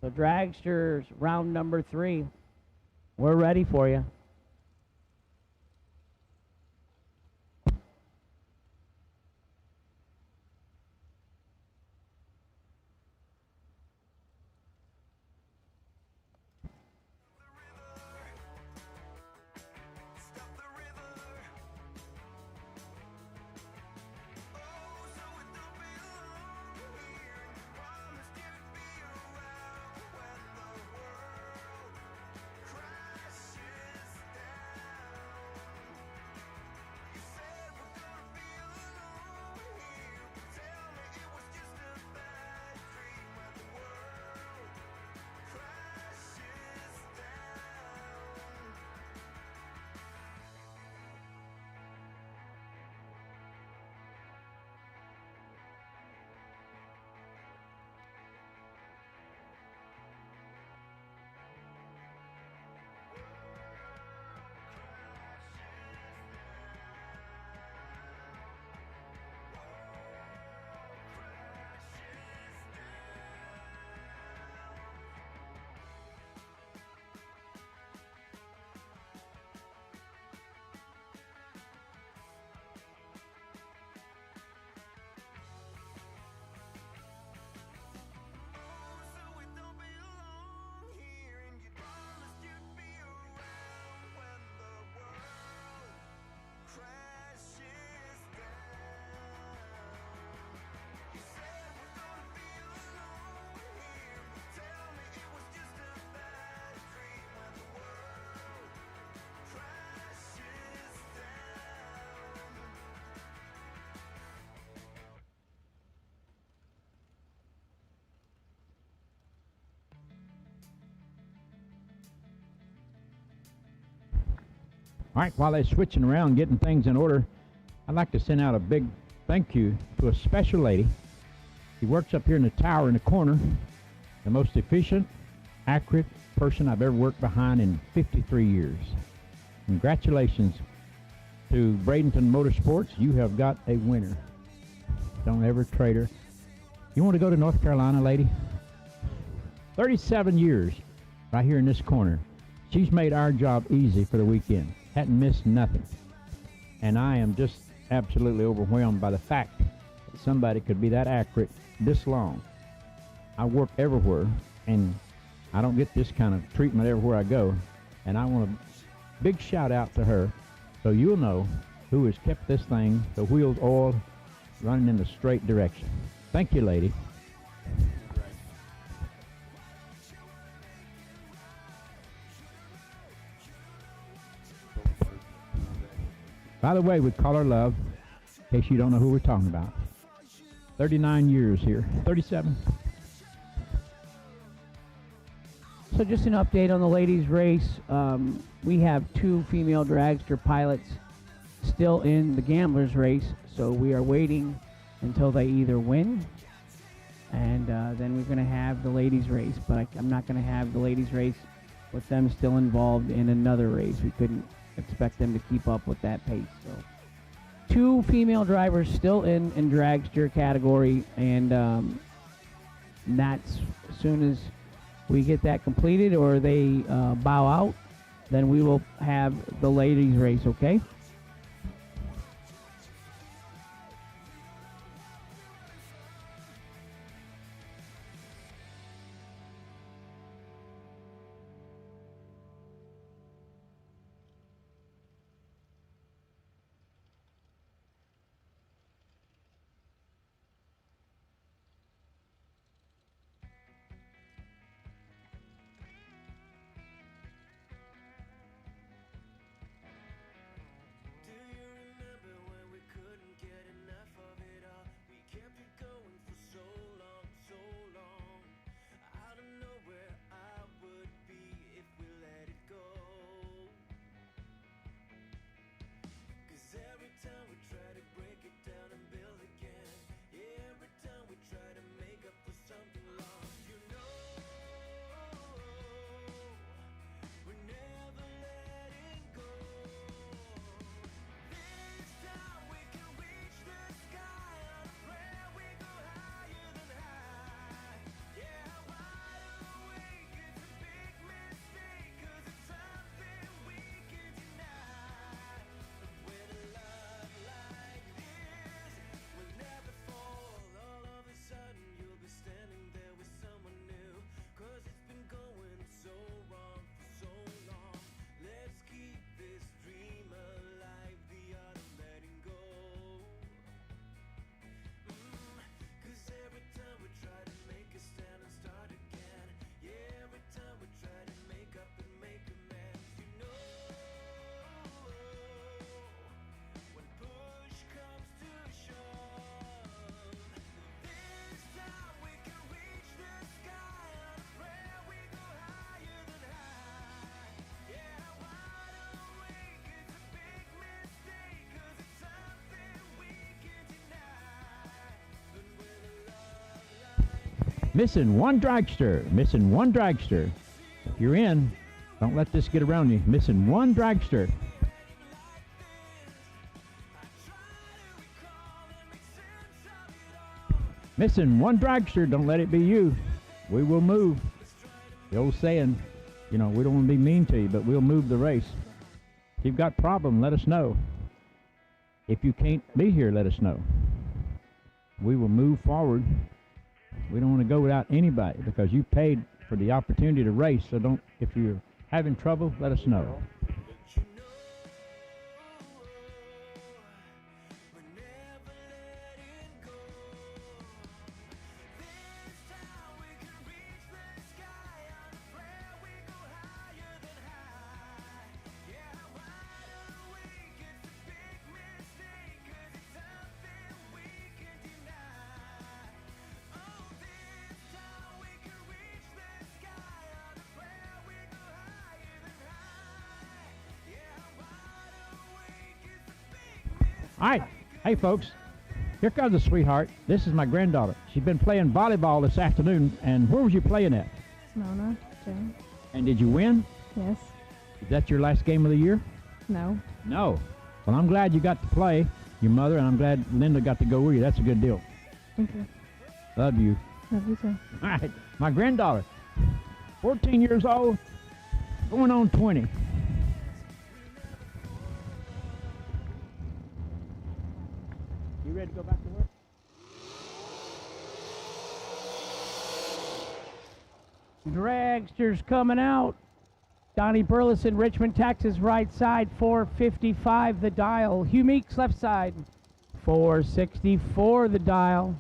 K: So Dragsters, round number 3. We're ready for you.
I: All right, while they're switching around, getting things in order, I'd like to send out a big thank you to a special lady. She works up here in the tower in the corner, the most efficient, accurate person I've ever worked behind in 53 years. Congratulations to Bradenton Motorsports. You have got a winner. Don't ever trade her. You want to go to North Carolina, lady? 37 years right here in this corner. She's made our job easy for the weekend. Hadn't missed nothing. And I am just absolutely overwhelmed by the fact that somebody could be that accurate this long. I work everywhere, and I don't get this kind of treatment everywhere I go. And I want a big shout out to her, so you'll know who has kept this thing, the wheels oiled, running in the straight direction. Thank you, lady. By the way, we call her Love, in case you don't know who we're talking about. 39 years here. 37.
K: So just an update on the ladies' race. We have 2 female dragster pilots still in the gamblers' race, so we are waiting until they either win, and then we're going to have the ladies' race. But I'm not going to have the ladies' race with them still involved in another race. We couldn't expect them to keep up with that pace. So 2 female drivers still in dragster category, and that's as soon as we get that completed or they bow out, then we will have the ladies race, okay?
I: Missing one dragster. Missing one dragster. If you're in, don't let this get around you. Missing one dragster. Missing one dragster. Don't let it be you. We will move. The old saying, you know, we don't want to be mean to you, but we'll move the race. If you've got a problem, let us know. If you can't be here, let us know. We will move forward. We don't want to go without anybody because you paid for the opportunity to race. So don't, if you're having trouble, let us know. All right. Hey, folks. Here comes a sweetheart. This is my granddaughter. She's been playing volleyball this afternoon. And where was you playing at?
H: Pomona. Jen.
I: And did you win?
H: Yes.
I: Is that your last game of the year?
H: No.
I: No. Well, I'm glad you got to play your mother, and I'm glad Linda got to go with you. That's a good deal.
H: Thank you.
I: Love you.
H: Love you too.
I: All right. My granddaughter, 14 years old, going on 20. You ready to go back to work?
K: Dragster's coming out. Donnie Burleson, Richmond, Texas, right side, 455 the dial. Hugh Meeks, left side, 464 the dial.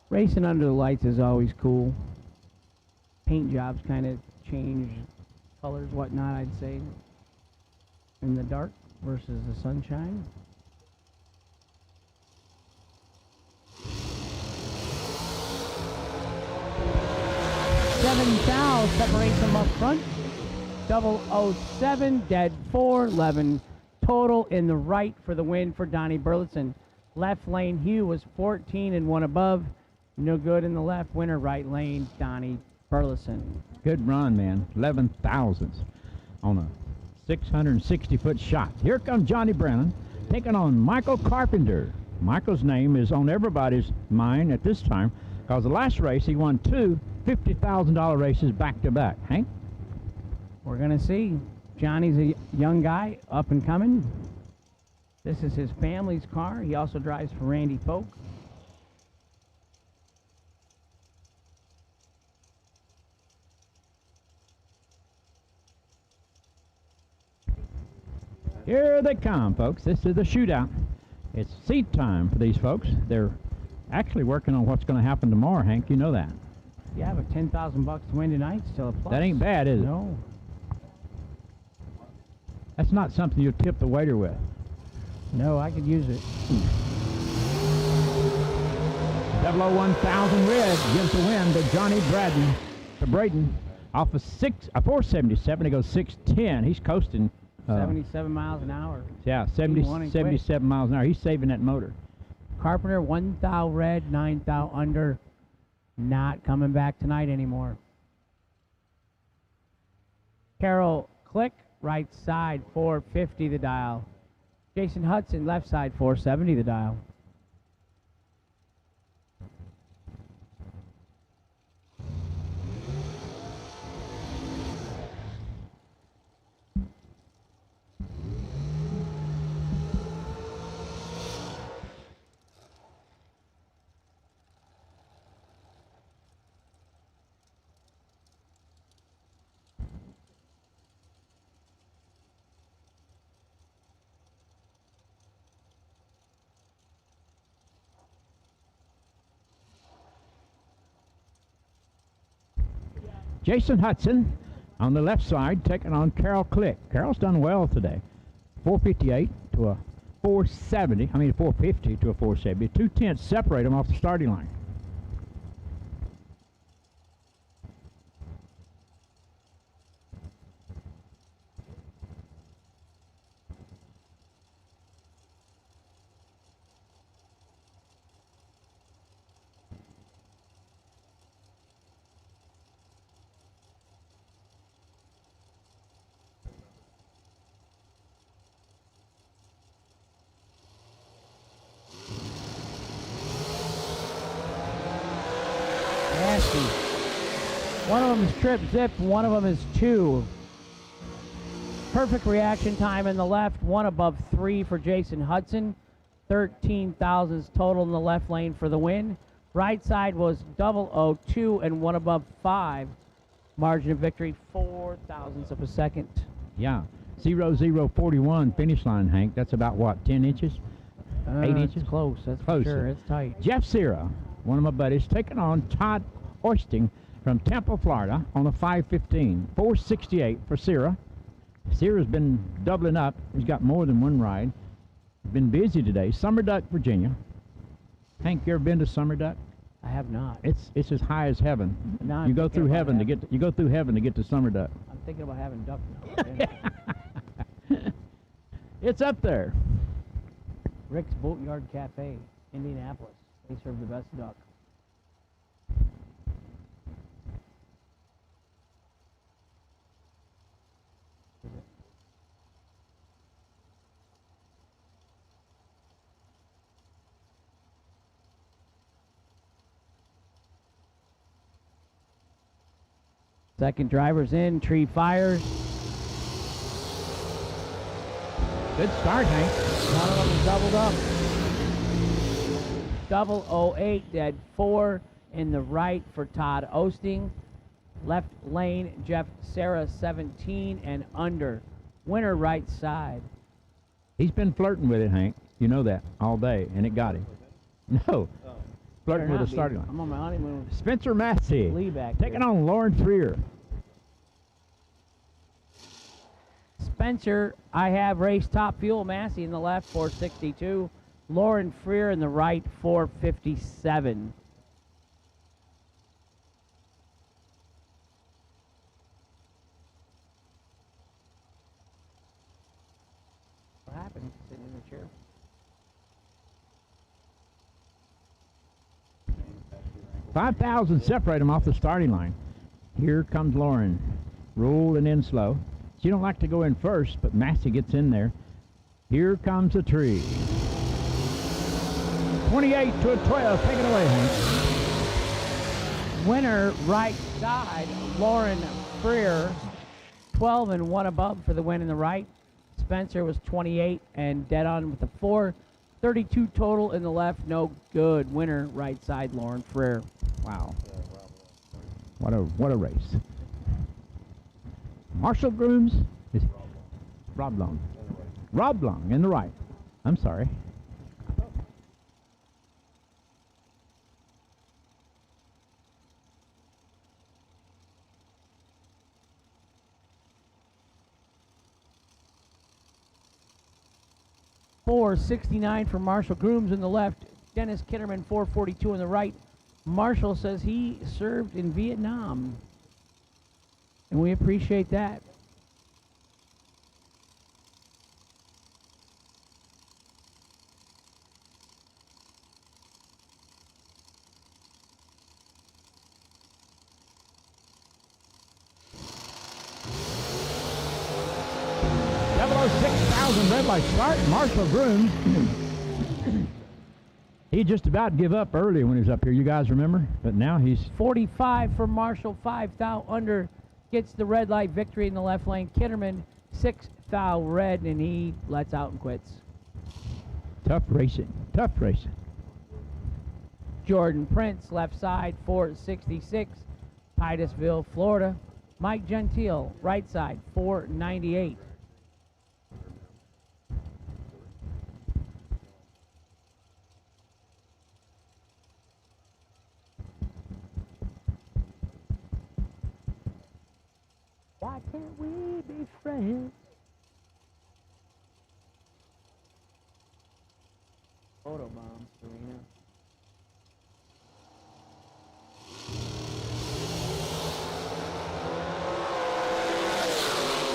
K: Racing under the lights is always cool. Paint jobs kind of change colors, whatnot, I'd say, in the dark versus the sunshine. Seven thou separates them up front. 007, dead 411 total in the right for the win for Donnie Burleson. Left lane Hugh was 14 and one above. No good in the left. Winner right lane Donnie Burleson.
I: Good run, man. 11 thousandths on a 660-foot shot. Here comes Johnny Brennan taking on Michael Carpenter. Michael's name is on everybody's mind at this time because the last race he won two $50,000 races back-to-back. Hank?
K: We're going to see. Johnny's a young guy, up and coming. This is his family's car. He also drives for Randy Folk.
I: Here they come, folks. This is the shootout. It's seat time for these folks. They're actually working on what's going to happen tomorrow, Hank. You know that.
K: Yeah, but $10,000 to win tonight, still a plus.
I: That ain't bad, is it?
K: No.
I: That's not something you tip the waiter with.
K: No, I could use it.
I: 001,000 red gives the win to Johnny Braden off of 477. He goes 610. He's coasting.
K: 77 miles an hour.
I: Yeah,
K: He won and quit.
I: 77 miles an hour. He's saving that motor.
K: Carpenter, 1 thou red, 9 thou under. Not coming back tonight anymore. Carol Click, right side, 450 the dial. Jason Hudson, left side, 470 the dial.
I: Jason Hudson on the left side taking on Carol Click. Carol's done well today. 458 to a 470. 450 to a 470. 2/10 separate them off the starting line.
K: Nasty. One of them is trip zip, one of them is 2. Perfect reaction time in the left, one above 3 for Jason Hudson. 13 thousandths total in the left lane for the win. Right side was 002 and one above 5. Margin of victory, 4 thousandths of a second.
I: Yeah. 0041 finish line, Hank. That's about what, 10 inches? 8 inches?
K: It's close, that's
I: Close.
K: for sure. It's tight.
I: Jeff Sierra, one of my buddies, taking on Todd Oisting from Tampa, Florida on a 515. 468 for Sierra. Sierra's been doubling up. He's got more than one ride. Been busy today. Summer Duck, Virginia. Hank, you ever been to Summer Duck?
K: I have not.
I: It's as high as heaven.
K: Now I'm
I: You go
K: thinking
I: through
K: about
I: heaven to
K: having-
I: get you go through heaven to get to Summer Duck.
K: I'm thinking about having duck now. for dinner.
I: It's up there.
K: Rick's Boatyard Cafe, Indianapolis. They serve the best duck. Second driver's in, tree fires.
I: Good start, Hank.
K: One of them is doubled up. 008, dead 4 in the right for Todd Osting. Left lane, Jeff Sarah 17 and under. Winner right side.
I: He's been flirting with it, Hank. You know that all day, and it got him. No. Flirting
K: Better
I: with
K: not
I: the
K: be.
I: starting line.
K: I'm on my honeymoon.
I: Spencer Massey
K: Lee back
I: taking
K: here.
I: on Lauren Freer.
K: Spencer, I have race top fuel. Massey in the left, 462. Lauren Freer in the right, 457. What happened? He's sitting in the chair.
I: $5,000 separate him off the starting line. Here comes Lauren, rolling in slow. She don't like to go in first, but Massey gets in there. Here comes a tree. 28 to a 12. Take it away, Hank.
K: Winner right side, Lauren Freer, 12 and 1 above for the win in the right. Spencer was 28 and dead on with a 4. 32 total in the left, no good. Winner right side, Lauren Freer.
I: Wow. What a race. Marshall Grooms is Rob Long. Rob Long in the right. I'm sorry.
K: $469 for Marshall Grooms in the left. Dennis Kitterman, 442 in the right. Marshall says he served in Vietnam. And we appreciate that.
I: $6,000 red light start. Marshall Grooms. He just about give up earlier when he was up here. You guys remember? But now he's
K: 45 for Marshall. 5 thou under gets the red light victory in the left lane. Kitterman 6 thou red, and he lets out and quits.
I: tough racing. Tough racing.
K: Jordan Prince left side 466. Titusville, Florida. Mike Gentile right side 498. Why can't we be friends? Photo bomb, Serena.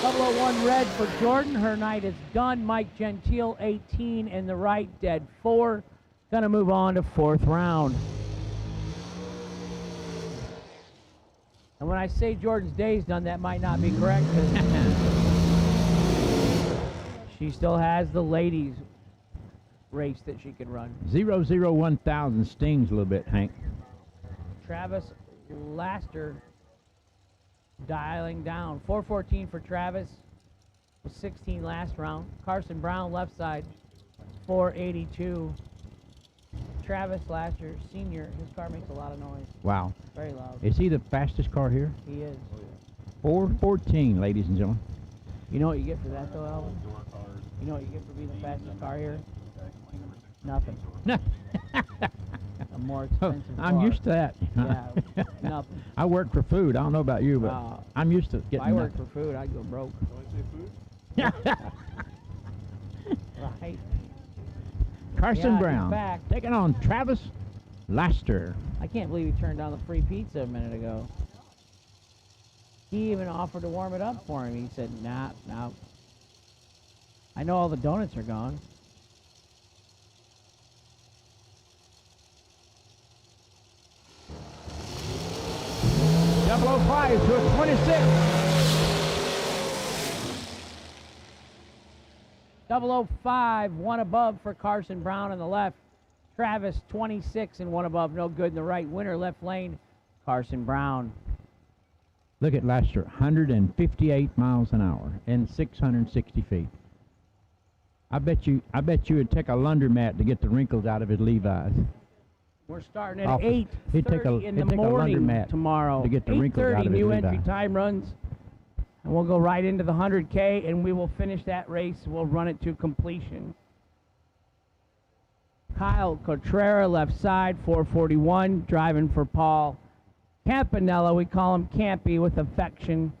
K: Double 01 red for Jordan. Her night is done. Mike Gentile, 18 in the right, dead 4. Gonna move on to 4th round. And when I say Jordan's day's done, that might not be correct. She still has the ladies race that she can run.
I: 001,000 stings a little bit, Hank.
K: Travis Laster dialing down. 414 for Travis. 16 last round. Carson Brown left side. 482. Travis Laster, senior. His car makes a lot of noise.
I: Wow.
K: Very loud.
I: Is he the fastest car here?
K: He is.
I: 414, ladies and gentlemen.
K: You know what you get for that, though, Alvin? You know what you get for being the fastest car here? Nothing. A more expensive
I: I'm
K: car.
I: used to that.
K: Yeah, nothing.
I: I work for food. I don't know about you, but I'm used to
K: If
I: getting
K: I worked
I: nothing.
K: for food, I'd go broke. Right.
I: Carson
K: Yeah, he's
I: Brown
K: back.
I: taking on Travis Laster.
K: I can't believe he turned down the free pizza a minute ago. He even offered to warm it up for him. He said, nah. I know all the donuts are gone.
I: Double 05 to a 26.
K: 005, one above for Carson Brown on the left. Travis, 26 and one above, no good in the right. Winner left lane, Carson Brown.
I: Look at Laster, 158 miles an hour and 660 feet. I bet you it'd take a laundromat to get the wrinkles out of his Levi's.
K: We're starting at 8:30 in the
I: it'd take a
K: morning
I: laundromat
K: tomorrow.
I: to get the wrinkles out
K: 8:30
I: of his
K: new
I: Levi's.
K: entry time runs. And we'll go right into the 100K, and we will finish that race. We'll run it to completion. Kyle Cotrera, left side, 441, driving for Paul Campanella. We call him Campy with affection.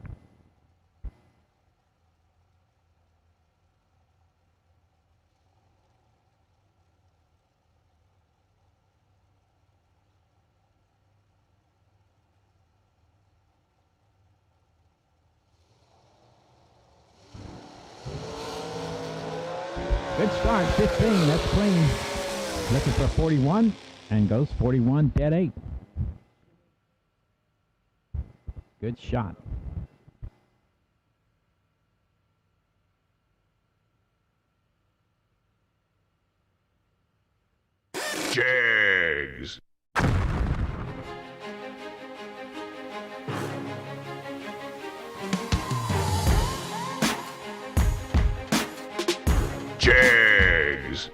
I: Good start, 15, that's clean. Looking for 41 and goes 41, dead 8. Good shot.
A: Jegs. Jegs.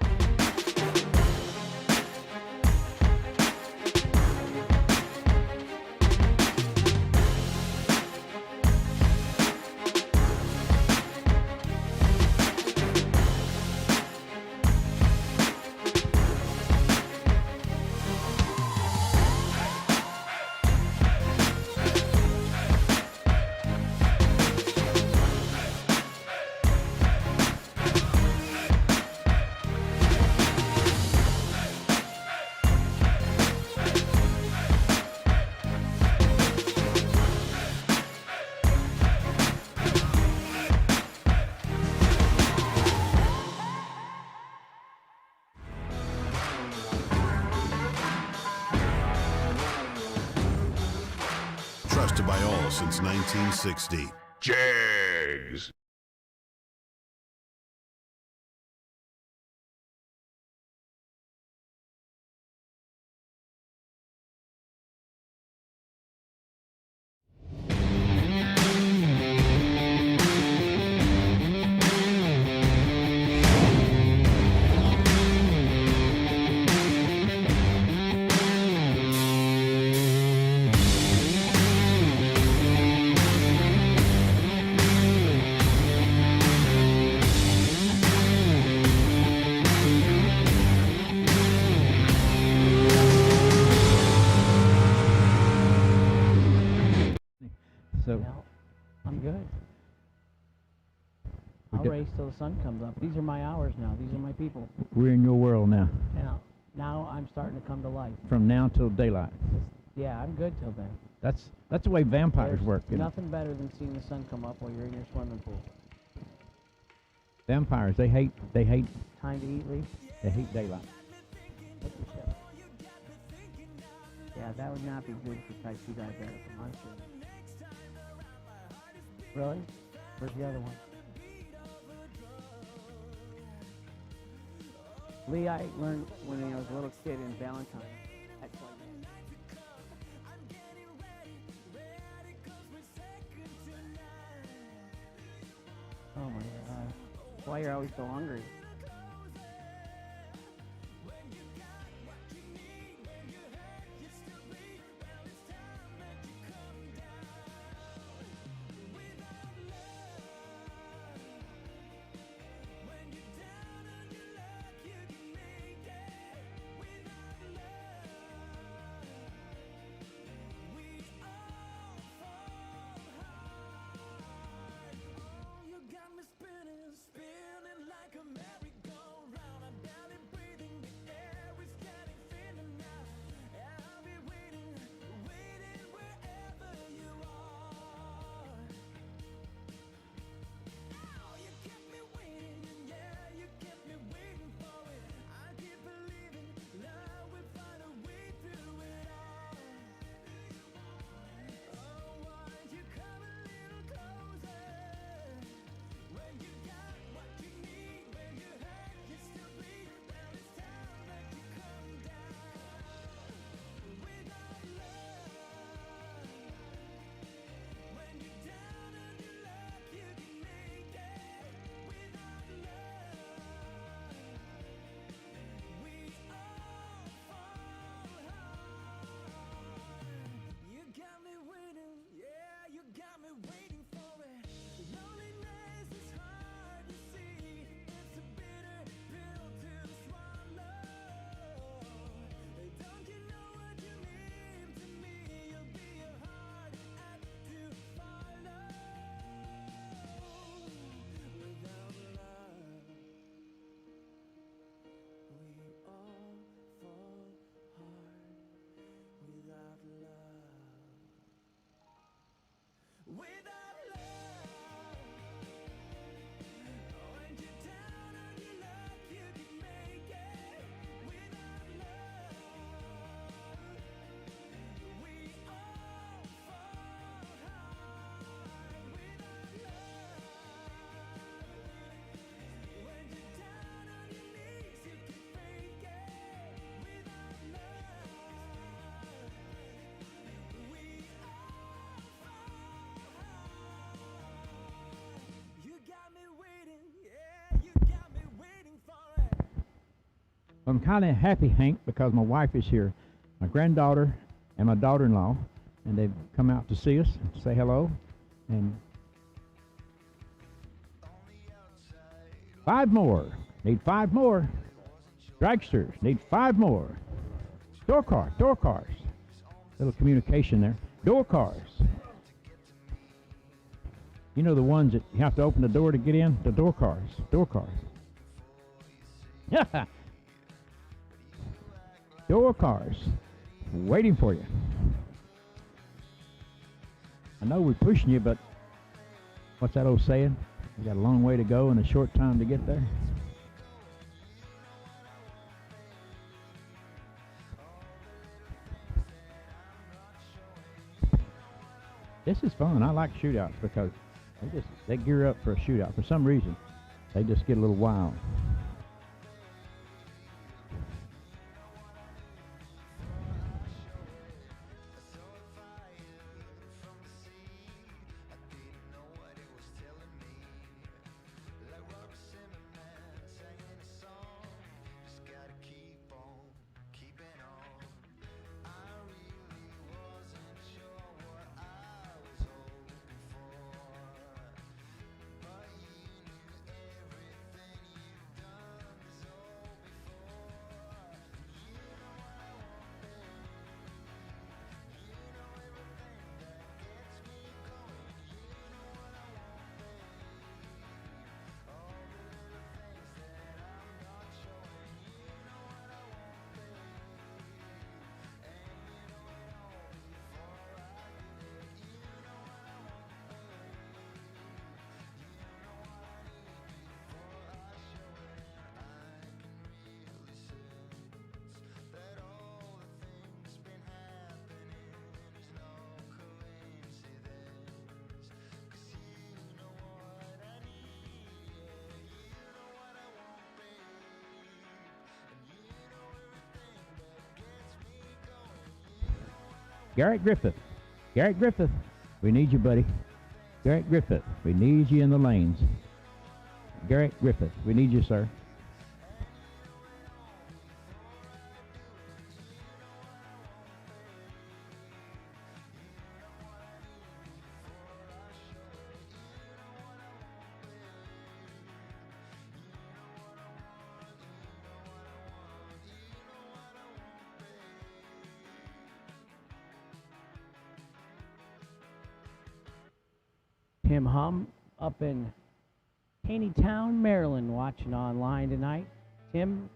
C: Trusted by all since 1960.
A: Jegs.
I: So
K: I'm good. I'll race till the sun comes up. These are my hours now. These are my people.
I: we're in your world now.
K: Now I'm starting to come to life.
I: From now till daylight.
K: Yeah, I'm good till then.
I: That's the way vampires
K: There's
I: work. You know?
K: nothing better than seeing the sun come up while you're in your swimming pool.
I: Vampires, they hate
K: Time to eat, Lee?
I: they hate daylight.
K: Yeah, that would not be good for type 2 diabetic. I'm sure. Really? Where's the other one? Lee, I learned when I was a little kid in Valentine. That's like oh my God. That's why you're always so hungry.
E: Spinning like a map.
I: I'm kind of happy, Hank, because my wife is here, my granddaughter and my daughter-in-law, and they've come out to see us, say hello, and 5 more. Need 5 more. Dragsters need 5 more. Door cars. Little communication there. Door cars. You know the ones that you have to open the door to get in? The door cars. Yeah. Door cars. Waiting for you. I know we're pushing you, but what's that old saying? We got a long way to go and a short time to get there. This is fun. I like shootouts because they gear up for a shootout. For some reason, they just get a little wild. Garrett Griffith, we need you, buddy. Garrett Griffith, we need you in the lanes. Garrett Griffith, we need you, sir.
K: Tim Hum up in Taneytown, Maryland, watching online tonight. Tim,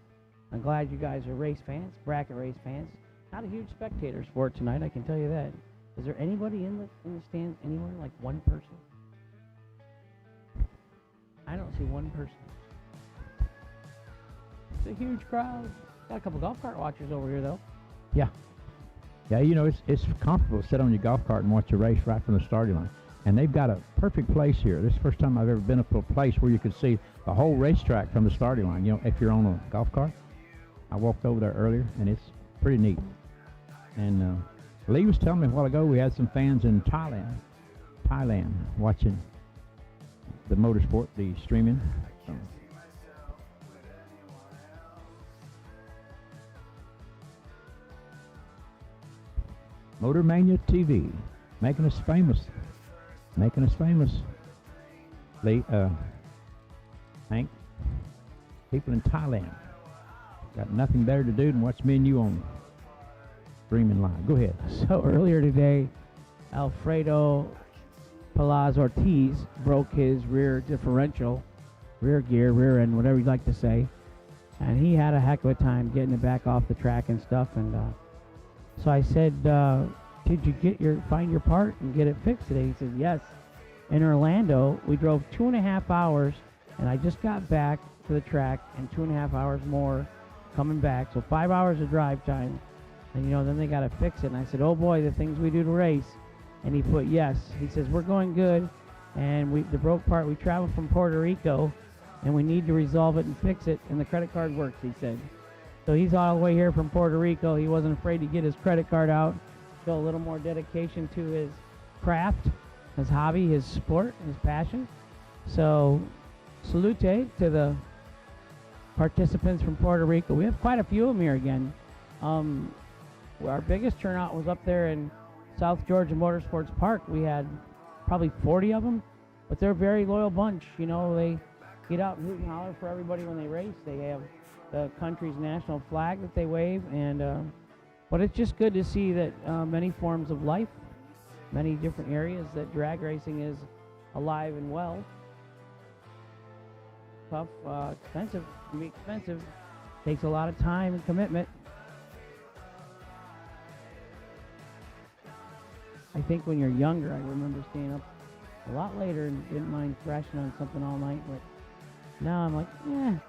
K: I'm glad you guys are race fans, bracket race fans. Not a huge spectator sport tonight, I can tell you that. Is there anybody in the stands anywhere, like one person? I don't see one person. It's a huge crowd. Got a couple golf cart watchers over here, though.
I: Yeah. Yeah, you know, it's comfortable to sit on your golf cart and watch a race right from the starting line. And they've got a perfect place here. This is the first time I've ever been up to a place where you could see the whole racetrack from the starting line. You know, if you're on a golf cart. I walked over there earlier, and it's pretty neat. And Lee was telling me a while ago we had some fans in Thailand, watching the motorsport, the streaming. So. Motor Mania TV, making us famous. Lee, Hank, people in Thailand got nothing better to do than watch me and you on streaming live. Go ahead.
K: So earlier today, Alfredo Palaz Ortiz broke his rear differential, rear gear, rear end, whatever you'd like to say, and he had a heck of a time getting it back off the track and stuff. And so I said, did you find your part and get it fixed today? He said, yes. In Orlando, we drove 2.5 hours, and I just got back to the track, and 2.5 hours more coming back. So 5 hours of drive time. And, then they got to fix it. And I said, oh, boy, the things we do to race. And he put yes. He says, we're going good. And the broke part, we traveled from Puerto Rico, and we need to resolve it and fix it. And the credit card works, he said. So he's all the way here from Puerto Rico. He wasn't afraid to get his credit card out, show a little more dedication to his craft, his hobby, his sport, his passion. So salute to the participants from Puerto Rico. We have quite a few of them here again. Our biggest turnout was up there in South Georgia Motorsports Park. We had probably 40 of them, but they're a very loyal bunch. They get out and hoot and holler for everybody when they race. They have the country's national flag that they wave, and but it's just good to see that many forms of life, many different areas, that drag racing is alive and well. Tough, expensive, can be expensive, takes a lot of time and commitment. I think when you're younger, I remember staying up a lot later and didn't mind crashing on something all night, but now I'm like, I'm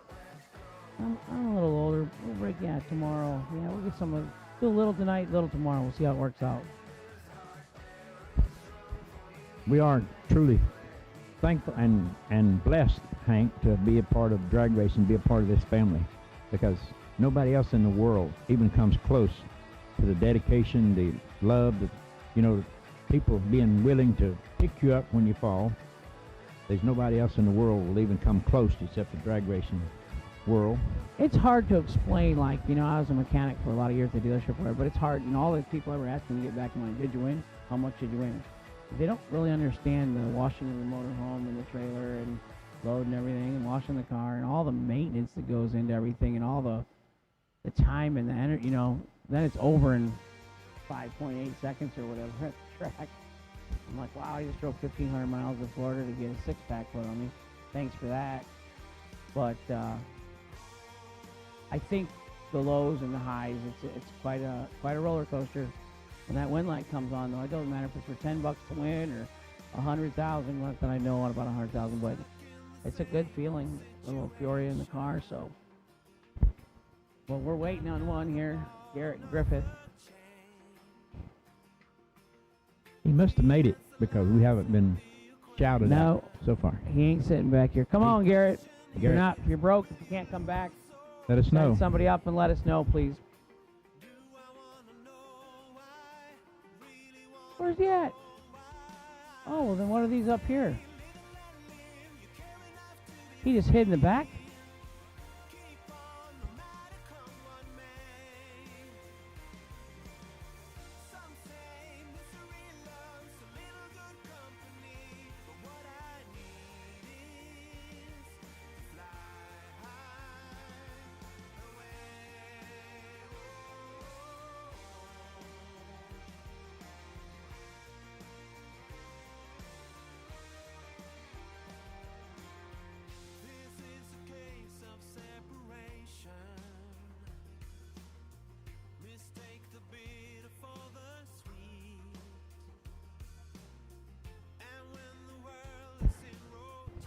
K: a little older. We'll break, tomorrow. We'll get do a little tonight, little tomorrow. We'll see how it works out.
I: We are truly thankful and blessed, Hank, to be a part of drag racing, be a part of this family, because nobody else in the world even comes close to the dedication, the love, people being willing to pick you up when you fall. There's nobody else in the world will even come close except the drag racing world.
K: It's hard to explain, I was a mechanic for a lot of years at the dealership, but it's hard. All the people ever ask me to get back in line, did you win? How much did you win? They don't really understand the washing of the motorhome and the trailer and loading everything and washing the car and all the maintenance that goes into everything and all the time and the energy, then it's over in 5.8 seconds or whatever at the track. I'm like, wow, I just drove 1,500 miles to Florida to get a six-pack put on me. Thanks for that. But I think the lows and the highs, it's quite a roller coaster. When that win light comes on, though, it doesn't matter if it's for $10 to win or 100,000. Not that I know about 100,000, but it's a good feeling. A little fury in the car. So, well, we're waiting on one here, Garrett Griffith.
I: He must have made it because we haven't been shouted out so far.
K: He ain't sitting back here. Come on, Garrett. If you're broke, if you can't come back,
I: let us know.
K: Send somebody up and let us know, please. Where's he at? Oh, well, then what are these up here? He just hid in the back?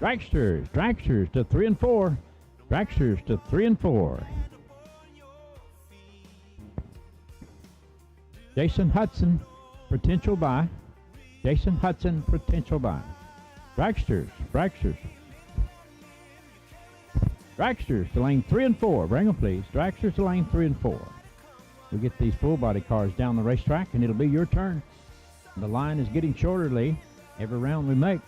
I: Dragsters to 3 and 4. Dragsters to 3 and 4. Jason Hudson, potential buy. Jason Hudson, potential buy. Dragsters to lane 3 and 4. Bring them, please. Dragsters to lane 3 and 4. We get these full body cars down the racetrack, and it'll be your turn. The line is getting shorter, Lee, every round we make.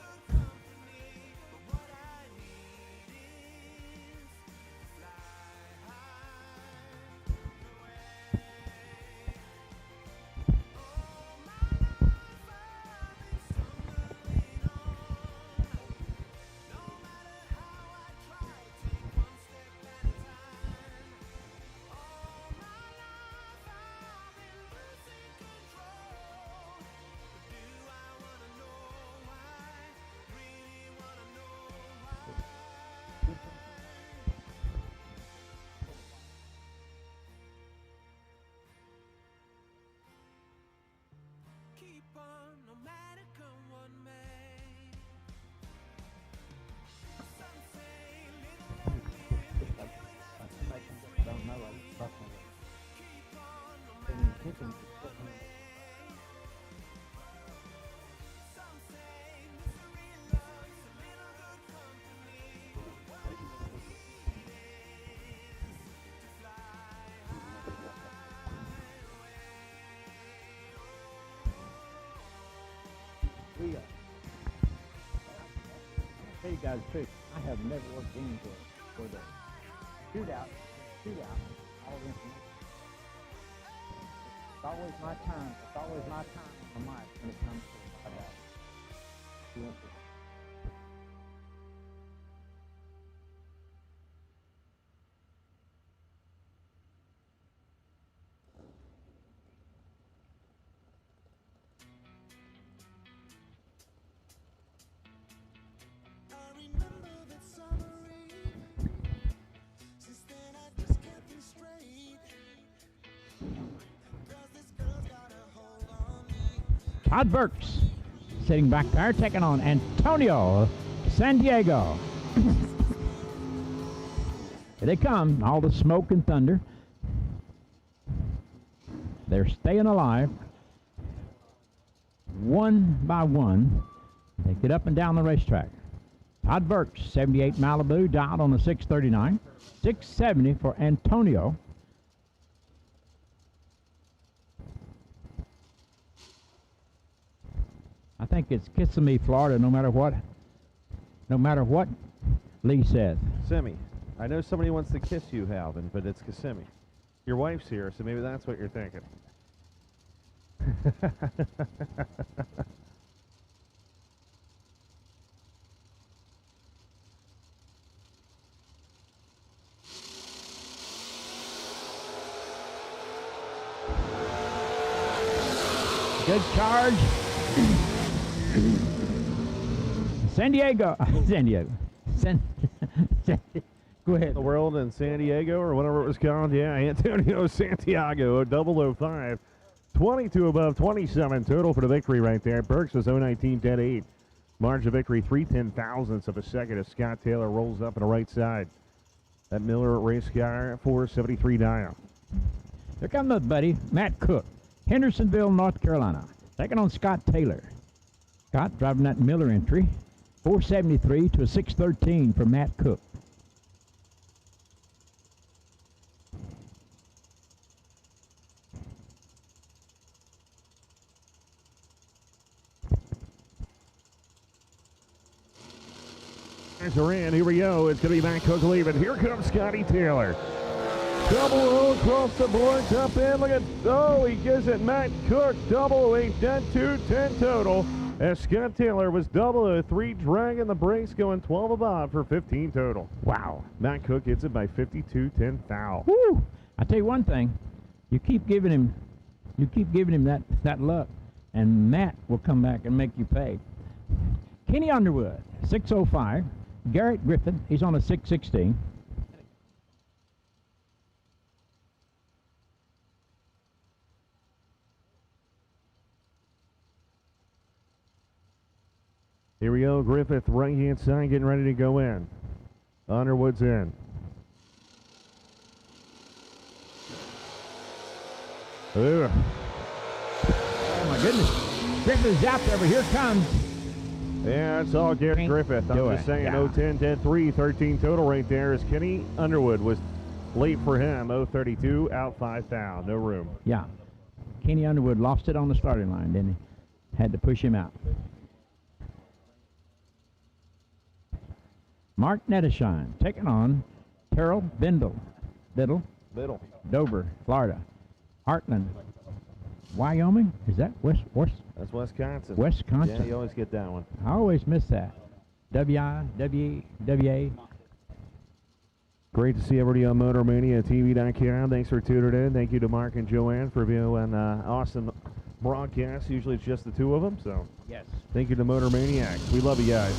I: guys the truth. I have never worked games where the shootout, all the information. It's always my turn. It's always my turn on the mic when it comes to that. Todd Burks sitting back there, taking on Antonio San Diego. Here they come, all the smoke and thunder. They're staying alive. One by one, they get up and down the racetrack. Todd Burks, 78 Malibu, dialed on the 639. 670 for Antonio. I think it's Kissimmee, Florida, no matter what Lee says.
J: Kissimmee. I know somebody wants to kiss you, Halvin, but it's Kissimmee. Your wife's here, so maybe that's what you're thinking.
I: Good charge. San Diego. Go ahead.
J: The world in San Diego, or whatever it was called. Yeah, Antonio Santiago, 005. 22 above, 27 total for the victory right there. Burks was 019, 10-8. Margin of victory, 3/10,000ths of a second as Scott Taylor rolls up on the right side. That Miller race car, 473 dial.
I: Here comes my buddy, Matt Cook, Hendersonville, North Carolina, taking on Scott Taylor. Scott driving that Miller entry, 473 to a 613 for Matt Cook.
J: Are in. Here we go. It's going to be Matt Cook leaving. Here comes Scotty Taylor. Double O across the board. Up in. Look at. Oh, he gives it Matt Cook. 008, 10-2, 10 total. As Scott Taylor was 003, dragging the brakes, going 12 above for 15 total.
I: Wow.
J: Matt Cook hits it by 52, 10 foul.
I: Woo! I tell you one thing. You keep giving him that luck, and Matt will come back and make you pay. Kenny Underwood, 605. Garrett Griffin, he's on a 616.
J: Here we go. Griffith, right-hand side, getting ready to go in. Underwood's in. Ugh.
I: Oh, my goodness. Griffith's out there, but here comes.
J: Yeah, it's all Garrett Griffith. I'm just saying,
I: Yeah.
J: 010, 10-3, 13 total right there as Kenny Underwood was late for him. 032, out 5 foul. No room.
I: Yeah. Kenny Underwood lost it on the starting line, didn't he? Had to push him out. Mark Nettishine taking on Terrell Biddle, Dover, Florida. Heartland, Wyoming. Is that West?
J: That's Wisconsin.
I: Wisconsin.
J: Yeah, you always get that one.
I: I always miss that. W-A.
J: Great to see everybody on MotorManiaTV.com. Thanks for tuning in. Thank you to Mark and Joanne for being an awesome broadcast. Usually it's just the two of them, so
I: yes.
J: Thank you to Motor Maniacs. We love you guys.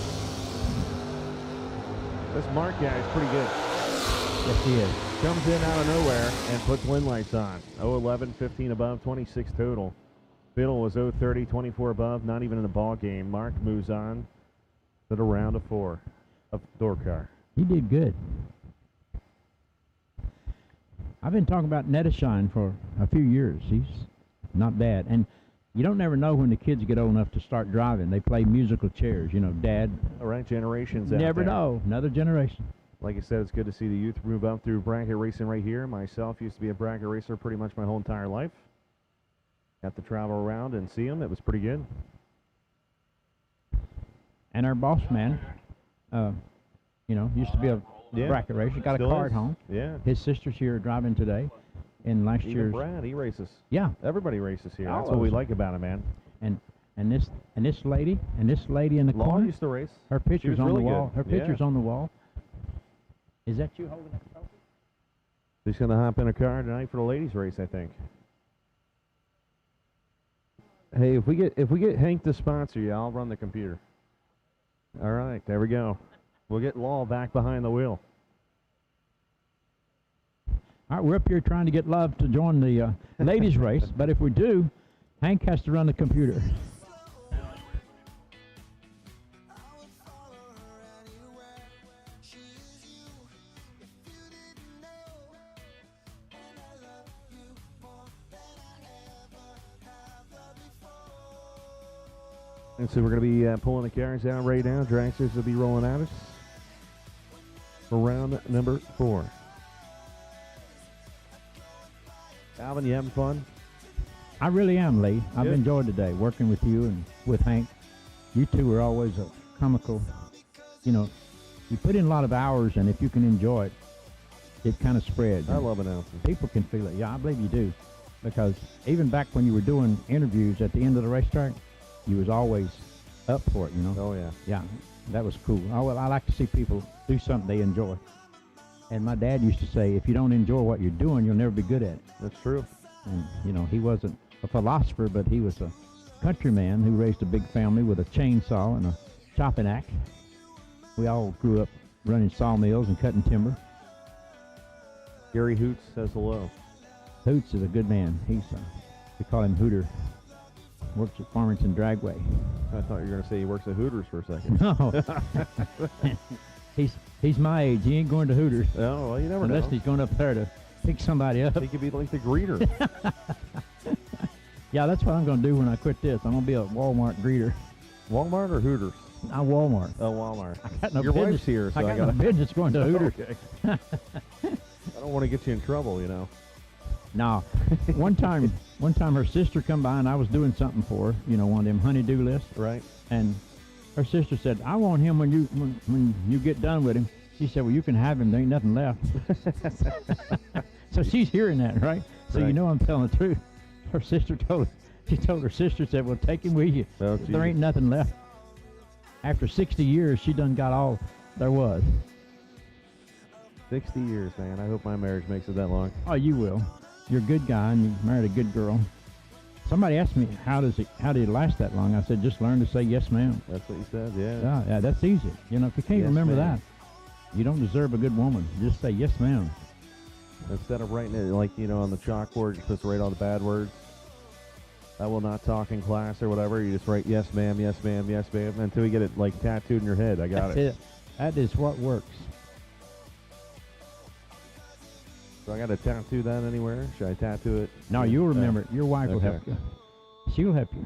J: This Mark guy is pretty good.
I: Yes, he is.
J: Comes in out of nowhere and puts wind lights on. 011, 15 above, 26 total. Biddle was 030, 24 above, not even in the ball game. Mark moves on to the round of 4 of door car.
I: He did good. I've been talking about Nettishine for a few years. He's not bad. And you don't never know when the kids get old enough to start driving. They play musical chairs, you know, Dad.
J: All right, generations out
I: Never
J: there.
I: know. Another generation.
J: Like I said, it's good to see the youth move up through bracket racing right here. Myself used to be a bracket racer pretty much my whole entire life. Got to travel around and see them. It was pretty good.
I: And our boss man, Used to be a bracket racer. Got
J: Still
I: a car
J: is.
I: at home.
J: Yeah.
I: His sister's here driving today. And last
J: Even
I: year's
J: Brad, he races.
I: Yeah.
J: Everybody races here.
I: All
J: That's
I: of
J: what we
I: us.
J: like about it, man.
I: And this lady in the
J: Law
I: corner.
J: used to race.
I: Her
J: She
I: picture's
J: was
I: on
J: really
I: the wall.
J: good.
I: Her picture's
J: Yeah.
I: on the wall. Is that you holding that trophy?
J: He's gonna hop in a car tonight for the ladies' race, I think. Hey, if we get Hank to sponsor you, I'll run the computer. All right, there we go. We'll get Law back behind the wheel.
I: All right, we're up here trying to get Love to join the ladies' race, but if we do, Hank has to run the computer.
J: And so we're going to be pulling the cars out right now. Dragsters will be rolling at us for round number 4. Alvin, you having fun?
I: I really am, Lee. I've
J: Good.
I: enjoyed today working with you and with Hank. You two are always a comical. You put in a lot of hours, and if you can enjoy it, it kind of spreads.
J: I love announcing.
I: People can feel it. Yeah, I believe you do. Because even back when you were doing interviews at the end of the racetrack, you was always up for it,
J: Oh, yeah.
I: Yeah, that was cool. I like to see people do something they enjoy. And my dad used to say, if you don't enjoy what you're doing, you'll never be good at it.
J: That's true.
I: And, he wasn't a philosopher, but he was a countryman who raised a big family with a chainsaw and a chopping axe. We all grew up running sawmills and cutting timber.
J: Gary Hoots says hello.
I: Hoots is a good man. We call him Hooter. Works at Farmington Dragway.
J: I thought you were going to say he works at Hooters for a second.
I: No. He's my age. He ain't going to Hooters.
J: Oh, well, you never know.
I: Unless he's going up there to pick somebody up.
J: He could be like the greeter.
I: Yeah, that's what I'm going to do when I quit this. I'm going to be a Walmart greeter.
J: Walmart or Hooters?
I: Walmart.
J: Oh, Walmart.
I: I got no
J: Your
I: business.
J: wife's here, so
I: I got no business going to Hooters.
J: Okay. I don't want to get you in trouble,
I: No. One time her sister come by and I was doing something for her, one of them honey-do lists.
J: Right.
I: And her sister said, I want him when you get done with him. She said, well, you can have him. There ain't nothing left. So she's hearing that, right? So
J: Right.
I: you know I'm telling the truth. Her sister told her sister, said, well, take him with you.
J: Oh,
I: There ain't nothing left. After 60 years, she done got all there was.
J: 60 years, man. I hope my marriage makes it that long.
I: Oh, you will. You're a good guy and you married a good girl. Somebody asked me, how do you last that long? I said, just learn to say yes, ma'am.
J: That's what you said, yeah.
I: Yeah, that's easy. If you can't
J: Yes,
I: remember
J: ma'am.
I: that, you don't deserve a good woman. Just say yes, ma'am.
J: Instead of writing it on the chalkboard, you're supposed to write all the bad words. I will not talk in class or whatever. You just write yes, ma'am, yes, ma'am, yes, ma'am, until you get it tattooed in your head. I got
I: That's
J: it.
I: it. That is what works.
J: So I got to tattoo that anywhere? Should I tattoo it?
I: No, you'll remember it. Your wife will
J: Okay.
I: help you. She'll help you.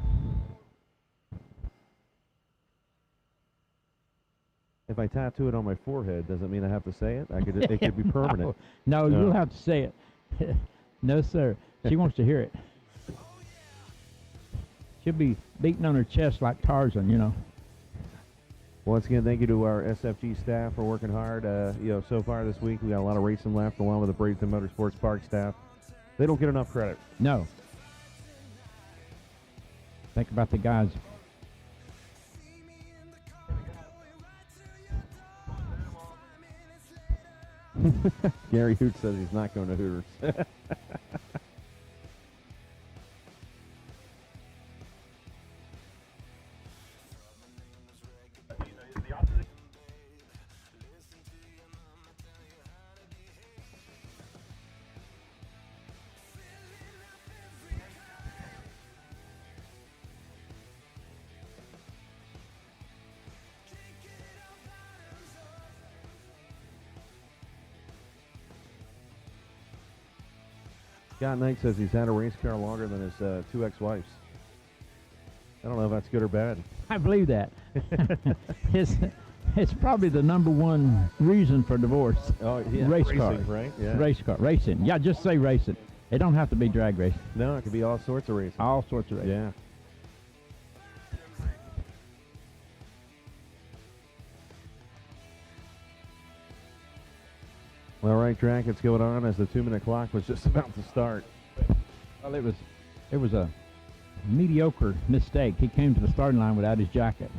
J: If I tattoo it on my forehead, does it mean I have to say it? It could be permanent.
I: No, you'll have to say it. No, sir. She wants to hear it. She'll be beating on her chest like Tarzan,
J: Once again, thank you to our SFG staff for working hard. So far this week, we got a lot of racing left, along with the Bradenton Motorsports Park staff. They don't get enough credit.
I: No. Think about the guys.
J: Gary Hoot says he's not going to Hooters. Scott Knight says he's had a race car longer than his 2 ex-wives. I don't know if that's good or bad.
I: I believe that. It's probably the number one reason for divorce.
J: Oh, yeah.
I: Race
J: Racing,
I: cars.
J: right? Yeah.
I: Race car. Racing. Yeah, just say racing. It don't have to be drag racing.
J: No, it could be all sorts of racing.
I: All sorts of racing.
J: Yeah. Well, right track, it's going on as the 2-minute clock was just about to start.
I: Well, it was a mediocre mistake. He came to the starting line without his jacket.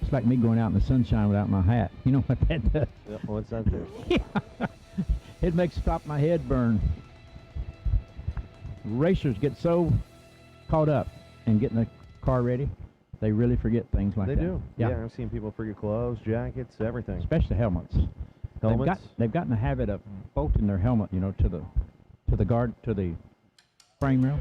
I: It's like me going out in the sunshine without my hat. You know what that does?
J: Yeah, what's that do?
I: Yeah. It makes the top of my head burn. Racers get so caught up in getting the car ready, they really forget things like
J: They
I: that.
J: do. Yeah, I've seen people forget gloves, jackets, everything.
I: Especially helmets.
J: Helmets?
I: They've gotten a habit of bolting their helmet, you know, to the frame rail.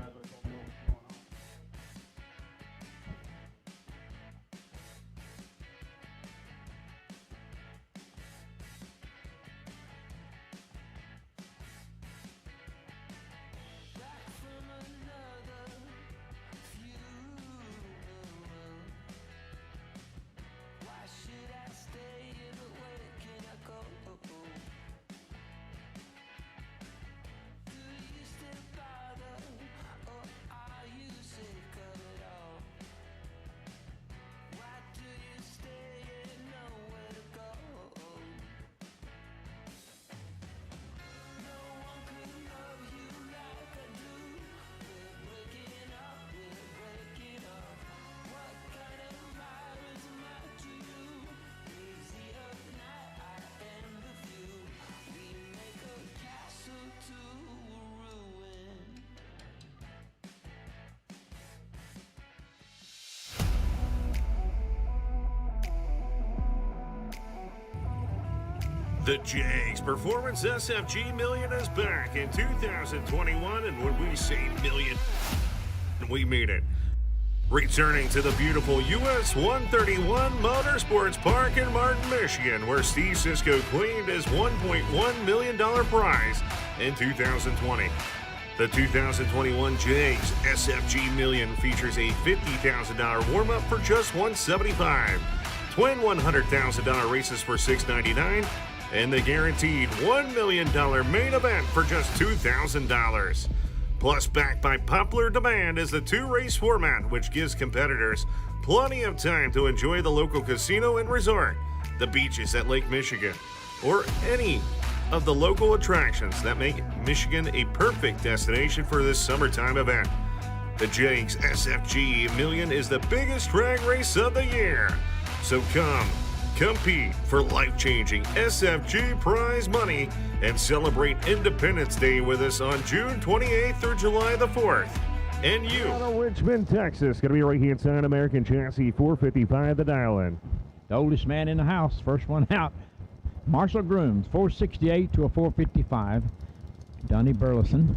A: The Jegs Performance SFG Million is back in 2021, and when we say million, we mean it. Returning to the beautiful US 131 Motorsports Park in Martin, Michigan, where Steve Sisko claimed his $1.1 million prize in 2020. The 2021 Jegs SFG Million features a $50,000 warm-up for just $175, twin $100,000 races for $699, and the guaranteed $1 million main event for just $2,000. Plus, backed by popular demand is the 2-race format, which gives competitors plenty of time to enjoy the local casino and resort, the beaches at Lake Michigan, or any of the local attractions that make Michigan a perfect destination for this summertime event. The Jegs SFG Million is the biggest drag race of the year. So come, compete for life-changing SFG prize money and celebrate Independence Day with us on June 28th through July the 4th. And you.
J: Out of Richmond, Texas. Going to be right hand side, American chassis 455, the dial-in.
I: The oldest man in the house, first one out. Marshall Grooms, 468 to a 455. Donnie Burleson.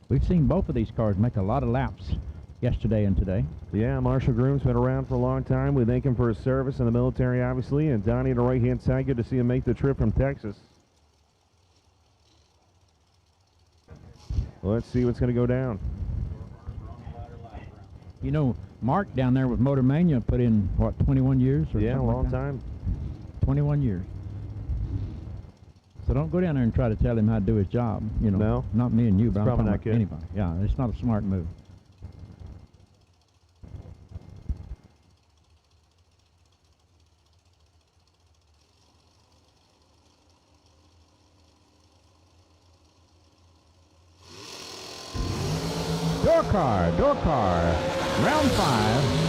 I: We've seen both of these cars make a lot of laps yesterday and today.
J: Yeah, Marshall Groom's been around for a long time. We thank him for his service in the military, obviously. And Donnie on the right-hand side, good to see him make the trip from Texas. Let's see what's going to go down.
I: You know, Mark down there with Motor Mania put in, what, 21 years? Or
J: Yeah, a
I: something like
J: long
I: that?
J: time.
I: 21 years. So don't go down there and try to tell him how to do his job. You know,
J: No.
I: Not me and you, but I'm
J: probably
I: talking
J: not
I: about
J: good.
I: anybody. Yeah, it's not a smart move. Door car, round 5.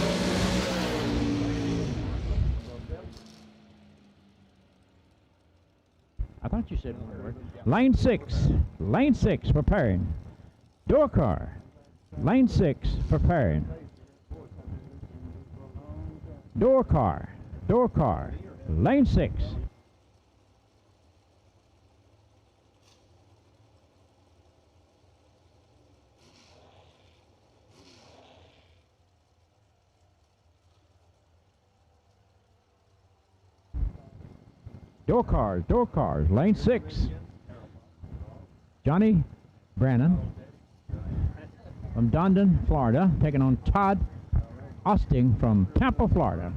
I: I thought you said one word. Lane 6 preparing. Door car, lane 6 preparing. Door car, lane 6. Door cars, lane 6. Johnny Brannon from Dondon, Florida, taking on Todd Osting from Tampa, Florida.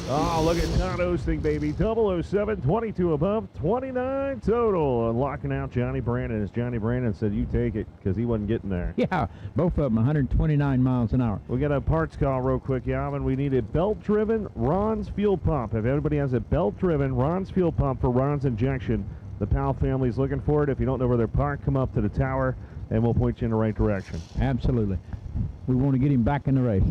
J: Oh, look at Todd Osting, baby. 007, 22 above, 29 total. Locking out Johnny Brandon as Johnny Brandon said, you take it, because he wasn't getting there.
I: Yeah, both of them 129 miles an hour.
J: We got a parts call real quick, Yavin. We need a belt-driven Ron's fuel pump. If anybody has a belt-driven Ron's fuel pump for Ron's injection, the Powell family's looking for it. If you don't know where they're parked, come up to the tower, and we'll point you in the right direction.
I: Absolutely. We want to get him back in the race.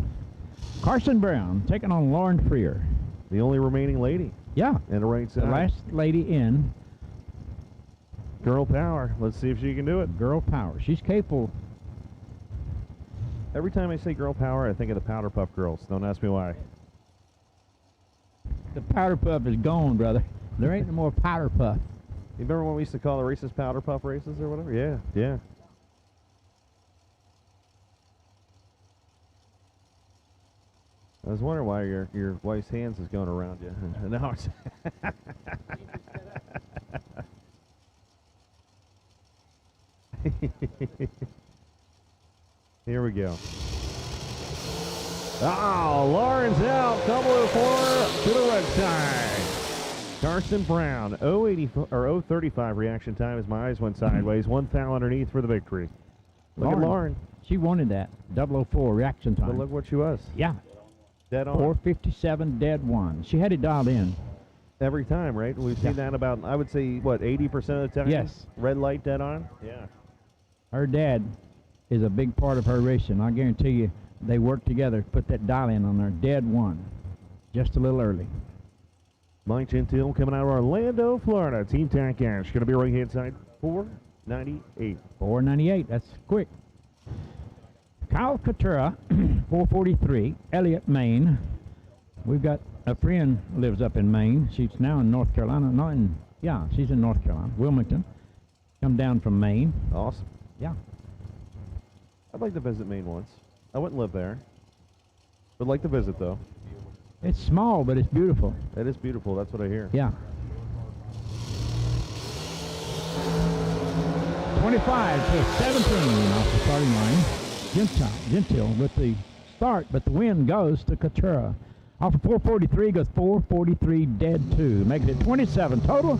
I: Carson Brown taking on Lauren Freer.
J: The only remaining lady.
I: Yeah.
J: And the right side.
I: The last lady in.
J: Girl power. Let's see if she can do it.
I: Girl power. She's capable.
J: Every time I say girl power, I think of the Powder Puff Girls. Don't ask me why.
I: The Powder Puff is gone, brother. There ain't no more Powder Puff.
J: You remember when we used to call the races Powder Puff races or whatever? Yeah, yeah. I was wondering why your wife's hands is going around you. And now it's Here we go. Oh, Lauren's out. 004 to the right side. Carson Brown, 035 reaction time as my eyes went sideways. One foul underneath for the victory. Look at Lauren.
I: She wanted that. 004 reaction time.
J: But look what she was.
I: Yeah.
J: Dead on.
I: 457 dead one. She had it dialed in.
J: Every time, right? We've seen that about, I would say, what, 80% of the time?
I: Yes.
J: Red light dead on? Yeah.
I: Her dad is a big part of her racing. I guarantee you they worked together to put that dial in on her. Dead one. Just a little early.
J: Mike Gentile coming out of Orlando, Florida. Team Tack Ash. Going to be right hand side. 498.
I: 498. That's quick. Kyle Katura, 443. Elliott, Maine. We've got a friend lives up in Maine. She's now in North Carolina. She's in North Carolina. Wilmington. Come down from Maine.
J: Awesome.
I: Yeah.
J: I'd like to visit Maine once. I wouldn't live there. Would like to visit, though.
I: It's small, but it's beautiful.
J: It is beautiful. That's what I hear.
I: Yeah. 25 to 17 off the starting line. Gentile with the start, but the win goes to Katura. Off of 443 goes 443 dead 2, making it 27 total.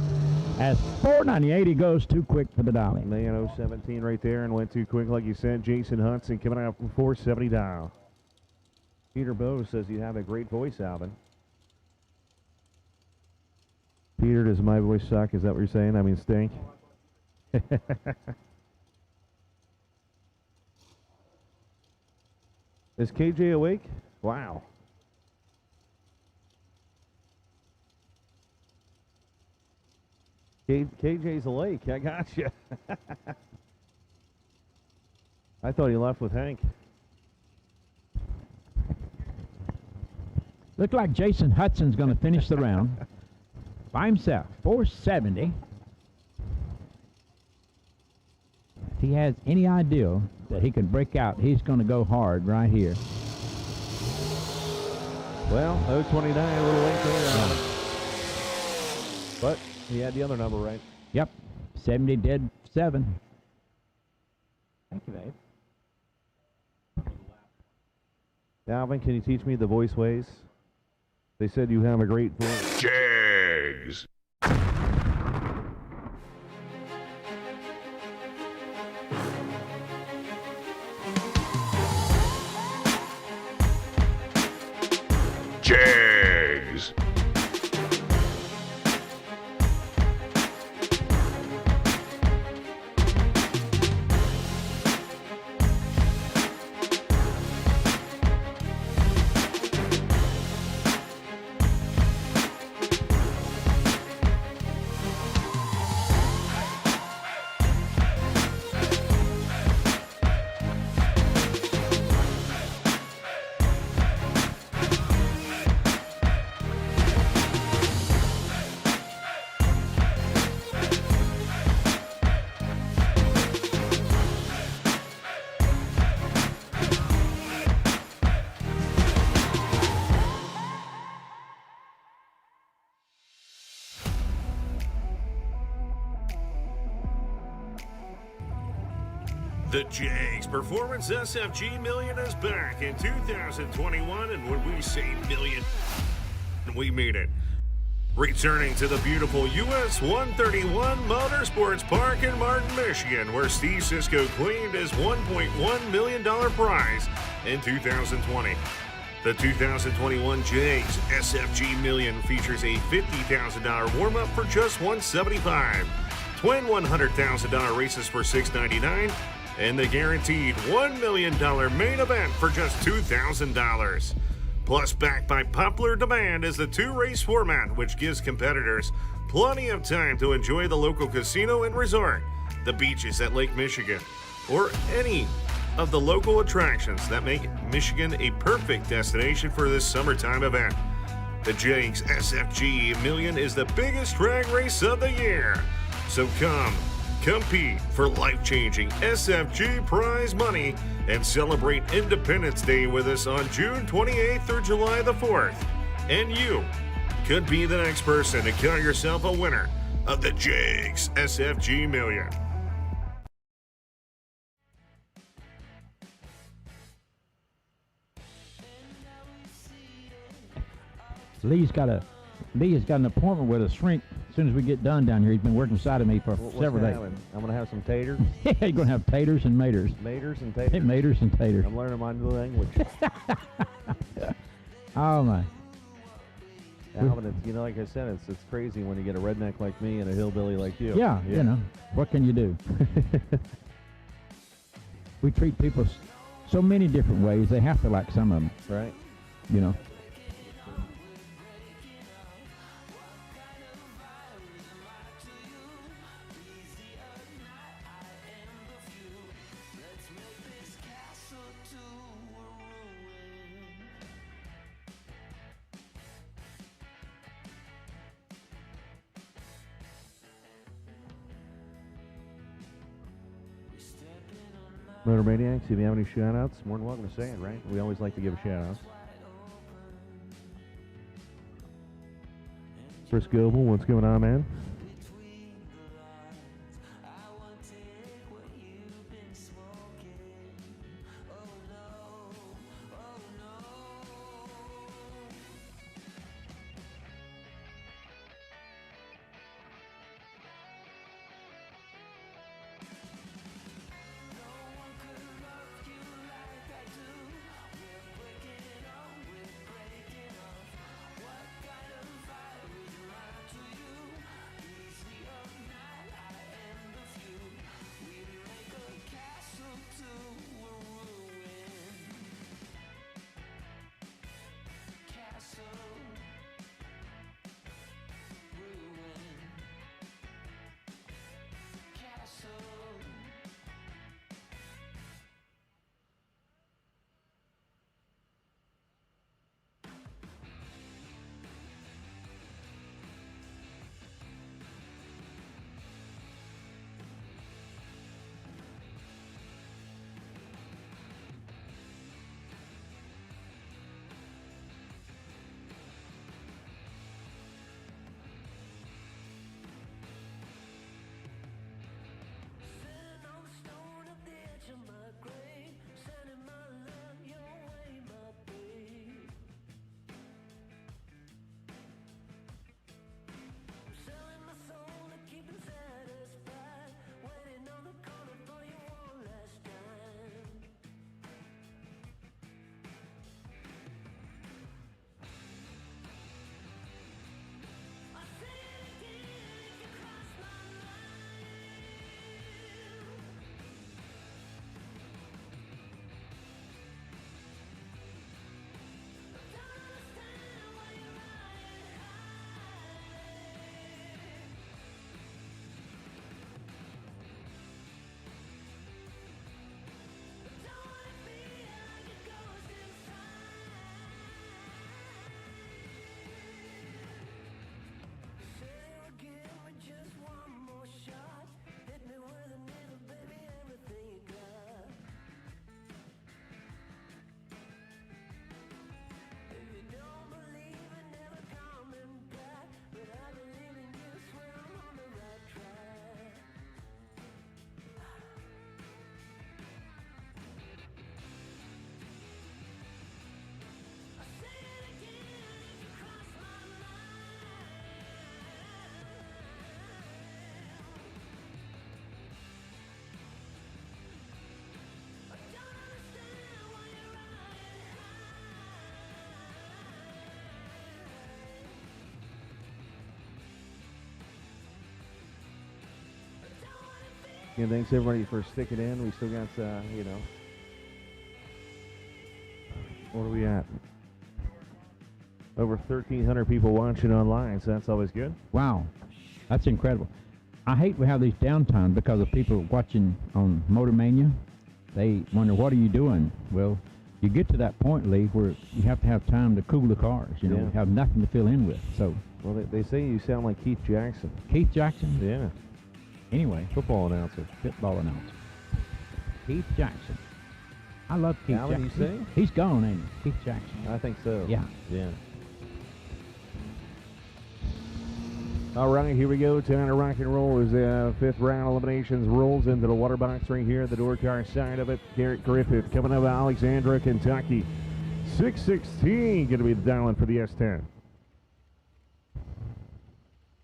I: As 498, he goes too quick for the dialing.
J: Man, 017 right there and went too quick, like you said. Jason Hudson coming out from 470 dial. Peter Bowe says you have a great voice, Alvin. Peter, does my voice suck? Is that what you're saying? I mean, stink? Is KJ awake? Wow. KJ's awake. I got you. I thought he left with Hank.
I: Looked like Jason Hudson's going to finish the round by himself. 470. If he has any idea that he can break out, he's going to go hard right here.
J: Well, 029, a little late there. But he had the other number right.
I: Yep. 70 dead 7. Thank you, babe.
J: Alvin, can you teach me the voice ways? They said you have a great voice.
A: Jegs. Jegs. The Jegs Performance SFG Million is back in 2021, and when we say million, we made it. Returning to the beautiful US 131 Motorsports Park in Martin, Michigan, where Steve Sisko claimed his $1.1 million prize in 2020. The 2021 Jegs SFG Million features a $50,000 warm-up for just $175, twin $100,000 races for $699, and the guaranteed $1 million main event for just $2,000. Plus, backed by popular demand is the two-race format, which gives competitors plenty of time to enjoy the local casino and resort, the beaches at Lake Michigan, or any of the local attractions that make Michigan a perfect destination for this summertime event. The Jegs SFG Million is the biggest drag race of the year. So come, compete for life-changing SFG prize money and celebrate Independence Day with us on June 28th through July the 4th. And you could be the next person to count yourself a winner of the Jegs SFG Million.
I: Lee has got an appointment with a shrink as soon as we get done down here. He's been working beside of me for several days.
J: I'm going to have some taters.
I: Yeah, you're going to have taters and maters.
J: Maters and taters.
I: Maters and taters.
J: I'm learning my new language.
I: Oh, my.
J: Alvin, it's, like I said, it's crazy when you get a redneck like me and a hillbilly like you.
I: Yeah, you know, what can you do? We treat people so many different ways. They have to like some of them.
J: Right.
I: You know.
J: Motor Maniacs, if you have any shout-outs, more than welcome to say it, right? We always like to give a shout-out. Chris Goebel, what's going on, man? And thanks everybody for sticking in. We still got, what are we at? Over 1,300 people watching online, so that's always good.
I: Wow, that's incredible. I hate we have these downtimes because of people watching on Motor Mania. They wonder, what are you doing? Well, you get to that point, Lee, where you have to have time to cool the cars. You know,
J: Yeah.
I: you have nothing to fill in with. So,
J: Well, they say you sound like Keith Jackson.
I: Keith Jackson?
J: Yeah.
I: Anyway.
J: Football announcer.
I: Football announcer. Keith Jackson. I love Keith
J: Alan, you
I: Jackson.
J: say?
I: He's gone, ain't he? Keith Jackson.
J: I think so.
I: Yeah.
J: Yeah. All right, here we go. Time to rock and roll as the fifth round eliminations rolls into the water box right here, the door car side of it. Garrett Griffith coming out of Alexandria, Kentucky. 616 going to be the dialing for the S10.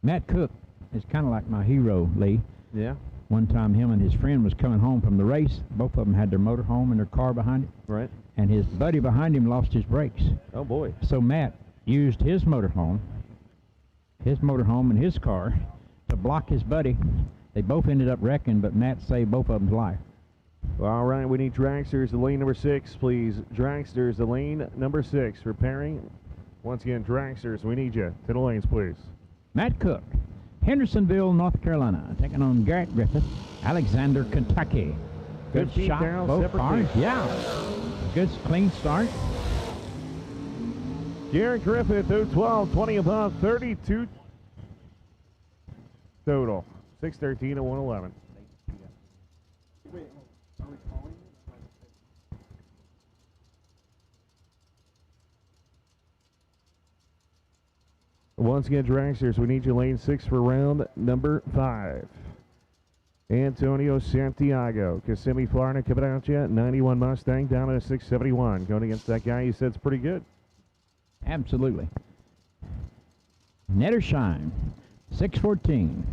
I: Matt Cook is kind of like my hero, Lee.
J: Yeah.
I: One time him and his friend was coming home from the race. Both of them had their motor home and their car behind it.
J: Right.
I: And his buddy behind him lost his brakes.
J: Oh, boy.
I: So Matt used his motorhome and his car to block his buddy. They both ended up wrecking, but Matt saved both of them's life.
J: All right, we need Dragsters, the lane number 6, please. Dragsters, the lane number 6, repairing. Once again, Dragsters, we need you to the lanes, please.
I: Matt Cook, Hendersonville, North Carolina, taking on Garrett Griffith, Alexander, Kentucky. Good
J: 15
I: shot,
J: down,
I: both
J: separate
I: cars.
J: teams.
I: Yeah, good clean start.
J: Garrett Griffith, 012, 20 above, 32 total. 613 and 111. Once again, Dragsters, we need you lane 6 for round number 5. Antonio Santiago, Kissimmee, Florida, coming out you. 91 Mustang down to 671. Going against that guy you said's pretty good.
I: Absolutely. Nettershine, 614.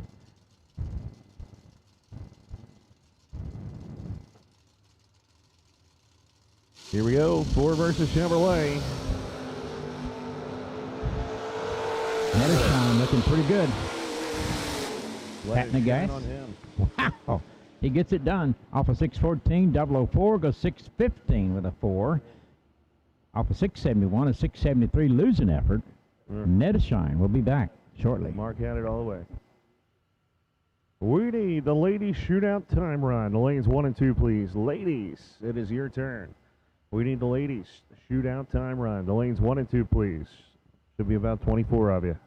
J: Here we go, Ford versus Chevrolet.
I: Nettershine looking pretty good. Patting the gas.
J: On him.
I: Wow. He gets it done. Off of 614, 004 goes 615 with a 4. Off of 671, a 673 losing effort. Nettershine will be back shortly.
J: Mark had it all the way. We need the ladies shootout time run. The lanes 1 and 2, please. Ladies, it is your turn. We need the ladies shootout time run. The lanes 1 and 2, please. Should be about 24 of you.